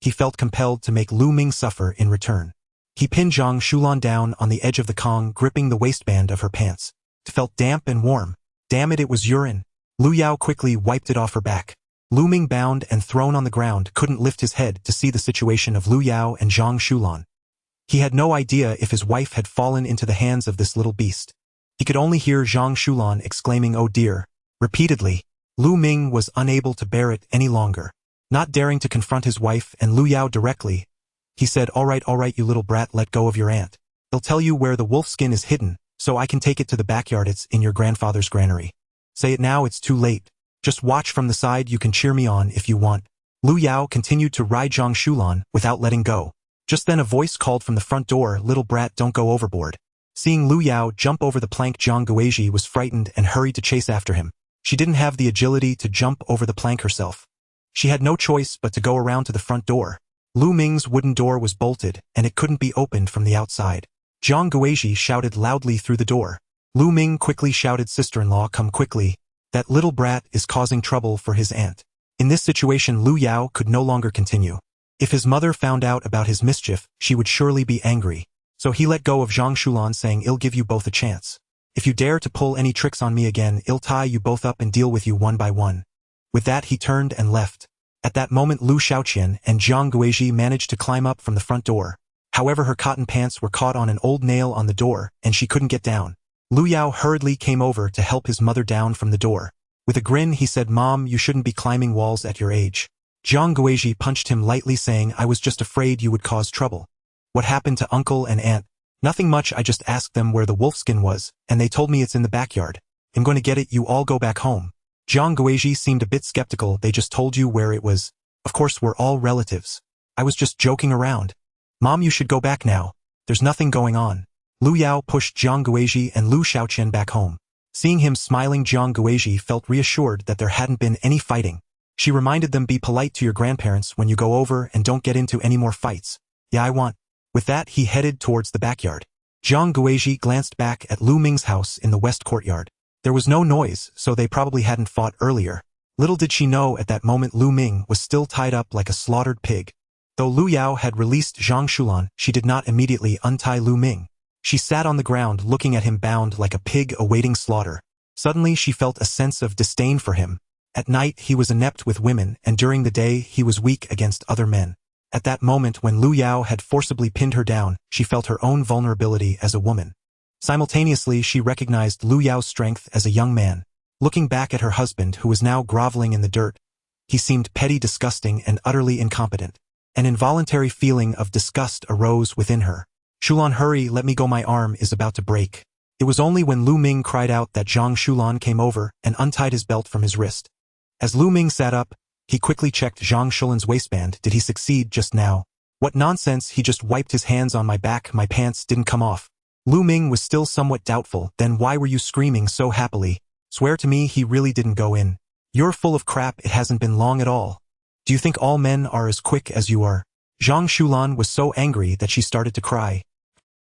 he felt compelled to make Lu Ming suffer in return. He pinned Zhang Shulan down on the edge of the kong, gripping the waistband of her pants. It felt damp and warm. Damn it, it was urine. Lu Yao quickly wiped it off her back. Lu Ming, bound and thrown on the ground, couldn't lift his head to see the situation of Lu Yao and Zhang Shulan. He had no idea if his wife had fallen into the hands of this little beast. He could only hear Zhang Shulan exclaiming "Oh dear," repeatedly. Lu Ming was unable to bear it any longer. Not daring to confront his wife and Lu Yao directly, he said, all right, you little brat, let go of your aunt. They'll tell you where the wolf skin is hidden, so I can take it to the backyard. It's in your grandfather's granary. Say it now, it's too late. Just watch from the side, you can cheer me on if you want. Lu Yao continued to ride Zhang Shulan without letting go. Just then a voice called from the front door, little brat, don't go overboard. Seeing Lu Yao jump over the plank, Zhang Guizhi was frightened and hurried to chase after him. She didn't have the agility to jump over the plank herself. She had no choice but to go around to the front door. Lu Ming's wooden door was bolted, and it couldn't be opened from the outside. Zhang Guizhi shouted loudly through the door. Lu Ming quickly shouted, sister-in-law, come quickly. That little brat is causing trouble for his aunt. In this situation, Lu Yao could no longer continue. If his mother found out about his mischief, she would surely be angry. So he let go of Zhang Shulan, saying, I'll give you both a chance. If you dare to pull any tricks on me again, I'll tie you both up and deal with you one by one. With that, he turned and left. At that moment, Lu Shaoqian and Zhang Guizhi managed to climb up from the front door. However, her cotton pants were caught on an old nail on the door, and she couldn't get down. Lu Yao hurriedly came over to help his mother down from the door. With a grin, he said, Mom, you shouldn't be climbing walls at your age. Zhang Guizhi punched him lightly, saying, I was just afraid you would cause trouble. What happened to uncle and aunt? Nothing much, I just asked them where the wolfskin was, and they told me it's in the backyard. I'm going to get it, you all go back home. Zhang Guizhi seemed a bit skeptical. They just told you where it was. Of course, we're all relatives. I was just joking around. Mom, you should go back now. There's nothing going on. Lu Yao pushed Zhang Guizhi and Lu Shaoqian back home. Seeing him smiling, Zhang Guizhi felt reassured that there hadn't been any fighting. She reminded them, be polite to your grandparents when you go over and don't get into any more fights. Yeah, I want. With that, he headed towards the backyard. Zhang Guizhi glanced back at Lu Ming's house in the west courtyard. There was no noise, so they probably hadn't fought earlier. Little did she know at that moment Lu Ming was still tied up like a slaughtered pig. Though Lu Yao had released Zhang Shulan, she did not immediately untie Lu Ming. She sat on the ground looking at him bound like a pig awaiting slaughter. Suddenly she felt a sense of disdain for him. At night he was inept with women, and during the day he was weak against other men. At that moment when Lu Yao had forcibly pinned her down, she felt her own vulnerability as a woman. Simultaneously, she recognized Lu Yao's strength as a young man. Looking back at her husband, who was now groveling in the dirt, he seemed petty, disgusting, and utterly incompetent. An involuntary feeling of disgust arose within her. Shulan, hurry, let me go, my arm is about to break. It was only when Lu Ming cried out that Zhang Shulan came over and untied his belt from his wrist. As Lu Ming sat up, he quickly checked Zhang Shulan's waistband. Did he succeed just now? What nonsense, he just wiped his hands on my back, my pants didn't come off. Lu Ming was still somewhat doubtful. Then why were you screaming so happily? Swear to me he really didn't go in. You're full of crap, it hasn't been long at all. Do you think all men are as quick as you are? Zhang Shulan was so angry that she started to cry.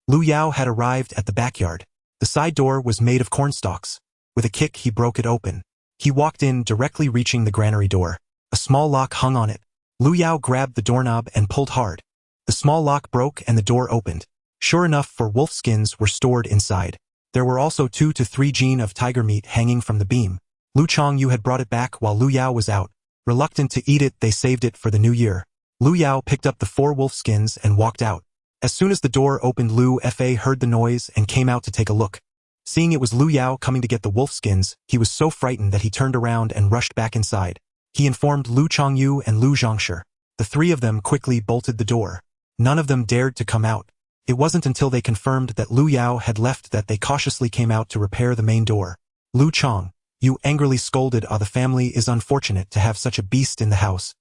Lu Yao had arrived at the backyard. The side door was made of cornstalks. With a kick he broke it open. He walked in, directly reaching the granary door. A small lock hung on it. Lu Yao grabbed the doorknob and pulled hard. The small lock broke and the door opened. Sure enough, 4 wolf skins were stored inside. There were also 2 to 3 jean of tiger meat hanging from the beam. Lu Chongyu had brought it back while Lu Yao was out. Reluctant to eat it, they saved it for the new year. Lu Yao picked up the 4 wolf skins and walked out. As soon as the door opened, Lu Fa heard the noise and came out to take a look. Seeing it was Lu Yao coming to get the wolf skins, he was so frightened that he turned around and rushed back inside. He informed Lu Chongyu and Lu Zhongshi. The 3 of them quickly bolted the door. None of them dared to come out. It wasn't until they confirmed that Lu Yao had left that they cautiously came out to repair the main door. Lu Chong, you angrily scolded, the family is unfortunate to have such a beast in the house.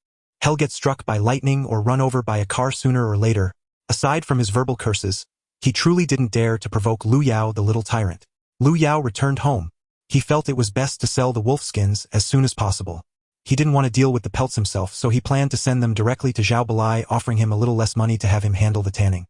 He'll get struck by lightning or run over by a car sooner or later. Aside from his verbal curses, he truly didn't dare to provoke Lu Yao, the little tyrant. Lu Yao returned home. He felt it was best to sell the wolf skins as soon as possible. He didn't want to deal with the pelts himself, so he planned to send them directly to Zhao Balai, offering him a little less money to have him handle the tanning.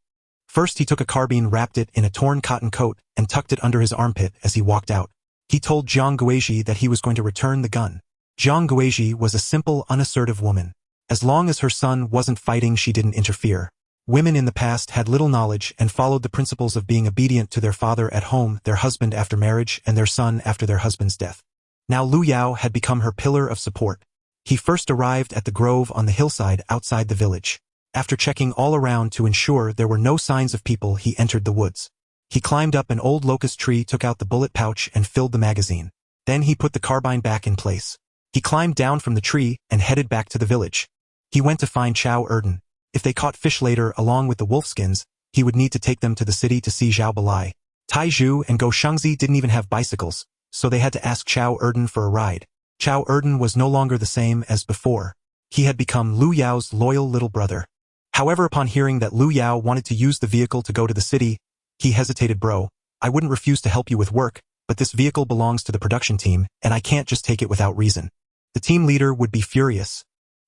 First he took a carbine, wrapped it in a torn cotton coat, and tucked it under his armpit as he walked out. He told Zhang Guizhi that he was going to return the gun. Zhang Guizhi was a simple, unassertive woman. As long as her son wasn't fighting, she didn't interfere. Women in the past had little knowledge and followed the principles of being obedient to their father at home, their husband after marriage, and their son after their husband's death. Now Lu Yao had become her pillar of support. He first arrived at the grove on the hillside outside the village. After checking all around to ensure there were no signs of people, he entered the woods. He climbed up an old locust tree, took out the bullet pouch and filled the magazine. Then he put the carbine back in place. He climbed down from the tree and headed back to the village. He went to find Chow Erden. If they caught fish later along with the wolfskins, he would need to take them to the city to see Zhao Balai. Tai Zhu and Go Shengzi didn't even have bicycles, so they had to ask Chow Erden for a ride. Chow Erden was no longer the same as before. He had become Lu Yao's loyal little brother. However, upon hearing that Lu Yao wanted to use the vehicle to go to the city, he hesitated. Bro, I wouldn't refuse to help you with work, but this vehicle belongs to the production team, and I can't just take it without reason. The team leader would be furious.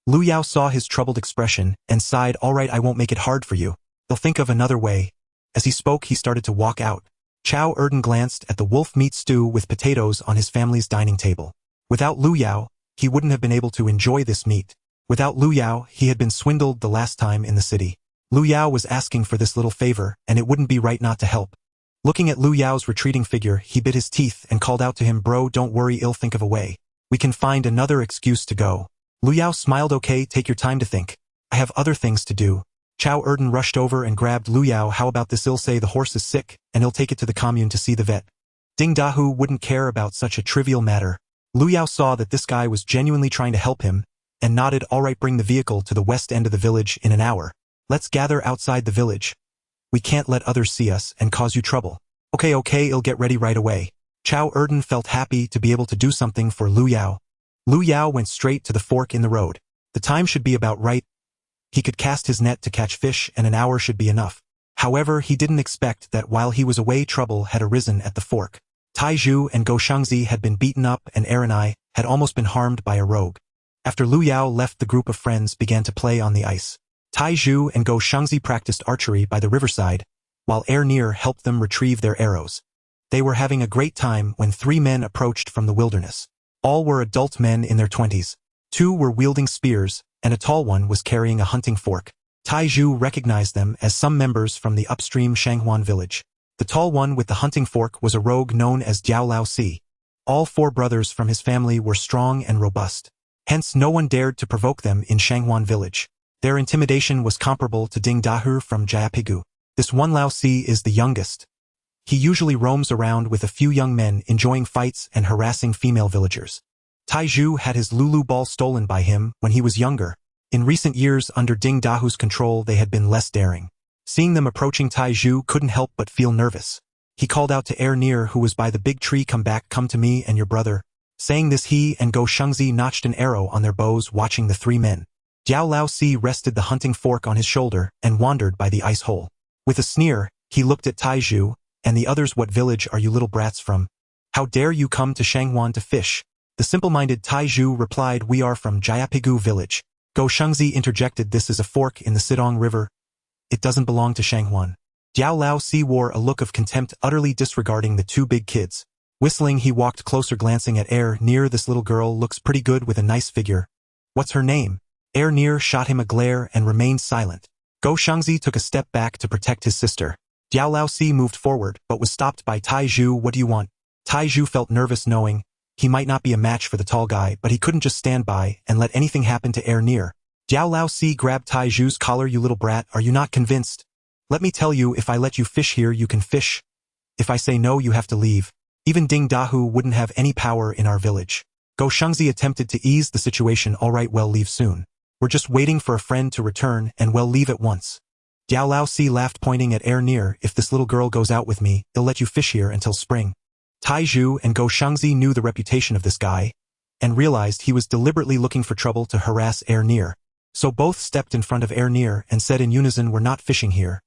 Lu Yao saw his troubled expression and sighed. Alright, I won't make it hard for you. They'll think of another way. As he spoke, he started to walk out. Chow Erden glanced at the wolf meat stew with potatoes on his family's dining table. Without Lu Yao, he wouldn't have been able to enjoy this meat. Without Lu Yao, he had been swindled the last time in the city. Lu Yao was asking for this little favor, and it wouldn't be right not to help. Looking at Lu Yao's retreating figure, he bit his teeth and called out to him, Bro, don't worry, I'll think of a way. We can find another excuse to go. Lu Yao smiled. Okay, take your time to think. I have other things to do. Chow Erden rushed over and grabbed Lu Yao. How about this? I'll say the horse is sick, and he'll take it to the commune to see the vet. Ding Dahu wouldn't care about such a trivial matter. Lu Yao saw that this guy was genuinely trying to help him, and nodded. Alright, bring the vehicle to the west end of the village in an hour. Let's gather outside the village. We can't let others see us and cause you trouble. Okay, I'll get ready right away. Chow Erden felt happy to be able to do something for Lu Yao. Lu Yao went straight to the fork in the road. The time should be about right. He could cast his net to catch fish, and an hour should be enough. However, he didn't expect that while he was away, trouble had arisen at the fork. Tai Zhu and Go Shengzi had been beaten up, and Erenai had almost been harmed by a rogue. After Lu Yao left, the group of friends began to play on the ice. Tai Zhu and Go Shengzi practiced archery by the riverside, while Ernir helped them retrieve their arrows. They were having a great time when 3 men approached from the wilderness. All were adult men in their 20s. 2 were wielding spears, and a tall one was carrying a hunting fork. Tai Zhu recognized them as some members from the upstream Shanghuan village. The tall one with the hunting fork was a rogue known as Jiao Lao Si. All 4 brothers from his family were strong and robust. Hence no one dared to provoke them in Shanghuan village. Their intimidation was comparable to Ding Dahu from Jayapigu. This one Lao Si is the youngest. He usually roams around with a few young men enjoying fights and harassing female villagers. Tai Zhu had his Lulu ball stolen by him when he was younger. In recent years, under Ding Dahu's control, they had been less daring. Seeing them approaching, Tai Zhu couldn't help but feel nervous. He called out to Ernir, who was by the big tree, Come back, come to me and your brother. Saying this, he and Go Shengzi notched an arrow on their bows, watching the 3 men. Jiao Lao Si rested the hunting fork on his shoulder and wandered by the ice hole. With a sneer, he looked at Tai Zhu and the others. What village are you little brats from? How dare you come to Shanghuan to fish? The simple-minded Tai Zhu replied, We are from Jayapigu village. Go Shengzi interjected, This is a fork in the Sidong River. It doesn't belong to Shanghuan. Jiao Lao Si wore a look of contempt, utterly disregarding the 2 big kids. Whistling, he walked closer, glancing at Ernir. This little girl looks pretty good with a nice figure. What's her name? Ernir shot him a glare and remained silent. Go Shengzi took a step back to protect his sister. Jiao Lao Si moved forward, but was stopped by Tai Zhu. What do you want? Tai Zhu felt nervous, knowing he might not be a match for the tall guy, but he couldn't just stand by and let anything happen to Ernir. Jiao Lao Si grabbed Tai Zhu's collar. You little brat, are you not convinced? Let me tell you, if I let you fish here, you can fish. If I say no, you have to leave. Even Ding Dahu wouldn't have any power in our village. Go Shengzi attempted to ease the situation. Alright, well, leave soon. We're just waiting for a friend to return, and we'll leave at once. Jiao Lao Si laughed, pointing at Ernir. If this little girl goes out with me, they'll let you fish here until spring. Tai Zhu and Go Shengzi knew the reputation of this guy, and realized he was deliberately looking for trouble to harass Ernir. So both stepped in front of Ernir and said in unison, We're not fishing here.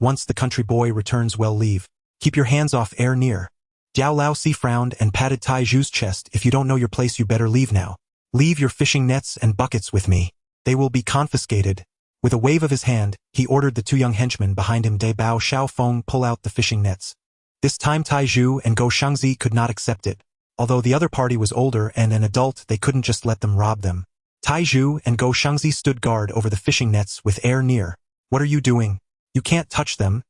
Once the country boy returns, we'll leave. Keep your hands off Ernir. Jiao Lao Si frowned and patted Tai Zhu's chest. If you don't know your place, you better leave now. Leave your fishing nets and buckets with me. They will be confiscated. With a wave of his hand, he ordered the 2 young henchmen behind him, De Bao Xiaofeng, pull out the fishing nets. This time Tai Zhu and Go Shengzi could not accept it. Although the other party was older and an adult, they couldn't just let them rob them. Tai Zhu and Go Shengzi stood guard over the fishing nets with Ernir. What are you doing? You can't touch them.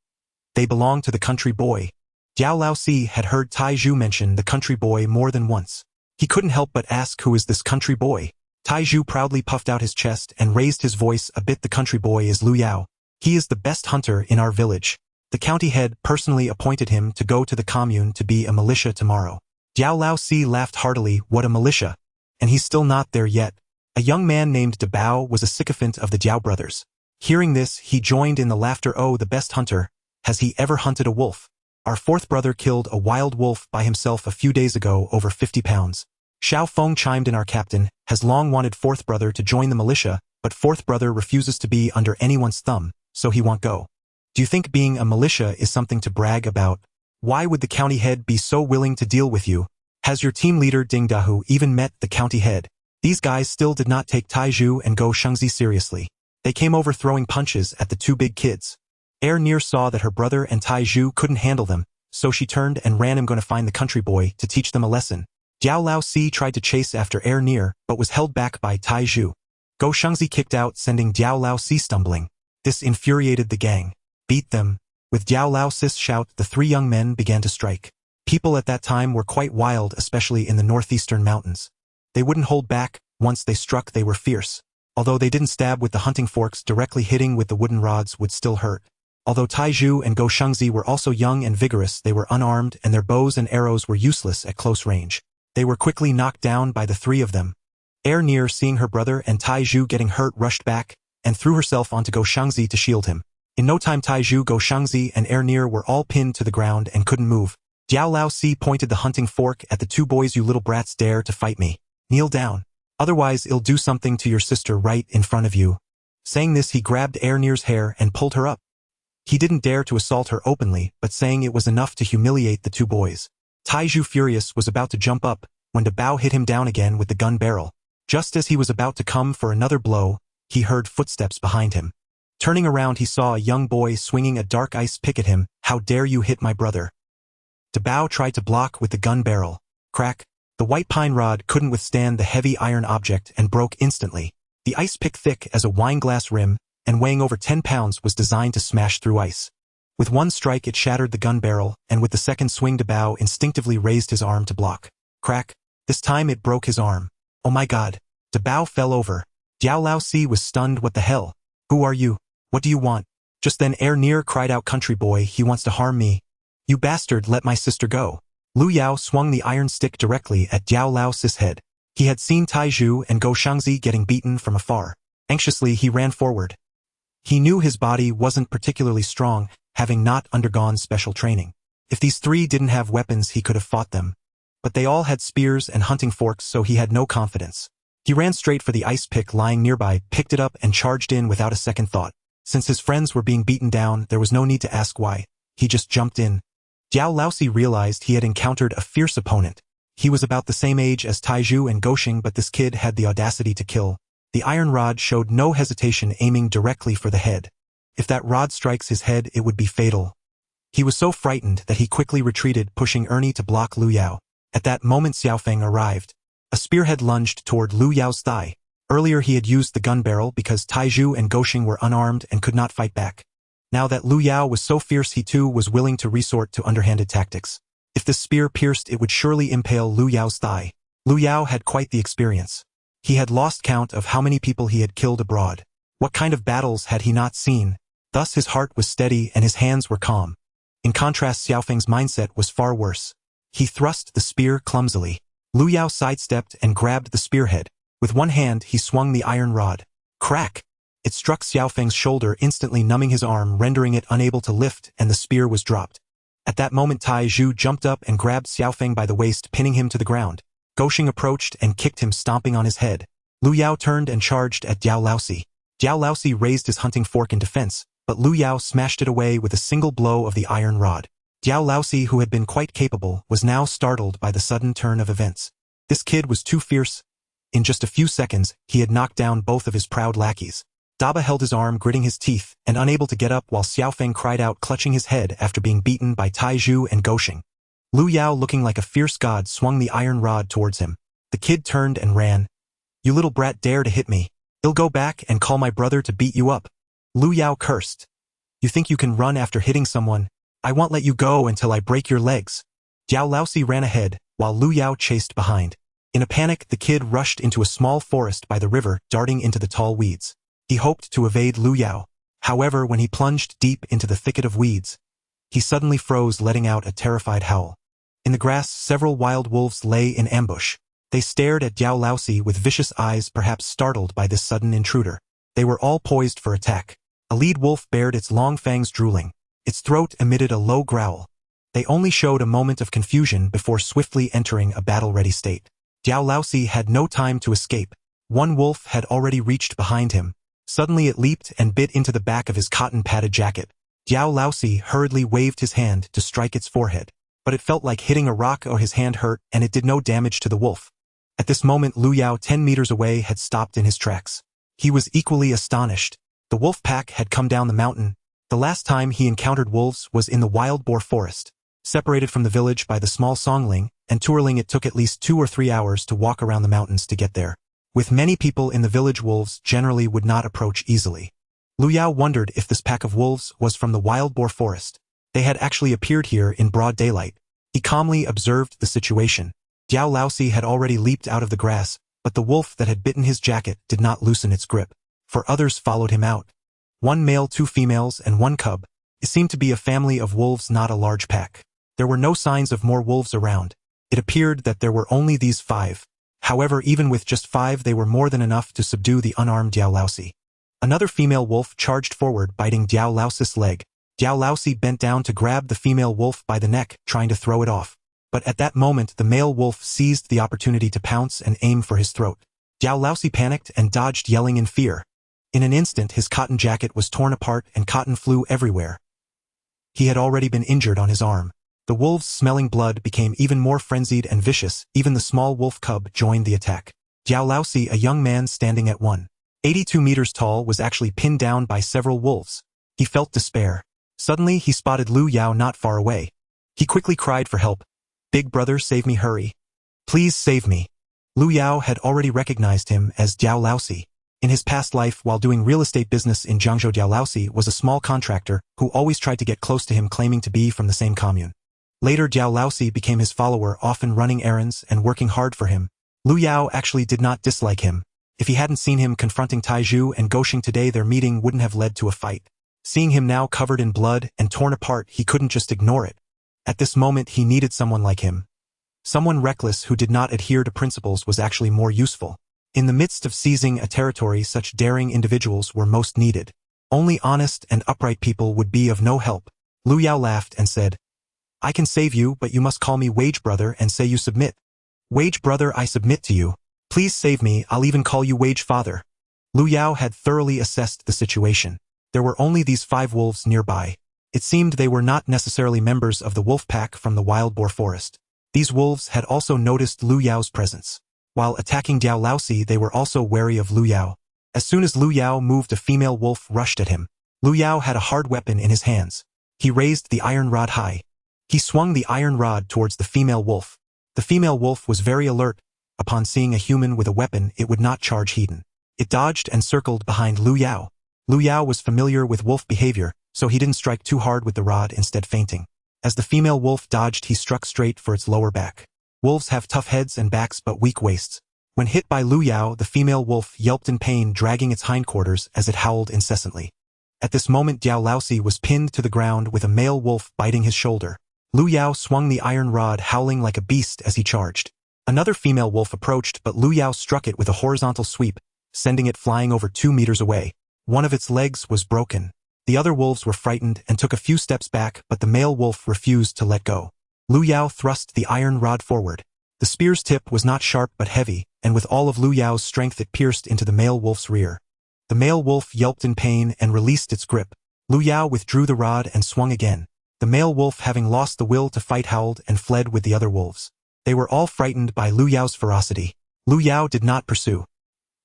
They belong to the country boy. Jiao Lao Si had heard Tai Zhu mention the country boy more than once. He couldn't help but ask, Who is this country boy? Taiju proudly puffed out his chest and raised his voice a bit. The country boy is Lu Yao. He is the best hunter in our village. The county head personally appointed him to go to the commune to be a militia tomorrow. Jiao Laosi laughed heartily. What a militia! And he's still not there yet. A young man named De Bao was a sycophant of the Jiao brothers. Hearing this, he joined in the laughter. Oh, the best hunter. Has he ever hunted a wolf? Our fourth brother killed a wild wolf by himself a few days ago, over 50 pounds. Xiao Feng chimed in. Our captain has long wanted fourth brother to join the militia, but fourth brother refuses to be under anyone's thumb, so he won't go. Do you think being a militia is something to brag about? Why would the county head be so willing to deal with you? Has your team leader Ding Dahu even met the county head? These guys still did not take Taiju and Go Shengzi seriously. They came over throwing punches at the two big kids. Near saw that her brother and Taiju couldn't handle them, so she turned and ran. I'm going to find the country boy to teach them a lesson. Jiao Laosi tried to chase after Near, but was held back by Taiju. Go Shengzi kicked out, sending Jiao Laosi stumbling. This infuriated the gang. Beat them. With Jiao Laosi's shout, the three young men began to strike. People at that time were quite wild, especially in the northeastern mountains. They wouldn't hold back. Once they struck, they were fierce. Although they didn't stab with the hunting forks, directly hitting with the wooden rods would still hurt. Although Taiju and Go Shengzi were also young and vigorous, they were unarmed and their bows and arrows were useless at close range. They were quickly knocked down by the three of them. Near, seeing her brother and Taiju getting hurt, rushed back and threw herself onto Go Shengzi to shield him. In no time, Taiju, Go Shengzi, and Near were all pinned to the ground and couldn't move. Jiao Laosi pointed the hunting fork at the two boys. You little brats dare to fight me. Kneel down. Otherwise I'll do something to your sister right in front of you. Saying this, he grabbed Near's hair and pulled her up. He didn't dare to assault her openly, but saying it was enough to humiliate the two boys. Taiju, furious, was about to jump up when De Bao hit him down again with the gun barrel. Just as he was about to come for another blow, he heard footsteps behind him. Turning around, he saw a young boy swinging a dark ice pick at him. How dare you hit my brother? De Bao tried to block with the gun barrel. Crack. The white pine rod couldn't withstand the heavy iron object and broke instantly. The ice pick, thick as a wineglass rim and weighing over 10 pounds, was designed to smash through ice. With one strike it shattered the gun barrel, and with the second swing De Bao instinctively raised his arm to block. Crack. This time it broke his arm. Oh my god. De Bao fell over. Jiao Laosi was stunned. What the hell? Who are you? What do you want? Just then Near cried out, country boy, he wants to harm me. You bastard, let my sister go. Lu Yao swung the iron stick directly at Jiao Laosi's head. He had seen Taiju and Go Shengzi getting beaten from afar. Anxiously he ran forward. He knew his body wasn't particularly strong, having not undergone special training. If these three didn't have weapons he could have fought them. But they all had spears and hunting forks, so he had no confidence. He ran straight for the ice pick lying nearby, picked it up and charged in without a second thought. Since his friends were being beaten down, there was no need to ask why. He just jumped in. Jiao Laosi realized he had encountered a fierce opponent. He was about the same age as Taiju and Gosheng, but this kid had the audacity to kill. The iron rod showed no hesitation, aiming directly for the head. If that rod strikes his head, it would be fatal. He was so frightened that he quickly retreated, pushing Ernie to block Lu Yao. At that moment Xiaofeng arrived. A spearhead lunged toward Lu Yao's thigh. Earlier he had used the gun barrel because Taiju and Gosheng were unarmed and could not fight back. Now that Lu Yao was so fierce, he too was willing to resort to underhanded tactics. If the spear pierced, it would surely impale Lu Yao's thigh. Lu Yao had quite the experience. He had lost count of how many people he had killed abroad. What kind of battles had he not seen? Thus his heart was steady and his hands were calm. In contrast, Xiaofeng's mindset was far worse. He thrust the spear clumsily. Lu Yao sidestepped and grabbed the spearhead. With one hand he swung the iron rod. Crack! It struck Xiaofeng's shoulder, instantly numbing his arm, rendering it unable to lift, and the spear was dropped. At that moment Taiju jumped up and grabbed Xiaofeng by the waist, pinning him to the ground. Gosheng approached and kicked him, stomping on his head. Lu Yao turned and charged at Jiao Laosi. Jiao Laosi raised his hunting fork in defense, but Lu Yao smashed it away with a single blow of the iron rod. Jiao Laosi, who had been quite capable, was now startled by the sudden turn of events. This kid was too fierce. In just a few seconds, he had knocked down both of his proud lackeys. Daba held his arm, gritting his teeth, and unable to get up, while Xiaofeng cried out, clutching his head after being beaten by Taiju and Gosheng. Lu Yao, looking like a fierce god, swung the iron rod towards him. The kid turned and ran. You little brat, dare to hit me. I'll go back and call my brother to beat you up. Lu Yao cursed. You think you can run after hitting someone? I won't let you go until I break your legs. Jiao Laosi ran ahead, while Lu Yao chased behind. In a panic, the kid rushed into a small forest by the river, darting into the tall weeds. He hoped to evade Lu Yao. However, when he plunged deep into the thicket of weeds, he suddenly froze, letting out a terrified howl. In the grass, several wild wolves lay in ambush. They stared at Diao Laosi with vicious eyes, perhaps startled by this sudden intruder. They were all poised for attack. A lead wolf bared its long fangs, drooling. Its throat emitted a low growl. They only showed a moment of confusion before swiftly entering a battle-ready state. Diao Laosi had no time to escape. One wolf had already reached behind him. Suddenly it leaped and bit into the back of his cotton-padded jacket. Diao Laosi hurriedly waved his hand to strike its forehead. But it felt like hitting a rock, or his hand hurt, and it did no damage to the wolf. At this moment, Lu Yao, 10 meters away, had stopped in his tracks. He was equally astonished. The wolf pack had come down the mountain. The last time he encountered wolves was in the wild boar forest. Separated from the village by the small Songling and Tourling, it took at least 2 or 3 hours to walk around the mountains to get there. With many people in the village, wolves generally would not approach easily. Lu Yao wondered if this pack of wolves was from the wild boar forest. They had actually appeared here in broad daylight. He calmly observed the situation. Diao Laosi had already leaped out of the grass, but the wolf that had bitten his jacket did not loosen its grip. For others followed him out. 1 male, 2 females, and 1 cub. It seemed to be a family of wolves, not a large pack. There were no signs of more wolves around. It appeared that there were only these 5. However, even with just 5, they were more than enough to subdue the unarmed Diao Laosi. Another female wolf charged forward, biting Diao Laosi's leg. Diao Laosi bent down to grab the female wolf by the neck, trying to throw it off. But at that moment, the male wolf seized the opportunity to pounce and aim for his throat. Diao Laosi panicked and dodged, yelling in fear. In an instant, his cotton jacket was torn apart and cotton flew everywhere. He had already been injured on his arm. The wolves, smelling blood, became even more frenzied and vicious. Even the small wolf cub joined the attack. Diao Laosi, a young man standing at 182 meters tall, was actually pinned down by several wolves. He felt despair. Suddenly, he spotted Lu Yao not far away. He quickly cried for help. "Big brother, save me, hurry. Please save me." Lu Yao had already recognized him as Diao Laosi. In his past life, while doing real estate business in Jiangzhou, Diao Laosi was a small contractor who always tried to get close to him, claiming to be from the same commune. Later, Diao Laosi became his follower, often running errands and working hard for him. Lu Yao actually did not dislike him. If he hadn't seen him confronting Taizhu and Goshing today, their meeting wouldn't have led to a fight. Seeing him now covered in blood and torn apart, he couldn't just ignore it. At this moment, he needed someone like him. Someone reckless who did not adhere to principles was actually more useful. In the midst of seizing a territory, such daring individuals were most needed. Only honest and upright people would be of no help. Lu Yao laughed and said, "I can save you, but you must call me Wage Brother and say you submit." "Wage Brother, I submit to you. Please save me, I'll even call you Wage Father." Lu Yao had thoroughly assessed the situation. There were only these 5 wolves nearby. It seemed they were not necessarily members of the wolf pack from the wild boar forest. These wolves had also noticed Lu Yao's presence. While attacking Diao Laosi, they were also wary of Lu Yao. As soon as Lu Yao moved, a female wolf rushed at him. Lu Yao had a hard weapon in his hands. He raised the iron rod high. He swung the iron rod towards the female wolf. The female wolf was very alert. Upon seeing a human with a weapon, it would not charge heeden. It dodged and circled behind Lu Yao. Lu Yao was familiar with wolf behavior, so he didn't strike too hard with the rod, instead feinting. As the female wolf dodged, he struck straight for its lower back. Wolves have tough heads and backs but weak waists. When hit by Lu Yao, the female wolf yelped in pain, dragging its hindquarters as it howled incessantly. At this moment, Diao Laosi was pinned to the ground with a male wolf biting his shoulder. Lu Yao swung the iron rod, howling like a beast as he charged. Another female wolf approached, but Lu Yao struck it with a horizontal sweep, sending it flying over 2 meters away. One of its legs was broken. The other wolves were frightened and took a few steps back, but the male wolf refused to let go. Lu Yao thrust the iron rod forward. The spear's tip was not sharp but heavy, and with all of Lu Yao's strength it pierced into the male wolf's rear. The male wolf yelped in pain and released its grip. Lu Yao withdrew the rod and swung again. The male wolf, having lost the will to fight, howled and fled with the other wolves. They were all frightened by Lu Yao's ferocity. Lu Yao did not pursue.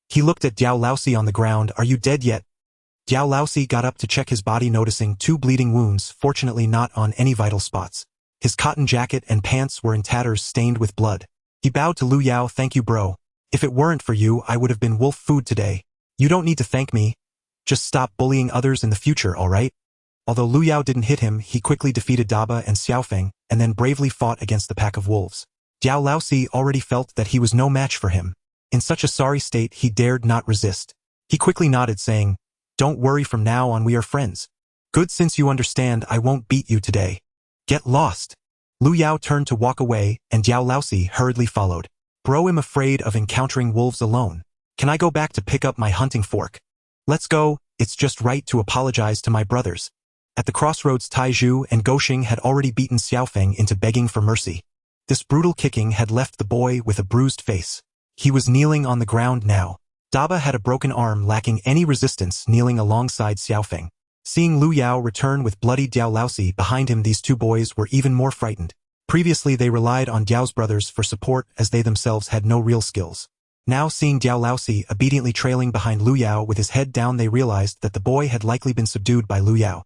He looked at Diao Laosi on the ground. "Are you dead yet?" Diao Laosi got up to check his body, noticing 2 bleeding wounds, fortunately not on any vital spots. His cotton jacket and pants were in tatters, stained with blood. He bowed to Lu Yao. "Thank you, bro. If it weren't for you, I would have been wolf food today. You don't need to thank me. Just stop bullying others in the future, alright?" Although Lu Yao didn't hit him, he quickly defeated Daba and Xiaofeng, and then bravely fought against the pack of wolves. Jiao Laosi already felt that he was no match for him. In such a sorry state he dared not resist. He quickly nodded, saying, "Don't worry, from now on we are friends. Good, since you understand, I won't beat you today. Get lost." Lu Yao turned to walk away, and Jiao Laosi hurriedly followed. "Bro, I'm afraid of encountering wolves alone. Can I go back to pick up my hunting fork?" "Let's go, it's just right to apologize to my brothers." At the crossroads, Taizhu and Goxing had already beaten Xiaofeng into begging for mercy. This brutal kicking had left the boy with a bruised face. He was kneeling on the ground now. Daba had a broken arm, lacking any resistance, kneeling alongside Xiaofeng. Seeing Lu Yao return with bloody Jiao Laosi behind him, these two boys were even more frightened. Previously they relied on Jiao's brothers for support, as they themselves had no real skills. Now, seeing Jiao Laosi obediently trailing behind Lu Yao with his head down, they realized that the boy had likely been subdued by Lu Yao.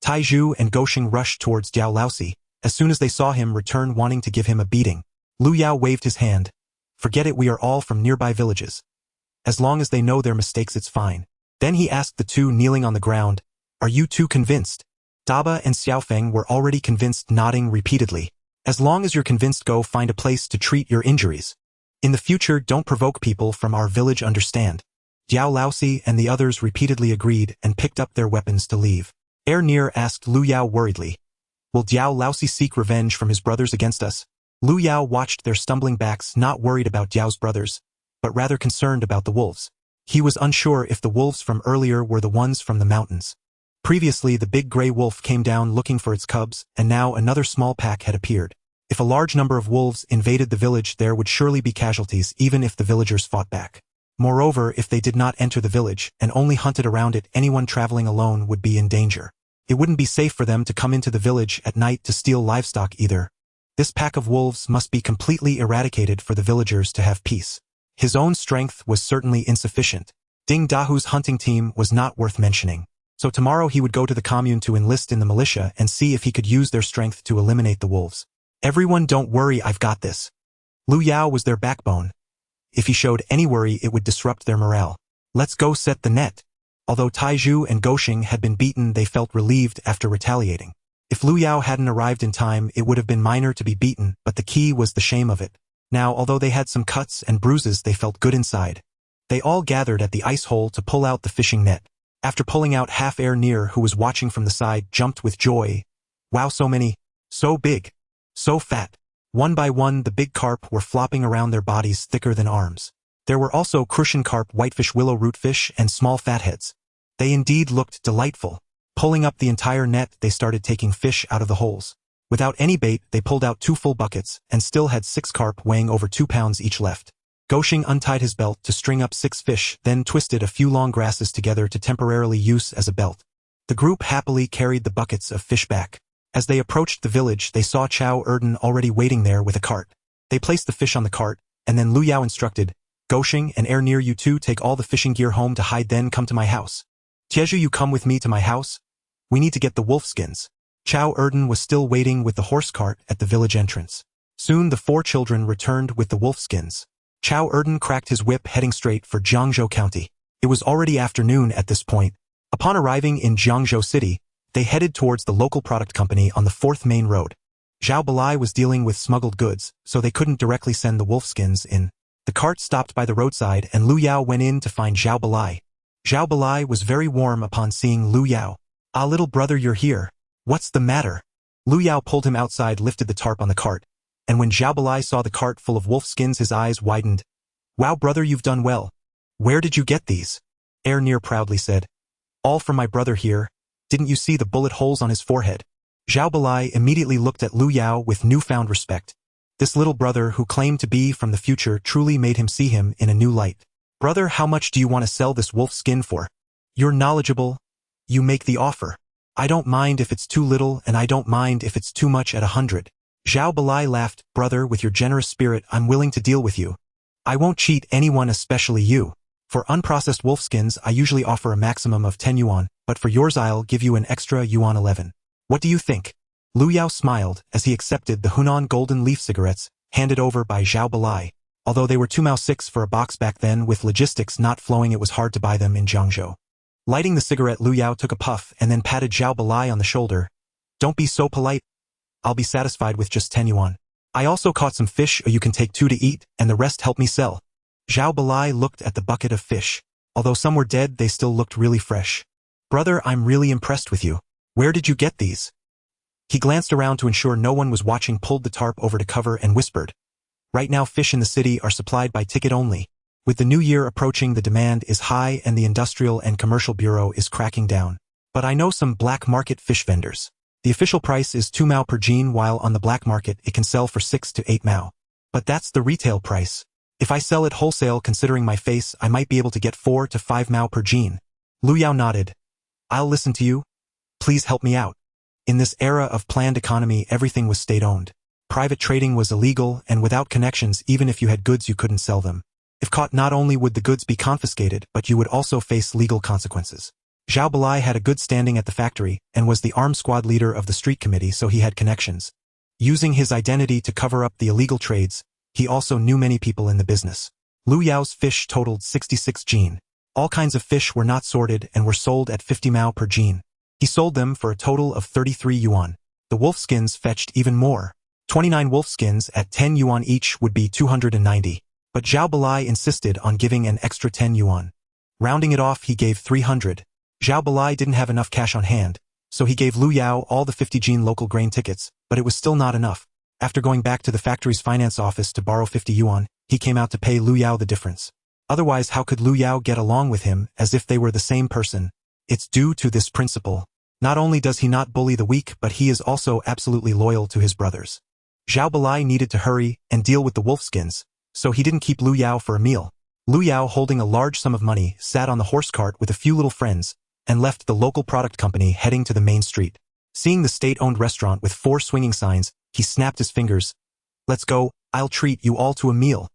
Taizhu and Goxing rushed towards Jiao Laosi, as soon as they saw him return, wanting to give him a beating. Lu Yao waved his hand. "Forget it, we are all from nearby villages. As long as they know their mistakes, it's fine." Then he asked the two kneeling on the ground, "Are you two convinced?" Daba and Xiaofeng were already convinced, nodding repeatedly. "As long as you're convinced, go find a place to treat your injuries. In the future, don't provoke people from our village, understand?" Jiao Laosi and the others repeatedly agreed and picked up their weapons to leave. Nir asked Lu Yao worriedly, "Will Jiao Laosi seek revenge from his brothers against us?" Lu Yao watched their stumbling backs, not worried about Jiao's brothers, but rather concerned about the wolves. He was unsure if the wolves from earlier were the ones from the mountains. Previously, the big gray wolf came down looking for its cubs, and now another small pack had appeared. If a large number of wolves invaded the village, there would surely be casualties, even if the villagers fought back. Moreover, if they did not enter the village and only hunted around it, anyone traveling alone would be in danger. It wouldn't be safe for them to come into the village at night to steal livestock either. This pack of wolves must be completely eradicated for the villagers to have peace. His own strength was certainly insufficient. Ding Dahu's hunting team was not worth mentioning. So tomorrow he would go to the commune to enlist in the militia and see if he could use their strength to eliminate the wolves. "Everyone, don't worry, I've got this." Lu Yao was their backbone. If he showed any worry, it would disrupt their morale. "Let's go set the net." Although Taizhu and Goxing had been beaten, they felt relieved after retaliating. If Lu Yao hadn't arrived in time, it would have been minor to be beaten, but the key was the shame of it. Now, although they had some cuts and bruises, they felt good inside. They all gathered at the ice hole to pull out the fishing net. After pulling out, half Nir, who was watching from the side, jumped with joy. "Wow, so many. So big. So fat." One by one, the big carp were flopping around, their bodies thicker than arms. There were also crucian carp, whitefish, willow root fish, and small fatheads. They indeed looked delightful. Pulling up the entire net, they started taking fish out of the holes. Without any bait, they pulled out 2 full buckets, and still had 6 carp weighing over 2 pounds each left. Goxing untied his belt to string up 6 fish, then twisted a few long grasses together to temporarily use as a belt. The group happily carried the buckets of fish back. As they approached the village, they saw Chao Erden already waiting there with a cart. They placed the fish on the cart, and then Lu Yao instructed, "Goxing and Nir, you two take all the fishing gear home to hide, then come to my house. Tiezhu, you come with me to my house. We need to get the wolf skins." Chao Erden was still waiting with the horse cart at the village entrance. Soon the 4 children returned with the wolf skins. Chao Erden cracked his whip, heading straight for Jiangzhou County. It was already afternoon at this point. Upon arriving in Jiangzhou City, they headed towards the local product company on the 4th main road. Zhao Balai was dealing with smuggled goods, so they couldn't directly send the wolf skins in. The cart stopped by the roadside, and Lu Yao went in to find Zhao Balai. Zhao Balai was very warm upon seeing Lu Yao. "Ah, little brother, you're here. What's the matter?" Lu Yao pulled him outside, lifted the tarp on the cart, and when Zhao Balai saw the cart full of wolf skins, his eyes widened. "Wow, brother, you've done well. Where did you get these?" Nir proudly said. "All from my brother here. Didn't you see the bullet holes on his forehead?" Zhao Balai immediately looked at Lu Yao with newfound respect. This little brother, who claimed to be from the future, truly made him see him in a new light. "Brother, how much do you want to sell this wolf skin for? You're knowledgeable. You make the offer. I don't mind if it's too little, and I don't mind if it's too much at 100. Zhao Balai laughed. "Brother, with your generous spirit, I'm willing to deal with you. I won't cheat anyone, especially you. For unprocessed wolf skins, I usually offer a maximum of 10 yuan, but for yours I'll give you an extra yuan 11. What do you think?" Lu Yao smiled as he accepted the Hunan golden leaf cigarettes handed over by Zhao Balai. Although they were 2.6 for a box back then, with logistics not flowing, it was hard to buy them in Jiangzhou. Lighting the cigarette, Lu Yao took a puff and then patted Zhao Balai on the shoulder. "Don't be so polite. I'll be satisfied with just 10 yuan. I also caught some fish, you can take 2 to eat, and the rest help me sell. Zhao Balai looked at the bucket of fish. Although some were dead, they still looked really fresh. Brother, I'm really impressed with you. Where did you get these? He glanced around to ensure no one was watching, pulled the tarp over to cover, and whispered. Right now fish in the city are supplied by ticket only. With the new year approaching, the demand is high and the Industrial and Commercial Bureau is cracking down. But I know some black market fish vendors. The official price is 2 mao per jean, while on the black market it can sell for 6 to 8 mao. But that's the retail price. If I sell it wholesale, considering my face, I might be able to get 4 to 5 mao per jean. Lu Yao nodded. I'll listen to you. Please help me out. In this era of planned economy, everything was state-owned. Private trading was illegal, and without connections, even if you had goods, you couldn't sell them. If caught, not only would the goods be confiscated, but you would also face legal consequences. Zhao Balai had a good standing at the factory, and was the armed squad leader of the street committee, so he had connections. Using his identity to cover up the illegal trades, he also knew many people in the business. Lu Yao's fish totaled 66 jean. All kinds of fish were not sorted and were sold at 50 mao per jean. He sold them for a total of 33 yuan. The wolf skins fetched even more. 29 wolf skins at 10 yuan each would be 290. But Zhao Balai insisted on giving an extra 10 yuan. Rounding it off, he gave 300. Zhao Balai didn't have enough cash on hand, so he gave Lu Yao all the 50 jean local grain tickets, but it was still not enough. After going back to the factory's finance office to borrow 50 yuan, he came out to pay Lu Yao the difference. Otherwise, how could Lu Yao get along with him as if they were the same person? It's due to this principle. Not only does he not bully the weak, but he is also absolutely loyal to his brothers. Zhao Balai needed to hurry and deal with the wolfskins, so he didn't keep Lu Yao for a meal. Lu Yao, holding a large sum of money, sat on the horse cart with a few little friends, and left the local product company, heading to the main street. Seeing the state-owned restaurant with 4 swinging signs, he snapped his fingers. Let's go, I'll treat you all to a meal.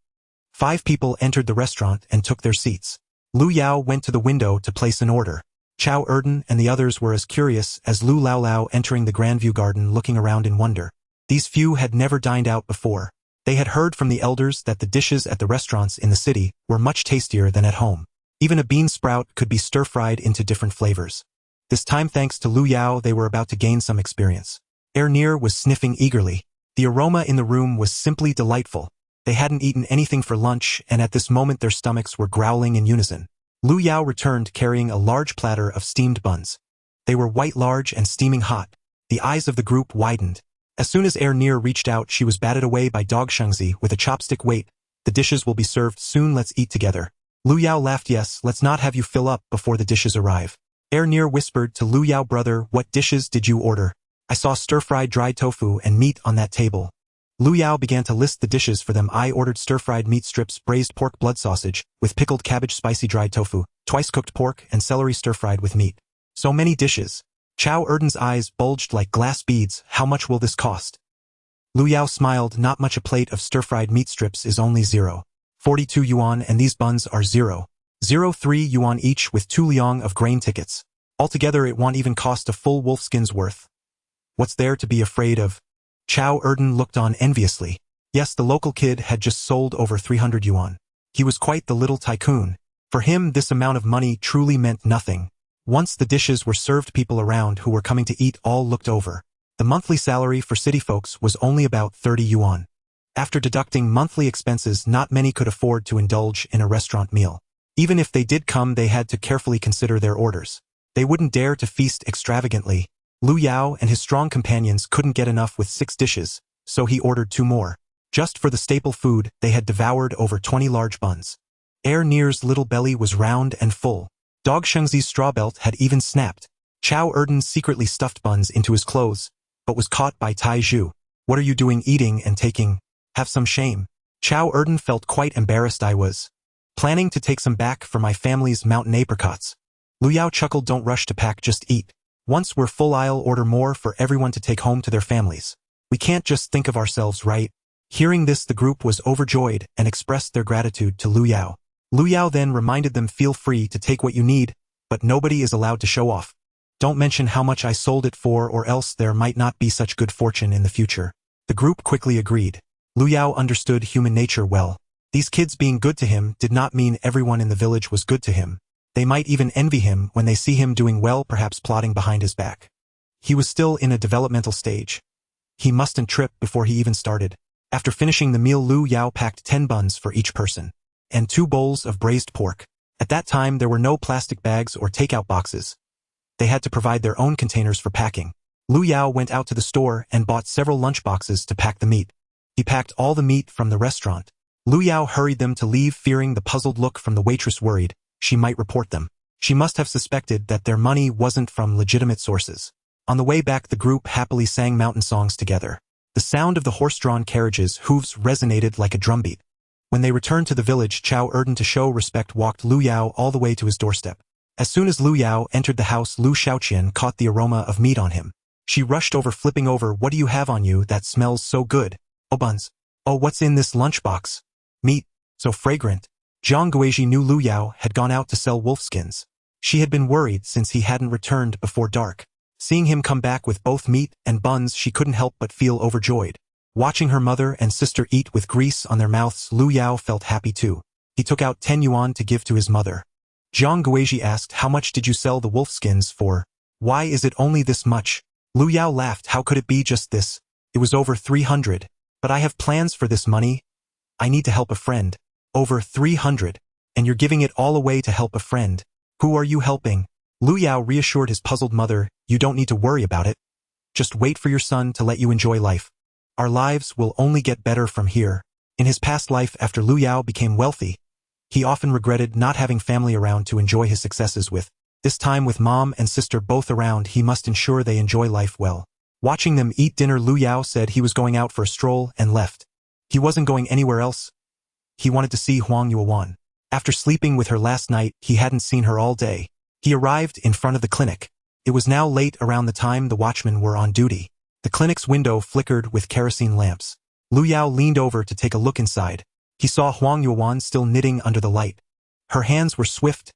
5 people entered the restaurant and took their seats. Lu Yao went to the window to place an order. Chao Erden and the others were as curious as Lu Lao Lao, entering the Grandview Garden, looking around in wonder. These few had never dined out before. They had heard from the elders that the dishes at the restaurants in the city were much tastier than at home. Even a bean sprout could be stir-fried into different flavors. This time, thanks to Lu Yao, they were about to gain some experience. Ernir was sniffing eagerly. The aroma in the room was simply delightful. They hadn't eaten anything for lunch, and at this moment their stomachs were growling in unison. Lu Yao returned carrying a large platter of steamed buns. They were white, large, and steaming hot. The eyes of the group widened. As soon as Ernir reached out, she was batted away by Dog Shengzi with a chopstick. Wait, the dishes will be served soon, let's eat together. Lu Yao laughed. Yes, let's not have you fill up before the dishes arrive. Ernir whispered to Lu Yao, brother, what dishes did you order? I saw stir-fried dried tofu and meat on that table. Lu Yao began to list the dishes for them. I ordered stir-fried meat strips, braised pork blood sausage, with pickled cabbage, spicy dried tofu, twice cooked pork, and celery stir-fried with meat. So many dishes. Chao Erden's eyes bulged like glass beads. How much will this cost? Lu Yao smiled. Not much. A plate of stir-fried meat strips is only 0.42 yuan, and these buns are 0.03 yuan each, with 2 liang of grain tickets. Altogether, it won't even cost a full wolfskin's worth. What's there to be afraid of? Chao Erden looked on enviously. Yes, the local kid had just sold over 300 yuan. He was quite the little tycoon. For him, this amount of money truly meant nothing. Once the dishes were served, people around who were coming to eat all looked over. The monthly salary for city folks was only about 30 yuan. After deducting monthly expenses, not many could afford to indulge in a restaurant meal. Even if they did come, they had to carefully consider their orders. They wouldn't dare to feast extravagantly. Lu Yao and his strong companions couldn't get enough with 6 dishes, so he ordered 2 more. Just for the staple food, they had devoured over 20 large buns. Ernir's little belly was round and full. Dog Shengzi's straw belt had even snapped. Chao Erden secretly stuffed buns into his clothes, but was caught by Tai Zhu. What are you doing, eating and taking? Have some shame. Chao Erden felt quite embarrassed. I was planning to take some back for my family's mountain apricots. Lu Yao chuckled. Don't rush to pack, just eat. Once we're full, I'll order more for everyone to take home to their families. We can't just think of ourselves, right? Hearing this, the group was overjoyed and expressed their gratitude to Lu Yao. Lu Yao then reminded them, feel free to take what you need, but nobody is allowed to show off. Don't mention how much I sold it for, or else there might not be such good fortune in the future. The group quickly agreed. Lu Yao understood human nature well. These kids being good to him did not mean everyone in the village was good to him. They might even envy him when they see him doing well, perhaps plotting behind his back. He was still in a developmental stage. He mustn't trip before he even started. After finishing the meal, Lu Yao packed 10 buns for each person, and 2 bowls of braised pork. At that time there were no plastic bags or takeout boxes. They had to provide their own containers for packing. Lu Yao went out to the store and bought several lunch boxes to pack the meat. He packed all the meat from the restaurant. Lu Yao hurried them to leave, fearing the puzzled look from the waitress, worried she might report them. She must have suspected that their money wasn't from legitimate sources. On the way back, the group happily sang mountain songs together. The sound of the horse-drawn carriage's hooves resonated like a drumbeat. When they returned to the village, Chow Erden, to show respect, walked Lu Yao all the way to his doorstep. As soon as Lu Yao entered the house, Lu Shaoqian caught the aroma of meat on him. She rushed over, flipping over. "What do you have on you that smells so good?" "Oh, buns." "Oh, what's in this lunchbox?" "Meat. So fragrant." Zhang Guizhi knew Lu Yao had gone out to sell wolfskins. She had been worried since he hadn't returned before dark. Seeing him come back with both meat and buns, she couldn't help but feel overjoyed. Watching her mother and sister eat with grease on their mouths, Lu Yao felt happy too. He took out 10 yuan to give to his mother. Zhang Guizhi asked, "How much did you sell the wolfskins for? Why is it only this much?" Lu Yao laughed. "How could it be just this? It was over 300. But I have plans for this money. I need to help a friend." "Over 300? And you're giving it all away to help a friend? Who are you helping?" Lu Yao reassured his puzzled mother, "You don't need to worry about it. Just wait for your son to let you enjoy life. Our lives will only get better from here." In his past life, after Lu Yao became wealthy, he often regretted not having family around to enjoy his successes with. This time, with mom and sister both around, he must ensure they enjoy life well. Watching them eat dinner, Lu Yao said he was going out for a stroll and left. He wasn't going anywhere else. He wanted to see Huang Yuan. After sleeping with her last night, he hadn't seen her all day. He arrived in front of the clinic. It was now late, around the time the watchmen were on duty. The clinic's window flickered with kerosene lamps. Lu Yao leaned over to take a look inside. He saw Huang Yuan still knitting under the light. Her hands were swift.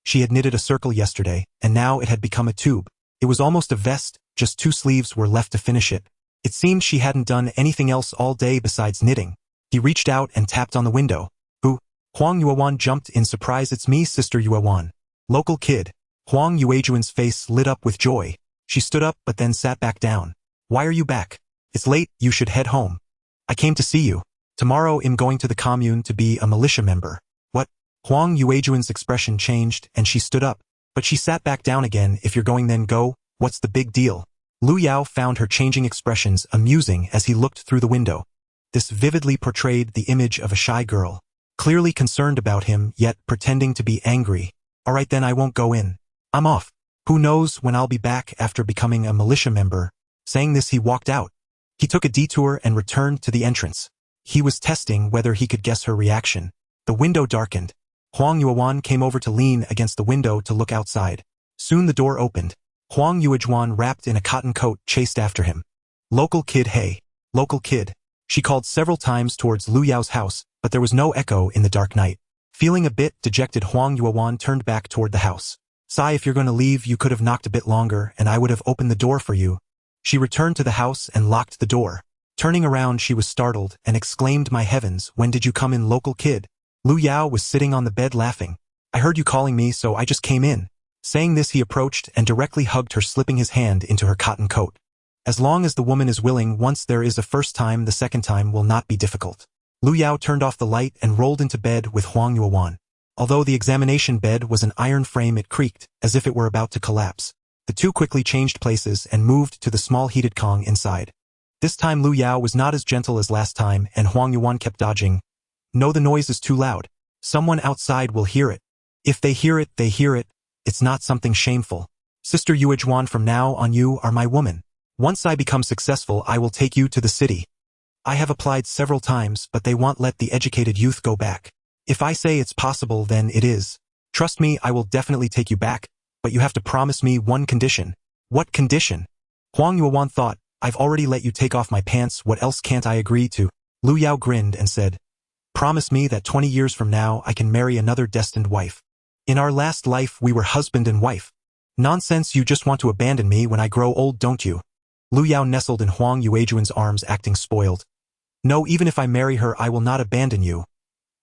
She had knitted a circle yesterday, and now it had become a tube. It was almost a vest, just 2 sleeves were left to finish it. It seemed she hadn't done anything else all day besides knitting. He reached out and tapped on the window. "Who?" Huang Yuan jumped in surprise. "It's me, Sister Yuan. Local kid." Huang Yuejuan's face lit up with joy. She stood up but then sat back down. "Why are you back? It's late, you should head home." "I came to see you. Tomorrow I'm going to the commune to be a militia member." "What?" Huang Yuejuan's expression changed and she stood up. But she sat back down again. "If you're going, then go. What's the big deal?" Lu Yao found her changing expressions amusing as he looked through the window. This vividly portrayed the image of a shy girl, clearly concerned about him, yet pretending to be angry. "All right then, I won't go in. I'm off. Who knows when I'll be back after becoming a militia member." Saying this, he walked out. He took a detour and returned to the entrance. He was testing whether he could guess her reaction. The window darkened. Huang Yuan came over to lean against the window to look outside. Soon the door opened. Huang Yuejuan, wrapped in a cotton coat, chased after him. "Local kid, hey. Local kid." She called several times towards Lu Yao's house, but there was no echo in the dark night. Feeling a bit dejected, Huang Yuan turned back toward the house. "Sai, if you're going to leave, you could have knocked a bit longer and I would have opened the door for you." She returned to the house and locked the door. Turning around, she was startled and exclaimed, "My heavens, when did you come in, local kid?" Lu Yao was sitting on the bed laughing. "I heard you calling me, so I just came in." Saying this, he approached and directly hugged her, slipping his hand into her cotton coat. As long as the woman is willing, once there is a first time, the second time will not be difficult. Lu Yao turned off the light and rolled into bed with Huang Yuan. Although the examination bed was an iron frame, it creaked as if it were about to collapse. The two quickly changed places and moved to the small heated Kong inside. This time Lu Yao was not as gentle as last time, and Huang Yuan kept dodging. "No, the noise is too loud. Someone outside will hear it. If they hear it, they hear it. It's not something shameful. Sister Yuejuan, from now on you are my woman. Once I become successful, I will take you to the city. I have applied several times, but they won't let the educated youth go back. If I say it's possible, then it is. Trust me, I will definitely take you back, but you have to promise me one condition." "What condition?" Huang Yuan thought. "I've already let you take off my pants, what else can't I agree to?" Lu Yao grinned and said, "Promise me that 20 years from now I can marry another destined wife. In our last life we were husband and wife." "Nonsense, you just want to abandon me when I grow old, don't you?" Lu Yao nestled in Huang Yuejuan's arms, acting spoiled. "No, even if I marry her, I will not abandon you.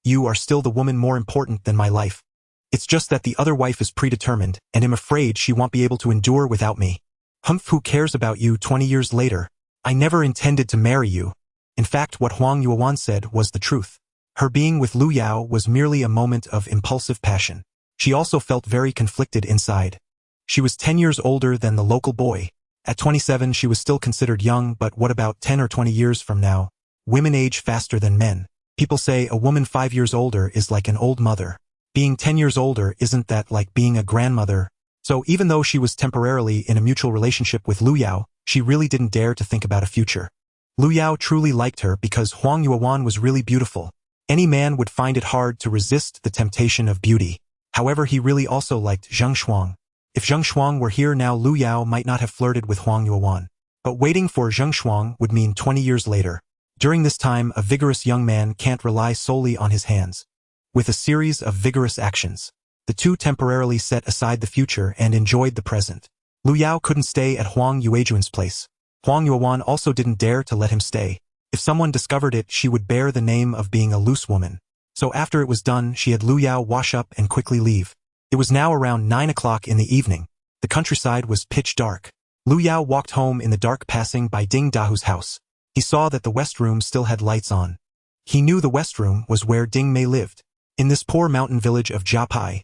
You are still the woman more important than my life. It's just that the other wife is predetermined, and I'm afraid she won't be able to endure without me. Humph, who cares about you 20 years later? I never intended to marry you. In fact, what Huang Yuan said was the truth. Her being with Lu Yao was merely a moment of impulsive passion. She also felt very conflicted inside. She was 10 years older than the local boy. At 27 she was still considered young, but what about 10 or 20 years from now? Women age faster than men. People say a woman 5 years older is like an old mother. Being 10 years older, isn't that like being a grandmother? So even though she was temporarily in a mutual relationship with Lu Yao, she really didn't dare to think about a future. Lu Yao truly liked her because Huang Yuan was really beautiful. Any man would find it hard to resist the temptation of beauty. However, he really also liked Zheng Shuang. If Zheng Shuang were here now, Lu Yao might not have flirted with Huang Yuan. But waiting for Zheng Shuang would mean 20 years later. During this time, a vigorous young man can't rely solely on his hands. With a series of vigorous actions, the two temporarily set aside the future and enjoyed the present. Lu Yao couldn't stay at Huang Yuan's place. Huang Yuan also didn't dare to let him stay. If someone discovered it, she would bear the name of being a loose woman. So after it was done, she had Lu Yao wash up and quickly leave. It was now around 9 o'clock in the evening. The countryside was pitch dark. Lu Yao walked home in the dark, passing by Ding Dahu's house. He saw that the west room still had lights on. He knew the west room was where Ding Mei lived. In this poor mountain village of Jiapai,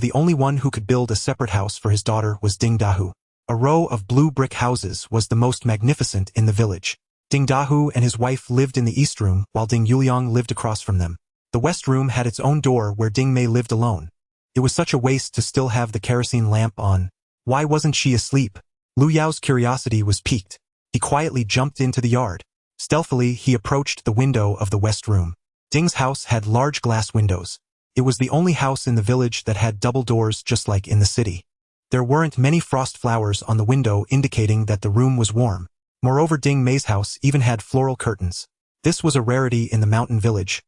the only one who could build a separate house for his daughter was Ding Dahu. A row of blue brick houses was the most magnificent in the village. Ding Dahu and his wife lived in the east room, while Ding Yuliang lived across from them. The west room had its own door where Ding Mei lived alone. It was such a waste to still have the kerosene lamp on. Why wasn't she asleep? Lu Yao's curiosity was piqued. He quietly jumped into the yard. Stealthily, he approached the window of the west room. Ding's house had large glass windows. It was the only house in the village that had double doors, just like in the city. There weren't many frost flowers on the window, indicating that the room was warm. Moreover, Ding Mei's house even had floral curtains. This was a rarity in the mountain village.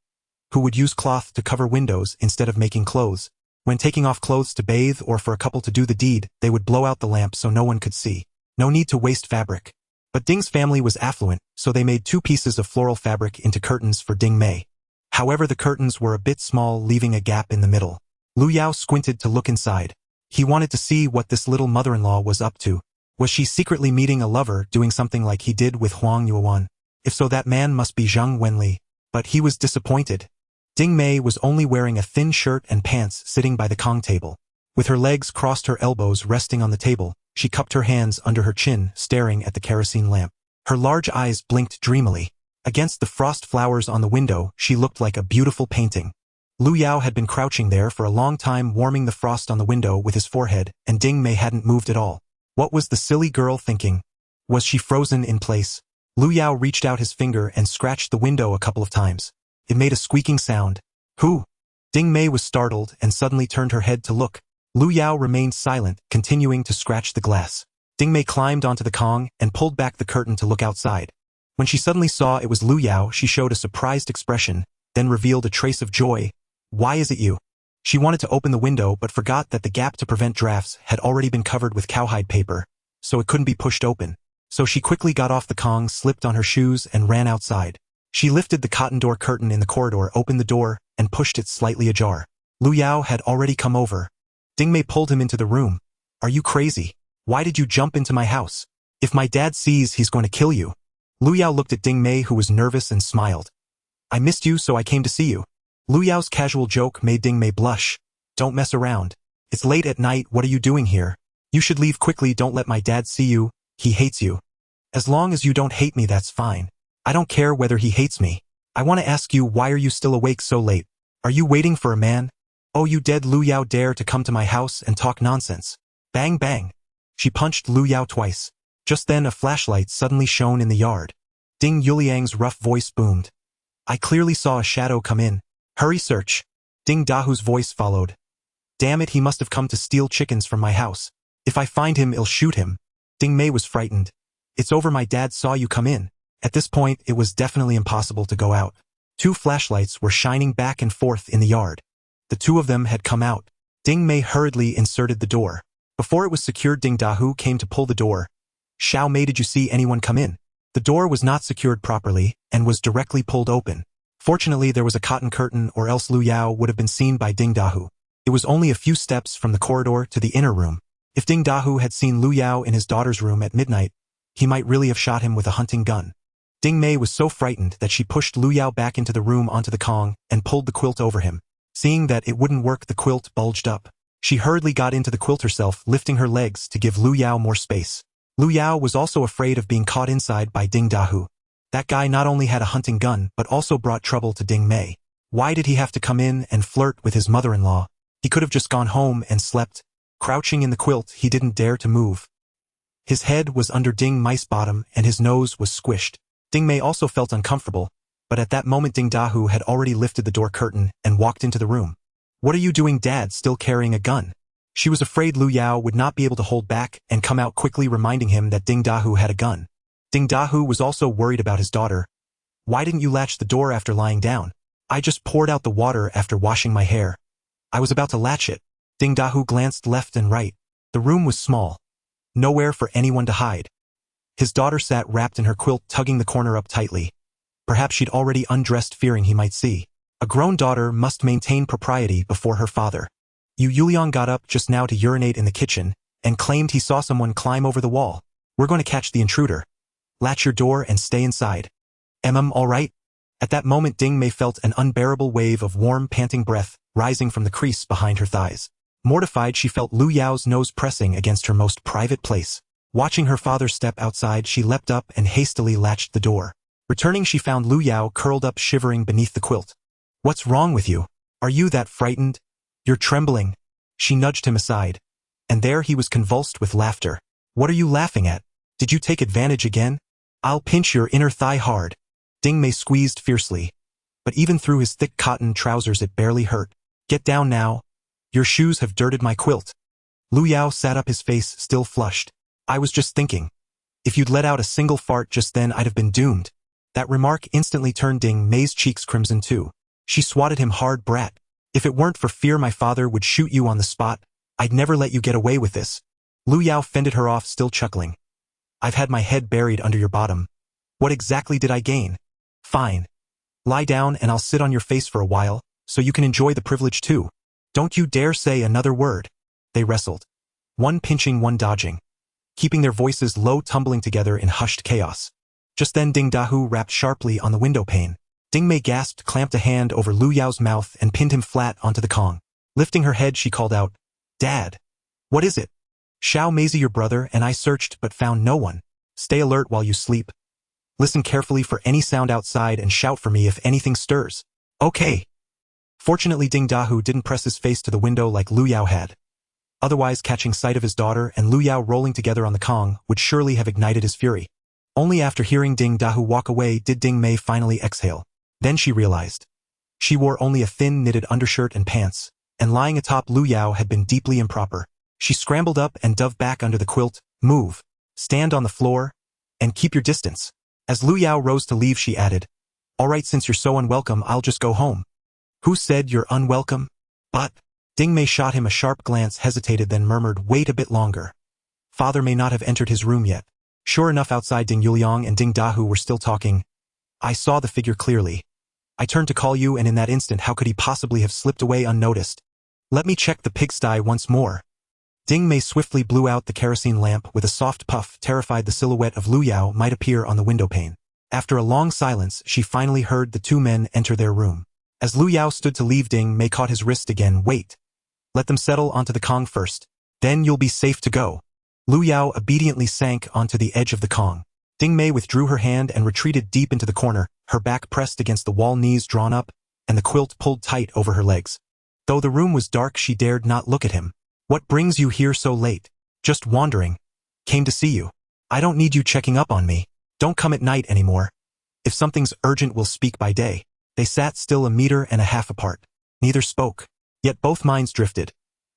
Who would use cloth to cover windows instead of making clothes? When taking off clothes to bathe or for a couple to do the deed, they would blow out the lamp so no one could see. No need to waste fabric. But Ding's family was affluent, so they made 2 pieces of floral fabric into curtains for Ding Mei. However, the curtains were a bit small, leaving a gap in the middle. Lu Yao squinted to look inside. He wanted to see what this little mother-in-law was up to. Was she secretly meeting a lover, doing something like he did with Huang Yuan? If so, that man must be Zhang Wenli. But he was disappointed. Ding Mei was only wearing a thin shirt and pants, sitting by the Kong table. With her legs crossed, her elbows resting on the table, she cupped her hands under her chin, staring at the kerosene lamp. Her large eyes blinked dreamily. Against the frost flowers on the window, she looked like a beautiful painting. Lu Yao had been crouching there for a long time, warming the frost on the window with his forehead, and Ding Mei hadn't moved at all. What was the silly girl thinking? Was she frozen in place? Lu Yao reached out his finger and scratched the window a couple of times. It made a squeaking sound. Who? Ding Mei was startled and suddenly turned her head to look. Lu Yao remained silent, continuing to scratch the glass. Ding Mei climbed onto the Kong and pulled back the curtain to look outside. When she suddenly saw it was Lu Yao, she showed a surprised expression, then revealed a trace of joy. Why is it you? She wanted to open the window but forgot that the gap to prevent drafts had already been covered with cowhide paper, so it couldn't be pushed open. So she quickly got off the Kong, slipped on her shoes, and ran outside. She lifted the cotton door curtain in the corridor, opened the door, and pushed it slightly ajar. Lu Yao had already come over. Ding Mei pulled him into the room. Are you crazy? Why did you jump into my house? If my dad sees, he's going to kill you. Lu Yao looked at Ding Mei, who was nervous, and smiled. I missed you, so I came to see you. Lu Yao's casual joke made Ding Mei blush. Don't mess around. It's late at night, what are you doing here? You should leave quickly, don't let my dad see you, he hates you. As long as you don't hate me, that's fine. I don't care whether he hates me. I want to ask you, why are you still awake so late? Are you waiting for a man? Oh, you dead Lu Yao dare to come to my house and talk nonsense. Bang bang. She punched Lu Yao twice. Just then a flashlight suddenly shone in the yard. Ding Yuliang's rough voice boomed. I clearly saw a shadow come in. Hurry, search. Ding Dahu's voice followed. Damn it, he must have come to steal chickens from my house. If I find him, I'll shoot him. Ding Mei was frightened. It's over, my dad saw you come in. At this point, it was definitely impossible to go out. 2 flashlights were shining back and forth in the yard. The 2 of them had come out. Ding Mei hurriedly inserted the door. Before it was secured, Ding Dahu came to pull the door. Xiao Mei, did you see anyone come in? The door was not secured properly and was directly pulled open. Fortunately, there was a cotton curtain, or else Lu Yao would have been seen by Ding Dahu. It was only a few steps from the corridor to the inner room. If Ding Dahu had seen Lu Yao in his daughter's room at midnight, he might really have shot him with a hunting gun. Ding Mei was so frightened that she pushed Lu Yao back into the room onto the Kong and pulled the quilt over him. Seeing that it wouldn't work, the quilt bulged up. She hurriedly got into the quilt herself, lifting her legs to give Lu Yao more space. Lu Yao was also afraid of being caught inside by Ding Dahu. That guy not only had a hunting gun but also brought trouble to Ding Mei. Why did he have to come in and flirt with his mother-in-law? He could have just gone home and slept. Crouching in the quilt, he didn't dare to move. His head was under Ding Mei's bottom and his nose was squished. Ding Mei also felt uncomfortable, but at that moment Ding Dahu had already lifted the door curtain and walked into the room. "What are you doing, Dad, still carrying a gun?" She was afraid Lu Yao would not be able to hold back and come out quickly, reminding him that Ding Dahu had a gun. Ding Dahu was also worried about his daughter. "Why didn't you latch the door after lying down?" "I just poured out the water after washing my hair. I was about to latch it." Ding Dahu glanced left and right. The room was small. Nowhere for anyone to hide. His daughter sat wrapped in her quilt, tugging the corner up tightly. Perhaps she'd already undressed, fearing he might see. A grown daughter must maintain propriety before her father. Yuliang got up just now to urinate in the kitchen and claimed he saw someone climb over the wall. "We're going to catch the intruder. Latch your door and stay inside." All right?" At that moment Ding Mei felt an unbearable wave of warm, panting breath rising from the crease behind her thighs. Mortified, she felt Lu Yao's nose pressing against her most private place. Watching her father step outside, she leapt up and hastily latched the door. Returning, she found Lu Yao curled up shivering beneath the quilt. "What's wrong with you? Are you that frightened? You're trembling." She nudged him aside. And there he was, convulsed with laughter. "What are you laughing at? Did you take advantage again? I'll pinch your inner thigh hard." Ding Mei squeezed fiercely. But even through his thick cotton trousers it barely hurt. "Get down now. Your shoes have dirted my quilt." Lu Yao sat up, his face still flushed. "I was just thinking. If you'd let out a single fart just then, I'd have been doomed." That remark instantly turned Ding Mei's cheeks crimson too. She swatted him hard. "Brat. If it weren't for fear my father would shoot you on the spot, I'd never let you get away with this." Lu Yao fended her off, still chuckling. "I've had my head buried under your bottom. What exactly did I gain?" "Fine. Lie down and I'll sit on your face for a while, so you can enjoy the privilege too. Don't you dare say another word." They wrestled. One pinching, one dodging, keeping their voices low, tumbling together in hushed chaos. Just then Ding Dahu rapped sharply on the window pane. Ding Mei gasped, clamped a hand over Lu Yao's mouth and pinned him flat onto the Kong. Lifting her head, she called out, "Dad. What is it?" "Xiao Meizi, your brother, and I searched but found no one. Stay alert while you sleep. Listen carefully for any sound outside and shout for me if anything stirs." "Okay." Fortunately, Ding Dahu didn't press his face to the window like Lu Yao had. Otherwise, catching sight of his daughter and Lu Yao rolling together on the Kong would surely have ignited his fury. Only after hearing Ding Dahu walk away did Ding Mei finally exhale. Then she realized. She wore only a thin knitted undershirt and pants, and lying atop Lu Yao had been deeply improper. She scrambled up and dove back under the quilt. "Move. Stand on the floor. And keep your distance." As Lu Yao rose to leave, she added, "All right, since you're so unwelcome, I'll just go home." "Who said you're unwelcome?" "But..." Ding Mei shot him a sharp glance, hesitated, then murmured, "Wait a bit longer. Father may not have entered his room yet." Sure enough, outside Ding Yuliang and Ding Dahu were still talking. "I saw the figure clearly. I turned to call you, and in that instant, how could he possibly have slipped away unnoticed? Let me check the pigsty once more." Ding Mei swiftly blew out the kerosene lamp. With a soft puff, terrified the silhouette of Lu Yao might appear on the windowpane. After a long silence, she finally heard the two men enter their room. As Lu Yao stood to leave, Ding Mei caught his wrist again. "Wait. Let them settle onto the Kong first. Then you'll be safe to go." Lu Yao obediently sank onto the edge of the Kong. Ding Mei withdrew her hand and retreated deep into the corner, her back pressed against the wall, knees drawn up, and the quilt pulled tight over her legs. Though the room was dark, she dared not look at him. "What brings you here so late?" "Just wandering. Came to see you." "I don't need you checking up on me. Don't come at night anymore. If something's urgent, we'll speak by day." They sat still, 1.5 meters apart. Neither spoke. Yet both minds drifted,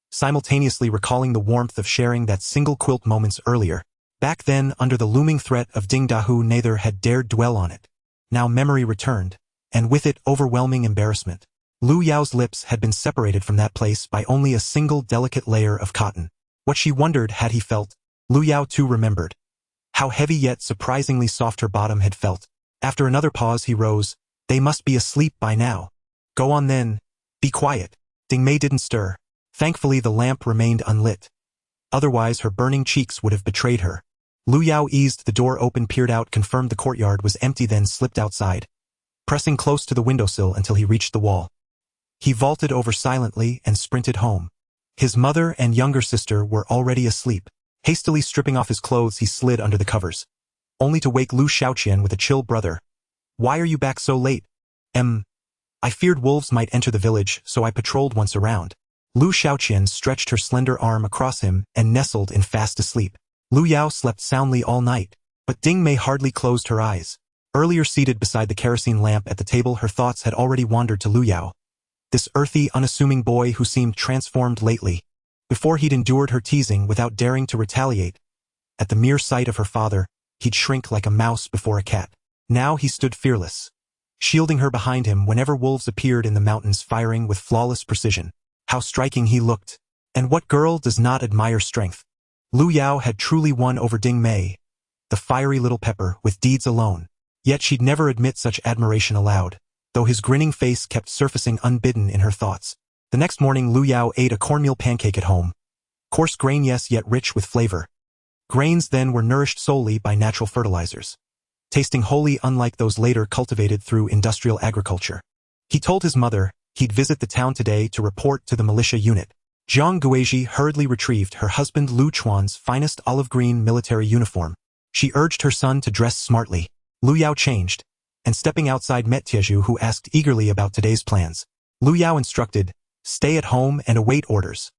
simultaneously recalling the warmth of sharing that single quilt moments earlier. Back then, under the looming threat of Ding Dahu, neither had dared dwell on it. Now memory returned, and with it overwhelming embarrassment. Lu Yao's lips had been separated from that place by only a single delicate layer of cotton. What she wondered had he felt. Lu Yao too remembered. How heavy yet surprisingly soft her bottom had felt. After another pause, he rose. "They must be asleep by now." "Go on then. Be quiet." Ding Mei didn't stir. Thankfully, the lamp remained unlit. Otherwise, her burning cheeks would have betrayed her. Lu Yao eased the door open, peered out, confirmed the courtyard was empty, then slipped outside, pressing close to the windowsill until he reached the wall. He vaulted over silently and sprinted home. His mother and younger sister were already asleep. Hastily stripping off his clothes, he slid under the covers, only to wake Lu Xiaoqian with a chill "Brother, why are you back so late?" I feared wolves might enter the village, so I patrolled once around." Lu Xiaoqian stretched her slender arm across him and nestled in fast asleep. Lu Yao slept soundly all night, but Ding Mei hardly closed her eyes. Earlier seated beside the kerosene lamp at the table, her thoughts had already wandered to Lu Yao, this earthy, unassuming boy who seemed transformed lately. Before, he'd endured her teasing without daring to retaliate. At the mere sight of her father, he'd shrink like a mouse before a cat. Now he stood fearless, shielding her behind him whenever wolves appeared in the mountains, firing with flawless precision. How striking he looked! And what girl does not admire strength? Lu Yao had truly won over Ding Mei, the fiery little pepper, with deeds alone. Yet she'd never admit such admiration aloud, though his grinning face kept surfacing unbidden in her thoughts. The next morning, Lu Yao ate a cornmeal pancake at home. Coarse grain, yes, yet rich with flavor. Grains then were nourished solely by natural fertilizers, tasting wholly unlike those later cultivated through industrial agriculture. He told his mother he'd visit the town today to report to the militia unit. Jiang Guizhi hurriedly retrieved her husband Lu Chuan's finest olive-green military uniform. She urged her son to dress smartly. Lu Yao changed, and stepping outside met Tieju, who asked eagerly about today's plans. Lu Yao instructed, "Stay at home and await orders.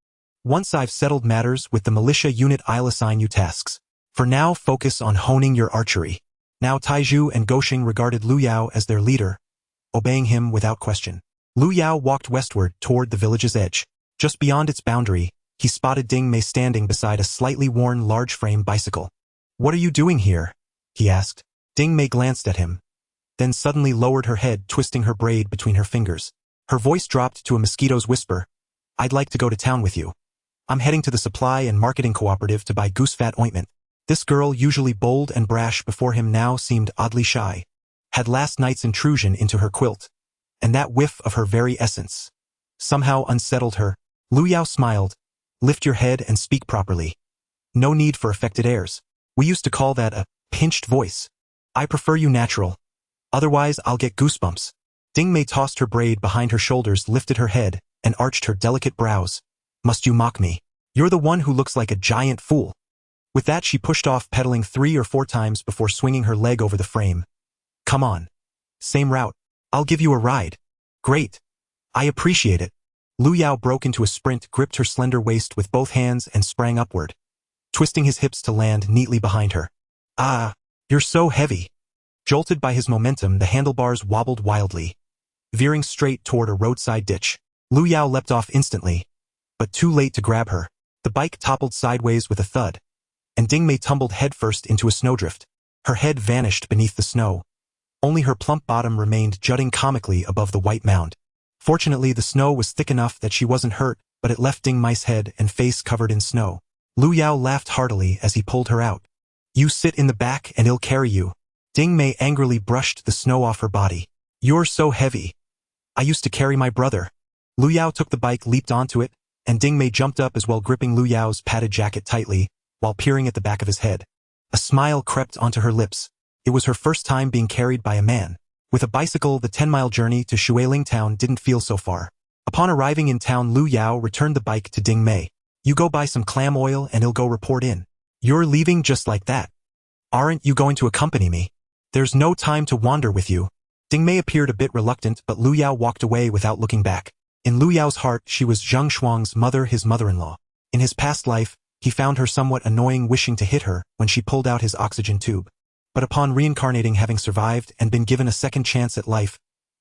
Once I've settled matters with the militia unit, I'll assign you tasks. For now, focus on honing your archery." Now Taizhu and Gosheng regarded Lu Yao as their leader, obeying him without question. Lu Yao walked westward toward the village's edge. Just beyond its boundary, he spotted Ding Mei standing beside a slightly worn large-frame bicycle. "What are you doing here?" he asked. Ding Mei glanced at him, then suddenly lowered her head, twisting her braid between her fingers. Her voice dropped to a mosquito's whisper. "I'd like to go to town with you. I'm heading to the supply and marketing cooperative to buy goose fat ointment." This girl, usually bold and brash before him, now seemed oddly shy. Had last night's intrusion into her quilt, and that whiff of her very essence, somehow unsettled her. Lu Yao smiled. "Lift your head and speak properly. No need for affected airs. We used to call that a pinched voice. I prefer you natural. Otherwise, I'll get goosebumps." Ding Mei tossed her braid behind her shoulders, lifted her head, and arched her delicate brows. "Must you mock me? You're the one who looks like a giant fool." With that, she pushed off, pedaling 3 or 4 times before swinging her leg over the frame. "Come on. Same route. I'll give you a ride." "Great. I appreciate it." Lu Yao broke into a sprint, gripped her slender waist with both hands, and sprang upward, twisting his hips to land neatly behind her. "Ah, you're so heavy." Jolted by his momentum, the handlebars wobbled wildly, veering straight toward a roadside ditch. Lu Yao leapt off instantly, but too late to grab her. The bike toppled sideways with a thud, and Ding Mei tumbled headfirst into a snowdrift. Her head vanished beneath the snow. Only her plump bottom remained jutting comically above the white mound. Fortunately, the snow was thick enough that she wasn't hurt, but it left Ding Mei's head and face covered in snow. Lu Yao laughed heartily as he pulled her out. "You sit in the back and he'll carry you." Ding Mei angrily brushed the snow off her body. "You're so heavy. I used to carry my brother." Lu Yao took the bike, leaped onto it, and Ding Mei jumped up as well, gripping Lu Yao's padded jacket tightly, while peering at the back of his head. A smile crept onto her lips. It was her first time being carried by a man. With a bicycle, the 10-mile journey to Shuiling town didn't feel so far. Upon arriving in town, Lu Yao returned the bike to Ding Mei. "You go buy some clam oil and he'll go report in." "You're leaving just like that? Aren't you going to accompany me?" "There's no time to wander with you." Ding Mei appeared a bit reluctant, but Lu Yao walked away without looking back. In Lu Yao's heart, she was Zheng Shuang's mother, his mother-in-law. In his past life, he found her somewhat annoying, wishing to hit her when she pulled out his oxygen tube. But upon reincarnating, having survived and been given a second chance at life,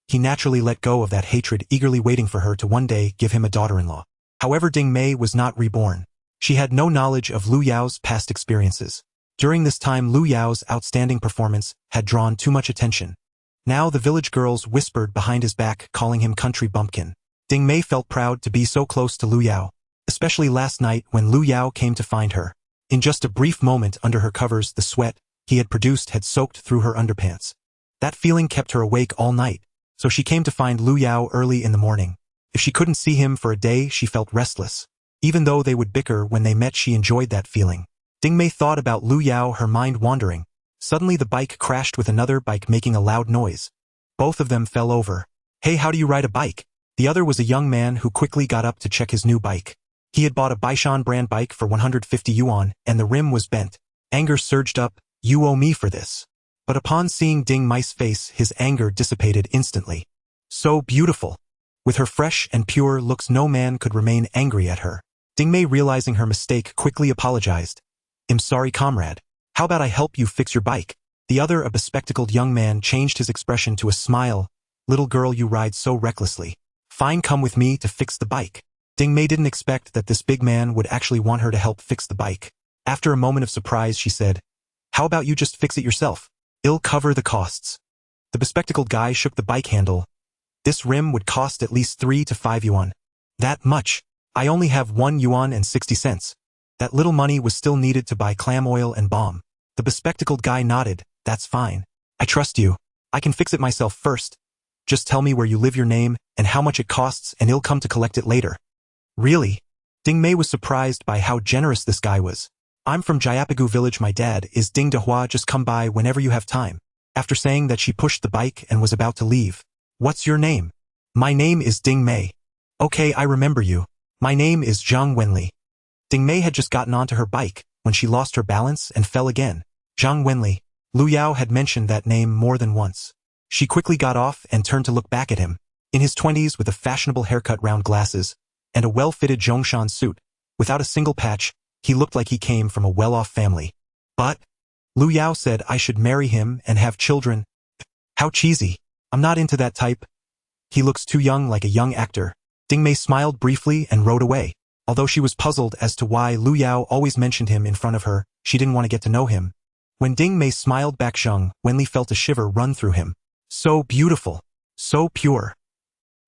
he naturally let go of that hatred, eagerly waiting for her to one day give him a daughter-in-law. However, Ding Mei was not reborn. She had no knowledge of Lu Yao's past experiences. During this time, Lu Yao's outstanding performance had drawn too much attention. Now the village girls whispered behind his back, calling him country bumpkin. Ding Mei felt proud to be so close to Lu Yao, especially last night when Lu Yao came to find her. In just a brief moment under her covers, the sweat he had produced had soaked through her underpants. That feeling kept her awake all night, so she came to find Lu Yao early in the morning. If she couldn't see him for a day, she felt restless. Even though they would bicker when they met, she enjoyed that feeling. Ding Mei thought about Lu Yao, her mind wandering. Suddenly the bike crashed with another bike making a loud noise. Both of them fell over. Hey, how do you ride a bike? The other was a young man who quickly got up to check his new bike. He had bought a Baishan brand bike for 150 yuan, and the rim was bent. Anger surged up. You owe me for this. But upon seeing Ding Mei's face, his anger dissipated instantly. So beautiful. With her fresh and pure looks, no man could remain angry at her. Ding Mei, realizing her mistake, quickly apologized. I'm sorry, comrade. How about I help you fix your bike? The other, a bespectacled young man, changed his expression to a smile. Little girl, you ride so recklessly. Fine, come with me to fix the bike. Ding Mei didn't expect that this big man would actually want her to help fix the bike. After a moment of surprise, she said, how about you just fix it yourself? I'll cover the costs. The bespectacled guy shook the bike handle. This rim would cost at least 3 to 5 yuan. That much? I only have 1 yuan and 60 cents. That little money was still needed to buy clam oil and balm. The bespectacled guy nodded. That's fine. I trust you. I can fix it myself first. Just tell me where you live, your name, and how much it costs, and I'll come to collect it later. Really? Ding Mei was surprised by how generous this guy was. I'm from Jiapagu village. My dad is Ding Dehua. Just come by whenever you have time. After saying that, she pushed the bike and was about to leave. What's your name? My name is Ding Mei. Okay, I remember you. My name is Zhang Wenli. Ding Mei had just gotten onto her bike when she lost her balance and fell again. Zhang Wenli. Lu Yao had mentioned that name more than once. She quickly got off and turned to look back at him. In his 20s, with a fashionable haircut, round glasses, and a well-fitted Zhongshan suit, without a single patch, he looked like he came from a well-off family. But Lu Yao said I should marry him and have children. How cheesy. I'm not into that type. He looks too young, like a young actor. Ding Mei smiled briefly and rode away. Although she was puzzled as to why Lu Yao always mentioned him in front of her, she didn't want to get to know him. When Ding Mei smiled back, Zhang Wenli felt a shiver run through him. So beautiful. So pure.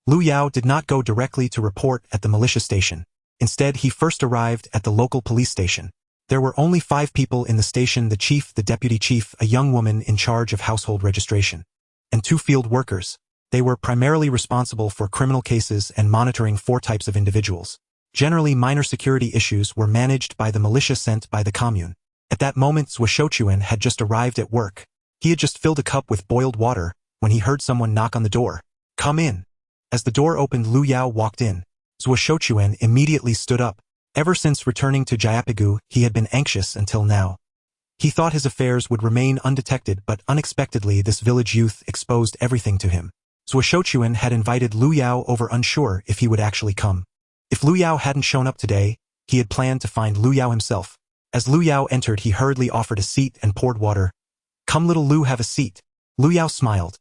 Lu Yao did not go directly to report at the militia station. Instead, he first arrived at the local police station. There were only 5 people in the station: the chief, the deputy chief, a young woman in charge of household registration, and 2 field workers. They were primarily responsible for criminal cases and monitoring 4 types of individuals. Generally, minor security issues were managed by the militia sent by the commune. At that moment, Zhuo Shouchuan had just arrived at work. He had just filled a cup with boiled water when he heard someone knock on the door. Come in. As the door opened, Lu Yao walked in. Zhuo Shouchuan immediately stood up. Ever since returning to Jiapagu, he had been anxious until now. He thought his affairs would remain undetected, but unexpectedly this village youth exposed everything to him. Zhuo Shouchuan had invited Lu Yao over, unsure if he would actually come. If Lu Yao hadn't shown up today, he had planned to find Lu Yao himself. As Lu Yao entered, he hurriedly offered a seat and poured water. Come, little Lu, have a seat. Lu Yao smiled.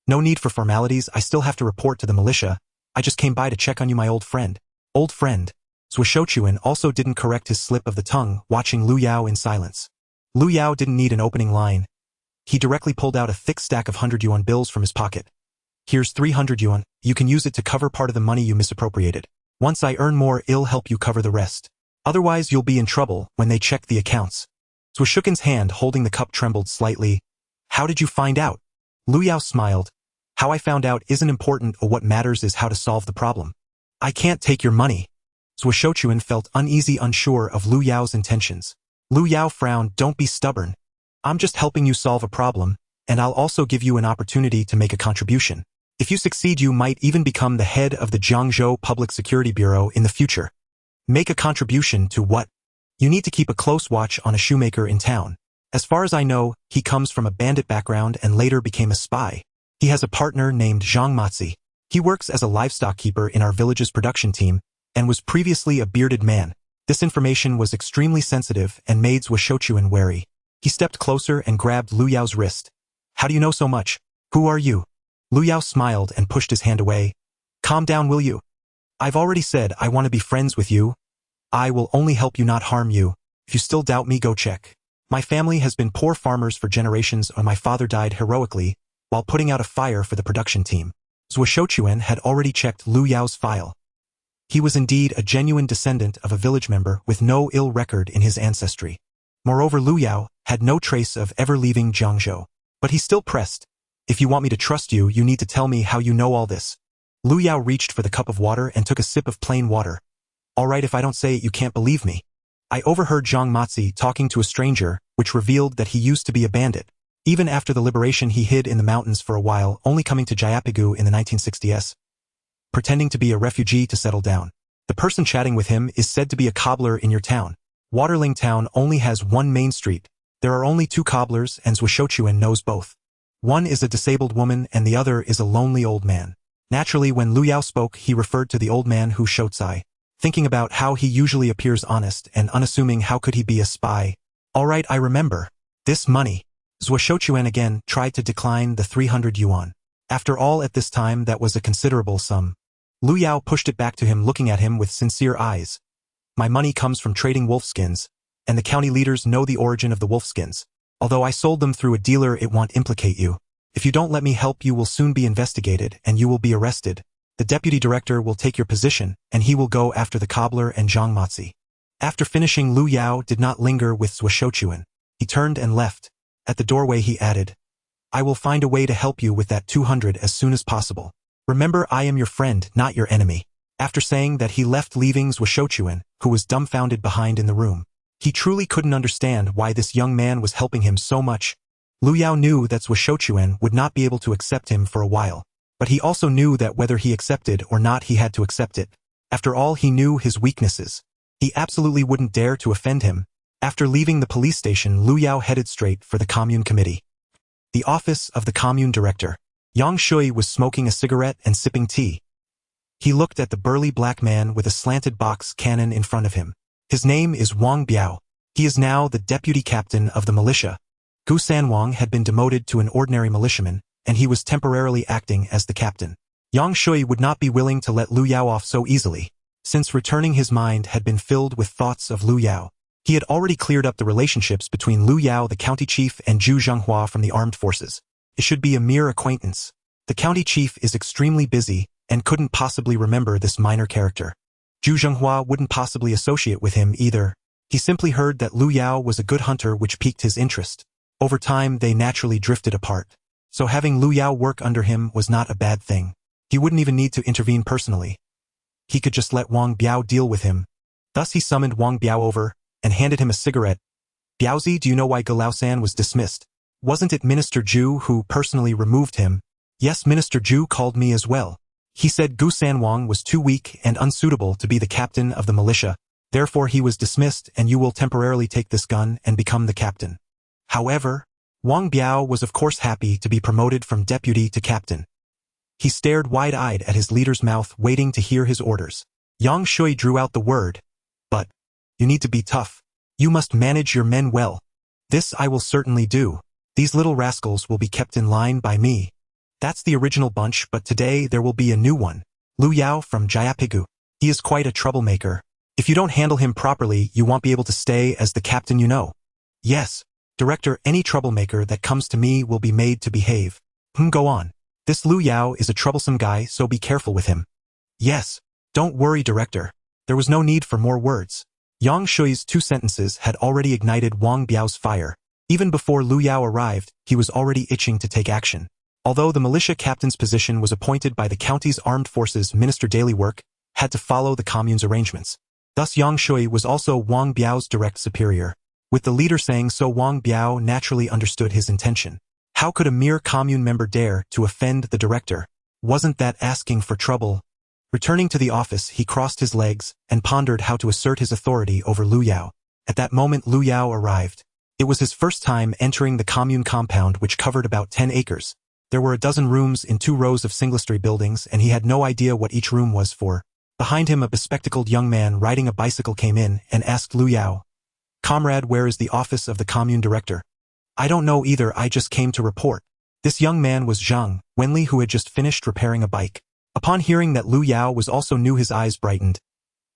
No need for formalities, I still have to report to the militia. I just came by to check on you, my old friend. Old friend. Zhuo Shouchuan also didn't correct his slip of the tongue, watching Lu Yao in silence. Lu Yao didn't need an opening line. He directly pulled out a thick stack of 100 yuan bills from his pocket. Here's 300 yuan, you can use it to cover part of the money you misappropriated. Once I earn more, I'll help you cover the rest. Otherwise, you'll be in trouble when they check the accounts. Zhuo Shouchuan's hand holding the cup trembled slightly. How did you find out? Lu Yao smiled. How I found out isn't important, or what matters is how to solve the problem. I can't take your money. Zhuo Shouchuan felt uneasy, unsure of Lu Yao's intentions. Lu Yao frowned. Don't be stubborn. I'm just helping you solve a problem, and I'll also give you an opportunity to make a contribution. If you succeed, you might even become the head of the Jiangzhou Public Security Bureau in the future. Make a contribution to what? You need to keep a close watch on a shoemaker in town. As far as I know, he comes from a bandit background and later became a spy. He has a partner named Zhang Matzi. He works as a livestock keeper in our village's production team and was previously a bearded man. This information was extremely sensitive and made Zhuo Shouchuan wary. He stepped closer and grabbed Lu Yao's wrist. How do you know so much? Who are you? Lu Yao smiled and pushed his hand away. Calm down, will you? I've already said I want to be friends with you. I will only help you, not harm you. If you still doubt me, go check. My family has been poor farmers for generations, and my father died heroically while putting out a fire for the production team. Zhuo Shouchuan had already checked Lu Yao's file. He was indeed a genuine descendant of a village member with no ill record in his ancestry. Moreover, Lu Yao had no trace of ever leaving Jiangzhou. But he still pressed. If you want me to trust you, you need to tell me how you know all this. Lu Yao reached for the cup of water and took a sip of plain water. All right, if I don't say it, you can't believe me. I overheard Zhang Matzi talking to a stranger, which revealed that he used to be a bandit. Even after the liberation he hid in the mountains for a while, only coming to Jayapagu in the 1960s, pretending to be a refugee to settle down. The person chatting with him is said to be a cobbler in your town. Waterling town only has one main street. There are only two cobblers and Zhuoshochuan knows both. One is a disabled woman and the other is a lonely old man. Naturally, when Lu Yao spoke, he referred to the old man Hu Shouzai. Thinking about how he usually appears honest and unassuming, how could he be a spy? Alright, I remember. This money. Zhuoshochuan again tried to decline the 300 yuan. After all, at this time that was a considerable sum. Lu Yao pushed it back to him, looking at him with sincere eyes. My money comes from trading wolf skins, and the county leaders know the origin of the wolf skins. Although I sold them through a dealer, it won't implicate you. If you don't let me help, you will soon be investigated and you will be arrested. The deputy director will take your position, and he will go after the cobbler and Zhang Matzi. After finishing, Lu Yao did not linger with Zhuoshochuan. He turned and left. At the doorway he added, I will find a way to help you with that 200 as soon as possible. Remember, I am your friend, not your enemy. After saying that, he left, leaving Zhuoshochuan, who was dumbfounded behind in the room. He truly couldn't understand why this young man was helping him so much. Lu Yao knew that Zhuoshochuan would not be able to accept him for a while. But he also knew that whether he accepted or not, he had to accept it. After all, he knew his weaknesses. He absolutely wouldn't dare to offend him. After leaving the police station, Lu Yao headed straight for the commune committee. The office of the commune director. Yang Shui was smoking a cigarette and sipping tea. He looked at the burly black man with a slanted box cannon in front of him. His name is Wang Biao. He is now the deputy captain of the militia. Gu Sanwang had been demoted to an ordinary militiaman, and he was temporarily acting as the captain. Yang Shui would not be willing to let Lu Yao off so easily. Since returning, his mind had been filled with thoughts of Lu Yao. He had already cleared up the relationships between Lu Yao, the county chief, and Zhu Zhenghua from the armed forces. It should be a mere acquaintance. The county chief is extremely busy and couldn't possibly remember this minor character. Zhu Zhenghua wouldn't possibly associate with him either. He simply heard that Lu Yao was a good hunter, which piqued his interest. Over time, they naturally drifted apart. So having Lu Yao work under him was not a bad thing. He wouldn't even need to intervene personally. He could just let Wang Biao deal with him. Thus he summoned Wang Biao over and handed him a cigarette. Biaozi, do you know why Ge Laosan was dismissed? Wasn't it Minister Zhu who personally removed him? Yes, Minister Zhu called me as well. He said Gu Sanwang was too weak and unsuitable to be the captain of the militia. Therefore he was dismissed, and you will temporarily take this gun and become the captain. However, Wang Biao was of course happy to be promoted from deputy to captain. He stared wide-eyed at his leader's mouth, waiting to hear his orders. Yang Shui drew out the word, but you need to be tough. You must manage your men well. This I will certainly do. These little rascals will be kept in line by me. That's the original bunch, but today there will be a new one. Lu Yao from Jayapagu. He is quite a troublemaker. If you don't handle him properly, you won't be able to stay as the captain, you know. Yes, Director, any troublemaker that comes to me will be made to behave. Go on. This Lu Yao is a troublesome guy, so be careful with him. Yes. Don't worry, Director. There was no need for more words. Yang Shui's 2 sentences had already ignited Wang Biao's fire. Even before Lu Yao arrived, he was already itching to take action. Although the militia captain's position was appointed by the county's armed forces, Minister Daily Work had to follow the commune's arrangements. Thus Yang Shui was also Wang Biao's direct superior. With the leader saying so, Wang Biao naturally understood his intention. How could a mere commune member dare to offend the director? Wasn't that asking for trouble? Returning to the office, he crossed his legs and pondered how to assert his authority over Lu Yao. At that moment, Lu Yao arrived. It was his first time entering the commune compound, which covered about 10 acres. There were a dozen rooms in 2 rows of single-story buildings, and he had no idea what each room was for. Behind him, a bespectacled young man riding a bicycle came in and asked Lu Yao, "Comrade, where is the office of the commune director?" "I don't know either, I just came to report." This young man was Zhang Wenli, who had just finished repairing a bike. Upon hearing that Lu Yao was also new, his eyes brightened.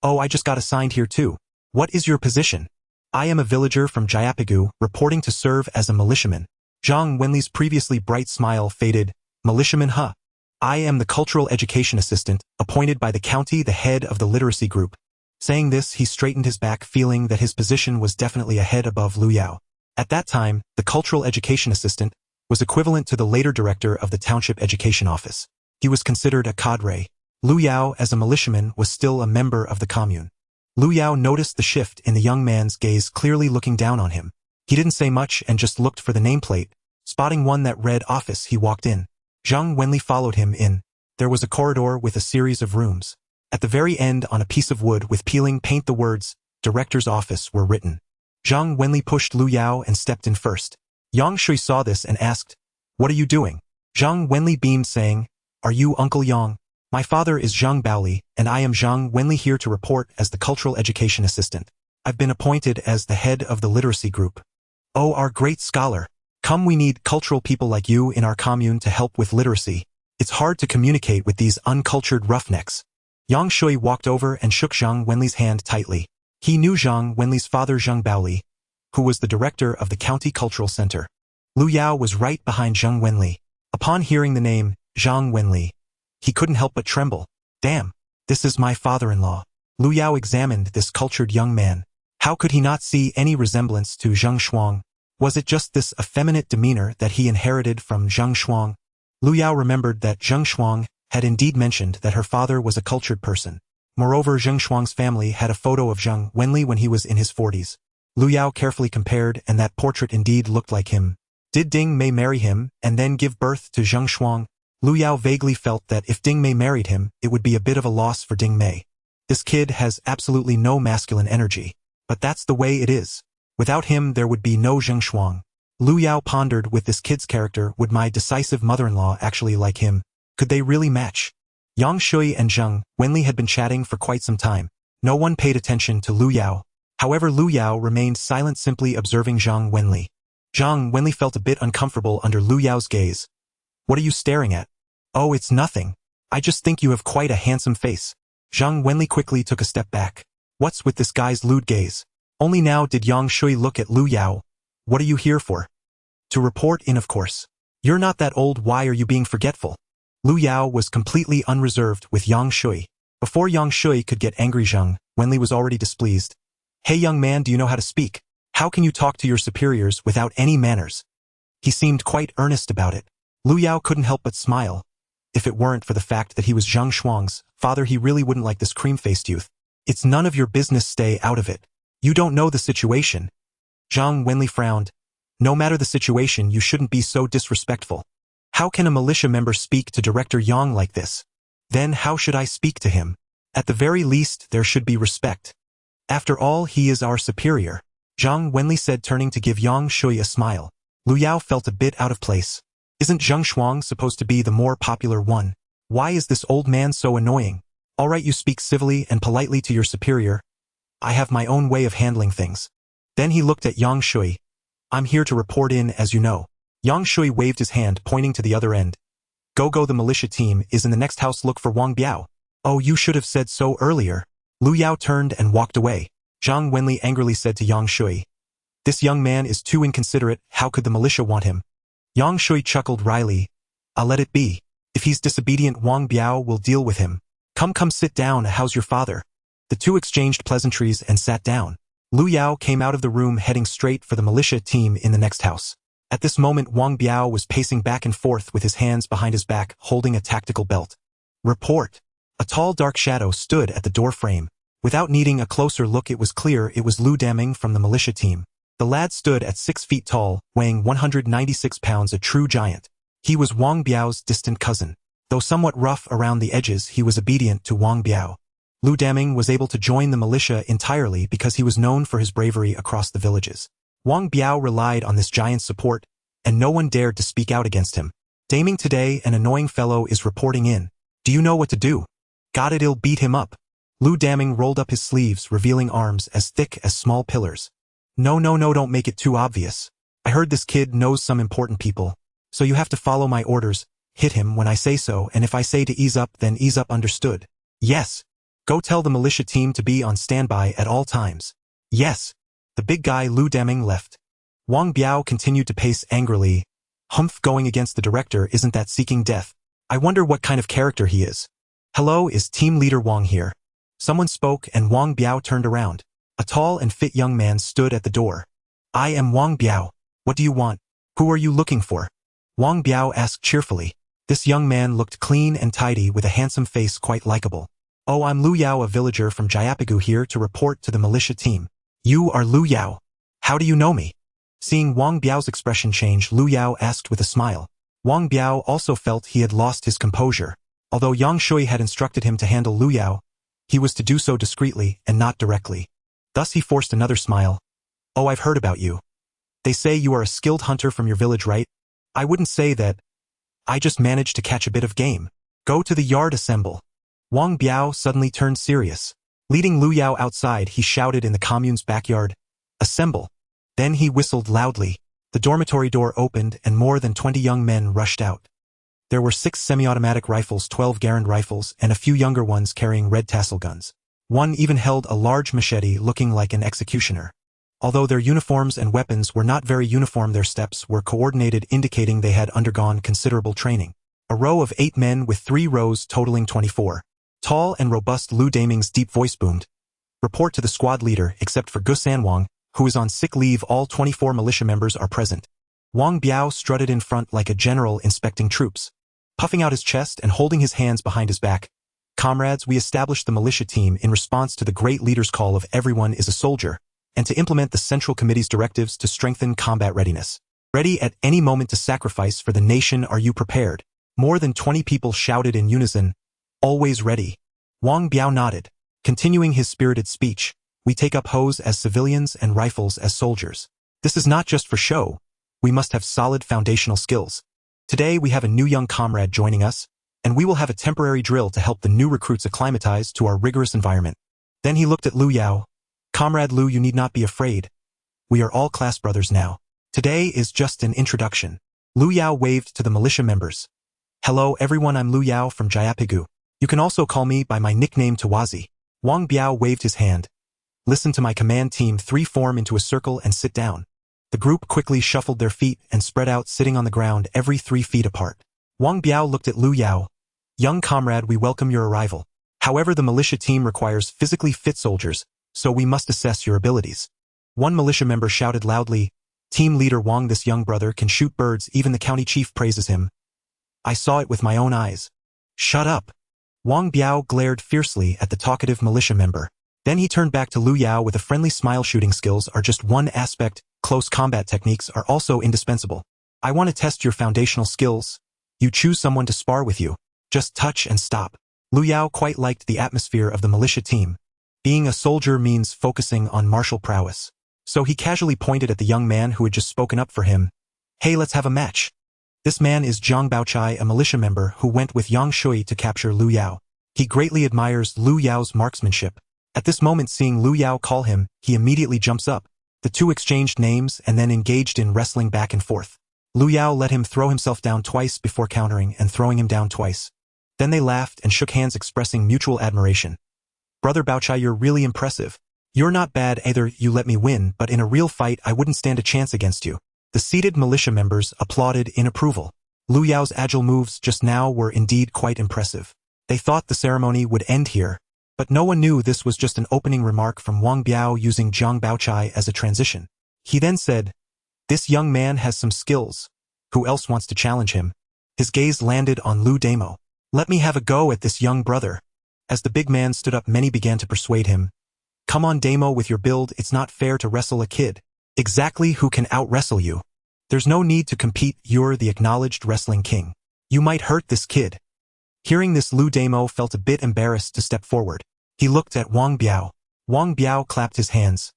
"Oh, I just got assigned here too. What is your position?" "I am a villager from Jayapagu, reporting to serve as a militiaman." Zhang Wenli's previously bright smile faded. "Militiaman, huh? I am the cultural education assistant, appointed by the county, the head of the literacy group." Saying this, he straightened his back, feeling that his position was definitely a head above Lu Yao. At that time, the cultural education assistant was equivalent to the later director of the township education office. He was considered a cadre. Lu Yao, as a militiaman, was still a member of the commune. Lu Yao noticed the shift in the young man's gaze, clearly looking down on him. He didn't say much and just looked for the nameplate. Spotting one that read office, he walked in. Zhang Wenli followed him in. There was a corridor with a series of rooms. At the very end, on a piece of wood with peeling paint, the words, Director's Office, were written. Zhang Wenli pushed Lu Yao and stepped in first. Yang Shui saw this and asked, "What are you doing?" Zhang Wenli beamed, saying, "Are you Uncle Yang? My father is Zhang Baoli, and I am Zhang Wenli, here to report as the Cultural Education Assistant. I've been appointed as the head of the literacy group." "Oh, our great scholar. Come, we need cultural people like you in our commune to help with literacy. It's hard to communicate with these uncultured roughnecks." Yang Shui walked over and shook Zhang Wenli's hand tightly. He knew Zhang Wenli's father, Zhang Baoli, who was the director of the County Cultural Center. Lu Yao was right behind Zhang Wenli. Upon hearing the name, Zhang Wenli, he couldn't help but tremble. "Damn, this is my father-in-law." Lu Yao examined this cultured young man. How could he not see any resemblance to Zheng Shuang? Was it just this effeminate demeanor that he inherited from Zheng Shuang? Lu Yao remembered that Zheng Shuang had indeed mentioned that her father was a cultured person. Moreover, Zheng Shuang's family had a photo of Zhang Wenli when he was in his 40s. Lu Yao carefully compared, and that portrait indeed looked like him. Did Ding Mei marry him and then give birth to Zheng Shuang? Lu Yao vaguely felt that if Ding Mei married him, it would be a bit of a loss for Ding Mei. This kid has absolutely no masculine energy. But that's the way it is. Without him, there would be no Zheng Shuang. Lu Yao pondered, with this kid's character, would my decisive mother-in-law actually like him? Could they really match? Yang Shui and Zhang Wenli had been chatting for quite some time. No one paid attention to Lu Yao. However, Lu Yao remained silent, simply observing Zhang Wenli. Zhang Wenli felt a bit uncomfortable under Lu Yao's gaze. "What are you staring at?" "Oh, it's nothing. I just think you have quite a handsome face." Zhang Wenli quickly took a step back. What's with this guy's lewd gaze? Only now did Yang Shui look at Lu Yao. "What are you here for?" "To report in, of course. You're not that old, why are you being forgetful?" Lu Yao was completely unreserved with Yang Shui. Before Yang Shui could get angry, Zhang Wenli was already displeased. "Hey young man, do you know how to speak? How can you talk to your superiors without any manners?" He seemed quite earnest about it. Lu Yao couldn't help but smile. If it weren't for the fact that he was Zheng Shuang's father, he really wouldn't like this cream-faced youth. "It's none of your business, stay out of it. You don't know the situation." Zhang Wenli frowned. "No matter the situation, you shouldn't be so disrespectful. How can a militia member speak to Director Yang like this? Then how should I speak to him? At the very least, there should be respect. After all, he is our superior," Zhang Wenli said, turning to give Yang Shui a smile. Lu Yao felt a bit out of place. Isn't Zheng Shuang supposed to be the more popular one? Why is this old man so annoying? "All right, you speak civilly and politely to your superior. I have my own way of handling things." Then he looked at Yang Shui. "I'm here to report in, as you know." Yang Shui waved his hand, pointing to the other end. Go, the militia team is in the next house, look for Wang Biao." "Oh, you should have said so earlier." Lu Yao turned and walked away. Zhang Wenli angrily said to Yang Shui, "This young man is too inconsiderate, how could the militia want him?" Yang Shui chuckled wryly. "I'll let it be. If he's disobedient, Wang Biao will deal with him. Come, sit down, how's your father?" The two exchanged pleasantries and sat down. Lu Yao came out of the room, heading straight for the militia team in the next house. At this moment, Wang Biao was pacing back and forth with his hands behind his back, holding a tactical belt. "Report." A tall dark shadow stood at the door frame. Without needing a closer look, it was clear it was Lu Daming from the militia team. The lad stood at 6 feet tall, weighing 196 pounds, a true giant. He was Wang Biao's distant cousin. Though somewhat rough around the edges, he was obedient to Wang Biao. Lu Daming was able to join the militia entirely because he was known for his bravery across the villages. Wang Biao relied on this giant's support, and no one dared to speak out against him. "Daming, today an annoying fellow is reporting in. Do you know what to do?" "Got it, I'll beat him up." Lu Daming rolled up his sleeves, revealing arms as thick as small pillars. No, don't make it too obvious. I heard this kid knows some important people, so you have to follow my orders. Hit him when I say so, and if I say to ease up, then ease up, understood?" "Yes." "Go tell the militia team to be on standby at all times." "Yes." The big guy Lu Daming left. Wang Biao continued to pace angrily. "Humph, going against the director, isn't that seeking death? I wonder what kind of character he is." "Hello, is team leader Wang here?" Someone spoke, and Wang Biao turned around. A tall and fit young man stood at the door. "I am Wang Biao. What do you want? Who are you looking for?" Wang Biao asked cheerfully. This young man looked clean and tidy, with a handsome face, quite likable. Oh, I'm Lu Yao, a villager from Jayapagu here to report to the militia team. You are Lu Yao. How do you know me? Seeing Wang Biao's expression change, Lu Yao asked with a smile. Wang Biao also felt he had lost his composure. Although Yang Shui had instructed him to handle Lu Yao, he was to do so discreetly and not directly. Thus he forced another smile. Oh, I've heard about you. They say you are a skilled hunter from your village, right? I wouldn't say that. I just managed to catch a bit of game. Go to the yard, assemble. Wang Biao suddenly turned serious. Leading Lu Yao outside, he shouted in the commune's backyard, "Assemble." Then he whistled loudly. The dormitory door opened and more than 20 young men rushed out. There were 6 semi-automatic rifles, 12 Garand rifles, and a few younger ones carrying red tassel guns. One even held a large machete looking like an executioner. Although their uniforms and weapons were not very uniform, their steps were coordinated, indicating they had undergone considerable training. A row of 8 men with 3 rows totaling 24. Tall and robust Lu Daming's deep voice boomed. Report to the squad leader, except for Gu Sanwang, who is on sick leave. All 24 militia members are present. Wang Biao strutted in front like a general inspecting troops. Puffing out his chest and holding his hands behind his back. Comrades, we established the militia team in response to the great leader's call of everyone is a soldier, and to implement the Central Committee's directives to strengthen combat readiness. Ready at any moment to sacrifice for the nation, are you prepared? More than 20 people shouted in unison, always ready. Wang Biao nodded. Continuing his spirited speech, we take up hoes as civilians and rifles as soldiers. This is not just for show. We must have solid foundational skills. Today we have a new young comrade joining us, and we will have a temporary drill to help the new recruits acclimatize to our rigorous environment. Then he looked at Lu Yao. Comrade Lu, you need not be afraid. We are all class brothers now. Today is just an introduction. Lu Yao waved to the militia members. Hello everyone, I'm Lu Yao from Jayapagu. You can also call me by my nickname Tawazi. Wang Biao waved his hand. Listen to my command, team 3, form into a circle and sit down. The group quickly shuffled their feet and spread out, sitting on the ground every 3 feet apart. Wang Biao looked at Lu Yao. Young comrade, we welcome your arrival. However, the militia team requires physically fit soldiers, so we must assess your abilities. One militia member shouted loudly, Team leader Wang, this young brother can shoot birds, even the county chief praises him. I saw it with my own eyes. Shut up. Wang Biao glared fiercely at the talkative militia member. Then he turned back to Lu Yao with a friendly smile. Shooting skills are just one aspect, close combat techniques are also indispensable. I want to test your foundational skills. You choose someone to spar with you. Just touch and stop. Lu Yao quite liked the atmosphere of the militia team. Being a soldier means focusing on martial prowess. So he casually pointed at the young man who had just spoken up for him. Hey, let's have a match. This man is Zhang Baochai, a militia member who went with Yang Shui to capture Lu Yao. He greatly admires Lu Yao's marksmanship. At this moment, seeing Lu Yao call him, he immediately jumps up. The two exchanged names and then engaged in wrestling back and forth. Lu Yao let him throw himself down twice before countering and throwing him down twice. Then they laughed and shook hands, expressing mutual admiration. Brother Baochai, you're really impressive. You're not bad either. You let me win, but in a real fight I wouldn't stand a chance against you. The seated militia members applauded in approval. Lu Yao's agile moves just now were indeed quite impressive. They thought the ceremony would end here, but no one knew this was just an opening remark from Wang Biao using Zhang Baochai as a transition. He then said, This young man has some skills. Who else wants to challenge him? His gaze landed on Lu Damo. Let me have a go at this young brother. As the big man stood up, many began to persuade him. Come on, Damo, with your build, it's not fair to wrestle a kid. Exactly who can out-wrestle you? There's no need to compete, you're the acknowledged wrestling king. You might hurt this kid. Hearing this, Lu Damo felt a bit embarrassed to step forward. He looked at Wang Biao. Wang Biao clapped his hands.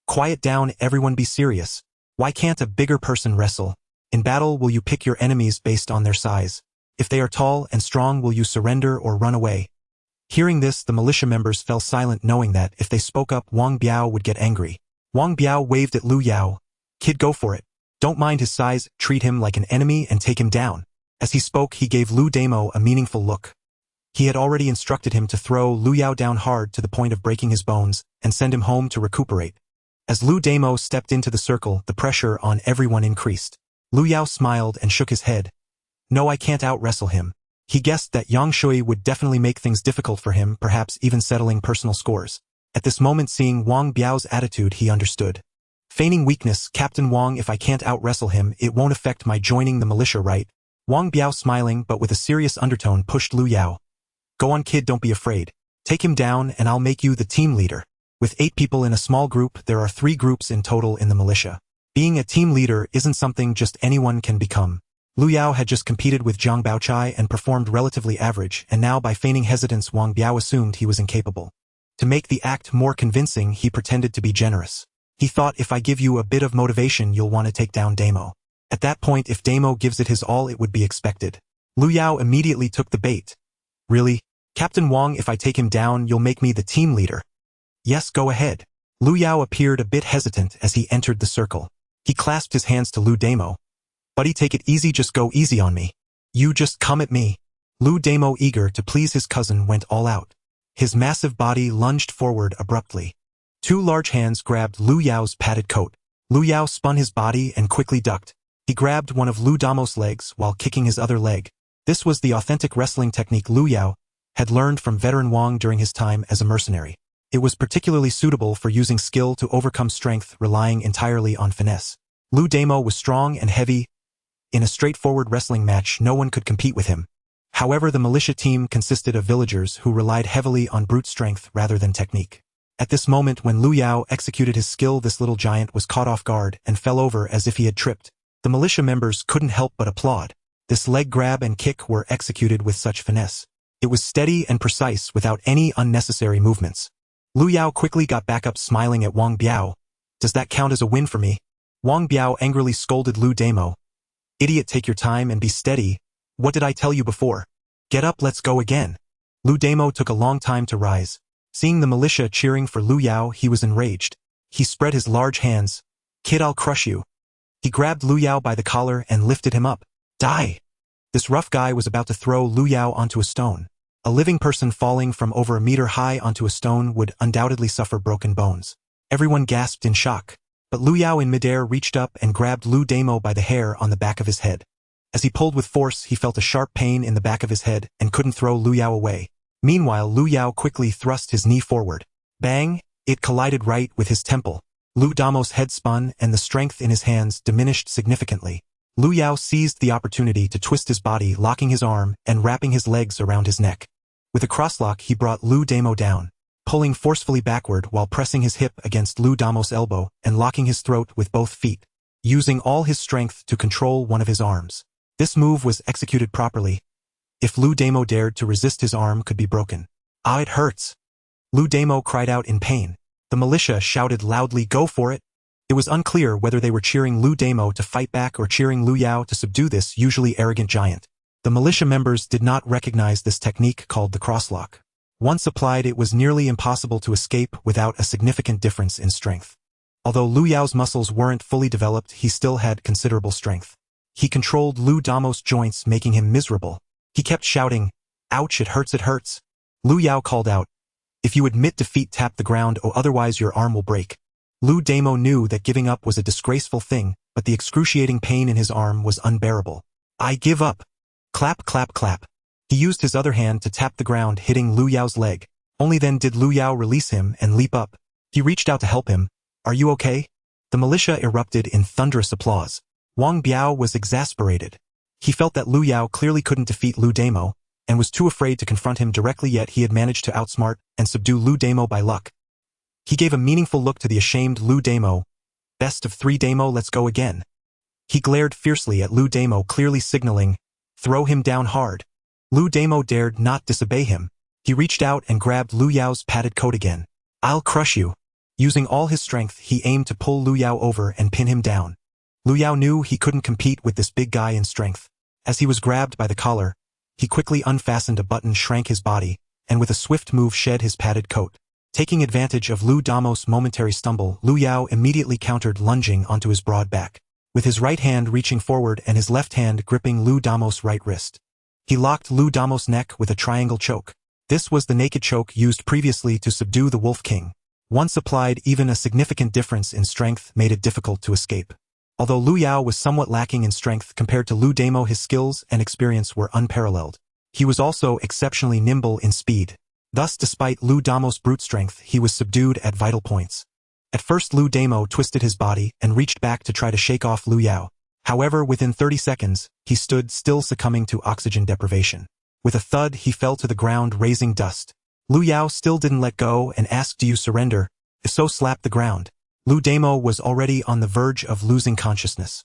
Quiet down, everyone, be serious. Why can't a bigger person wrestle? In battle, will you pick your enemies based on their size? If they are tall and strong, will you surrender or run away? Hearing this, the militia members fell silent, knowing that if they spoke up, Wang Biao would get angry. Wang Biao waved at Lu Yao. Kid, go for it. Don't mind his size, treat him like an enemy and take him down. As he spoke, he gave Lu Damo a meaningful look. He had already instructed him to throw Lu Yao down hard to the point of breaking his bones and send him home to recuperate. As Lu Damo stepped into the circle, the pressure on everyone increased. Lu Yao smiled and shook his head. No, I can't out-wrestle him. He guessed that Yang Shui would definitely make things difficult for him, perhaps even settling personal scores. At this moment, seeing Wang Biao's attitude, he understood. Feigning weakness, Captain Wang, if I can't out-wrestle him, it won't affect my joining the militia, right? Wang Biao, smiling but with a serious undertone, pushed Lu Yao. Go on, kid, don't be afraid. Take him down and I'll make you the team leader. With 8 people in a small group, there are 3 groups in total in the militia. Being a team leader isn't something just anyone can become. Lu Yao had just competed with Zhang Baochai and performed relatively average, and now by feigning hesitance Wang Biao assumed he was incapable. To make the act more convincing, he pretended to be generous. He thought, if I give you a bit of motivation you'll want to take down Damo. At that point, if Damo gives it his all, it would be expected. Lu Yao immediately took the bait. Really? Captain Wang, if I take him down you'll make me the team leader? Yes, go ahead. Lu Yao appeared a bit hesitant as he entered the circle. He clasped his hands to Lu Damo. Buddy, take it easy, just go easy on me. You just come at me. Lu Damo, eager to please his cousin, went all out. His massive body lunged forward abruptly. 2 large hands grabbed Lu Yao's padded coat. Lu Yao spun his body and quickly ducked. He grabbed one of Lu Damo's legs while kicking his other leg. This was the authentic wrestling technique Lu Yao had learned from veteran Wang during his time as a mercenary. It was particularly suitable for using skill to overcome strength, relying entirely on finesse. Lu Damo was strong and heavy. In a straightforward wrestling match, no one could compete with him. However, the militia team consisted of villagers who relied heavily on brute strength rather than technique. At this moment, when Lu Yao executed his skill, this little giant was caught off guard and fell over as if he had tripped. The militia members couldn't help but applaud. This leg grab and kick were executed with such finesse. It was steady and precise without any unnecessary movements. Lu Yao quickly got back up, smiling at Wang Biao. Does that count as a win for me? Wang Biao angrily scolded Lu Damo. Idiot, take your time and be steady. What did I tell you before? Get up, let's go again. Lu Damo took a long time to rise. Seeing the militia cheering for Lu Yao, he was enraged. He spread his large hands. Kid, I'll crush you. He grabbed Lu Yao by the collar and lifted him up. Die! This rough guy was about to throw Lu Yao onto a stone. A living person falling from over a meter high onto a stone would undoubtedly suffer broken bones. Everyone gasped in shock. But Lu Yao in midair reached up and grabbed Lu Damo by the hair on the back of his head. As he pulled with force, he felt a sharp pain in the back of his head and couldn't throw Lu Yao away. Meanwhile, Lu Yao quickly thrust his knee forward. Bang! It collided right with his temple. Lu Damo's head spun and the strength in his hands diminished significantly. Lu Yao seized the opportunity to twist his body, locking his arm and wrapping his legs around his neck. With a crosslock, he brought Lu Damo down, pulling forcefully backward while pressing his hip against Lu Damo's elbow and locking his throat with both feet, using all his strength to control one of his arms. This move was executed properly. If Lu Damo dared to resist, his arm could be broken. Ah, it hurts! Lu Damo cried out in pain. The militia shouted loudly, go for it! It was unclear whether they were cheering Lu Damo to fight back or cheering Lu Yao to subdue this usually arrogant giant. The militia members did not recognize this technique called the crosslock. Once applied, it was nearly impossible to escape without a significant difference in strength. Although Lu Yao's muscles weren't fully developed, he still had considerable strength. He controlled Lu Damo's joints, making him miserable. He kept shouting, ouch, it hurts, it hurts. Lu Yao called out, if you admit defeat, tap the ground, or otherwise your arm will break. Lu Damo knew that giving up was a disgraceful thing, but the excruciating pain in his arm was unbearable. I give up. Clap, clap, clap. He used his other hand to tap the ground, hitting Lu Yao's leg. Only then did Lu Yao release him and leap up. He reached out to help him. Are you okay? The militia erupted in thunderous applause. Wang Biao was exasperated. He felt that Lu Yao clearly couldn't defeat Lu Damo, and was too afraid to confront him directly, yet he had managed to outsmart and subdue Lu Damo by luck. He gave a meaningful look to the ashamed Lu Damo. Best of 3 Damo, let's go again. He glared fiercely at Lu Damo, clearly signaling, throw him down hard. Lu Damo dared not disobey him. He reached out and grabbed Lu Yao's padded coat again. I'll crush you. Using all his strength, he aimed to pull Lu Yao over and pin him down. Lu Yao knew he couldn't compete with this big guy in strength. As he was grabbed by the collar, he quickly unfastened a button, shrank his body, and with a swift move shed his padded coat. Taking advantage of Lu Damo's momentary stumble, Lu Yao immediately countered, lunging onto his broad back, with his right hand reaching forward and his left hand gripping Lu Damo's right wrist. He locked Lu Damo's neck with a triangle choke. This was the naked choke used previously to subdue the Wolf King. Once applied, even a significant difference in strength made it difficult to escape. Although Lu Yao was somewhat lacking in strength compared to Lu Damo, his skills and experience were unparalleled. He was also exceptionally nimble in speed. Thus, despite Lu Damo's brute strength, he was subdued at vital points. At first, Lu Damo twisted his body and reached back to try to shake off Lu Yao. However, within 30 seconds, he stood still, succumbing to oxygen deprivation. With a thud, he fell to the ground, raising dust. Lu Yao still didn't let go and asked, do you surrender? If so, slap the ground. Lu Damo was already on the verge of losing consciousness.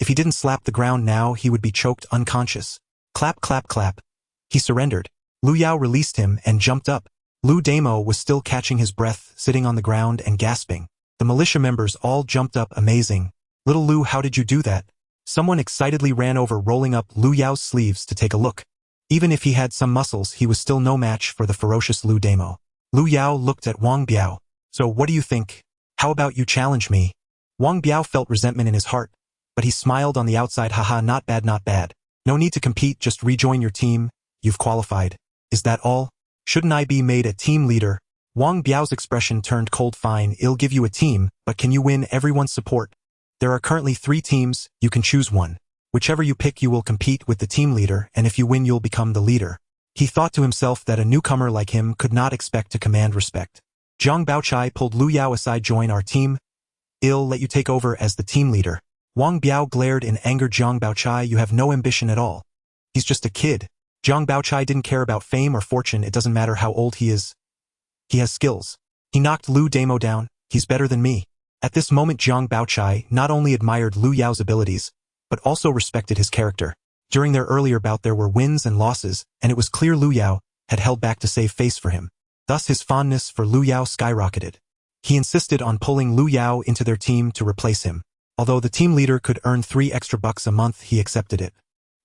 If he didn't slap the ground now, he would be choked unconscious. Clap, clap, clap. He surrendered. Lu Yao released him and jumped up. Lu Damo was still catching his breath, sitting on the ground and gasping. The militia members all jumped up, amazing. Little Lu, how did you do that? Someone excitedly ran over, rolling up Lu Yao's sleeves to take a look. Even if he had some muscles, he was still no match for the ferocious Lu Damo. Lu Yao looked at Wang Biao. So what do you think? How about you challenge me? Wang Biao felt resentment in his heart, but he smiled on the outside. Haha, not bad, not bad. No need to compete, just rejoin your team. You've qualified. Is that all? Shouldn't I be made a team leader? Wang Biao's expression turned cold. Fine, I'll give you a team, but can you win everyone's support? There are currently 3 teams, you can choose one. Whichever you pick, you will compete with the team leader, and if you win, you'll become the leader. He thought to himself that a newcomer like him could not expect to command respect. Zhang Baochai pulled Lu Yao aside. Join our team. I'll let you take over as the team leader. Wang Biao glared in anger. Zhang Baochai, you have no ambition at all. He's just a kid. Zhang Baochai didn't care about fame or fortune. It doesn't matter how old he is. He has skills. He knocked Lu Damo down. He's better than me. At this moment, Zhang Baochai not only admired Lu Yao's abilities, but also respected his character. During their earlier bout, there were wins and losses, and it was clear Lu Yao had held back to save face for him. Thus his fondness for Lu Yao skyrocketed. He insisted on pulling Lu Yao into their team to replace him. Although the team leader could earn $3 extra a month, he accepted it.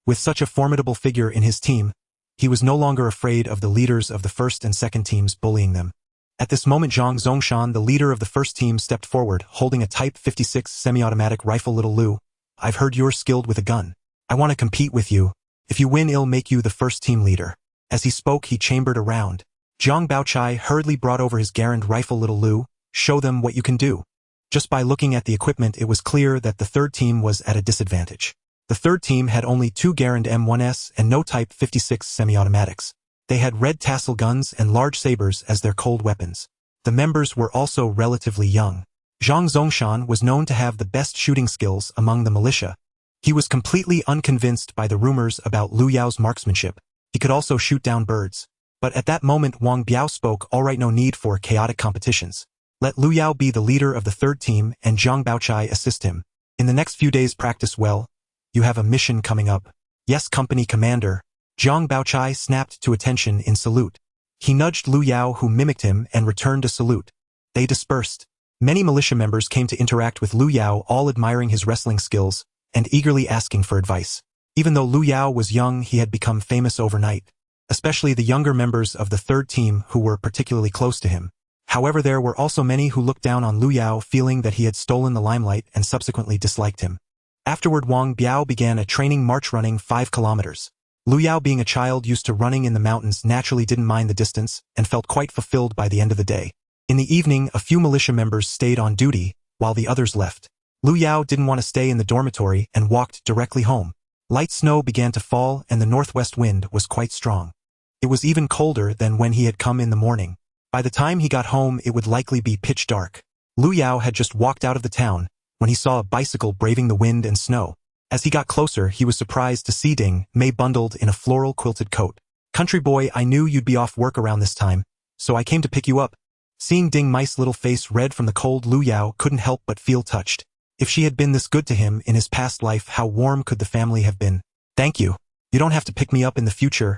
With such a formidable figure in his team, he was no longer afraid of the leaders of the first and second teams bullying them. At this moment, Zhang Zongshan, the leader of the first team, stepped forward, holding a Type 56 semi-automatic rifle. Little Lu, I've heard you're skilled with a gun. I want to compete with you. If you win, I'll make you the first team leader. As he spoke, he chambered around. Zhang Baochai hurriedly brought over his Garand rifle. Little Lu, show them what you can do. Just by looking at the equipment, it was clear that the third team was at a disadvantage. The third team had only 2 Garand M1s and no Type 56 semi-automatics. They had red tassel guns and large sabers as their cold weapons. The members were also relatively young. Zhang Zongshan was known to have the best shooting skills among the militia. He was completely unconvinced by the rumors about Lu Yao's marksmanship. He could also shoot down birds. But at that moment, Wang Biao spoke. All right, no need for chaotic competitions. Let Lu Yao be the leader of the third team and Zhang Baochai assist him. In the next few days, practice well. You have a mission coming up. Yes, company commander. Zhang Baochai snapped to attention in salute. He nudged Lu Yao, who mimicked him and returned a salute. They dispersed. Many militia members came to interact with Lu Yao, all admiring his wrestling skills and eagerly asking for advice. Even though Lu Yao was young, he had become famous overnight, especially the younger members of the third team who were particularly close to him. However, there were also many who looked down on Lu Yao, feeling that he had stolen the limelight and subsequently disliked him. Afterward, Wang Biao began a training march running 5 kilometers. Lu Yao, being a child used to running in the mountains, naturally didn't mind the distance and felt quite fulfilled by the end of the day. In the evening, a few militia members stayed on duty while the others left. Lu Yao didn't want to stay in the dormitory and walked directly home. Light snow began to fall and the northwest wind was quite strong. It was even colder than when he had come in the morning. By the time he got home, it would likely be pitch dark. Lu Yao had just walked out of the town when he saw a bicycle braving the wind and snow. As he got closer, he was surprised to see Ding Mei bundled in a floral quilted coat. Country boy, I knew you'd be off work around this time, so I came to pick you up. Seeing Ding Mei's little face red from the cold, Lu Yao couldn't help but feel touched. If she had been this good to him in his past life, how warm could the family have been? Thank you. You don't have to pick me up in the future.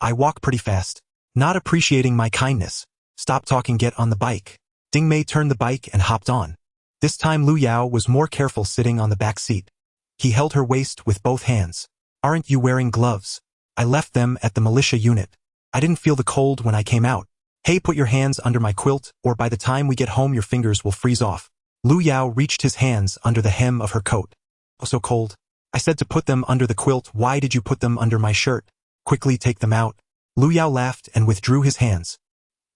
I walk pretty fast. Not appreciating my kindness. Stop talking, get on the bike. Ding Mei turned the bike and hopped on. This time Lu Yao was more careful, sitting on the back seat. He held her waist with both hands. Aren't you wearing gloves? I left them at the militia unit. I didn't feel the cold when I came out. Hey, put your hands under my quilt, or by the time we get home your fingers will freeze off. Lu Yao reached his hands under the hem of her coat. Oh, so cold. I said to put them under the quilt. Why did you put them under my shirt? Quickly take them out. Lu Yao laughed and withdrew his hands.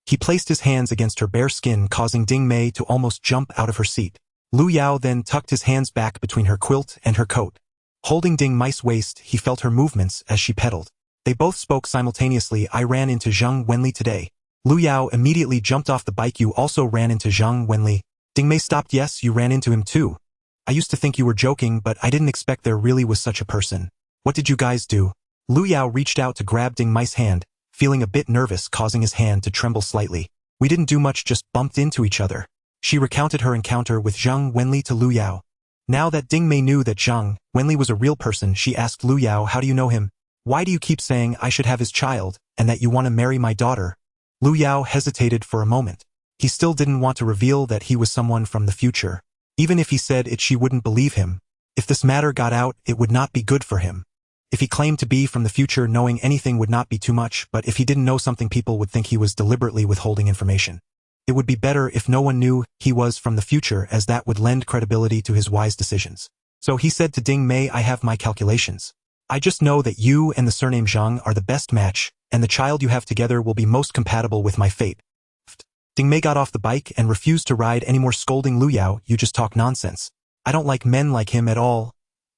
He placed his hands against her bare skin, causing Ding Mei to almost jump out of her seat. Lu Yao then tucked his hands back between her quilt and her coat. Holding Ding Mei's waist, he felt her movements as she pedaled. They both spoke simultaneously. I ran into Zhang Wenli today. Lu Yao immediately jumped off the bike. You also ran into Zhang Wenli. Ding Mei stopped. Yes, you ran into him too. I used to think you were joking, but I didn't expect there really was such a person. What did you guys do? Lu Yao reached out to grab Ding Mei's hand, feeling a bit nervous, causing his hand to tremble slightly. We didn't do much, just bumped into each other. She recounted her encounter with Zhang Wenli to Lu Yao. Now that Ding Mei knew that Zhang Wenli was a real person, she asked Lu Yao, how do you know him? Why do you keep saying I should have his child, and that you want to marry my daughter? Lu Yao hesitated for a moment. He still didn't want to reveal that he was someone from the future. Even if he said it, she wouldn't believe him. If this matter got out, it would not be good for him. If he claimed to be from the future, knowing anything would not be too much, but if he didn't know something, people would think he was deliberately withholding information. It would be better if no one knew he was from the future, as that would lend credibility to his wise decisions. So he said to Ding Mei, I have my calculations. I just know that you and the surname Zhang are the best match, and the child you have together will be most compatible with my fate. Ding Mei got off the bike and refused to ride anymore, scolding Lu Yao, you just talk nonsense. I don't like men like him at all.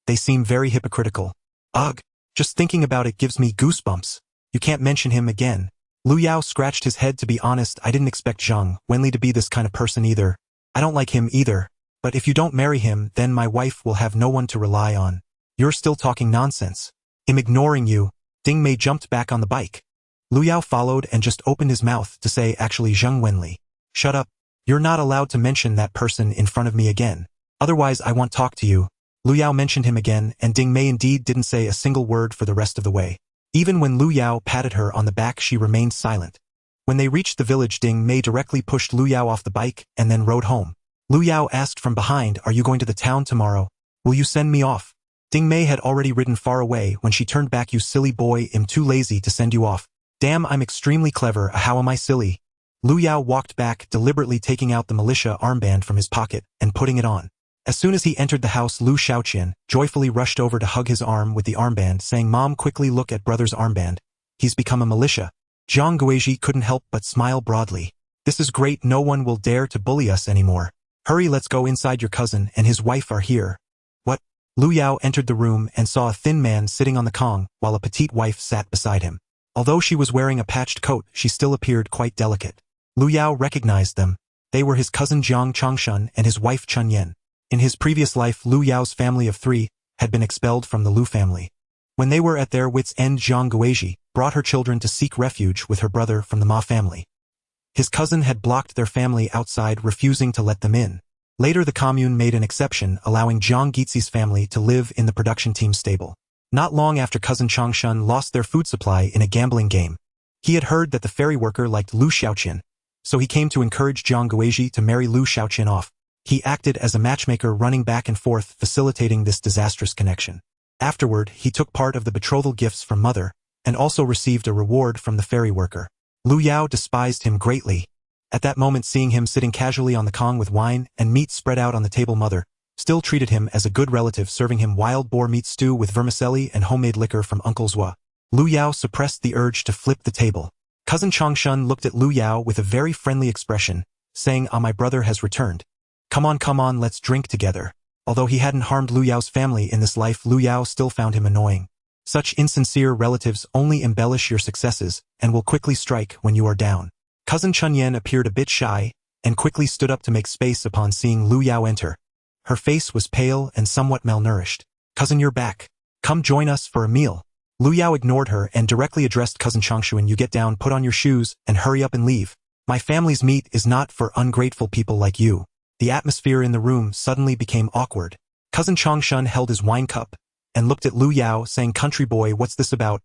They seem very hypocritical. Ugh, just thinking about it gives me goosebumps. You can't mention him again. Lu Yao scratched his head. To be honest, I didn't expect Zhang Wenli to be this kind of person either. I don't like him either. But if you don't marry him, then my wife will have no one to rely on. You're still talking nonsense. I'm ignoring you. Ding Mei jumped back on the bike. Lu Yao followed and just opened his mouth to say, actually, Zhang Wenli. Shut up. You're not allowed to mention that person in front of me again. Otherwise I won't talk to you. Lu Yao mentioned him again, and Ding Mei indeed didn't say a single word for the rest of the way. Even when Lu Yao patted her on the back, she remained silent. When they reached the village, Ding Mei directly pushed Lu Yao off the bike and then rode home. Lu Yao asked from behind, are you going to the town tomorrow? Will you send me off? Ding Mei had already ridden far away when she turned back. You silly boy, I'm too lazy to send you off. Damn, I'm extremely clever. How am I silly? Lu Yao walked back, deliberately taking out the militia armband from his pocket and putting it on. As soon as he entered the house, Lu Shaoqian joyfully rushed over to hug his arm with the armband, saying, Mom, quickly look at brother's armband. He's become a militia. Zhang Guizhi couldn't help but smile broadly. This is great, no one will dare to bully us anymore. Hurry, let's go inside, your cousin and his wife are here. What? Lu Yao entered the room and saw a thin man sitting on the kong, while a petite wife sat beside him. Although she was wearing a patched coat, she still appeared quite delicate. Lu Yao recognized them. They were his cousin Jiang Chongshan and his wife Chun Yen. In his previous life, Lu Yao's family of 3 had been expelled from the Lu family. When they were at their wits' end, Zhang Guizhi brought her children to seek refuge with her brother from the Ma family. His cousin had blocked their family outside, refusing to let them in. Later the commune made an exception, allowing Zhang Guizhi's family to live in the production team stable. Not long after, cousin Chongshan lost their food supply in a gambling game. He had heard that the ferry worker liked Lu Shaoqian, so he came to encourage Zhang Guizhi to marry Lu Shaoqian off. He acted as a matchmaker, running back and forth, facilitating this disastrous connection. Afterward, he took part of the betrothal gifts from mother, and also received a reward from the ferry worker. Lu Yao despised him greatly. At that moment, seeing him sitting casually on the kong with wine and meat spread out on the table, mother still treated him as a good relative, serving him wild boar meat stew with vermicelli and homemade liquor from Uncle Zhua. Lu Yao suppressed the urge to flip the table. Cousin Chongshan looked at Lu Yao with a very friendly expression, saying, my brother has returned. Come on, let's drink together. Although he hadn't harmed Lu Yao's family in this life, Lu Yao still found him annoying. Such insincere relatives only embellish your successes and will quickly strike when you are down. Cousin Chun Yen appeared a bit shy and quickly stood up to make space upon seeing Lu Yao enter. Her face was pale and somewhat malnourished. Cousin, you're back. Come join us for a meal. Lu Yao ignored her and directly addressed cousin Chongshan, you get down, put on your shoes, and hurry up and leave. My family's meat is not for ungrateful people like you. The atmosphere in the room suddenly became awkward. Cousin Chongshan held his wine cup and looked at Lu Yao, saying, country boy, what's this about?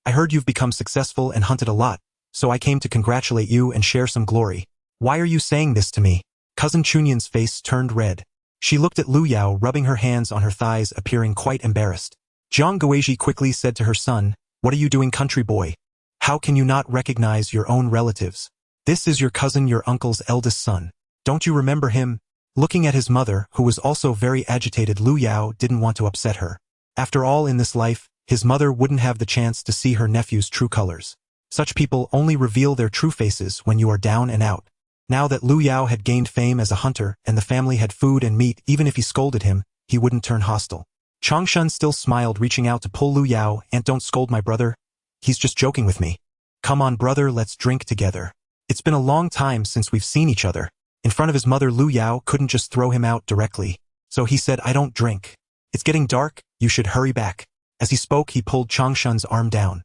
I heard you've become successful and hunted a lot, so I came to congratulate you and share some glory. Why are you saying this to me? Cousin Chunyan's face turned red. She looked at Lu Yao, rubbing her hands on her thighs, appearing quite embarrassed. Zhang Guizhi quickly said to her son, what are you doing, country boy? How can you not recognize your own relatives? This is your cousin, your uncle's eldest son. Don't you remember him? Looking at his mother, who was also very agitated, Lu Yao didn't want to upset her. After all, in this life, his mother wouldn't have the chance to see her nephew's true colors. Such people only reveal their true faces when you are down and out. Now that Lu Yao had gained fame as a hunter and the family had food and meat, even if he scolded him, he wouldn't turn hostile. Chongshan still smiled, reaching out to pull Lu Yao, Aunt, don't scold my brother. He's just joking with me. Come on, brother, let's drink together. It's been a long time since we've seen each other. In front of his mother, Lu Yao couldn't just throw him out directly. So he said, I don't drink. It's getting dark, you should hurry back. As he spoke, he pulled Chongshan's arm down.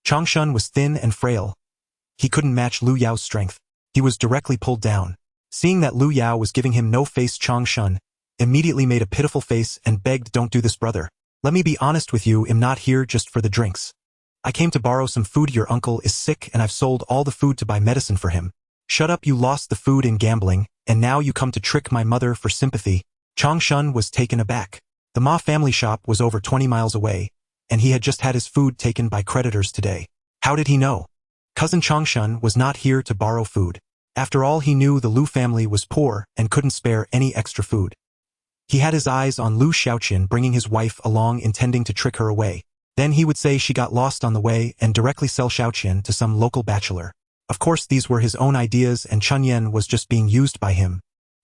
Changshan was thin and frail. He couldn't match Lu Yao's strength. He was directly pulled down. Seeing that Lu Yao was giving him no face, Changshan immediately made a pitiful face and begged, "Don't do this, brother. Let me be honest with you, I'm not here just for the drinks. I came to borrow some food. Your uncle is sick and I've sold all the food to buy medicine for him." "Shut up, you lost the food in gambling, and now you come to trick my mother for sympathy." Changshan was taken aback. The Ma family shop was over 20 miles away, and he had just had his food taken by creditors today. How did he know? Cousin Changshan was not here to borrow food. After all, he knew the Lu family was poor and couldn't spare any extra food. He had his eyes on Lu Xiaoqian bringing his wife along, intending to trick her away. Then he would say she got lost on the way and directly sell Xiaoqian to some local bachelor. Of course, these were his own ideas and Chunyan was just being used by him.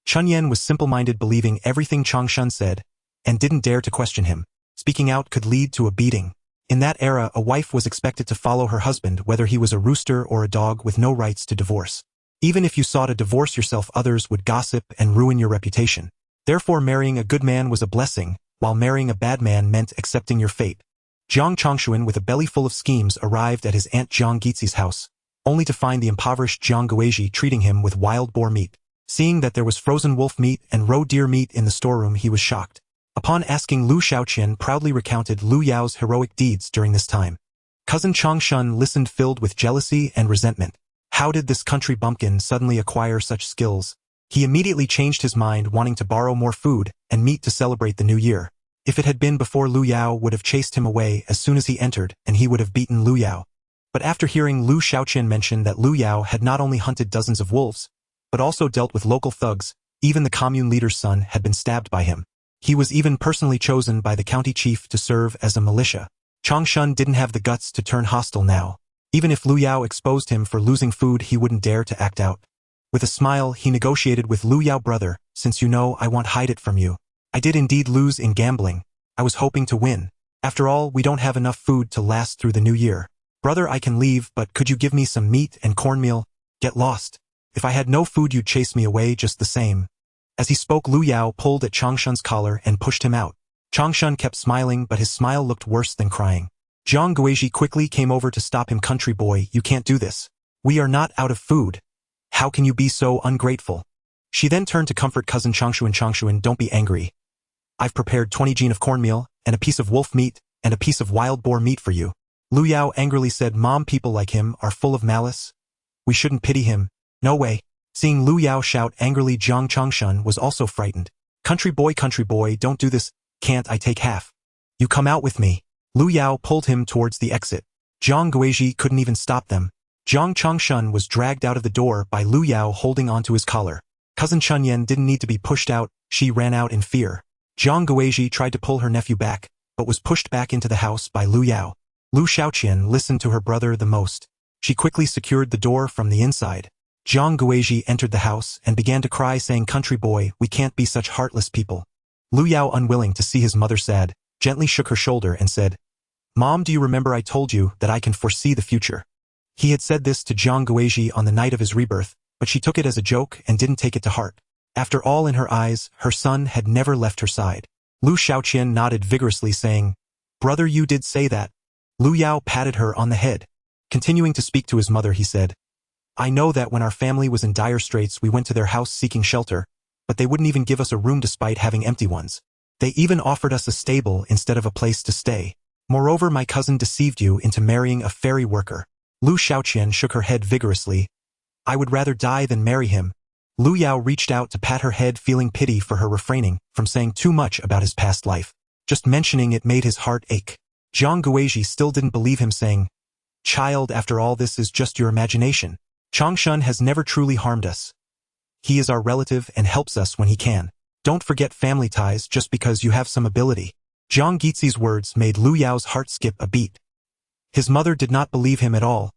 Chunyan was simple-minded, believing everything Changshan said, and didn't dare to question him. Speaking out could lead to a beating. In that era, a wife was expected to follow her husband whether he was a rooster or a dog, with no rights to divorce. Even if you sought to divorce yourself, others would gossip and ruin your reputation. Therefore, marrying a good man was a blessing, while marrying a bad man meant accepting your fate. Jiang Chongshuan, with a belly full of schemes, arrived at his aunt Jiang Gizi's house, only to find the impoverished Jiang Guizhi treating him with wild boar meat. Seeing that there was frozen wolf meat and roe deer meat in the storeroom, he was shocked. Upon asking, Lu Xiaoqian proudly recounted Lu Yao's heroic deeds during this time. Cousin Changshan listened, filled with jealousy and resentment. How did this country bumpkin suddenly acquire such skills? He immediately changed his mind, wanting to borrow more food and meat to celebrate the new year. If it had been before, Lu Yao would have chased him away as soon as he entered, and he would have beaten Lu Yao. But after hearing Lu Xiaoqian mention that Lu Yao had not only hunted dozens of wolves, but also dealt with local thugs, even the commune leader's son had been stabbed by him. He was even personally chosen by the county chief to serve as a militia. Changshan didn't have the guts to turn hostile now. Even if Lu Yao exposed him for losing food, he wouldn't dare to act out. With a smile, he negotiated with Lu Yao, "Brother, since you know I won't hide it from you. I did indeed lose in gambling. I was hoping to win. After all, we don't have enough food to last through the new year. Brother, I can leave, but could you give me some meat and cornmeal? Get lost. If I had no food, you'd chase me away just the same." As he spoke, Lu Yao pulled at Changshan's collar and pushed him out. Changshan kept smiling, but his smile looked worse than crying. Jiang Guizhi quickly came over to stop him. "Country boy, you can't do this. We are not out of food. How can you be so ungrateful?" She then turned to comfort cousin Changshuan. "Changshuan, don't be angry. I've prepared 20 jin of cornmeal, and a piece of wolf meat, and a piece of wild boar meat for you." Lu Yao angrily said, "Mom, people like him are full of malice. We shouldn't pity him. No way." Seeing Lu Yao shout angrily, Jiang Changshan was also frightened. Country boy, don't do this. Can't I take half? You come out with me." Lu Yao pulled him towards the exit. Jiang Guizhi couldn't even stop them. Jiang Changshan was dragged out of the door by Lu Yao holding onto his collar. Cousin Chunyan didn't need to be pushed out, she ran out in fear. Jiang Guizhi tried to pull her nephew back, but was pushed back into the house by Lu Yao. Lu Xiaoqian listened to her brother the most. She quickly secured the door from the inside. Jiang Guizhi entered the house and began to cry, saying, "Country boy, we can't be such heartless people." Lu Yao, unwilling to see his mother sad, gently shook her shoulder and said, "Mom, do you remember I told you that I can foresee the future?" He had said this to Jiang Guizhi on the night of his rebirth, but she took it as a joke and didn't take it to heart. After all, in her eyes, her son had never left her side. Lu Xiaoqian nodded vigorously, saying, "Brother, you did say that." Lu Yao patted her on the head. Continuing to speak to his mother, he said, "I know that when our family was in dire straits, we went to their house seeking shelter, but they wouldn't even give us a room despite having empty ones. They even offered us a stable instead of a place to stay. Moreover, my cousin deceived you into marrying a ferry worker." Lu Xiaoqian shook her head vigorously. "I would rather die than marry him." Lu Yao reached out to pat her head, feeling pity for her refraining from saying too much about his past life. Just mentioning it made his heart ache. Jiang Guizhi still didn't believe him, saying, "Child, after all, this is just your imagination. Changshan has never truly harmed us. He is our relative and helps us when he can. Don't forget family ties just because you have some ability." Jiang Gizi's words made Lu Yao's heart skip a beat. His mother did not believe him at all.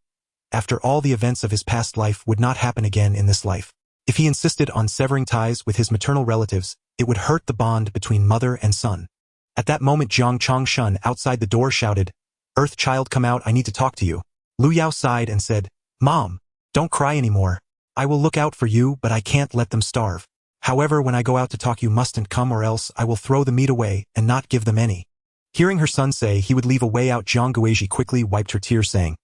After all, the events of his past life would not happen again in this life. If he insisted on severing ties with his maternal relatives, it would hurt the bond between mother and son. At that moment, Jiang Changshan outside the door shouted, "Earth child, come out, I need to talk to you." Lu Yao sighed and said, "Mom, don't cry anymore. I will look out for you, but I can't let them starve. However, when I go out to talk, you mustn't come, or else I will throw the meat away and not give them any." Hearing her son say he would leave a way out, Jiang Guizhi quickly wiped her tears, saying,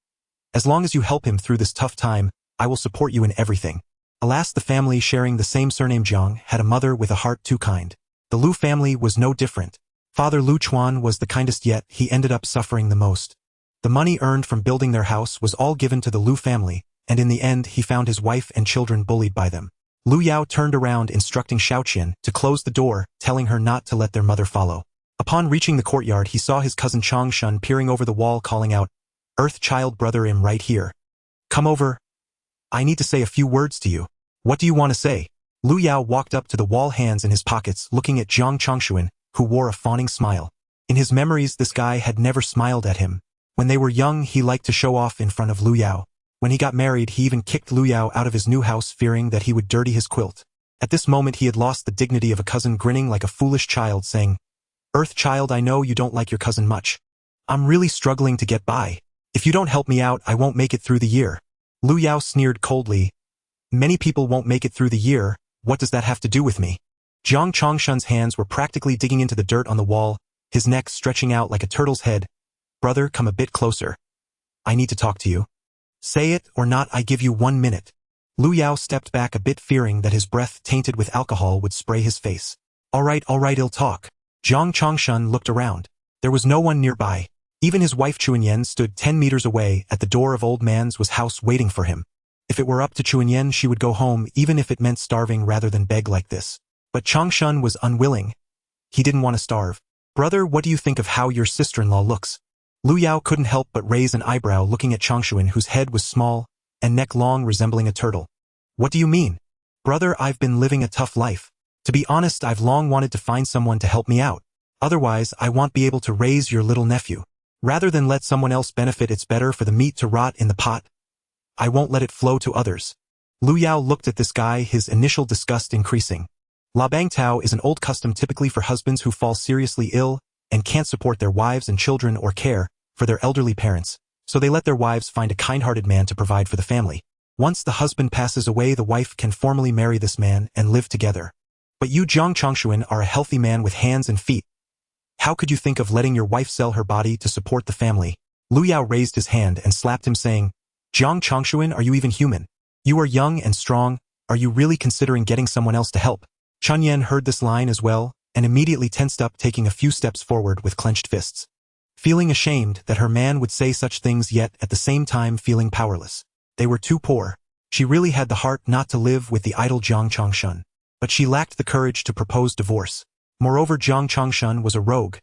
As long as you help him through this tough time, I will support you in everything. Alas, the family sharing the same surname Jiang had a mother with a heart too kind. The Lu family was no different. Father Lu Chuan was the kindest, yet he ended up suffering the most. The money earned from building their house was all given to the Lu family, and in the end he found his wife and children bullied by them. Lu Yao turned around instructing Xiaoqian to close the door, telling her not to let their mother follow. Upon reaching the courtyard, he saw his cousin Chang Shun peering over the wall, calling out, "Earth child brother, I'm right here. Come over. I need to say a few words to you." "What do you want to say?" Lu Yao walked up to the wall, hands in his pockets, looking at Jiang Changshuan, who wore a fawning smile. In his memories, this guy had never smiled at him. When they were young, he liked to show off in front of Lu Yao. When he got married, he even kicked Lu Yao out of his new house, fearing that he would dirty his quilt. At this moment, he had lost the dignity of a cousin, grinning like a foolish child, saying, "Earth child, I know you don't like your cousin much. I'm really struggling to get by. If you don't help me out, I won't make it through the year." Lu Yao sneered coldly. "Many people won't make it through the year. What does that have to do with me?" Jiang Changshun's hands were practically digging into the dirt on the wall, his neck stretching out like a turtle's head. "Brother, come a bit closer. I need to talk to you. Say it or not, I give you 1 minute." Lu Yao stepped back a bit, fearing that his breath tainted with alcohol would spray his face. All right, I'll talk." Jiang Changshun looked around. There was no one nearby. Even his wife Chuanyen stood 10 meters away at the door of Old Man's house waiting for him. If it were up to Chuanyen, she would go home even if it meant starving rather than beg like this. But Changshun was unwilling. He didn't want to starve. "Brother, what do you think of how your sister-in-law looks?" Lu Yao couldn't help but raise an eyebrow, looking at Changshuan, whose head was small and neck long, resembling a turtle. "What do you mean?" "Brother, I've been living a tough life. To be honest, I've long wanted to find someone to help me out. Otherwise, I won't be able to raise your little nephew. Rather than let someone else benefit, it's better for the meat to rot in the pot. I won't let it flow to others." Lu Yao looked at this guy, his initial disgust increasing. La Bang Tao is an old custom typically for husbands who fall seriously ill and can't support their wives and children or care for their elderly parents, so they let their wives find a kind-hearted man to provide for the family. Once the husband passes away, the wife can formally marry this man and live together. But you, Jiang Changshuan, are a healthy man with hands and feet. How could you think of letting your wife sell her body to support the family? Lu Yao raised his hand and slapped him, saying, "Jiang Changshuan, are you even human? You are young and strong. Are you really considering getting someone else to help?" Chunyan heard this line as well, and immediately tensed up, taking a few steps forward with clenched fists. Feeling ashamed that her man would say such things, yet at the same time feeling powerless. They were too poor. She really had the heart not to live with the idle Jiang Changshun. But she lacked the courage to propose divorce. Moreover, Jiang Changshun was a rogue.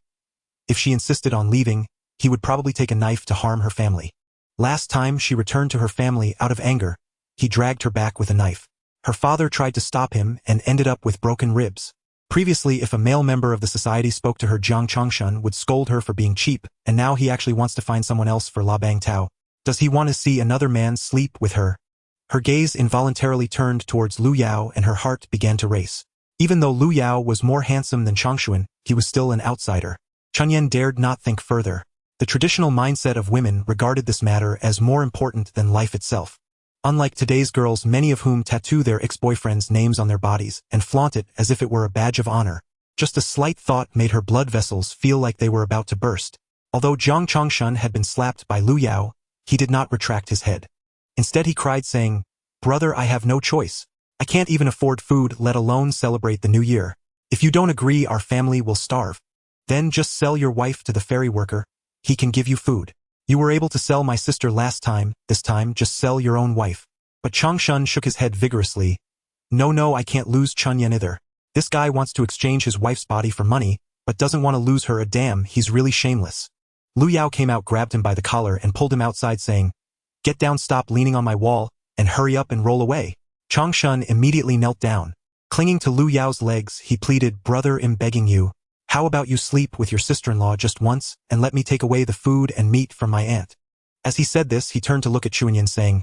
If she insisted on leaving, he would probably take a knife to harm her family. Last time she returned to her family out of anger, he dragged her back with a knife. Her father tried to stop him and ended up with broken ribs. Previously, if a male member of the society spoke to her, Jiang Changshun would scold her for being cheap, and now he actually wants to find someone else for La Bang Tao. Does he want to see another man sleep with her? Her gaze involuntarily turned towards Lu Yao and her heart began to race. Even though Lu Yao was more handsome than Changshuan, he was still an outsider. Chunyan dared not think further. The traditional mindset of women regarded this matter as more important than life itself. Unlike today's girls, many of whom tattoo their ex-boyfriends' names on their bodies and flaunt it as if it were a badge of honor. Just a slight thought made her blood vessels feel like they were about to burst. Although Jiang Changshun had been slapped by Lu Yao, he did not retract his head. Instead he cried, saying, "Brother, I have no choice. I can't even afford food, let alone celebrate the new year. If you don't agree, our family will starve. Then just sell your wife to the ferry worker. He can give you food. You were able to sell my sister last time, this time just sell your own wife." But Changshun shook his head vigorously. No, I can't lose Chunyan either. This guy wants to exchange his wife's body for money, but doesn't want to lose her a damn, he's really shameless. Lu Yao came out, grabbed him by the collar and pulled him outside, saying, "Get down, stop leaning on my wall, and hurry up and roll away." Changshun immediately knelt down. Clinging to Lu Yao's legs, he pleaded, "Brother, I'm begging you. How about you sleep with your sister-in-law just once, and let me take away the food and meat from my aunt?" As he said this, he turned to look at Chuanyan, saying,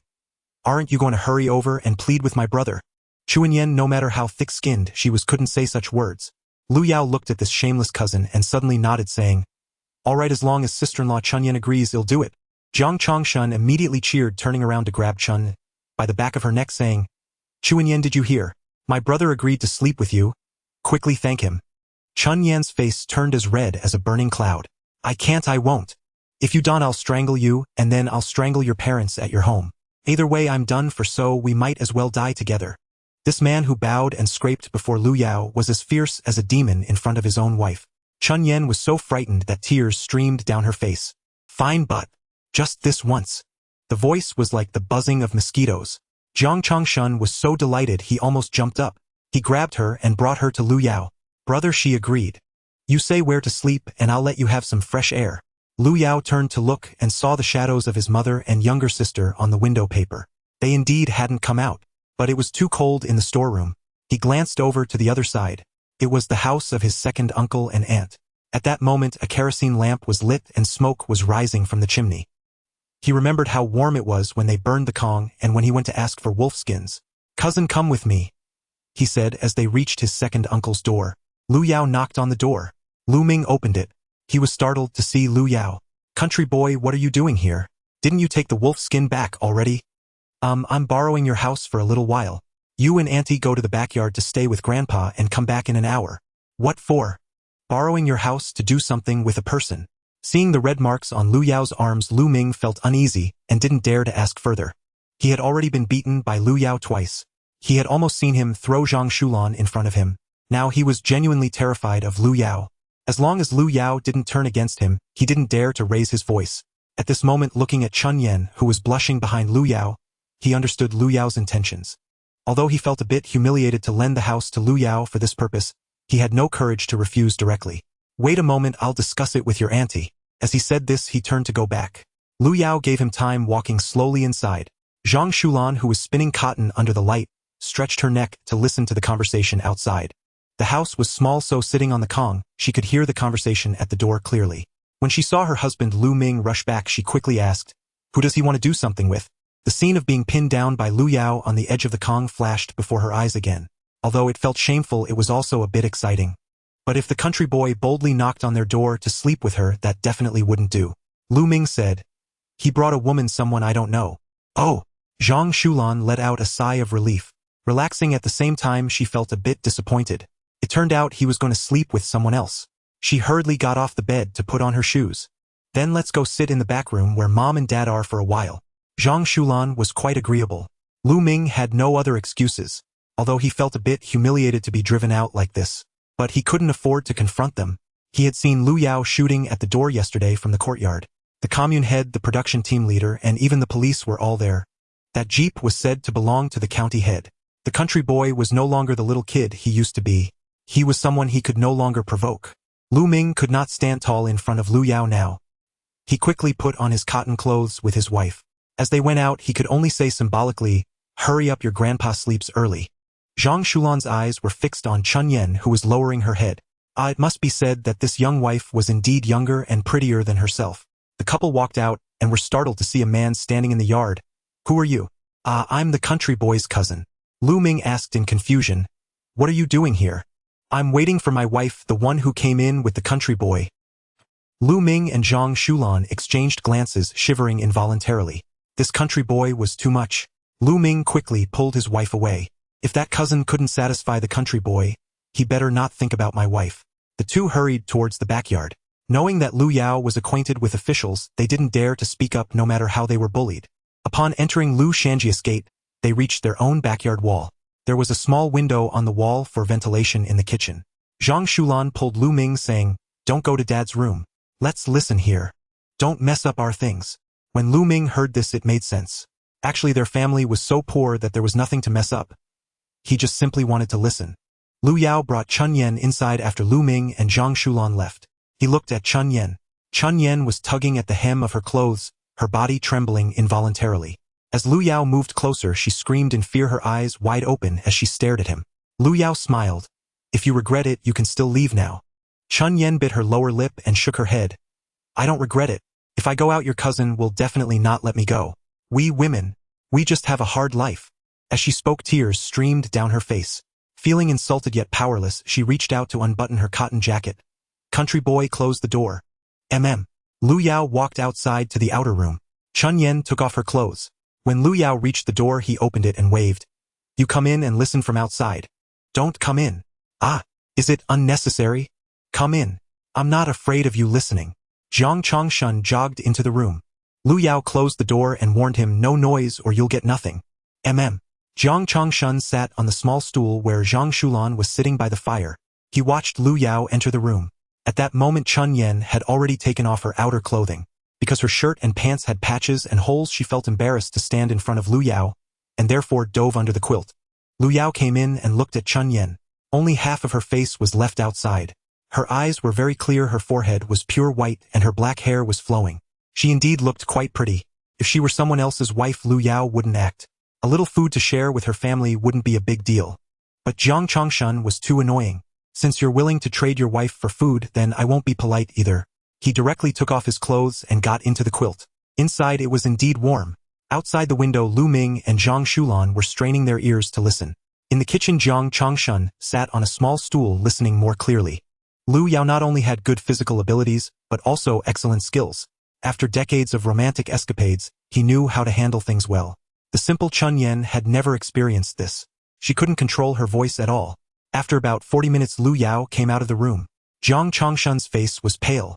"Aren't you going to hurry over and plead with my brother?" Chuanyan, no matter how thick-skinned she was, couldn't say such words. Lu Yao looked at this shameless cousin and suddenly nodded, saying, "All right, as long as sister-in-law Chunyan agrees, I'll do it." Jiang Changshun immediately cheered, turning around to grab Chun by the back of her neck, saying, "Chuanyan, did you hear? My brother agreed to sleep with you. Quickly thank him." Chun Yan's face turned as red as a burning cloud. I won't." If you don't, I'll strangle you, and then I'll strangle your parents at your home. Either way, I'm done for, so we might as well die together. This man who bowed and scraped before Lu Yao was as fierce as a demon in front of his own wife. Chun Yen was so frightened that tears streamed down her face. Fine, but just this once. The voice was like the buzzing of mosquitoes. Jiang Changshun was so delighted he almost jumped up. He grabbed her and brought her to Lu Yao. Brother, she agreed. You say where to sleep and I'll let you have some fresh air. Lu Yao turned to look and saw the shadows of his mother and younger sister on the window paper. They indeed hadn't come out, but it was too cold in the storeroom. He glanced over to the other side. It was the house of his second uncle and aunt. At that moment, a kerosene lamp was lit and smoke was rising from the chimney. He remembered how warm it was when they burned the Kong and when he went to ask for wolf skins. Cousin, come with me, he said as they reached his second uncle's door. Lu Yao knocked on the door. Lu Ming opened it. He was startled to see Lu Yao. Country boy, what are you doing here? Didn't you take the wolf skin back already? I'm borrowing your house for a little while. You and Auntie go to the backyard to stay with Grandpa and come back in an hour. What for? Borrowing your house to do something with a person. Seeing the red marks on Lu Yao's arms, Lu Ming felt uneasy and didn't dare to ask further. He had already been beaten by Lu Yao twice. He had almost seen him throw Zhang Shulan in front of him. Now he was genuinely terrified of Lu Yao. As long as Lu Yao didn't turn against him, he didn't dare to raise his voice. At this moment, looking at Chun Yen, who was blushing behind Lu Yao, he understood Lu Yao's intentions. Although he felt a bit humiliated to lend the house to Lu Yao for this purpose, he had no courage to refuse directly. Wait a moment, I'll discuss it with your auntie. As he said this, he turned to go back. Lu Yao gave him time, walking slowly inside. Zhang Shulan, who was spinning cotton under the light, stretched her neck to listen to the conversation outside. The house was small, so sitting on the Kong, she could hear the conversation at the door clearly. When she saw her husband Lu Ming rush back, she quickly asked, "Who does he want to do something with?" The scene of being pinned down by Lu Yao on the edge of the Kong flashed before her eyes again. Although it felt shameful, it was also a bit exciting. But if the country boy boldly knocked on their door to sleep with her, that definitely wouldn't do. Lu Ming said, "He brought a woman, someone I don't know." Oh! Zhang Shulan let out a sigh of relief. Relaxing at the same time, she felt a bit disappointed. It turned out he was going to sleep with someone else. She hurriedly got off the bed to put on her shoes. "Then let's go sit in the back room where Mom and Dad are for a while." Zhang Shulan was quite agreeable. Lu Ming had no other excuses, although he felt a bit humiliated to be driven out like this. But he couldn't afford to confront them. He had seen Lu Yao shooting at the door yesterday from the courtyard. The commune head, the production team leader, and even the police were all there. That jeep was said to belong to the county head. The country boy was no longer the little kid he used to be. He was someone he could no longer provoke. Lu Ming could not stand tall in front of Lu Yao now. He quickly put on his cotton clothes with his wife. As they went out, he could only say symbolically, "Hurry up, your grandpa sleeps early." Zhang Shulan's eyes were fixed on Chun Yen, who was lowering her head. It must be said that this young wife was indeed younger and prettier than herself. The couple walked out and were startled to see a man standing in the yard. "Who are you?" I'm the country boy's cousin." Lu Ming asked in confusion. "What are you doing here?" "I'm waiting for my wife, the one who came in with the country boy." Lu Ming and Zhang Shulan exchanged glances, shivering involuntarily. This country boy was too much. Lu Ming quickly pulled his wife away. If that cousin couldn't satisfy the country boy, he better not think about my wife. The two hurried towards the backyard. Knowing that Lu Yao was acquainted with officials, they didn't dare to speak up no matter how they were bullied. Upon entering Lu Shanjia's gate, they reached their own backyard wall. There was a small window on the wall for ventilation in the kitchen. Zhang Shulan pulled Lu Ming, saying, "Don't go to Dad's room. Let's listen here. Don't mess up our things." When Lu Ming heard this, it made sense. Actually, their family was so poor that there was nothing to mess up. He just simply wanted to listen. Lu Yao brought Chun Yen inside after Lu Ming and Zhang Shulan left. He looked at Chun Yen. Chun Yen was tugging at the hem of her clothes, her body trembling involuntarily. As Lu Yao moved closer, she screamed in fear, her eyes wide open as she stared at him. Lu Yao smiled. "If you regret it, you can still leave now." Chun Yen bit her lower lip and shook her head. "I don't regret it. If I go out, your cousin will definitely not let me go. We women, we just have a hard life." As she spoke, tears streamed down her face. Feeling insulted yet powerless, she reached out to unbutton her cotton jacket. Country boy closed the door. Lu Yao walked outside to the outer room. Chun Yen took off her clothes. When Lu Yao reached the door, he opened it and waved. "You come in and listen from outside." "Don't come in." "Is it unnecessary?" "Come in. I'm not afraid of you listening." Zhang Chongshun jogged into the room. Lu Yao closed the door and warned him, no noise or you'll get nothing. Zhang Chongshun sat on the small stool where Zhang Shulan was sitting by the fire. He watched Lu Yao enter the room. At that moment Chun Yen had already taken off her outer clothing. Because her shirt and pants had patches and holes, she felt embarrassed to stand in front of Lu Yao, and therefore dove under the quilt. Lu Yao came in and looked at Chun Yen. Only half of her face was left outside. Her eyes were very clear, her forehead was pure white, and her black hair was flowing. She indeed looked quite pretty. If she were someone else's wife, Lu Yao wouldn't act. A little food to share with her family wouldn't be a big deal. But Zhang Chongshun was too annoying. Since you're willing to trade your wife for food, then I won't be polite either. He directly took off his clothes and got into the quilt. Inside it was indeed warm. Outside the window, Lu Ming and Zhang Shulan were straining their ears to listen. In the kitchen, Zhang Chongshun sat on a small stool listening more clearly. Lu Yao not only had good physical abilities, but also excellent skills. After decades of romantic escapades, he knew how to handle things well. The simple Chun Yen had never experienced this. She couldn't control her voice at all. After about 40 minutes, Lu Yao came out of the room. Zhang Chongshun's face was pale.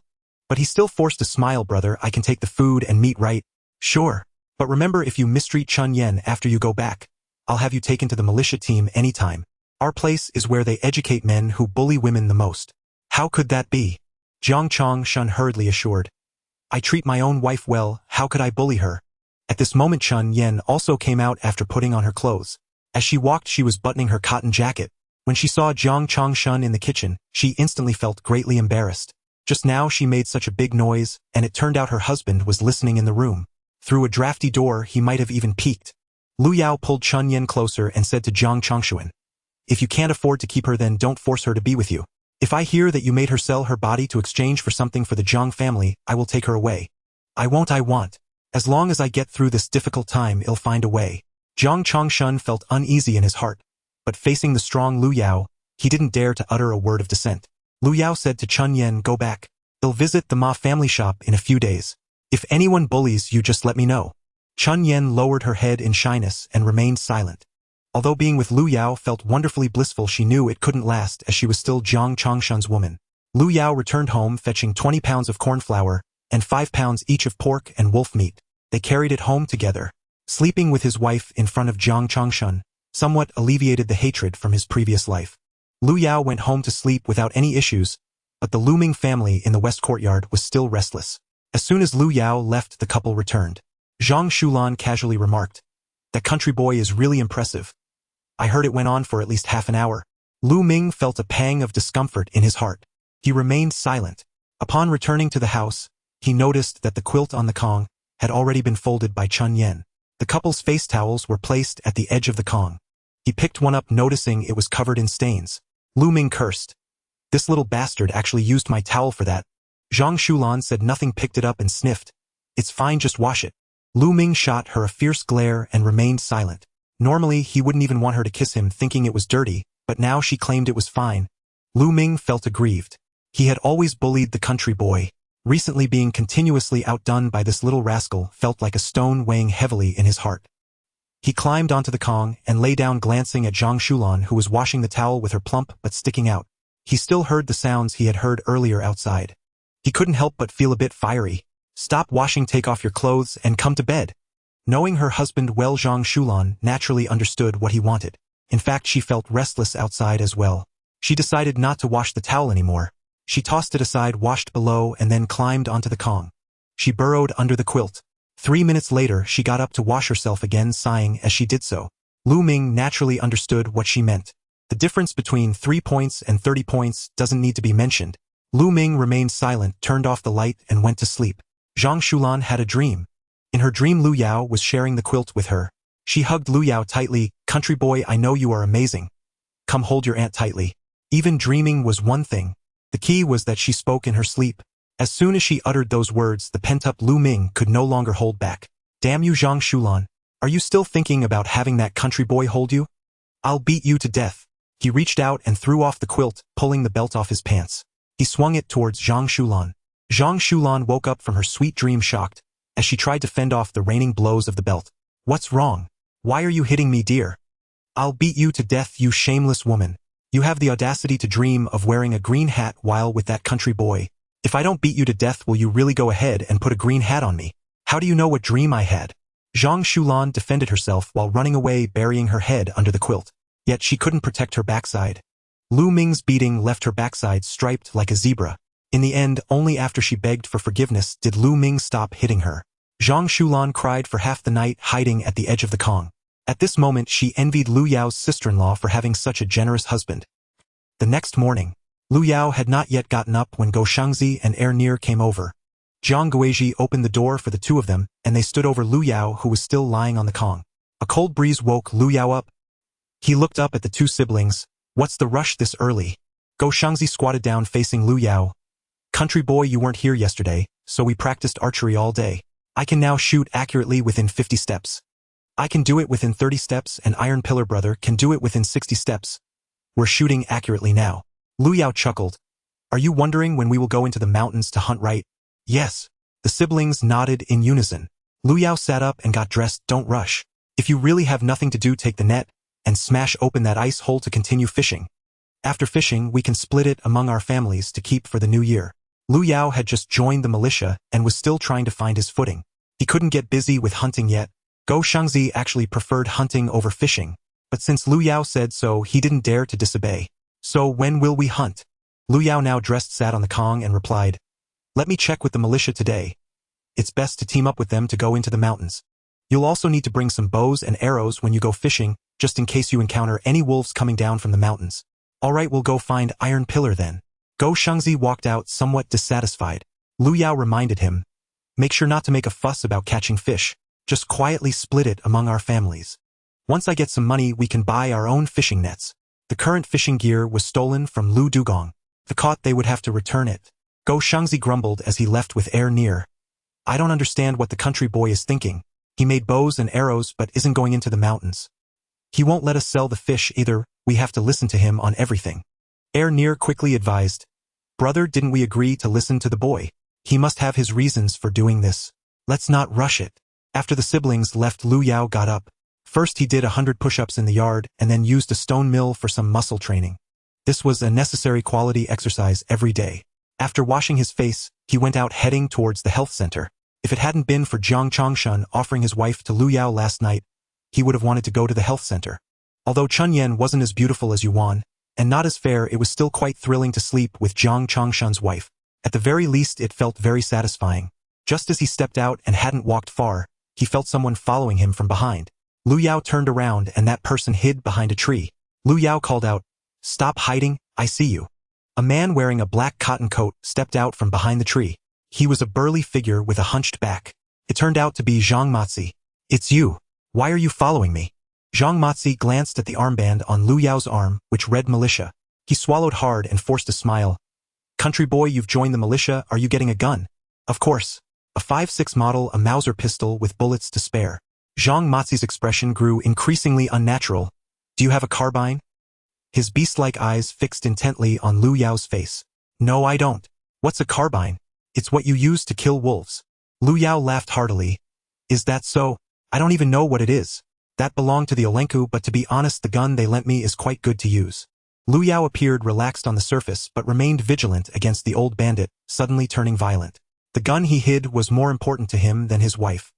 But he still forced a smile. Brother, I can take the food and meat, right? Sure. But remember, if you mistreat Chun Yen after you go back, I'll have you taken to the militia team anytime. Our place is where they educate men who bully women the most. How could that be? Zhang Chongshun hurriedly assured. I treat my own wife well, how could I bully her? At this moment Chun Yen also came out after putting on her clothes. As she walked, she was buttoning her cotton jacket. When she saw Zhang Chongshun in the kitchen, she instantly felt greatly embarrassed. Just now she made such a big noise, and it turned out her husband was listening in the room. Through a drafty door, he might have even peeked. Lu Yao pulled Chun Yen closer and said to Zhang Chongshun, if you can't afford to keep her, then don't force her to be with you. If I hear that you made her sell her body to exchange for something for the Zhang family, I will take her away. I want. As long as I get through this difficult time, I'll find a way. Zhang Chongshun felt uneasy in his heart. But facing the strong Lu Yao, he didn't dare to utter a word of dissent. Lu Yao said to Chun Yen, go back. I'll visit the Ma family shop in a few days. If anyone bullies you, just let me know. Chun Yen lowered her head in shyness and remained silent. Although being with Lu Yao felt wonderfully blissful, she knew it couldn't last, as she was still Zhang Chongshun's woman. Lu Yao returned home fetching 20 pounds of corn flour and 5 pounds each of pork and wolf meat. They carried it home together. Sleeping with his wife in front of Zhang Chongshun somewhat alleviated the hatred from his previous life. Lu Yao went home to sleep without any issues, but the Lu Ming family in the west courtyard was still restless. As soon as Lu Yao left, the couple returned. Zhang Shulan casually remarked, that country boy is really impressive. I heard it went on for at least half an hour. Lu Ming felt a pang of discomfort in his heart. He remained silent. Upon returning to the house, he noticed that the quilt on the Kong had already been folded by Chun Yen. The couple's face towels were placed at the edge of the Kong. He picked one up, noticing it was covered in stains. Lu Ming cursed. This little bastard actually used my towel for that. Zhang Shulan said nothing, picked it up and sniffed. It's fine, just wash it. Lu Ming shot her a fierce glare and remained silent. Normally, he wouldn't even want her to kiss him, thinking it was dirty, but now she claimed it was fine. Lu Ming felt aggrieved. He had always bullied the country boy. Recently, being continuously outdone by this little rascal felt like a stone weighing heavily in his heart. He climbed onto the Kong and lay down, glancing at Zhang Shulan, who was washing the towel with her plump but sticking out. He still heard the sounds he had heard earlier outside. He couldn't help but feel a bit fiery. Stop washing, take off your clothes, and come to bed. Knowing her husband well, Zhang Shulan naturally understood what he wanted. In fact, she felt restless outside as well. She decided not to wash the towel anymore. She tossed it aside, washed below, and then climbed onto the Kong. She burrowed under the quilt. 3 minutes later, she got up to wash herself again, sighing as she did so. Lu Ming naturally understood what she meant. The difference between 3 points and 30 points doesn't need to be mentioned. Lu Ming remained silent, turned off the light, and went to sleep. Zhang Shulan had a dream. In her dream, Lu Yao was sharing the quilt with her. She hugged Lu Yao tightly. Country boy, I know you are amazing. Come hold your aunt tightly. Even dreaming was one thing. The key was that she spoke in her sleep. As soon as she uttered those words, the pent-up Lu Ming could no longer hold back. Damn you, Zhang Shulan. Are you still thinking about having that country boy hold you? I'll beat you to death. He reached out and threw off the quilt, pulling the belt off his pants. He swung it towards Zhang Shulan. Zhang Shulan woke up from her sweet dream shocked, as she tried to fend off the raining blows of the belt. What's wrong? Why are you hitting me, dear? I'll beat you to death, you shameless woman. You have the audacity to dream of wearing a green hat while with that country boy. If I don't beat you to death, will you really go ahead and put a green hat on me? How do you know what dream I had? Zhang Shulan defended herself while running away, burying her head under the quilt. Yet she couldn't protect her backside. Lu Ming's beating left her backside striped like a zebra. In the end, only after she begged for forgiveness did Lu Ming stop hitting her. Zhang Shulan cried for half the night, hiding at the edge of the Kong. At this moment she envied Lu Yao's sister-in-law for having such a generous husband. The next morning, Lu Yao had not yet gotten up when Go Shangzi and Nir came over. Jiang Guizhi opened the door for the two of them, and they stood over Lu Yao, who was still lying on the Kong. A cold breeze woke Lu Yao up. He looked up at the two siblings. What's the rush this early? Go Shangzi squatted down facing Lu Yao. Country boy, you weren't here yesterday, so we practiced archery all day. I can now shoot accurately within 50 steps. I can do it within 30 steps, and Iron Pillar brother can do it within 60 steps. We're shooting accurately now. Lu Yao chuckled. Are you wondering when we will go into the mountains to hunt, right? Yes. The siblings nodded in unison. Lu Yao sat up and got dressed. Don't rush. If you really have nothing to do, take the net and smash open that ice hole to continue fishing. After fishing, we can split it among our families to keep for the new year. Lu Yao had just joined the militia and was still trying to find his footing. He couldn't get busy with hunting yet. Go Shangzi actually preferred hunting over fishing, but since Lu Yao said so, he didn't dare to disobey. So when will we hunt? Lu Yao, now dressed, sat on the Kong and replied, let me check with the militia today. It's best to team up with them to go into the mountains. You'll also need to bring some bows and arrows when you go fishing, just in case you encounter any wolves coming down from the mountains. All right, we'll go find Iron Pillar then. Go Shangzi walked out somewhat dissatisfied. Lu Yao reminded him, make sure not to make a fuss about catching fish. Just quietly split it among our families. Once I get some money, we can buy our own fishing nets. The current fishing gear was stolen from Lu Dugong. If caught, they would have to return it. Go Shangzi grumbled as he left with Nir. I don't understand what the country boy is thinking. He made bows and arrows but isn't going into the mountains. He won't let us sell the fish either. We have to listen to him on everything. Nir quickly advised, brother, didn't we agree to listen to the boy? He must have his reasons for doing this. Let's not rush it. After the siblings left, Lu Yao got up. First he did 100 push-ups in the yard and then used a stone mill for some muscle training. This was a necessary quality exercise every day. After washing his face, he went out heading towards the health center. If it hadn't been for Jiang Chongshan offering his wife to Lu Yao last night, he would have wanted to go to the health center. Although Chun Yen wasn't as beautiful as Yuan, and not as fair, it was still quite thrilling to sleep with Jiang Chongshan's wife. At the very least, it felt very satisfying. Just as he stepped out and hadn't walked far, he felt someone following him from behind. Lu Yao turned around and that person hid behind a tree. Lu Yao called out, stop hiding, I see you. A man wearing a black cotton coat stepped out from behind the tree. He was a burly figure with a hunched back. It turned out to be Zhang Matzi. It's you. Why are you following me? Zhang Matzi glanced at the armband on Lu Yao's arm, which read militia. He swallowed hard and forced a smile. Country boy, you've joined the militia. Are you getting a gun? Of course. A 5.6 model, a Mauser pistol with bullets to spare. Zhang Matzi's expression grew increasingly unnatural. Do you have a carbine? His beast-like eyes fixed intently on Lu Yao's face. No, I don't. What's a carbine? It's what you use to kill wolves. Lu Yao laughed heartily. Is that so? I don't even know what it is. That belonged to the Olenku, but to be honest, the gun they lent me is quite good to use. Lu Yao appeared relaxed on the surface but remained vigilant against the old bandit, suddenly turning violent. The gun he hid was more important to him than his wife.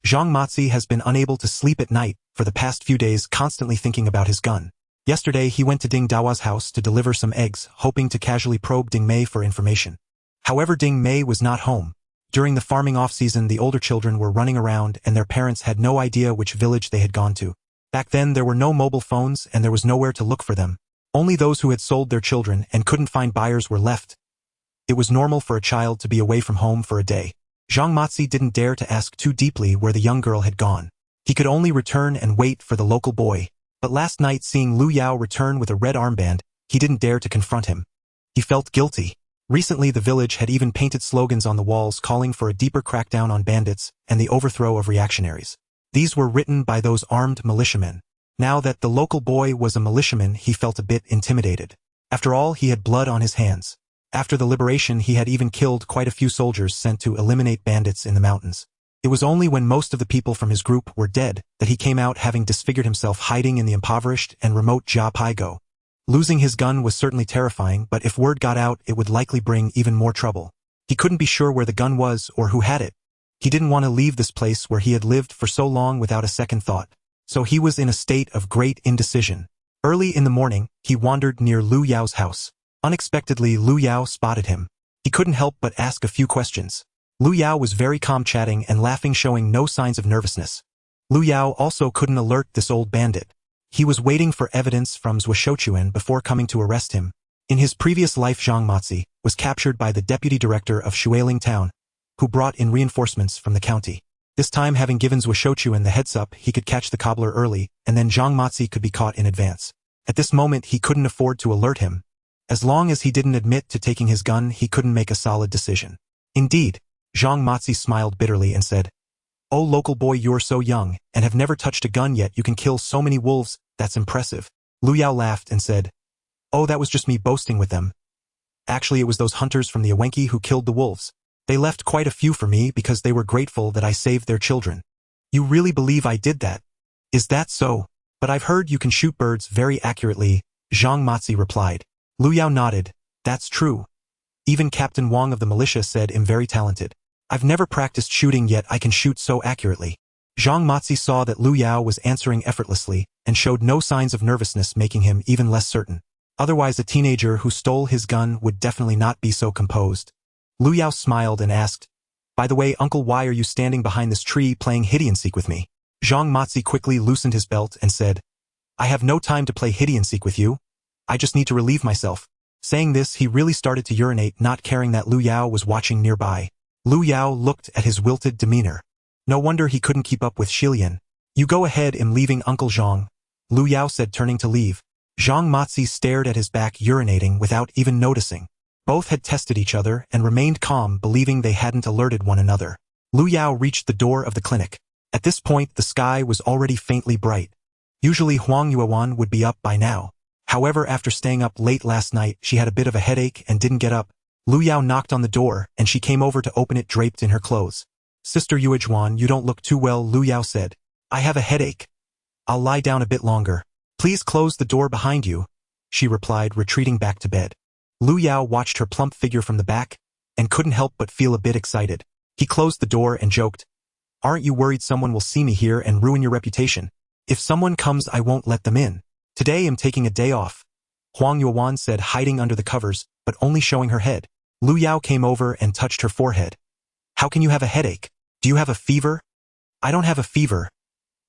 Zhang Matzi has been unable to sleep at night for the past few days, constantly thinking about his gun. Yesterday he went to Ding Dawa's house to deliver some eggs, hoping to casually probe Ding Mei for information. However, Ding Mei was not home. During the farming off-season, the older children were running around and their parents had no idea which village they had gone to. Back then there were no mobile phones and there was nowhere to look for them. Only those who had sold their children and couldn't find buyers were left. It was normal for a child to be away from home for a day. Zhang Matzi didn't dare to ask too deeply where the young girl had gone. He could only return and wait for the local boy. But last night, seeing Lu Yao return with a red armband, he didn't dare to confront him. He felt guilty. Recently the village had even painted slogans on the walls calling for a deeper crackdown on bandits and the overthrow of reactionaries. These were written by those armed militiamen. Now that the local boy was a militiaman, he felt a bit intimidated. After all, he had blood on his hands. After the liberation, he had even killed quite a few soldiers sent to eliminate bandits in the mountains. It was only when most of the people from his group were dead that he came out, having disfigured himself hiding in the impoverished and remote Jia Paigo. Losing his gun was certainly terrifying, but if word got out, it would likely bring even more trouble. He couldn't be sure where the gun was or who had it. He didn't want to leave this place where he had lived for so long without a second thought. So he was in a state of great indecision. Early in the morning, he wandered near Lu Yao's house. Unexpectedly, Lu Yao spotted him. He couldn't help but ask a few questions. Lu Yao was very calm, chatting and laughing, showing no signs of nervousness. Lu Yao also couldn't alert this old bandit. He was waiting for evidence from Zhou Shouchuan before coming to arrest him. In his previous life, Zhang Matzi was captured by the deputy director of Shuiling town, who brought in reinforcements from the county. This time, having given Zhou Shouchuan the heads-up, he could catch the cobbler early, and then Zhang Matzi could be caught in advance. At this moment, he couldn't afford to alert him. As long as he didn't admit to taking his gun, he couldn't make a solid decision. Indeed, Zhang Matzi smiled bitterly and said, "Oh, local boy, you're so young, and have never touched a gun yet. You can kill so many wolves, that's impressive." Lu Yao laughed and said, "Oh, that was just me boasting with them. Actually, it was those hunters from the Awenki who killed the wolves. They left quite a few for me because they were grateful that I saved their children." "You really believe I did that? Is that so? But I've heard you can shoot birds very accurately," Zhang Matzi replied. Lu Yao nodded. "That's true. Even Captain Wang of the militia said I'm very talented. I've never practiced shooting, yet I can shoot so accurately." Zhang Matzi saw that Lu Yao was answering effortlessly and showed no signs of nervousness, making him even less certain. Otherwise, a teenager who stole his gun would definitely not be so composed. Lu Yao smiled and asked, "By the way, uncle, why are you standing behind this tree playing hide and seek with me?" Zhang Matzi quickly loosened his belt and said, "I have no time to play hide and seek with you. I just need to relieve myself." Saying this, he really started to urinate, not caring that Lu Yao was watching nearby. Lu Yao looked at his wilted demeanor. No wonder he couldn't keep up with Shilian. "You go ahead, I'm leaving, Uncle Zhang," Lu Yao said, turning to leave. Zhang Matzi stared at his back, urinating without even noticing. Both had tested each other and remained calm, believing they hadn't alerted one another. Lu Yao reached the door of the clinic. At this point, the sky was already faintly bright. Usually Huang Yuan would be up by now. However, after staying up late last night, she had a bit of a headache and didn't get up. Lu Yao knocked on the door, and she came over to open it draped in her clothes. "Sister Yuezhuan, you don't look too well," Lu Yao said. "I have a headache. I'll lie down a bit longer." "Please close the door behind you," she replied, retreating back to bed. Lu Yao watched her plump figure from the back, and couldn't help but feel a bit excited. He closed the door and joked, "Aren't you worried someone will see me here and ruin your reputation? If someone comes, I won't let them in. Today I'm taking a day off," Huang Yuan said, hiding under the covers, but only showing her head. Lu Yao came over and touched her forehead. "How can you have a headache? Do you have a fever?" "I don't have a fever.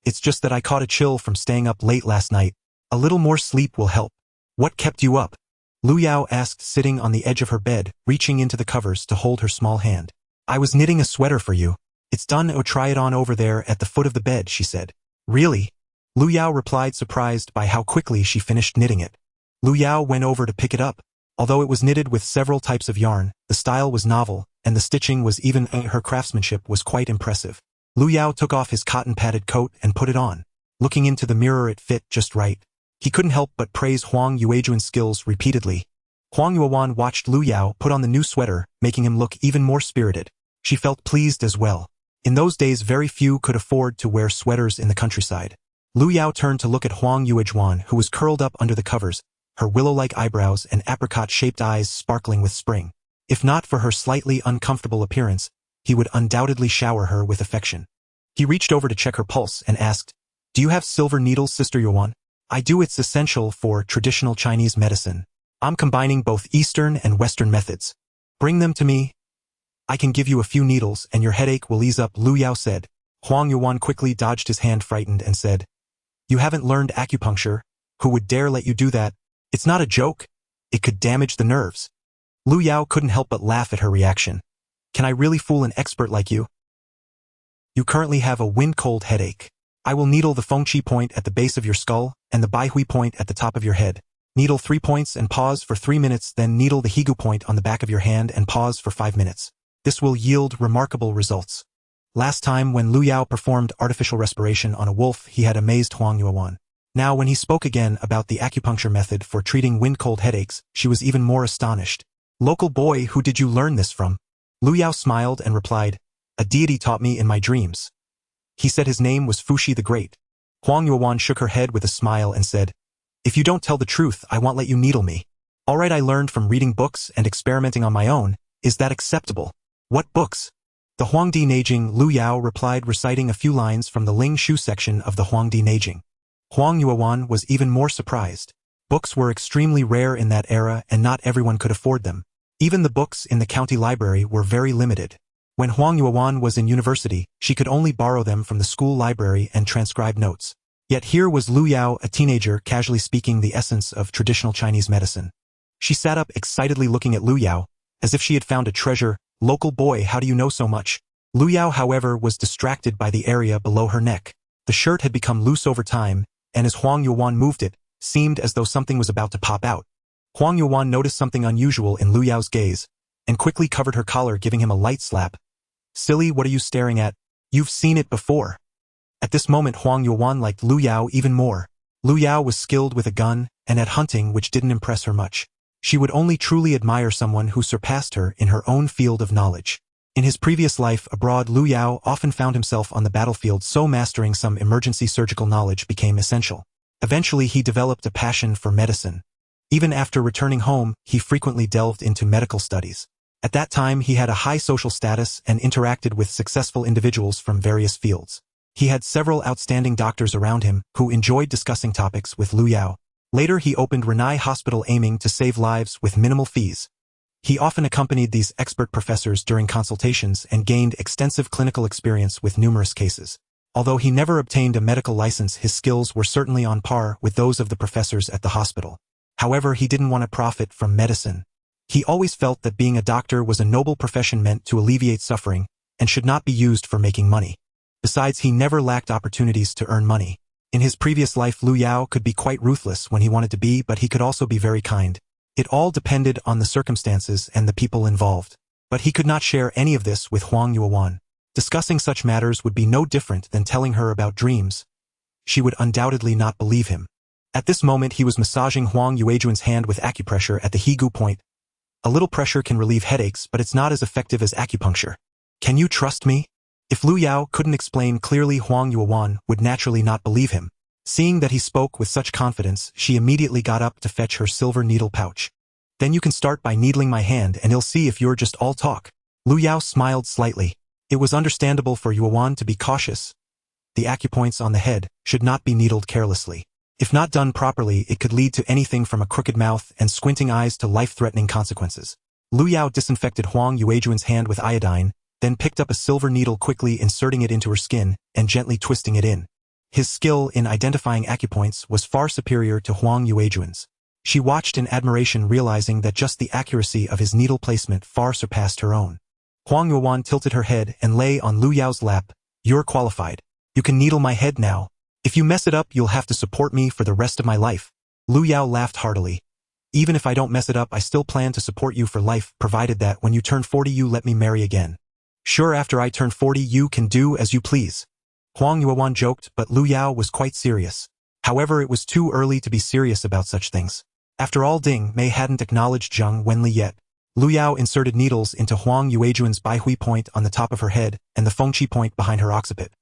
It's just that I caught a chill from staying up late last night. A little more sleep will help." "What kept you up?" Lu Yao asked, sitting on the edge of her bed, reaching into the covers to hold her small hand. "I was knitting a sweater for you. It's done, or try it on over there at the foot of the bed," she said. "Really?" Lu Yao replied, surprised by how quickly she finished knitting it. Lu Yao went over to pick it up. Although it was knitted with several types of yarn, the style was novel, and the stitching was even, her craftsmanship was quite impressive. Lu Yao took off his cotton-padded coat and put it on. Looking into the mirror, it fit just right. He couldn't help but praise Huang Yuezhuan's skills repeatedly. Huang Yuan watched Lu Yao put on the new sweater, making him look even more spirited. She felt pleased as well. In those days, very few could afford to wear sweaters in the countryside. Lu Yao turned to look at Huang Yuezhuan, who was curled up under the covers, her willow-like eyebrows and apricot-shaped eyes sparkling with spring. If not for her slightly uncomfortable appearance, he would undoubtedly shower her with affection. He reached over to check her pulse and asked, "Do you have silver needles, Sister Yuan?" "I do. It's essential for traditional Chinese medicine. I'm combining both Eastern and Western methods." "Bring them to me. I can give you a few needles and your headache will ease up," Lu Yao said. Huang Yuan quickly dodged his hand, frightened, and said, "You haven't learned acupuncture? Who would dare let you do that? It's not a joke. It could damage the nerves." Lu Yao couldn't help but laugh at her reaction. "Can I really fool an expert like you? You currently have a wind-cold headache. I will needle the Fengqi point at the base of your skull and the Baihui point at the top of your head. Needle 3 points and pause for 3 minutes, then needle the Higu point on the back of your hand and pause for 5 minutes. This will yield remarkable results." Last time when Lu Yao performed artificial respiration on a wolf, he had amazed Huang Yuan. Now when he spoke again about the acupuncture method for treating wind-cold headaches, she was even more astonished. "Local boy, who did you learn this from?" Lu Yao smiled and replied, "A deity taught me in my dreams. He said his name was Fuxi the Great." Huang Yuan shook her head with a smile and said, "If you don't tell the truth, I won't let you needle me." "All right, I learned from reading books and experimenting on my own. Is that acceptable? What books? The Huangdi Neijing, Lu Yao replied, reciting a few lines from the Ling Shu section of the Huangdi Neijing. Huang Yuan was even more surprised. Books were extremely rare in that era and not everyone could afford them. Even the books in the county library were very limited. When Huang Yuan was in university, she could only borrow them from the school library and transcribe notes. Yet here was Lu Yao, a teenager, casually speaking the essence of traditional Chinese medicine. She sat up excitedly looking at Lu Yao, as if she had found a treasure. Local boy, how do you know so much? Lu Yao, however, was distracted by the area below her neck. The shirt had become loose over time, and as Huang Yuan moved it, seemed as though something was about to pop out. Huang Yuan noticed something unusual in Lu Yao's gaze, and quickly covered her collar, giving him a light slap. Silly, what are you staring at? You've seen it before. At this moment Huang Yuan liked Lu Yao even more. Lu Yao was skilled with a gun, and at hunting, which didn't impress her much. She would only truly admire someone who surpassed her in her own field of knowledge. In his previous life abroad, Lu Yao often found himself on the battlefield, so mastering some emergency surgical knowledge became essential. Eventually he developed a passion for medicine. Even after returning home, he frequently delved into medical studies. At that time he had a high social status and interacted with successful individuals from various fields. He had several outstanding doctors around him who enjoyed discussing topics with Lu Yao. Later he opened Renai Hospital, aiming to save lives with minimal fees. He often accompanied these expert professors during consultations and gained extensive clinical experience with numerous cases. Although he never obtained a medical license, his skills were certainly on par with those of the professors at the hospital. However, he didn't want to profit from medicine. He always felt that being a doctor was a noble profession meant to alleviate suffering and should not be used for making money. Besides, he never lacked opportunities to earn money. In his previous life, Lu Yao could be quite ruthless when he wanted to be, but he could also be very kind. It all depended on the circumstances and the people involved. But he could not share any of this with Huang Yuan. Discussing such matters would be no different than telling her about dreams. She would undoubtedly not believe him. At this moment he was massaging Huang Yuan's hand with acupressure at the Higu point. A little pressure can relieve headaches, but it's not as effective as acupuncture. Can you trust me? If Lu Yao couldn't explain clearly, Huang Yuan would naturally not believe him. Seeing that he spoke with such confidence, she immediately got up to fetch her silver needle pouch. Then you can start by needling my hand and you'll see if you're just all talk. Lu Yao smiled slightly. It was understandable for Yuan to be cautious. The acupoints on the head should not be needled carelessly. If not done properly, it could lead to anything from a crooked mouth and squinting eyes to life-threatening consequences. Lu Yao disinfected Huang Yuan's hand with iodine, then picked up a silver needle, quickly inserting it into her skin and gently twisting it in. His skill in identifying acupoints was far superior to Huang Yuan's. She watched in admiration, realizing that just the accuracy of his needle placement far surpassed her own. Huang Yuan tilted her head and lay on Lu Yao's lap. You're qualified. You can needle my head now. If you mess it up, you'll have to support me for the rest of my life. Lu Yao laughed heartily. Even if I don't mess it up, I still plan to support you for life, provided that when you turn 40 you let me marry again. Sure, after I turn 40 you can do as you please. Huang Yuan joked, but Lu Yao was quite serious. However, it was too early to be serious about such things. After all, Ding Mei hadn't acknowledged Zheng Wenli yet. Lu Yao inserted needles into Huang Yuan's Baihui point on the top of her head and the Fengqi point behind her occiput.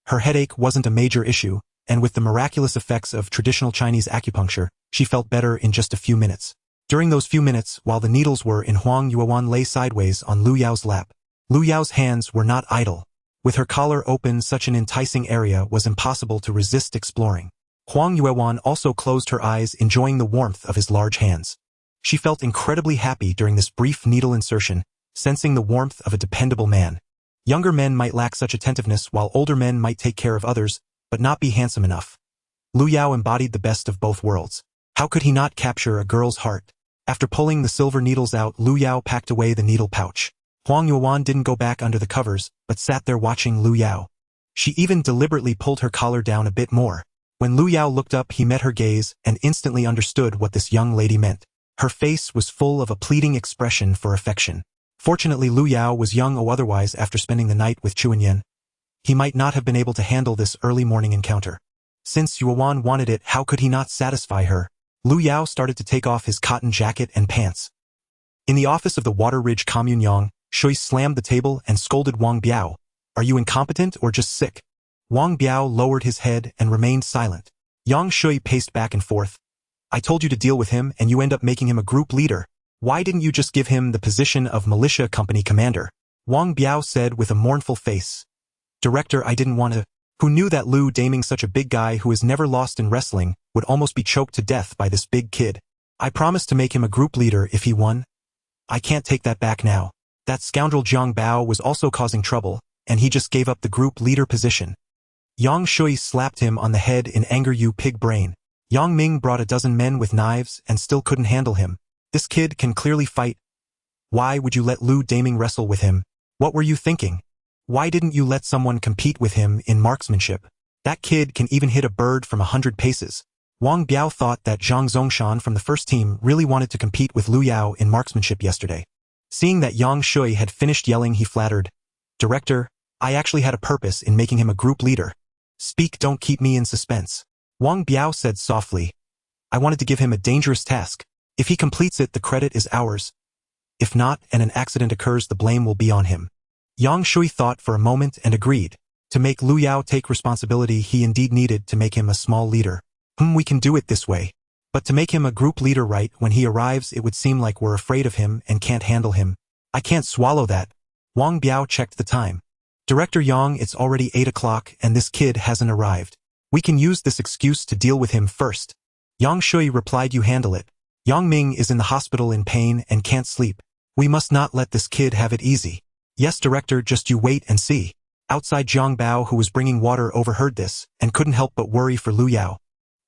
Her headache wasn't a major issue, and with the miraculous effects of traditional Chinese acupuncture, she felt better in just a few minutes. During those few minutes, while the needles were in, Huang Yuan lay sideways on Lu Yao's lap. Lu Yao's hands were not idle. With her collar open, such an enticing area was impossible to resist exploring. Huang Yuan also closed her eyes, enjoying the warmth of his large hands. She felt incredibly happy during this brief needle insertion, sensing the warmth of a dependable man. Younger men might lack such attentiveness, while older men might take care of others, but not be handsome enough. Lu Yao embodied the best of both worlds. How could he not capture a girl's heart? After pulling the silver needles out, Lu Yao packed away the needle pouch. Huang Yuan didn't go back under the covers, but sat there watching Lu Yao. She even deliberately pulled her collar down a bit more. When Lu Yao looked up, he met her gaze and instantly understood what this young lady meant. Her face was full of a pleading expression for affection. Fortunately, Lu Yao was young, or otherwise, after spending the night with Chuanyan, he might not have been able to handle this early morning encounter. Since Yuan wanted it, how could he not satisfy her? Lu Yao started to take off his cotton jacket and pants. In the office of the Water Ridge Commune, Yang Shui slammed the table and scolded Wang Biao. Are you incompetent or just sick? Wang Biao lowered his head and remained silent. Yang Shui paced back and forth. I told you to deal with him and you end up making him a group leader. Why didn't you just give him the position of militia company commander? Wang Biao said with a mournful face. Director, I didn't want to. Who knew that Lu Daming, such a big guy who has never lost in wrestling, would almost be choked to death by this big kid? I promised to make him a group leader if he won. I can't take that back now. That scoundrel Jiang Bao was also causing trouble, and he just gave up the group leader position. Yang Shui slapped him on the head in anger. You pig brain. Yang Ming brought a dozen men with knives and still couldn't handle him. This kid can clearly fight. Why would you let Lu Daming wrestle with him? What were you thinking? Why didn't you let someone compete with him in marksmanship? That kid can even hit a bird from 100 paces. Wang Biao thought that Zhang Zongshan from the first team really wanted to compete with Lu Yao in marksmanship yesterday. Seeing that Yang Shui had finished yelling, he flattered, Director, I actually had a purpose in making him a group leader. Speak, don't keep me in suspense. Wang Biao said softly, I wanted to give him a dangerous task. If he completes it, the credit is ours. If not, and an accident occurs, the blame will be on him. Yang Shui thought for a moment and agreed. To make Lu Yao take responsibility, he indeed needed to make him a small leader. We can do it this way. But to make him a group leader right when he arrives, it would seem like we're afraid of him and can't handle him. I can't swallow that. Wang Biao checked the time. Director Yang, it's already 8 o'clock and this kid hasn't arrived. We can use this excuse to deal with him first. Yang Shui replied, you handle it. Yang Ming is in the hospital in pain and can't sleep. We must not let this kid have it easy. Yes, Director, just you wait and see. Outside, Jiang Bao, who was bringing water, overheard this and couldn't help but worry for Lu Yao.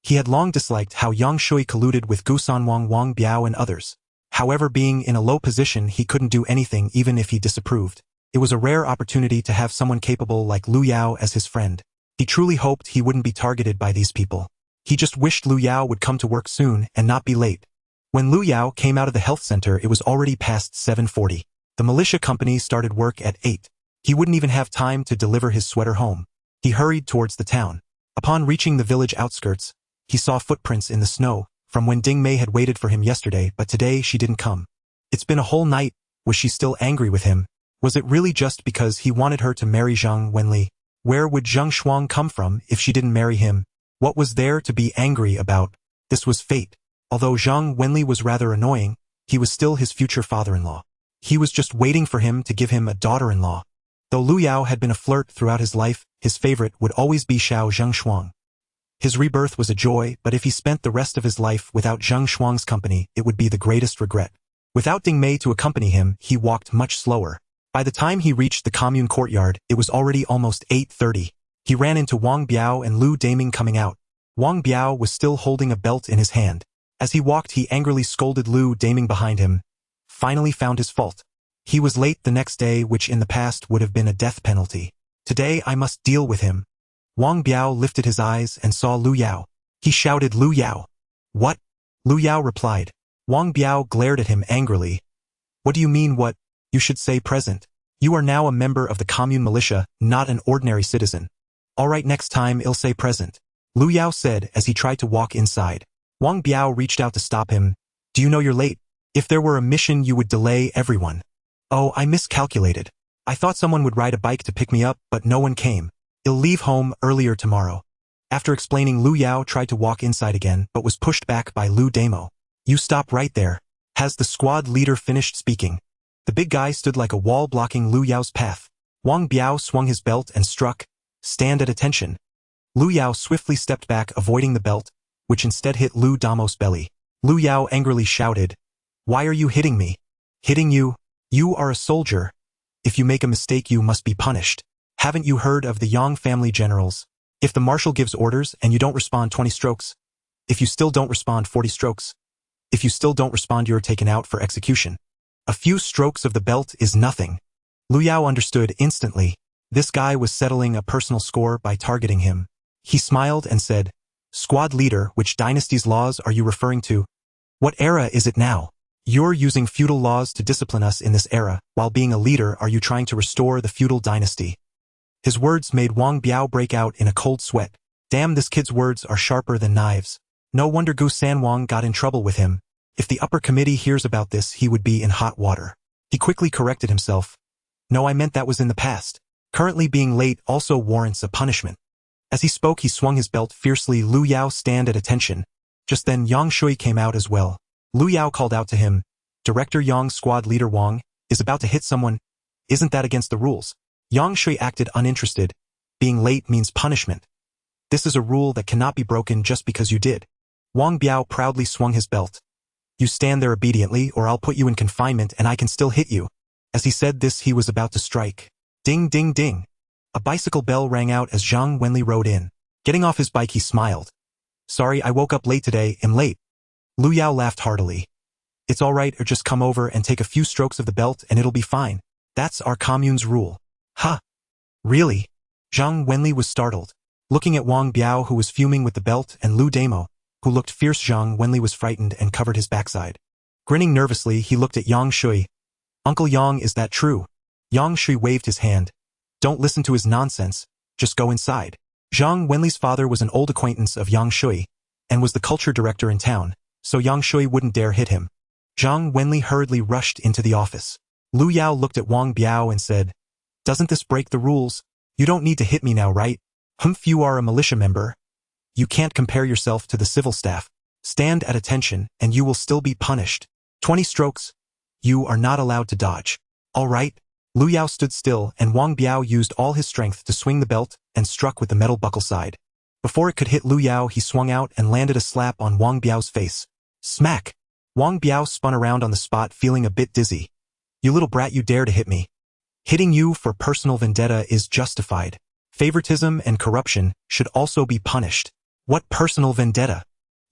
He had long disliked how Yang Shui colluded with Gusan Wang Biao and others. However, being in a low position, he couldn't do anything even if he disapproved. It was a rare opportunity to have someone capable like Lu Yao as his friend. He truly hoped he wouldn't be targeted by these people. He just wished Lu Yao would come to work soon and not be late. When Lu Yao came out of the health center, it was already past 7:40. The militia company started work at 8. He wouldn't even have time to deliver his sweater home. He hurried towards the town. Upon reaching the village outskirts, he saw footprints in the snow, from when Ding Mei had waited for him yesterday, but today she didn't come. It's been a whole night. Was she still angry with him? Was it really just because he wanted her to marry Zhang Wenli? Where would Zhang Shuang come from if she didn't marry him? What was there to be angry about? This was fate. Although Zhang Wenli was rather annoying, he was still his future father-in-law. He was just waiting for him to give him a daughter-in-law. Though Lu Yao had been a flirt throughout his life, his favorite would always be Xiao Zhengshuang. His rebirth was a joy, but if he spent the rest of his life without Zheng Shuang's company, it would be the greatest regret. Without Ding Mei to accompany him, he walked much slower. By the time he reached the commune courtyard, it was already almost 8:30. He ran into Wang Biao and Lu Daming coming out. Wang Biao was still holding a belt in his hand. As he walked, he angrily scolded Lu Daming behind him. Finally found his fault. He was late the next day, which in the past would have been a death penalty. Today I must deal with him. Wang Biao lifted his eyes and saw Lu Yao. He shouted, Lu Yao. What? Lu Yao replied. Wang Biao glared at him angrily. What do you mean what? You should say present. You are now a member of the commune militia, not an ordinary citizen. All right, next time I'll say present. Lu Yao said as he tried to walk inside. Wang Biao reached out to stop him. Do you know you're late? If there were a mission, you would delay everyone. Oh, I miscalculated. I thought someone would ride a bike to pick me up, but no one came. I'll leave home earlier tomorrow. After explaining, Lu Yao tried to walk inside again, but was pushed back by Lu Damo. You stop right there. Has the squad leader finished speaking? The big guy stood like a wall blocking Lu Yao's path. Wang Biao swung his belt and struck. Stand at attention. Lu Yao swiftly stepped back, avoiding the belt, which instead hit Lu Damo's belly. Lu Yao angrily shouted, Why are you hitting me? Hitting you? You are a soldier. If you make a mistake, you must be punished. Haven't you heard of the Yang family generals? If the marshal gives orders and you don't respond, 20 strokes. If you still don't respond, 40 strokes. If you still don't respond, you're taken out for execution. A few strokes of the belt is nothing. Lu Yao understood instantly. This guy was settling a personal score by targeting him. He smiled and said, Squad leader, which dynasty's laws are you referring to? What era is it now? You're using feudal laws to discipline us in this era. While being a leader, are you trying to restore the feudal dynasty? His words made Wang Biao break out in a cold sweat. Damn, this kid's words are sharper than knives. No wonder Gu Sanwang got in trouble with him. If the upper committee hears about this, he would be in hot water. He quickly corrected himself. No, I meant that was in the past. Currently being late also warrants a punishment. As he spoke, he swung his belt fiercely. Lu Yao, stand at attention. Just then Yang Shui came out as well. Lu Yao called out to him, Director Yang's squad leader Wang is about to hit someone. Isn't that against the rules? Yang Shui acted uninterested. Being late means punishment. This is a rule that cannot be broken just because you did. Wang Biao proudly swung his belt. You stand there obediently or I'll put you in confinement and I can still hit you. As he said this, he was about to strike. Ding, ding, ding. A bicycle bell rang out as Zhang Wenli rode in. Getting off his bike, he smiled. Sorry, I woke up late today, am late. Lu Yao laughed heartily. It's all right, or just come over and take a few strokes of the belt and it'll be fine. That's our commune's rule. Huh? Really? Zhang Wenli was startled. Looking at Wang Biao, who was fuming with the belt, and Lu Damo, who looked fierce, Zhang Wenli was frightened and covered his backside. Grinning nervously, he looked at Yang Shui. Uncle Yang, is that true? Yang Shui waved his hand. Don't listen to his nonsense, just go inside. Zhang Wenli's father was an old acquaintance of Yang Shui, and was the culture director in town, so Yang Shui wouldn't dare hit him. Zhang Wenli hurriedly rushed into the office. Lu Yao looked at Wang Biao and said, Doesn't this break the rules? You don't need to hit me now, right? Humph, you are a militia member. You can't compare yourself to the civil staff. Stand at attention and you will still be punished. 20 strokes. You are not allowed to dodge. All right. Lu Yao stood still and Wang Biao used all his strength to swing the belt and struck with the metal buckle side. Before it could hit Lu Yao, he swung out and landed a slap on Wang Biao's face. Smack! Wang Biao spun around on the spot, feeling a bit dizzy. You little brat, you dare to hit me. Hitting you for personal vendetta is justified. Favoritism and corruption should also be punished. What personal vendetta?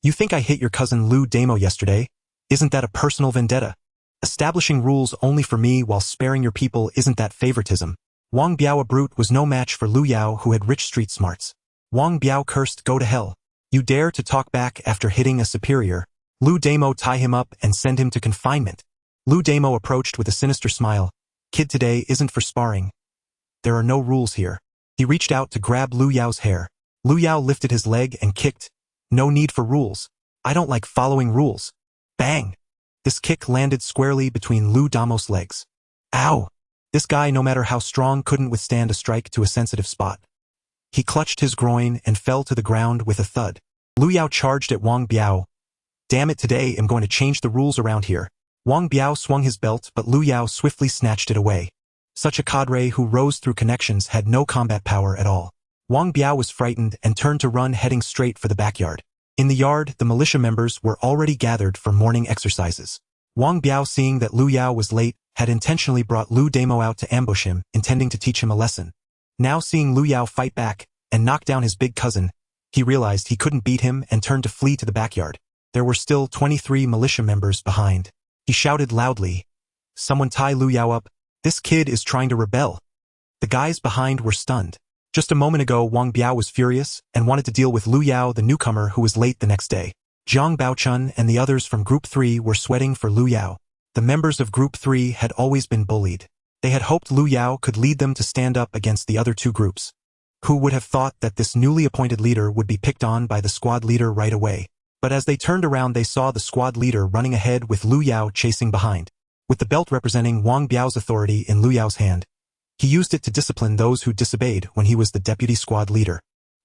You think I hit your cousin Lu Damo yesterday? Isn't that a personal vendetta? Establishing rules only for me while sparing your people, isn't that favoritism? Wang Biao, a brute, was no match for Lu Yao, who had rich street smarts. Wang Biao cursed, Go to hell. You dare to talk back after hitting a superior. Lu Damo, tie him up and send him to confinement. Lu Damo approached with a sinister smile. Kid, today isn't for sparring. There are no rules here. He reached out to grab Lu Yao's hair. Lu Yao lifted his leg and kicked. No need for rules. I don't like following rules. Bang! This kick landed squarely between Lu Damo's legs. Ow! This guy, no matter how strong, couldn't withstand a strike to a sensitive spot. He clutched his groin and fell to the ground with a thud. Lu Yao charged at Wang Biao. Damn it, today I'm going to change the rules around here. Wang Biao swung his belt, but Lu Yao swiftly snatched it away. Such a cadre who rose through connections had no combat power at all. Wang Biao was frightened and turned to run, heading straight for the backyard. In the yard, the militia members were already gathered for morning exercises. Wang Biao, seeing that Lu Yao was late, had intentionally brought Lu Damo out to ambush him, intending to teach him a lesson. Now seeing Lu Yao fight back and knock down his big cousin, he realized he couldn't beat him and turned to flee to the backyard. There were still 23 militia members behind. He shouted loudly, Someone tie Lu Yao up. This kid is trying to rebel. The guys behind were stunned. Just a moment ago, Wang Biao was furious and wanted to deal with Lu Yao, the newcomer who was late the next day. Zhang Baochun and the others from Group 3 were sweating for Lu Yao. The members of Group 3 had always been bullied. They had hoped Lu Yao could lead them to stand up against the other two groups. Who would have thought that this newly appointed leader would be picked on by the squad leader right away? But as they turned around, they saw the squad leader running ahead with Lu Yao chasing behind. With the belt representing Wang Biao's authority in Lu Yao's hand, he used it to discipline those who disobeyed when he was the deputy squad leader.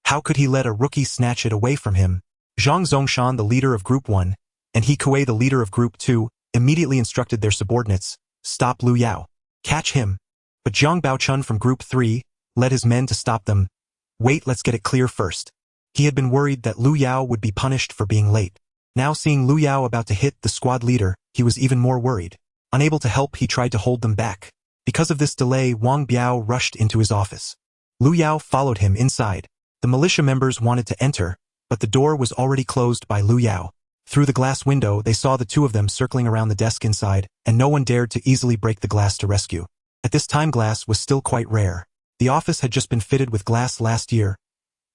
How could he let a rookie snatch it away from him? Zhang Zongshan, the leader of Group 1, and He Kuei, the leader of Group 2, immediately instructed their subordinates, Stop Lu Yao. Catch him. But Zhang Baochun from Group 3 led his men to stop them. Wait, let's get it clear first. He had been worried that Lu Yao would be punished for being late. Now seeing Lu Yao about to hit the squad leader, he was even more worried. Unable to help, he tried to hold them back. Because of this delay, Wang Biao rushed into his office. Lu Yao followed him inside. The militia members wanted to enter, but the door was already closed by Lu Yao. Through the glass window, they saw the two of them circling around the desk inside, and no one dared to easily break the glass to rescue. At this time, glass was still quite rare. The office had just been fitted with glass last year.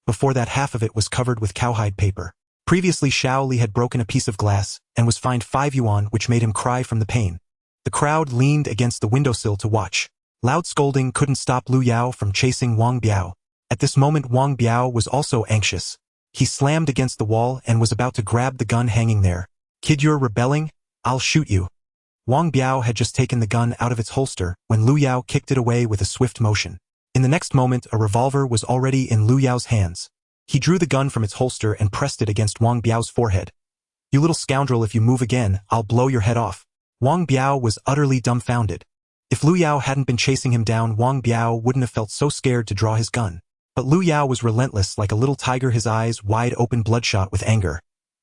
Before that, half of it was covered with cowhide paper. Previously, Xiao Li had broken a piece of glass and was fined 5 yuan, which made him cry from the pain. The crowd leaned against the windowsill to watch. Loud scolding couldn't stop Lu Yao from chasing Wang Biao. At this moment, Wang Biao was also anxious. He slammed against the wall and was about to grab the gun hanging there. Kid, you're rebelling? I'll shoot you. Wang Biao had just taken the gun out of its holster when Lu Yao kicked it away with a swift motion. In the next moment, a revolver was already in Lu Yao's hands. He drew the gun from its holster and pressed it against Wang Biao's forehead. You little scoundrel, if you move again, I'll blow your head off. Wang Biao was utterly dumbfounded. If Lu Yao hadn't been chasing him down, Wang Biao wouldn't have felt so scared to draw his gun. But Lu Yao was relentless like a little tiger, his eyes wide open, bloodshot with anger.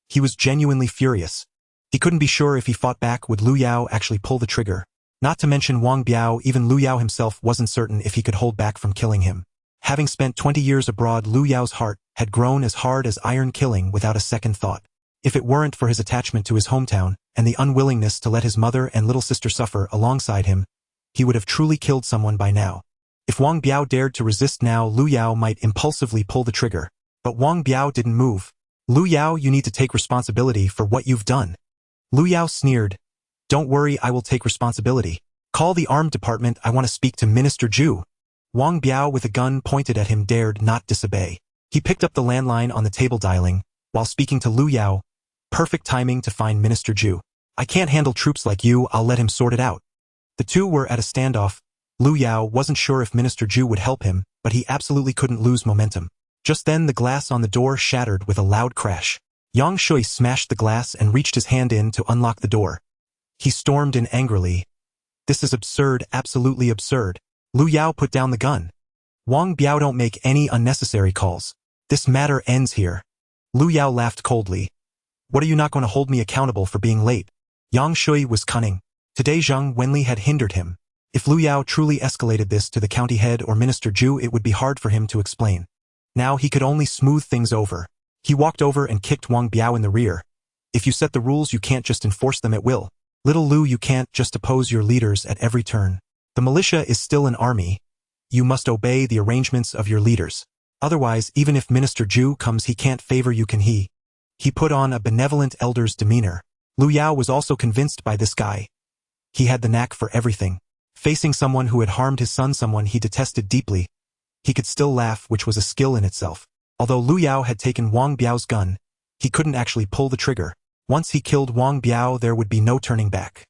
He was genuinely furious. He couldn't be sure if he fought back would Lu Yao actually pull the trigger. Not to mention Wang Biao, even Lu Yao himself wasn't certain if he could hold back from killing him. Having spent 20 years abroad, Lu Yao's heart had grown as hard as iron, killing without a second thought. If it weren't for his attachment to his hometown and the unwillingness to let his mother and little sister suffer alongside him, he would have truly killed someone by now. If Wang Biao dared to resist now, Lu Yao might impulsively pull the trigger. But Wang Biao didn't move. Lu Yao, you need to take responsibility for what you've done. Lu Yao sneered. Don't worry, I will take responsibility. Call the armed department, I want to speak to Minister Zhu. Wang Biao, with a gun pointed at him, dared not disobey. He picked up the landline on the table, dialing, while speaking to Lu Yao. Perfect timing to find Minister Zhu. I can't handle troops like you, I'll let him sort it out. The two were at a standoff. Lu Yao wasn't sure if Minister Zhu would help him, but he absolutely couldn't lose momentum. Just then the glass on the door shattered with a loud crash. Yang Shui smashed the glass and reached his hand in to unlock the door. He stormed in angrily. This is absurd, absolutely absurd. Lu Yao put down the gun. Wang Biao, don't make any unnecessary calls. This matter ends here. Lu Yao laughed coldly. What, are you not going to hold me accountable for being late? Yang Shui was cunning. Today Zhang Wenli had hindered him. If Lu Yao truly escalated this to the county head or Minister Zhu, it would be hard for him to explain. Now he could only smooth things over. He walked over and kicked Wang Biao in the rear. If you set the rules, you can't just enforce them at will. Little Lu, you can't just oppose your leaders at every turn. The militia is still an army. You must obey the arrangements of your leaders. Otherwise, even if Minister Zhu comes, he can't favor you, can he? He put on a benevolent elder's demeanor. Lu Yao was also convinced by this guy. He had the knack for everything. Facing someone who had harmed his son, someone he detested deeply, he could still laugh, which was a skill in itself. Although Lu Yao had taken Wang Biao's gun, he couldn't actually pull the trigger. Once he killed Wang Biao, there would be no turning back.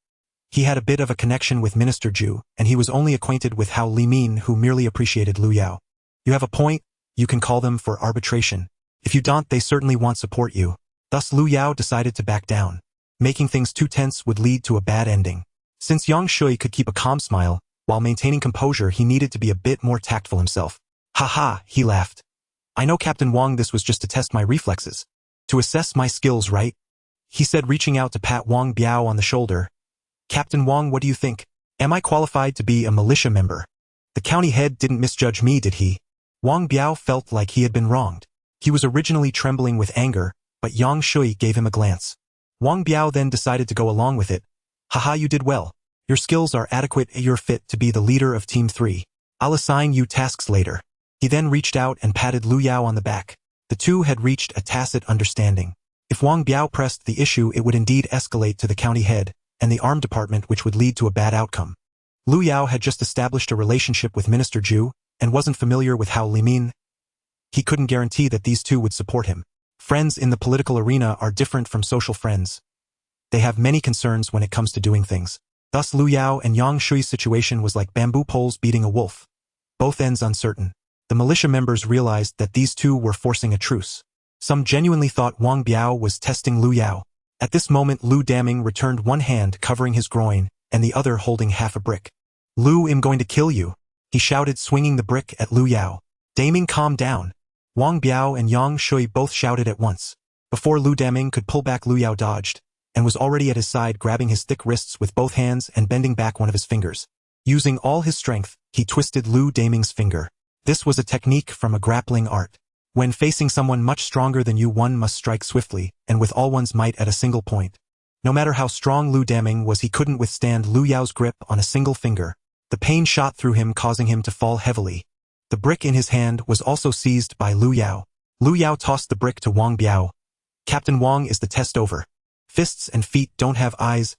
He had a bit of a connection with Minister Zhu, and he was only acquainted with Hao Limin, who merely appreciated Lu Yao. You have a point, you can call them for arbitration. If you don't, they certainly won't support you. Thus Lu Yao decided to back down. Making things too tense would lead to a bad ending. Since Yang Shui could keep a calm smile, while maintaining composure, he needed to be a bit more tactful himself. Ha, he laughed. I know, Captain Wang, this was just to test my reflexes. To assess my skills, right? He said, reaching out to pat Wang Biao on the shoulder. Captain Wang, what do you think? Am I qualified to be a militia member? The county head didn't misjudge me, did he? Wang Biao felt like he had been wronged. He was originally trembling with anger, but Yang Shui gave him a glance. Wang Biao then decided to go along with it. Haha, you did well. Your skills are adequate, you're fit to be the leader of Team 3. I'll assign you tasks later. He then reached out and patted Lu Yao on the back. The two had reached a tacit understanding. If Wang Biao pressed the issue, it would indeed escalate to the county head and the armed department, which would lead to a bad outcome. Lu Yao had just established a relationship with Minister Zhu and wasn't familiar with Hao Limin. He couldn't guarantee that these two would support him. Friends in the political arena are different from social friends. They have many concerns when it comes to doing things. Thus Lu Yao and Yang Shui's situation was like bamboo poles beating a wolf. Both ends uncertain. The militia members realized that these two were forcing a truce. Some genuinely thought Wang Biao was testing Lu Yao. At this moment Lu Daming returned, one hand covering his groin and the other holding half a brick. Lu, I'm going to kill you, he shouted, swinging the brick at Lu Yao. Daming, calm down. Wang Biao and Yang Shui both shouted at once. Before Lu Daming could pull back, Lu Yao dodged and was already at his side, grabbing his thick wrists with both hands and bending back one of his fingers. Using all his strength, he twisted Lu Daming's finger. This was a technique from a grappling art. When facing someone much stronger than you, one must strike swiftly and with all one's might at a single point. No matter how strong Lu Daming was, he couldn't withstand Lu Yao's grip on a single finger. The pain shot through him, causing him to fall heavily. The brick in his hand was also seized by Lu Yao. Lu Yao tossed the brick to Wang Biao. Captain Wang, is the test over? Fists and feet don't have eyes.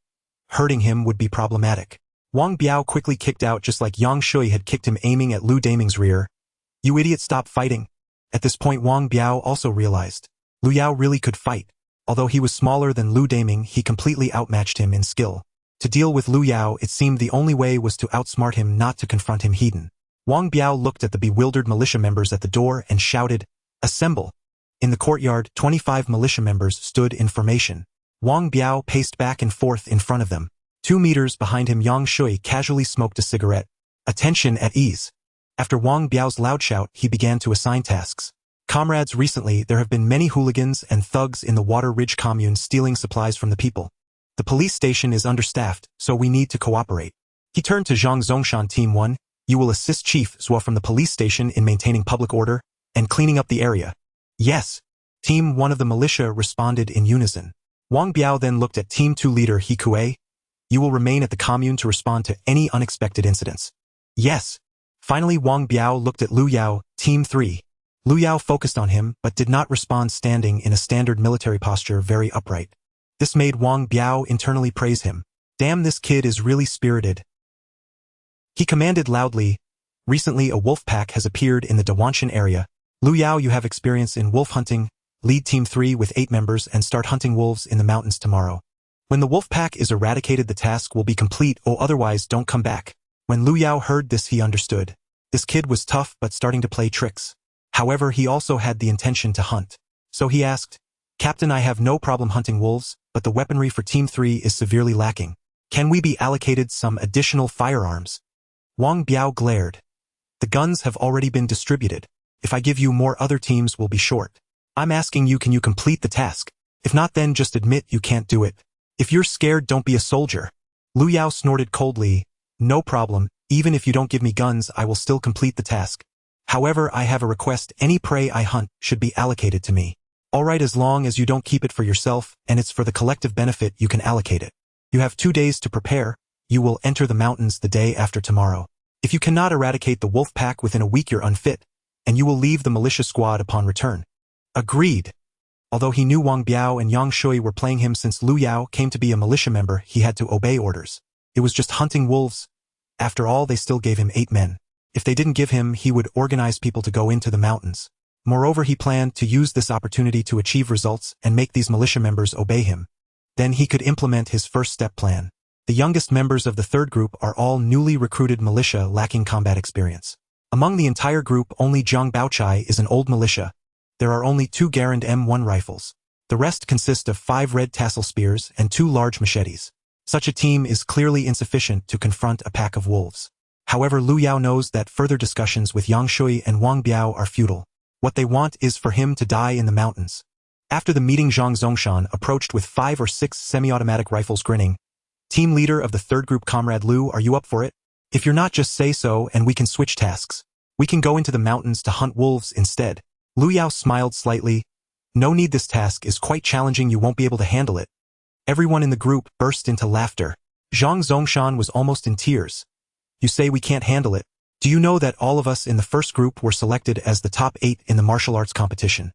Hurting him would be problematic. Wang Biao quickly kicked out, just like Yang Shui had kicked him, aiming at Lu Daming's rear. You idiot, stop fighting. At this point Wang Biao also realized Lu Yao really could fight. Although he was smaller than Lu Daming, he completely outmatched him in skill. To deal with Lu Yao, it seemed the only way was to outsmart him, not to confront him head-on. Wang Biao looked at the bewildered militia members at the door and shouted, "Assemble!" In the courtyard, 25 militia members stood in formation. Wang Biao paced back and forth in front of them. 2 meters behind him, Yang Shui casually smoked a cigarette. Attention at ease. After Wang Biao's loud shout, he began to assign tasks. Comrades, recently there have been many hooligans and thugs in the Water Ridge commune stealing supplies from the people. The police station is understaffed, so we need to cooperate. He turned to Zhang Zongshan. Team 1, you will assist Chief Zhuo from the police station in maintaining public order and cleaning up the area. Yes. Team 1 of the militia responded in unison. Wang Biao then looked at Team 2 leader He Kue. You will remain at the commune to respond to any unexpected incidents. Yes. Finally, Wang Biao looked at Lu Yao. Team 3. Lu Yao focused on him but did not respond, standing in a standard military posture, very upright. This made Wang Biao internally praise him. Damn, this kid is really spirited. He commanded loudly. Recently a wolf pack has appeared in the Dawanshan area. Lu Yao, you have experience in wolf hunting. Lead Team 3 with 8 members and start hunting wolves in the mountains tomorrow. When the wolf pack is eradicated, the task will be complete, or otherwise don't come back. When Lu Yao heard this, he understood. This kid was tough but starting to play tricks. However, he also had the intention to hunt. So he asked, Captain, I have no problem hunting wolves, but the weaponry for Team 3 is severely lacking. Can we be allocated some additional firearms? Wang Biao glared. The guns have already been distributed. If I give you more, other teams will be short. I'm asking you, can you complete the task? If not, then just admit you can't do it. If you're scared, don't be a soldier. Lu Yao snorted coldly. No problem, even if you don't give me guns, I will still complete the task. However, I have a request. Any prey I hunt should be allocated to me. Alright, as long as you don't keep it for yourself and it's for the collective benefit, you can allocate it. You have 2 days to prepare. You will enter the mountains the day after tomorrow. If you cannot eradicate the wolf pack within a week, you're unfit, and you will leave the militia squad upon return. Agreed. Although he knew Wang Biao and Yang Shui were playing him, since Lu Yao came to be a militia member, he had to obey orders. It was just hunting wolves. After all, they still gave him 8 men. If they didn't give him, he would organize people to go into the mountains. Moreover, he planned to use this opportunity to achieve results and make these militia members obey him. Then he could implement his first step plan. The youngest members of the third group are all newly recruited militia lacking combat experience. Among the entire group, only Zhang Baochai is an old militia. There are only 2 Garand M1 rifles. The rest consist of 5 red tassel spears and 2 large machetes. Such a team is clearly insufficient to confront a pack of wolves. However, Lu Yao knows that further discussions with Yang Shui and Wang Biao are futile. What they want is for him to die in the mountains. After the meeting, Zhang Zongshan approached with 5 or 6 semi-automatic rifles, grinning. Team leader of the third group, Comrade Lu, are you up for it? If you're not, just say so and we can switch tasks. We can go into the mountains to hunt wolves instead. Lu Yao smiled slightly. No need, this task is quite challenging, you won't be able to handle it. Everyone in the group burst into laughter. Zhang Zongshan was almost in tears. You say we can't handle it? Do you know that all of us in the first group were selected as the top 8 in the martial arts competition?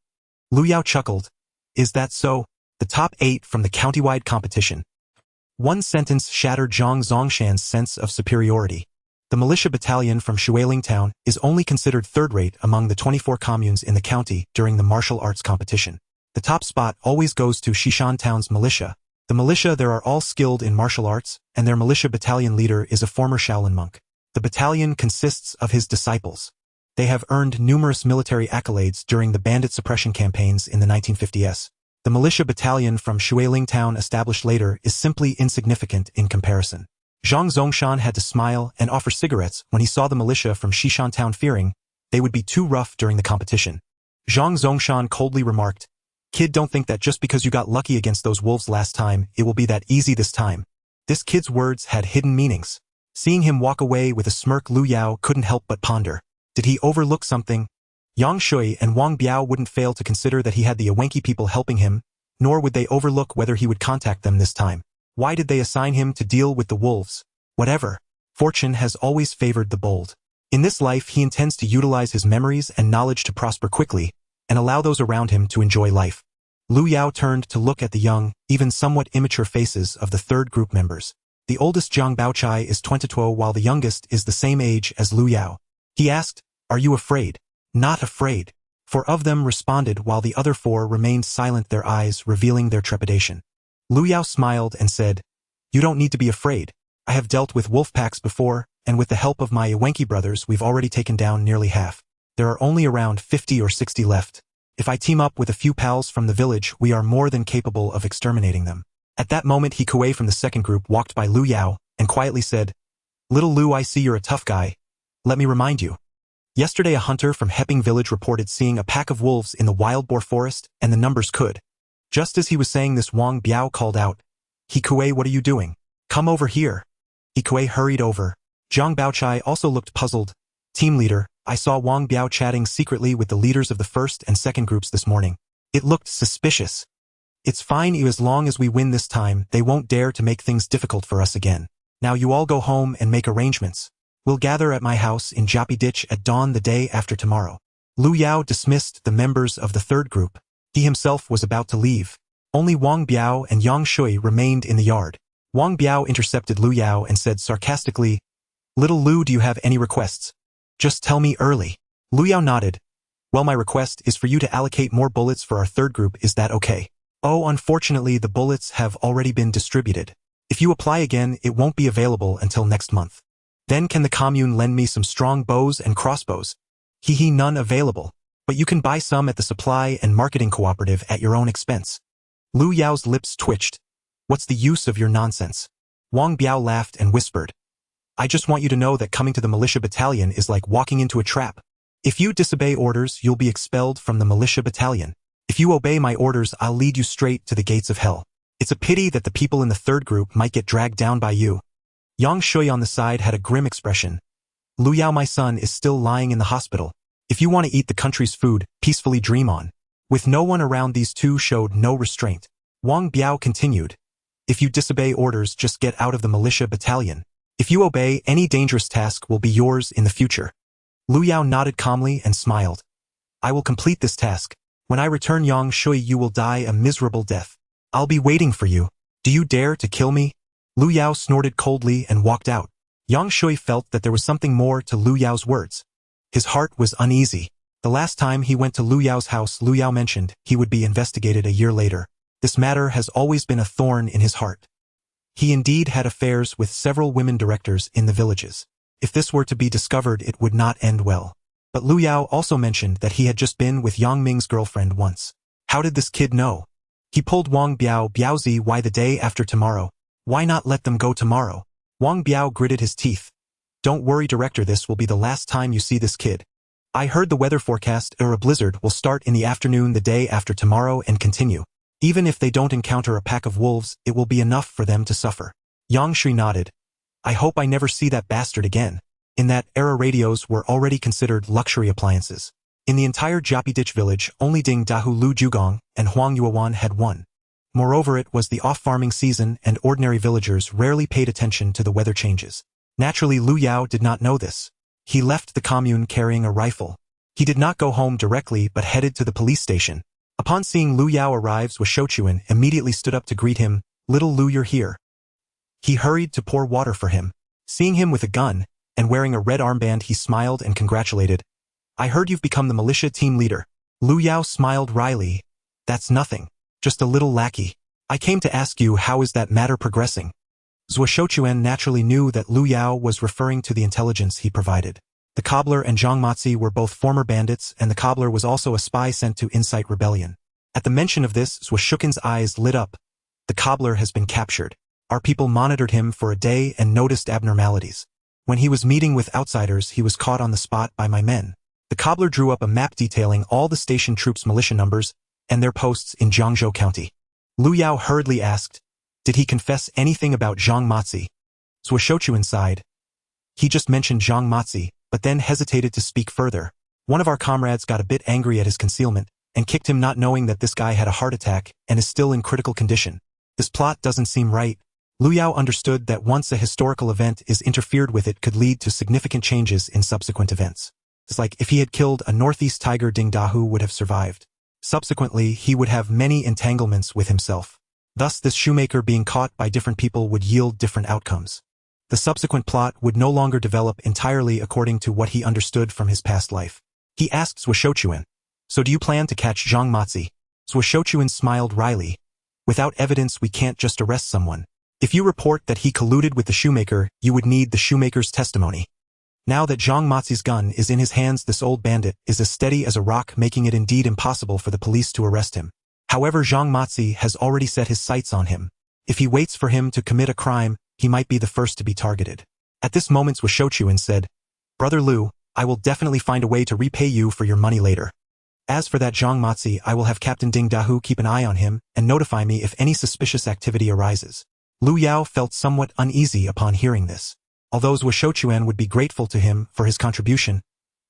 Lu Yao chuckled. Is that so? The top 8 from the countywide competition. One sentence shattered Zhang Zongshan's sense of superiority. The militia battalion from Shuiling Town is only considered third-rate among the 24 communes in the county during the martial arts competition. The top spot always goes to Shishan Town's militia. The militia there are all skilled in martial arts, and their militia battalion leader is a former Shaolin monk. The battalion consists of his disciples. They have earned numerous military accolades during the bandit suppression campaigns in the 1950s. The militia battalion from Shuiling Town, established later, is simply insignificant in comparison. Zhang Zongshan had to smile and offer cigarettes when he saw the militia from Shishan Town, fearing they would be too rough during the competition. Zhang Zongshan coldly remarked, Kid, don't think that just because you got lucky against those wolves last time, it will be that easy this time. This kid's words had hidden meanings. Seeing him walk away with a smirk, Lu Yao couldn't help but ponder. Did he overlook something? Yang Shui and Wang Biao wouldn't fail to consider that he had the Awenki people helping him, nor would they overlook whether he would contact them this time. Why did they assign him to deal with the wolves? Whatever. Fortune has always favored the bold. In this life, he intends to utilize his memories and knowledge to prosper quickly, and allow those around him to enjoy life. Lu Yao turned to look at the young, even somewhat immature faces of the third group members. The oldest Zhang Baochai is 22, while the youngest is the same age as Lu Yao. He asked, Are you afraid? Not afraid. 4 of them responded, while the other 4 remained silent, their eyes revealing their trepidation. Lu Yao smiled and said, You don't need to be afraid. I have dealt with wolf packs before, and with the help of my Awenki brothers, we've already taken down nearly half. There are only around 50 or 60 left. If I team up with a few pals from the village, we are more than capable of exterminating them. At that moment He Kuei from the second group walked by Lu Yao and quietly said, "Little Lu, I see you're a tough guy. Let me remind you. Yesterday a hunter from Hepping village reported seeing a pack of wolves in the wild boar forest, and the numbers could." Just as he was saying this, Wang Biao called out, "He Kuei, what are you doing? Come over here." He Kuei hurried over. Zhang Baochai also looked puzzled. "Team leader, I saw Wang Biao chatting secretly with the leaders of the first and second groups this morning. It looked suspicious." "It's fine, as long as we win this time, they won't dare to make things difficult for us again. Now you all go home and make arrangements. We'll gather at my house in Japi Ditch at dawn the day after tomorrow." Lu Yao dismissed the members of the third group. He himself was about to leave. Only Wang Biao and Yang Shui remained in the yard. Wang Biao intercepted Lu Yao and said sarcastically, "Little Lu, do you have any requests? Just tell me early." Lu Yao nodded. "Well, my request is for you to allocate more bullets for our third group, is that okay?" "Oh, unfortunately the bullets have already been distributed. If you apply again, it won't be available until next month." "Then can the commune lend me some strong bows and crossbows?" "Hee, none available. But you can buy some at the supply and marketing cooperative at your own expense." Lu Yao's lips twitched. "What's the use of your nonsense?" Wang Biao laughed and whispered, "I just want you to know that coming to the militia battalion is like walking into a trap. If you disobey orders, you'll be expelled from the militia battalion. If you obey my orders, I'll lead you straight to the gates of hell. It's a pity that the people in the third group might get dragged down by you." Yang Shui on the side had a grim expression. "Lu Yao, my son, is still lying in the hospital. If you want to eat the country's food, peacefully dream on." With no one around, these two showed no restraint. Wang Biao continued, "If you disobey orders, just get out of the militia battalion. If you obey, any dangerous task will be yours in the future." Lu Yao nodded calmly and smiled. "I will complete this task. When I return, Yang Shui, you will die a miserable death. I'll be waiting for you. Do you dare to kill me?" Lu Yao snorted coldly and walked out. Yang Shui felt that there was something more to Lu Yao's words. His heart was uneasy. The last time he went to Lu Yao's house, Lu Yao mentioned he would be investigated a year later. This matter has always been a thorn in his heart. He indeed had affairs with several women directors in the villages. If this were to be discovered, it would not end well. But Lu Yao also mentioned that he had just been with Yang Ming's girlfriend once. How did this kid know? He pulled Wang Biao. "Biaozi, why the day after tomorrow? Why not let them go tomorrow?" Wang Biao gritted his teeth. "Don't worry, director, this will be the last time you see this kid. I heard the weather forecast, a blizzard will start in the afternoon the day after tomorrow and continue. Even if they don't encounter a pack of wolves, it will be enough for them to suffer." Yang Shui nodded. "I hope I never see that bastard again." In that era, radios were already considered luxury appliances. In the entire Japi Ditch village, only Ding Dahu Lu Jugong and Huang Yuan had one. Moreover, it was the off-farming season and ordinary villagers rarely paid attention to the weather changes. Naturally, Lu Yao did not know this. He left the commune carrying a rifle. He did not go home directly but headed to the police station. Upon seeing Lu Yao arrive, Shochuan immediately stood up to greet him. "Little Lu, you're here." He hurried to pour water for him. Seeing him with a gun and wearing a red armband, he smiled and congratulated. "I heard you've become the militia team leader." Lu Yao smiled wryly. "That's nothing. Just a little lackey. I came to ask you, how is that matter progressing?" Zhou Shochuan naturally knew that Lu Yao was referring to the intelligence he provided. The cobbler and Zhang Matzi were both former bandits, and the cobbler was also a spy sent to incite rebellion. At the mention of this, Zhou Shuken's eyes lit up. The cobbler has been captured. Our people monitored him for a day and noticed abnormalities. When he was meeting with outsiders, he was caught on the spot by my men. The cobbler drew up a map detailing all the station troops' militia numbers and their posts in Jiangzhou County. Lu Yao hurriedly asked, "Did he confess anything about Zhang Matzi?" Zhou Shochuan sighed. "He just mentioned Zhang Matzi, but then hesitated to speak further. One of our comrades got a bit angry at his concealment and kicked him, not knowing that this guy had a heart attack and is still in critical condition. This plot doesn't seem right." Lu Yao understood that once a historical event is interfered with, it could lead to significant changes in subsequent events. It's like if he had killed a northeast tiger, Ding Dahu would have survived. Subsequently, he would have many entanglements with himself. Thus, this shoemaker being caught by different people would yield different outcomes. The subsequent plot would no longer develop entirely according to what he understood from his past life. He asked Zhou Shochuan, "So do you plan to catch Zhang Matzi?" Zhou Shochuan smiled wryly. "Without evidence, we can't just arrest someone. If you report that he colluded with the shoemaker, you would need the shoemaker's testimony. Now that Zhang Matzi's gun is in his hands, this old bandit is as steady as a rock, making it indeed impossible for the police to arrest him. However, Zhang Matzi has already set his sights on him. If he waits for him to commit a crime, he might be the first to be targeted. At this moment, Zhuo said, "Brother Lu, I will definitely find a way to repay you for your money later. As for that Zhang Matzi, I will have Captain Ding Dahu keep an eye on him and notify me if any suspicious activity arises." Lu Yao felt somewhat uneasy upon hearing this. Although Zhuo would be grateful to him for his contribution,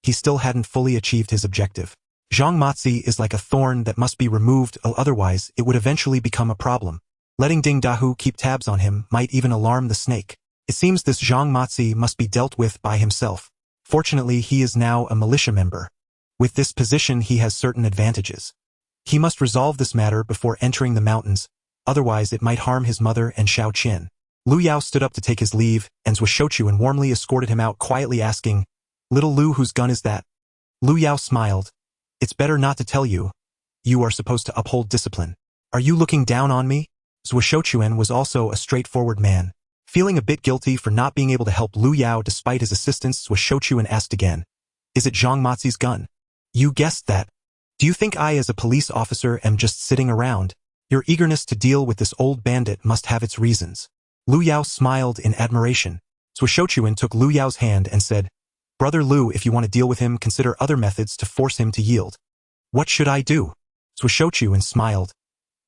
he still hadn't fully achieved his objective. Zhang Matzi is like a thorn that must be removed, otherwise it would eventually become a problem. Letting Ding Dahu keep tabs on him might even alarm the snake. It seems this Zhang Matzi must be dealt with by himself. Fortunately, he is now a militia member. With this position, he has certain advantages. He must resolve this matter before entering the mountains, otherwise it might harm his mother and Xiao Qin. Lu Yao stood up to take his leave, and Zhuo warmly escorted him out, quietly asking, "Little Lu, whose gun is that?" Lu Yao smiled. "It's better not to tell you. You are supposed to uphold discipline. Are you looking down on me?" Zhuo was also a straightforward man. Feeling a bit guilty for not being able to help Lu Yao despite his assistance, Zhuo asked again, "Is it Zhang Matzi's gun?" "You guessed that. Do you think I as a police officer am just sitting around? Your eagerness to deal with this old bandit must have its reasons." Lu Yao smiled in admiration. Zhuo took Lu Yao's hand and said, "Brother Lu, if you want to deal with him, consider other methods to force him to yield." "What should I do?" Zhuo smiled.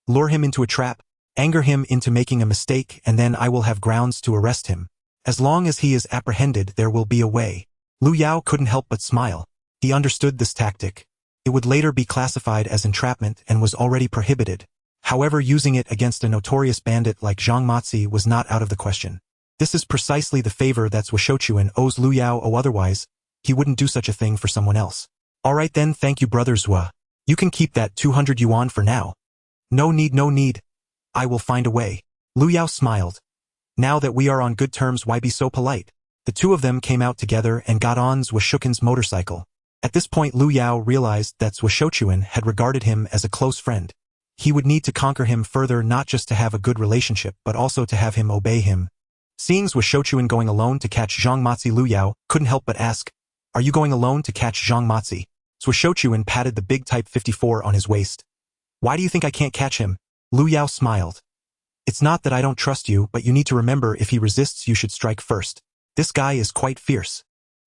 "Lure him into a trap, anger him into making a mistake, and then I will have grounds to arrest him. As long as he is apprehended, there will be a way." Lu Yao couldn't help but smile. He understood this tactic. It would later be classified as entrapment and was already prohibited. However, using it against a notorious bandit like Zhang Matzi was not out of the question. This is precisely the favor that Zhuo owes Lu Yao, otherwise he wouldn't do such a thing for someone else. "Alright then, thank you, Brother Zhuo. You can keep that 200 yuan for now." No need. I will find a way." Lu Yao smiled. "Now that we are on good terms, why be so polite?" The two of them came out together and got on Zhuo's motorcycle. At this point, Lu Yao realized that Zhuo had regarded him as a close friend. He would need to conquer him further, not just to have a good relationship, but also to have him obey him. Seeing Zhuo going alone to catch Zhang Matzi, Lu Yao couldn't help but ask, "Are you going alone to catch Zhang Matzi?" Zhuo patted the big Type 54 on his waist. "Why do you think I can't catch him?" Lu Yao smiled. "It's not that I don't trust you, but you need to remember, if he resists, you should strike first. This guy is quite fierce."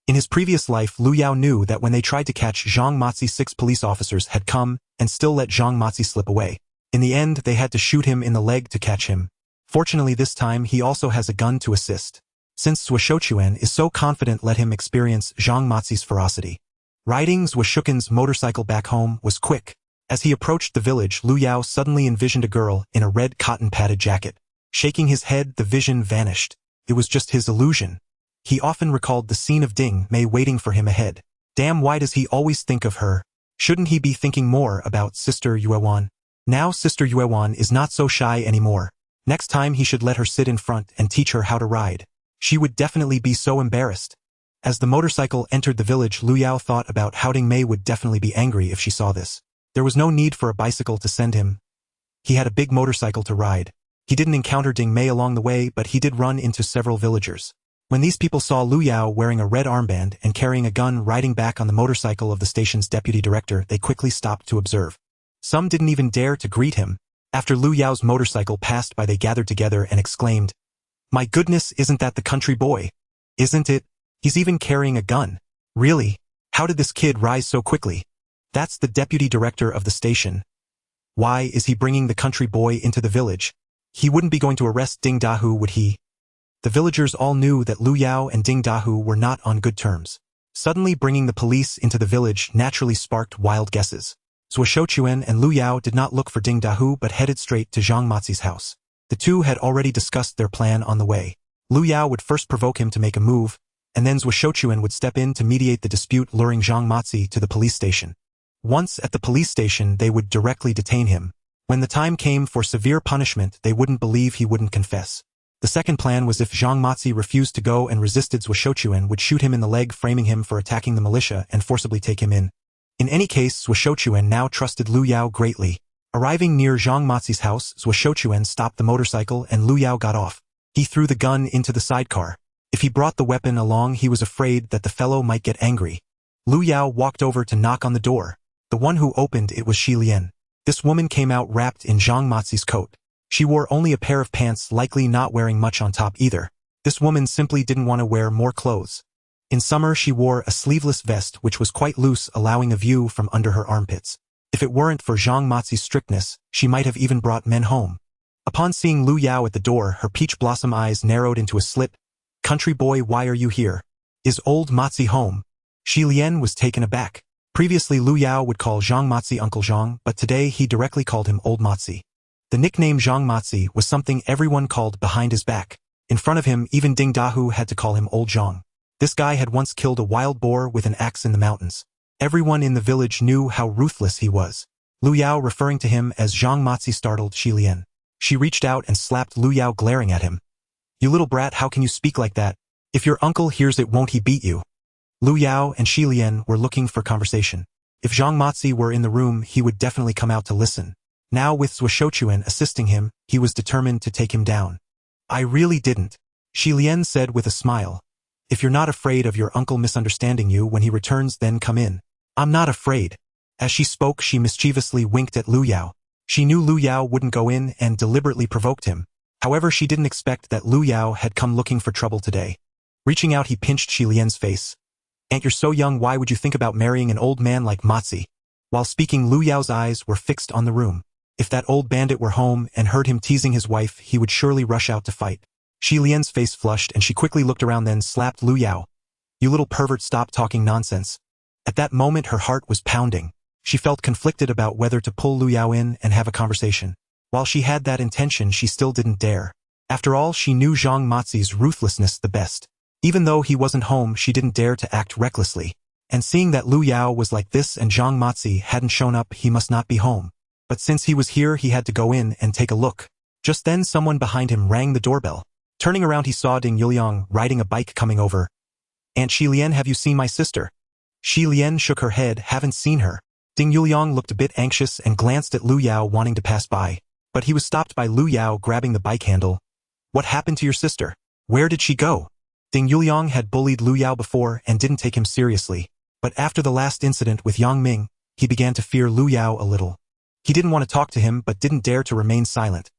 In his previous life, Lu Yao knew that when they tried to catch Zhang Matzi, 6 police officers had come and still let Zhang Matzi slip away. In the end, they had to shoot him in the leg to catch him. Fortunately, this time he also has a gun to assist. Since Zhuo is so confident, let him experience Zhang Matzi's ferocity. Riding Zhuo's motorcycle back home was quick. As he approached the village, Lu Yao suddenly envisioned a girl in a red cotton-padded jacket. Shaking his head, the vision vanished. It was just his illusion. He often recalled the scene of Ding Mei waiting for him ahead. Damn, why does he always think of her? Shouldn't he be thinking more about Sister Yuewan? Now Sister Yuewan is not so shy anymore. Next time he should let her sit in front and teach her how to ride. She would definitely be so embarrassed. As the motorcycle entered the village, Lu Yao thought about how Ding Mei would definitely be angry if she saw this. There was no need for a bicycle to send him. He had a big motorcycle to ride. He didn't encounter Ding Mei along the way, but he did run into several villagers. When these people saw Lu Yao wearing a red armband and carrying a gun riding back on the motorcycle of the station's deputy director, they quickly stopped to observe. Some didn't even dare to greet him. After Lu Yao's motorcycle passed by, they gathered together and exclaimed, "My goodness, isn't that the country boy? Isn't it? He's even carrying a gun. Really? How did this kid rise so quickly? That's the deputy director of the station. Why is he bringing the country boy into the village? He wouldn't be going to arrest Ding Dahu, would he?" The villagers all knew that Lu Yao and Ding Dahu were not on good terms. Suddenly bringing the police into the village naturally sparked wild guesses. Zhuo and Lu Yao did not look for Ding Dahu but headed straight to Zhang Matzi's house. The two had already discussed their plan on the way. Lu Yao would first provoke him to make a move, and then Zhuo would step in to mediate the dispute, luring Zhang Matzi to the police station. Once at the police station, they would directly detain him. When the time came for severe punishment, they wouldn't believe he wouldn't confess. The second plan was if Zhang Matzi refused to go and resisted, Zhuo would shoot him in the leg, framing him for attacking the militia and forcibly take him in. In any case, Zhuo now trusted Lu Yao greatly. Arriving near Zhang Matzi's house, Zhuo stopped the motorcycle and Lu Yao got off. He threw the gun into the sidecar. If he brought the weapon along, he was afraid that the fellow might get angry. Lu Yao walked over to knock on the door. The one who opened it was Shi Lian. This woman came out wrapped in Zhang Matzi's coat. She wore only a pair of pants, likely not wearing much on top either. This woman simply didn't want to wear more clothes. In summer she wore a sleeveless vest which was quite loose, allowing a view from under her armpits. If it weren't for Zhang Mozi's strictness, she might have even brought men home. Upon seeing Lu Yao at the door, her peach blossom eyes narrowed into a slit. "Country boy, why are you here? Is old Mozi home?" Shi Lian was taken aback. Previously Lu Yao would call Zhang Mozi Uncle Zhang, but today he directly called him Old Mozi. The nickname Zhang Mozi was something everyone called behind his back. In front of him, even Ding Dahu had to call him Old Zhang. This guy had once killed a wild boar with an axe in the mountains. Everyone in the village knew how ruthless he was. Lu Yao referring to him as Zhang Mozi startled Shi Lian. She reached out and slapped Lu Yao, glaring at him. "You little brat, how can you speak like that? If your uncle hears it, won't he beat you?" Lu Yao and Shi Lian were looking for conversation. If Zhang Mozi were in the room, he would definitely come out to listen. Now with Zhou Shouchuan assisting him, he was determined to take him down. "I really didn't," Shi Lian said with a smile. "If you're not afraid of your uncle misunderstanding you when he returns, then come in." "I'm not afraid." As she spoke, she mischievously winked at Lu Yao. She knew Lu Yao wouldn't go in and deliberately provoked him. However, she didn't expect that Lu Yao had come looking for trouble today. Reaching out, he pinched Shi Lian's face. "Aunt, you're so young, why would you think about marrying an old man like Mozi?" While speaking, Lu Yao's eyes were fixed on the room. If that old bandit were home and heard him teasing his wife, he would surely rush out to fight. Shi Lian's face flushed and she quickly looked around, then slapped Lu Yao. "You little pervert, stop talking nonsense." At that moment her heart was pounding. She felt conflicted about whether to pull Lu Yao in and have a conversation. While she had that intention, she still didn't dare. After all, she knew Zhang Mozi's ruthlessness the best. Even though he wasn't home, she didn't dare to act recklessly. And seeing that Lu Yao was like this and Zhang Mozi hadn't shown up, he must not be home. But since he was here, he had to go in and take a look. Just then someone behind him rang the doorbell. Turning around, he saw Ding Yuliang riding a bike coming over. "Aunt Shi Lian, have you seen my sister?" Shi Lian shook her head. "Haven't seen her." Ding Yuliang looked a bit anxious and glanced at Lu Yao, wanting to pass by. But he was stopped by Lu Yao grabbing the bike handle. "What happened to your sister? Where did she go?" Ding Yuliang had bullied Lu Yao before and didn't take him seriously. But after the last incident with Yang Ming, he began to fear Lu Yao a little. He didn't want to talk to him but didn't dare to remain silent.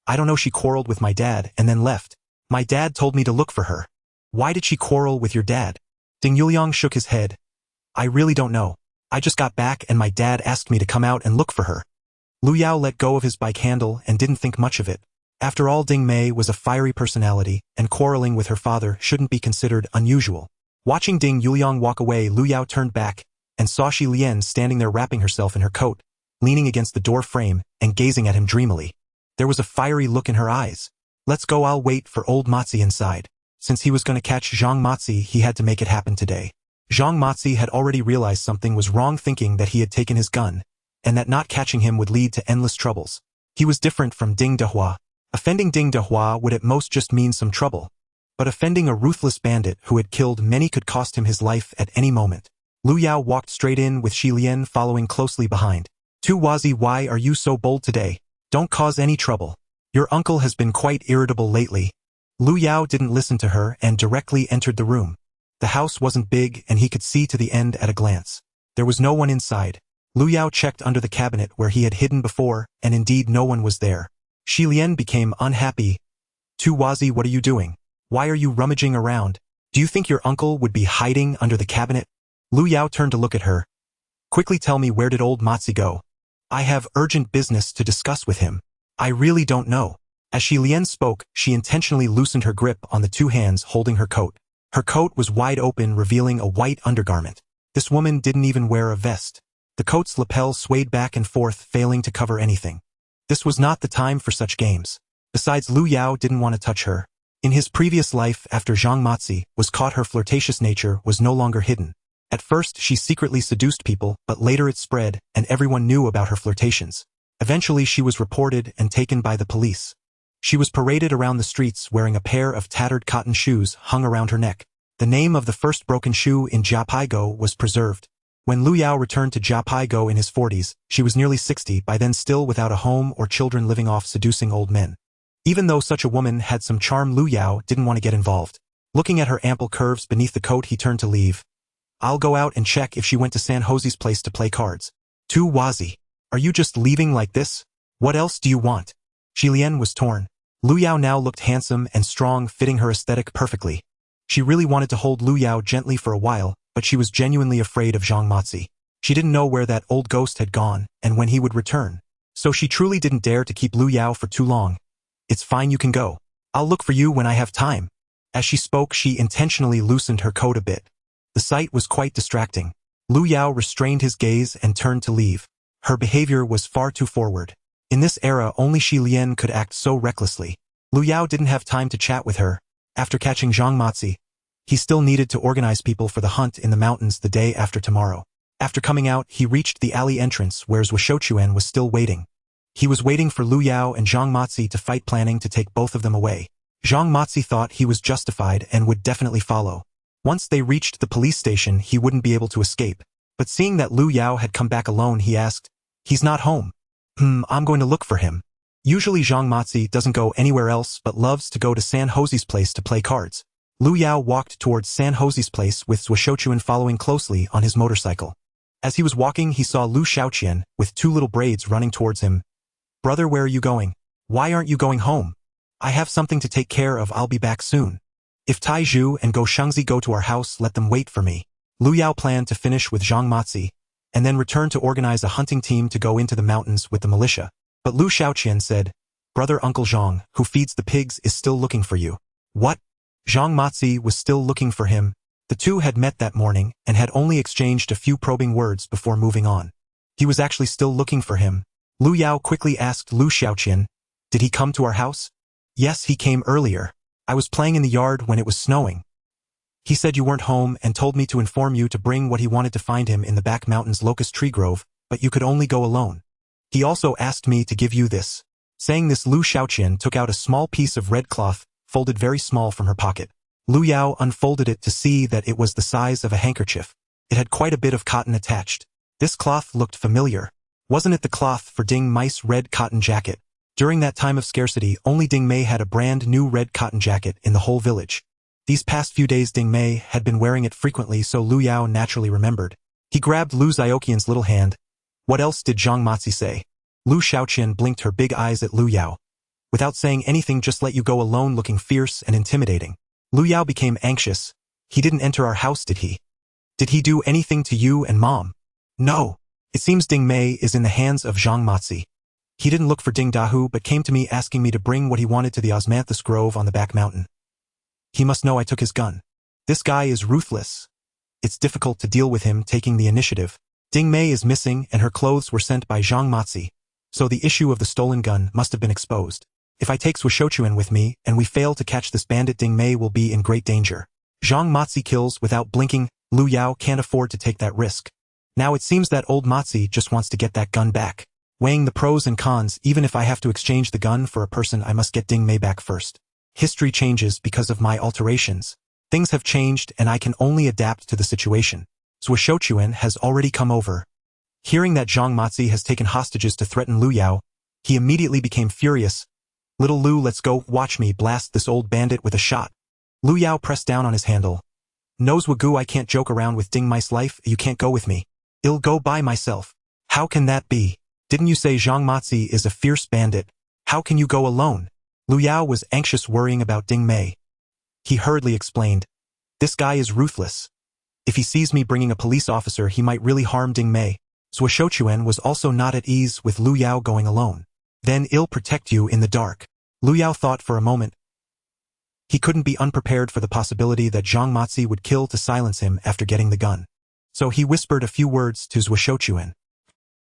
"I don't know, she quarreled with my dad and then left. My dad told me to look for her." "Why did she quarrel with your dad?" Ding Yuliang shook his head. "I really don't know. I just got back and my dad asked me to come out and look for her." Lu Yao let go of his bike handle and didn't think much of it. After all, Ding Mei was a fiery personality, and quarreling with her father shouldn't be considered unusual. Watching Ding Yuliang walk away, Lu Yao turned back and saw Shi Lian standing there wrapping herself in her coat, leaning against the door frame and gazing at him dreamily. There was a fiery look in her eyes. "Let's go, I'll wait for old Mozi inside." Since he was going to catch Zhang Mozi, he had to make it happen today. Zhang Mozi had already realized something was wrong, thinking that he had taken his gun, and that not catching him would lead to endless troubles. He was different from Ding Dehua. Offending Ding Dehua would at most just mean some trouble. But offending a ruthless bandit who had killed many could cost him his life at any moment. Lu Yao walked straight in with Shi Lian following closely behind. "Tu Wazi, why are you so bold today? Don't cause any trouble. Your uncle has been quite irritable lately." Lu Yao didn't listen to her and directly entered the room. The house wasn't big and he could see to the end at a glance. There was no one inside. Lu Yao checked under the cabinet where he had hidden before, and indeed no one was there. Shi Lian became unhappy. "Tu Wazi, what are you doing? Why are you rummaging around? Do you think your uncle would be hiding under the cabinet?" Lu Yao turned to look at her. "Quickly tell me, where did old Mozi go? I have urgent business to discuss with him." "I really don't know." As Shi Lian spoke, she intentionally loosened her grip on the two hands holding her coat. Her coat was wide open, revealing a white undergarment. This woman didn't even wear a vest. The coat's lapel swayed back and forth, failing to cover anything. This was not the time for such games. Besides, Lu Yao didn't want to touch her. In his previous life, after Zhang Mozi was caught, her flirtatious nature was no longer hidden. At first, she secretly seduced people, but later it spread, and everyone knew about her flirtations. Eventually, she was reported and taken by the police. She was paraded around the streets wearing a pair of tattered cotton shoes hung around her neck. The name of the first broken shoe in Jiapaigo was preserved. When Lu Yao returned to Jiapaigo in his 40s, she was nearly 60 by then, still without a home or children, living off seducing old men. Even though such a woman had some charm, Lu Yao didn't want to get involved. Looking at her ample curves beneath the coat, he turned to leave. "I'll go out and check if she went to San Jose's place to play cards." "Tu Wazi, are you just leaving like this? What else do you want?" Shi Lian was torn. Lu Yao now looked handsome and strong, fitting her aesthetic perfectly. She really wanted to hold Lu Yao gently for a while, but she was genuinely afraid of Zhang Matzi. She didn't know where that old ghost had gone and when he would return. So she truly didn't dare to keep Lu Yao for too long. It's fine, you can go. I'll look for you when I have time. As she spoke, she intentionally loosened her coat a bit. The sight was quite distracting. Lu Yao restrained his gaze and turned to leave. Her behavior was far too forward. In this era, only Shi Lian could act so recklessly. Lu Yao didn't have time to chat with her. After catching Zhang Matzi, he still needed to organize people for the hunt in the mountains the day after tomorrow. After coming out, he reached the alley entrance where Zhuo Shouchuan was still waiting. He was waiting for Lu Yao and Zhang Matzi to fight, planning to take both of them away. Zhang Matzi thought he was justified and would definitely follow. Once they reached the police station, he wouldn't be able to escape. But seeing that Lu Yao had come back alone, he asked, "He's not home." I'm going to look for him." Usually Zhang Matzi doesn't go anywhere else but loves to go to San Jose's place to play cards. Lu Yao walked towards San Jose's place with Zhuo Shouchuan following closely on his motorcycle. As he was walking, he saw Lu Shaoqian with two little braids running towards him. "Brother, where are you going? Why aren't you going home? I have something to take care of, I'll be back soon. If Tai Zhu and Go Shengzi go to our house, let them wait for me." Lu Yao planned to finish with Zhang Matzi, and then return to organize a hunting team to go into the mountains with the militia. But Lu Shaoqian said, "Brother, Uncle Zhang, who feeds the pigs, is still looking for you." What? Zhang Matzi was still looking for him. The two had met that morning and had only exchanged a few probing words before moving on. He was actually still looking for him. Lu Yao quickly asked Lu Shaoqian, "Did he come to our house?" "Yes, he came earlier. I was playing in the yard when it was snowing. He said you weren't home and told me to inform you to bring what he wanted to find him in the back mountains locust tree grove, but you could only go alone. He also asked me to give you this." Saying this, Lu Shaoqian took out a small piece of red cloth, folded very small, from her pocket. Lu Yao unfolded it to see that it was the size of a handkerchief. It had quite a bit of cotton attached. This cloth looked familiar. Wasn't it the cloth for Ding Mei's red cotton jacket? During that time of scarcity, only Ding Mei had a brand new red cotton jacket in the whole village. These past few days Ding Mei had been wearing it frequently, so Lu Yao naturally remembered. He grabbed Lu Xiaoqian's little hand. "What else did Zhang Matzi say?" Lu Shaoqian blinked her big eyes at Lu Yao. "Without saying anything, just let you go alone, looking fierce and intimidating." Lu Yao became anxious. "He didn't enter our house, did he? Did he do anything to you and Mom?" "No. It seems Ding Mei is in the hands of Zhang Matzi. He didn't look for Ding Dahu but came to me asking me to bring what he wanted to the osmanthus grove on the back mountain. He must know I took his gun. This guy is ruthless. It's difficult to deal with him taking the initiative. Ding Mei is missing and her clothes were sent by Zhang Matzi, so the issue of the stolen gun must have been exposed. If I take Zhuo Shouchuan with me and we fail to catch this bandit, Ding Mei will be in great danger. Zhang Matzi kills without blinking. Lu Yao can't afford to take that risk. Now it seems that old Matzi just wants to get that gun back. Weighing the pros and cons, even if I have to exchange the gun for a person, I must get Ding Mei back first. History changes because of my alterations. Things have changed and I can only adapt to the situation. Zhuo Shouchuan has already come over. Hearing that Zhang Matzi has taken hostages to threaten Lu Yao, he immediately became furious. "Little Lu, let's go, watch me blast this old bandit with a shot." Lu Yao pressed down on his handle. "Knows Wagyu, I can't joke around with Ding Mei's life, you can't go with me. I'll go by myself." "How can that be? Didn't you say Zhang Matzi is a fierce bandit? How can you go alone?" Lu Yao was anxious, worrying about Ding Mei. He hurriedly explained, "This guy is ruthless. If he sees me bringing a police officer, he might really harm Ding Mei." Zhuo Shouchuan was also not at ease with Lu Yao going alone. "Then I'll protect you in the dark." Lu Yao thought for a moment. He couldn't be unprepared for the possibility that Zhang Matzi would kill to silence him after getting the gun. So he whispered a few words to Zhuo Shouchuan.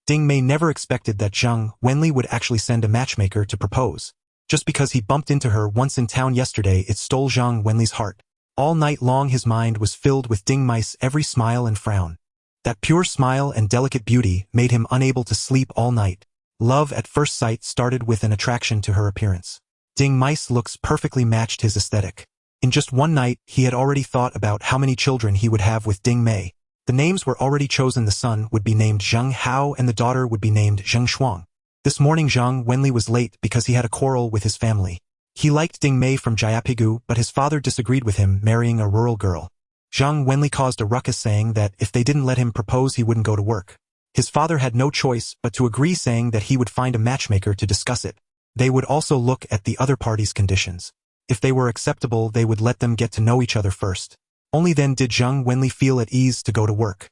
Ding Mei never expected that Zhang Wenli would actually send a matchmaker to propose. Just because he bumped into her once in town yesterday, it stole Zhang Wenli's heart. All night long his mind was filled with Ding Mei's every smile and frown. That pure smile and delicate beauty made him unable to sleep all night. Love at first sight started with an attraction to her appearance. Ding Mei's looks perfectly matched his aesthetic. In just one night, he had already thought about how many children he would have with Ding Mei. The names were already chosen. The son would be named Zheng Hao and the daughter would be named Zheng Shuang. This morning Zhang Wenli was late because he had a quarrel with his family. He liked Ding Mei from Jayapigu, but his father disagreed with him marrying a rural girl. Zhang Wenli caused a ruckus, saying that if they didn't let him propose he wouldn't go to work. His father had no choice but to agree, saying that he would find a matchmaker to discuss it. They would also look at the other party's conditions. If they were acceptable, they would let them get to know each other first. Only then did Zheng Wenli feel at ease to go to work.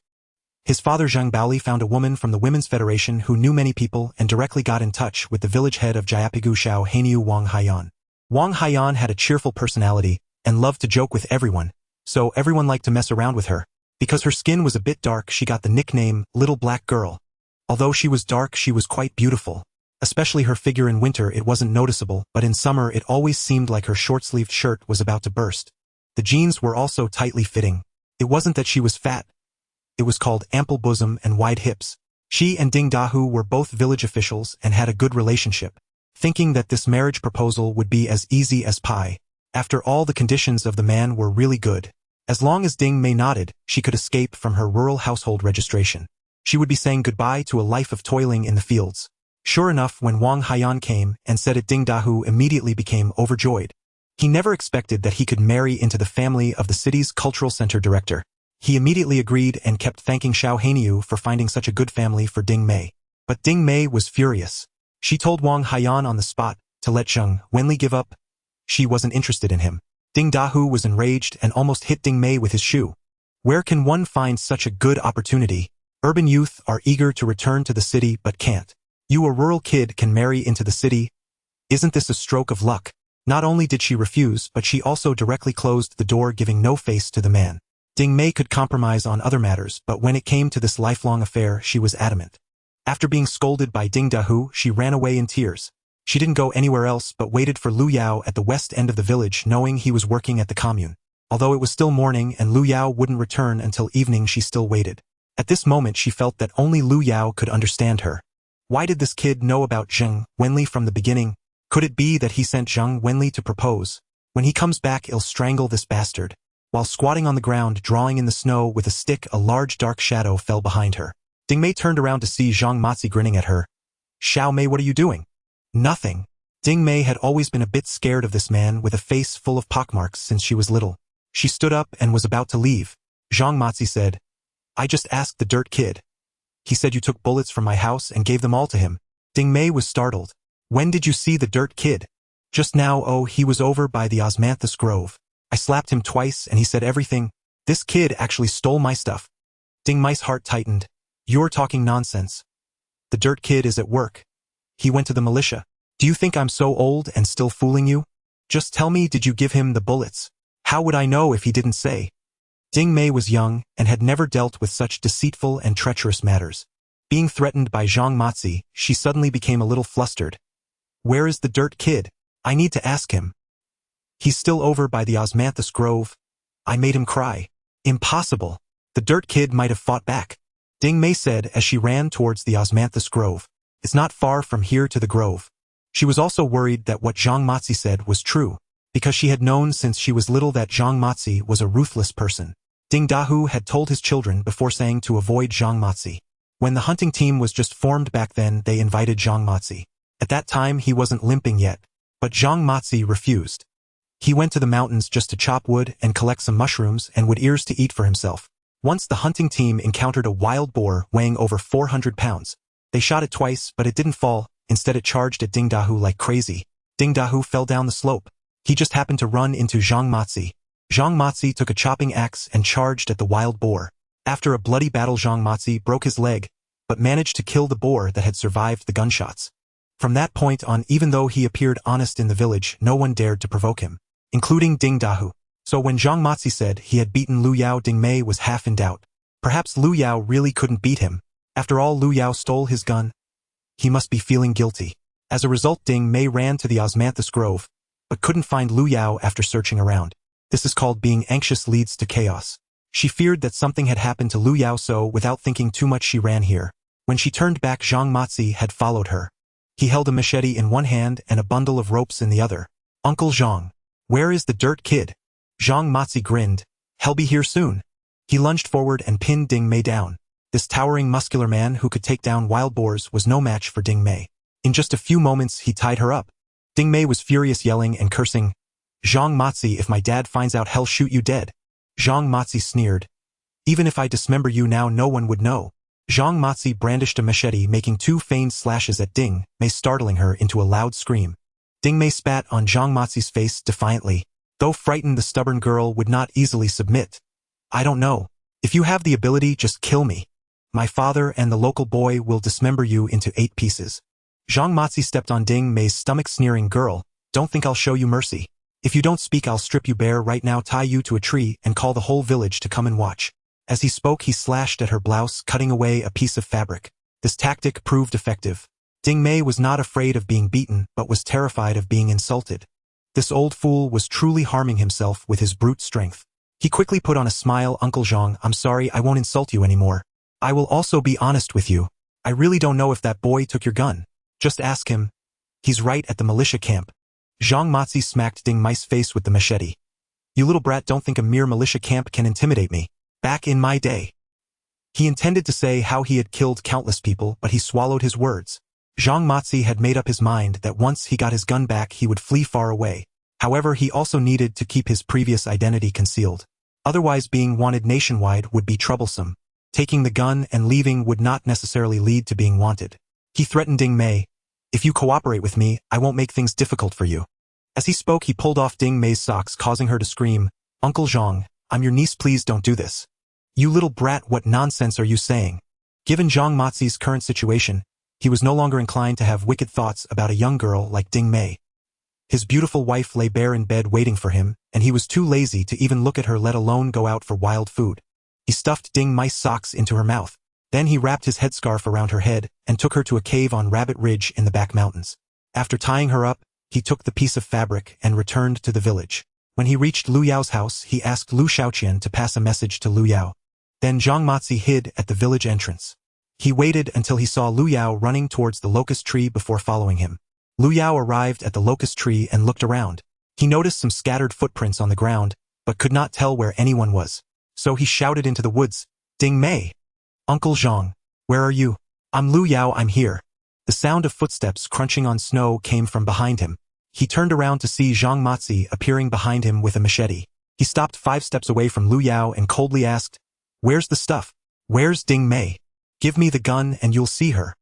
His father Zheng Baoli found a woman from the Women's Federation who knew many people and directly got in touch with the village head of Jiapigu Shao Hainiu Wang Haiyan. Wang Haiyan had a cheerful personality and loved to joke with everyone, so everyone liked to mess around with her. Because her skin was a bit dark, she got the nickname Little Black Girl. Although she was dark, she was quite beautiful. Especially her figure in winter, it wasn't noticeable, but in summer it always seemed like her short-sleeved shirt was about to burst. The jeans were also tightly fitting. It wasn't that she was fat. It was called ample bosom and wide hips. She and Ding Dahu were both village officials and had a good relationship. Thinking that this marriage proposal would be as easy as pie. After all, the conditions of the man were really good. As long as Ding Mei nodded, she could escape from her rural household registration. She would be saying goodbye to a life of toiling in the fields. Sure enough, when Wang Haiyan came and said it, Ding Dahu immediately became overjoyed. He never expected that he could marry into the family of the city's cultural center director. He immediately agreed and kept thanking Shao Hainiu for finding such a good family for Ding Mei. But Ding Mei was furious. She told Wang Haiyan on the spot to let Zheng Wenli give up. She wasn't interested in him. Ding Dahu was enraged and almost hit Ding Mei with his shoe. Where can one find such a good opportunity? Urban youth are eager to return to the city but can't. You, a rural kid, can marry into the city? Isn't this a stroke of luck? Not only did she refuse, but she also directly closed the door, giving no face to the man. Ding Mei could compromise on other matters, but when it came to this lifelong affair, she was adamant. After being scolded by Ding Dahu, she ran away in tears. She didn't go anywhere else but waited for Lu Yao at the west end of the village, knowing he was working at the commune. Although it was still morning and Lu Yao wouldn't return until evening, she still waited. At this moment she felt that only Lu Yao could understand her. Why did this kid know about Zheng Wenli from the beginning? Could it be that he sent Zheng Wenli to propose? When he comes back, I'll strangle this bastard. While squatting on the ground, drawing in the snow with a stick, a large dark shadow fell behind her. Ding Mei turned around to see Zhang Matzi grinning at her. Xiao Mei, what are you doing? Nothing. Ding Mei had always been a bit scared of this man with a face full of pockmarks since she was little. She stood up and was about to leave. Zhang Matzi said, I just asked the dirt kid. He said you took bullets from my house and gave them all to him. Ding Mei was startled. When did you see the dirt kid? Just now. Oh, he was over by the osmanthus grove. I slapped him twice and he said everything. This kid actually stole my stuff. Ding Mei's heart tightened. You're talking nonsense. The dirt kid is at work. He went to the militia. Do you think I'm so old and still fooling you? Just tell me, did you give him the bullets? How would I know if he didn't say? Ding Mei was young and had never dealt with such deceitful and treacherous matters. Being threatened by Zhang Matzi, she suddenly became a little flustered. Where is the dirt kid? I need to ask him. He's still over by the osmanthus grove. I made him cry. Impossible. The dirt kid might have fought back. Ding Mei said as she ran towards the osmanthus grove. It's not far from here to the grove. She was also worried that what Zhang Matzi said was true, because she had known since she was little that Zhang Matzi was a ruthless person. Ding Dahu had told his children before saying to avoid Zhang Matzi. When the hunting team was just formed back then, they invited Zhang Matzi. At that time he wasn't limping yet, but Zhang Matzi refused. He went to the mountains just to chop wood and collect some mushrooms and wood ears to eat for himself. Once the hunting team encountered a wild boar weighing over 400 pounds. They shot it twice, but it didn't fall. Instead it charged at Ding Dahu like crazy. Ding Dahu fell down the slope. He just happened to run into Zhang Matzi. Zhang Matzi took a chopping axe and charged at the wild boar. After a bloody battle, Zhang Matzi broke his leg, but managed to kill the boar that had survived the gunshots. From that point on, even though he appeared honest in the village, no one dared to provoke him, including Ding Dahu. So when Zhang Matzi said he had beaten Lu Yao, Ding Mei was half in doubt. Perhaps Lu Yao really couldn't beat him. After all, Lu Yao stole his gun. He must be feeling guilty. As a result, Ding Mei ran to the osmanthus grove, but couldn't find Lu Yao after searching around. This is called being anxious leads to chaos. She feared that something had happened to Lu Yao, so without thinking too much she ran here. When she turned back, Zhang Matzi had followed her. He held a machete in one hand and a bundle of ropes in the other. Uncle Zhang, where is the dirt kid? Zhang Matzi grinned. He'll be here soon. He lunged forward and pinned Ding Mei down. This towering muscular man who could take down wild boars was no match for Ding Mei. In just a few moments he tied her up. Ding Mei was furious, yelling and cursing. Zhang Matzi, if my dad finds out, he'll shoot you dead. Zhang Matzi sneered. Even if I dismember you now, no one would know. Zhang Matzi brandished a machete, making 2 feigned slashes at Ding Mei, startling her into a loud scream. Ding Mei spat on Zhang Matzi's face defiantly. Though frightened, the stubborn girl would not easily submit. I don't know. If you have the ability, just kill me. My father and the local boy will dismember you into 8 pieces. Zhang Matzi stepped on Ding Mei's stomach, sneering, girl, don't think I'll show you mercy. If you don't speak, I'll strip you bare right now, tie you to a tree, and call the whole village to come and watch. As he spoke, he slashed at her blouse, cutting away a piece of fabric. This tactic proved effective. Ding Mei was not afraid of being beaten, but was terrified of being insulted. This old fool was truly harming himself with his brute strength. He quickly put on a smile. Uncle Zhang, I'm sorry, I won't insult you anymore. I will also be honest with you. I really don't know if that boy took your gun. Just ask him. He's right at the militia camp. Zhang Matzi smacked Ding Mei's face with the machete. You little brat, don't think a mere militia camp can intimidate me. Back in my day. He intended to say how he had killed countless people, but he swallowed his words. Zhang Matzi had made up his mind that once he got his gun back, he would flee far away. However, he also needed to keep his previous identity concealed. Otherwise, being wanted nationwide would be troublesome. Taking the gun and leaving would not necessarily lead to being wanted. He threatened Ding Mei, if you cooperate with me, I won't make things difficult for you. As he spoke, he pulled off Ding Mei's socks, causing her to scream, Uncle Zhang, I'm your niece, please don't do this. You little brat, what nonsense are you saying? Given Zhang Matzi's current situation, he was no longer inclined to have wicked thoughts about a young girl like Ding Mei. His beautiful wife lay bare in bed waiting for him, and he was too lazy to even look at her, let alone go out for wild food. He stuffed Ding Mei's socks into her mouth. Then he wrapped his headscarf around her head and took her to a cave on Rabbit Ridge in the back mountains. After tying her up, he took the piece of fabric and returned to the village. When he reached Lu Yao's house, he asked Lu Shaoqian to pass a message to Lu Yao. Then Zhang Matzi hid at the village entrance. He waited until he saw Lu Yao running towards the locust tree before following him. Lu Yao arrived at the locust tree and looked around. He noticed some scattered footprints on the ground, but could not tell where anyone was. So he shouted into the woods, Ding Mei! Uncle Zhang, where are you? I'm Lu Yao, I'm here. The sound of footsteps crunching on snow came from behind him. He turned around to see Zhang Matzi appearing behind him with a machete. He stopped 5 steps away from Lu Yao and coldly asked, Where's the stuff? Where's Ding Mei? Give me the gun and you'll see her.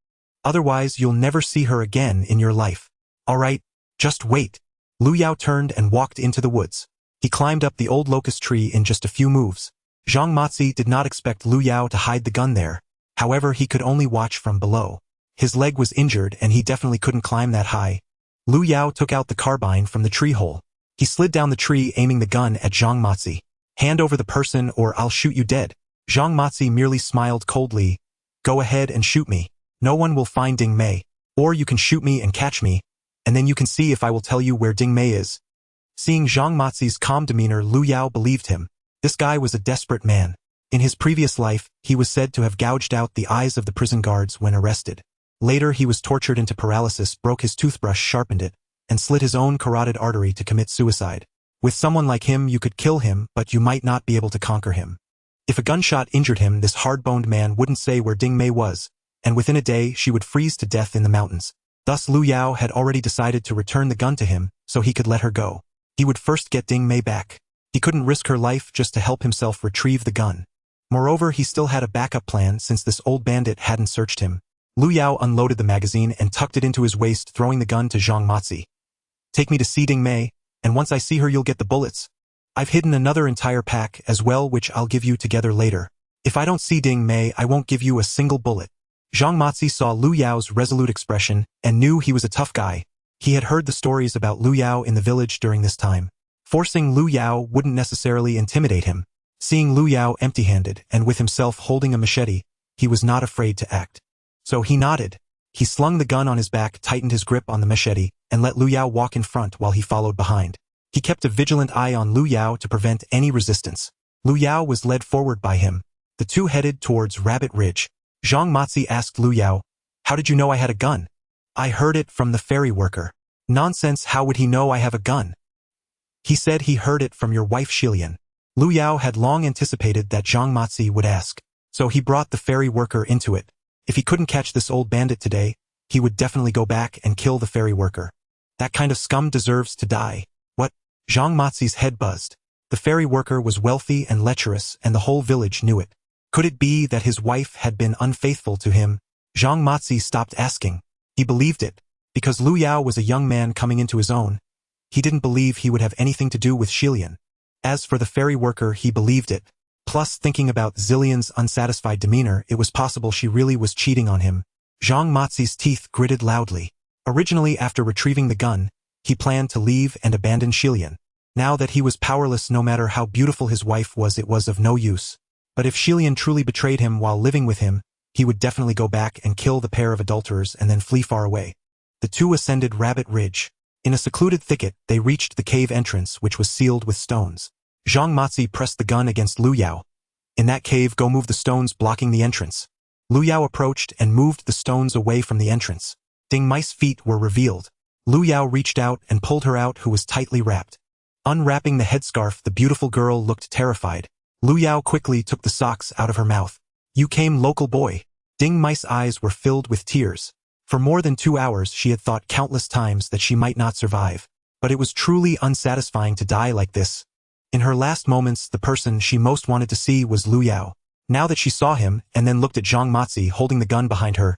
Otherwise, you'll never see her again in your life. All right, just wait. Lu Yao turned and walked into the woods. He climbed up the old locust tree in just a few moves. Zhang Matzi did not expect Lu Yao to hide the gun there. However, he could only watch from below. His leg was injured and he definitely couldn't climb that high. Lu Yao took out the carbine from the tree hole. He slid down the tree, aiming the gun at Zhang Matzi. Hand over the person or I'll shoot you dead. Zhang Matzi merely smiled coldly. Go ahead and shoot me. No one will find Ding Mei. Or you can shoot me and catch me, and then you can see if I will tell you where Ding Mei is. Seeing Zhang Matzi's calm demeanor, Lu Yao believed him. This guy was a desperate man. In his previous life, he was said to have gouged out the eyes of the prison guards when arrested. Later, he was tortured into paralysis, broke his toothbrush, sharpened it, and slit his own carotid artery to commit suicide. With someone like him, you could kill him, but you might not be able to conquer him. If a gunshot injured him, this hard-boned man wouldn't say where Ding Mei was, and within a day she would freeze to death in the mountains. Thus Lu Yao had already decided to return the gun to him, so he could let her go. He would first get Ding Mei back. He couldn't risk her life just to help himself retrieve the gun. Moreover, he still had a backup plan since this old bandit hadn't searched him. Lu Yao unloaded the magazine and tucked it into his waist, throwing the gun to Zhang Matzi. Take me to see Ding Mei, and once I see her you'll get the bullets. I've hidden another entire pack as well, which I'll give you together later. If I don't see Ding Mei, I won't give you a single bullet. Zhang Matzi saw Lu Yao's resolute expression and knew he was a tough guy. He had heard the stories about Lu Yao in the village during this time. Forcing Lu Yao wouldn't necessarily intimidate him. Seeing Lu Yao empty-handed and with himself holding a machete, he was not afraid to act. So he nodded. He slung the gun on his back, tightened his grip on the machete, and let Lu Yao walk in front while he followed behind. He kept a vigilant eye on Lu Yao to prevent any resistance. Lu Yao was led forward by him. The two headed towards Rabbit Ridge. Zhang Matzi asked Lu Yao, How did you know I had a gun? I heard it from the ferry worker. Nonsense, how would he know I have a gun? He said he heard it from your wife Shilian. Lu Yao had long anticipated that Zhang Matzi would ask, so he brought the ferry worker into it. If he couldn't catch this old bandit today, he would definitely go back and kill the ferry worker. That kind of scum deserves to die. What? Zhang Matzi's head buzzed. The ferry worker was wealthy and lecherous, and the whole village knew it. Could it be that his wife had been unfaithful to him? Zhang Matsi stopped asking. He believed it. Because Lu Yao was a young man coming into his own, he didn't believe he would have anything to do with Xilian. As for the ferry worker, he believed it. Plus, thinking about Zillian's unsatisfied demeanor, it was possible she really was cheating on him. Zhang Matsi's teeth gritted loudly. Originally, after retrieving the gun, he planned to leave and abandon Xilian. Now that he was powerless, no matter how beautiful his wife was, it was of no use. But if Xilian truly betrayed him while living with him, he would definitely go back and kill the pair of adulterers and then flee far away. The two ascended Rabbit Ridge. In a secluded thicket, they reached the cave entrance, which was sealed with stones. Zhang Matsi pressed the gun against Lu Yao. In that cave, go move the stones blocking the entrance. Lu Yao approached and moved the stones away from the entrance. Ding Mai's feet were revealed. Lu Yao reached out and pulled her out, who was tightly wrapped. Unwrapping the headscarf, the beautiful girl looked terrified. Lu Yao quickly took the socks out of her mouth. You came, local boy. Ding Mai's eyes were filled with tears. For more than 2 hours, she had thought countless times that she might not survive. But it was truly unsatisfying to die like this. In her last moments, the person she most wanted to see was Lu Yao. Now that she saw him, and then looked at Zhang Matsi holding the gun behind her,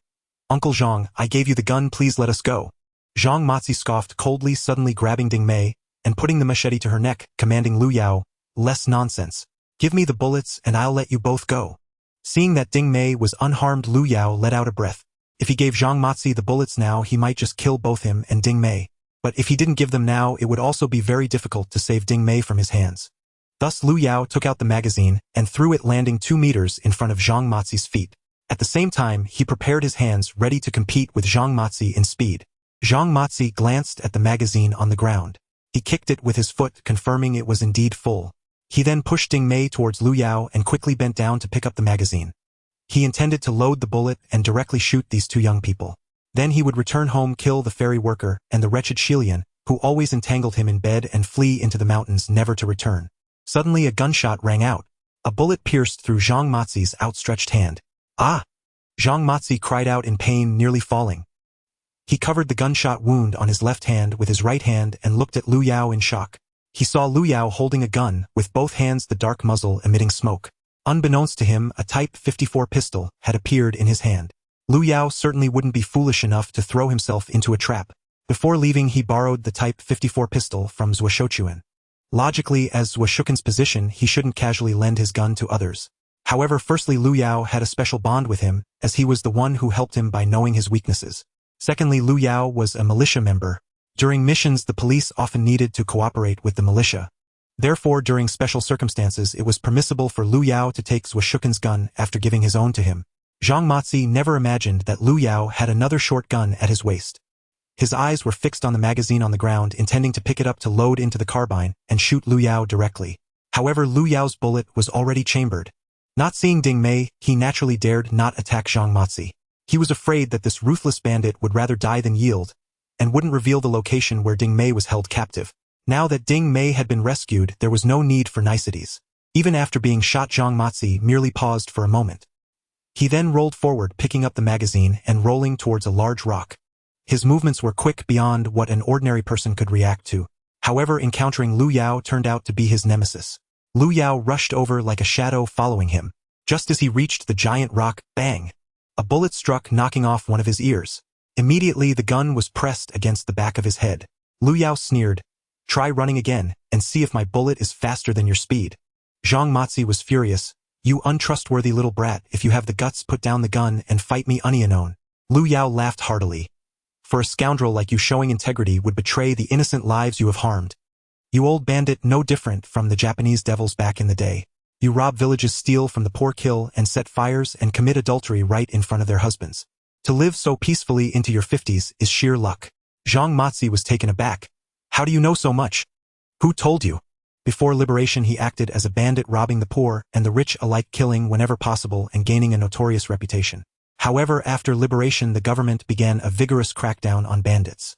Uncle Zhang, I gave you the gun, please let us go. Zhang Matsi scoffed coldly, suddenly grabbing Ding Mei, and putting the machete to her neck, commanding Lu Yao, less nonsense. Give me the bullets and I'll let you both go. Seeing that Ding Mei was unharmed, Lu Yao let out a breath. If he gave Zhang Matsi the bullets now, he might just kill both him and Ding Mei. But if he didn't give them now, it would also be very difficult to save Ding Mei from his hands. Thus Lu Yao took out the magazine and threw it, landing 2 meters in front of Zhang Matsi's feet. At the same time, he prepared his hands ready to compete with Zhang Matsi in speed. Zhang Matsi glanced at the magazine on the ground. He kicked it with his foot, confirming it was indeed full. He then pushed Ding Mei towards Lu Yao and quickly bent down to pick up the magazine. He intended to load the bullet and directly shoot these 2 young people. Then he would return home, kill the ferry worker and the wretched Xilian, who always entangled him in bed, and flee into the mountains, never to return. Suddenly a gunshot rang out. A bullet pierced through Zhang Matsi's outstretched hand. Ah! Zhang Matsi cried out in pain, nearly falling. He covered the gunshot wound on his left hand with his right hand and looked at Lu Yao in shock. He saw Lu Yao holding a gun, with both hands, the dark muzzle emitting smoke. Unbeknownst to him, a Type 54 pistol had appeared in his hand. Lu Yao certainly wouldn't be foolish enough to throw himself into a trap. Before leaving, he borrowed the Type 54 pistol from Zhuo Shouchuan. Logically, as Zhuo Shuken's position, he shouldn't casually lend his gun to others. However, firstly, Lu Yao had a special bond with him, as he was the one who helped him by knowing his weaknesses. Secondly, Lu Yao was a militia member. During missions, the police often needed to cooperate with the militia. Therefore, during special circumstances, it was permissible for Lu Yao to take Zhuo Shuken's gun after giving his own to him. Zhang Matsi never imagined that Lu Yao had another short gun at his waist. His eyes were fixed on the magazine on the ground, intending to pick it up to load into the carbine and shoot Lu Yao directly. However, Lu Yao's bullet was already chambered. Not seeing Ding Mei, he naturally dared not attack Zhang Matsi. He was afraid that this ruthless bandit would rather die than yield, and wouldn't reveal the location where Ding Mei was held captive. Now that Ding Mei had been rescued, there was no need for niceties. Even after being shot, Zhang Matsi merely paused for a moment. He then rolled forward, picking up the magazine and rolling towards a large rock. His movements were quick beyond what an ordinary person could react to. However, encountering Lu Yao turned out to be his nemesis. Lu Yao rushed over like a shadow, following him. Just as he reached the giant rock, bang! A bullet struck, knocking off one of his ears. Immediately, the gun was pressed against the back of his head. Lu Yao sneered, "Try running again, and see if my bullet is faster than your speed." Zhang Matsi was furious. "You untrustworthy little brat, if you have the guts, put down the gun and fight me unknown." Lu Yao laughed heartily. "For a scoundrel like you, showing integrity would betray the innocent lives you have harmed. You old bandit, no different from the Japanese devils back in the day. You rob villages, steal from the poor, kill and set fires, and commit adultery right in front of their husbands. To live so peacefully into your 50s is sheer luck." Zhang Matsi was taken aback. "How do you know so much? Who told you?" Before liberation, he acted as a bandit, robbing the poor and the rich alike, killing whenever possible and gaining a notorious reputation. However, after liberation, the government began a vigorous crackdown on bandits.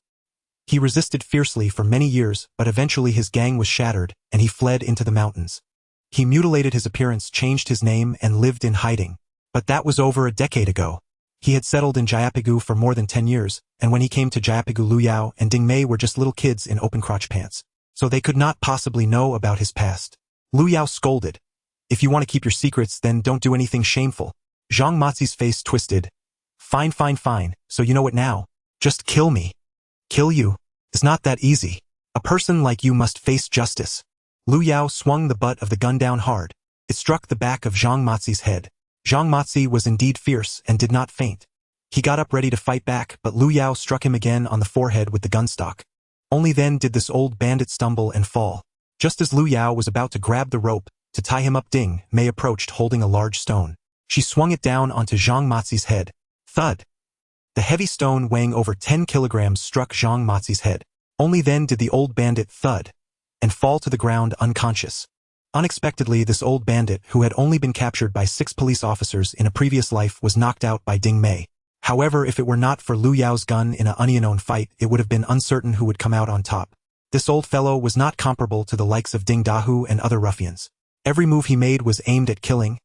He resisted fiercely for many years, but eventually his gang was shattered, and he fled into the mountains. He mutilated his appearance, changed his name, and lived in hiding. But that was over a decade ago. He had settled in Jayapigu for more than 10 years, and when he came to Jayapigu, Lu Yao and Ding Mei were just little kids in open crotch pants, so they could not possibly know about his past. Lu Yao scolded, If you want to keep your secrets, then don't do anything shameful. Zhang Mozi's face twisted. Fine, fine, fine, so you know what now? Just kill me. Kill you? It's not that easy. A person like you must face justice. Lu Yao swung the butt of the gun down hard. It struck the back of Zhang Mozi's head. Zhang Mozi was indeed fierce and did not faint. He got up ready to fight back, but Lu Yao struck him again on the forehead with the gun stock. Only then did this old bandit stumble and fall. Just as Lu Yao was about to grab the rope to tie him up, Ding Mei approached holding a large stone. She swung it down onto Zhang Mozi's head. Thud! The heavy stone weighing over 10 kilograms struck Zhang Mozi's head. Only then did the old bandit thud and fall to the ground unconscious. Unexpectedly, this old bandit, who had only been captured by 6 police officers in a previous life, was knocked out by Ding Mei. However, if it were not for Lu Yao's gun in an unknown fight, it would have been uncertain who would come out on top. This old fellow was not comparable to the likes of Ding Dahu and other ruffians. Every move he made was aimed at killing.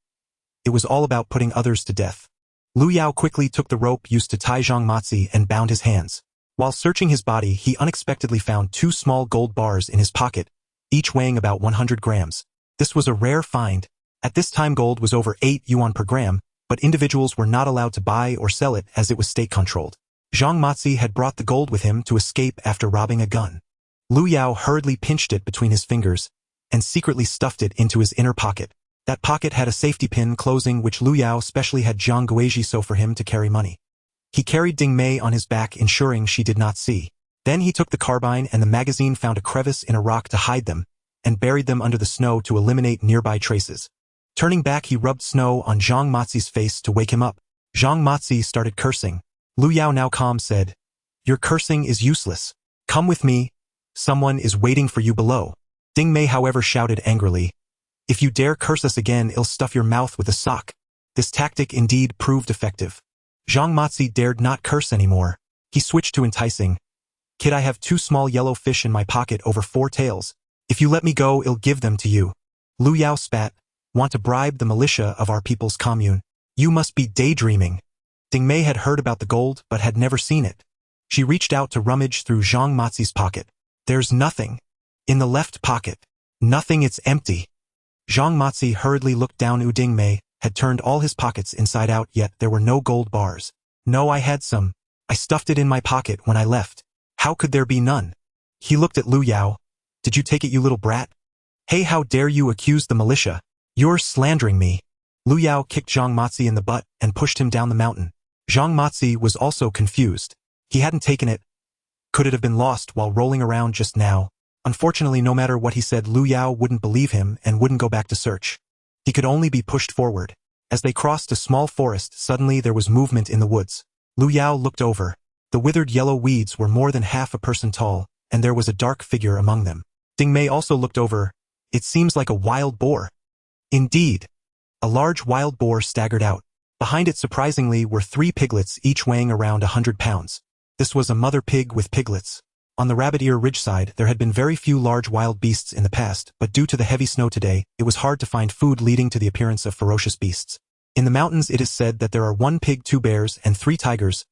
It was all about putting others to death. Lu Yao quickly took the rope used to tie Zhang Mozi and bound his hands. While searching his body, he unexpectedly found 2 small gold bars in his pocket, each weighing about 100 grams. This was a rare find. At this time, gold was over 8 yuan per gram, but individuals were not allowed to buy or sell it as it was state-controlled. Zhang Mozi had brought the gold with him to escape after robbing a gun. Lu Yao hurriedly pinched it between his fingers and secretly stuffed it into his inner pocket. That pocket had a safety pin closing which Lu Yao specially had Jiang Guizhi sew for him to carry money. He carried Ding Mei on his back, ensuring she did not see. Then he took the carbine and the magazine, found a crevice in a rock to hide them, and buried them under the snow to eliminate nearby traces. Turning back, he rubbed snow on Zhang Mozi's face to wake him up. Zhang Mozi started cursing. Lu Yao, now calm, said, "Your cursing is useless. Come with me. Someone is waiting for you below." Ding Mei, however, shouted angrily, "If you dare curse us again, I'll stuff your mouth with a sock." This tactic indeed proved effective. Zhang Mozi dared not curse anymore. He switched to enticing. "Kid, I have 2 small yellow fish in my pocket over 4 taels. If you let me go, I'll give them to you." Lu Yao spat. "Want to bribe the militia of our people's commune? You must be daydreaming." Ding Mei had heard about the gold but had never seen it. She reached out to rummage through Zhang Mozi's pocket. "There's nothing. In the left pocket. Nothing, it's empty." Zhang Mozi hurriedly looked down. Ding Mei had turned all his pockets inside out, yet there were no gold bars. "No, I had some. I stuffed it in my pocket when I left. How could there be none?" He looked at Lu Yao. "Did you take it, you little brat? Hey, how dare you accuse the militia? You're slandering me." Lu Yao kicked Zhang Mozi in the butt and pushed him down the mountain. Zhang Mozi was also confused. He hadn't taken it. Could it have been lost while rolling around just now? Unfortunately, no matter what he said, Lu Yao wouldn't believe him and wouldn't go back to search. He could only be pushed forward. As they crossed a small forest, suddenly there was movement in the woods. Lu Yao looked over. The withered yellow weeds were more than half a person tall, and there was a dark figure among them. Ding Mei also looked over. "It seems like a wild boar." Indeed. A large wild boar staggered out. Behind it, surprisingly, were 3 piglets, each weighing around 100 pounds. This was a mother pig with piglets. On the Rabbit Ear Ridge side, there had been very few large wild beasts in the past, but due to the heavy snow today, it was hard to find food, leading to the appearance of ferocious beasts. In the mountains, it is said that there are 1 pig, 2 bears, and 3 tigers.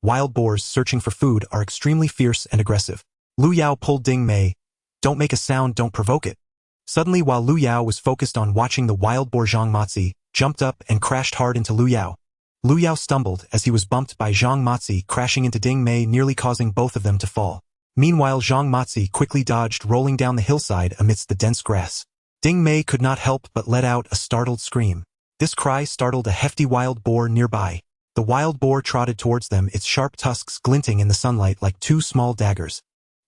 Wild boars searching for food are extremely fierce and aggressive. Lu Yao pulled Ding Mei. "Don't make a sound, don't provoke it." Suddenly, while Lu Yao was focused on watching the wild boar, Zhang Mozi jumped up and crashed hard into Lu Yao. Lu Yao stumbled as he was bumped by Zhang Mozi, crashing into Ding Mei, nearly causing both of them to fall. Meanwhile, Zhang Mozi quickly dodged, rolling down the hillside amidst the dense grass. Ding Mei could not help but let out a startled scream. This cry startled a hefty wild boar nearby. The wild boar trotted towards them, its sharp tusks glinting in the sunlight like 2 small daggers.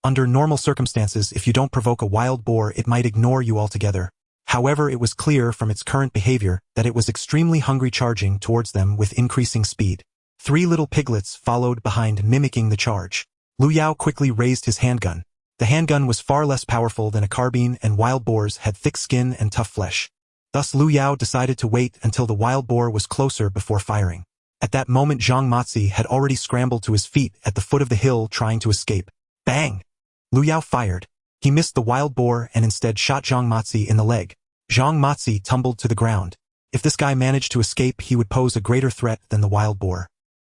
Under normal circumstances, if you don't provoke a wild boar, it might ignore you altogether. However, it was clear from its current behavior that it was extremely hungry, charging towards them with increasing speed. 3 little piglets followed behind, mimicking the charge. Lu Yao quickly raised his handgun. The handgun was far less powerful than a carbine, and wild boars had thick skin and tough flesh. Thus Lu Yao decided to wait until the wild boar was closer before firing. At that moment, Zhang Mozi had already scrambled to his feet at the foot of the hill, trying to escape. Bang! Lu Yao fired. He missed the wild boar and instead shot Zhang Mozi in the leg. Zhang Mozi tumbled to the ground. If this guy managed to escape, he would pose a greater threat than the wild boar.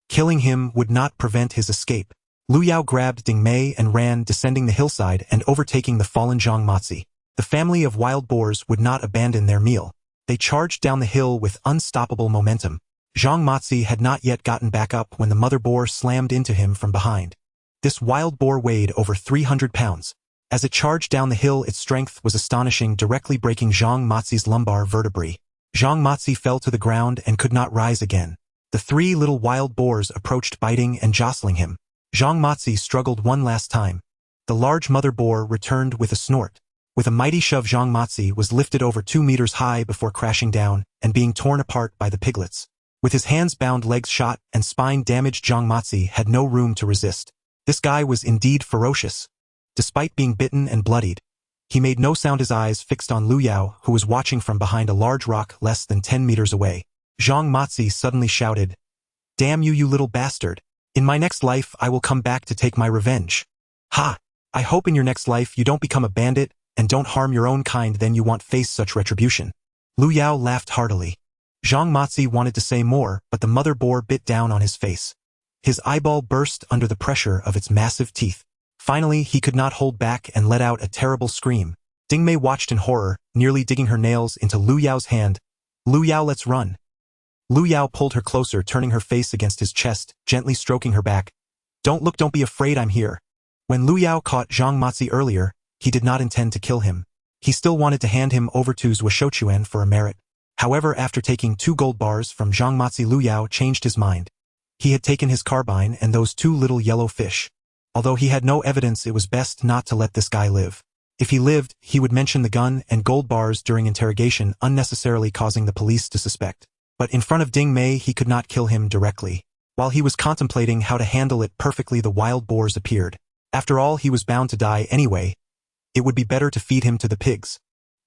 Killing him would not prevent his escape. Lu Yao grabbed Ding Mei and ran, descending the hillside and overtaking the fallen Zhang Mozi. The family of wild boars would not abandon their meal. They charged down the hill with unstoppable momentum. Zhang Matsi had not yet gotten back up when the mother boar slammed into him from behind. This wild boar weighed over 300 pounds. As it charged down the hill, its strength was astonishing, directly breaking Zhang Matsi's lumbar vertebrae. Zhang Matsi fell to the ground and could not rise again. The three little wild boars approached, biting and jostling him. Zhang Matsi struggled one last time. The large mother boar returned with a snort. With a mighty shove, Zhang Matsi was lifted over 2 meters high before crashing down and being torn apart by the piglets. With his hands bound, legs shot, and spine damaged, Zhang Matsi had no room to resist. This guy was indeed ferocious. Despite being bitten and bloodied, he made no sound, his eyes fixed on Lu Yao, who was watching from behind a large rock less than 10 meters away. Zhang Matsi suddenly shouted, "Damn you, you little bastard! In my next life I will come back to take my revenge. Ha! I hope in your next life you don't become a bandit and don't harm your own kind, then you won't face such retribution." Lu Yao laughed heartily. Zhang Matsi wanted to say more, but the mother boar bit down on his face. His eyeball burst under the pressure of its massive teeth. Finally, he could not hold back and let out a terrible scream. Ding Mei watched in horror, nearly digging her nails into Lu Yao's hand. "Lu Yao, let's run." Lu Yao pulled her closer, turning her face against his chest, gently stroking her back. "Don't look, don't be afraid, I'm here." When Lu Yao caught Zhang Matsi earlier, he did not intend to kill him. He still wanted to hand him over to Zhou Shouchuan for a merit. However, after taking 2 gold bars from Zhang Matsi, Lu Yao changed his mind. He had taken his carbine and those 2 little yellow fish. Although he had no evidence, it was best not to let this guy live. If he lived, he would mention the gun and gold bars during interrogation, unnecessarily causing the police to suspect. But in front of Ding Mei, he could not kill him directly. While he was contemplating how to handle it perfectly, the wild boars appeared. After all, he was bound to die anyway. It would be better to feed him to the pigs.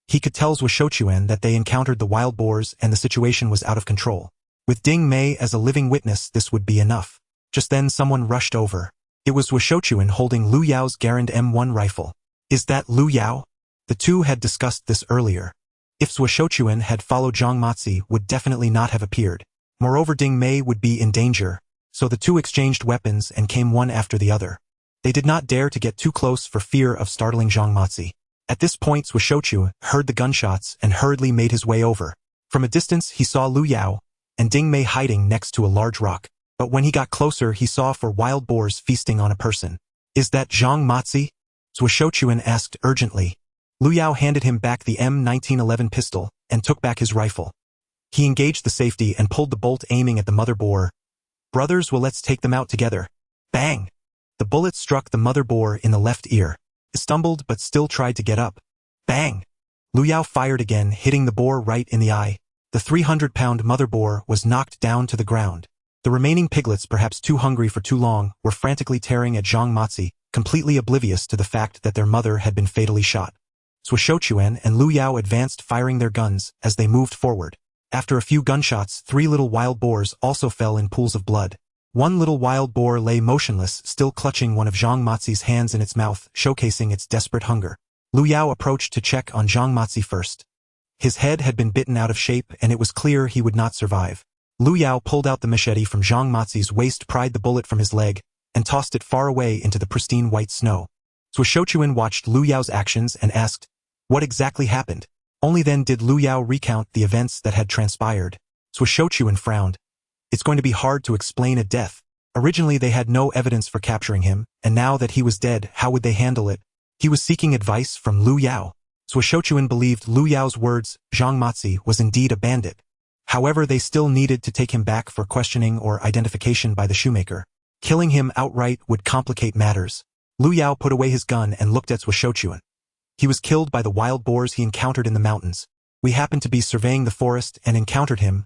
He could tell Zhou Shouchuan that they encountered the wild boars and the situation was out of control. With Ding Mei as a living witness, this would be enough. Just then someone rushed over. It was Zhou Shouchuan holding Lu Yao's Garand M1 rifle. "Is that Lu Yao?" The two had discussed this earlier. If Zhou Shouchuan had followed, Zhang Matsi would definitely not have appeared. Moreover, Ding Mei would be in danger, so the two exchanged weapons and came one after the other. They did not dare to get too close for fear of startling Zhang Matsi. At this point, Zhou Shouchuan heard the gunshots and hurriedly made his way over. From a distance, he saw Lu Yao and Ding Mei hiding next to a large rock. But when he got closer, he saw 4 wild boars feasting on a person. "Is that Zhang Matsi?" Zhou Shouchuan asked urgently. Lu Yao handed him back the M1911 pistol and took back his rifle. He engaged the safety and pulled the bolt, aiming at the mother boar. "Brothers, well, let's take them out together." Bang! The bullet struck the mother boar in the left ear. It stumbled but still tried to get up. Bang! Lu Yao fired again, hitting the boar right in the eye. The 300-pound mother boar was knocked down to the ground. The remaining piglets, perhaps too hungry for too long, were frantically tearing at Zhang Matsi, completely oblivious to the fact that their mother had been fatally shot. Zhou Shouchuan and Lu Yao advanced, firing their guns as they moved forward. After a few gunshots, 3 little wild boars also fell in pools of blood. One little wild boar lay motionless, still clutching one of Zhang Matsi's hands in its mouth, showcasing its desperate hunger. Lu Yao approached to check on Zhang Matsi first. His head had been bitten out of shape, and it was clear he would not survive. Lu Yao pulled out the machete from Zhang Matsi's waist, pried the bullet from his leg, and tossed it far away into the pristine white snow. Zhou Shouchuan watched Lu Yao's actions and asked, "What exactly happened?" Only then did Lu Yao recount the events that had transpired. Zhou Shouchuan frowned. It's going to be hard to explain a death. Originally they had no evidence for capturing him, and now that he was dead, how would they handle it? He was seeking advice from Lu Yao. Zhou Shouchuan believed Lu Yao's words. Zhang Matsi was indeed a bandit. However, they still needed to take him back for questioning or identification by the shoemaker. Killing him outright would complicate matters. Lu Yao put away his gun and looked at Zhou Shouchuan. He was killed by the wild boars he encountered in the mountains. We happened to be surveying the forest and encountered him.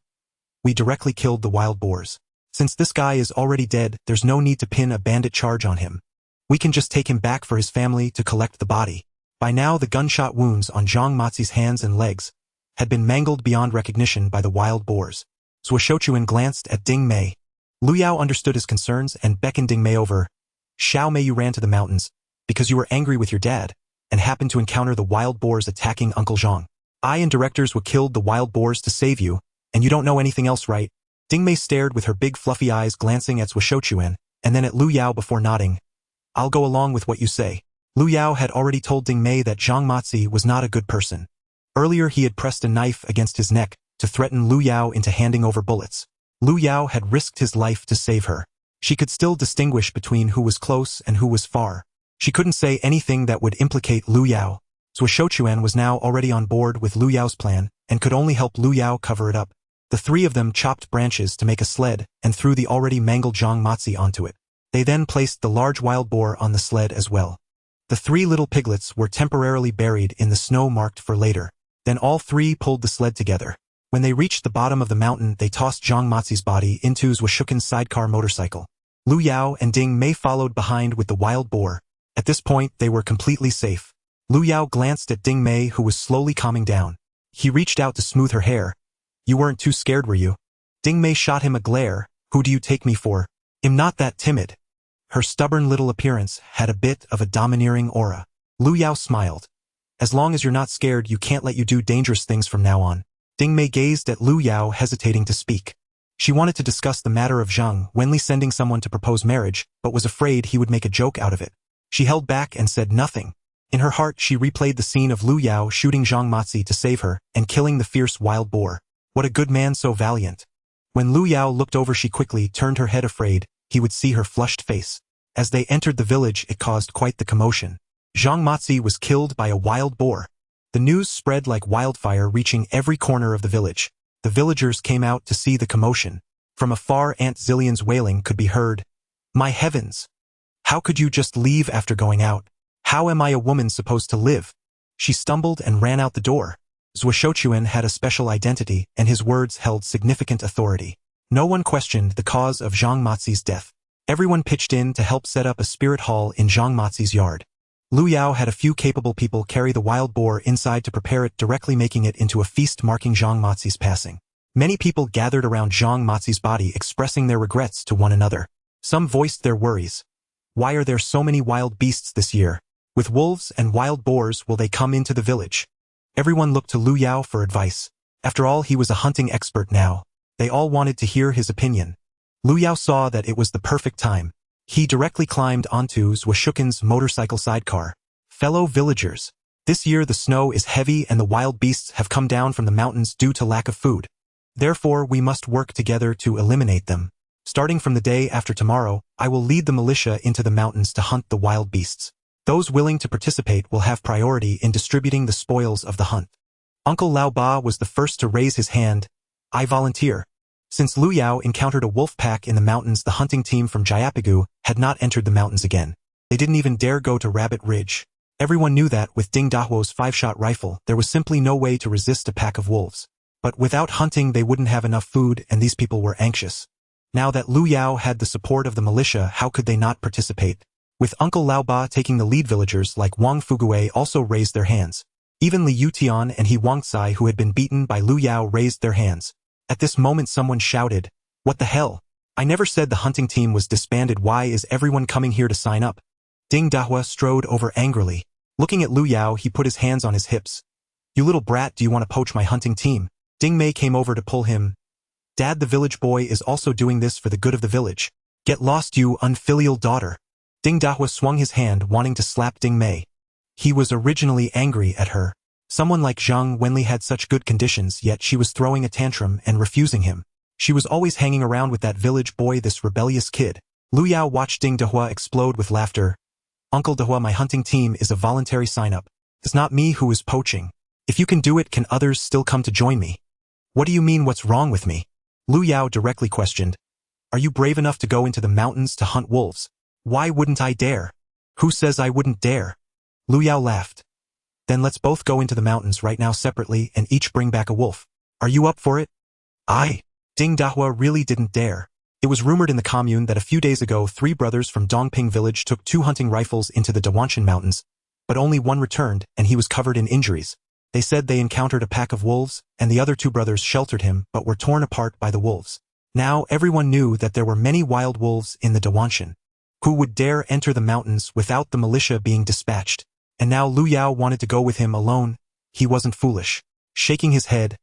We directly killed the wild boars. Since this guy is already dead, there's no need to pin a bandit charge on him. We can just take him back for his family to collect the body. By now, the gunshot wounds on Zhang Matsi's hands and legs had been mangled beyond recognition by the wild boars. Zhou Shouchuan glanced at Ding Mei. Lu Yao understood his concerns and beckoned Ding Mei over. "Xiao Mei, you ran to the mountains because you were angry with your dad and happened to encounter the wild boars attacking Uncle Zhang. I and directors were killed the wild boars to save you, and you don't know anything else, right?" Ding Mei stared with her big fluffy eyes, glancing at Zhou Shouchuan and then at Lu Yao before nodding. "I'll go along with what you say." Lu Yao had already told Ding Mei that Zhang Matsi was not a good person. Earlier he had pressed a knife against his neck to threaten Lu Yao into handing over bullets. Lu Yao had risked his life to save her. She could still distinguish between who was close and who was far. She couldn't say anything that would implicate Lu Yao. Zhuo Shouchuan was now already on board with Lu Yao's plan and could only help Lu Yao cover it up. The three of them chopped branches to make a sled and threw the already mangled Zhang Matzi onto it. They then placed the large wild boar on the sled as well. The three little piglets were temporarily buried in the snow marked for later. Then all three pulled the sled together. When they reached the bottom of the mountain, they tossed Zhang Matzi's body into Zhuo Shuken's sidecar motorcycle. Lu Yao and Ding Mei followed behind with the wild boar. At this point, they were completely safe. Lu Yao glanced at Ding Mei, who was slowly calming down. He reached out to smooth her hair. "You weren't too scared, were you?" Ding Mei shot him a glare. "Who do you take me for? I'm not that timid." Her stubborn little appearance had a bit of a domineering aura. Lu Yao smiled. "As long as you're not scared, you can't let you do dangerous things from now on." Ding Mei gazed at Lu Yao, hesitating to speak. She wanted to discuss the matter of Zhang Wenli sending someone to propose marriage, but was afraid he would make a joke out of it. She held back and said nothing. In her heart, she replayed the scene of Lu Yao shooting Zhang Matzi to save her and killing the fierce wild boar. What a good man, so valiant. When Lu Yao looked over, she quickly turned her head, afraid he would see her flushed face. As they entered the village, it caused quite the commotion. Zhang Matzi was killed by a wild boar. The news spread like wildfire, reaching every corner of the village. The villagers came out to see the commotion. From afar, Aunt Zillion's wailing could be heard. "My heavens! How could you just leave after going out? How am I a woman supposed to live?" She stumbled and ran out the door. Zhuo Shouchuan had a special identity, and his words held significant authority. No one questioned the cause of Zhang Matzi's death. Everyone pitched in to help set up a spirit hall in Zhang Matzi's yard. Lu Yao had a few capable people carry the wild boar inside to prepare it, directly making it into a feast marking Zhang Matzi's passing. Many people gathered around Zhang Matzi's body, expressing their regrets to one another. Some voiced their worries. Why are there so many wild beasts this year? With wolves and wild boars, will they come into the village? Everyone looked to Lu Yao for advice. After all, he was a hunting expert now. They all wanted to hear his opinion. Lu Yao saw that it was the perfect time. He directly climbed onto Zhuo Shuken's motorcycle sidecar. "Fellow villagers, this year the snow is heavy and the wild beasts have come down from the mountains due to lack of food. Therefore, we must work together to eliminate them. Starting from the day after tomorrow, I will lead the militia into the mountains to hunt the wild beasts. Those willing to participate will have priority in distributing the spoils of the hunt." Uncle Lao Ba was the first to raise his hand. "I volunteer." Since Lu Yao encountered a wolf pack in the mountains, the hunting team from Jayapagu had not entered the mountains again. They didn't even dare go to Rabbit Ridge. Everyone knew that with Ding Dahuo's 5-shot rifle, there was simply no way to resist a pack of wolves. But without hunting, they wouldn't have enough food, and these people were anxious. Now that Lu Yao had the support of the militia, how could they not participate? With Uncle Lao Ba taking the lead, villagers like Wang Fugui also raised their hands. Even Li Yutian and He Wangcai, who had been beaten by Lu Yao, raised their hands. At this moment, someone shouted, "What the hell? I never said the hunting team was disbanded. Why is everyone coming here to sign up?" Ding Dahua strode over angrily. Looking at Lu Yao, he put his hands on his hips. "You little brat, do you want to poach my hunting team?" Ding Mei came over to pull him. "Dad, the village boy is also doing this for the good of the village. Get lost, you unfilial daughter." Ding Dahua swung his hand, wanting to slap Ding Mei. He was originally angry at her. Someone like Zhang Wenli had such good conditions, yet she was throwing a tantrum and refusing him. She was always hanging around with that village boy, this rebellious kid. Lu Yao watched Ding Dahua explode with laughter. "Uncle Dahua, my hunting team is a voluntary sign-up. It's not me who is poaching. If you can do it, can others still come to join me?" "What do you mean, what's wrong with me?" Lu Yao directly questioned. "Are you brave enough to go into the mountains to hunt wolves?" "Why wouldn't I dare?" "Who says I wouldn't dare?" Lu Yao laughed. "Then let's both go into the mountains right now separately and each bring back a wolf. Are you up for it?" "Aye." Ding Dahua really didn't dare. It was rumored in the commune that a few days ago 3 brothers from Dongping village took 2 hunting rifles into the Dawanshan mountains, but only one returned and he was covered in injuries. They said they encountered a pack of wolves, and the other 2 brothers sheltered him but were torn apart by the wolves. Now everyone knew that there were many wild wolves in the Dawanshan. Who would dare enter the mountains without the militia being dispatched? And now Lu Yao wanted to go with him alone. He wasn't foolish. Shaking his head,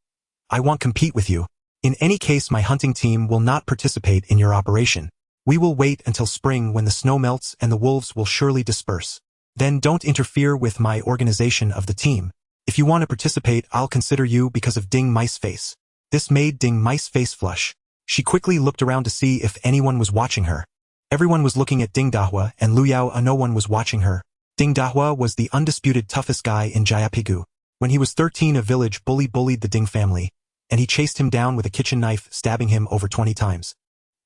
"I won't compete with you. In any case, my hunting team will not participate in your operation. We will wait until spring when the snow melts and the wolves will surely disperse. Then don't interfere with my organization of the team." If you want to participate, I'll consider you because of Ding Mice Face. This made Ding Mice Face flush. She quickly looked around to see if anyone was watching her. Everyone was looking at Ding Dahua and Lu Yao. No one was watching her. Ding Dahua was the undisputed toughest guy in Jayapigu. When he was 13, a village bully bullied the Ding family, and he chased him down with a kitchen knife, stabbing him over 20 times.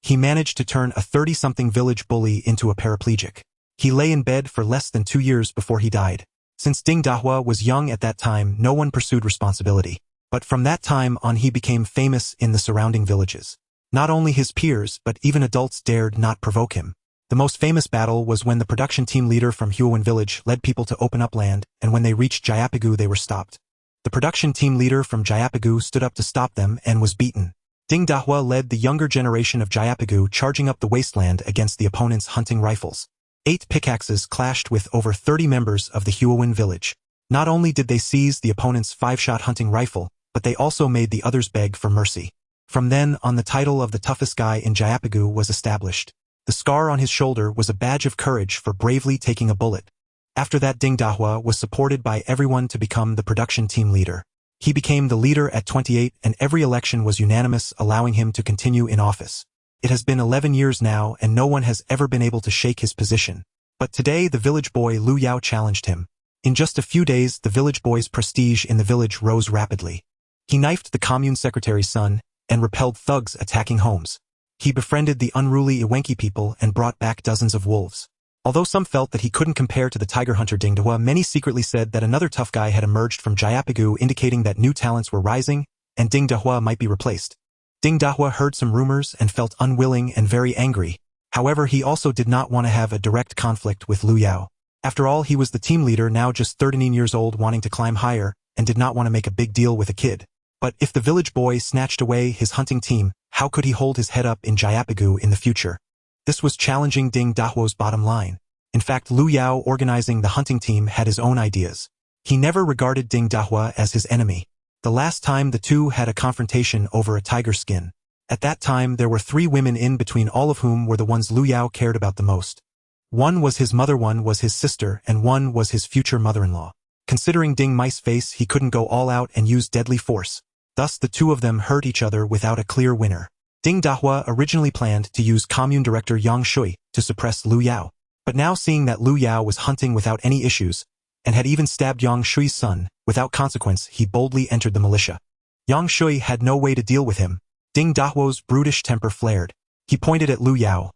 He managed to turn a 30-something village bully into a paraplegic. He lay in bed for less than 2 years before he died. Since Ding Dahua was young at that time, no one pursued responsibility. But from that time on, he became famous in the surrounding villages. Not only his peers, but even adults dared not provoke him. The most famous battle was when the production team leader from Huowen village led people to open up land, and when they reached Jayapigu they were stopped. The production team leader from Jayapigu stood up to stop them and was beaten. Ding Dahua led the younger generation of Jayapigu, charging up the wasteland against the opponent's hunting rifles. 8 pickaxes clashed with over 30 members of the Huowen village. Not only did they seize the opponent's 5-shot hunting rifle, but they also made the others beg for mercy. From then on, the title of the toughest guy in Jayapigu was established. The scar on his shoulder was a badge of courage for bravely taking a bullet. After that, Ding Dahua was supported by everyone to become the production team leader. He became the leader at 28, and every election was unanimous, allowing him to continue in office. It has been 11 years now, and no one has ever been able to shake his position. But today the village boy Lu Yao challenged him. In just a few days, the village boy's prestige in the village rose rapidly. He knifed the commune secretary's son, and repelled thugs attacking homes. He befriended the unruly Iwenki people and brought back dozens of wolves. Although some felt that he couldn't compare to the tiger hunter Ding Dahua, many secretly said that another tough guy had emerged from Jayapigu, indicating that new talents were rising, and Ding Dahua might be replaced. Ding Dahua heard some rumors and felt unwilling and very angry. However, he also did not want to have a direct conflict with Lu Yao. After all, he was the team leader, now just 39 years old, wanting to climb higher, and did not want to make a big deal with a kid. But if the village boy snatched away his hunting team, how could he hold his head up in Jayapigu in the future? This was challenging Ding Dahua's bottom line. In fact, Lu Yao, organizing the hunting team, had his own ideas. He never regarded Ding Dahua as his enemy. The last time the two had a confrontation over a tiger skin. At that time there were 3 women in between, all of whom were the ones Lu Yao cared about the most. One was his mother, one was his sister, and one was his future mother-in-law. Considering Ding Mice Face, he couldn't go all out and use deadly force. Thus the two of them hurt each other without a clear winner. Ding Dahua originally planned to use commune director Yang Shui to suppress Lu Yao. But now, seeing that Lu Yao was hunting without any issues, and had even stabbed Yang Shui's son, without consequence, he boldly entered the militia. Yang Shui had no way to deal with him. Ding Dahua's brutish temper flared. He pointed at Lu Yao.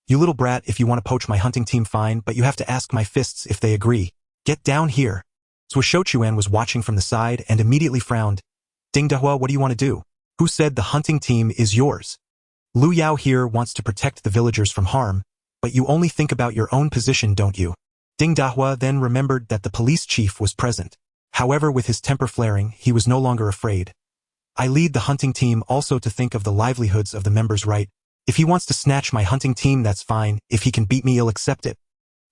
"You little brat, if you want to poach my hunting team, fine, but you have to ask my fists if they agree. Get down here." Zhuo was watching from the side and immediately frowned. "Ding Dahua, what do you want to do? Who said the hunting team is yours? Lu Yao here wants to protect the villagers from harm, but you only think about your own position, don't you?" Ding Dahua then remembered that the police chief was present. However, with his temper flaring, he was no longer afraid. "I lead the hunting team also to think of the livelihoods of the members, right? If he wants to snatch my hunting team, that's fine. If he can beat me, he'll accept it."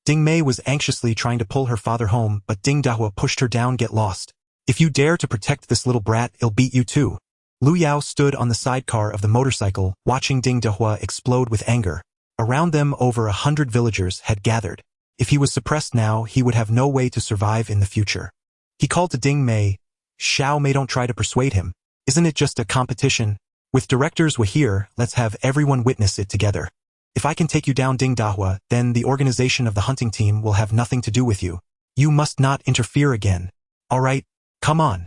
Ding Mei was anxiously trying to pull her father home, but Ding Dahua pushed her down. "Get lost. If you dare to protect this little brat, he'll beat you too." Lu Yao stood on the sidecar of the motorcycle, watching Ding Dahua explode with anger. Around them, over 100 villagers had gathered. If he was suppressed now, he would have no way to survive in the future. He called to Ding Mei. "Xiao Mei, don't try to persuade him. Isn't it just a competition? With directors we're here, let's have everyone witness it together. If I can take you down, Ding Dahua, then the organization of the hunting team will have nothing to do with you. You must not interfere again. All right, come on."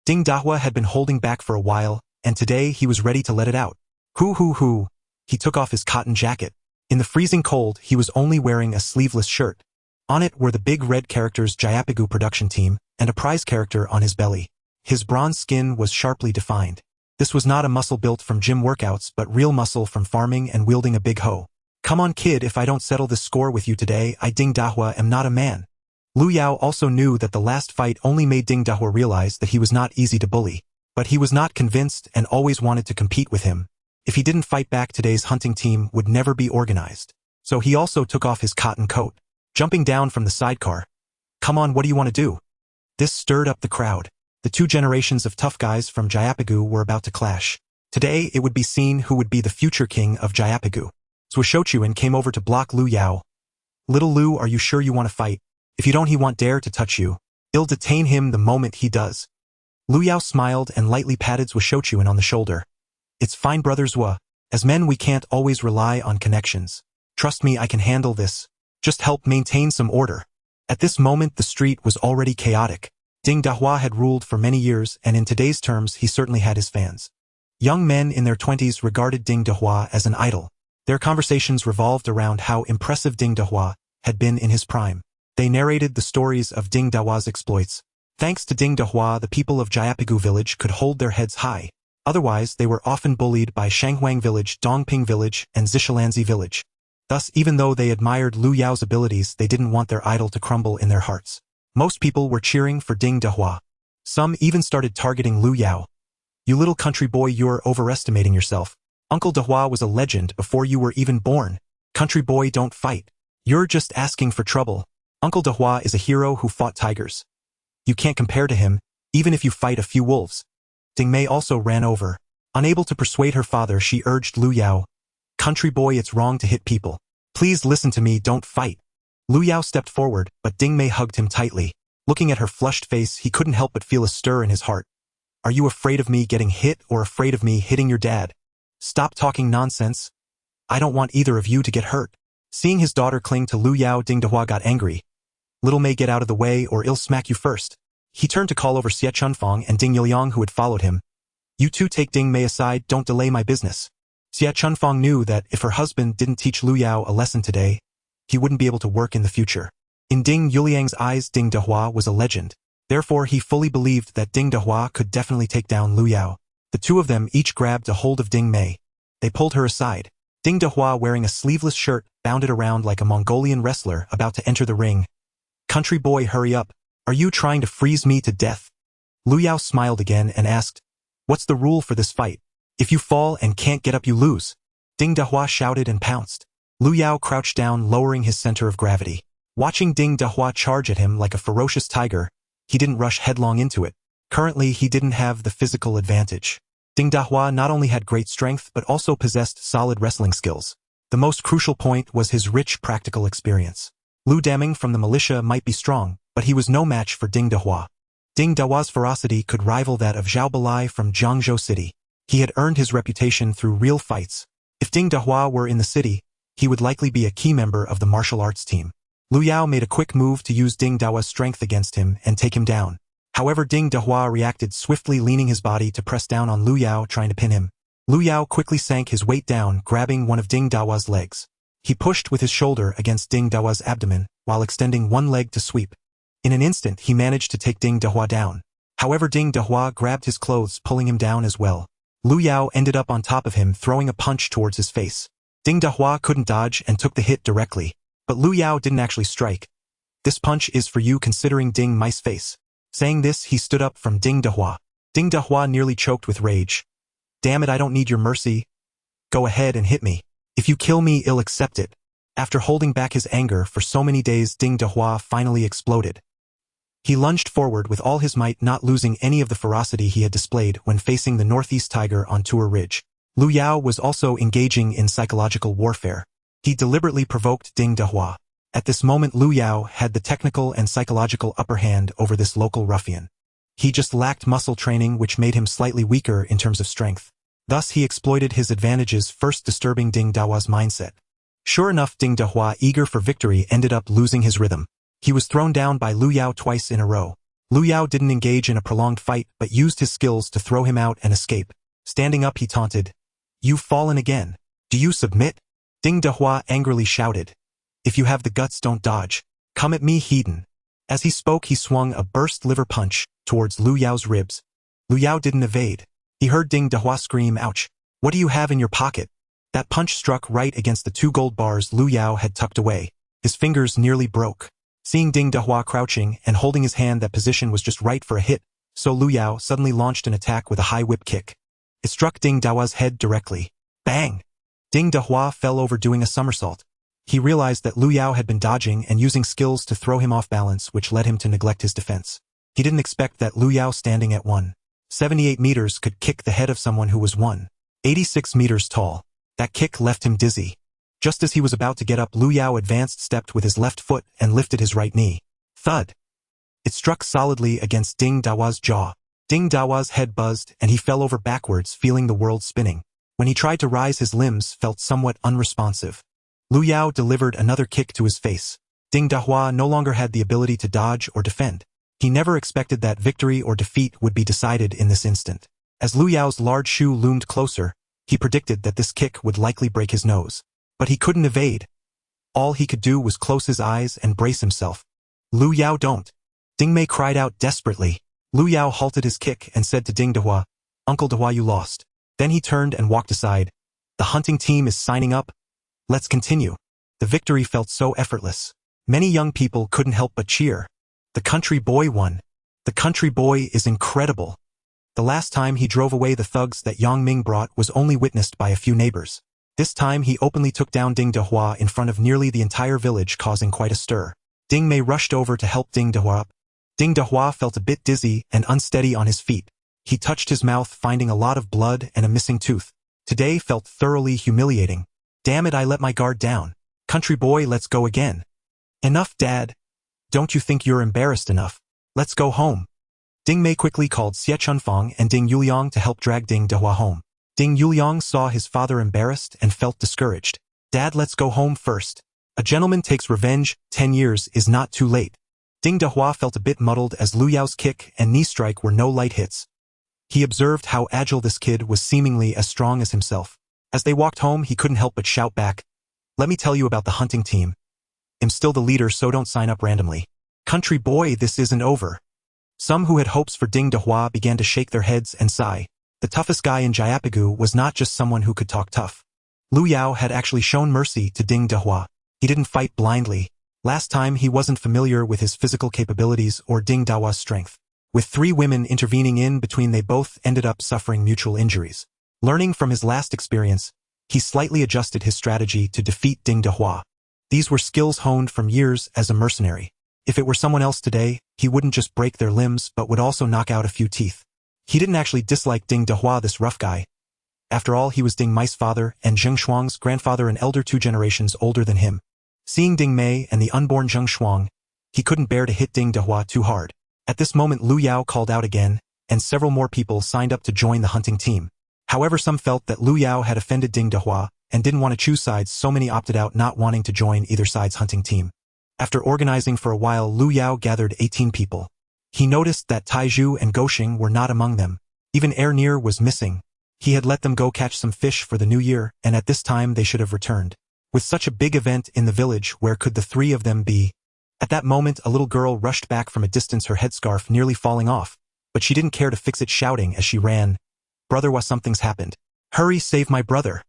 Ding Dahua had been holding back for a while, and today he was ready to let it out. Hoo. He took off his cotton jacket. In the freezing cold, he was only wearing a sleeveless shirt. On it were the big red characters Jayapigu production team, and a prize character on his belly. His bronze skin was sharply defined. This was not a muscle built from gym workouts, but real muscle from farming and wielding a big hoe. "Come on, kid, if I don't settle this score with you today, I, Ding Dahua, am not a man." Lu Yao also knew that the last fight only made Ding Dahua realize that he was not easy to bully. But he was not convinced and always wanted to compete with him. If he didn't fight back, today's hunting team would never be organized. So he also took off his cotton coat. Jumping down from the sidecar. "Come on, what do you want to do?" This stirred up the crowd. The 2 generations of tough guys from Jayapigu were about to clash. Today it would be seen who would be the future king of Jayapigu. Zhuo came over to block Lu Yao. "Little Lu, are you sure you want to fight? If you don't, he won't dare to touch you." I'll detain him the moment he does. Lu Yao smiled and lightly patted Zhou Shouchuan on the shoulder. It's fine, brother Zhou. As men we can't always rely on connections. Trust me, I can handle this. Just help maintain some order. At this moment the street was already chaotic. Ding Dahua had ruled for many years, and in today's terms he certainly had his fans. Young men in their 20s regarded Ding Dahua as an idol. Their conversations revolved around how impressive Ding Dahua had been in his prime. They narrated the stories of Ding Dahua's exploits. Thanks to Ding Dahua, the people of Jiapigu village could hold their heads high. Otherwise, they were often bullied by Shanghuang village, Dongping village, and Zishalanzi village. Thus, even though they admired Lu Yao's abilities, they didn't want their idol to crumble in their hearts. Most people were cheering for Ding Dahua. Some even started targeting Lu Yao. You little country boy, you're overestimating yourself. Uncle Dahua was a legend before you were even born. Country boy, don't fight. You're just asking for trouble. Uncle Dahua is a hero who fought tigers. You can't compare to him, even if you fight a few wolves. Ding Mei also ran over. Unable to persuade her father, she urged Lu Yao. Country boy, it's wrong to hit people. Please listen to me, don't fight. Lu Yao stepped forward, but Ding Mei hugged him tightly. Looking at her flushed face, he couldn't help but feel a stir in his heart. Are you afraid of me getting hit or afraid of me hitting your dad? Stop talking nonsense. I don't want either of you to get hurt. Seeing his daughter cling to Lu Yao, Ding Dahua got angry. Little Mei, get out of the way or I'll smack you first. He turned to call over Xie Chunfang and Ding Yilyang, who had followed him. You two take Ding Mei aside, don't delay my business. Xie Chunfang knew that if her husband didn't teach Lu Yao a lesson today, he wouldn't be able to work in the future. In Ding Yuliang's eyes, Ding Dahua was a legend. Therefore, he fully believed that Ding Dahua could definitely take down Lu Yao. The two of them each grabbed a hold of Ding Mei. They pulled her aside. Ding Dahua, wearing a sleeveless shirt, bounded around like a Mongolian wrestler about to enter the ring. Country boy, hurry up. Are you trying to freeze me to death? Lu Yao smiled again and asked, what's the rule for this fight? If you fall and can't get up, you lose. Ding Dahua shouted and pounced. Lu Yao crouched down, lowering his center of gravity. Watching Ding Dahua charge at him like a ferocious tiger, he didn't rush headlong into it. Currently, he didn't have the physical advantage. Ding Dahua not only had great strength but also possessed solid wrestling skills. The most crucial point was his rich practical experience. Lu Daming from the militia might be strong, but he was no match for Ding Dahua. Ding Dahua's ferocity could rival that of Zhao Balai from Jiangzhou City. He had earned his reputation through real fights. If Ding Dahua were in the city, he would likely be a key member of the martial arts team. Lu Yao made a quick move to use Ding Dahua's strength against him and take him down. However, Ding Dahua reacted swiftly, leaning his body to press down on Lu Yao, trying to pin him. Lu Yao quickly sank his weight down, grabbing one of Ding Dahua's legs. He pushed with his shoulder against Ding Dahua's abdomen, while extending one leg to sweep. In an instant, he managed to take Ding Dahua down. However, Ding Dahua grabbed his clothes, pulling him down as well. Lu Yao ended up on top of him, throwing a punch towards his face. Ding Dahua couldn't dodge and took the hit directly. But Lu Yao didn't actually strike. This punch is for you, considering Ding Mei's face. Saying this, he stood up from Ding Dahua. Ding Dahua nearly choked with rage. Damn it, I don't need your mercy. Go ahead and hit me. If you kill me, I'll accept it. After holding back his anger for so many days, Ding Dahua finally exploded. He lunged forward with all his might, not losing any of the ferocity he had displayed when facing the Northeast Tiger on Tour Ridge. Lu Yao was also engaging in psychological warfare. He deliberately provoked Ding Dahua. At this moment, Lu Yao had the technical and psychological upper hand over this local ruffian. He just lacked muscle training, which made him slightly weaker in terms of strength. Thus, he exploited his advantages, first disturbing Ding Dahua's mindset. Sure enough, Ding Dahua, eager for victory, ended up losing his rhythm. He was thrown down by Lu Yao twice in a row. Lu Yao didn't engage in a prolonged fight, but used his skills to throw him out and escape. Standing up, he taunted, "You've fallen again. Do you submit?" Ding Dahua angrily shouted, "If you have the guts, don't dodge. Come at me, heathen." As he spoke, he swung a burst liver punch towards Lu Yao's ribs. Lu Yao didn't evade. He heard Ding Dahua scream, "Ouch! What do you have in your pocket?" That punch struck right against the 2 gold bars Lu Yao had tucked away. His fingers nearly broke. Seeing Ding Dahua crouching and holding his hand, that position was just right for a hit, so Lu Yao suddenly launched an attack with a high whip kick. It struck Ding Dahua's head directly. Bang! Ding Dahua fell over, doing a somersault. He realized that Lu Yao had been dodging and using skills to throw him off balance, which led him to neglect his defense. He didn't expect that Lu Yao, standing at 178 meters, could kick the head of someone who was 186 meters tall. That kick left him dizzy. Just as he was about to get up, Lu Yao advanced, stepped with his left foot, and lifted his right knee. Thud! It struck solidly against Ding Dahua's jaw. Ding Dahua's head buzzed and he fell over backwards, feeling the world spinning. When he tried to rise, his limbs felt somewhat unresponsive. Lu Yao delivered another kick to his face. Ding Dahua no longer had the ability to dodge or defend. He never expected that victory or defeat would be decided in this instant. As Lu Yao's large shoe loomed closer, he predicted that this kick would likely break his nose. But he couldn't evade. All he could do was close his eyes and brace himself. Lu Yao, don't! Ding Mei cried out desperately. Lu Yao halted his kick and said to Ding Dahua, Uncle Dahua, you lost. Then he turned and walked aside. The hunting team is signing up. Let's continue. The victory felt so effortless. Many young people couldn't help but cheer. The country boy won. The country boy is incredible. The last time he drove away the thugs that Yang Ming brought was only witnessed by a few neighbors. This time he openly took down Ding Dahua in front of nearly the entire village, causing quite a stir. Ding Mei rushed over to help Ding Dahua up. Ding Dahua felt a bit dizzy and unsteady on his feet. He touched his mouth, finding a lot of blood and a missing tooth. Today felt thoroughly humiliating. Damn it, I let my guard down. Country boy, let's go again. Enough, Dad. Don't you think you're embarrassed enough? Let's go home. Ding Mei quickly called Xie Chunfang and Ding Yuliang to help drag Ding Dahua home. Ding Yuliang saw his father embarrassed and felt discouraged. Dad, let's go home first. A gentleman takes revenge, 10 years is not too late. Ding Dahua felt a bit muddled as Lu Yao's kick and knee strike were no light hits. He observed how agile this kid was, seemingly as strong as himself. As they walked home, he couldn't help but shout back, Let me tell you about the hunting team. I'm still the leader, so don't sign up randomly. Country boy, this isn't over. Some who had hopes for Ding Dahua began to shake their heads and sigh. The toughest guy in Jayapagu was not just someone who could talk tough. Lu Yao had actually shown mercy to Ding Dahua. He didn't fight blindly. Last time he wasn't familiar with his physical capabilities or Ding Dahua's strength. With 3 women intervening in between, they both ended up suffering mutual injuries. Learning from his last experience, he slightly adjusted his strategy to defeat Ding Dahua. These were skills honed from years as a mercenary. If it were someone else today, he wouldn't just break their limbs but would also knock out a few teeth. He didn't actually dislike Ding Dahua, this rough guy. After all, he was Ding Mei's father and Zheng Shuang's grandfather, an elder 2 generations older than him. Seeing Ding Mei and the unborn Zheng Shuang, he couldn't bear to hit Ding Dahua too hard. At this moment, Lu Yao called out again, and several more people signed up to join the hunting team. However, some felt that Lu Yao had offended Ding Dahua and didn't want to choose sides, so many opted out, not wanting to join either side's hunting team. After organizing for a while, Lu Yao gathered 18 people. He noticed that Taizhu and Goxing were not among them. Even Nier was missing. He had let them go catch some fish for the new year, and at this time they should have returned. With such a big event in the village, where could the 3 of them be? At that moment, a little girl rushed back from a distance, her headscarf nearly falling off, but she didn't care to fix it, shouting as she ran, Brother, something's happened. Hurry, save my brother.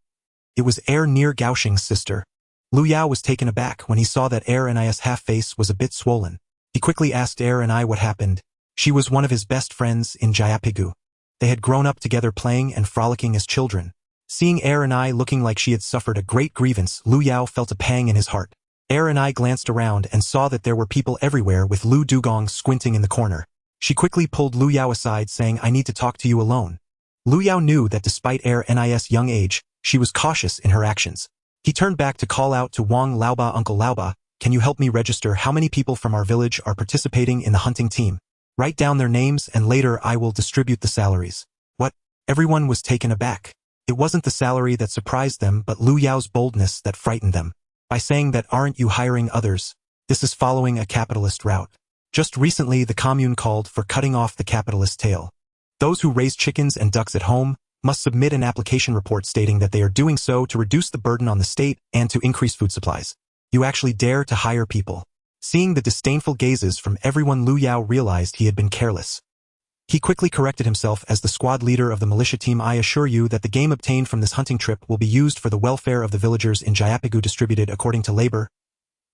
It was Nier, Gaoxing's sister. Lu Yao was taken aback when he saw that Ni's half-face was a bit swollen. He quickly asked Ni what happened. She was one of his best friends in Jayapagu. They had grown up together, playing and frolicking as children. Seeing Ni looking like she had suffered a great grievance, Lu Yao felt a pang in his heart. Ni glanced around and saw that there were people everywhere, with Lu Dugong squinting in the corner. She quickly pulled Lu Yao aside, saying, I need to talk to you alone. Lu Yao knew that despite Ni's young age, she was cautious in her actions. He turned back to call out to Wang Laoba, Uncle Laoba, can you help me register how many people from our village are participating in the hunting team? Write down their names and later I will distribute the salaries. What? Everyone was taken aback. It wasn't the salary that surprised them, but Lu Yao's boldness that frightened them. By saying that, aren't you hiring others? This is following a capitalist route. Just recently the commune called for cutting off the capitalist tail. Those who raise chickens and ducks at home must submit an application report stating that they are doing so to reduce the burden on the state and to increase food supplies. You actually dare to hire people? Seeing the disdainful gazes from everyone, Lu Yao realized he had been careless. He quickly corrected himself as the squad leader of the militia team. I assure you that the game obtained from this hunting trip will be used for the welfare of the villagers in Jayapagu, distributed according to labor.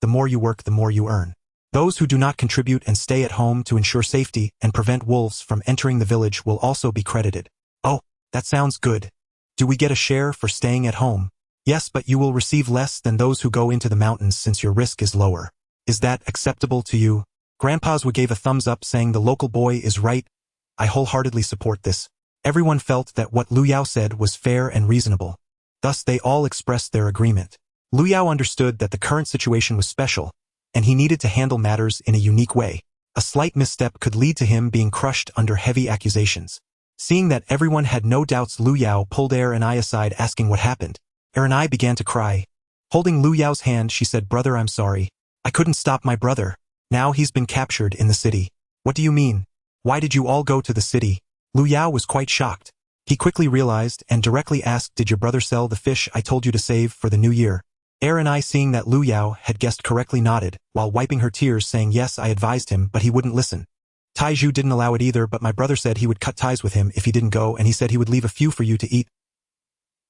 The more you work, the more you earn. Those who do not contribute and stay at home to ensure safety and prevent wolves from entering the village will also be credited. Oh, that sounds good. Do we get a share for staying at home? Yes, but you will receive less than those who go into the mountains since your risk is lower. Is that acceptable to you? Grandpaswa gave a thumbs up, saying the local boy is right. I wholeheartedly support this. Everyone felt that what Lu Yao said was fair and reasonable. Thus they all expressed their agreement. Lu Yao understood that the current situation was special, and he needed to handle matters in a unique way. A slight misstep could lead to him being crushed under heavy accusations. Seeing that everyone had no doubts, Lu Yao pulled and I aside asking what happened. and I began to cry. Holding Lu Yao's hand, she said, "Brother, I'm sorry. I couldn't stop my brother. Now he's been captured in the city." "What do you mean? Why did you all go to the city?" Lu Yao was quite shocked. He quickly realized and directly asked, "Did your brother sell the fish I told you to save for the new year?" and I, seeing that Lu Yao had guessed correctly, nodded, while wiping her tears, saying, "Yes, I advised him, but he wouldn't listen. Taiju didn't allow it either, but my brother said he would cut ties with him if he didn't go, and he said he would leave a few for you to eat.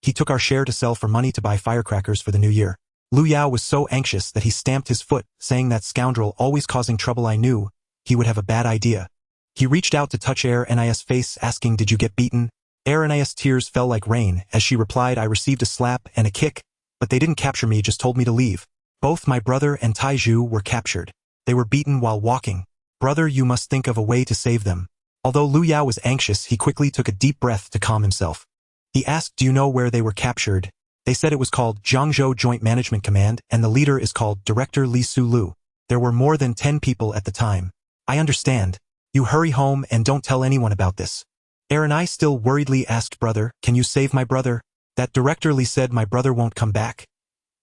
He took our share to sell for money to buy firecrackers for the new year." Lu Yao was so anxious that he stamped his foot, saying, "That scoundrel always causing trouble. I knew he would have a bad idea." He reached out to touch Nis' face, asking, "Did you get beaten?" Nis' tears fell like rain as she replied, "I received a slap and a kick, but they didn't capture me, just told me to leave. Both my brother and Taiju were captured. They were beaten while walking. Brother, you must think of a way to save them." Although Lu Yao was anxious, he quickly took a deep breath to calm himself. He asked, "Do you know where they were captured?" They said it was called Jiangzhou Joint Management Command, and the leader is called Director Li Su Lu. There were more than 10 people at the time. "I understand. You hurry home and don't tell anyone about this." I still worriedly asked, "Brother, can you save my brother?" That Director Li said, "My brother won't come back.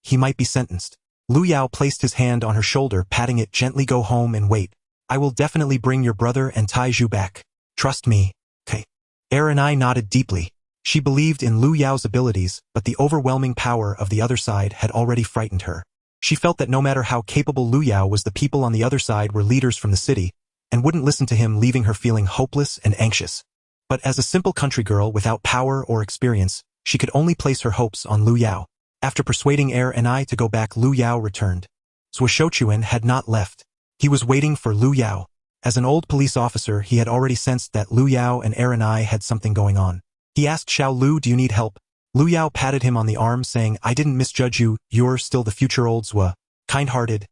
He might be sentenced." Lu Yao placed his hand on her shoulder, patting it gently. "Go home and wait. I will definitely bring your brother and Taiju back. Trust me." "Okay." I nodded deeply. She believed in Lu Yao's abilities, but the overwhelming power of the other side had already frightened her. She felt that no matter how capable Lu Yao was, the people on the other side were leaders from the city, and wouldn't listen to him, leaving her feeling hopeless and anxious. But as a simple country girl without power or experience, she could only place her hopes on Lu Yao. After persuading I to go back, Lu Yao returned. Zhuoshochuan had not left. He was waiting for Lu Yao. As an old police officer, he had already sensed that Lu Yao and I had something going on. He asked Xiao Lu, "Do you need help?" Lu Yao patted him on the arm, saying, "I didn't misjudge you, you're still the future old Zhua. Kind-hearted."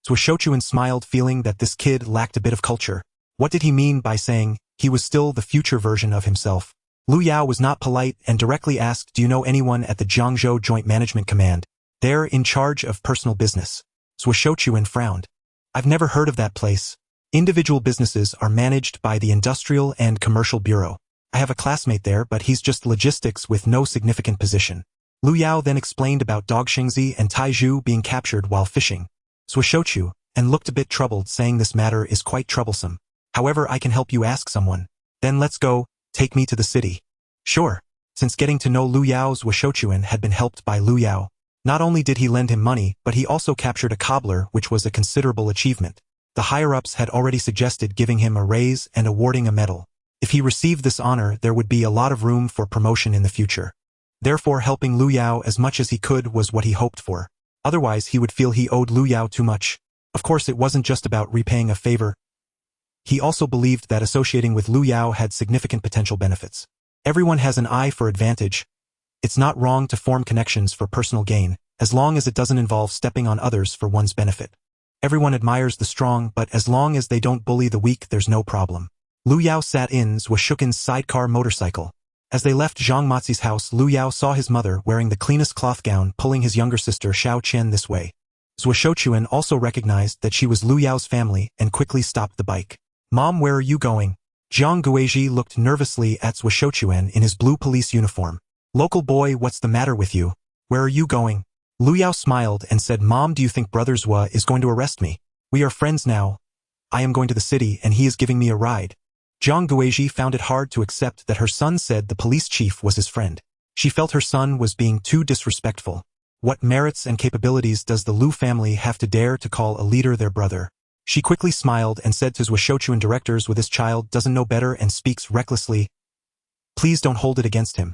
Zhuoshochuan smiled, feeling that this kid lacked a bit of culture. What did he mean by saying he was still the future version of himself? Lu Yao was not polite and directly asked, "Do you know anyone at the Jiangzhou Joint Management Command? They're in charge of personal business." Zhuoshochuan frowned. "I've never heard of that place. Individual businesses are managed by the Industrial and Commercial Bureau. I have a classmate there, but he's just logistics with no significant position." Lu Yao then explained about Dog Xingzi and Taiju being captured while fishing. Zhuoshochu and looked a bit troubled, saying, "This matter is quite troublesome. However, I can help you ask someone." "Then let's go. Take me to the city." "Sure." Since getting to know Lu Yao, Zhuoshochuan had been helped by Lu Yao. Not only did he lend him money, but he also captured a cobbler, which was a considerable achievement. The higher-ups had already suggested giving him a raise and awarding a medal. If he received this honor, there would be a lot of room for promotion in the future. Therefore, helping Lu Yao as much as he could was what he hoped for. Otherwise, he would feel he owed Lu Yao too much. Of course, it wasn't just about repaying a favor. He also believed that associating with Lu Yao had significant potential benefits. Everyone has an eye for advantage. It's not wrong to form connections for personal gain, as long as it doesn't involve stepping on others for one's benefit. Everyone admires the strong, but as long as they don't bully the weak, there's no problem. Lu Yao sat in Zhuoshochuan's sidecar motorcycle. As they left Zhang Mozi's house, Lu Yao saw his mother wearing the cleanest cloth gown, pulling his younger sister Xiao Qian this way. Zhuoshochuan also recognized that she was Lu Yao's family and quickly stopped the bike. "Mom, where are you going?" Jiang Guizhi looked nervously at Zhuoshochuan in his blue police uniform. "Local boy, what's the matter with you? Where are you going?" Lu Yao smiled and said, "Mom, do you think Brother Zhua is going to arrest me? We are friends now. I am going to the city and he is giving me a ride." Jiang Guizhi found it hard to accept that her son said the police chief was his friend. She felt her son was being too disrespectful. What merits and capabilities does the Lu family have to dare to call a leader their brother? She quickly smiled and said to Zhuoshochuan, "Directors, with this child doesn't know better and speaks recklessly. Please don't hold it against him."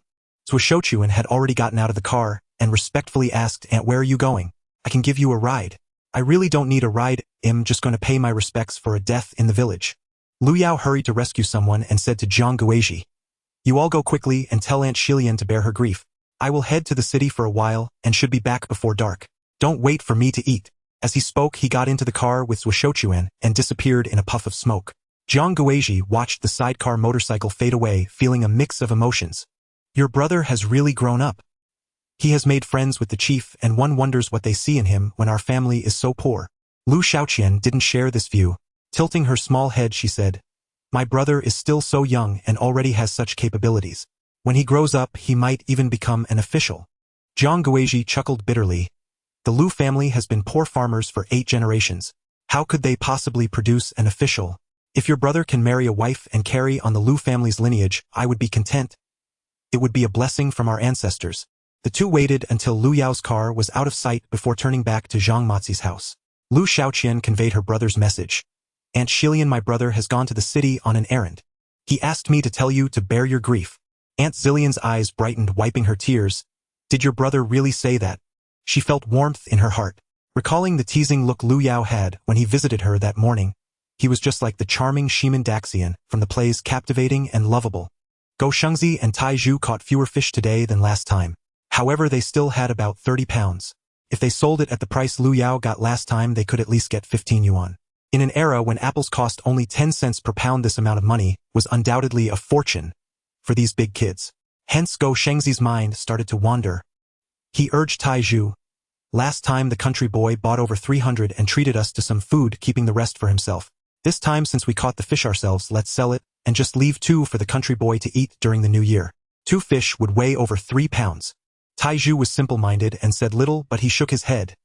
Zhuoshochuan had already gotten out of the car and respectfully asked, "Aunt, where are you going? I can give you a ride." "I really don't need a ride. I'm just going to pay my respects for a death in the village." Lu Yao hurried to rescue someone and said to Jiang Guizhi, "You all go quickly and tell Aunt Shilian to bear her grief. I will head to the city for a while and should be back before dark. Don't wait for me to eat." As he spoke, he got into the car with Zhuoshochuan and disappeared in a puff of smoke. Jiang Guizhi watched the sidecar motorcycle fade away, feeling a mix of emotions. Your brother has really grown up. He has made friends with the chief, and one wonders what they see in him when our family is so poor. Lu Shaoqian didn't share this view. Tilting her small head, she said, "My brother is still so young and already has such capabilities. When he grows up, he might even become an official." Jiang Guizhi chuckled bitterly. "The Lu family has been poor farmers for 8 generations. How could they possibly produce an official? If your brother can marry a wife and carry on the Lu family's lineage, I would be content. It would be a blessing from our ancestors." The two waited until Lu Yao's car was out of sight before turning back to Zhang Mozi's house. Lu Shaoqian conveyed her brother's message. "Aunt Shilian, my brother has gone to the city on an errand. He asked me to tell you to bear your grief." Aunt Zillian's eyes brightened, wiping her tears. "Did your brother really say that?" She felt warmth in her heart. Recalling the teasing look Lu Yao had when he visited her that morning, he was just like the charming Shimin Daxian from the plays, captivating and lovable. Go Shengzi and Tai Zhu caught fewer fish today than last time. However, they still had about 30 pounds. If they sold it at the price Lu Yao got last time, they could at least get 15 yuan. In an era when apples cost only 10 cents per pound, this amount of money was undoubtedly a fortune for these big kids. Hence Go Shengzi's mind started to wander. He urged Tai Zhu, "Last time the country boy bought over 300 and treated us to some food, keeping the rest for himself. This time, since we caught the fish ourselves, let's sell it and just leave 2 for the country boy to eat during the new year." 2 fish would weigh over 3 pounds. Tai Zhu was simple-minded and said little, but he shook his head.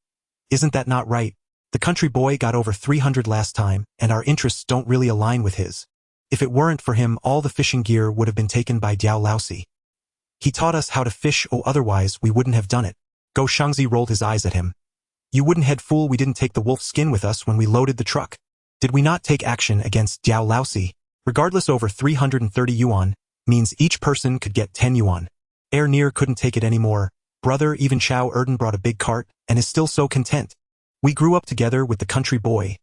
"Isn't that not right? The country boy got over 300 last time, and our interests don't really align with his. If it weren't for him, all the fishing gear would have been taken by Diao Laosi. He taught us how to fish, otherwise we wouldn't have done it." Go Shengzi rolled his eyes at him. "You wooden-head fool, we didn't take the wolf skin with us when we loaded the truck. Did we not take action against Diao Laosi? Regardless, over 330 yuan means each person could get 10 yuan. Near couldn't take it anymore. Brother, even Chao Erden brought a big cart and is still so content. We grew up together with the country boy.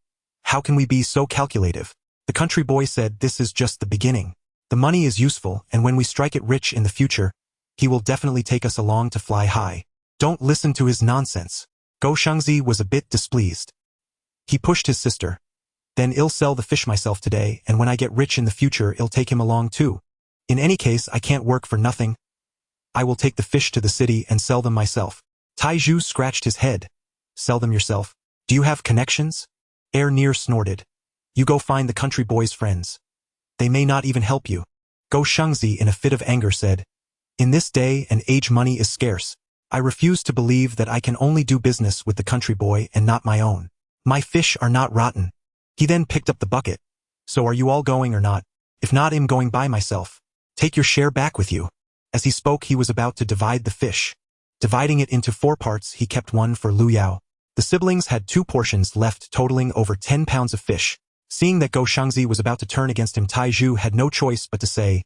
How can we be so calculative?" The country boy said, "This is just the beginning. The money is useful, and when we strike it rich in the future, he will definitely take us along to fly high. Don't listen to his nonsense." Go Shengzi was a bit displeased. He pushed his sister. "Then I'll sell the fish myself today, and when I get rich in the future, I'll take him along too. In any case, I can't work for nothing. I will take the fish to the city and sell them myself." Tai Zhu scratched his head. "Sell them yourself? Do you have connections?" Near snorted. "You go find the country boy's friends. They may not even help you." Go Shengzi, in a fit of anger, said, "In this day and age, money is scarce. I refuse to believe that I can only do business with the country boy and not my own. My fish are not rotten." He then picked up the bucket. "So are you all going or not? If not, I'm going by myself. Take your share back with you." As he spoke, he was about to divide the fish. Dividing it into 4 parts, he kept one for Lu Yao. The siblings had 2 portions left, totaling over 10 pounds of fish. Seeing that Go Shengzi was about to turn against him, Tai Zhu had no choice but to say,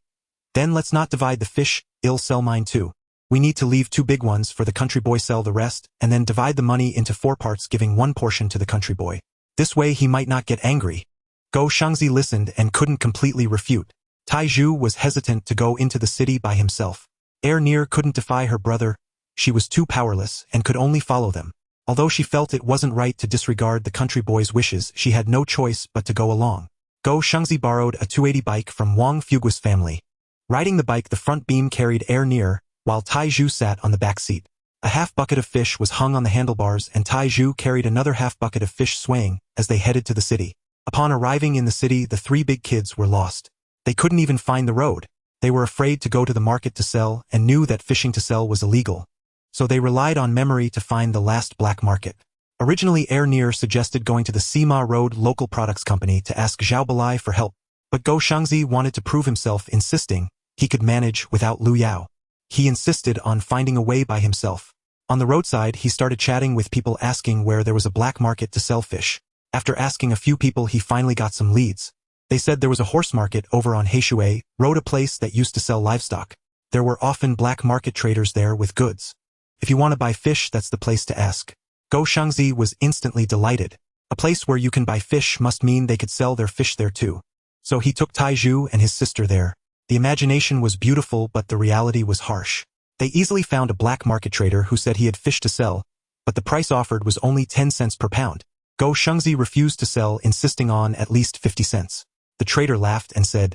"Then let's not divide the fish, I'll sell mine too. We need to leave 2 big ones for the country boy, sell the rest, and then divide the money into 4 parts, giving 1 portion to the country boy. This way he might not get angry." Go Shengzi listened and couldn't completely refute. Tai Zhu was hesitant to go into the city by himself. Near couldn't defy her brother. She was too powerless and could only follow them. Although she felt it wasn't right to disregard the country boy's wishes, she had no choice but to go along. Go Shengzi borrowed a 280 bike from Wang Fugui's family. Riding the bike, the front beam carried Near, while Tai Zhu sat on the back seat. A half bucket of fish was hung on the handlebars, and Tai Zhu carried another half bucket of fish, swaying as they headed to the city. Upon arriving in the city, the 3 big kids were lost. They couldn't even find the road. They were afraid to go to the market to sell and knew that fishing to sell was illegal. So they relied on memory to find the last black market. Originally, Near suggested going to the Sima Road Local Products Company to ask Zhao Balai for help. But Go Shengzi wanted to prove himself, insisting he could manage without Lu Yao. He insisted on finding a way by himself. On the roadside, he started chatting with people, asking where there was a black market to sell fish. After asking a few people, he finally got some leads. They said there was a horse market over on Heishui Road, a place that used to sell livestock. There were often black market traders there with goods. If you want to buy fish, that's the place to ask. Go Shengzi was instantly delighted. A place where you can buy fish must mean they could sell their fish there too. So he took Tai Zhu and his sister there. The imagination was beautiful, but the reality was harsh. They easily found a black market trader who said he had fish to sell, but the price offered was only 10 cents per pound. Go Shengzi refused to sell, insisting on at least 50 cents. The trader laughed and said,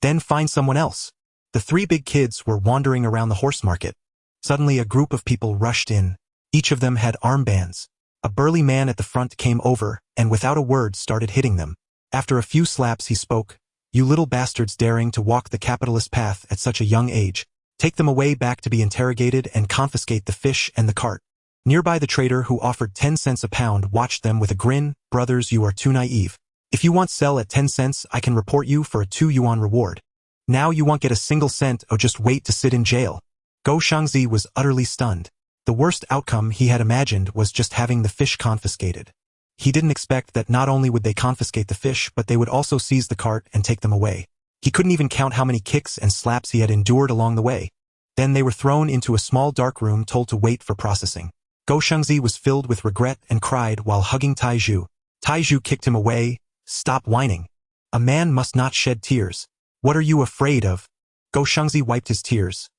"Then find someone else." The 3 big kids were wandering around the horse market. Suddenly a group of people rushed in. Each of them had armbands. A burly man at the front came over and without a word started hitting them. After a few slaps he spoke, "You little bastards daring to walk the capitalist path at such a young age. Take them away back to be interrogated and confiscate the fish and the cart." Nearby the trader who offered 10 cents a pound watched them with a grin. "Brothers, you are too naive. If you want sell at 10 cents, I can report you for a 2 yuan reward. Now you won't get a single cent or just wait to sit in jail." Go Shangzi was utterly stunned. The worst outcome he had imagined was just having the fish confiscated. He didn't expect that not only would they confiscate the fish, but they would also seize the cart and take them away. He couldn't even count how many kicks and slaps he had endured along the way. Then they were thrown into a small dark room told to wait for processing. Go Shangzi was filled with regret and cried while hugging Taizhu. Taizhu kicked him away. "Stop whining. A man must not shed tears. What are you afraid of?" Go Shangzi wiped his tears.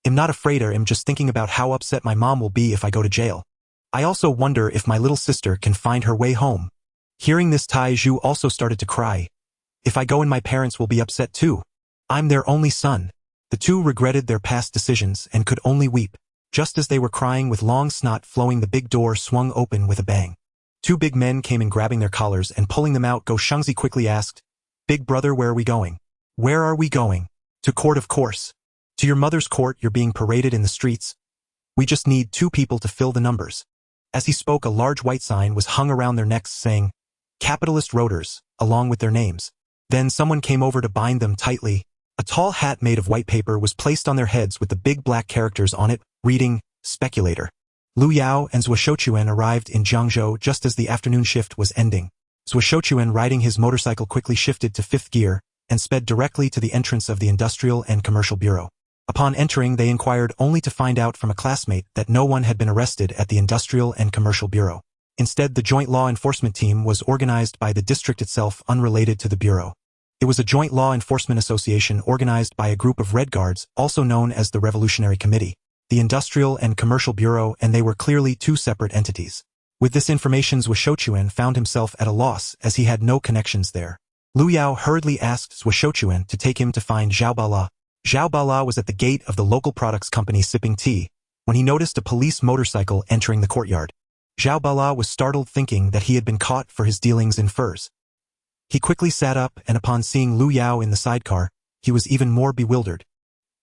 "I'm not afraid, I'm just thinking about how upset my mom will be if I go to jail. I also wonder if my little sister can find her way home." Hearing this, Taizhu also started to cry. "If I go and my parents will be upset too. I'm their only son." The two regretted their past decisions and could only weep. Just as they were crying with long snot flowing, the big door swung open with a bang. Two big men came in grabbing their collars and pulling them out. Go Shangzi quickly asked, "Big brother, where are we going?" "Where are we going?" "To court, of course." "To your mother's court? You're being paraded in the streets. We just need 2 people to fill the numbers." As he spoke, a large white sign was hung around their necks saying, "Capitalist Roaders," along with their names. Then someone came over to bind them tightly. A tall hat made of white paper was placed on their heads with the big black characters on it, reading, "Speculator." Lu Yao and Zhuo Shouchuan arrived in Jiangzhou just as the afternoon shift was ending. Zhuo Shouchuan, riding his motorcycle, quickly shifted to 5th gear and sped directly to the entrance of the Industrial and Commercial Bureau. Upon entering, they inquired only to find out from a classmate that no one had been arrested at the Industrial and Commercial Bureau. Instead, the joint law enforcement team was organized by the district itself, unrelated to the bureau. It was a joint law enforcement association organized by a group of Red Guards, also known as the Revolutionary Committee, the Industrial and Commercial Bureau, and they were clearly 2 separate entities. With this information, Zhuo Shouchuan found himself at a loss as he had no connections there. Lu Yao hurriedly asked Zhuo Shouchuan to take him to find Zhao Bala. Zhao Bala was at the gate of the local products company sipping tea when he noticed a police motorcycle entering the courtyard. Zhao Bala was startled, thinking that he had been caught for his dealings in furs. He quickly sat up, and upon seeing Lu Yao in the sidecar, he was even more bewildered.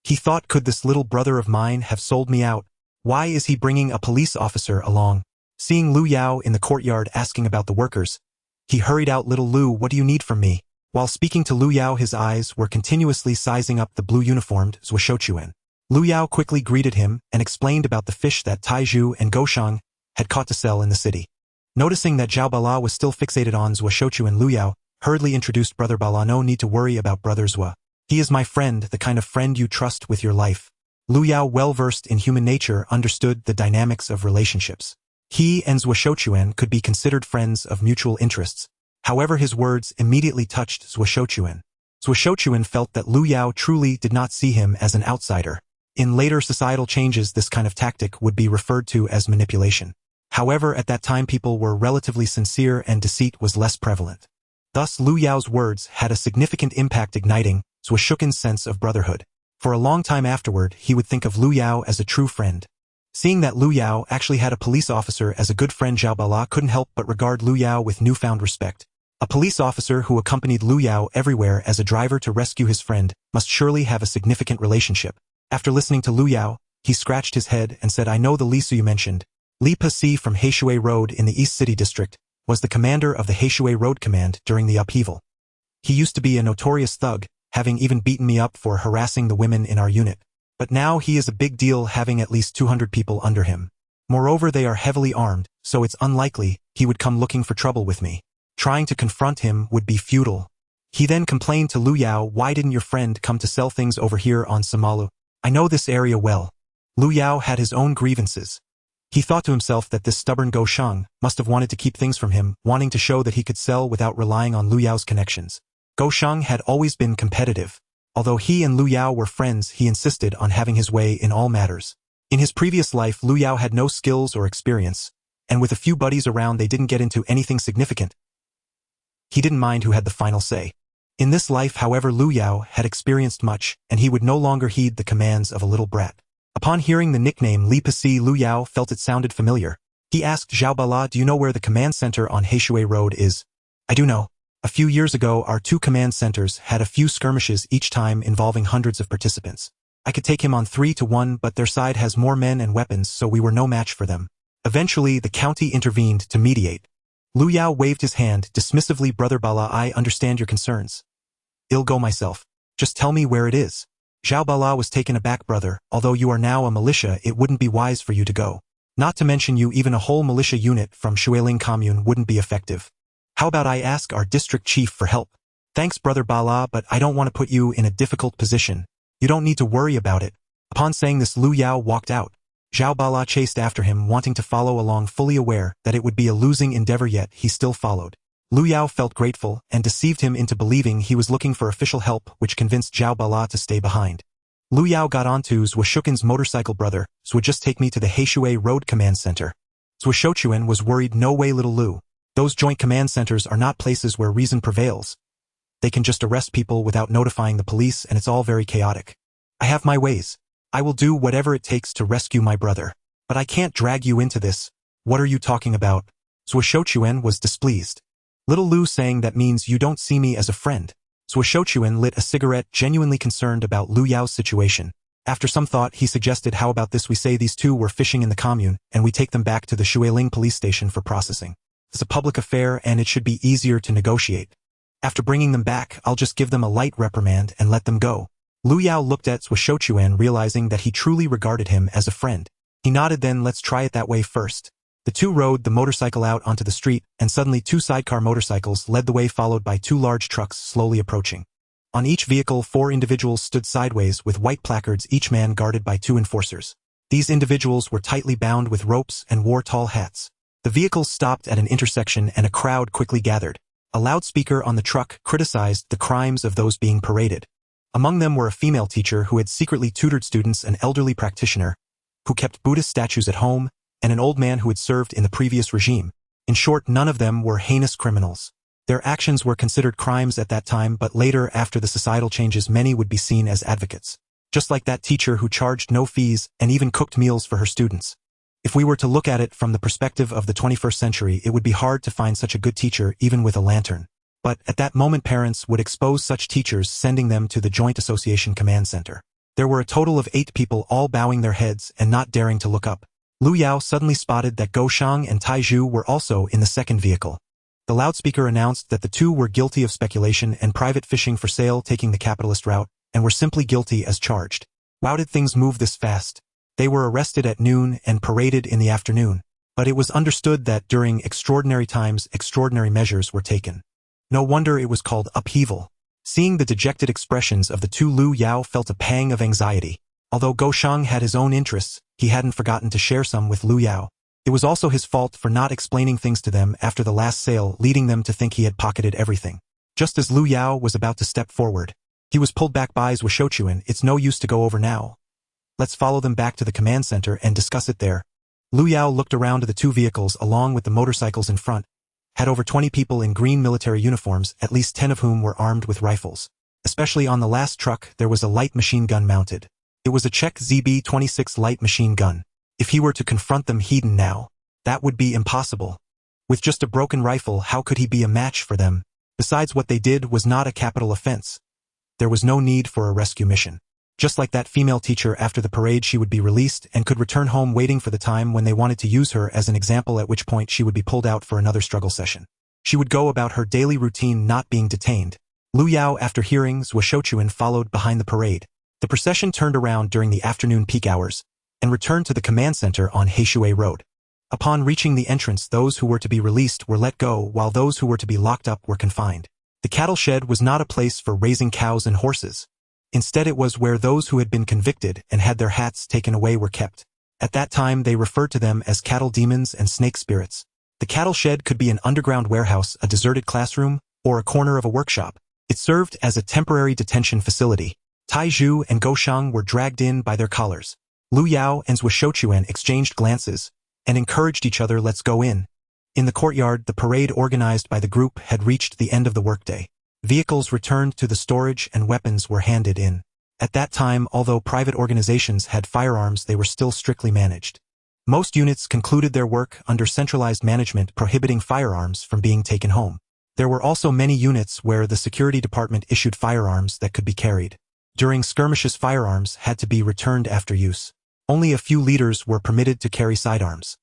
He thought, "Could this little brother of mine have sold me out? Why is he bringing a police officer along?" Seeing Lu Yao in the courtyard asking about the workers, he hurried out. "Little Lu, what do you need from me?" While speaking to Lu Yao, his eyes were continuously sizing up the blue-uniformed Zhuo Shouchuan. Lu Yao quickly greeted him and explained about the fish that Taizhu and Goshang had caught to sell in the city. Noticing that Zhao Bala was still fixated on Zhuo Shouchuan, Lu Yao hurriedly introduced Brother Bala. "No need to worry about Brother Zhuo. He is my friend, the kind of friend you trust with your life." Lu Yao, well-versed in human nature, understood the dynamics of relationships. He and Zhuo Shouchuan could be considered friends of mutual interests. However, his words immediately touched Zhuo Shouchuan. Zhuo Shouchuan felt that Lu Yao truly did not see him as an outsider. In later societal changes, this kind of tactic would be referred to as manipulation. However, at that time people were relatively sincere and deceit was less prevalent. Thus, Lu Yao's words had a significant impact, igniting Zhuo Shouchuan's sense of brotherhood. For a long time afterward, he would think of Lu Yao as a true friend. Seeing that Lu Yao actually had a police officer as a good friend, Zhao Bala couldn't help but regard Lu Yao with newfound respect. A police officer who accompanied Lu Yao everywhere as a driver to rescue his friend must surely have a significant relationship. After listening to Lu Yao, he scratched his head and said, "I know the Li Su you mentioned. Li Pasi from Heishui Road in the East City District was the commander of the Heishui Road Command during the upheaval. He used to be a notorious thug, having even beaten me up for harassing the women in our unit. But now he is a big deal, having at least 200 people under him. Moreover, they are heavily armed, so it's unlikely he would come looking for trouble with me. Trying to confront him would be futile." He then complained to Lu Yao, "Why didn't your friend come to sell things over here on Samalu? I know this area well." Lu Yao had his own grievances. He thought to himself that this stubborn Go Shang must have wanted to keep things from him, wanting to show that he could sell without relying on Lu Yao's connections. Go Shang had always been competitive. Although he and Lu Yao were friends, he insisted on having his way in all matters. In his previous life, Lu Yao had no skills or experience, and with a few buddies around they didn't get into anything significant. He didn't mind who had the final say. In this life, however, Lu Yao had experienced much, and he would no longer heed the commands of a little brat. Upon hearing the nickname Li Pasi, Lu Yao felt it sounded familiar. He asked Zhao Bala, "Do you know where the command center on Heishui Road is?" "I do know. A few years ago, our two command centers had a few skirmishes each time involving hundreds of participants. I could take him on 3-1, but their side has more men and weapons, so we were no match for them. Eventually, the county intervened to mediate. Lu Yao waved his hand dismissively. Brother Bala, I understand your concerns. I'll go myself. Just tell me where it is. Zhao Bala was taken aback. Brother, although you are now a militia, it wouldn't be wise for you to go. Not to mention you, even a whole militia unit from Shuiling commune wouldn't be effective. How about I ask our district chief for help? Thanks, Brother Bala, but I don't want to put you in a difficult position. You don't need to worry about it. Upon saying this, Lu Yao walked out. Zhao Bala chased after him, wanting to follow along, fully aware that it would be a losing endeavor, yet he still followed. Lu Yao felt grateful and deceived him into believing he was looking for official help, which convinced Zhao Bala to stay behind. Lu Yao got onto Zhuoshuqin's motorcycle. Brother, would just take me to the Heishui Road Command Center. Zhuoshuqin was worried. No way, little Lu. Those joint command centers are not places where reason prevails. They can just arrest people without notifying the police, and it's all very chaotic. I have my ways. I will do whatever it takes to rescue my brother. But I can't drag you into this. What are you talking about? Zhuoshuqin was displeased. Little Lu saying that means you don't see me as a friend. Zhuoshuqin lit a cigarette, genuinely concerned about Lu Yao's situation. After some thought, he suggested, how about this, we say these two were fishing in the commune, and we take them back to the Shuiling police station for processing. It's a public affair and it should be easier to negotiate. After bringing them back, I'll just give them a light reprimand and let them go. Lu Yao looked at Zhuoshuqin, realizing that he truly regarded him as a friend. He nodded. Then let's try it that way first. The two rode the motorcycle out onto the street, and suddenly two sidecar motorcycles led the way, followed by two large trucks slowly approaching. On each vehicle, 4 individuals stood sideways with white placards, each man guarded by 2 enforcers. These individuals were tightly bound with ropes and wore tall hats. The vehicles stopped at an intersection and a crowd quickly gathered. A loudspeaker on the truck criticized the crimes of those being paraded. Among them were a female teacher who had secretly tutored students, an elderly practitioner who kept Buddhist statues at home, and an old man who had served in the previous regime. In short, none of them were heinous criminals. Their actions were considered crimes at that time, but later, after the societal changes, many would be seen as advocates. Just like that teacher who charged no fees and even cooked meals for her students. If we were to look at it from the perspective of the 21st century, it would be hard to find such a good teacher even with a lantern. But at that moment, parents would expose such teachers, sending them to the Joint Association Command Center. There were a total of 8 people, all bowing their heads and not daring to look up. Lu Yao suddenly spotted that Gou Shang and Tai Zhu were also in the second vehicle. The loudspeaker announced that the two were guilty of speculation and private fishing for sale, taking the capitalist route, and were simply guilty as charged. Wow, did things move this fast? They were arrested at noon and paraded in the afternoon. But it was understood that during extraordinary times, extraordinary measures were taken. No wonder it was called upheaval. Seeing the dejected expressions of the two, Lu Yao felt a pang of anxiety. Although Gou Shang had his own interests, he hadn't forgotten to share some with Lu Yao. It was also his fault for not explaining things to them after the last sale, leading them to think he had pocketed everything. Just as Lu Yao was about to step forward, he was pulled back by Zhuoshuqin. It's no use to go over now. Let's follow them back to the command center and discuss it there. Lu Yao looked around at the two vehicles along with the motorcycles in front. Had over 20 people in green military uniforms, at least 10 of whom were armed with rifles. Especially on the last truck, there was a light machine gun mounted. It was a Czech ZB-26 light machine gun. If he were to confront them head-on now, that would be impossible. With just a broken rifle, how could he be a match for them? Besides, what they did was not a capital offense. There was no need for a rescue mission. Just like that female teacher, after the parade she would be released and could return home, waiting for the time when they wanted to use her as an example, at which point she would be pulled out for another struggle session. She would go about her daily routine, not being detained. Lu Yao, after hearing Zhuoshuqin, followed behind the parade. The procession turned around during the afternoon peak hours and returned to the command center on Heishui Road. Upon reaching the entrance, those who were to be released were let go, while those who were to be locked up were confined. The cattle shed was not a place for raising cows and horses. Instead, it was where those who had been convicted and had their hats taken away were kept. At that time, they referred to them as cattle demons and snake spirits. The cattle shed could be an underground warehouse, a deserted classroom, or a corner of a workshop. It served as a temporary detention facility. Tai Zhu and Gou Shang were dragged in by their collars. Lu Yao and Zhuoshuqin exchanged glances and encouraged each other. Let's go in. In the courtyard, the parade organized by the group had reached the end of the workday. Vehicles returned to the storage and weapons were handed in. At that time, although private organizations had firearms, they were still strictly managed. Most units concluded their work under centralized management, prohibiting firearms from being taken home. There were also many units where the security department issued firearms that could be carried. During skirmishes, firearms had to be returned after use. Only a few leaders were permitted to carry sidearms.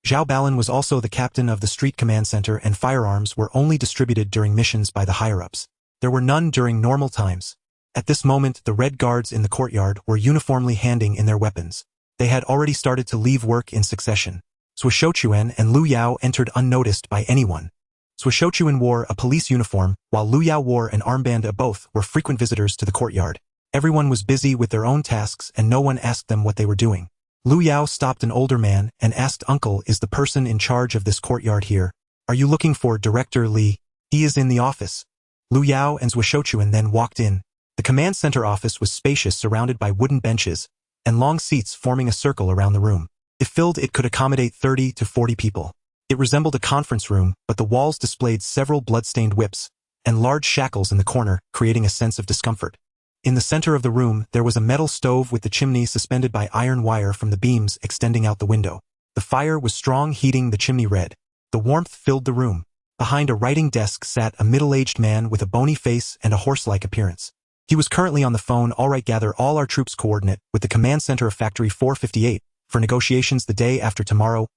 Zhao Balan was also the captain of the street command center, and firearms were only distributed during missions by the higher-ups. There were none during normal times. At this moment, the Red Guards in the courtyard were uniformly handing in their weapons. They had already started to leave work in succession. Sui Shochuan and Lu Yao entered unnoticed by anyone. Sui Shochuan wore a police uniform, while Lu Yao wore an armband. Both were frequent visitors to the courtyard. Everyone was busy with their own tasks and no one asked them what they were doing. Lu Yao stopped an older man and asked, "Uncle, is the person in charge of this courtyard here? Are you looking for Director Li? He is in the office." Lu Yao and Sui Shochuan then walked in. The command center office was spacious, surrounded by wooden benches and long seats forming a circle around the room. If filled, it could accommodate 30 to 40 people. It resembled a conference room, but the walls displayed several blood-stained whips and large shackles in the corner, creating a sense of discomfort. In the center of the room, there was a metal stove with the chimney suspended by iron wire from the beams extending out the window. The fire was strong, heating the chimney red. The warmth filled the room. Behind a writing desk sat a middle-aged man with a bony face and a horse-like appearance. He was currently on the phone. "All right, gather all our troops, coordinate with the command center of Factory 458 for negotiations the day after tomorrow.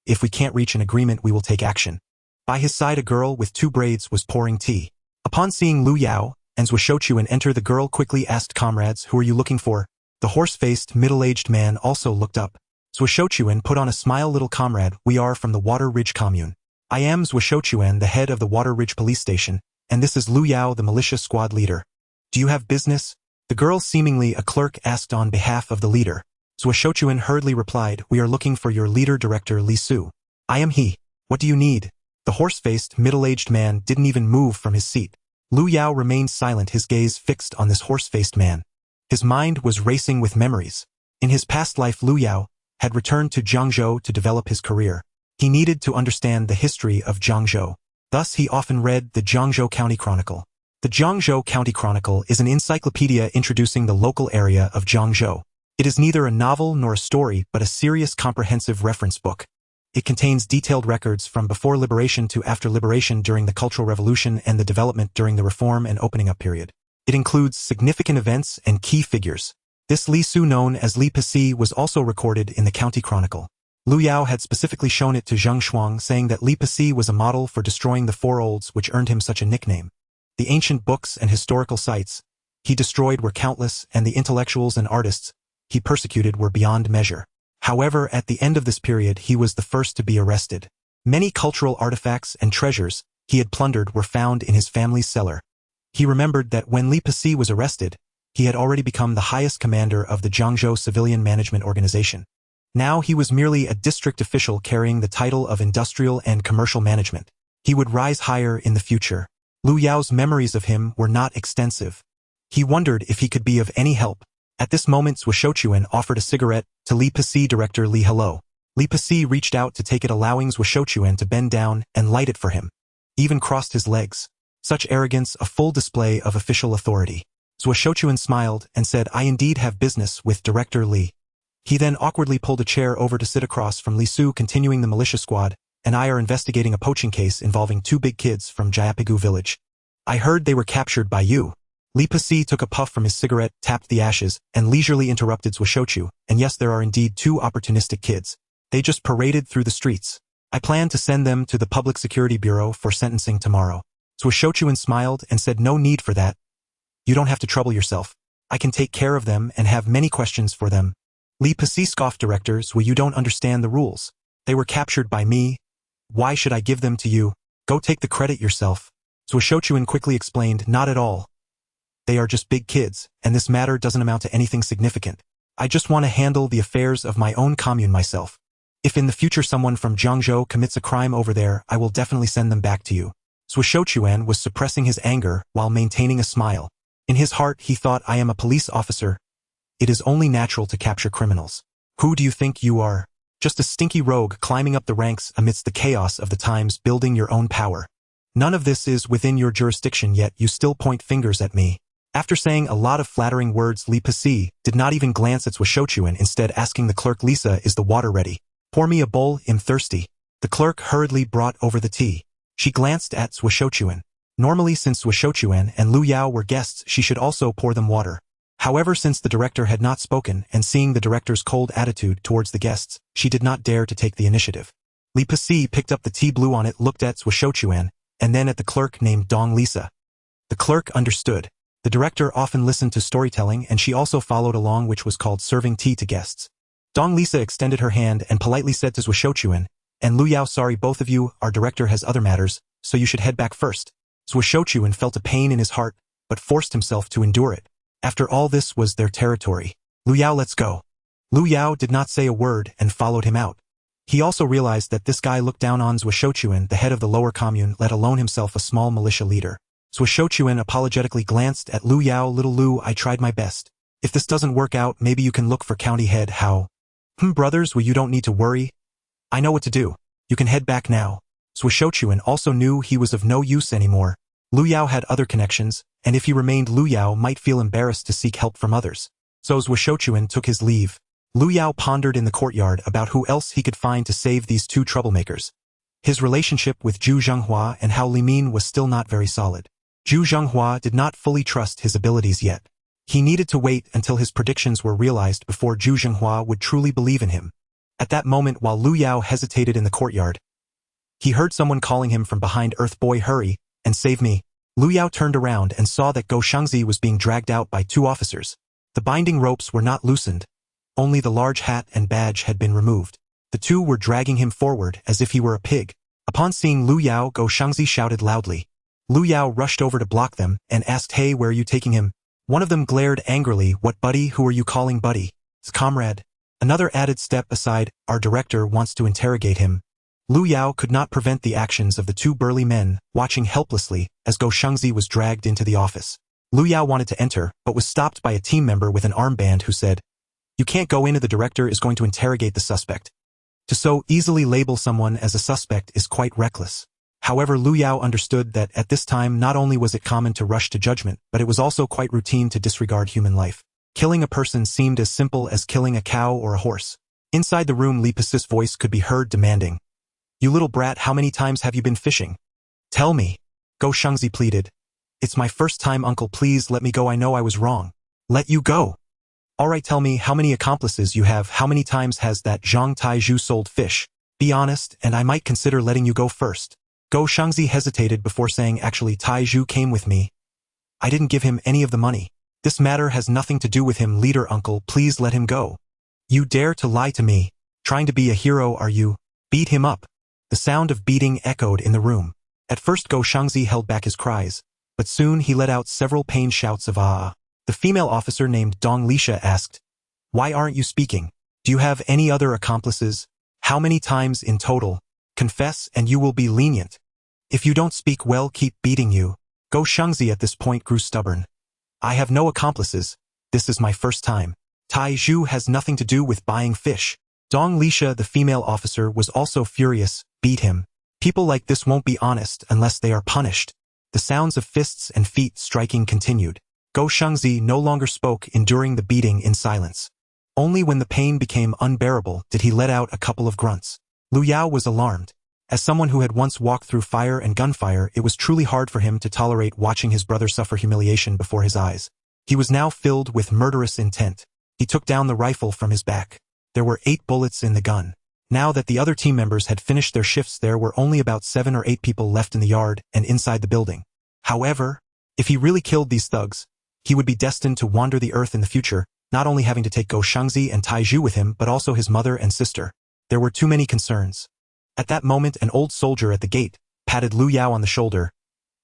If we can't reach an agreement, we will take action." By his side, a girl with two braids was pouring tea. Upon seeing Lu Yao and Sui Shochuan enter, the girl quickly asked, "Comrades, who are you looking for?" The horse-faced, middle-aged man also looked up. Sui Shochuan put on a smile. "Little comrade, we are from the Water Ridge Commune. I am Sui Shochuan, the head of the Water Ridge Police Station, and this is Lu Yao, the militia squad leader. Do you have business?" The girl, seemingly a clerk, asked on behalf of the leader. Sui Shochuan hurriedly replied, "We are looking for your leader, Director Li Su." "I am he. What do you need?" The horse-faced, middle-aged man didn't even move from his seat. Lu Yao remained silent, his gaze fixed on this horse-faced man. His mind was racing with memories. In his past life, Lu Yao had returned to Jiangzhou to develop his career. He needed to understand the history of Jiangzhou. Thus, he often read the Jiangzhou County Chronicle. The Jiangzhou County Chronicle is an encyclopedia introducing the local area of Jiangzhou. It is neither a novel nor a story, but a serious, comprehensive reference book. It contains detailed records from before liberation to after liberation, during the Cultural Revolution, and the development during the reform and opening up period. It includes significant events and key figures. This Li Su, known as Li Pasi, was also recorded in the County Chronicle. Lu Yao had specifically shown it to Zheng Shuang, saying that Li Pasi was a model for destroying the four olds, which earned him such a nickname. The ancient books and historical sites he destroyed were countless, and the intellectuals and artists he persecuted were beyond measure. However, at the end of this period, he was the first to be arrested. Many cultural artifacts and treasures he had plundered were found in his family's cellar. He remembered that when Li Pasi was arrested, he had already become the highest commander of the Jiangzhou Civilian Management Organization. Now he was merely a district official carrying the title of Industrial and Commercial Management. He would rise higher in the future. Lu Yao's memories of him were not extensive. He wondered if he could be of any help. At this moment, Sui Shochuan offered a cigarette to Li Pasi. "Director Li, hello." Li Pasi reached out to take it, allowing Sui Shochuan to bend down and light it for him. Even crossed his legs. Such arrogance, a full display of official authority. Sui Shochuan smiled and said, "I indeed have business with Director Li." He then awkwardly pulled a chair over to sit across from Li Su. "Continuing, the militia squad and I are investigating a poaching case involving two big kids from Jayapigu village. I heard they were captured by you." Li Pasi took a puff from his cigarette, tapped the ashes, and leisurely interrupted Sui Shochu. "And yes, there are indeed two opportunistic kids. They just paraded through the streets. I plan to send them to the Public Security Bureau for sentencing tomorrow." Sui Shochuan smiled and said, "No need for that. You don't have to trouble yourself. I can take care of them and have many questions for them." Li Pasi scoffed. "Director Sui, you don't understand the rules. They were captured by me. Why should I give them to you? Go take the credit yourself." Sui Shochuan quickly explained, "Not at all. They are just big kids, and this matter doesn't amount to anything significant. I just want to handle the affairs of my own commune myself. If in the future someone from Jiangzhou commits a crime over there, I will definitely send them back to you." Sui Shochuan was suppressing his anger while maintaining a smile. In his heart, he thought, "I am a police officer. It is only natural to capture criminals. Who do you think you are? Just a stinky rogue climbing up the ranks amidst the chaos of the times, building your own power. None of this is within your jurisdiction, yet you still point fingers at me." After saying a lot of flattering words, Li Pasi did not even glance at Sui Shochuan, instead asking the clerk, "Lisa, is the water ready? Pour me a bowl, I'm thirsty." The clerk hurriedly brought over the tea. She glanced at Sui Shochuan. Normally, since Suoshochuan and Lu Yao were guests, she should also pour them water. However, since the director had not spoken, and seeing the director's cold attitude towards the guests, she did not dare to take the initiative. Li Pasi picked up the tea, blew on it, looked at Suoshochuan, and then at the clerk named Dong Lisa. The clerk understood. The director often listened to storytelling, and she also followed along, which was called serving tea to guests. Dong Lisa extended her hand and politely said to Suoshochuan and Lu Yao, sorry both of you, our director has other matters, so you should head back first. Suoshochuan felt a pain in his heart, but forced himself to endure it. After all, this was their territory. Lu Yao, let's go. Lu Yao did not say a word and followed him out. He also realized that this guy looked down on Suoshochuan, the head of the lower commune, let alone himself a small militia leader. Suoshochuan apologetically glanced at Lu Yao. Little Lu, I tried my best. If this doesn't work out, maybe you can look for county head. How? Brothers, well, you don't need to worry. I know what to do. You can head back now. Suoshochuan also knew he was of no use anymore. Lu Yao had other connections, and if he remained, Lu Yao might feel embarrassed to seek help from others. So Suoshochuan took his leave. Lu Yao pondered in the courtyard about who else he could find to save these two troublemakers. His relationship with Zhu Zhenghua and Hao Limin was still not very solid. Zhu Zhenghua did not fully trust his abilities yet. He needed to wait until his predictions were realized before Zhu Zhenghua would truly believe in him. At that moment, while Lu Yao hesitated in the courtyard, he heard someone calling him from behind. Earth Boy, hurry and save me. Lu Yao turned around and saw that Go Shangzi was being dragged out by two officers. The binding ropes were not loosened. Only the large hat and badge had been removed. The two were dragging him forward as if he were a pig. Upon seeing Lu Yao, Go Shangzi shouted loudly. Lu Yao rushed over to block them and asked, hey, where are you taking him? One of them glared angrily, what buddy? Who are you calling buddy? It's comrade. Another added, step aside, our director wants to interrogate him. Lu Yao could not prevent the actions of the two burly men, watching helplessly as Go Shangzi was dragged into the office. Lu Yao wanted to enter, but was stopped by a team member with an armband who said, you can't go in. The director is going to interrogate the suspect. To so easily label someone as a suspect is quite reckless. However, Lu Yao understood that at this time not only was it common to rush to judgment, but it was also quite routine to disregard human life. Killing a person seemed as simple as killing a cow or a horse. Inside the room, Li Pasi's voice could be heard demanding, you little brat, how many times have you been fishing? Tell me. Go Shangzi pleaded. It's my first time, uncle, please let me go. I know I was wrong. Let you go. All right, tell me how many accomplices you have. How many times has that Zhang Taizhu sold fish? Be honest, and I might consider letting you go first. Go Shangzi hesitated before saying, actually, Taizhu came with me. I didn't give him any of the money. This matter has nothing to do with him. Leader, uncle, please let him go. You dare to lie to me? Trying to be a hero, are you? Beat him up. The sound of beating echoed in the room. At first, Go Shangzi held back his cries, but soon he let out several pained shouts of ah. The female officer named Dong Lisa asked, why aren't you speaking? Do you have any other accomplices? How many times in total? Confess and you will be lenient. If you don't speak, well, keep beating you. Go Shangzi at this point grew stubborn. I have no accomplices. This is my first time. Taizhu has nothing to do with buying fish. Dong Lisa, the female officer, was also furious. Beat him. People like this won't be honest unless they are punished. The sounds of fists and feet striking continued. Go Shangzi no longer spoke, enduring the beating in silence. Only when the pain became unbearable did he let out a couple of grunts. Lu Yao was alarmed. As someone who had once walked through fire and gunfire, it was truly hard for him to tolerate watching his brother suffer humiliation before his eyes. He was now filled with murderous intent. He took down the rifle from his back. There were 8 bullets in the gun. Now that the other team members had finished their shifts, there were only about 7 or 8 people left in the yard and inside the building. However, if he really killed these thugs, he would be destined to wander the earth in the future, not only having to take Go Shangzi and Taizhu with him, but also his mother and sister. There were too many concerns. At that moment, an old soldier at the gate patted Lu Yao on the shoulder.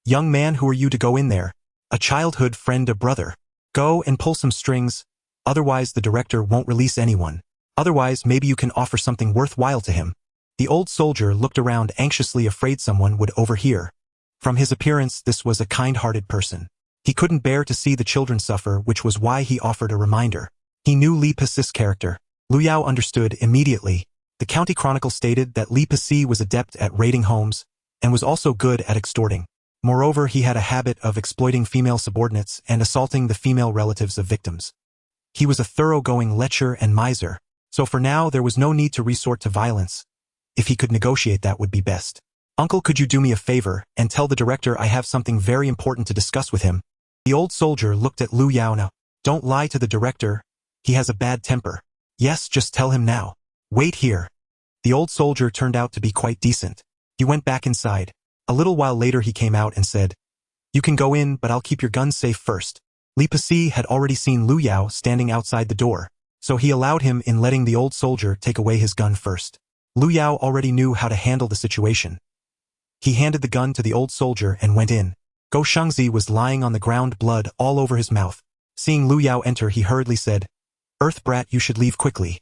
Young man, who are you to go in there? A childhood friend, a brother. Go and pull some strings, otherwise the director won't release anyone. Otherwise, maybe you can offer something worthwhile to him. The old soldier looked around anxiously, afraid someone would overhear. From his appearance, this was a kind-hearted person. He couldn't bear to see the children suffer, which was why he offered a reminder. He knew Li Pasi's character. Lu Yao understood immediately. The County Chronicle stated that Li Pasi was adept at raiding homes and was also good at extorting. Moreover, he had a habit of exploiting female subordinates and assaulting the female relatives of victims. He was a thoroughgoing lecher and miser, so for now there was no need to resort to violence. If he could negotiate, that would be best. "Uncle, could you do me a favor and tell the director I have something very important to discuss with him?" The old soldier looked at Lu Yao. "Now, don't lie to the director. He has a bad temper." "Yes, just tell him now." "Wait here." The old soldier turned out to be quite decent. He went back inside. A little while later he came out and said, "You can go in, but I'll keep your gun safe first." Li Pasi had already seen Lu Yao standing outside the door, so he allowed him in, letting the old soldier take away his gun first. Lu Yao already knew how to handle the situation. He handed the gun to the old soldier and went in. Go Shengzi was lying on the ground, blood all over his mouth. Seeing Lu Yao enter, he hurriedly said, "Earth brat, you should leave quickly.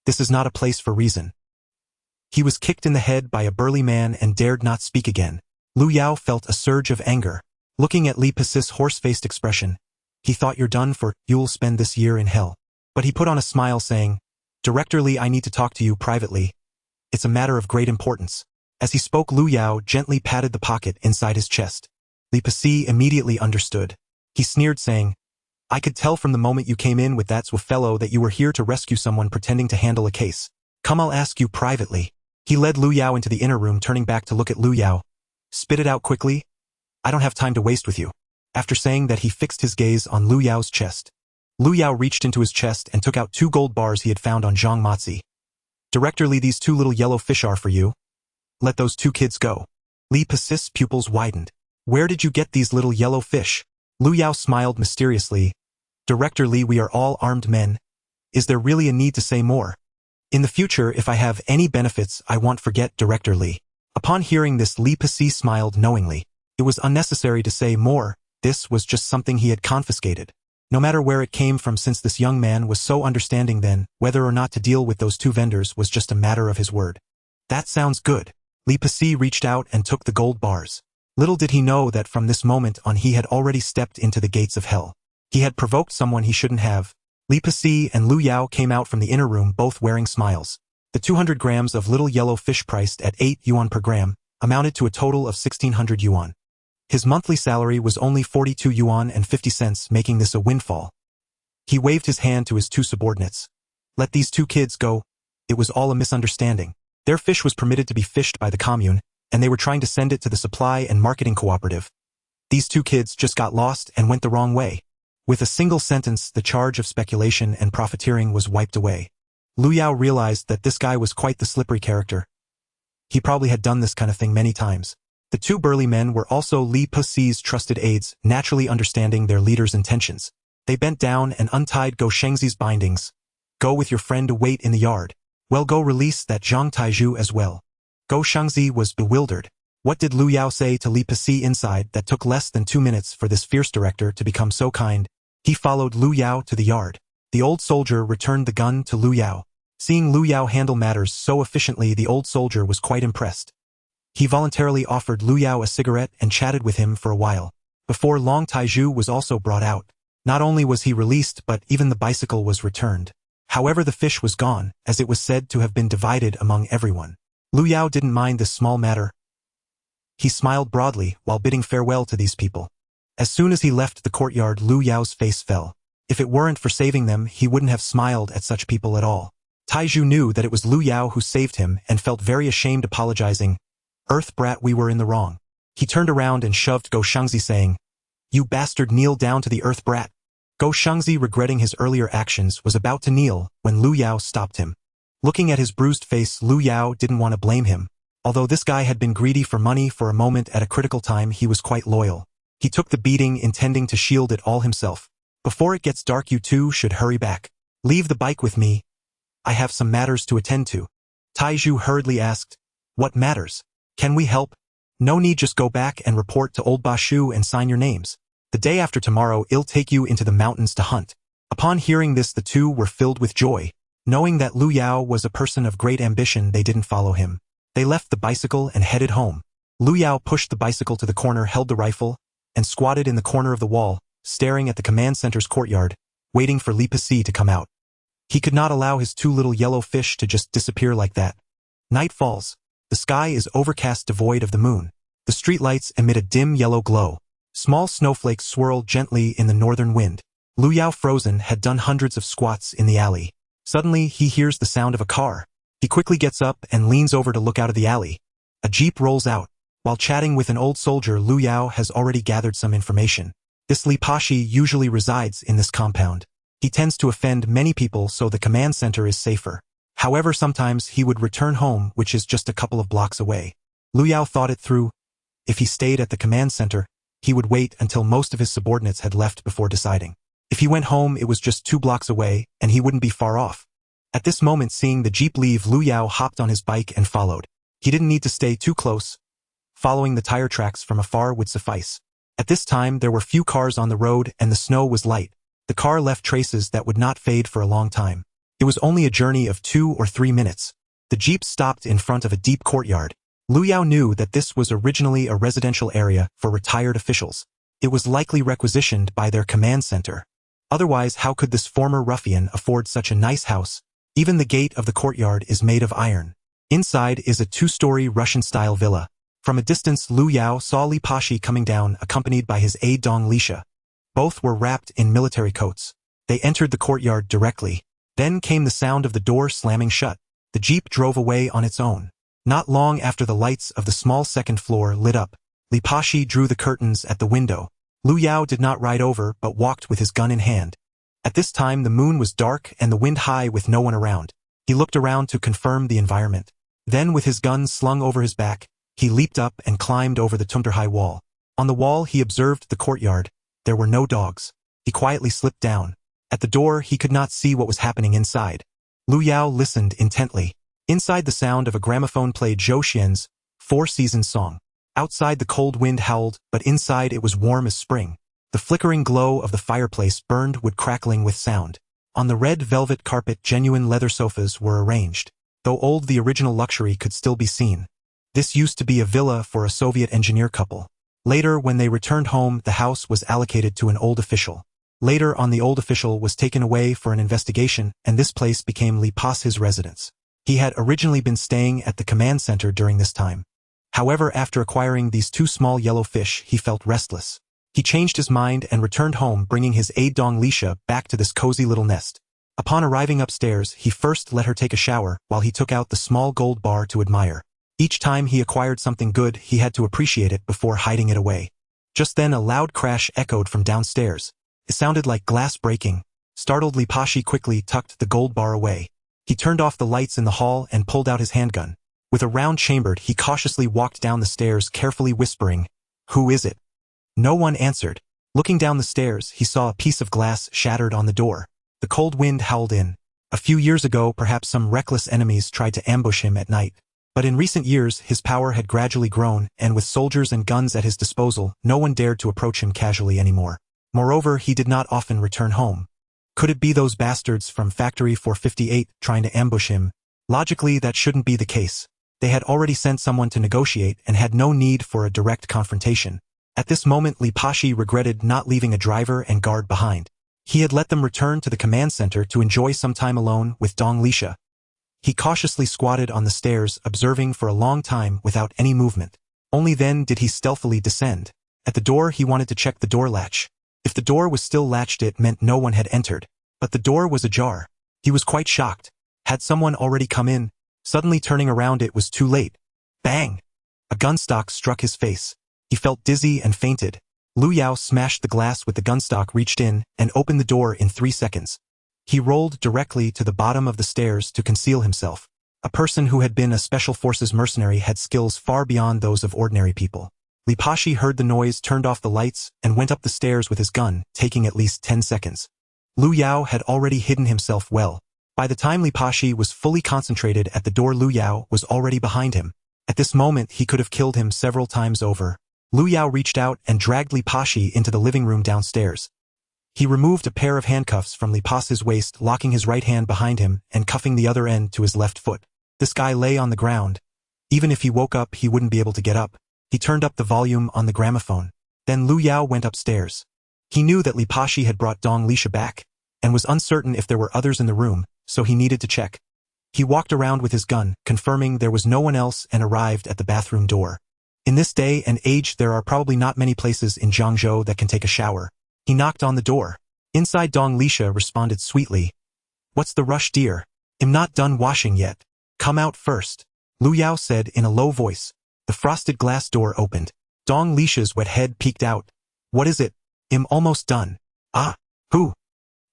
This is not a place for reason." He was kicked in the head by a burly man and dared not speak again. Lu Yao felt a surge of anger. Looking at Li Pasi's horse-faced expression, he thought, "You're done for, you'll spend this year in hell." But he put on a smile saying, "Director Li, I need to talk to you privately. It's a matter of great importance." As he spoke, Lu Yao gently patted the pocket inside his chest. Li Pasi immediately understood. He sneered, saying, "I could tell from the moment you came in with that fellow that you were here to rescue someone pretending to handle a case. Come, I'll ask you privately." He led Lu Yao into the inner room, turning back to look at Lu Yao. "Spit it out quickly. I don't have time to waste with you." After saying that, he fixed his gaze on Lu Yao's chest. Lu Yao reached into his chest and took out 2 gold bars he had found on Zhang Matzi. "Director Li, these 2 little yellow fish are for you. Let those 2 kids go." Li Pasi's pupils widened. "Where did you get these little yellow fish?" Lu Yao smiled mysteriously. "Director Li, we are all armed men. Is there really a need to say more? In the future, if I have any benefits, I won't forget Director Li." Upon hearing this, Li Pasi smiled knowingly. It was unnecessary to say more. This was just something he had confiscated. No matter where it came from, since this young man was so understanding, then whether or not to deal with those 2 vendors was just a matter of his word. "That sounds good." Li Pasi reached out and took the gold bars. Little did he know that from this moment on he had already stepped into the gates of hell. He had provoked someone he shouldn't have. Li Pasi and Lu Yao came out from the inner room, both wearing smiles. The 200 grams of little yellow fish, priced at 8 yuan per gram, amounted to a total of 1,600 yuan. His monthly salary was only 42 yuan and 50 cents, making this a windfall. He waved his hand to his 2 subordinates. "Let these 2 kids go. It was all a misunderstanding. Their fish was permitted to be fished by the commune, and they were trying to send it to the supply and marketing cooperative. These 2 kids just got lost and went the wrong way." With a single sentence, the charge of speculation and profiteering was wiped away. Lu Yao realized that this guy was quite the slippery character. He probably had done this kind of thing many times. The 2 burly men were also Li Pasi's trusted aides, naturally understanding their leader's intentions. They bent down and untied Go Shengzi's bindings. "Go with your friend to wait in the yard. Well, go release that Zhang Taiju as well." Go Shengzi was bewildered. What did Lu Yao say to Li Pasi inside that took less than 2 minutes for this fierce director to become so kind? He followed Lu Yao to the yard. The old soldier returned the gun to Lu Yao. Seeing Lu Yao handle matters so efficiently, the old soldier was quite impressed. He voluntarily offered Lu Yao a cigarette and chatted with him for a while. Before long, Taiju was also brought out. Not only was he released, but even the bicycle was returned. However, the fish was gone, as it was said to have been divided among everyone. Lu Yao didn't mind this small matter. He smiled broadly while bidding farewell to these people. As soon as he left the courtyard, Lu Yao's face fell. If it weren't for saving them, he wouldn't have smiled at such people at all. Taiju knew that it was Lu Yao who saved him and felt very ashamed, apologizing. "Earth brat, we were in the wrong." He turned around and shoved Go Shengzi, saying, "You bastard, kneel down to the earth brat." Go Shengzi, regretting his earlier actions, was about to kneel when Lu Yao stopped him. Looking at his bruised face, Lu Yao didn't want to blame him. Although this guy had been greedy for money for a moment, at a critical time he was quite loyal. He took the beating, intending to shield it all himself. "Before it gets dark, you 2 should hurry back. Leave the bike with me. I have some matters to attend to." Taiju hurriedly asked, "What matters? Can we help?" "No need, just go back and report to old Bashu and sign your names. The day after tomorrow, I'll take you into the mountains to hunt." Upon hearing this, the 2 were filled with joy. Knowing that Lu Yao was a person of great ambition, they didn't follow him. They left the bicycle and headed home. Lu Yao pushed the bicycle to the corner, held the rifle, and squatted in the corner of the wall, staring at the command center's courtyard, waiting for Li Pasi to come out. He could not allow his 2 little yellow fish to just disappear like that. Night falls. The sky is overcast, devoid of the moon. The streetlights emit a dim yellow glow. Small snowflakes swirl gently in the northern wind. Lu Yao, frozen, had done hundreds of squats in the alley. Suddenly, he hears the sound of a car. He quickly gets up and leans over to look out of the alley. A jeep rolls out. While chatting with an old soldier, Lu Yao has already gathered some information. This Li Pashi usually resides in this compound. He tends to offend many people, so the command center is safer. However, sometimes he would return home, which is just a couple of blocks away. Lu Yao thought it through. If he stayed at the command center, he would wait until most of his subordinates had left before deciding. If he went home, it was just 2 blocks away, and he wouldn't be far off. At this moment, seeing the jeep leave, Lu Yao hopped on his bike and followed. He didn't need to stay too close. Following the tire tracks from afar would suffice. At this time, there were few cars on the road and the snow was light. The car left traces that would not fade for a long time. It was only a journey of 2 or 3 minutes. The jeep stopped in front of a deep courtyard. Lu Yao knew that this was originally a residential area for retired officials. It was likely requisitioned by their command center. Otherwise, how could this former ruffian afford such a nice house? Even the gate of the courtyard is made of iron. Inside is a 2-story Russian-style villa. From a distance, Lu Yao saw Li Pashi coming down, accompanied by his aide Dong Lisha. Both were wrapped in military coats. They entered the courtyard directly. Then came the sound of the door slamming shut. The jeep drove away on its own. Not long after, the lights of the small second floor lit up. Li Pashi drew the curtains at the window. Lu Yao did not ride over, but walked with his gun in hand. At this time, the moon was dark and the wind high with no one around. He looked around to confirm the environment. Then, with his gun slung over his back, he leaped up and climbed over the tumter-high wall. On the wall, he observed the courtyard. There were no dogs. He quietly slipped down. At the door, he could not see what was happening inside. Lu Yao listened intently. Inside, the sound of a gramophone played Zhou Xian's 4 Seasons song. Outside, the cold wind howled, but inside it was warm as spring. The flickering glow of the fireplace burned wood crackling with sound. On the red velvet carpet, genuine leather sofas were arranged. Though old, the original luxury could still be seen. This used to be a villa for a Soviet engineer couple. Later, when they returned home, the house was allocated to an old official. Later on, the old official was taken away for an investigation, and this place became Li Pa's residence. He had originally been staying at the command center during this time. However, after acquiring these 2 small yellow fish, he felt restless. He changed his mind and returned home, bringing his aide Dong Lisha back to this cozy little nest. Upon arriving upstairs, he first let her take a shower while he took out the small gold bar to admire. Each time he acquired something good, he had to appreciate it before hiding it away. Just then, a loud crash echoed from downstairs. It sounded like glass breaking. Startled, Li Pashi quickly tucked the gold bar away. He turned off the lights in the hall and pulled out his handgun. With a round chambered, he cautiously walked down the stairs, carefully whispering, "Who is it?" No one answered. Looking down the stairs, he saw a piece of glass shattered on the door. The cold wind howled in. A few years ago, perhaps some reckless enemies tried to ambush him at night. But in recent years, his power had gradually grown, and with soldiers and guns at his disposal, no one dared to approach him casually anymore. Moreover, he did not often return home. Could it be those bastards from Factory 458 trying to ambush him? Logically, that shouldn't be the case. They had already sent someone to negotiate and had no need for a direct confrontation. At this moment, Li Pashi regretted not leaving a driver and guard behind. He had let them return to the command center to enjoy some time alone with Dong Lisha. He cautiously squatted on the stairs, observing for a long time without any movement. Only then did he stealthily descend. At the door, he wanted to check the door latch. If the door was still latched, it meant no one had entered. But the door was ajar. He was quite shocked. Had someone already come in? Suddenly turning around, it was too late. Bang! A gunstock struck his face. He felt dizzy and fainted. Lu Yao smashed the glass with the gunstock, reached in, and opened the door in 3 seconds. He rolled directly to the bottom of the stairs to conceal himself. A person who had been a special forces mercenary had skills far beyond those of ordinary people. Li Pashi heard the noise, turned off the lights, and went up the stairs with his gun, taking at least 10 seconds. Lu Yao had already hidden himself well. By the time Li Pashi was fully concentrated at the door, Lu Yao was already behind him. At this moment, he could have killed him several times over. Lu Yao reached out and dragged Li Pashi into the living room downstairs. He removed a pair of handcuffs from Li Pa's waist, locking his right hand behind him and cuffing the other end to his left foot. This guy lay on the ground. Even if he woke up, he wouldn't be able to get up. He turned up the volume on the gramophone. Then Lu Yao went upstairs. He knew that Li Pashi had brought Dong Lisha back, and was uncertain if there were others in the room, so he needed to check. He walked around with his gun, confirming there was no one else, and arrived at the bathroom door. In this day and age, there are probably not many places in Jiangzhou that can take a shower. He knocked on the door. Inside, Dong Lisha responded sweetly. "What's the rush, dear? I'm not done washing yet. Come out first," Lu Yao said in a low voice. The frosted glass door opened. Dong Lisha's wet head peeked out. What is it? I'm almost done. Ah, who?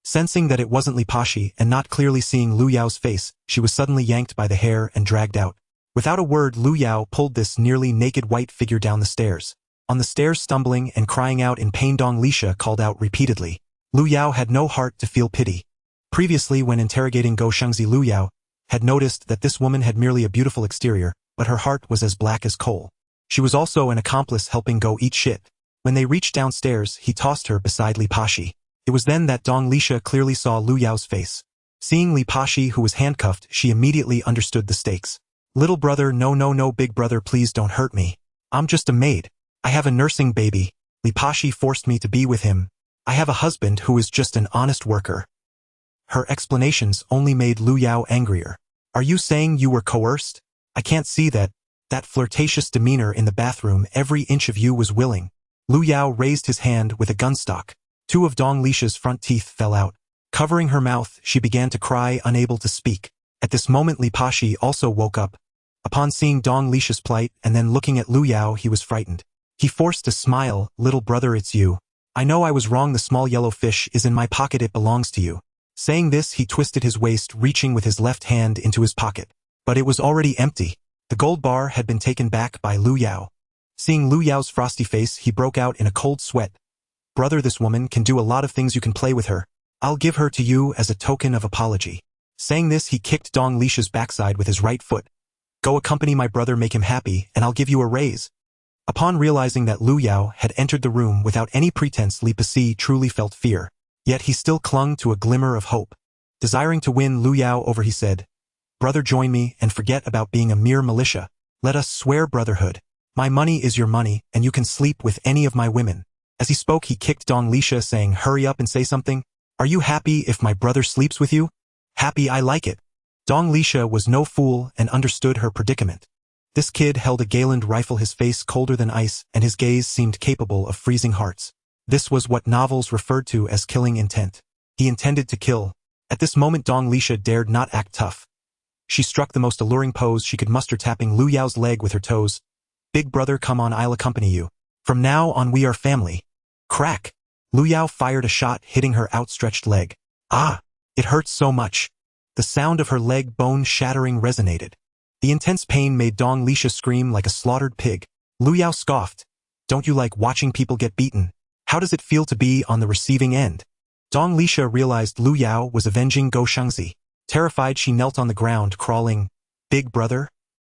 Sensing that it wasn't Li Pashi and not clearly seeing Lu Yao's face, she was suddenly yanked by the hair and dragged out. Without a word, Lu Yao pulled this nearly naked white figure down the stairs. On the stairs, stumbling and crying out in pain, Dong Lisha called out repeatedly. Lu Yao had no heart to feel pity. Previously, when interrogating Go Shengzi, Lu Yao had noticed that this woman had merely a beautiful exterior, but her heart was as black as coal. She was also an accomplice helping Go eat shit. When they reached downstairs, he tossed her beside Li Pashi. It was then that Dong Lisha clearly saw Lu Yao's face. Seeing Li Pashi, who was handcuffed, she immediately understood the stakes. Little brother, no, big brother, please don't hurt me. I'm just a maid. I have a nursing baby. Li Pashi forced me to be with him. I have a husband who is just an honest worker. Her explanations only made Lu Yao angrier. Are you saying you were coerced? I can't see that. That flirtatious demeanor in the bathroom, every inch of you was willing. Lu Yao raised his hand with a gun stock. Two of Dong Lisha's front teeth fell out. Covering her mouth, she began to cry, unable to speak. At this moment, Li Pashi also woke up. Upon seeing Dong Lisha's plight and then looking at Lu Yao, he was frightened. He forced a smile. Little brother, it's you. I know I was wrong. The small yellow fish is in my pocket. It belongs to you. Saying this, he twisted his waist, reaching with his left hand into his pocket. But it was already empty. The gold bar had been taken back by Lu Yao. Seeing Lu Yao's frosty face, he broke out in a cold sweat. Brother, this woman can do a lot of things. You can play with her. I'll give her to you as a token of apology. Saying this, he kicked Dong Lisha's backside with his right foot. Go accompany my brother, make him happy, and I'll give you a raise. Upon realizing that Lu Yao had entered the room without any pretense, Li Pashi truly felt fear. Yet he still clung to a glimmer of hope. Desiring to win Lu Yao over, he said, Brother, join me and forget about being a mere militia. Let us swear brotherhood. My money is your money, and you can sleep with any of my women. As he spoke, he kicked Dong Lisha, saying, Hurry up and say something. Are you happy if my brother sleeps with you? Happy, I like it. Dong Lisha was no fool and understood her predicament. This kid held a Galen rifle, his face colder than ice, and his gaze seemed capable of freezing hearts. This was what novels referred to as killing intent. He intended to kill. At this moment, Dong Lisha dared not act tough. She struck the most alluring pose she could muster, tapping Lu Yao's leg with her toes. Big brother, come on, I'll accompany you. From now on we are family. Crack! Lu Yao fired a shot, hitting her outstretched leg. Ah! It hurts so much. The sound of her leg bone shattering resonated. The intense pain made Dong Lisha scream like a slaughtered pig. Lu Yao scoffed. Don't you like watching people get beaten? How does it feel to be on the receiving end? Dong Lisha realized Lu Yao was avenging Go Shengzi. Terrified, she knelt on the ground, crawling. Big brother?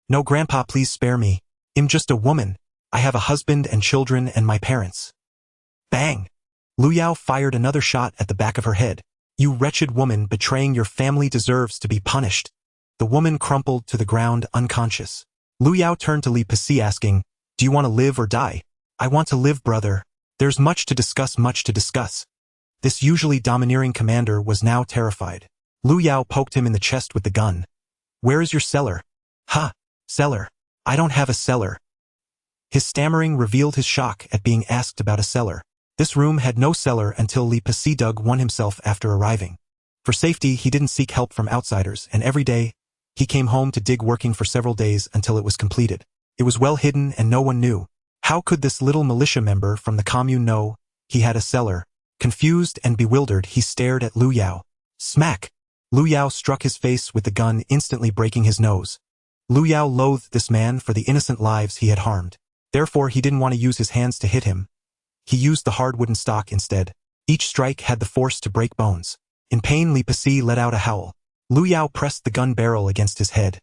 No, grandpa, please spare me. I'm just a woman. I have a husband and children and my parents. Bang! Lu Yao fired another shot at the back of her head. You wretched woman, betraying your family deserves to be punished. The woman crumpled to the ground, unconscious. Lu Yao turned to Li Pashi, asking, Do you want to live or die? I want to live, brother. There's much to discuss. This usually domineering commander was now terrified. Lu Yao poked him in the chest with the gun. Where is your cellar? Ha! Cellar. I don't have a cellar. His stammering revealed his shock at being asked about a cellar. This room had no cellar until Li Pashi dug one himself after arriving. For safety, he didn't seek help from outsiders, and every day, he came home to dig, working for several days until it was completed. It was well hidden and no one knew. How could this little militia member from the commune know he had a cellar? Confused and bewildered, he stared at Lu Yao. Smack! Lu Yao struck his face with the gun, instantly breaking his nose. Lu Yao loathed this man for the innocent lives he had harmed. Therefore, he didn't want to use his hands to hit him. He used the hard wooden stock instead. Each strike had the force to break bones. In pain, Li Pashi let out a howl. Lu Yao pressed the gun barrel against his head.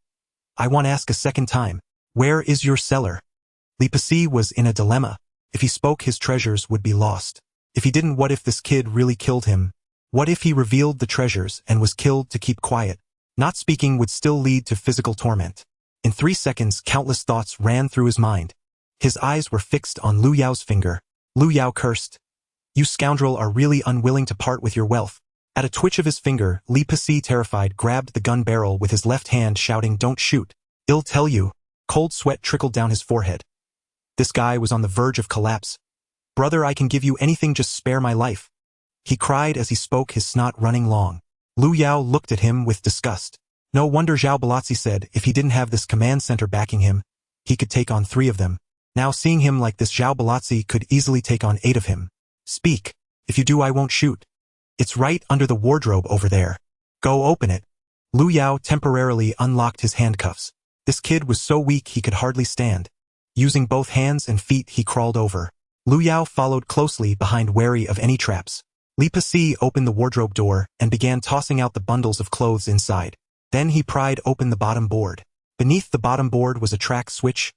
I want to ask a second time. Where is your cellar? Li Pashi was in a dilemma. If he spoke, his treasures would be lost. If he didn't, what if this kid really killed him? What if he revealed the treasures and was killed to keep quiet? Not speaking would still lead to physical torment. In 3 seconds, countless thoughts ran through his mind. His eyes were fixed on Lu Yao's finger. Lu Yao cursed. You scoundrel are really unwilling to part with your wealth. At a twitch of his finger, Li Pashi, terrified, grabbed the gun barrel with his left hand, shouting, Don't shoot. I'll tell you. Cold sweat trickled down his forehead. This guy was on the verge of collapse. Brother, I can give you anything, just spare my life. He cried as he spoke, his snot running long. Lu Yao looked at him with disgust. No wonder Zhao Balazzi said if he didn't have this command center backing him, he could take on 3 of them. Now seeing him like this, Zhao Balazzi could easily take on 8 of him. Speak. If you do, I won't shoot. It's right under the wardrobe over there. Go open it. Lu Yao temporarily unlocked his handcuffs. This kid was so weak he could hardly stand. Using both hands and feet, he crawled over. Lu Yao followed closely behind, wary of any traps. Li Pasi opened the wardrobe door and began tossing out the bundles of clothes inside. Then he pried open the bottom board. Beneath the bottom board was a track switch.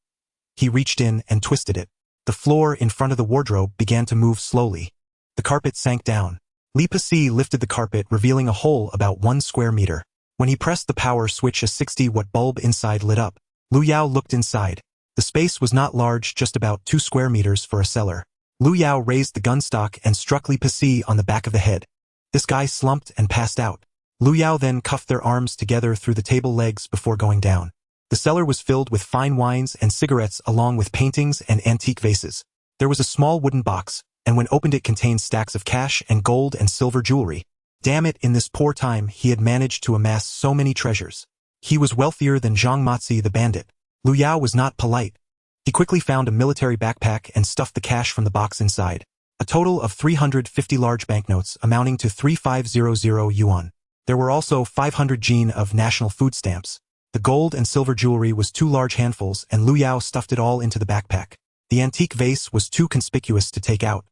He reached in and twisted it. The floor in front of the wardrobe began to move slowly. The carpet sank down. Li Pasi lifted the carpet, revealing a hole about 1 square meter. When he pressed the power switch, a 60-watt bulb inside lit up. Lu Yao looked inside. The space was not large, just about 2 square meters for a cellar. Lu Yao raised the gun stock and struck Li Pasi on the back of the head. This guy slumped and passed out. Lu Yao then cuffed their arms together through the table legs before going down. The cellar was filled with fine wines and cigarettes along with paintings and antique vases. There was a small wooden box, and when opened it contained stacks of cash and gold and silver jewelry. Damn it, in this poor time he had managed to amass so many treasures. He was wealthier than Zhang Matzi the bandit. Lu Yao was not polite. He quickly found a military backpack and stuffed the cash from the box inside. A total of 350 large banknotes amounting to 3500 yuan. There were also 500 jin of national food stamps. The gold and silver jewelry was 2 large handfuls, and Lu Yao stuffed it all into the backpack. The antique vase was too conspicuous to take out.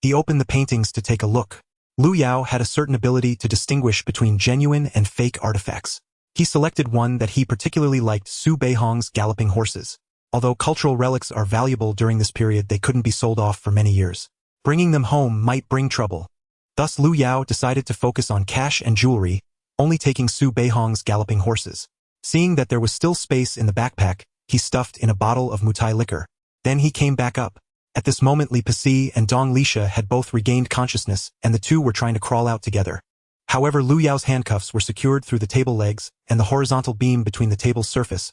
He opened the paintings to take a look. Lu Yao had a certain ability to distinguish between genuine and fake artifacts. He selected one that he particularly liked, Su Beihong's galloping horses. Although cultural relics are valuable during this period, they couldn't be sold off for many years. Bringing them home might bring trouble. Thus Lu Yao decided to focus on cash and jewelry, only taking Su Beihong's galloping horses. Seeing that there was still space in the backpack, he stuffed in a bottle of Mutai liquor. Then he came back up. At this moment Li Pasi and Dong Lisha had both regained consciousness, and the two were trying to crawl out together. However, Lu Yao's handcuffs were secured through the table legs and the horizontal beam between the table's surface.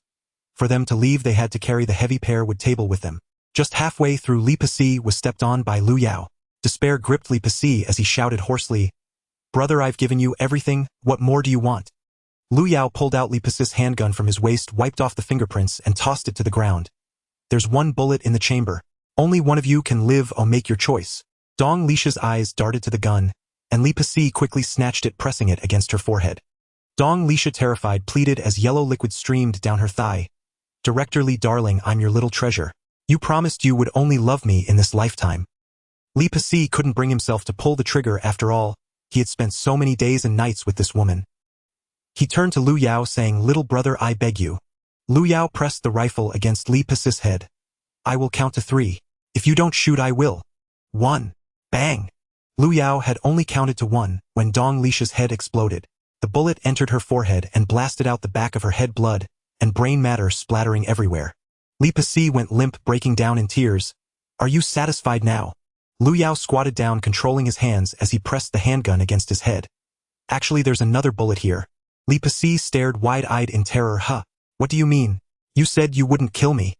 For them to leave, they had to carry the heavy pear-wood table with them. Just halfway through, Li Pasi was stepped on by Lu Yao. Despair gripped Li Pasi as he shouted hoarsely, "Brother, I've given you everything, what more do you want?" Lu Yao pulled out Li Pasi's handgun from his waist, wiped off the fingerprints, and tossed it to the ground. "There's 1 bullet in the chamber. Only one of you can live, or make your choice." Dong Lisha's eyes darted to the gun, and Li Pasi quickly snatched it, pressing it against her forehead. Dong Lisha, terrified, pleaded as yellow liquid streamed down her thigh. "Director Li, darling, I'm your little treasure. You promised you would only love me in this lifetime." Li Pasi couldn't bring himself to pull the trigger. After all, he had spent so many days and nights with this woman. He turned to Lu Yao, saying, "Little brother, I beg you." Lu Yao pressed the rifle against Li Pasi's head. "I will count to 3. If you don't shoot, I will. 1. Bang!" Lu Yao had only counted to 1 when Dong Lisha's head exploded. The bullet entered her forehead and blasted out the back of her head, blood and brain matter splattering everywhere. Li Pasi went limp, breaking down in tears. "Are you satisfied now?" Lu Yao squatted down, controlling his hands as he pressed the handgun against his head. "Actually, there's another bullet here." Li Pasi stared wide-eyed in terror. "Huh? What do you mean? You said you wouldn't kill me."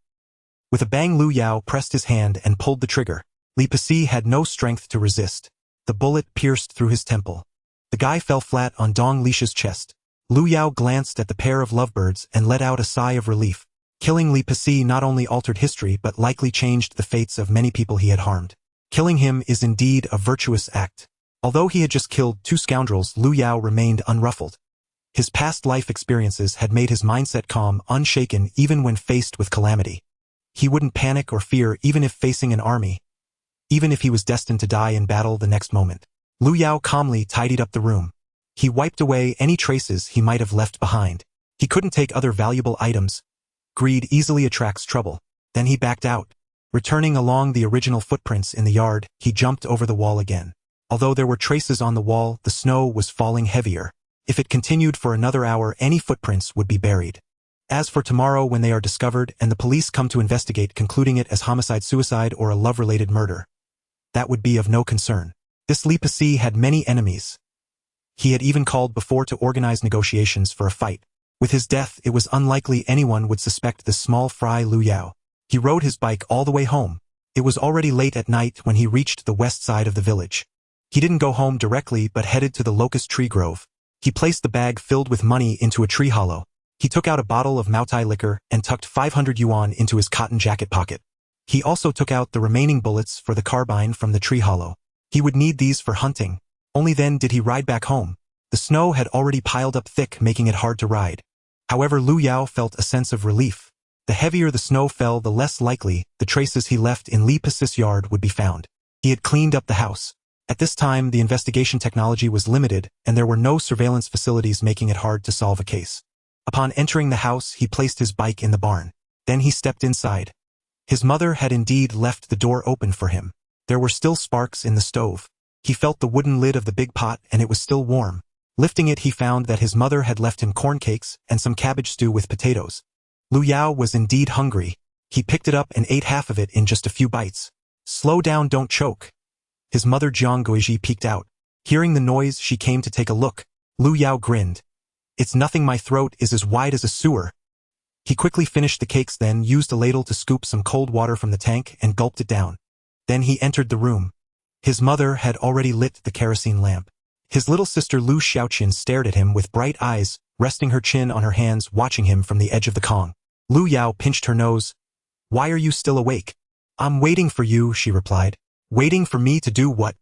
With a bang, Lu Yao pressed his hand and pulled the trigger. Li Pasi had no strength to resist. The bullet pierced through his temple. The guy fell flat on Dong Lisha's chest. Lu Yao glanced at the pair of lovebirds and let out a sigh of relief. Killing Li Pasi not only altered history but likely changed the fates of many people he had harmed. Killing him is indeed a virtuous act. Although he had just killed 2 scoundrels, Lu Yao remained unruffled. His past life experiences had made his mindset calm, unshaken even when faced with calamity. He wouldn't panic or fear even if facing an army, even if he was destined to die in battle the next moment. Lu Yao calmly tidied up the room. He wiped away any traces he might have left behind. He couldn't take other valuable items. Greed easily attracts trouble. Then he backed out. Returning along the original footprints in the yard, he jumped over the wall again. Although there were traces on the wall, the snow was falling heavier. If it continued for another hour, any footprints would be buried. As for tomorrow, when they are discovered and the police come to investigate, concluding it as homicide, suicide, or a love-related murder, that would be of no concern. This Li Pasi had many enemies. He had even called before to organize negotiations for a fight. With his death, it was unlikely anyone would suspect the small fry Lu Yao. He rode his bike all the way home. It was already late at night when he reached the west side of the village. He didn't go home directly but headed to the locust tree grove. He placed the bag filled with money into a tree hollow. He took out a bottle of Maotai liquor and tucked 500 yuan into his cotton jacket pocket. He also took out the remaining bullets for the carbine from the tree hollow. He would need these for hunting. Only then did he ride back home. The snow had already piled up thick, making it hard to ride. However, Lu Yao felt a sense of relief. The heavier the snow fell, the less likely the traces he left in Li Pacis yard would be found. He had cleaned up the house. At this time, the investigation technology was limited, and there were no surveillance facilities, making it hard to solve a case. Upon entering the house, he placed his bike in the barn. Then he stepped inside. His mother had indeed left the door open for him. There were still sparks in the stove. He felt the wooden lid of the big pot, and it was still warm. Lifting it, he found that his mother had left him corn cakes and some cabbage stew with potatoes. Lu Yao was indeed hungry. He picked it up and ate half of it in just a few bites. "Slow down, don't choke." His mother Jiang Guizhi peeked out. Hearing the noise, she came to take a look. Lu Yao grinned. "It's nothing, my throat is as wide as a sewer." He quickly finished the cakes, then used a ladle to scoop some cold water from the tank and gulped it down. Then he entered the room. His mother had already lit the kerosene lamp. His little sister Lu Xiaoqian stared at him with bright eyes, resting her chin on her hands, watching him from the edge of the Kong. Lu Yao pinched her nose. "Why are you still awake?" "I'm waiting for you," she replied. "Waiting for me to do what?"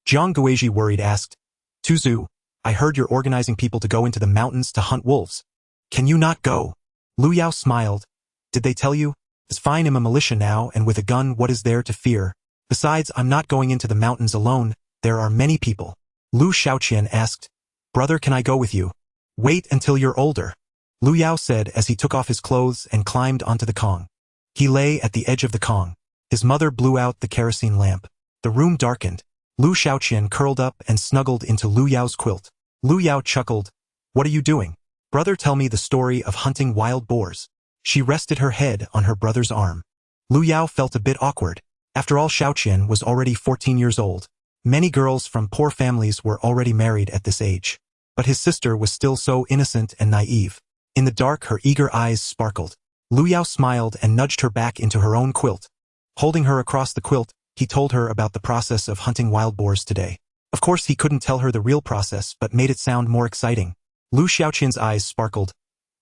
Jiang Guizhi, worried, asked. "Tuzu, I heard you're organizing people to go into the mountains to hunt wolves. Can you not go?" Lu Yao smiled. "Did they tell you? It's fine, I'm a militia now, and with a gun, what is there to fear? Besides, I'm not going into the mountains alone, there are many people." Lu Xiaoqian asked, "Brother, can I go with you?" "Wait until you're older," Lu Yao said as he took off his clothes and climbed onto the Kong. He lay at the edge of the Kong. His mother blew out the kerosene lamp. The room darkened. Lu Xiaoqian curled up and snuggled into Lu Yao's quilt. Lu Yao chuckled. "What are you doing? Brother, tell me the story of hunting wild boars." She rested her head on her brother's arm. Lu Yao felt a bit awkward. After all, Xiaoqian was already 14 years old. Many girls from poor families were already married at this age. But his sister was still so innocent and naive. In the dark, her eager eyes sparkled. Lu Yao smiled and nudged her back into her own quilt. Holding her across the quilt, he told her about the process of hunting wild boars today. Of course, he couldn't tell her the real process, but made it sound more exciting. Lu Xiaoqian's eyes sparkled.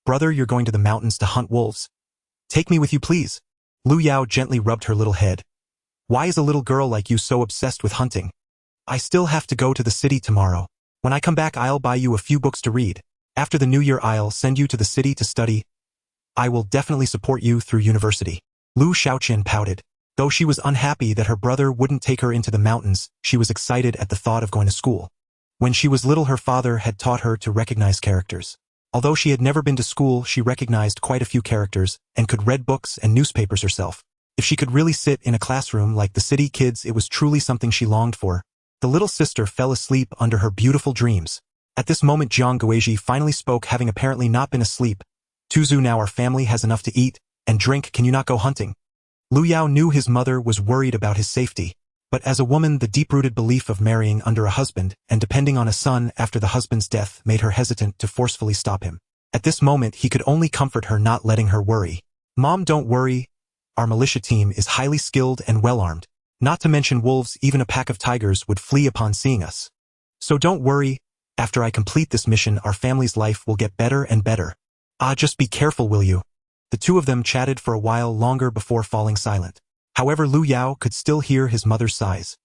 "Brother, you're going to the mountains to hunt wolves. Take me with you, please." Lu Yao gently rubbed her little head. "Why is a little girl like you so obsessed with hunting?" "I still have to go to the city tomorrow. When I come back, I'll buy you a few books to read. After the new year, I'll send you to the city to study. I will definitely support you through university." Lu Xiaoqian pouted. Though she was unhappy that her brother wouldn't take her into the mountains, she was excited at the thought of going to school. When she was little, her father had taught her to recognize characters. Although she had never been to school, she recognized quite a few characters and could read books and newspapers herself. If she could really sit in a classroom like the city kids, it was truly something she longed for. The little sister fell asleep under her beautiful dreams. At this moment, Jiang Guizhi finally spoke, having apparently not been asleep. "Tuzu, now our family has enough to eat and drink. Can you not go hunting?" Lu Yao knew his mother was worried about his safety. But as a woman, the deep-rooted belief of marrying under a husband and depending on a son after the husband's death made her hesitant to forcefully stop him. At this moment, he could only comfort her, not letting her worry. "Mom, don't worry. Our militia team is highly skilled and well-armed. Not to mention wolves, even a pack of tigers would flee upon seeing us. So don't worry. After I complete this mission, our family's life will get better and better. Just be careful, will you?" The two of them chatted for a while longer before falling silent. However, Lu Yao could still hear his mother's sighs.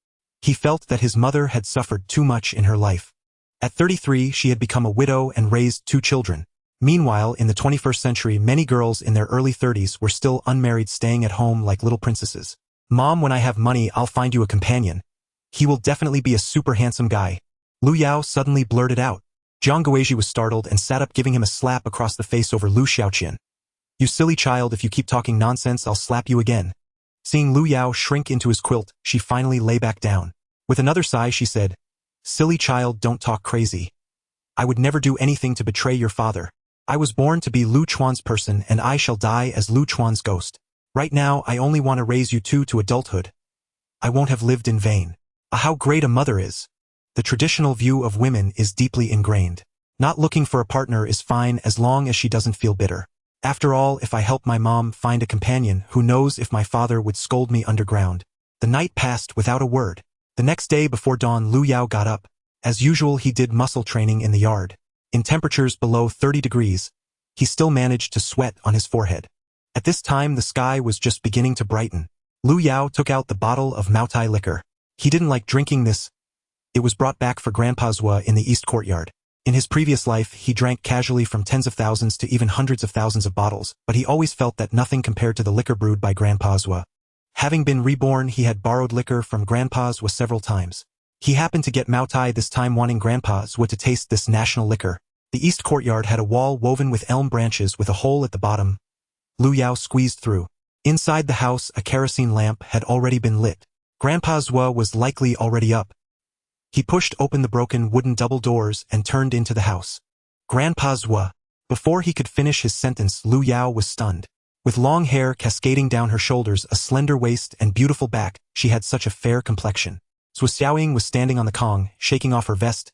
He felt that his mother had suffered too much in her life. At 33, she had become a widow and raised 2 children. Meanwhile, in the 21st century, many girls in their early 30s were still unmarried, staying at home like little princesses. "Mom, when I have money, I'll find you a companion. He will definitely be a super handsome guy." Lu Yao suddenly blurted out. Jiang Guizhi was startled and sat up, giving him a slap across the face over Lu Xiaoqian. "You silly child, if you keep talking nonsense, I'll slap you again." Seeing Lu Yao shrink into his quilt, she finally lay back down. With another sigh, she said, "Silly child, don't talk crazy. I would never do anything to betray your father. I was born to be Lu Chuan's person, and I shall die as Lu Chuan's ghost. Right now, I only want to raise you two to adulthood. I won't have lived in vain. How great a mother is." The traditional view of women is deeply ingrained. Not looking for a partner is fine as long as she doesn't feel bitter. After all, if I help my mom find a companion, who knows if my father would scold me underground. The night passed without a word. The next day before dawn, Lu Yao got up. As usual, he did muscle training in the yard. In temperatures below 30 degrees, he still managed to sweat on his forehead. At this time the sky was just beginning to brighten. Lu Yao took out the bottle of Maotai liquor. He didn't like drinking this. It was brought back for Grandpa Zhua in the East Courtyard. In his previous life, he drank casually from tens of thousands to even hundreds of thousands of bottles, but he always felt that nothing compared to the liquor brewed by Grandpa Zhua. Having been reborn, he had borrowed liquor from Grandpa Zhua several times. He happened to get Maotai this time, wanting Grandpa Zhua to taste this national liquor. The East Courtyard had a wall woven with elm branches with a hole at the bottom. Lu Yao squeezed through. Inside the house, a kerosene lamp had already been lit. Grandpa Zhua was likely already up. He pushed open the broken wooden double doors and turned into the house. Grandpa Zhua. Before he could finish his sentence, Lu Yao was stunned. With long hair cascading down her shoulders, a slender waist and beautiful back, she had such a fair complexion. Zhua Xiaoying was standing on the Kong, shaking off her vest.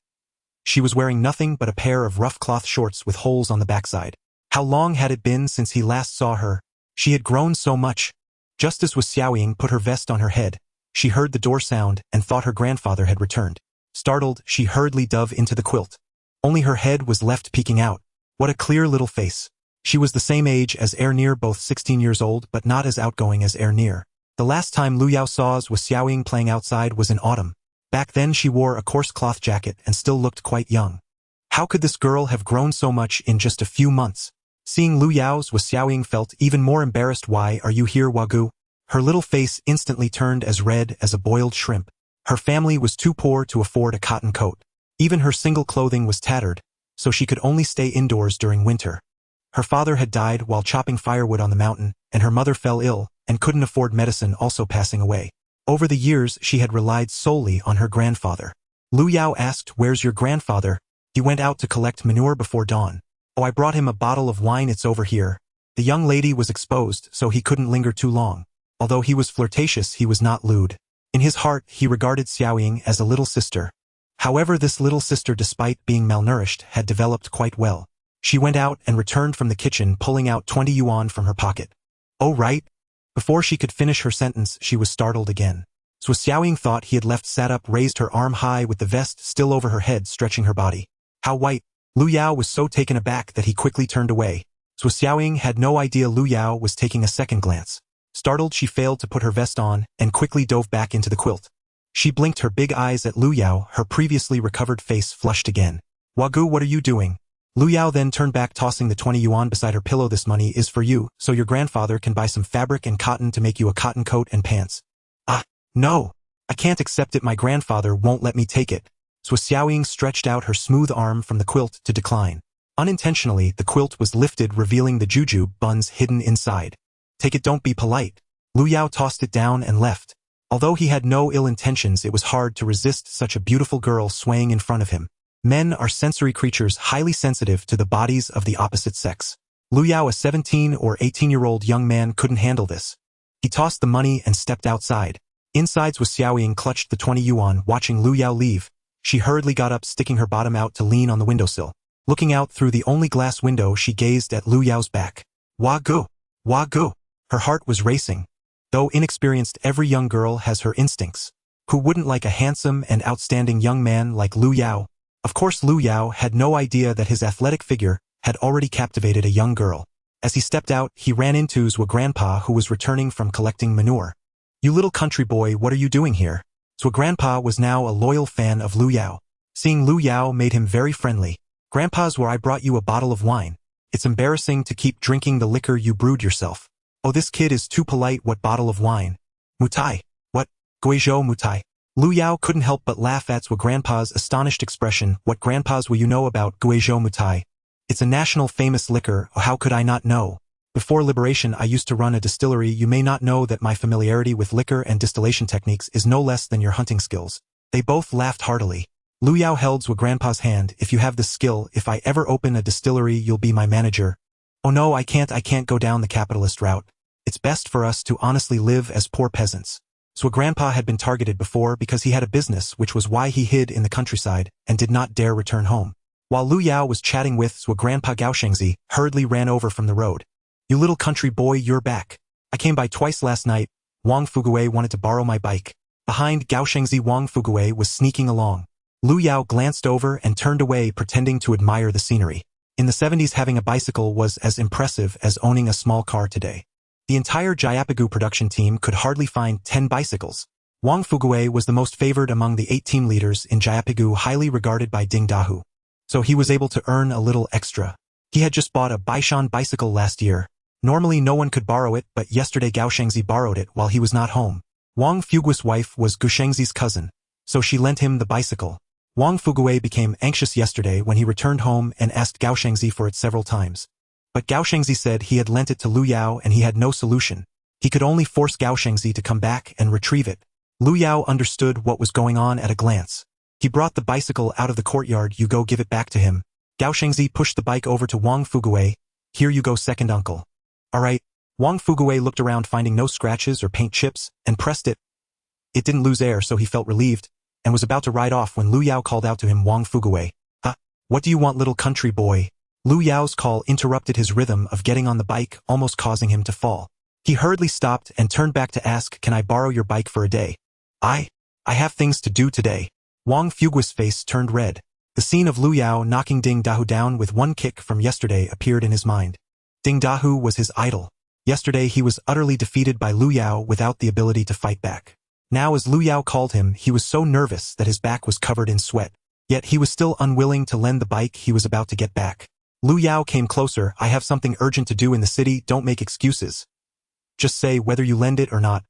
She was wearing nothing but a pair of rough cloth shorts with holes on the backside. How long had it been since he last saw her? She had grown so much. Just as Zhua Xiaoying put her vest on her head, she heard the door sound and thought her grandfather had returned. Startled, she hurriedly dove into the quilt. Only her head was left peeking out. What a clear little face. She was the same age as Near, both 16 years old, but not as outgoing as Near. The last time Lu Yao saw Zhua Xiaoying playing outside was in autumn. Back then she wore a coarse cloth jacket and still looked quite young. How could this girl have grown so much in just a few months? Seeing Lu Yao, Zhua Xiaoying felt even more embarrassed. Why are you here, Wagu? Her little face instantly turned as red as a boiled shrimp. Her family was too poor to afford a cotton coat. Even her single clothing was tattered, so she could only stay indoors during winter. Her father had died while chopping firewood on the mountain, and her mother fell ill and couldn't afford medicine, also passing away. Over the years, she had relied solely on her grandfather. Lu Yao asked, "Where's your grandfather?" "He went out to collect manure before dawn." "Oh, I brought him a bottle of wine, it's over here." The young lady was exposed, so he couldn't linger too long. Although he was flirtatious, he was not lewd. In his heart, he regarded Xiaoying as a little sister. However, this little sister, despite being malnourished, had developed quite well. She went out and returned from the kitchen, pulling out 20 yuan from her pocket. "Oh, right." Before she could finish her sentence, she was startled again. Zhua Xiaoying thought he had left, sat up, raised her arm high with the vest still over her head, stretching her body. How white! Lu Yao was so taken aback that he quickly turned away. Zhua Xiaoying had no idea Lu Yao was taking a second glance. Startled, she failed to put her vest on and quickly dove back into the quilt. She blinked her big eyes at Lu Yao, her previously recovered face flushed again. "Wagu, what are you doing?" Lu Yao then turned back, tossing the 20 yuan beside her pillow. "This money is for you, so your grandfather can buy some fabric and cotton to make you a cotton coat and pants." "Ah, no! I can't accept it. My grandfather won't let me take it." Zhua Xiaoying stretched out her smooth arm from the quilt to decline. Unintentionally, the quilt was lifted, revealing the jujube buns hidden inside. "Take it, don't be polite." Lu Yao tossed it down and left. Although he had no ill intentions, it was hard to resist such a beautiful girl swaying in front of him. Men are sensory creatures, highly sensitive to the bodies of the opposite sex. Lu Yao, a 17 or 18-year-old young man, couldn't handle this. He tossed the money and stepped outside. Inside, Zhua Xiaoying clutched the 20 yuan, watching Lu Yao leave. She hurriedly got up, sticking her bottom out to lean on the windowsill. Looking out through the only glass window, she gazed at Lu Yao's back. "Wagu! Wagu!" Her heart was racing. Though inexperienced, every young girl has her instincts. Who wouldn't like a handsome and outstanding young man like Lu Yao? Of course, Lu Yao had no idea that his athletic figure had already captivated a young girl. As he stepped out, he ran into Zhua Grandpa, who was returning from collecting manure. "You little country boy, what are you doing here?" Zhua Grandpa was now a loyal fan of Lu Yao. Seeing Lu Yao made him very friendly. "Grandpa's where I brought you a bottle of wine. It's embarrassing to keep drinking the liquor you brewed yourself." "Oh, this kid is too polite. What bottle of wine?" "Mutai." "What? Guizhou Mutai." Lu Yao couldn't help but laugh at Zhua Grandpa's astonished expression. "What grandpa's will you know about Guizhou Mutai? It's a national famous liquor. Oh, how could I not know? Before liberation, I used to run a distillery. You may not know that my familiarity with liquor and distillation techniques is no less than your hunting skills." They both laughed heartily. Lu Yao held Zhua Grandpa's hand. "If you have the skill, if I ever open a distillery, you'll be my manager." "Oh no, I can't go down the capitalist route. It's best for us to honestly live as poor peasants." Zhua Grandpa had been targeted before because he had a business, which was why he hid in the countryside and did not dare return home. While Lu Yao was chatting with Zhua Grandpa, Gao Shengzi hurriedly ran over from the road. "You little country boy, you're back. I came by twice last night. Wang Fuguei wanted to borrow my bike." Behind Gao Shengzi, Wang Fuguei was sneaking along. Lu Yao glanced over and turned away, pretending to admire the scenery. In the 70s, having a bicycle was as impressive as owning a small car today. The entire Jayapagu production team could hardly find 10 bicycles. Wang Fuguei was the most favored among the 8 team leaders in Jayapagu, highly regarded by Ding Dahu. So he was able to earn a little extra. He had just bought a Baishan bicycle last year. Normally no one could borrow it, but yesterday Gao Shengzi borrowed it while he was not home. Wang Fugui's wife was Gu Shengzi's cousin, so she lent him the bicycle. Wang Fuguei became anxious yesterday when he returned home and asked Gao Shengzi for it several times. But Gao Shengzi said he had lent it to Lu Yao and he had no solution. He could only force Gao Shengzi to come back and retrieve it. Lu Yao understood what was going on at a glance. He brought the bicycle out of the courtyard. You go give it back to him. Gao Shengzi pushed the bike over to Wang Fuguei. Here you go, second uncle. Alright. Wang Fuguei looked around, finding no scratches or paint chips, and pressed it. It didn't lose air, so he felt relieved, and was about to ride off when Lu Yao called out to him. Wang Fuguei. What do you want, little country boy? Lu Yao's call interrupted his rhythm of getting on the bike, almost causing him to fall. He hurriedly stopped and turned back to ask, can I borrow your bike for a day? I have things to do today. Wang Fugui's face turned red. The scene of Lu Yao knocking Ding Dahu down with one kick from yesterday appeared in his mind. Ding Dahu was his idol. Yesterday he was utterly defeated by Lu Yao without the ability to fight back. Now as Lu Yao called him, he was so nervous that his back was covered in sweat. Yet he was still unwilling to lend the bike he was about to get back. Lu Yao came closer. I have something urgent to do in the city, don't make excuses. Just say whether you lend it or not.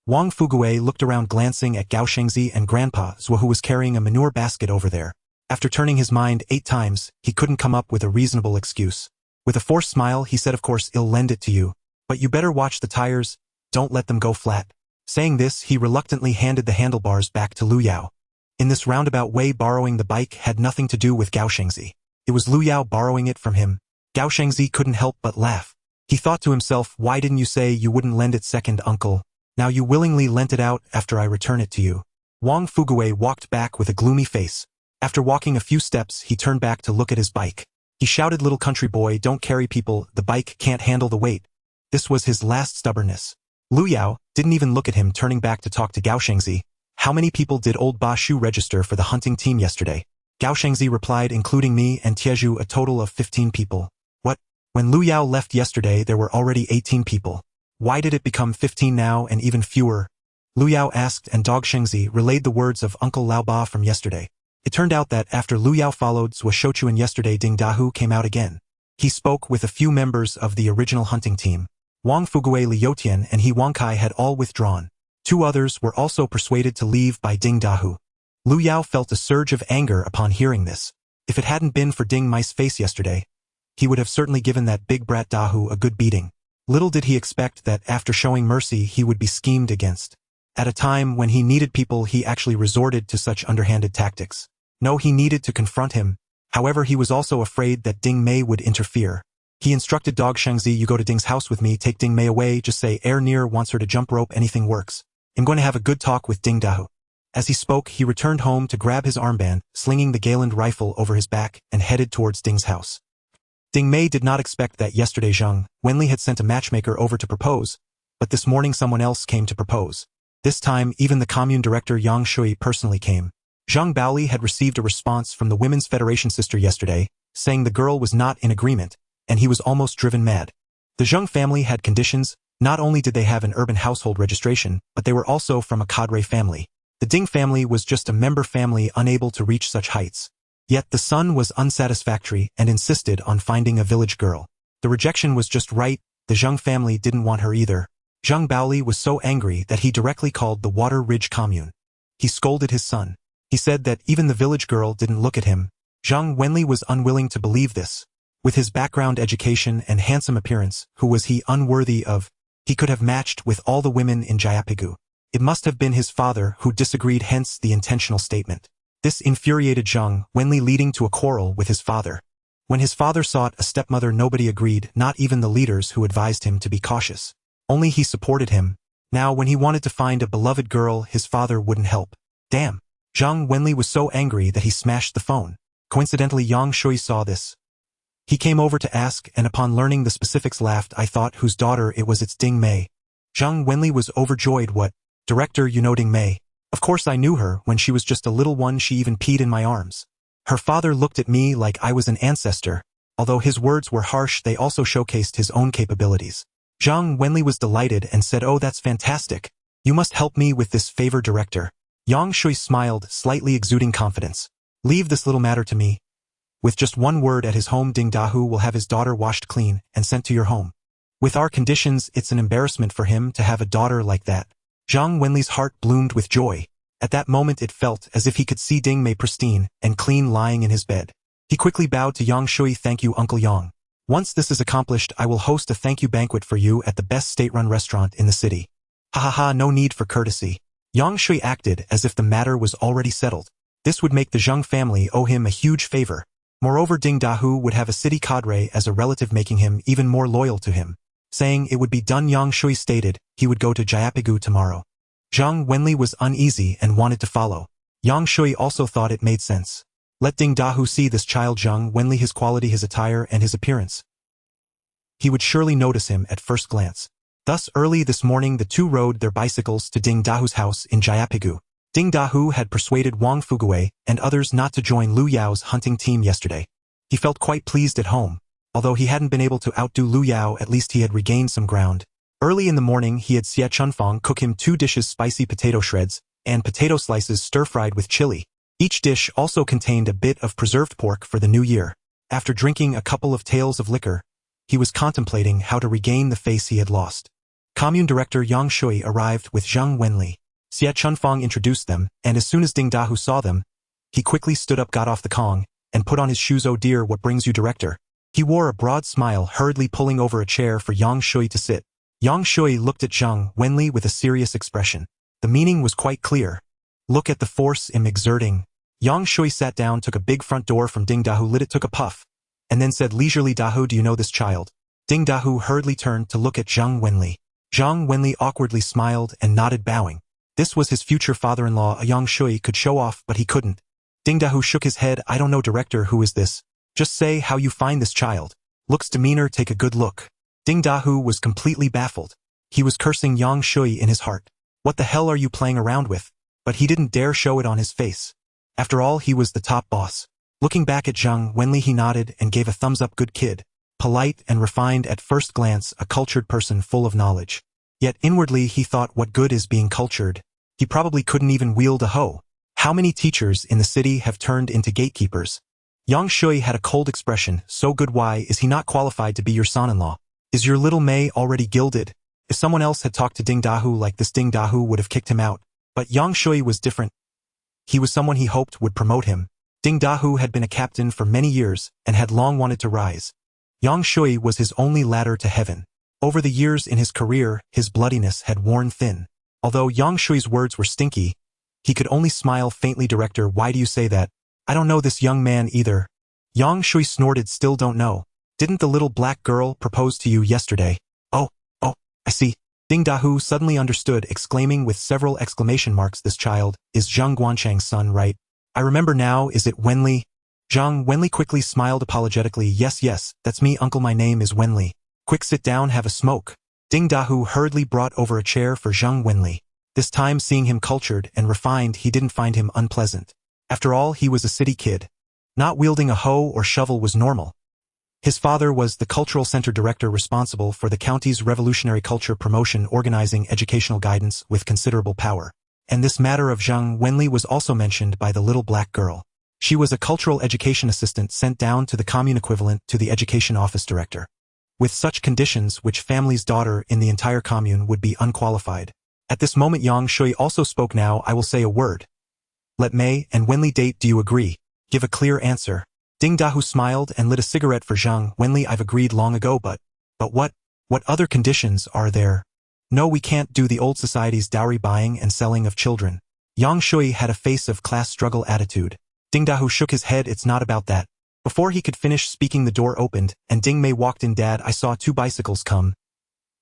Wang Fuguei looked around, glancing at Gao Shengzi and Grandpa Zhou, who was carrying a manure basket over there. After turning his mind 8 times, he couldn't come up with a reasonable excuse. With a forced smile, he said, of course I'll lend it to you. But you better watch the tires, don't let them go flat. Saying this, he reluctantly handed the handlebars back to Lu Yao. In this roundabout way, borrowing the bike had nothing to do with Gao Shengzi. It was Lu Yao borrowing it from him. Gao Shengzi couldn't help but laugh. He thought to himself, why didn't you say you wouldn't lend it, second uncle? Now you willingly lent it out after I return it to you. Wang Fuguei walked back with a gloomy face. After walking a few steps, he turned back to look at his bike. He shouted, little country boy, don't carry people, the bike can't handle the weight. This was his last stubbornness. Lu Yao didn't even look at him, turning back to talk to Gao Shengzi. How many people did old Ba Shu register for the hunting team yesterday? Gao Shengzi replied, including me and Tieju, a total of 15 people. What? When Lu Yao left yesterday, there were already 18 people. Why did it become 15 now and even fewer? Lu Yao asked, and Dog Shengzi relayed the words of Uncle Lao Ba from yesterday. It turned out that after Lu Yao followed Zhou Shouchuan yesterday, Ding Dahu came out again. He spoke with a few members of the original hunting team. Wang Fuguei, Li Youtian, and He Wangkai had all withdrawn. 2 others were also persuaded to leave by Ding Dahu. Lu Yao felt a surge of anger upon hearing this. If it hadn't been for Ding Mai's face yesterday, he would have certainly given that big brat Dahu a good beating. Little did he expect that after showing mercy he would be schemed against. At a time when he needed people, he actually resorted to such underhanded tactics. No, he needed to confront him. However, he was also afraid that Ding Mei would interfere. He instructed Dog Shengzi, you go to Ding's house with me, take Ding Mei away, just say Air Near wants her to jump rope, anything works. I'm going to have a good talk with Ding Dahu. As he spoke, he returned home to grab his armband, slinging the Galen rifle over his back, and headed towards Ding's house. Ding Mei did not expect that yesterday Zhang Wenli had sent a matchmaker over to propose, but this morning someone else came to propose. This time, even the commune director Yang Shui personally came. Zhang Baoli had received a response from the Women's Federation sister yesterday, saying the girl was not in agreement, and he was almost driven mad. The Zhang family had conditions. Not only did they have an urban household registration, but they were also from a cadre family. The Ding family was just a member family unable to reach such heights. Yet the son was unsatisfactory and insisted on finding a village girl. The rejection was just right. The Zhang family didn't want her either. Zhang Baoli was so angry that he directly called the Water Ridge commune. He scolded his son. He said that even the village girl didn't look at him. Zhang Wenli was unwilling to believe this. With his background, education, and handsome appearance, who was he unworthy of? He could have matched with all the women in Jayapagu. It must have been his father who disagreed, hence the intentional statement. This infuriated Zhang Wenli, leading to a quarrel with his father. When his father sought a stepmother, nobody agreed, not even the leaders who advised him to be cautious. Only he supported him. Now when he wanted to find a beloved girl, his father wouldn't help. Damn. Zhang Wenli was so angry that he smashed the phone. Coincidentally, Yang Shui saw this. He came over to ask, and upon learning the specifics laughed. I thought whose daughter it was, it's Ding Mei. Zhang Wenli was overjoyed. What? Director, you know Ding Mei? Of course I knew her. When she was just a little one, she even peed in my arms. Her father looked at me like I was an ancestor. Although his words were harsh, they also showcased his own capabilities. Zhang Wenli was delighted and said, "Oh, that's fantastic. You must help me with this favor, director." Yang Shui smiled, slightly exuding confidence. "Leave this little matter to me. With just one word at his home, Ding Dahu will have his daughter washed clean and sent to your home. With our conditions, it's an embarrassment for him to have a daughter like that." Zhang Wenli's heart bloomed with joy. At that moment it felt as if he could see Ding Mei pristine and clean lying in his bed. He quickly bowed to Yang Shui. "Thank you, Uncle Yang. Once this is accomplished, I will host a thank you banquet for you at the best state-run restaurant in the city." "Ha ha ha, no need for courtesy." Yang Shui acted as if the matter was already settled. This would make the Zheng family owe him a huge favor. Moreover, Ding Dahu would have a city cadre as a relative, making him even more loyal to him. Saying it would be done, Yang Shui stated he would go to Jayapigu tomorrow. Zhang Wenli was uneasy and wanted to follow. Yang Shui also thought it made sense. Let Ding Dahu see this child Zhang Wenli, his quality, his attire, and his appearance. He would surely notice him at first glance. Thus, early this morning the two rode their bicycles to Ding Dahu's house in Jayapigu. Ding Dahu had persuaded Wang Fugui and others not to join Lu Yao's hunting team yesterday. He felt quite pleased at home. Although he hadn't been able to outdo Lu Yao, at least he had regained some ground. Early in the morning he had Xie Chunfang cook him 2 dishes, spicy potato shreds and potato slices stir-fried with chili. Each dish also contained a bit of preserved pork for the new year. After drinking a couple of taels of liquor, he was contemplating how to regain the face he had lost. Commune Director Yang Shui arrived with Zhang Wenli. Xie Chunfang introduced them, and as soon as Ding Dahu saw them, he quickly stood up, got off the Kong, and put on his shoes. "Oh dear, what brings you, Director?" He wore a broad smile, hurriedly pulling over a chair for Yang Shui to sit. Yang Shui looked at Zhang Wenli with a serious expression. The meaning was quite clear. "Look at the force I'm exerting." Yang Shui sat down, took a big front door from Ding Dahu, lit it, took a puff, and then said leisurely, "Dahu, do you know this child?" Ding Dahu hurriedly turned to look at Zhang Wenli. Zhang Wenli awkwardly smiled and nodded, bowing. This was his future father-in-law. Yang Shui could show off, but he couldn't. Ding Dahu shook his head. "I don't know, Director, who is this? Just say how you find this child. Looks, demeanor, take a good look." Ding Dahu was completely baffled. He was cursing Yang Shui in his heart. What the hell are you playing around with? But he didn't dare show it on his face. After all, he was the top boss. Looking back at Zhang Wenli, he nodded and gave a thumbs up. "Good kid. Polite and refined at first glance, a cultured person full of knowledge." Yet inwardly he thought, what good is being cultured? He probably couldn't even wield a hoe. How many teachers in the city have turned into gatekeepers? Yang Shui had a cold expression. "So good, why is he not qualified to be your son-in-law? Is your little Mei already gilded?" If someone else had talked to Ding Dahu like this, Ding Dahu would have kicked him out. But Yang Shui was different. He was someone he hoped would promote him. Ding Dahu had been a captain for many years and had long wanted to rise. Yang Shui was his only ladder to heaven. Over the years in his career, his bloodiness had worn thin. Although Yang Shui's words were stinky, he could only smile faintly. "Director, why do you say that? I don't know this young man either." Yang Shui snorted. "Still don't know? Didn't the little black girl propose to you yesterday?" Oh, I see." Ding Dahu suddenly understood, exclaiming with several exclamation marks, "This child is Zhang Guanchang's son, right? I remember now, is it Wenli?" Zhang Wenli quickly smiled apologetically. Yes, that's me, uncle, my name is Wenli. Quick, sit down, have a smoke." Ding Dahu hurriedly brought over a chair for Zhang Wenli. This time, seeing him cultured and refined, he didn't find him unpleasant. After all, he was a city kid. Not wielding a hoe or shovel was normal. His father was the cultural center director responsible for the county's revolutionary culture promotion, organizing educational guidance with considerable power. And this matter of Zhang Wenli was also mentioned by the little black girl. She was a cultural education assistant sent down to the commune equivalent to the education office director. With such conditions, which family's daughter in the entire commune would be unqualified. At this moment Yang Shui also spoke. "Now I will say a word. Let Mei and Wenli date. Do you agree? Give a clear answer." Ding Dahu smiled and lit a cigarette for Zhang Wenli. "I've agreed long ago, but what other conditions are there? No, we can't do the old society's dowry buying and selling of children." Yang Shui had a face of class struggle attitude. Ding Dahu shook his head. "It's not about that." Before he could finish speaking, the door opened, and Ding Mei walked in. "Dad, I saw 2 bicycles come.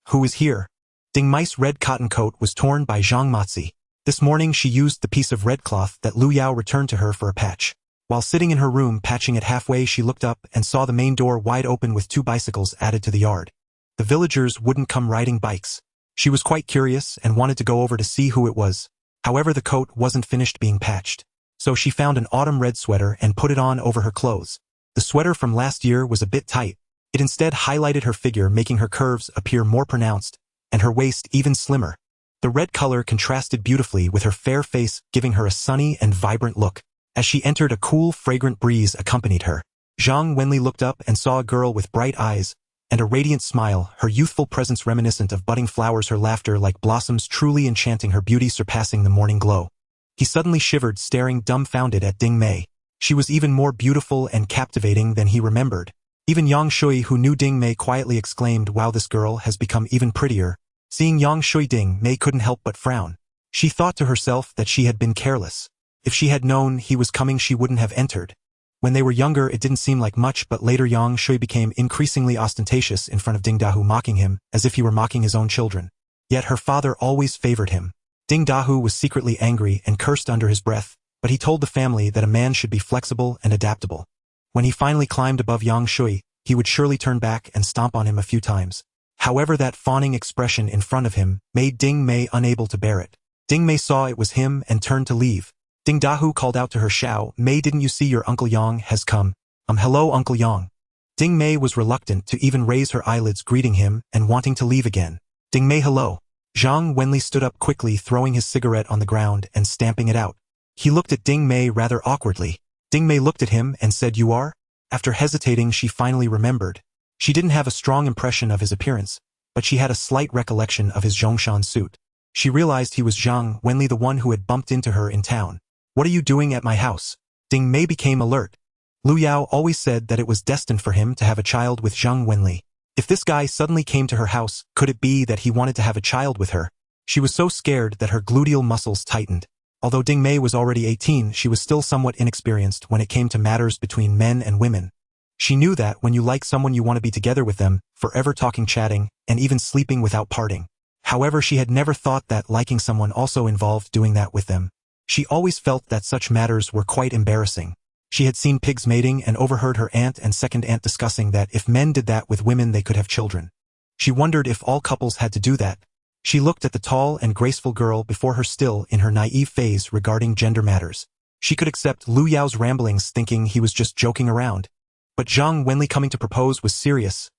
Who is here?" Ding Mei's red cotton coat was torn by Zhang Matzi. This morning she used the piece of red cloth that Lu Yao returned to her for a patch. While sitting in her room patching it halfway, she looked up and saw the main door wide open with 2 bicycles added to the yard. The villagers wouldn't come riding bikes. She was quite curious and wanted to go over to see who it was. However, the coat wasn't finished being patched. So she found an autumn red sweater and put it on over her clothes. The The sweater from last year was a bit tight. It instead highlighted her figure, making her curves appear more pronounced, and her waist even slimmer. The red color contrasted beautifully with her fair face, giving her a sunny and vibrant look. As she entered, a cool, fragrant breeze accompanied her. Zhang Wenli looked up and saw a girl with bright eyes and a radiant smile, her youthful presence reminiscent of budding flowers, her laughter like blossoms truly enchanting, her beauty surpassing the morning glow. He suddenly shivered, staring dumbfounded at Ding Mei. She was even more beautiful and captivating than he remembered. Even Yang Shui, who knew Ding Mei, quietly exclaimed, "Wow, this girl has become even prettier." Seeing Yang Shui, Ding Mei couldn't help but frown. She thought to herself that she had been careless. If she had known he was coming, she wouldn't have entered. When they were younger, it didn't seem like much, but later Yang Shui became increasingly ostentatious in front of Ding Dahu, mocking him, as if he were mocking his own children. Yet her father always favored him. Ding Dahu was secretly angry and cursed under his breath, but he told the family that a man should be flexible and adaptable. When he finally climbed above Yang Shui, he would surely turn back and stomp on him a few times. However, that fawning expression in front of him made Ding Mei unable to bear it. Ding Mei saw it was him and turned to leave. Ding Dahu called out to her, "Xiao Mei, didn't you see your Uncle Yang has come?" Hello, Uncle Yang." Ding Mei was reluctant to even raise her eyelids, greeting him and wanting to leave again. "Ding Mei, hello." Zhang Wenli stood up quickly, throwing his cigarette on the ground and stamping it out. He looked at Ding Mei rather awkwardly. Ding Mei looked at him and said, "You are?" After hesitating, she finally remembered. She didn't have a strong impression of his appearance, but she had a slight recollection of his Zhongshan suit. She realized he was Zhang Wenli, the one who had bumped into her in town. "What are you doing at my house?" Ding Mei became alert. Lu Yao always said that it was destined for him to have a child with Zhang Wenli. If this guy suddenly came to her house, could it be that he wanted to have a child with her? She was so scared that her gluteal muscles tightened. Although Ding Mei was already 18, she was still somewhat inexperienced when it came to matters between men and women. She knew that when you like someone, you want to be together with them, forever talking, chatting, and even sleeping without parting. However, she had never thought that liking someone also involved doing that with them. She always felt that such matters were quite embarrassing. She had seen pigs mating and overheard her aunt and second aunt discussing that if men did that with women, they could have children. She wondered if all couples had to do that. She looked at the tall and graceful girl before her, still in her naive phase regarding gender matters. She could accept Lu Yao's ramblings, thinking he was just joking around. But Zhang Wenli coming to propose was serious.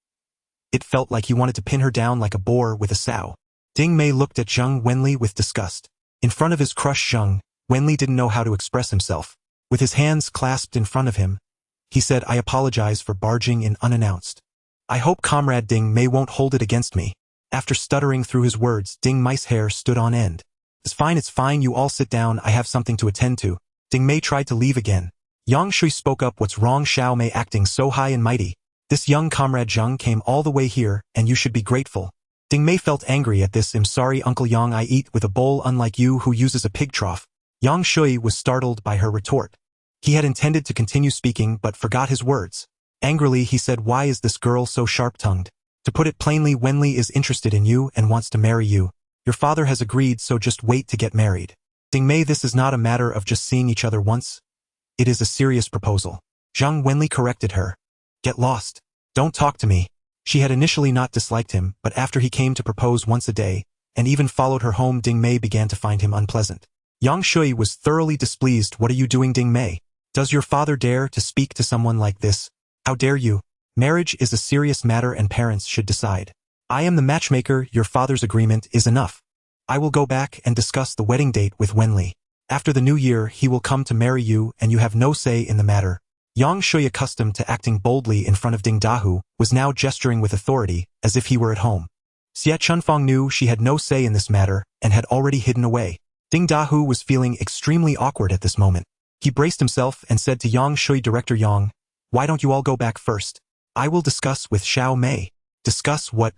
It felt like he wanted to pin her down like a boar with a sow. Ding Mei looked at Zhang Wenli with disgust. In front of his crush Zhang Wenli didn't know how to express himself. With his hands clasped in front of him, he said, "I apologize for barging in unannounced. I hope Comrade Ding Mei won't hold it against me." After stuttering through his words, Ding Mei's hair stood on end. It's fine, you all sit down, I have something to attend to." Ding Mei tried to leave again. Yang Shui spoke up, "What's wrong, Xiao Mei, acting so high and mighty? This young Comrade Zhang came all the way here, and you should be grateful." Ding Mei felt angry at this. "I'm sorry, Uncle Yang, I eat with a bowl, unlike you who uses a pig trough." Yang Shui was startled by her retort. He had intended to continue speaking but forgot his words. Angrily, he said, "Why is this girl so sharp-tongued? To put it plainly, Wenli is interested in you and wants to marry you. Your father has agreed, so just wait to get married." Ding Mei, "This is not a matter of just seeing each other once. It is a serious proposal." Zhang Wenli corrected her. "Get lost. Don't talk to me." She had initially not disliked him, but after he came to propose once a day, and even followed her home, Ding Mei began to find him unpleasant. Yang Shui was thoroughly displeased. "What are you doing, Ding Mei? Does your father dare to speak to someone like this? How dare you? Marriage is a serious matter and parents should decide. I am the matchmaker, your father's agreement is enough. I will go back and discuss the wedding date with Wenli. After the new year, he will come to marry you and you have no say in the matter." Yang Shui, accustomed to acting boldly in front of Ding Dahu, was now gesturing with authority, as if he were at home. Xia Chunfang knew she had no say in this matter and had already hidden away. Ding Dahu was feeling extremely awkward at this moment. He braced himself and said to Yang Shui, "Director Yang, why don't you all go back first? I will discuss with Xiao Mei." "Discuss what?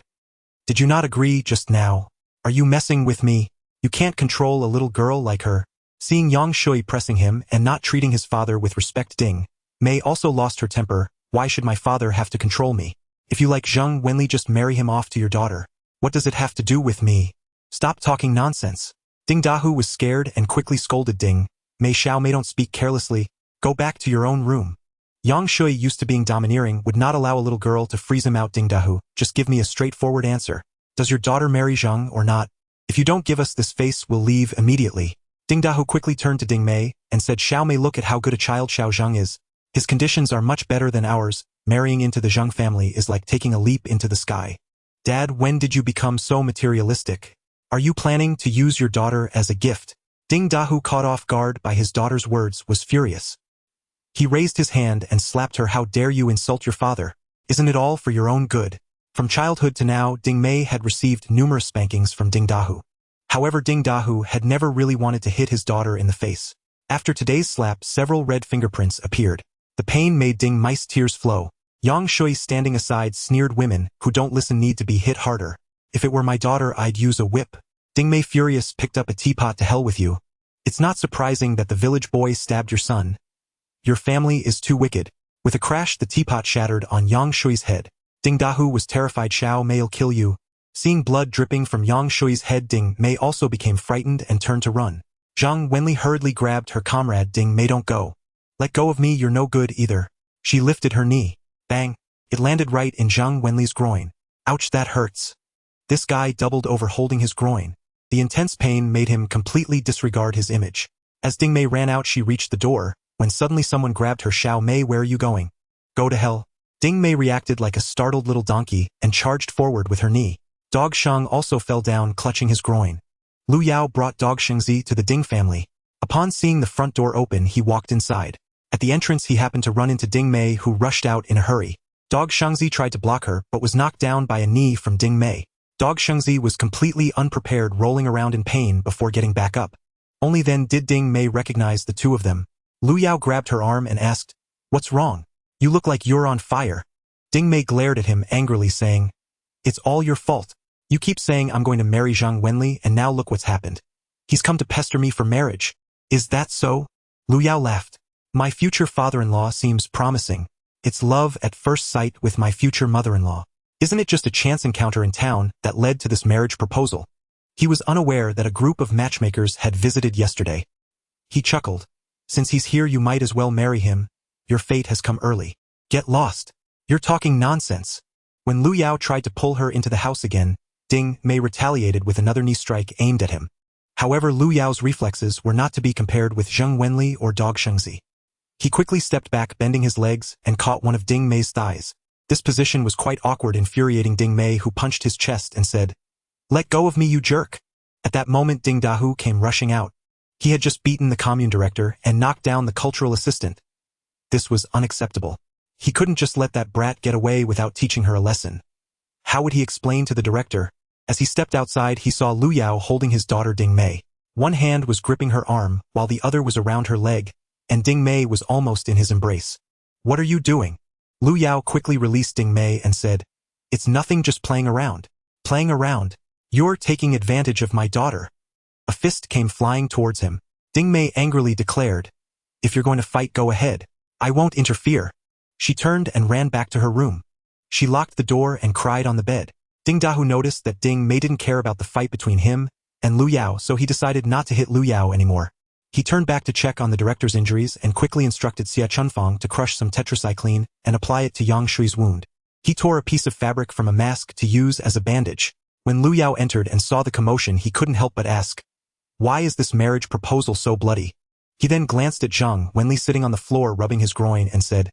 Did you not agree just now? Are you messing with me? You can't control a little girl like her." Seeing Yang Shui pressing him and not treating his father with respect, Ding Mei also lost her temper. "Why should my father have to control me? If you like Zhang Wenli, just marry him off to your daughter. What does it have to do with me? Stop talking nonsense." Ding Dahu was scared and quickly scolded Ding Mei, "Xiao Mei, don't speak carelessly. Go back to your own room." Yang Shui, used to being domineering, would not allow a little girl to freeze him out. "Ding Dahu, just give me a straightforward answer. Does your daughter marry Zhang or not? If you don't give us this face, we'll leave immediately." Ding Dahu quickly turned to Ding Mei and said, "Xiao Mei, look at how good a child Xiao Zhang is. His conditions are much better than ours. Marrying into the Zheng family is like taking a leap into the sky. Dad, when did you become so materialistic? Are you planning to use your daughter as a gift? Ding Dahu, caught off guard by his daughter's words, was furious. He raised his hand and slapped her. How dare you insult your father? Isn't it all for your own good? From childhood to now, Ding Mei had received numerous spankings from Ding Dahu. However, Ding Dahu had never really wanted to hit his daughter in the face. After today's slap, several red fingerprints appeared. The pain made Ding Mei's tears flow. Yang Shui, standing aside, sneered, women who don't listen need to be hit harder. If it were my daughter, I'd use a whip. Ding Mei, furious, picked up a teapot. To hell with you. It's not surprising that the village boy stabbed your son. Your family is too wicked. With a crash, the teapot shattered on Yang Shui's head. Ding Dahu was terrified. Xiao Mei'll kill you. Seeing blood dripping from Yang Shui's head, Ding Mei also became frightened and turned to run. Zhang Wenli hurriedly grabbed her comrade. Ding Mei, don't go. Let go of me, you're no good either. She lifted her knee. Bang! It landed right in Zhang Wenli's groin. Ouch, that hurts. This guy doubled over, holding his groin. The intense pain made him completely disregard his image. As Ding Mei ran out, she reached the door, when suddenly someone grabbed her. Xiao Mei, where are you going? Go to hell. Ding Mei reacted like a startled little donkey and charged forward with her knee. Dog Sheng also fell down, clutching his groin. Lu Yao brought Dog Shengzi to the Ding family. Upon seeing the front door open, he walked inside. At the entrance, he happened to run into Ding Mei, who rushed out in a hurry. Dog Shengzi tried to block her, but was knocked down by a knee from Ding Mei. Dog Shengzi was completely unprepared, rolling around in pain before getting back up. Only then did Ding Mei recognize the two of them. Lu Yao grabbed her arm and asked, "What's wrong? You look like you're on fire." Ding Mei glared at him angrily, saying, "It's all your fault. You keep saying I'm going to marry Zhang Wenli, and now look what's happened. He's come to pester me for marriage. Is that so?" Lu Yao laughed. "My future father-in-law seems promising. It's love at first sight with my future mother-in-law. Isn't it just a chance encounter in town that led to this marriage proposal?" He was unaware that a group of matchmakers had visited yesterday. He chuckled. "Since he's here, you might as well marry him. Your fate has come early. Get lost. You're talking nonsense." When Lu Yao tried to pull her into the house again, Ding Mei retaliated with another knee strike aimed at him. However, Lu Yao's reflexes were not to be compared with Zheng Wenli or Dog Shengzi. He quickly stepped back, bending his legs, and caught one of Ding Mei's thighs. This position was quite awkward, infuriating Ding Mei, who punched his chest and said, "Let go of me, you jerk." At that moment, Ding Dahu came rushing out. He had just beaten the commune director and knocked down the cultural assistant. This was unacceptable. He couldn't just let that brat get away without teaching her a lesson. How would he explain to the director? As he stepped outside, he saw Lu Yao holding his daughter Ding Mei. One hand was gripping her arm, while the other was around her leg, and Ding Mei was almost in his embrace. "What are you doing?" Lu Yao quickly released Ding Mei and said, "It's nothing, just playing around." "Playing around? You're taking advantage of my daughter." A fist came flying towards him. Ding Mei angrily declared, "If you're going to fight, go ahead. I won't interfere." She turned and ran back to her room. She locked the door and cried on the bed. Ding Dahu noticed that Ding Mei didn't care about the fight between him and Lu Yao, so he decided not to hit Lu Yao anymore. He turned back to check on the director's injuries and quickly instructed Xia Chunfang to crush some tetracycline and apply it to Yang Shui's wound. He tore a piece of fabric from a mask to use as a bandage. When Lu Yao entered and saw the commotion, he couldn't help but ask, "Why is this marriage proposal so bloody?" He then glanced at Zhang Wenli sitting on the floor rubbing his groin and said,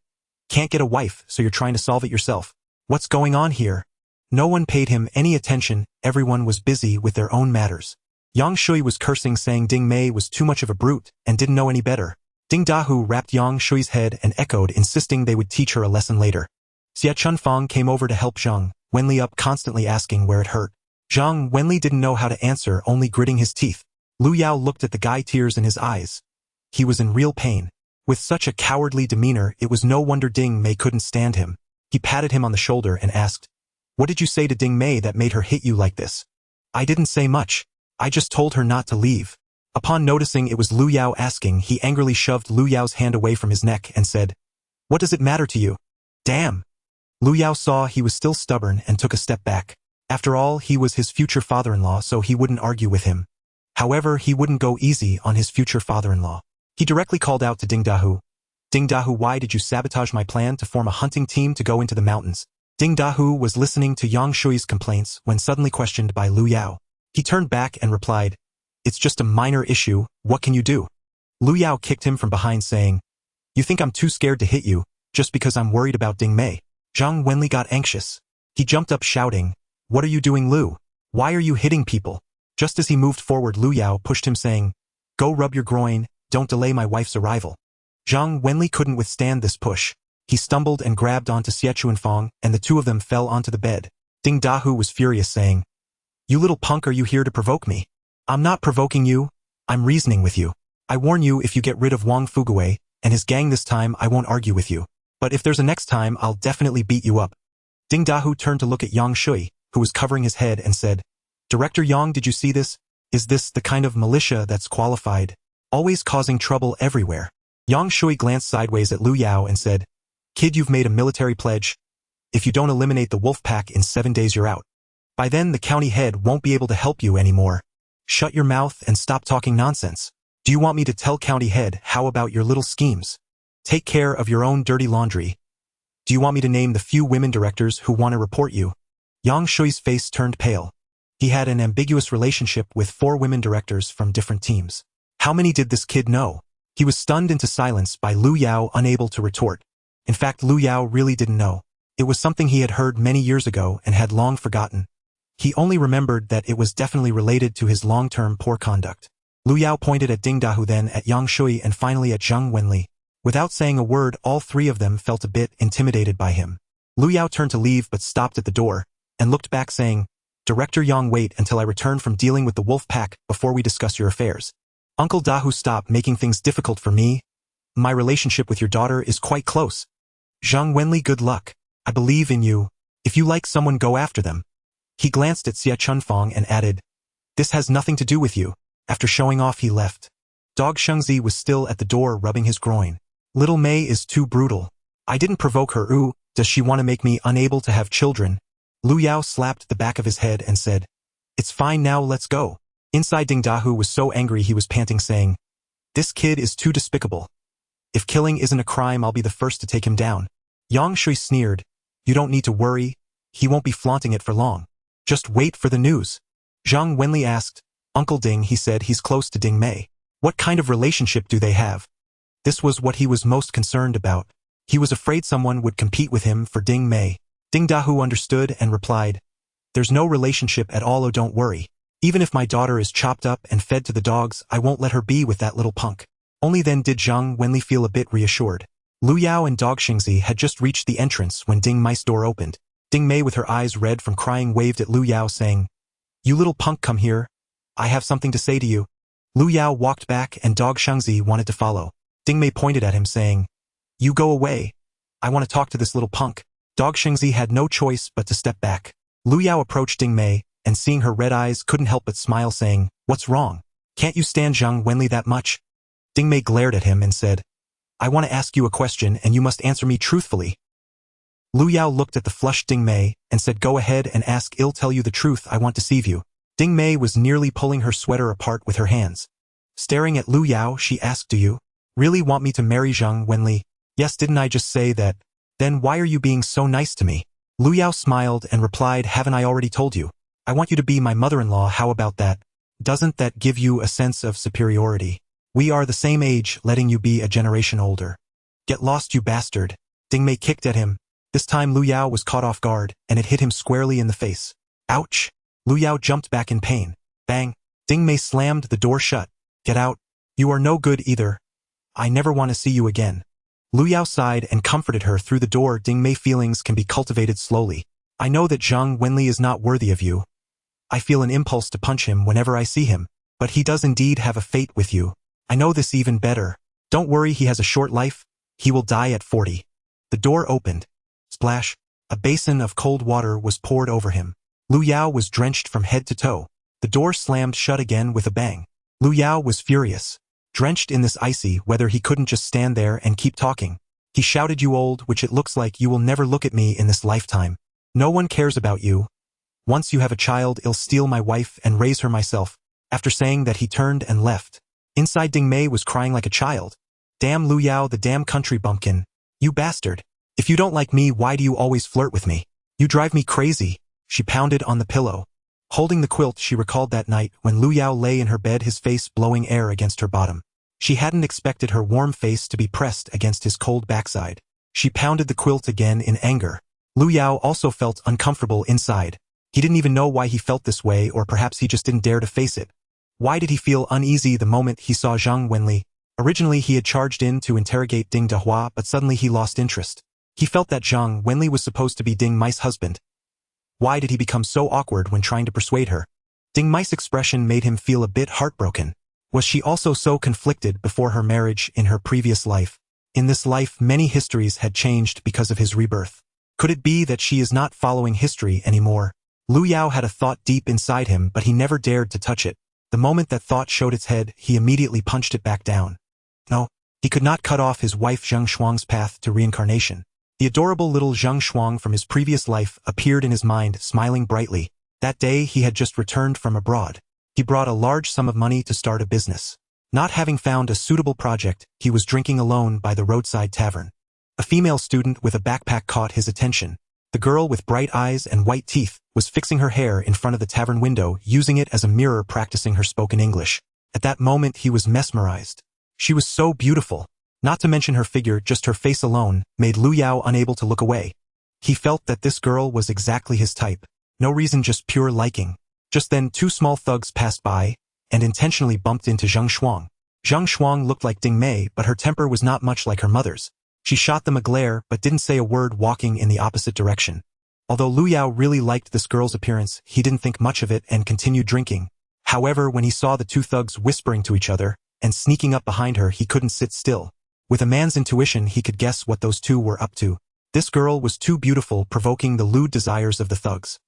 "Can't get a wife, so you're trying to solve it yourself. What's going on here?" No one paid him any attention, everyone was busy with their own matters. Yang Shui was cursing, saying Ding Mei was too much of a brute and didn't know any better. Ding Dahu rapped Yang Shui's head and echoed, insisting they would teach her a lesson later. Xia Chunfang came over to help Zhang Wenli up, constantly asking where it hurt. Zhang Wenli didn't know how to answer, only gritting his teeth. Lu Yao looked at the guy, tears in his eyes. He was in real pain. With such a cowardly demeanor, it was no wonder Ding Mei couldn't stand him. He patted him on the shoulder and asked, "What did you say to Ding Mei that made her hit you like this?" "I didn't say much. I just told her not to leave." Upon noticing it was Lu Yao asking, he angrily shoved Lu Yao's hand away from his neck and said, "What does it matter to you?" "Damn." Lu Yao saw he was still stubborn and took a step back. After all, he was his future father-in-law, so he wouldn't argue with him. However, he wouldn't go easy on his future father-in-law. He directly called out to Ding Dahu, "Ding Dahu, why did you sabotage my plan to form a hunting team to go into the mountains?" Ding Dahu was listening to Yang Shui's complaints when suddenly questioned by Lu Yao. He turned back and replied, "It's just a minor issue, what can you do?" Lu Yao kicked him from behind, saying, You think I'm too scared to hit you, just because I'm worried about Ding Mei. Zhang Wenli got anxious. He jumped up shouting, "What are you doing, Lu? Why are you hitting people?" Just as he moved forward, Lu Yao pushed him saying, "Go rub your groin, don't delay my wife's arrival." Zhang Wenli couldn't withstand this push. He stumbled and grabbed onto Xie Chuanfang, and the two of them fell onto the bed. Ding Dahu was furious, saying, "You little punk, are you here to provoke me? I'm not provoking you, I'm reasoning with you. I warn you, if you get rid of Wang Fugui and his gang this time, I won't argue with you. But if there's a next time, I'll definitely beat you up." Ding Dahu turned to look at Yang Shui, who was covering his head, and said, "Director Yang, did you see this? Is this the kind of militia that's qualified? Always causing trouble everywhere." Yang Shui glanced sideways at Lu Yao and said, "Kid, you've made a military pledge. If you don't eliminate the wolf pack in 7 days, you're out. By then, the county head won't be able to help you anymore. Shut your mouth and stop talking nonsense. Do you want me to tell county head how about your little schemes? Take care of your own dirty laundry. Do you want me to name the few women directors who want to report you?" Yang Shui's face turned pale. He had an ambiguous relationship with 4 women directors from different teams. How many did this kid know? He was stunned into silence by Lu Yao, unable to retort. In fact, Lu Yao really didn't know. It was something he had heard many years ago and had long forgotten. He only remembered that it was definitely related to his long-term poor conduct. Lu Yao pointed at Ding Dahu, then at Yang Shui, and finally at Zhang Wenli. Without saying a word, all 3 of them felt a bit intimidated by him. Lu Yao turned to leave but stopped at the door and looked back, saying, "Director Yang, wait until I return from dealing with the wolf pack before we discuss your affairs. Uncle Dahu, stop making things difficult for me. My relationship with your daughter is quite close. Zhang Wenli, good luck. I believe in you. If you like someone, go after them." He glanced at Xie Chunfang and added, "This has nothing to do with you." After showing off, he left. Dog Shengzi was still at the door, rubbing his groin. "Little Mei is too brutal. I didn't provoke her. Ooh, does she want to make me unable to have children?" Lu Yao slapped the back of his head and said, "It's fine now, let's go." Inside, Ding Dahu was so angry he was panting, saying, "This kid is too despicable. If killing isn't a crime, I'll be the first to take him down." Yang Shui sneered, "You don't need to worry. He won't be flaunting it for long. Just wait for the news." Zhang Wenli asked, "Uncle Ding, he said he's close to Ding Mei. What kind of relationship do they have?" This was what he was most concerned about. He was afraid someone would compete with him for Ding Mei. Ding Dahu understood and replied, "There's no relationship at all. Oh, don't worry. Even if my daughter is chopped up and fed to the dogs, I won't let her be with that little punk." Only then did Zhang Wenli feel a bit reassured. Lu Yao and Dog Xingzi had just reached the entrance when Ding Mei's door opened. Ding Mei, with her eyes red from crying, waved at Lu Yao, saying, "You little punk, come here. I have something to say to you." Lu Yao walked back and Dog Shengzi wanted to follow. Ding Mei pointed at him, saying, "You go away. I want to talk to this little punk." Dog Shengzi had no choice but to step back. Lu Yao approached Ding Mei, and seeing her red eyes, couldn't help but smile, saying, "What's wrong? Can't you stand Zhang Wenli that much?" Ding Mei glared at him and said, "I want to ask you a question and you must answer me truthfully." Lu Yao looked at the flushed Ding Mei and said, "Go ahead and ask. I'll tell you the truth. I won't deceive you." Ding Mei was nearly pulling her sweater apart with her hands. Staring at Lu Yao, she asked, "Do you really want me to marry Zhang Wenli?" "Yes, didn't I just say that?" "Then why are you being so nice to me?" Lu Yao smiled and replied, "Haven't I already told you? I want you to be my mother-in-law. How about that? Doesn't that give you a sense of superiority? We are the same age, letting you be a generation older." "Get lost, you bastard." Ding Mei kicked at him. This time Lu Yao was caught off guard, and it hit him squarely in the face. Ouch! Lu Yao jumped back in pain. Bang! Ding Mei slammed the door shut. "Get out. You are no good either. I never want to see you again." Lu Yao sighed and comforted her through the door. "Ding Mei, feelings can be cultivated slowly. I know that Zhang Wenli is not worthy of you. I feel an impulse to punch him whenever I see him, but he does indeed have a fate with you. I know this even better. Don't worry, he has a short life. He will die at 40. The door opened. Splash! A basin of cold water was poured over him. Lu Yao was drenched from head to toe. The door slammed shut again with a bang. Lu Yao was furious. Drenched in this icy weather, he couldn't just stand there and keep talking. He shouted, "You old witch, it looks like you will never look at me in this lifetime. No one cares about you. Once you have a child, I'll steal my wife and raise her myself." After saying that, he turned and left. Inside, Ding Mei was crying like a child. "Damn Lu Yao, the damn country bumpkin. You bastard. If you don't like me, why do you always flirt with me? You drive me crazy." She pounded on the pillow. Holding the quilt, she recalled that night when Lu Yao lay in her bed, his face blowing air against her bottom. She hadn't expected her warm face to be pressed against his cold backside. She pounded the quilt again in anger. Lu Yao also felt uncomfortable inside. He didn't even know why he felt this way, or perhaps he just didn't dare to face it. Why did he feel uneasy the moment he saw Zhang Wenli? Originally he had charged in to interrogate Ding Dehua, but suddenly he lost interest. He felt that Zhang Wenli was supposed to be Ding Mai's husband. Why did he become so awkward when trying to persuade her? Ding Mai's expression made him feel a bit heartbroken. Was she also so conflicted before her marriage in her previous life? In this life, many histories had changed because of his rebirth. Could it be that she is not following history anymore? Lu Yao had a thought deep inside him, but he never dared to touch it. The moment that thought showed its head, he immediately punched it back down. No, he could not cut off his wife Zheng Shuang's path to reincarnation. The adorable little Zheng Shuang from his previous life appeared in his mind, smiling brightly. That day he had just returned from abroad. He brought a large sum of money to start a business. Not having found a suitable project, he was drinking alone by the roadside tavern. A female student with a backpack caught his attention. The girl with bright eyes and white teeth was fixing her hair in front of the tavern window, using it as a mirror, practicing her spoken English. At that moment he was mesmerized. She was so beautiful. Not to mention her figure, just her face alone made Lu Yao unable to look away. He felt that this girl was exactly his type. No reason, just pure liking. Just then 2 small thugs passed by and intentionally bumped into Zheng Shuang. Zheng Shuang looked like Ding Mei, but her temper was not much like her mother's. She shot them a glare but didn't say a word, walking in the opposite direction. Although Lu Yao really liked this girl's appearance, he didn't think much of it and continued drinking. However, when he saw the 2 thugs whispering to each other and sneaking up behind her, he couldn't sit still. With a man's intuition, he could guess what those 2 were up to. This girl was too beautiful, provoking the lewd desires of the thugs.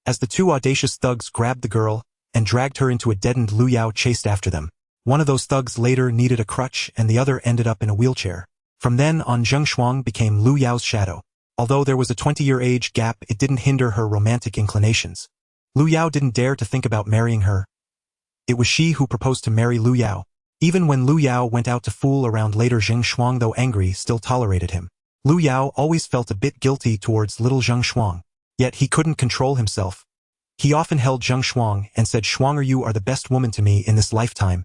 As the 2 audacious thugs grabbed the girl and dragged her into a deadened, Lu Yao chased after them. One of those thugs later needed a crutch and the other ended up in a wheelchair. From then on, Zheng Shuang became Lu Yao's shadow. Although there was a 20-year age gap, it didn't hinder her romantic inclinations. Lu Yao didn't dare to think about marrying her. It was she who proposed to marry Lu Yao. Even when Lu Yao went out to fool around later, Zheng Shuang, though angry, still tolerated him. Lu Yao always felt a bit guilty towards little Zheng Shuang. Yet he couldn't control himself. He often held Zheng Shuang and said, "Shuanger, you are the best woman to me in this lifetime.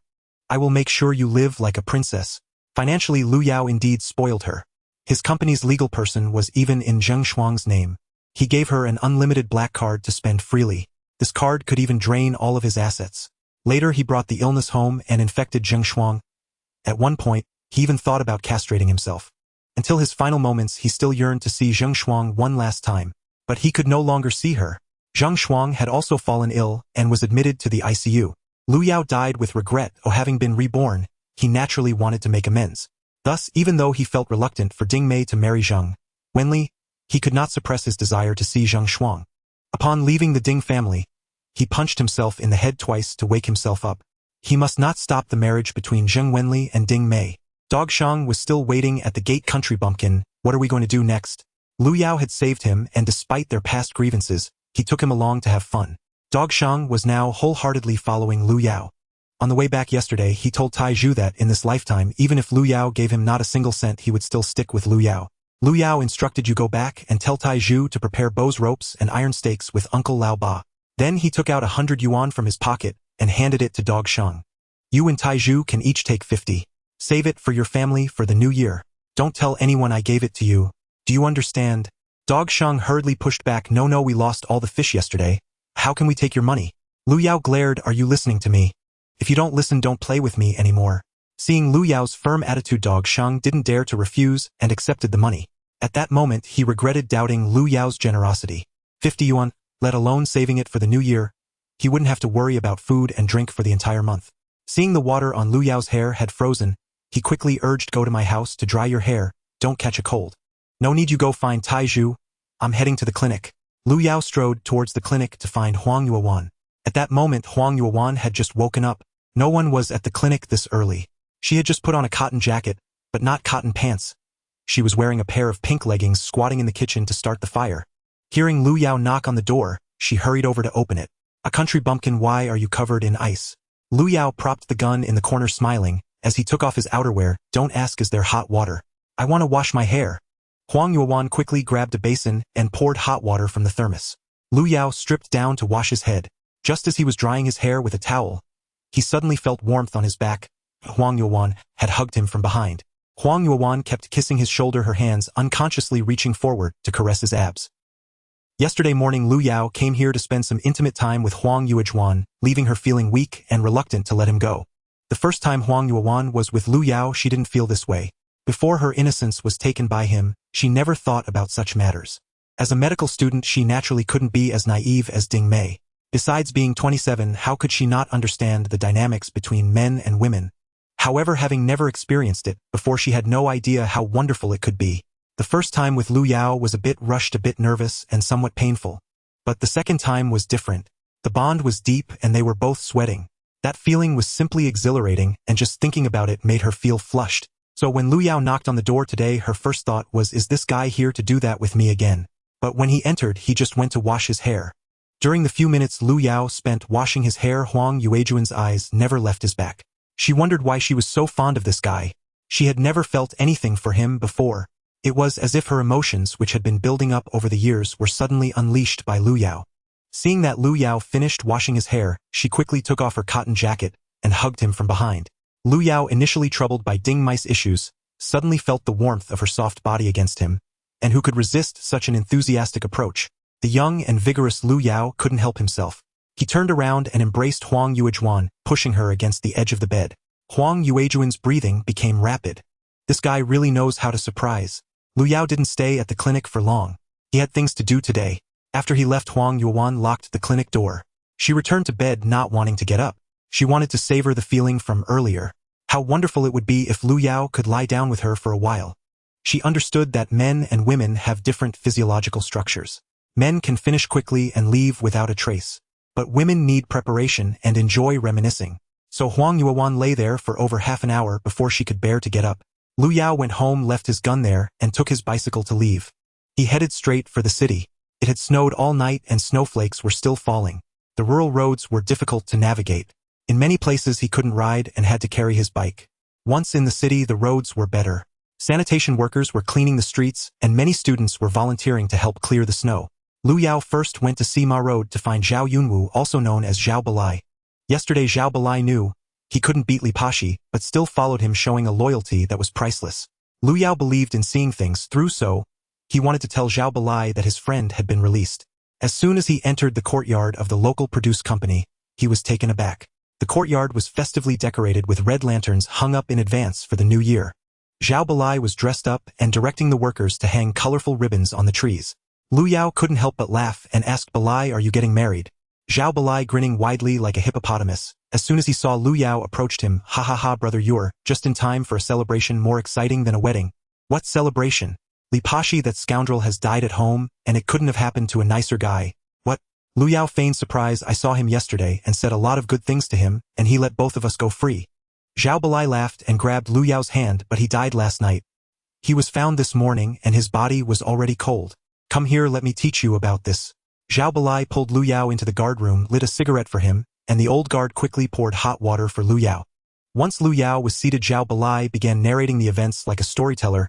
I will make sure you live like a princess." Financially, Lu Yao indeed spoiled her. His company's legal person was even in Zheng Shuang's name. He gave her an unlimited black card to spend freely. This card could even drain all of his assets. Later he brought the illness home and infected Zheng Shuang. At one point, he even thought about castrating himself. Until his final moments, he still yearned to see Zheng Shuang one last time. But he could no longer see her. Zheng Shuang had also fallen ill and was admitted to the ICU. Lu Yao died with regret, having been reborn. He naturally wanted to make amends. Thus, even though he felt reluctant for Ding Mei to marry Zhang Wenli, he could not suppress his desire to see Zheng Shuang. Upon leaving the Ding family, he punched himself in the head twice to wake himself up. He must not stop the marriage between Zheng Wenli and Ding Mei. Dog Shang was still waiting at the gate. "Country bumpkin, what are we going to do next?" Lu Yao had saved him, and despite their past grievances, he took him along to have fun. Dog Shang was now wholeheartedly following Lu Yao. On the way back yesterday, he told Tai Zhu that in this lifetime, even if Lu Yao gave him not a single cent, he would still stick with Lu Yao. Lu Yao instructed, "You go back and tell Tai Zhu to prepare bow's ropes and iron stakes with Uncle Lao Ba." Then he took out 100 yuan from his pocket and handed it to Dog Shang. "You and Tai Zhu can each take 50. Save it for your family for the new year. Don't tell anyone I gave it to you. Do you understand?" Dog Shang hurriedly pushed back. No, we lost all the fish yesterday. How can we take your money?" Lu Yao glared. "Are you listening to me? If you don't listen, don't play with me anymore." Seeing Lu Yao's firm attitude, Dog Shang didn't dare to refuse and accepted the money. At that moment, he regretted doubting Lu Yao's generosity. 50 yuan, let alone saving it for the new year. He wouldn't have to worry about food and drink for the entire month. Seeing the water on Lu Yao's hair had frozen, he quickly urged, "Go to my house to dry your hair. Don't catch a cold." "No need, you go find Tai Zhu. I'm heading to the clinic." Lu Yao strode towards the clinic to find Huang Yuan. At that moment, Huang Yuan had just woken up. No one was at the clinic this early. She had just put on a cotton jacket, but not cotton pants. She was wearing a pair of pink leggings, squatting in the kitchen to start the fire. Hearing Lu Yao knock on the door, she hurried over to open it. "A country bumpkin, why are you covered in ice?" Lu Yao propped the gun in the corner, smiling, as he took off his outerwear. "Don't ask, is there hot water? I want to wash my hair." Huang Yuan quickly grabbed a basin and poured hot water from the thermos. Lu Yao stripped down to wash his head. Just as he was drying his hair with a towel, he suddenly felt warmth on his back. Huang Yuan had hugged him from behind. Huang Yuan kept kissing his shoulder, her hands unconsciously reaching forward to caress his abs. Yesterday morning Lu Yao came here to spend some intimate time with Huang Yuan, leaving her feeling weak and reluctant to let him go. The first time Huang Yuan was with Lu Yao she didn't feel this way. Before her innocence was taken by him, she never thought about such matters. As a medical student she naturally couldn't be as naive as Ding Mei. Besides being 27, how could she not understand the dynamics between men and women? However, having never experienced it before, she had no idea how wonderful it could be. The first time with Lu Yao was a bit rushed, a bit nervous, and somewhat painful. But the second time was different. The bond was deep and they were both sweating. That feeling was simply exhilarating, and just thinking about it made her feel flushed. So when Lu Yao knocked on the door today, her first thought was, is this guy here to do that with me again? But when he entered, he just went to wash his hair. During the few minutes Lu Yao spent washing his hair, Huang Yuan's eyes never left his back. She wondered why she was so fond of this guy. She had never felt anything for him before. It was as if her emotions, which had been building up over the years, were suddenly unleashed by Lu Yao. Seeing that Lu Yao finished washing his hair, she quickly took off her cotton jacket and hugged him from behind. Lu Yao, initially troubled by Ding Mei's issues, suddenly felt the warmth of her soft body against him. And who could resist such an enthusiastic approach? The young and vigorous Lu Yao couldn't help himself. He turned around and embraced Huang Yuan, pushing her against the edge of the bed. Huang Yuan's breathing became rapid. This guy really knows how to surprise. Lu Yao didn't stay at the clinic for long. He had things to do today. After he left, Huang Yuan locked the clinic door. She returned to bed, not wanting to get up. She wanted to savor the feeling from earlier. How wonderful it would be if Lu Yao could lie down with her for a while. She understood that men and women have different physiological structures. Men can finish quickly and leave without a trace. But women need preparation and enjoy reminiscing. So Huang Yuan lay there for over half an hour before she could bear to get up. Lu Yao went home, left his gun there, and took his bicycle to leave. He headed straight for the city. It had snowed all night and snowflakes were still falling. The rural roads were difficult to navigate. In many places he couldn't ride and had to carry his bike. Once in the city the roads were better. Sanitation workers were cleaning the streets and many students were volunteering to help clear the snow. Lu Yao first went to Sima Road to find Zhao Yunwu, also known as Zhao Balai. Yesterday Zhao Balai knew he couldn't beat Li Pashi, but still followed him, showing a loyalty that was priceless. Lu Yao believed in seeing things through, so he wanted to tell Zhao Balai that his friend had been released. As soon as he entered the courtyard of the local produce company, he was taken aback. The courtyard was festively decorated with red lanterns hung up in advance for the new year. Zhao Balai was dressed up and directing the workers to hang colorful ribbons on the trees. Lu Yao couldn't help but laugh and asked Balai, "Are you getting married?" Zhao Balai, grinning widely like a hippopotamus, as soon as he saw Lu Yao, approached him. "Ha ha ha, brother, you're just in time for a celebration more exciting than a wedding." "What celebration? Li Pashi, that scoundrel, has died at home, and it couldn't have happened to a nicer guy." "What?" Lu Yao feigned surprise. "I saw him yesterday and said a lot of good things to him, and he let both of us go free." Zhao Balai laughed and grabbed Lu Yao's hand. "But he died last night. He was found this morning and his body was already cold. Come here, let me teach you about this." Zhao Balai pulled Lu Yao into the guardroom, lit a cigarette for him, and the old guard quickly poured hot water for Lu Yao. Once Lu Yao was seated, Zhao Balai began narrating the events like a storyteller,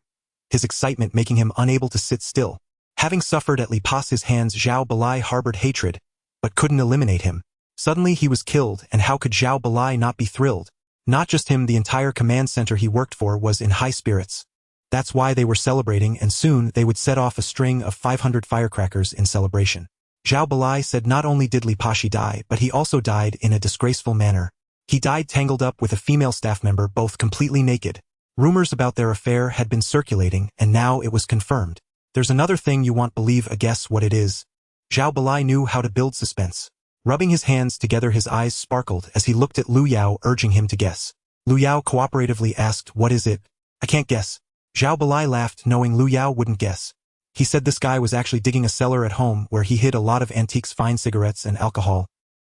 his excitement making him unable to sit still. Having suffered at Li Pasi's hands, Zhao Balai harbored hatred, but couldn't eliminate him. Suddenly he was killed, and how could Zhao Balai not be thrilled? Not just him, the entire command center he worked for was in high spirits. That's why they were celebrating, and soon they would set off a string of 500 firecrackers in celebration. Zhao Balai said not only did Li Pashi die, but he also died in a disgraceful manner. He died tangled up with a female staff member, both completely naked. Rumors about their affair had been circulating, and now it was confirmed. "There's another thing you won't believe. Guess what it is?" Zhao Balai knew how to build suspense. Rubbing his hands together, his eyes sparkled as he looked at Lu Yao, urging him to guess. Lu Yao cooperatively asked, "What is it?" "I can't guess." Zhao Balai laughed, knowing Lu Yao wouldn't guess. He said this guy was actually digging a cellar at home where he hid a lot of antiques, fine cigarettes, and alcohol.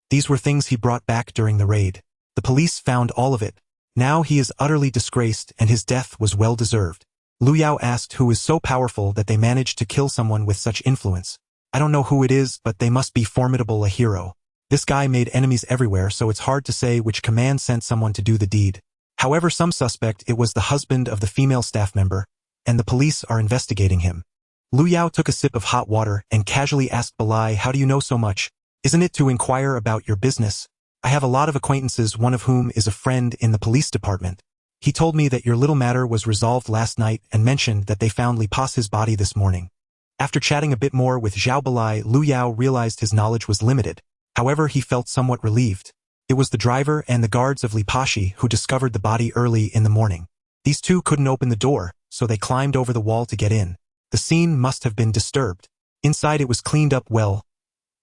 These were things he brought back during the raid. The police found all of it. Now he is utterly disgraced, and his death was well deserved. Lu Yao asked, "Who is so powerful that they managed to kill someone with such influence?" "I don't know who it is, but they must be formidable, a hero. This guy made enemies everywhere, so it's hard to say which command sent someone to do the deed. However, some suspect it was the husband of the female staff member, and the police are investigating him." Lu Yao took a sip of hot water and casually asked Balai, "How do you know so much? Isn't it to inquire about your business?" I have a lot of acquaintances, one of whom is a friend in the police department. He told me that your little matter was resolved last night and mentioned that they found Li Pas's body this morning. After chatting a bit more with Zhao Balai, Lu Yao realized his knowledge was limited. However, he felt somewhat relieved. It was the driver and the guards of Li Pashi who discovered the body early in the morning. These two couldn't open the door, so they climbed over the wall to get in. The scene must have been disturbed. Inside it was cleaned up well.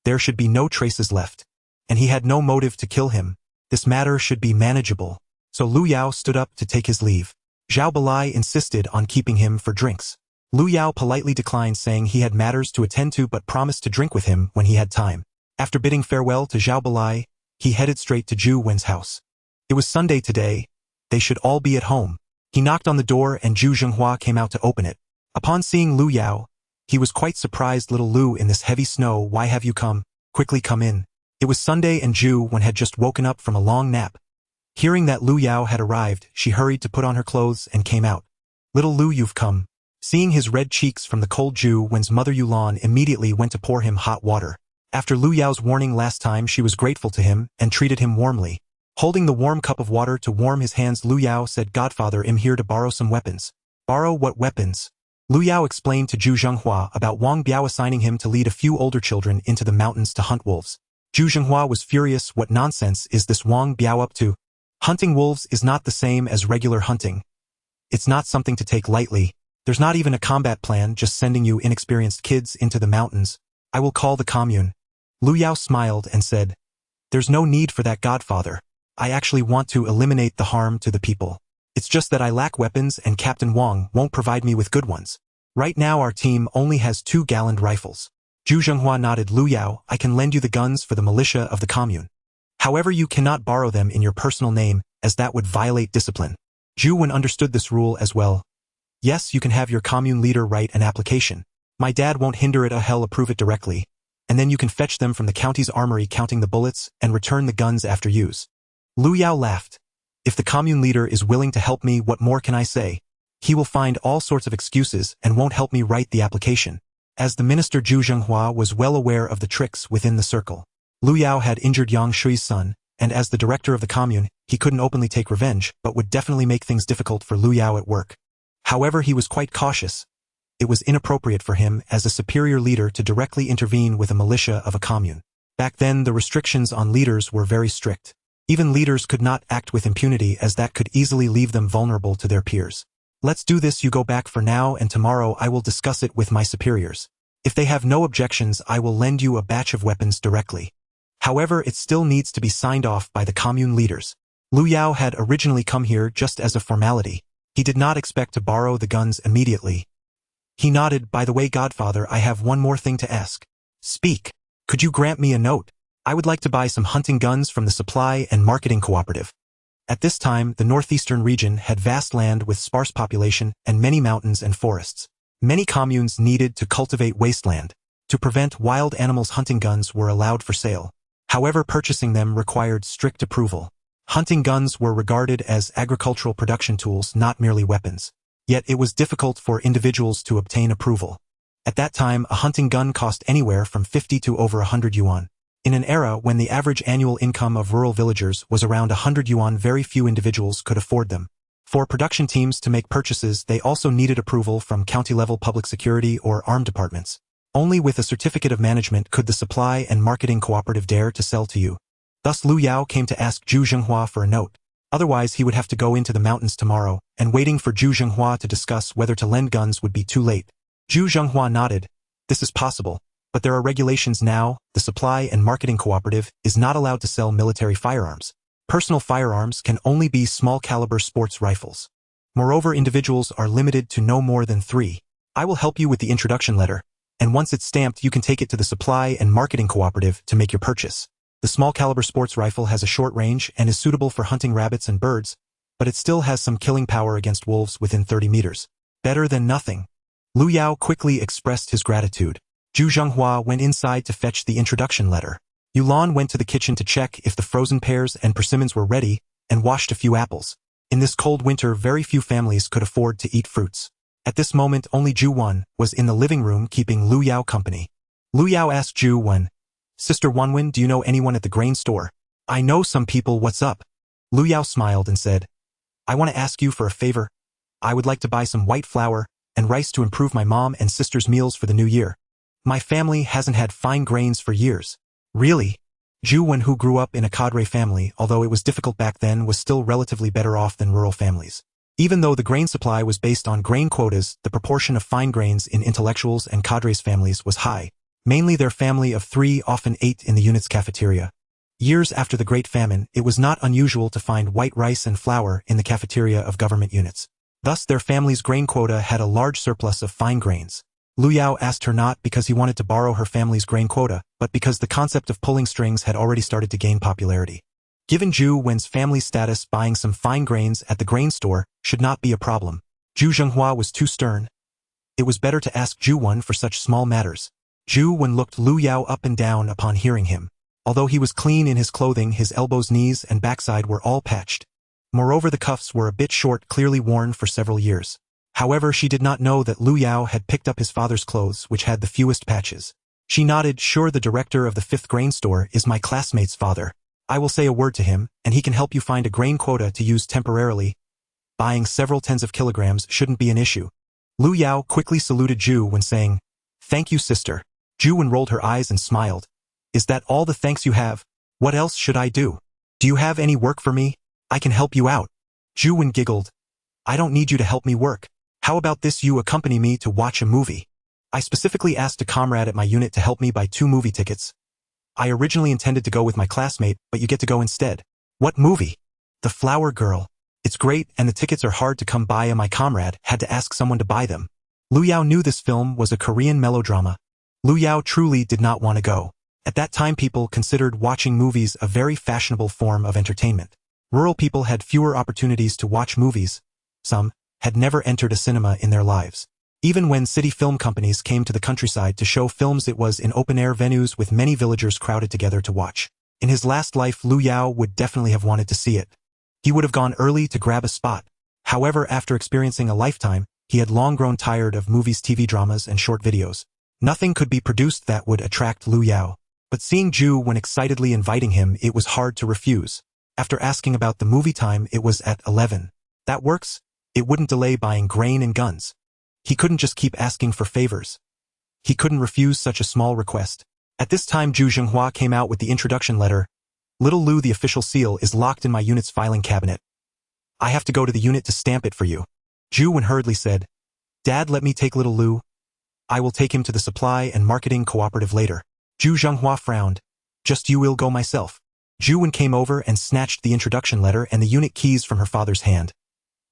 There should be no traces left. And he had no motive to kill him. This matter should be manageable. So Lu Yao stood up to take his leave. Zhao Balai insisted on keeping him for drinks. Lu Yao politely declined, saying he had matters to attend to but promised to drink with him when he had time. After bidding farewell to Zhao Balai, he headed straight to Zhu Wen's house. It was Sunday today. They should all be at home. He knocked on the door and Zhu Zhenghua came out to open it. Upon seeing Lu Yao, he was quite surprised. Little Lu, in this heavy snow, why have you come? Quickly come in. It was Sunday and Zhu Wen had just woken up from a long nap. Hearing that Lu Yao had arrived, she hurried to put on her clothes and came out. Little Lu, you've come. Seeing his red cheeks from the cold, Zhu Wen's mother Yulan immediately went to pour him hot water. After Lu Yao's warning last time, she was grateful to him and treated him warmly. Holding the warm cup of water to warm his hands, Lu Yao said, Godfather, I'm here to borrow some weapons. Borrow what weapons? Lu Yao explained to Zhu Zhenghua about Wang Biao assigning him to lead a few older children into the mountains to hunt wolves. Zhu Zhenghua was furious. What nonsense is this Wang Biao up to? Hunting wolves is not the same as regular hunting. It's not something to take lightly. There's not even a combat plan, just sending you inexperienced kids into the mountains. I will call the commune. Lu Yao smiled and said, There's no need for that, Godfather. I actually want to eliminate the harm to the people. It's just that I lack weapons and Captain Wang won't provide me with good ones. Right now our team only has 2 Galland rifles. Zhu Zhenghua nodded. Lu Yao, I can lend you the guns for the militia of the commune. However, you cannot borrow them in your personal name, as that would violate discipline. Zhu Wen understood this rule as well. Yes, you can have your commune leader write an application. My dad won't hinder it. He'll approve it directly. And then you can fetch them from the county's armory counting the bullets and return the guns after use. Lu Yao laughed. If the commune leader is willing to help me, what more can I say? He will find all sorts of excuses and won't help me write the application. As the minister, Zhu Zhenghua was well aware of the tricks within the circle. Lu Yao had injured Yang Shui's son, and as the director of the commune, he couldn't openly take revenge, but would definitely make things difficult for Lu Yao at work. However, he was quite cautious. It was inappropriate for him as a superior leader to directly intervene with a militia of a commune. Back then, the restrictions on leaders were very strict. Even leaders could not act with impunity, as that could easily leave them vulnerable to their peers. Let's do this. You go back for now, and tomorrow I will discuss it with my superiors. If they have no objections, I will lend you a batch of weapons directly. However, it still needs to be signed off by the commune leaders. Lu Yao had originally come here just as a formality. He did not expect to borrow the guns immediately. He nodded. By the way, Godfather, I have one more thing to ask. Speak. Could you grant me a note? I would like to buy some hunting guns from the Supply and Marketing Cooperative. At this time, the northeastern region had vast land with sparse population and many mountains and forests. Many communes needed to cultivate wasteland. To prevent wild animals, hunting guns were allowed for sale. However, purchasing them required strict approval. Hunting guns were regarded as agricultural production tools, not merely weapons. Yet it was difficult for individuals to obtain approval. At that time, a hunting gun cost anywhere from 50 to over 100 yuan. In an era when the average annual income of rural villagers was around 100 yuan, very few individuals could afford them. For production teams to make purchases, they also needed approval from county-level public security or armed departments. Only with a certificate of management could the Supply and Marketing Cooperative dare to sell to you. Thus Lu Yao came to ask Zhu Zhenghua for a note. Otherwise he would have to go into the mountains tomorrow, and waiting for Zhu Zhenghua to discuss whether to lend guns would be too late. Zhu Zhenghua nodded. This is possible. But there are regulations now. The Supply and Marketing Cooperative is not allowed to sell military firearms. Personal firearms can only be small-caliber sports rifles. Moreover, individuals are limited to no more than 3. I will help you with the introduction letter, and once it's stamped, you can take it to the Supply and Marketing Cooperative to make your purchase. The small-caliber sports rifle has a short range and is suitable for hunting rabbits and birds, but it still has some killing power against wolves within 30 meters. Better than nothing. Lu Yao quickly expressed his gratitude. Zhu Zhenghua went inside to fetch the introduction letter. Yulan went to the kitchen to check if the frozen pears and persimmons were ready and washed a few apples. In this cold winter, very few families could afford to eat fruits. At this moment, only Zhu Wen was in the living room keeping Lu Yao company. Lu Yao asked Zhu Wen, Sister Wanwen, do you know anyone at the grain store? I know some people. What's up? Lu Yao smiled and said, I want to ask you for a favor. I would like to buy some white flour and rice to improve my mom and sister's meals for the new year. My family hasn't had fine grains for years. Really? Zhu Wen, who grew up in a cadre family, although it was difficult back then, was still relatively better off than rural families. Even though the grain supply was based on grain quotas, the proportion of fine grains in intellectuals and cadres families was high. Mainly their family of 3 often ate in the unit's cafeteria. Years after the Great Famine, it was not unusual to find white rice and flour in the cafeteria of government units. Thus, their family's grain quota had a large surplus of fine grains. Lu Yao asked her not because he wanted to borrow her family's grain quota, but because the concept of pulling strings had already started to gain popularity. Given Zhu Wen's family status, buying some fine grains at the grain store should not be a problem. Zhu Zhenghua was too stern. It was better to ask Zhu Wen for such small matters. Zhu Wen looked Lu Yao up and down upon hearing him. Although he was clean in his clothing, his elbows, knees, and backside were all patched. Moreover, the cuffs were a bit short, clearly worn for several years. However, she did not know that Lu Yao had picked up his father's clothes, which had the fewest patches. She nodded. Sure, the director of the 5th grain store is my classmate's father. I will say a word to him, and he can help you find a grain quota to use temporarily. Buying several tens of kilograms shouldn't be an issue. Lu Yao quickly saluted Zhu Wen, saying, Thank you, sister. Zhu Wen rolled her eyes and smiled. Is that all the thanks you have? What else should I do? Do you have any work for me? I can help you out. Zhu Wen giggled. I don't need you to help me work. How about this? You accompany me to watch a movie. I specifically asked a comrade at my unit to help me buy 2 movie tickets. I originally intended to go with my classmate, but you get to go instead. What movie? The Flower Girl. It's great, and the tickets are hard to come by, and my comrade had to ask someone to buy them. Lu Yao knew this film was a Korean melodrama. Lu Yao truly did not want to go. At that time, people considered watching movies a very fashionable form of entertainment. Rural people had fewer opportunities to watch movies. Some had never entered a cinema in their lives. Even when city film companies came to the countryside to show films, it was in open-air venues with many villagers crowded together to watch. In his last life, Lu Yao would definitely have wanted to see it. He would have gone early to grab a spot. However, after experiencing a lifetime, he had long grown tired of movies, TV dramas, and short videos. Nothing could be produced that would attract Lu Yao. But seeing Zhu Wen excitedly inviting him, it was hard to refuse. After asking about the movie time, it was at 11. That works? It wouldn't delay buying grain and guns. He couldn't just keep asking for favors. He couldn't refuse such a small request. At this time, Zhu Zhenghua came out with the introduction letter. Little Lu, the official seal is locked in my unit's filing cabinet. I have to go to the unit to stamp it for you. Zhu Wen hurriedly said, Dad, let me take little Lu. I will take him to the supply and marketing cooperative later. Zhu Zhenghua frowned. Just you will go myself. Zhu Wen came over and snatched the introduction letter and the unit keys from her father's hand.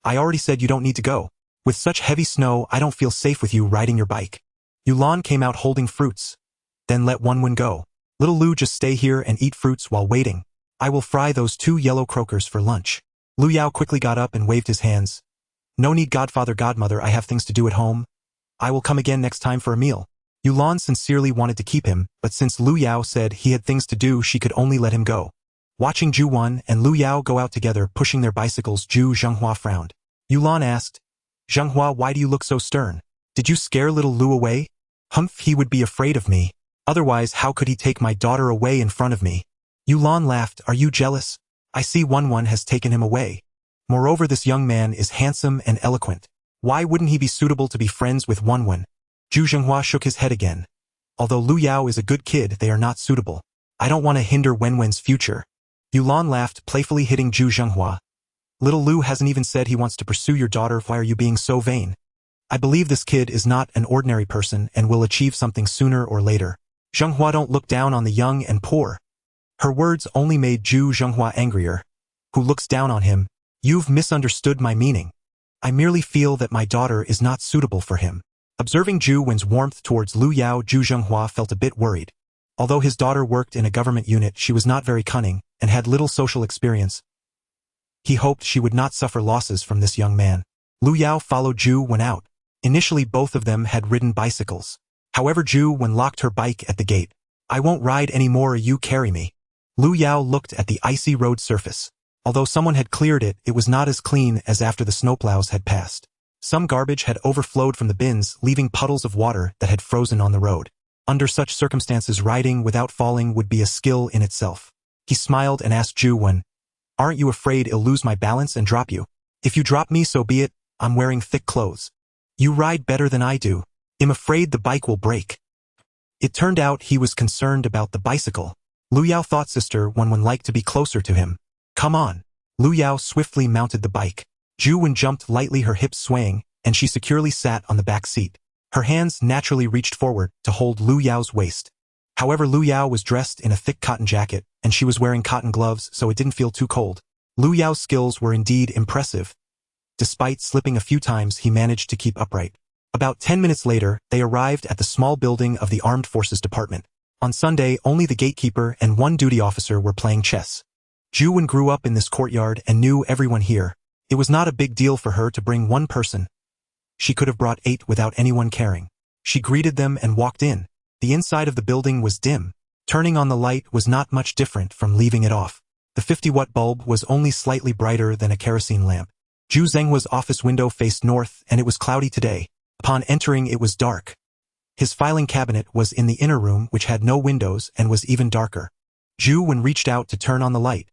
I already said you don't need to go. With such heavy snow, I don't feel safe with you riding your bike. Yulan came out holding fruits. Then let Wenwen go. Little Lu, just stay here and eat fruits while waiting. I will fry those 2 yellow croakers for lunch. Lu Yao quickly got up and waved his hands. No need, godfather, godmother, I have things to do at home. I will come again next time for a meal. Yulan sincerely wanted to keep him, but since Lu Yao said he had things to do, she could only let him go. Watching Zhu Wen and Lu Yao go out together pushing their bicycles, Zhu Zhenghua frowned. Yulan asked, Zhenghua, why do you look so stern? Did you scare little Lu away? Humph, he would be afraid of me. Otherwise, how could he take my daughter away in front of me? Yulan laughed. Are you jealous? I see Wenwen has taken him away. Moreover, this young man is handsome and eloquent. Why wouldn't he be suitable to be friends with Wenwen? Zhu Zhenghua shook his head again. Although Lu Yao is a good kid, they are not suitable. I don't want to hinder Wenwen's future. Yulan laughed, playfully hitting Zhu Zhenghua. Little Lu hasn't even said he wants to pursue your daughter. Why are you being so vain? I believe this kid is not an ordinary person and will achieve something sooner or later. Zhenghua, don't look down on the young and poor. Her words only made Zhu Zhenghua angrier. Who looks down on him? You've misunderstood my meaning. I merely feel that my daughter is not suitable for him. Observing Zhu Wen's warmth towards Lu Yao, Zhu Zhenghua felt a bit worried. Although his daughter worked in a government unit, she was not very cunning and had little social experience. He hoped she would not suffer losses from this young man. Lu Yao followed Zhu Wen out. Initially, both of them had ridden bicycles. However, Zhu Wen locked her bike at the gate. I won't ride anymore, you carry me. Lu Yao looked at the icy road surface. Although someone had cleared it, it was not as clean as after the snowplows had passed. Some garbage had overflowed from the bins, leaving puddles of water that had frozen on the road. Under such circumstances, riding without falling would be a skill in itself. He smiled and asked Ju Wen, "Aren't you afraid I'll lose my balance and drop you? If you drop me, so be it. I'm wearing thick clothes. You ride better than I do. I'm afraid the bike will break." It turned out he was concerned about the bicycle. Lu Yao thought Sister Wen would like to be closer to him. "Come on." Lu Yao swiftly mounted the bike. Ju Wen jumped lightly, her hips swaying, and she securely sat on the back seat. Her hands naturally reached forward to hold Lu Yao's waist. However, Lu Yao was dressed in a thick cotton jacket, and she was wearing cotton gloves, so it didn't feel too cold. Lu Yao's skills were indeed impressive. Despite slipping a few times, he managed to keep upright. About 10 minutes later, they arrived at the small building of the Armed Forces Department. On Sunday, only the gatekeeper and one duty officer were playing chess. Ju Wen grew up in this courtyard and knew everyone here. It was not a big deal for her to bring one person. She could have brought 8 without anyone caring. She greeted them and walked in. The inside of the building was dim. Turning on the light was not much different from leaving it off. The 50-watt bulb was only slightly brighter than a kerosene lamp. Zhu Zhenghua's office window faced north, and it was cloudy today. Upon entering, it was dark. His filing cabinet was in the inner room, which had no windows and was even darker. Ju Wen reached out to turn on the light.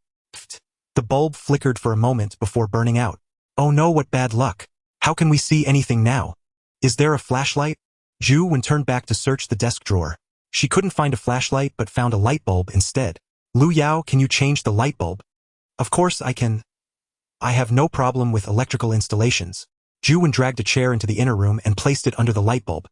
The bulb flickered for a moment before burning out. "Oh no, what bad luck. How can we see anything now? Is there a flashlight?" Ju Wen turned back to search the desk drawer. She couldn't find a flashlight but found a light bulb instead. "Lu Yao, can you change the light bulb?" "Of course I can. I have no problem with electrical installations." Ju Wen dragged a chair into the inner room and placed it under the light bulb.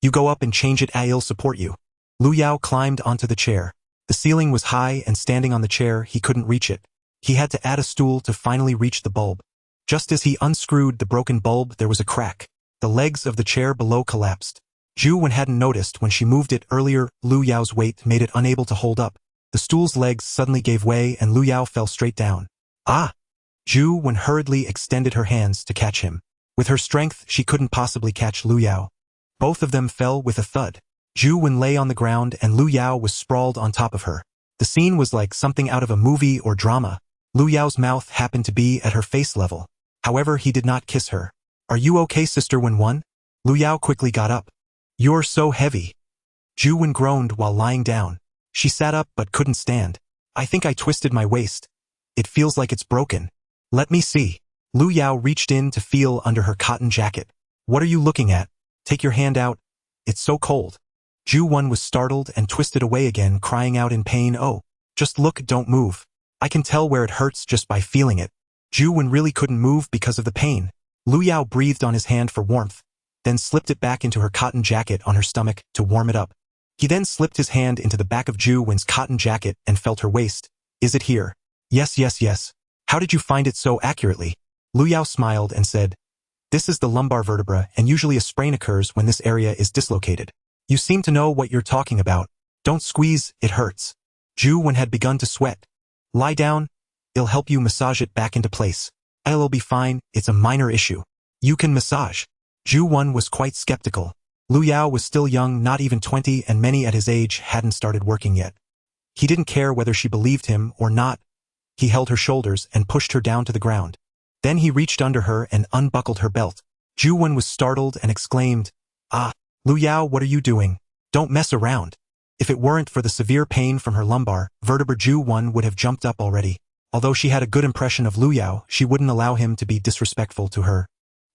"You go up and change it, I'll support you." Lu Yao climbed onto the chair. The ceiling was high, and standing on the chair, he couldn't reach it. He had to add a stool to finally reach the bulb. Just as he unscrewed the broken bulb, there was a crack. The legs of the chair below collapsed. Ju Wen hadn't noticed when she moved it earlier. Lu Yao's weight made it unable to hold up. The stool's legs suddenly gave way and Lu Yao fell straight down. "Ah!" Ju Wen hurriedly extended her hands to catch him. With her strength, she couldn't possibly catch Lu Yao. Both of them fell with a thud. Ju Wen lay on the ground and Lu Yao was sprawled on top of her. The scene was like something out of a movie or drama. Lu Yao's mouth happened to be at her face level. However, he did not kiss her. "Are you okay, Sister Wen?" Lu Yao quickly got up. "You're so heavy." Ju Wen groaned while lying down. She sat up but couldn't stand. "I think I twisted my waist. It feels like it's broken." "Let me see." Lu Yao reached in to feel under her cotton jacket. "What are you looking at? Take your hand out. It's so cold." Ju Wen was startled and twisted away again, crying out in pain, "Oh, just look, don't move. I can tell where it hurts just by feeling it." Ju Wen really couldn't move because of the pain. Lu Yao breathed on his hand for warmth, then slipped it back into her cotton jacket on her stomach to warm it up. He then slipped his hand into the back of Ju Wen's cotton jacket and felt her waist. "Is it here?" Yes. "How did you find it so accurately?" Lu Yao smiled and said, "This is the lumbar vertebra, and usually a sprain occurs when this area is dislocated. You seem to know what you're talking about. Don't squeeze, it hurts." Ju Wen had begun to sweat. "Lie down. It'll help you massage it back into place." "I'll be fine, it's a minor issue." "You can massage." Ju Wen was quite skeptical. Lu Yao was still young, not even 20, and many at his age hadn't started working yet. He didn't care whether she believed him or not. He held her shoulders and pushed her down to the ground. Then he reached under her and unbuckled her belt. Ju Wen was startled and exclaimed, "Ah, Lu Yao, what are you doing? Don't mess around." If it weren't for the severe pain from her lumbar vertebra, Ju Wen would have jumped up already. Although she had a good impression of Lu Yao, she wouldn't allow him to be disrespectful to her.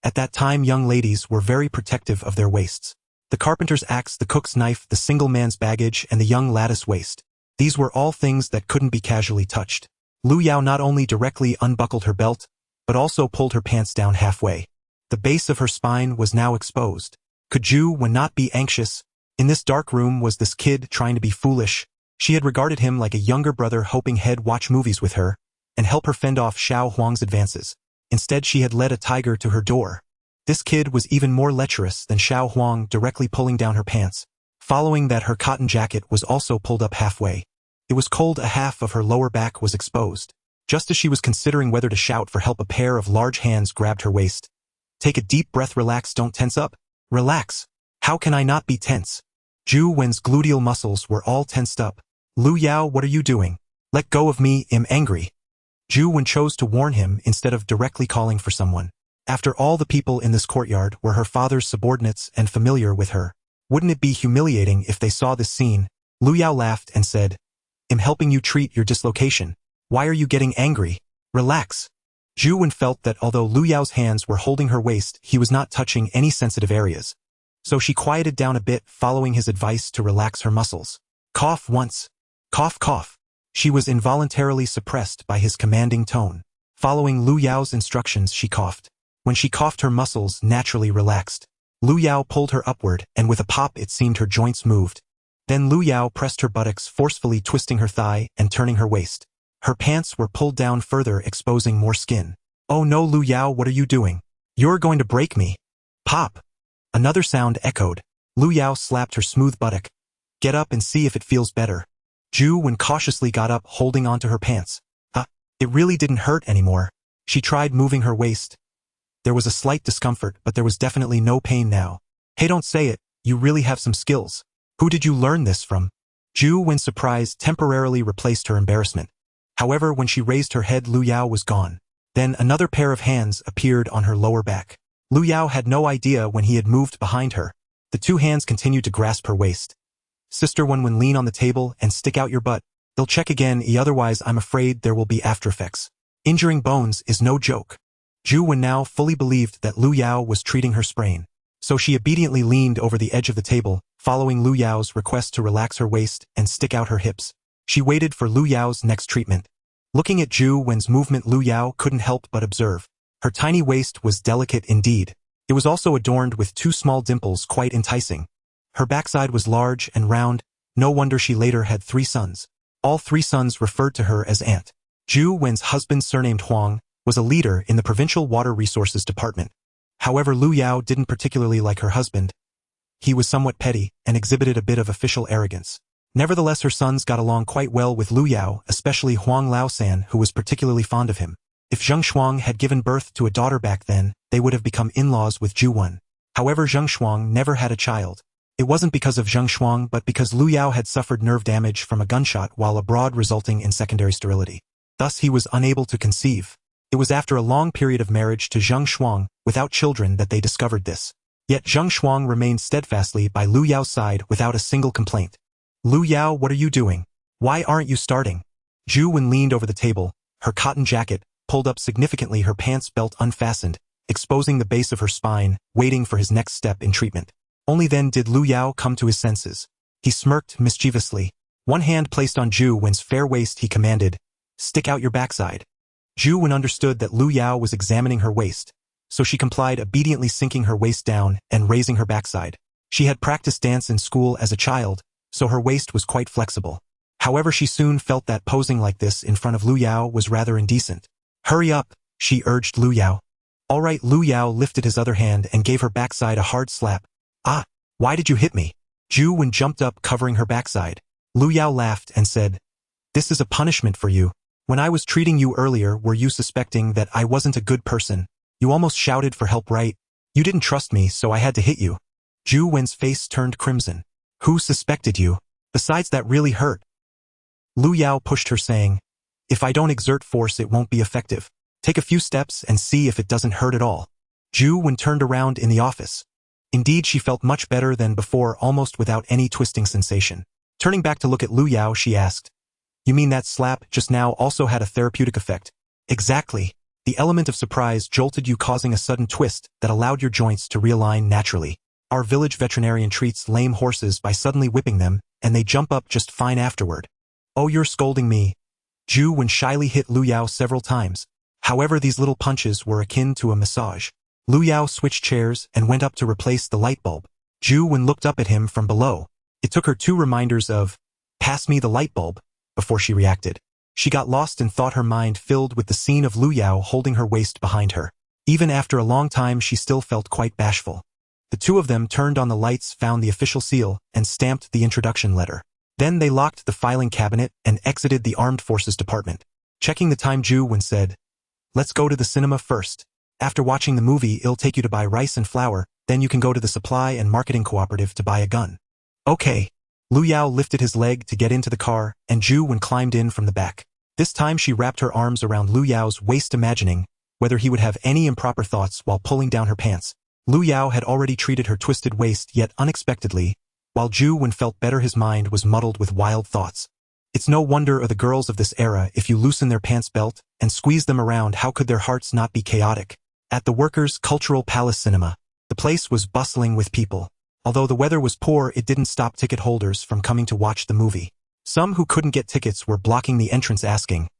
At that time, young ladies were very protective of their waists. The carpenter's axe, the cook's knife, the single man's baggage, and the young lattice waist. These were all things that couldn't be casually touched. Lu Yao not only directly unbuckled her belt, but also pulled her pants down halfway. The base of her spine was now exposed. Could Ju Wen not be anxious? In this dark room was this kid trying to be foolish. She had regarded him like a younger brother, hoping he'd watch movies with her and help her fend off Xiao Huang's advances. Instead, she had led a tiger to her door. This kid was even more lecherous than Xiao Huang, directly pulling down her pants. Following that, her cotton jacket was also pulled up halfway. It was cold, a half of her lower back was exposed. Just as she was considering whether to shout for help, a pair of large hands grabbed her waist. "Take a deep breath, relax, don't tense up." "Relax. How can I not be tense?" Ju Wen's gluteal muscles were all tensed up. "Lu Yao, what are you doing? Let go of me, I'm angry." Ju Wen chose to warn him instead of directly calling for someone. After all, the people in this courtyard were her father's subordinates and familiar with her. Wouldn't it be humiliating if they saw this scene? Lu Yao laughed and said, I'm helping you treat your dislocation. Why are you getting angry? Relax. Zhu Wen felt that although Lu Yao's hands were holding her waist, he was not touching any sensitive areas. So she quieted down a bit, following his advice to relax her muscles. Cough once. Cough, cough. She was involuntarily suppressed by his commanding tone. Following Lu Yao's instructions, she coughed. When she coughed, her muscles naturally relaxed. Lu Yao pulled her upward, and with a pop it seemed her joints moved. Then Lu Yao pressed her buttocks, forcefully twisting her thigh and turning her waist. Her pants were pulled down further, exposing more skin. Oh no, Lu Yao, what are you doing? You're going to break me. Pop. Another sound echoed. Lu Yao slapped her smooth buttock. Get up and see if it feels better. Zhu Wen cautiously got up, holding onto her pants. It really didn't hurt anymore. She tried moving her waist. There was a slight discomfort, but there was definitely no pain now. Hey, don't say it, you really have some skills. Who did you learn this from? Zhu Wen's surprise temporarily replaced her embarrassment. However, when she raised her head, Lu Yao was gone. Then another pair of hands appeared on her lower back. Lu Yao had no idea when he had moved behind her. The two hands continued to grasp her waist. Sister Wen, lean on the table and stick out your butt. They'll check again, otherwise I'm afraid there will be after effects. Injuring bones is no joke. Zhu Wen now fully believed that Lu Yao was treating her sprain. So she obediently leaned over the edge of the table, following Lu Yao's request to relax her waist and stick out her hips. She waited for Lu Yao's next treatment. Looking at Zhu Wen's movement, Lu Yao couldn't help but observe. Her tiny waist was delicate indeed. It was also adorned with two small dimples, quite enticing. Her backside was large and round. No wonder she later had 3 sons. All 3 sons referred to her as Aunt. Zhu Wen's husband, surnamed Huang, was a leader in the Provincial Water Resources Department. However, Lu Yao didn't particularly like her husband. He was somewhat petty and exhibited a bit of official arrogance. Nevertheless, her sons got along quite well with Lu Yao, especially Huang Laosan, who was particularly fond of him. If Zheng Shuang had given birth to a daughter back then, they would have become in-laws with Zhu Wen. However, Zheng Shuang never had a child. It wasn't because of Zheng Shuang, but because Lu Yao had suffered nerve damage from a gunshot while abroad, resulting in secondary sterility. Thus, he was unable to conceive. It was after a long period of marriage to Zheng Shuang, without children, that they discovered this. Yet Zheng Shuang remained steadfastly by Lu Yao's side without a single complaint. Lu Yao, what are you doing? Why aren't you starting? Zhu Wen leaned over the table, her cotton jacket pulled up significantly, her pants belt unfastened, exposing the base of her spine, waiting for his next step in treatment. Only then did Lu Yao come to his senses. He smirked mischievously. One hand placed on Zhu Wen's fair waist, he commanded, "Stick out your backside." Zhu Wen understood that Lu Yao was examining her waist, so she complied, obediently sinking her waist down and raising her backside. She had practiced dance in school as a child, so her waist was quite flexible. However, she soon felt that posing like this in front of Lu Yao was rather indecent. "Hurry up," she urged Lu Yao. "All right." Lu Yao lifted his other hand and gave her backside a hard slap. "Ah, why did you hit me?" Zhu Wen jumped up, covering her backside. Lu Yao laughed and said, "This is a punishment for you. When I was treating you earlier, were you suspecting that I wasn't a good person? You almost shouted for help, right? You didn't trust me, so I had to hit you." Zhu Wen's face turned crimson. "Who suspected you? Besides, that really hurt." Lu Yao pushed her, saying, "If I don't exert force, it won't be effective. Take a few steps and see if it doesn't hurt at all." Zhu Wen turned around in the office. Indeed, she felt much better than before, almost without any twisting sensation. Turning back to look at Lu Yao, she asked, "You mean that slap just now also had a therapeutic effect?" "Exactly. The element of surprise jolted you, causing a sudden twist that allowed your joints to realign naturally. Our village veterinarian treats lame horses by suddenly whipping them, and they jump up just fine afterward." "Oh, you're scolding me." Zhu Wen shyly hit Lu Yao several times. However, these little punches were akin to a massage. Lu Yao switched chairs and went up to replace the light bulb. Zhu Wen looked up at him from below. It took her 2 reminders of, "Pass me the light bulb," before she reacted. She got lost in thought, her mind filled with the scene of Lu Yao holding her waist behind her. Even after a long time, she still felt quite bashful. The 2 of them turned on the lights, found the official seal, and stamped the introduction letter. Then they locked the filing cabinet and exited the Armed Forces Department. Checking the time, Zhu Wen said, "Let's go to the cinema first. After watching the movie, it'll take you to buy rice and flour, then you can go to the supply and marketing cooperative to buy a gun." "Okay." Lu Yao lifted his leg to get into the car, and Zhu Wen climbed in from the back. This time she wrapped her arms around Lu Yao's waist, imagining whether he would have any improper thoughts while pulling down her pants. Lu Yao had already treated her twisted waist, yet unexpectedly, while Zhu Wen felt better, his mind was muddled with wild thoughts. It's no wonder of the girls of this era if you loosen their pants belt and squeeze them around, how could their hearts not be chaotic? At the Workers' Cultural Palace Cinema, the place was bustling with people. Although the weather was poor, it didn't stop ticket holders from coming to watch the movie. Some who couldn't get tickets were blocking the entrance asking,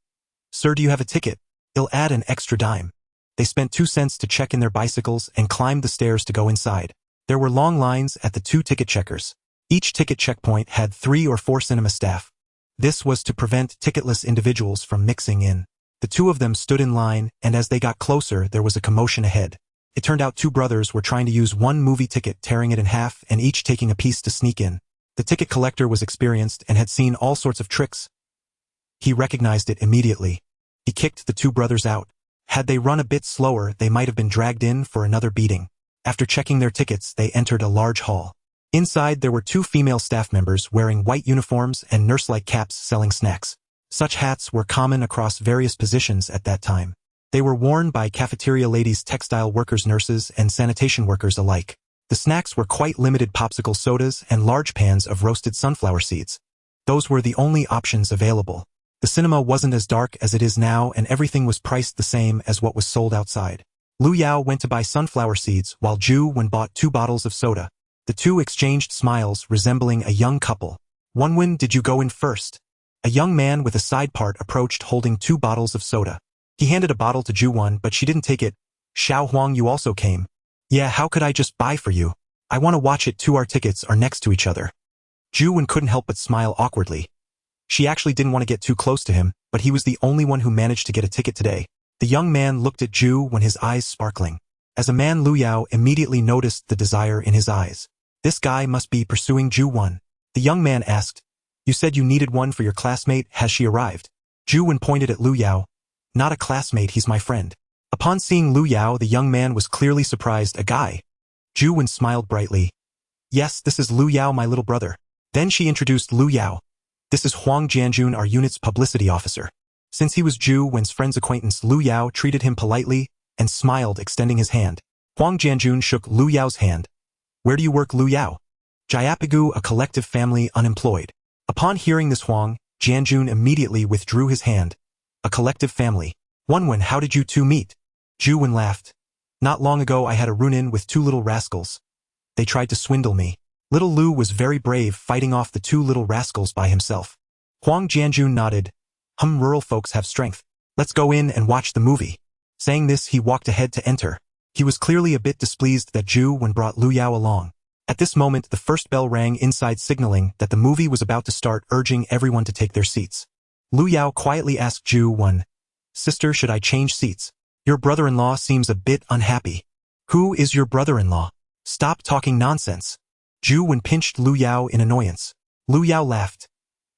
"Sir, do you have a ticket? I'll add an extra dime." They spent 2 cents to check in their bicycles and climbed the stairs to go inside. There were long lines at the 2 ticket checkers. Each ticket checkpoint had 3 or 4 cinema staff. This was to prevent ticketless individuals from mixing in. The 2 of them stood in line, and as they got closer, there was a commotion ahead. It turned out 2 brothers were trying to use one movie ticket, tearing it in half and each taking a piece to sneak in. The ticket collector was experienced and had seen all sorts of tricks. He recognized it immediately. He kicked the 2 brothers out. Had they run a bit slower, they might have been dragged in for another beating. After checking their tickets, they entered a large hall. Inside, there were 2 female staff members wearing white uniforms and nurse-like caps selling snacks. Such hats were common across various positions at that time. They were worn by cafeteria ladies, textile workers, nurses, and sanitation workers alike. The snacks were quite limited: popsicle sodas and large pans of roasted sunflower seeds. Those were the only options available. The cinema wasn't as dark as it is now, and everything was priced the same as what was sold outside. Lu Yao went to buy sunflower seeds, while Ju Wen bought 2 bottles of soda. The 2 exchanged smiles, resembling a young couple. "Wenwen, did you go in first?" A young man with a side part approached holding 2 bottles of soda. He handed a bottle to Ju Wen, but she didn't take it. "Xiao Huang, you also came?" "Yeah, how could I just buy for you? I want to watch it too. Our tickets are next to each other." Ju Wen couldn't help but smile awkwardly. She actually didn't want to get too close to him, but he was the only one who managed to get a ticket today. The young man looked at Ju Wen, his eyes sparkling. As a man, Lu Yao immediately noticed the desire in his eyes. This guy must be pursuing Ju Wen. The young man asked, "You said you needed one for your classmate. Has she arrived?" Ju Wen pointed at Lu Yao. "Not a classmate, he's my friend." Upon seeing Lu Yao, the young man was clearly surprised. "A guy?" Ju Wen smiled brightly. "Yes, this is Lu Yao, my little brother." Then she introduced Lu Yao. "This is Huang Jianjun, our unit's publicity officer." Since he was Ju Wen's friend's acquaintance, Lu Yao treated him politely and smiled, extending his hand. Huang Jianjun shook Lu Yao's hand. "Where do you work, Lu Yao?" "Jiapagu, a collective family, unemployed." Upon hearing this, Huang Jianjun immediately withdrew his hand. "A collective family. Wenwen, how did you 2 meet?" Ju Wen laughed. "Not long ago I had a run-in with 2 little rascals. They tried to swindle me. Little Lu was very brave, fighting off the 2 little rascals by himself." Huang Jianjun nodded. Rural folks have strength. Let's go in and watch the movie." Saying this, he walked ahead to enter. He was clearly a bit displeased that Ju Wen brought Lu Yao along. At this moment, the first bell rang inside, signaling that the movie was about to start, urging everyone to take their seats. Lu Yao quietly asked Ju Wen, "Sister, should I change seats? Your brother-in-law seems a bit unhappy." "Who is your brother-in-law? Stop talking nonsense." Ju Wen pinched Lu Yao in annoyance. Lu Yao laughed.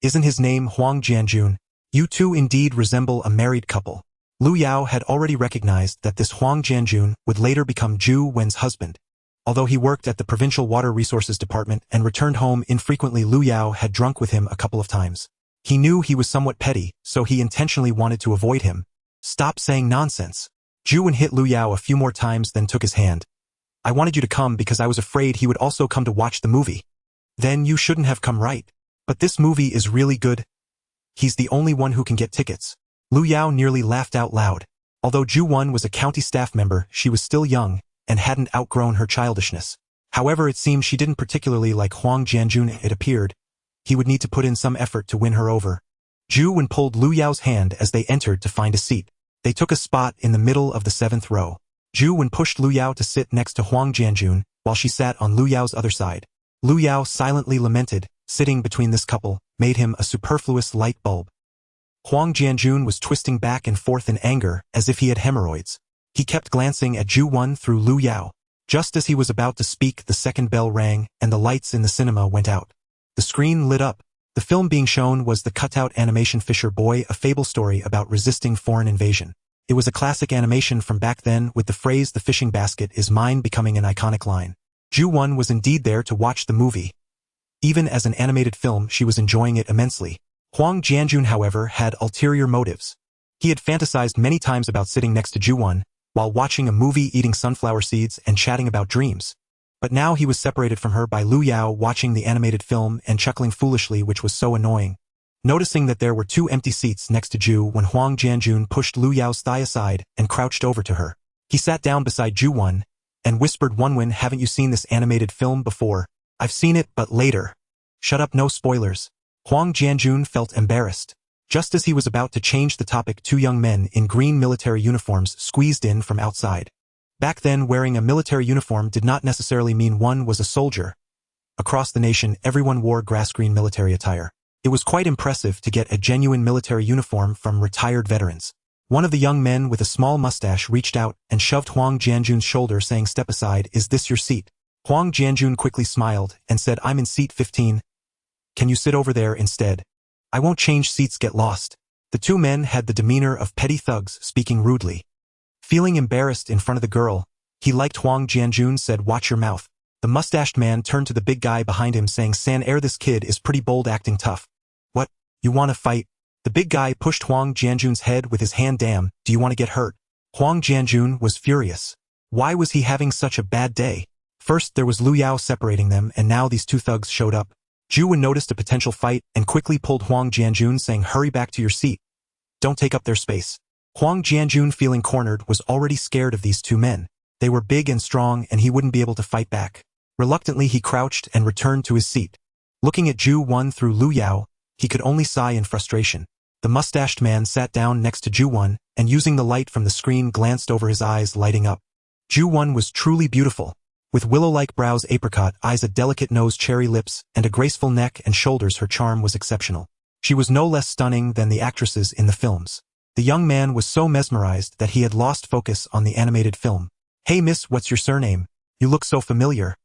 "Isn't his name Huang Jianjun? You 2 indeed resemble a married couple." Lu Yao had already recognized that this Huang Jianjun would later become Ju Wen's husband. Although he worked at the Provincial Water Resources Department and returned home infrequently, Lu Yao had drunk with him a couple of times. He knew he was somewhat petty, so he intentionally wanted to avoid him. "Stop saying nonsense." Ju Wen hit Lu Yao a few more times, then took his hand. "I wanted you to come because I was afraid he would also come to watch the movie." "Then you shouldn't have come, right? But this movie is really good. He's the only one who can get tickets." Lu Yao nearly laughed out loud. Although Ju Wen was a county staff member, she was still young and hadn't outgrown her childishness. However, it seemed she didn't particularly like Huang Jianjun. It appeared he would need to put in some effort to win her over. Ju Wen pulled Lu Yao's hand as they entered to find a seat. They took a spot in the middle of the 7th row. Ju Wen pushed Lu Yao to sit next to Huang Jianjun, while she sat on Lu Yao's other side. Lu Yao silently lamented. Sitting between this couple made him a superfluous light bulb. Huang Jianjun was twisting back and forth in anger, as if he had hemorrhoids. He kept glancing at Ju Wen through Lu Yao. Just as he was about to speak, the second bell rang, and the lights in the cinema went out. The screen lit up. The film being shown was the cutout animation Fisher Boy, a fable story about resisting foreign invasion. It was a classic animation from back then, with the phrase "the fishing basket is mine" becoming an iconic line. Ju Wen was indeed there to watch the movie. Even as an animated film, she was enjoying it immensely. Huang Jianjun, however, had ulterior motives. He had fantasized many times about sitting next to Ju Wen while watching a movie, eating sunflower seeds and chatting about dreams. But now he was separated from her by Lu Yao watching the animated film and chuckling foolishly, which was so annoying. Noticing that there were 2 empty seats next to Ju when Huang Jianjun pushed Lu Yao's thigh aside and crouched over to her. He sat down beside Ju Wen and whispered, "Wenwen, haven't you seen this animated film before?" "I've seen it, but later." "Shut up, no spoilers." Huang Jianjun felt embarrassed. Just as he was about to change the topic, 2 young men in green military uniforms squeezed in from outside. Back then, wearing a military uniform did not necessarily mean one was a soldier. Across the nation, everyone wore grass-green military attire. It was quite impressive to get a genuine military uniform from retired veterans. One of the young men with a small mustache reached out and shoved Huang Jianjun's shoulder, saying, "Step aside, is this your seat?" Huang Jianjun quickly smiled and said, "I'm in seat 15. Can you sit over there instead?" "I won't change seats, get lost." The 2 men had the demeanor of petty thugs, speaking rudely. Feeling embarrassed in front of the girl, he liked Huang Jianjun said, "Watch your mouth." The mustached man turned to the big guy behind him, saying, "San Air, this kid is pretty bold, acting tough." "What? You want to fight?" The big guy pushed Huang Jianjun's head with his hand. "Damn, do you want to get hurt?" Huang Jianjun was furious. Why was he having such a bad day? First there was Lu Yao separating them, and now these 2 thugs showed up. Ju Wen noticed a potential fight and quickly pulled Huang Jianjun, saying, "Hurry back to your seat. Don't take up their space." Huang Jianjun, feeling cornered, was already scared of these 2 men. They were big and strong, and he wouldn't be able to fight back. Reluctantly, he crouched and returned to his seat. Looking at Ju Wen through Lu Yao, he could only sigh in frustration. The mustached man sat down next to Ju Wen, and using the light from the screen glanced over, his eyes lighting up. Ju Wen was truly beautiful. With willow-like brows, apricot eyes, a delicate nose, cherry lips, and a graceful neck and shoulders, her charm was exceptional. She was no less stunning than the actresses in the films. The young man was so mesmerized that he had lost focus on the animated film. "Hey miss, what's your surname? You look so familiar."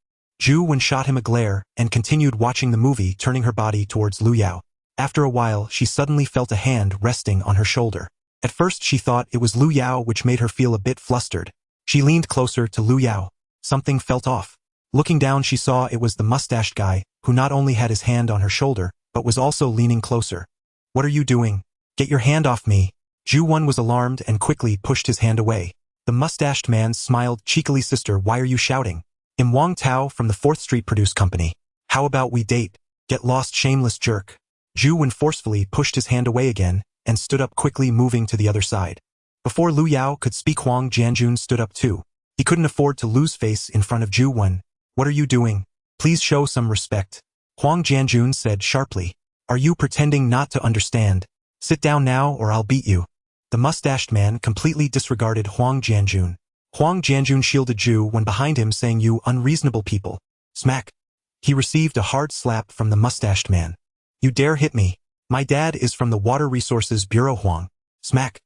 Ju Wen shot him a glare and continued watching the movie, turning her body towards Lu Yao. After a while, she suddenly felt a hand resting on her shoulder. At first she thought it was Lu Yao, which made her feel a bit flustered. She leaned closer to Lu Yao. Something felt off. Looking down, she saw it was the mustached guy, who not only had his hand on her shoulder, but was also leaning closer. "What are you doing? Get your hand off me." Ju Wen was alarmed and quickly pushed his hand away. The mustached man smiled cheekily. "Sister, why are you shouting? I'm Wang Tao from the 4th Street Produce Company. How about we date?" "Get lost, shameless jerk." Ju Wen forcefully pushed his hand away again and stood up quickly, moving to the other side. Before Lu Yao could speak, Huang Jianjun stood up too. He couldn't afford to lose face in front of Ju Wen. "What are you doing? Please show some respect." Huang Jianjun said sharply. "Are you pretending not to understand? Sit down now or I'll beat you." The mustached man completely disregarded Huang Jianjun. Huang Jianjun shielded Ju Wen behind him, saying, "You unreasonable people." Smack. He received a hard slap from the mustached man. "You dare hit me? My dad is from the Water Resources Bureau." Huang. Smack.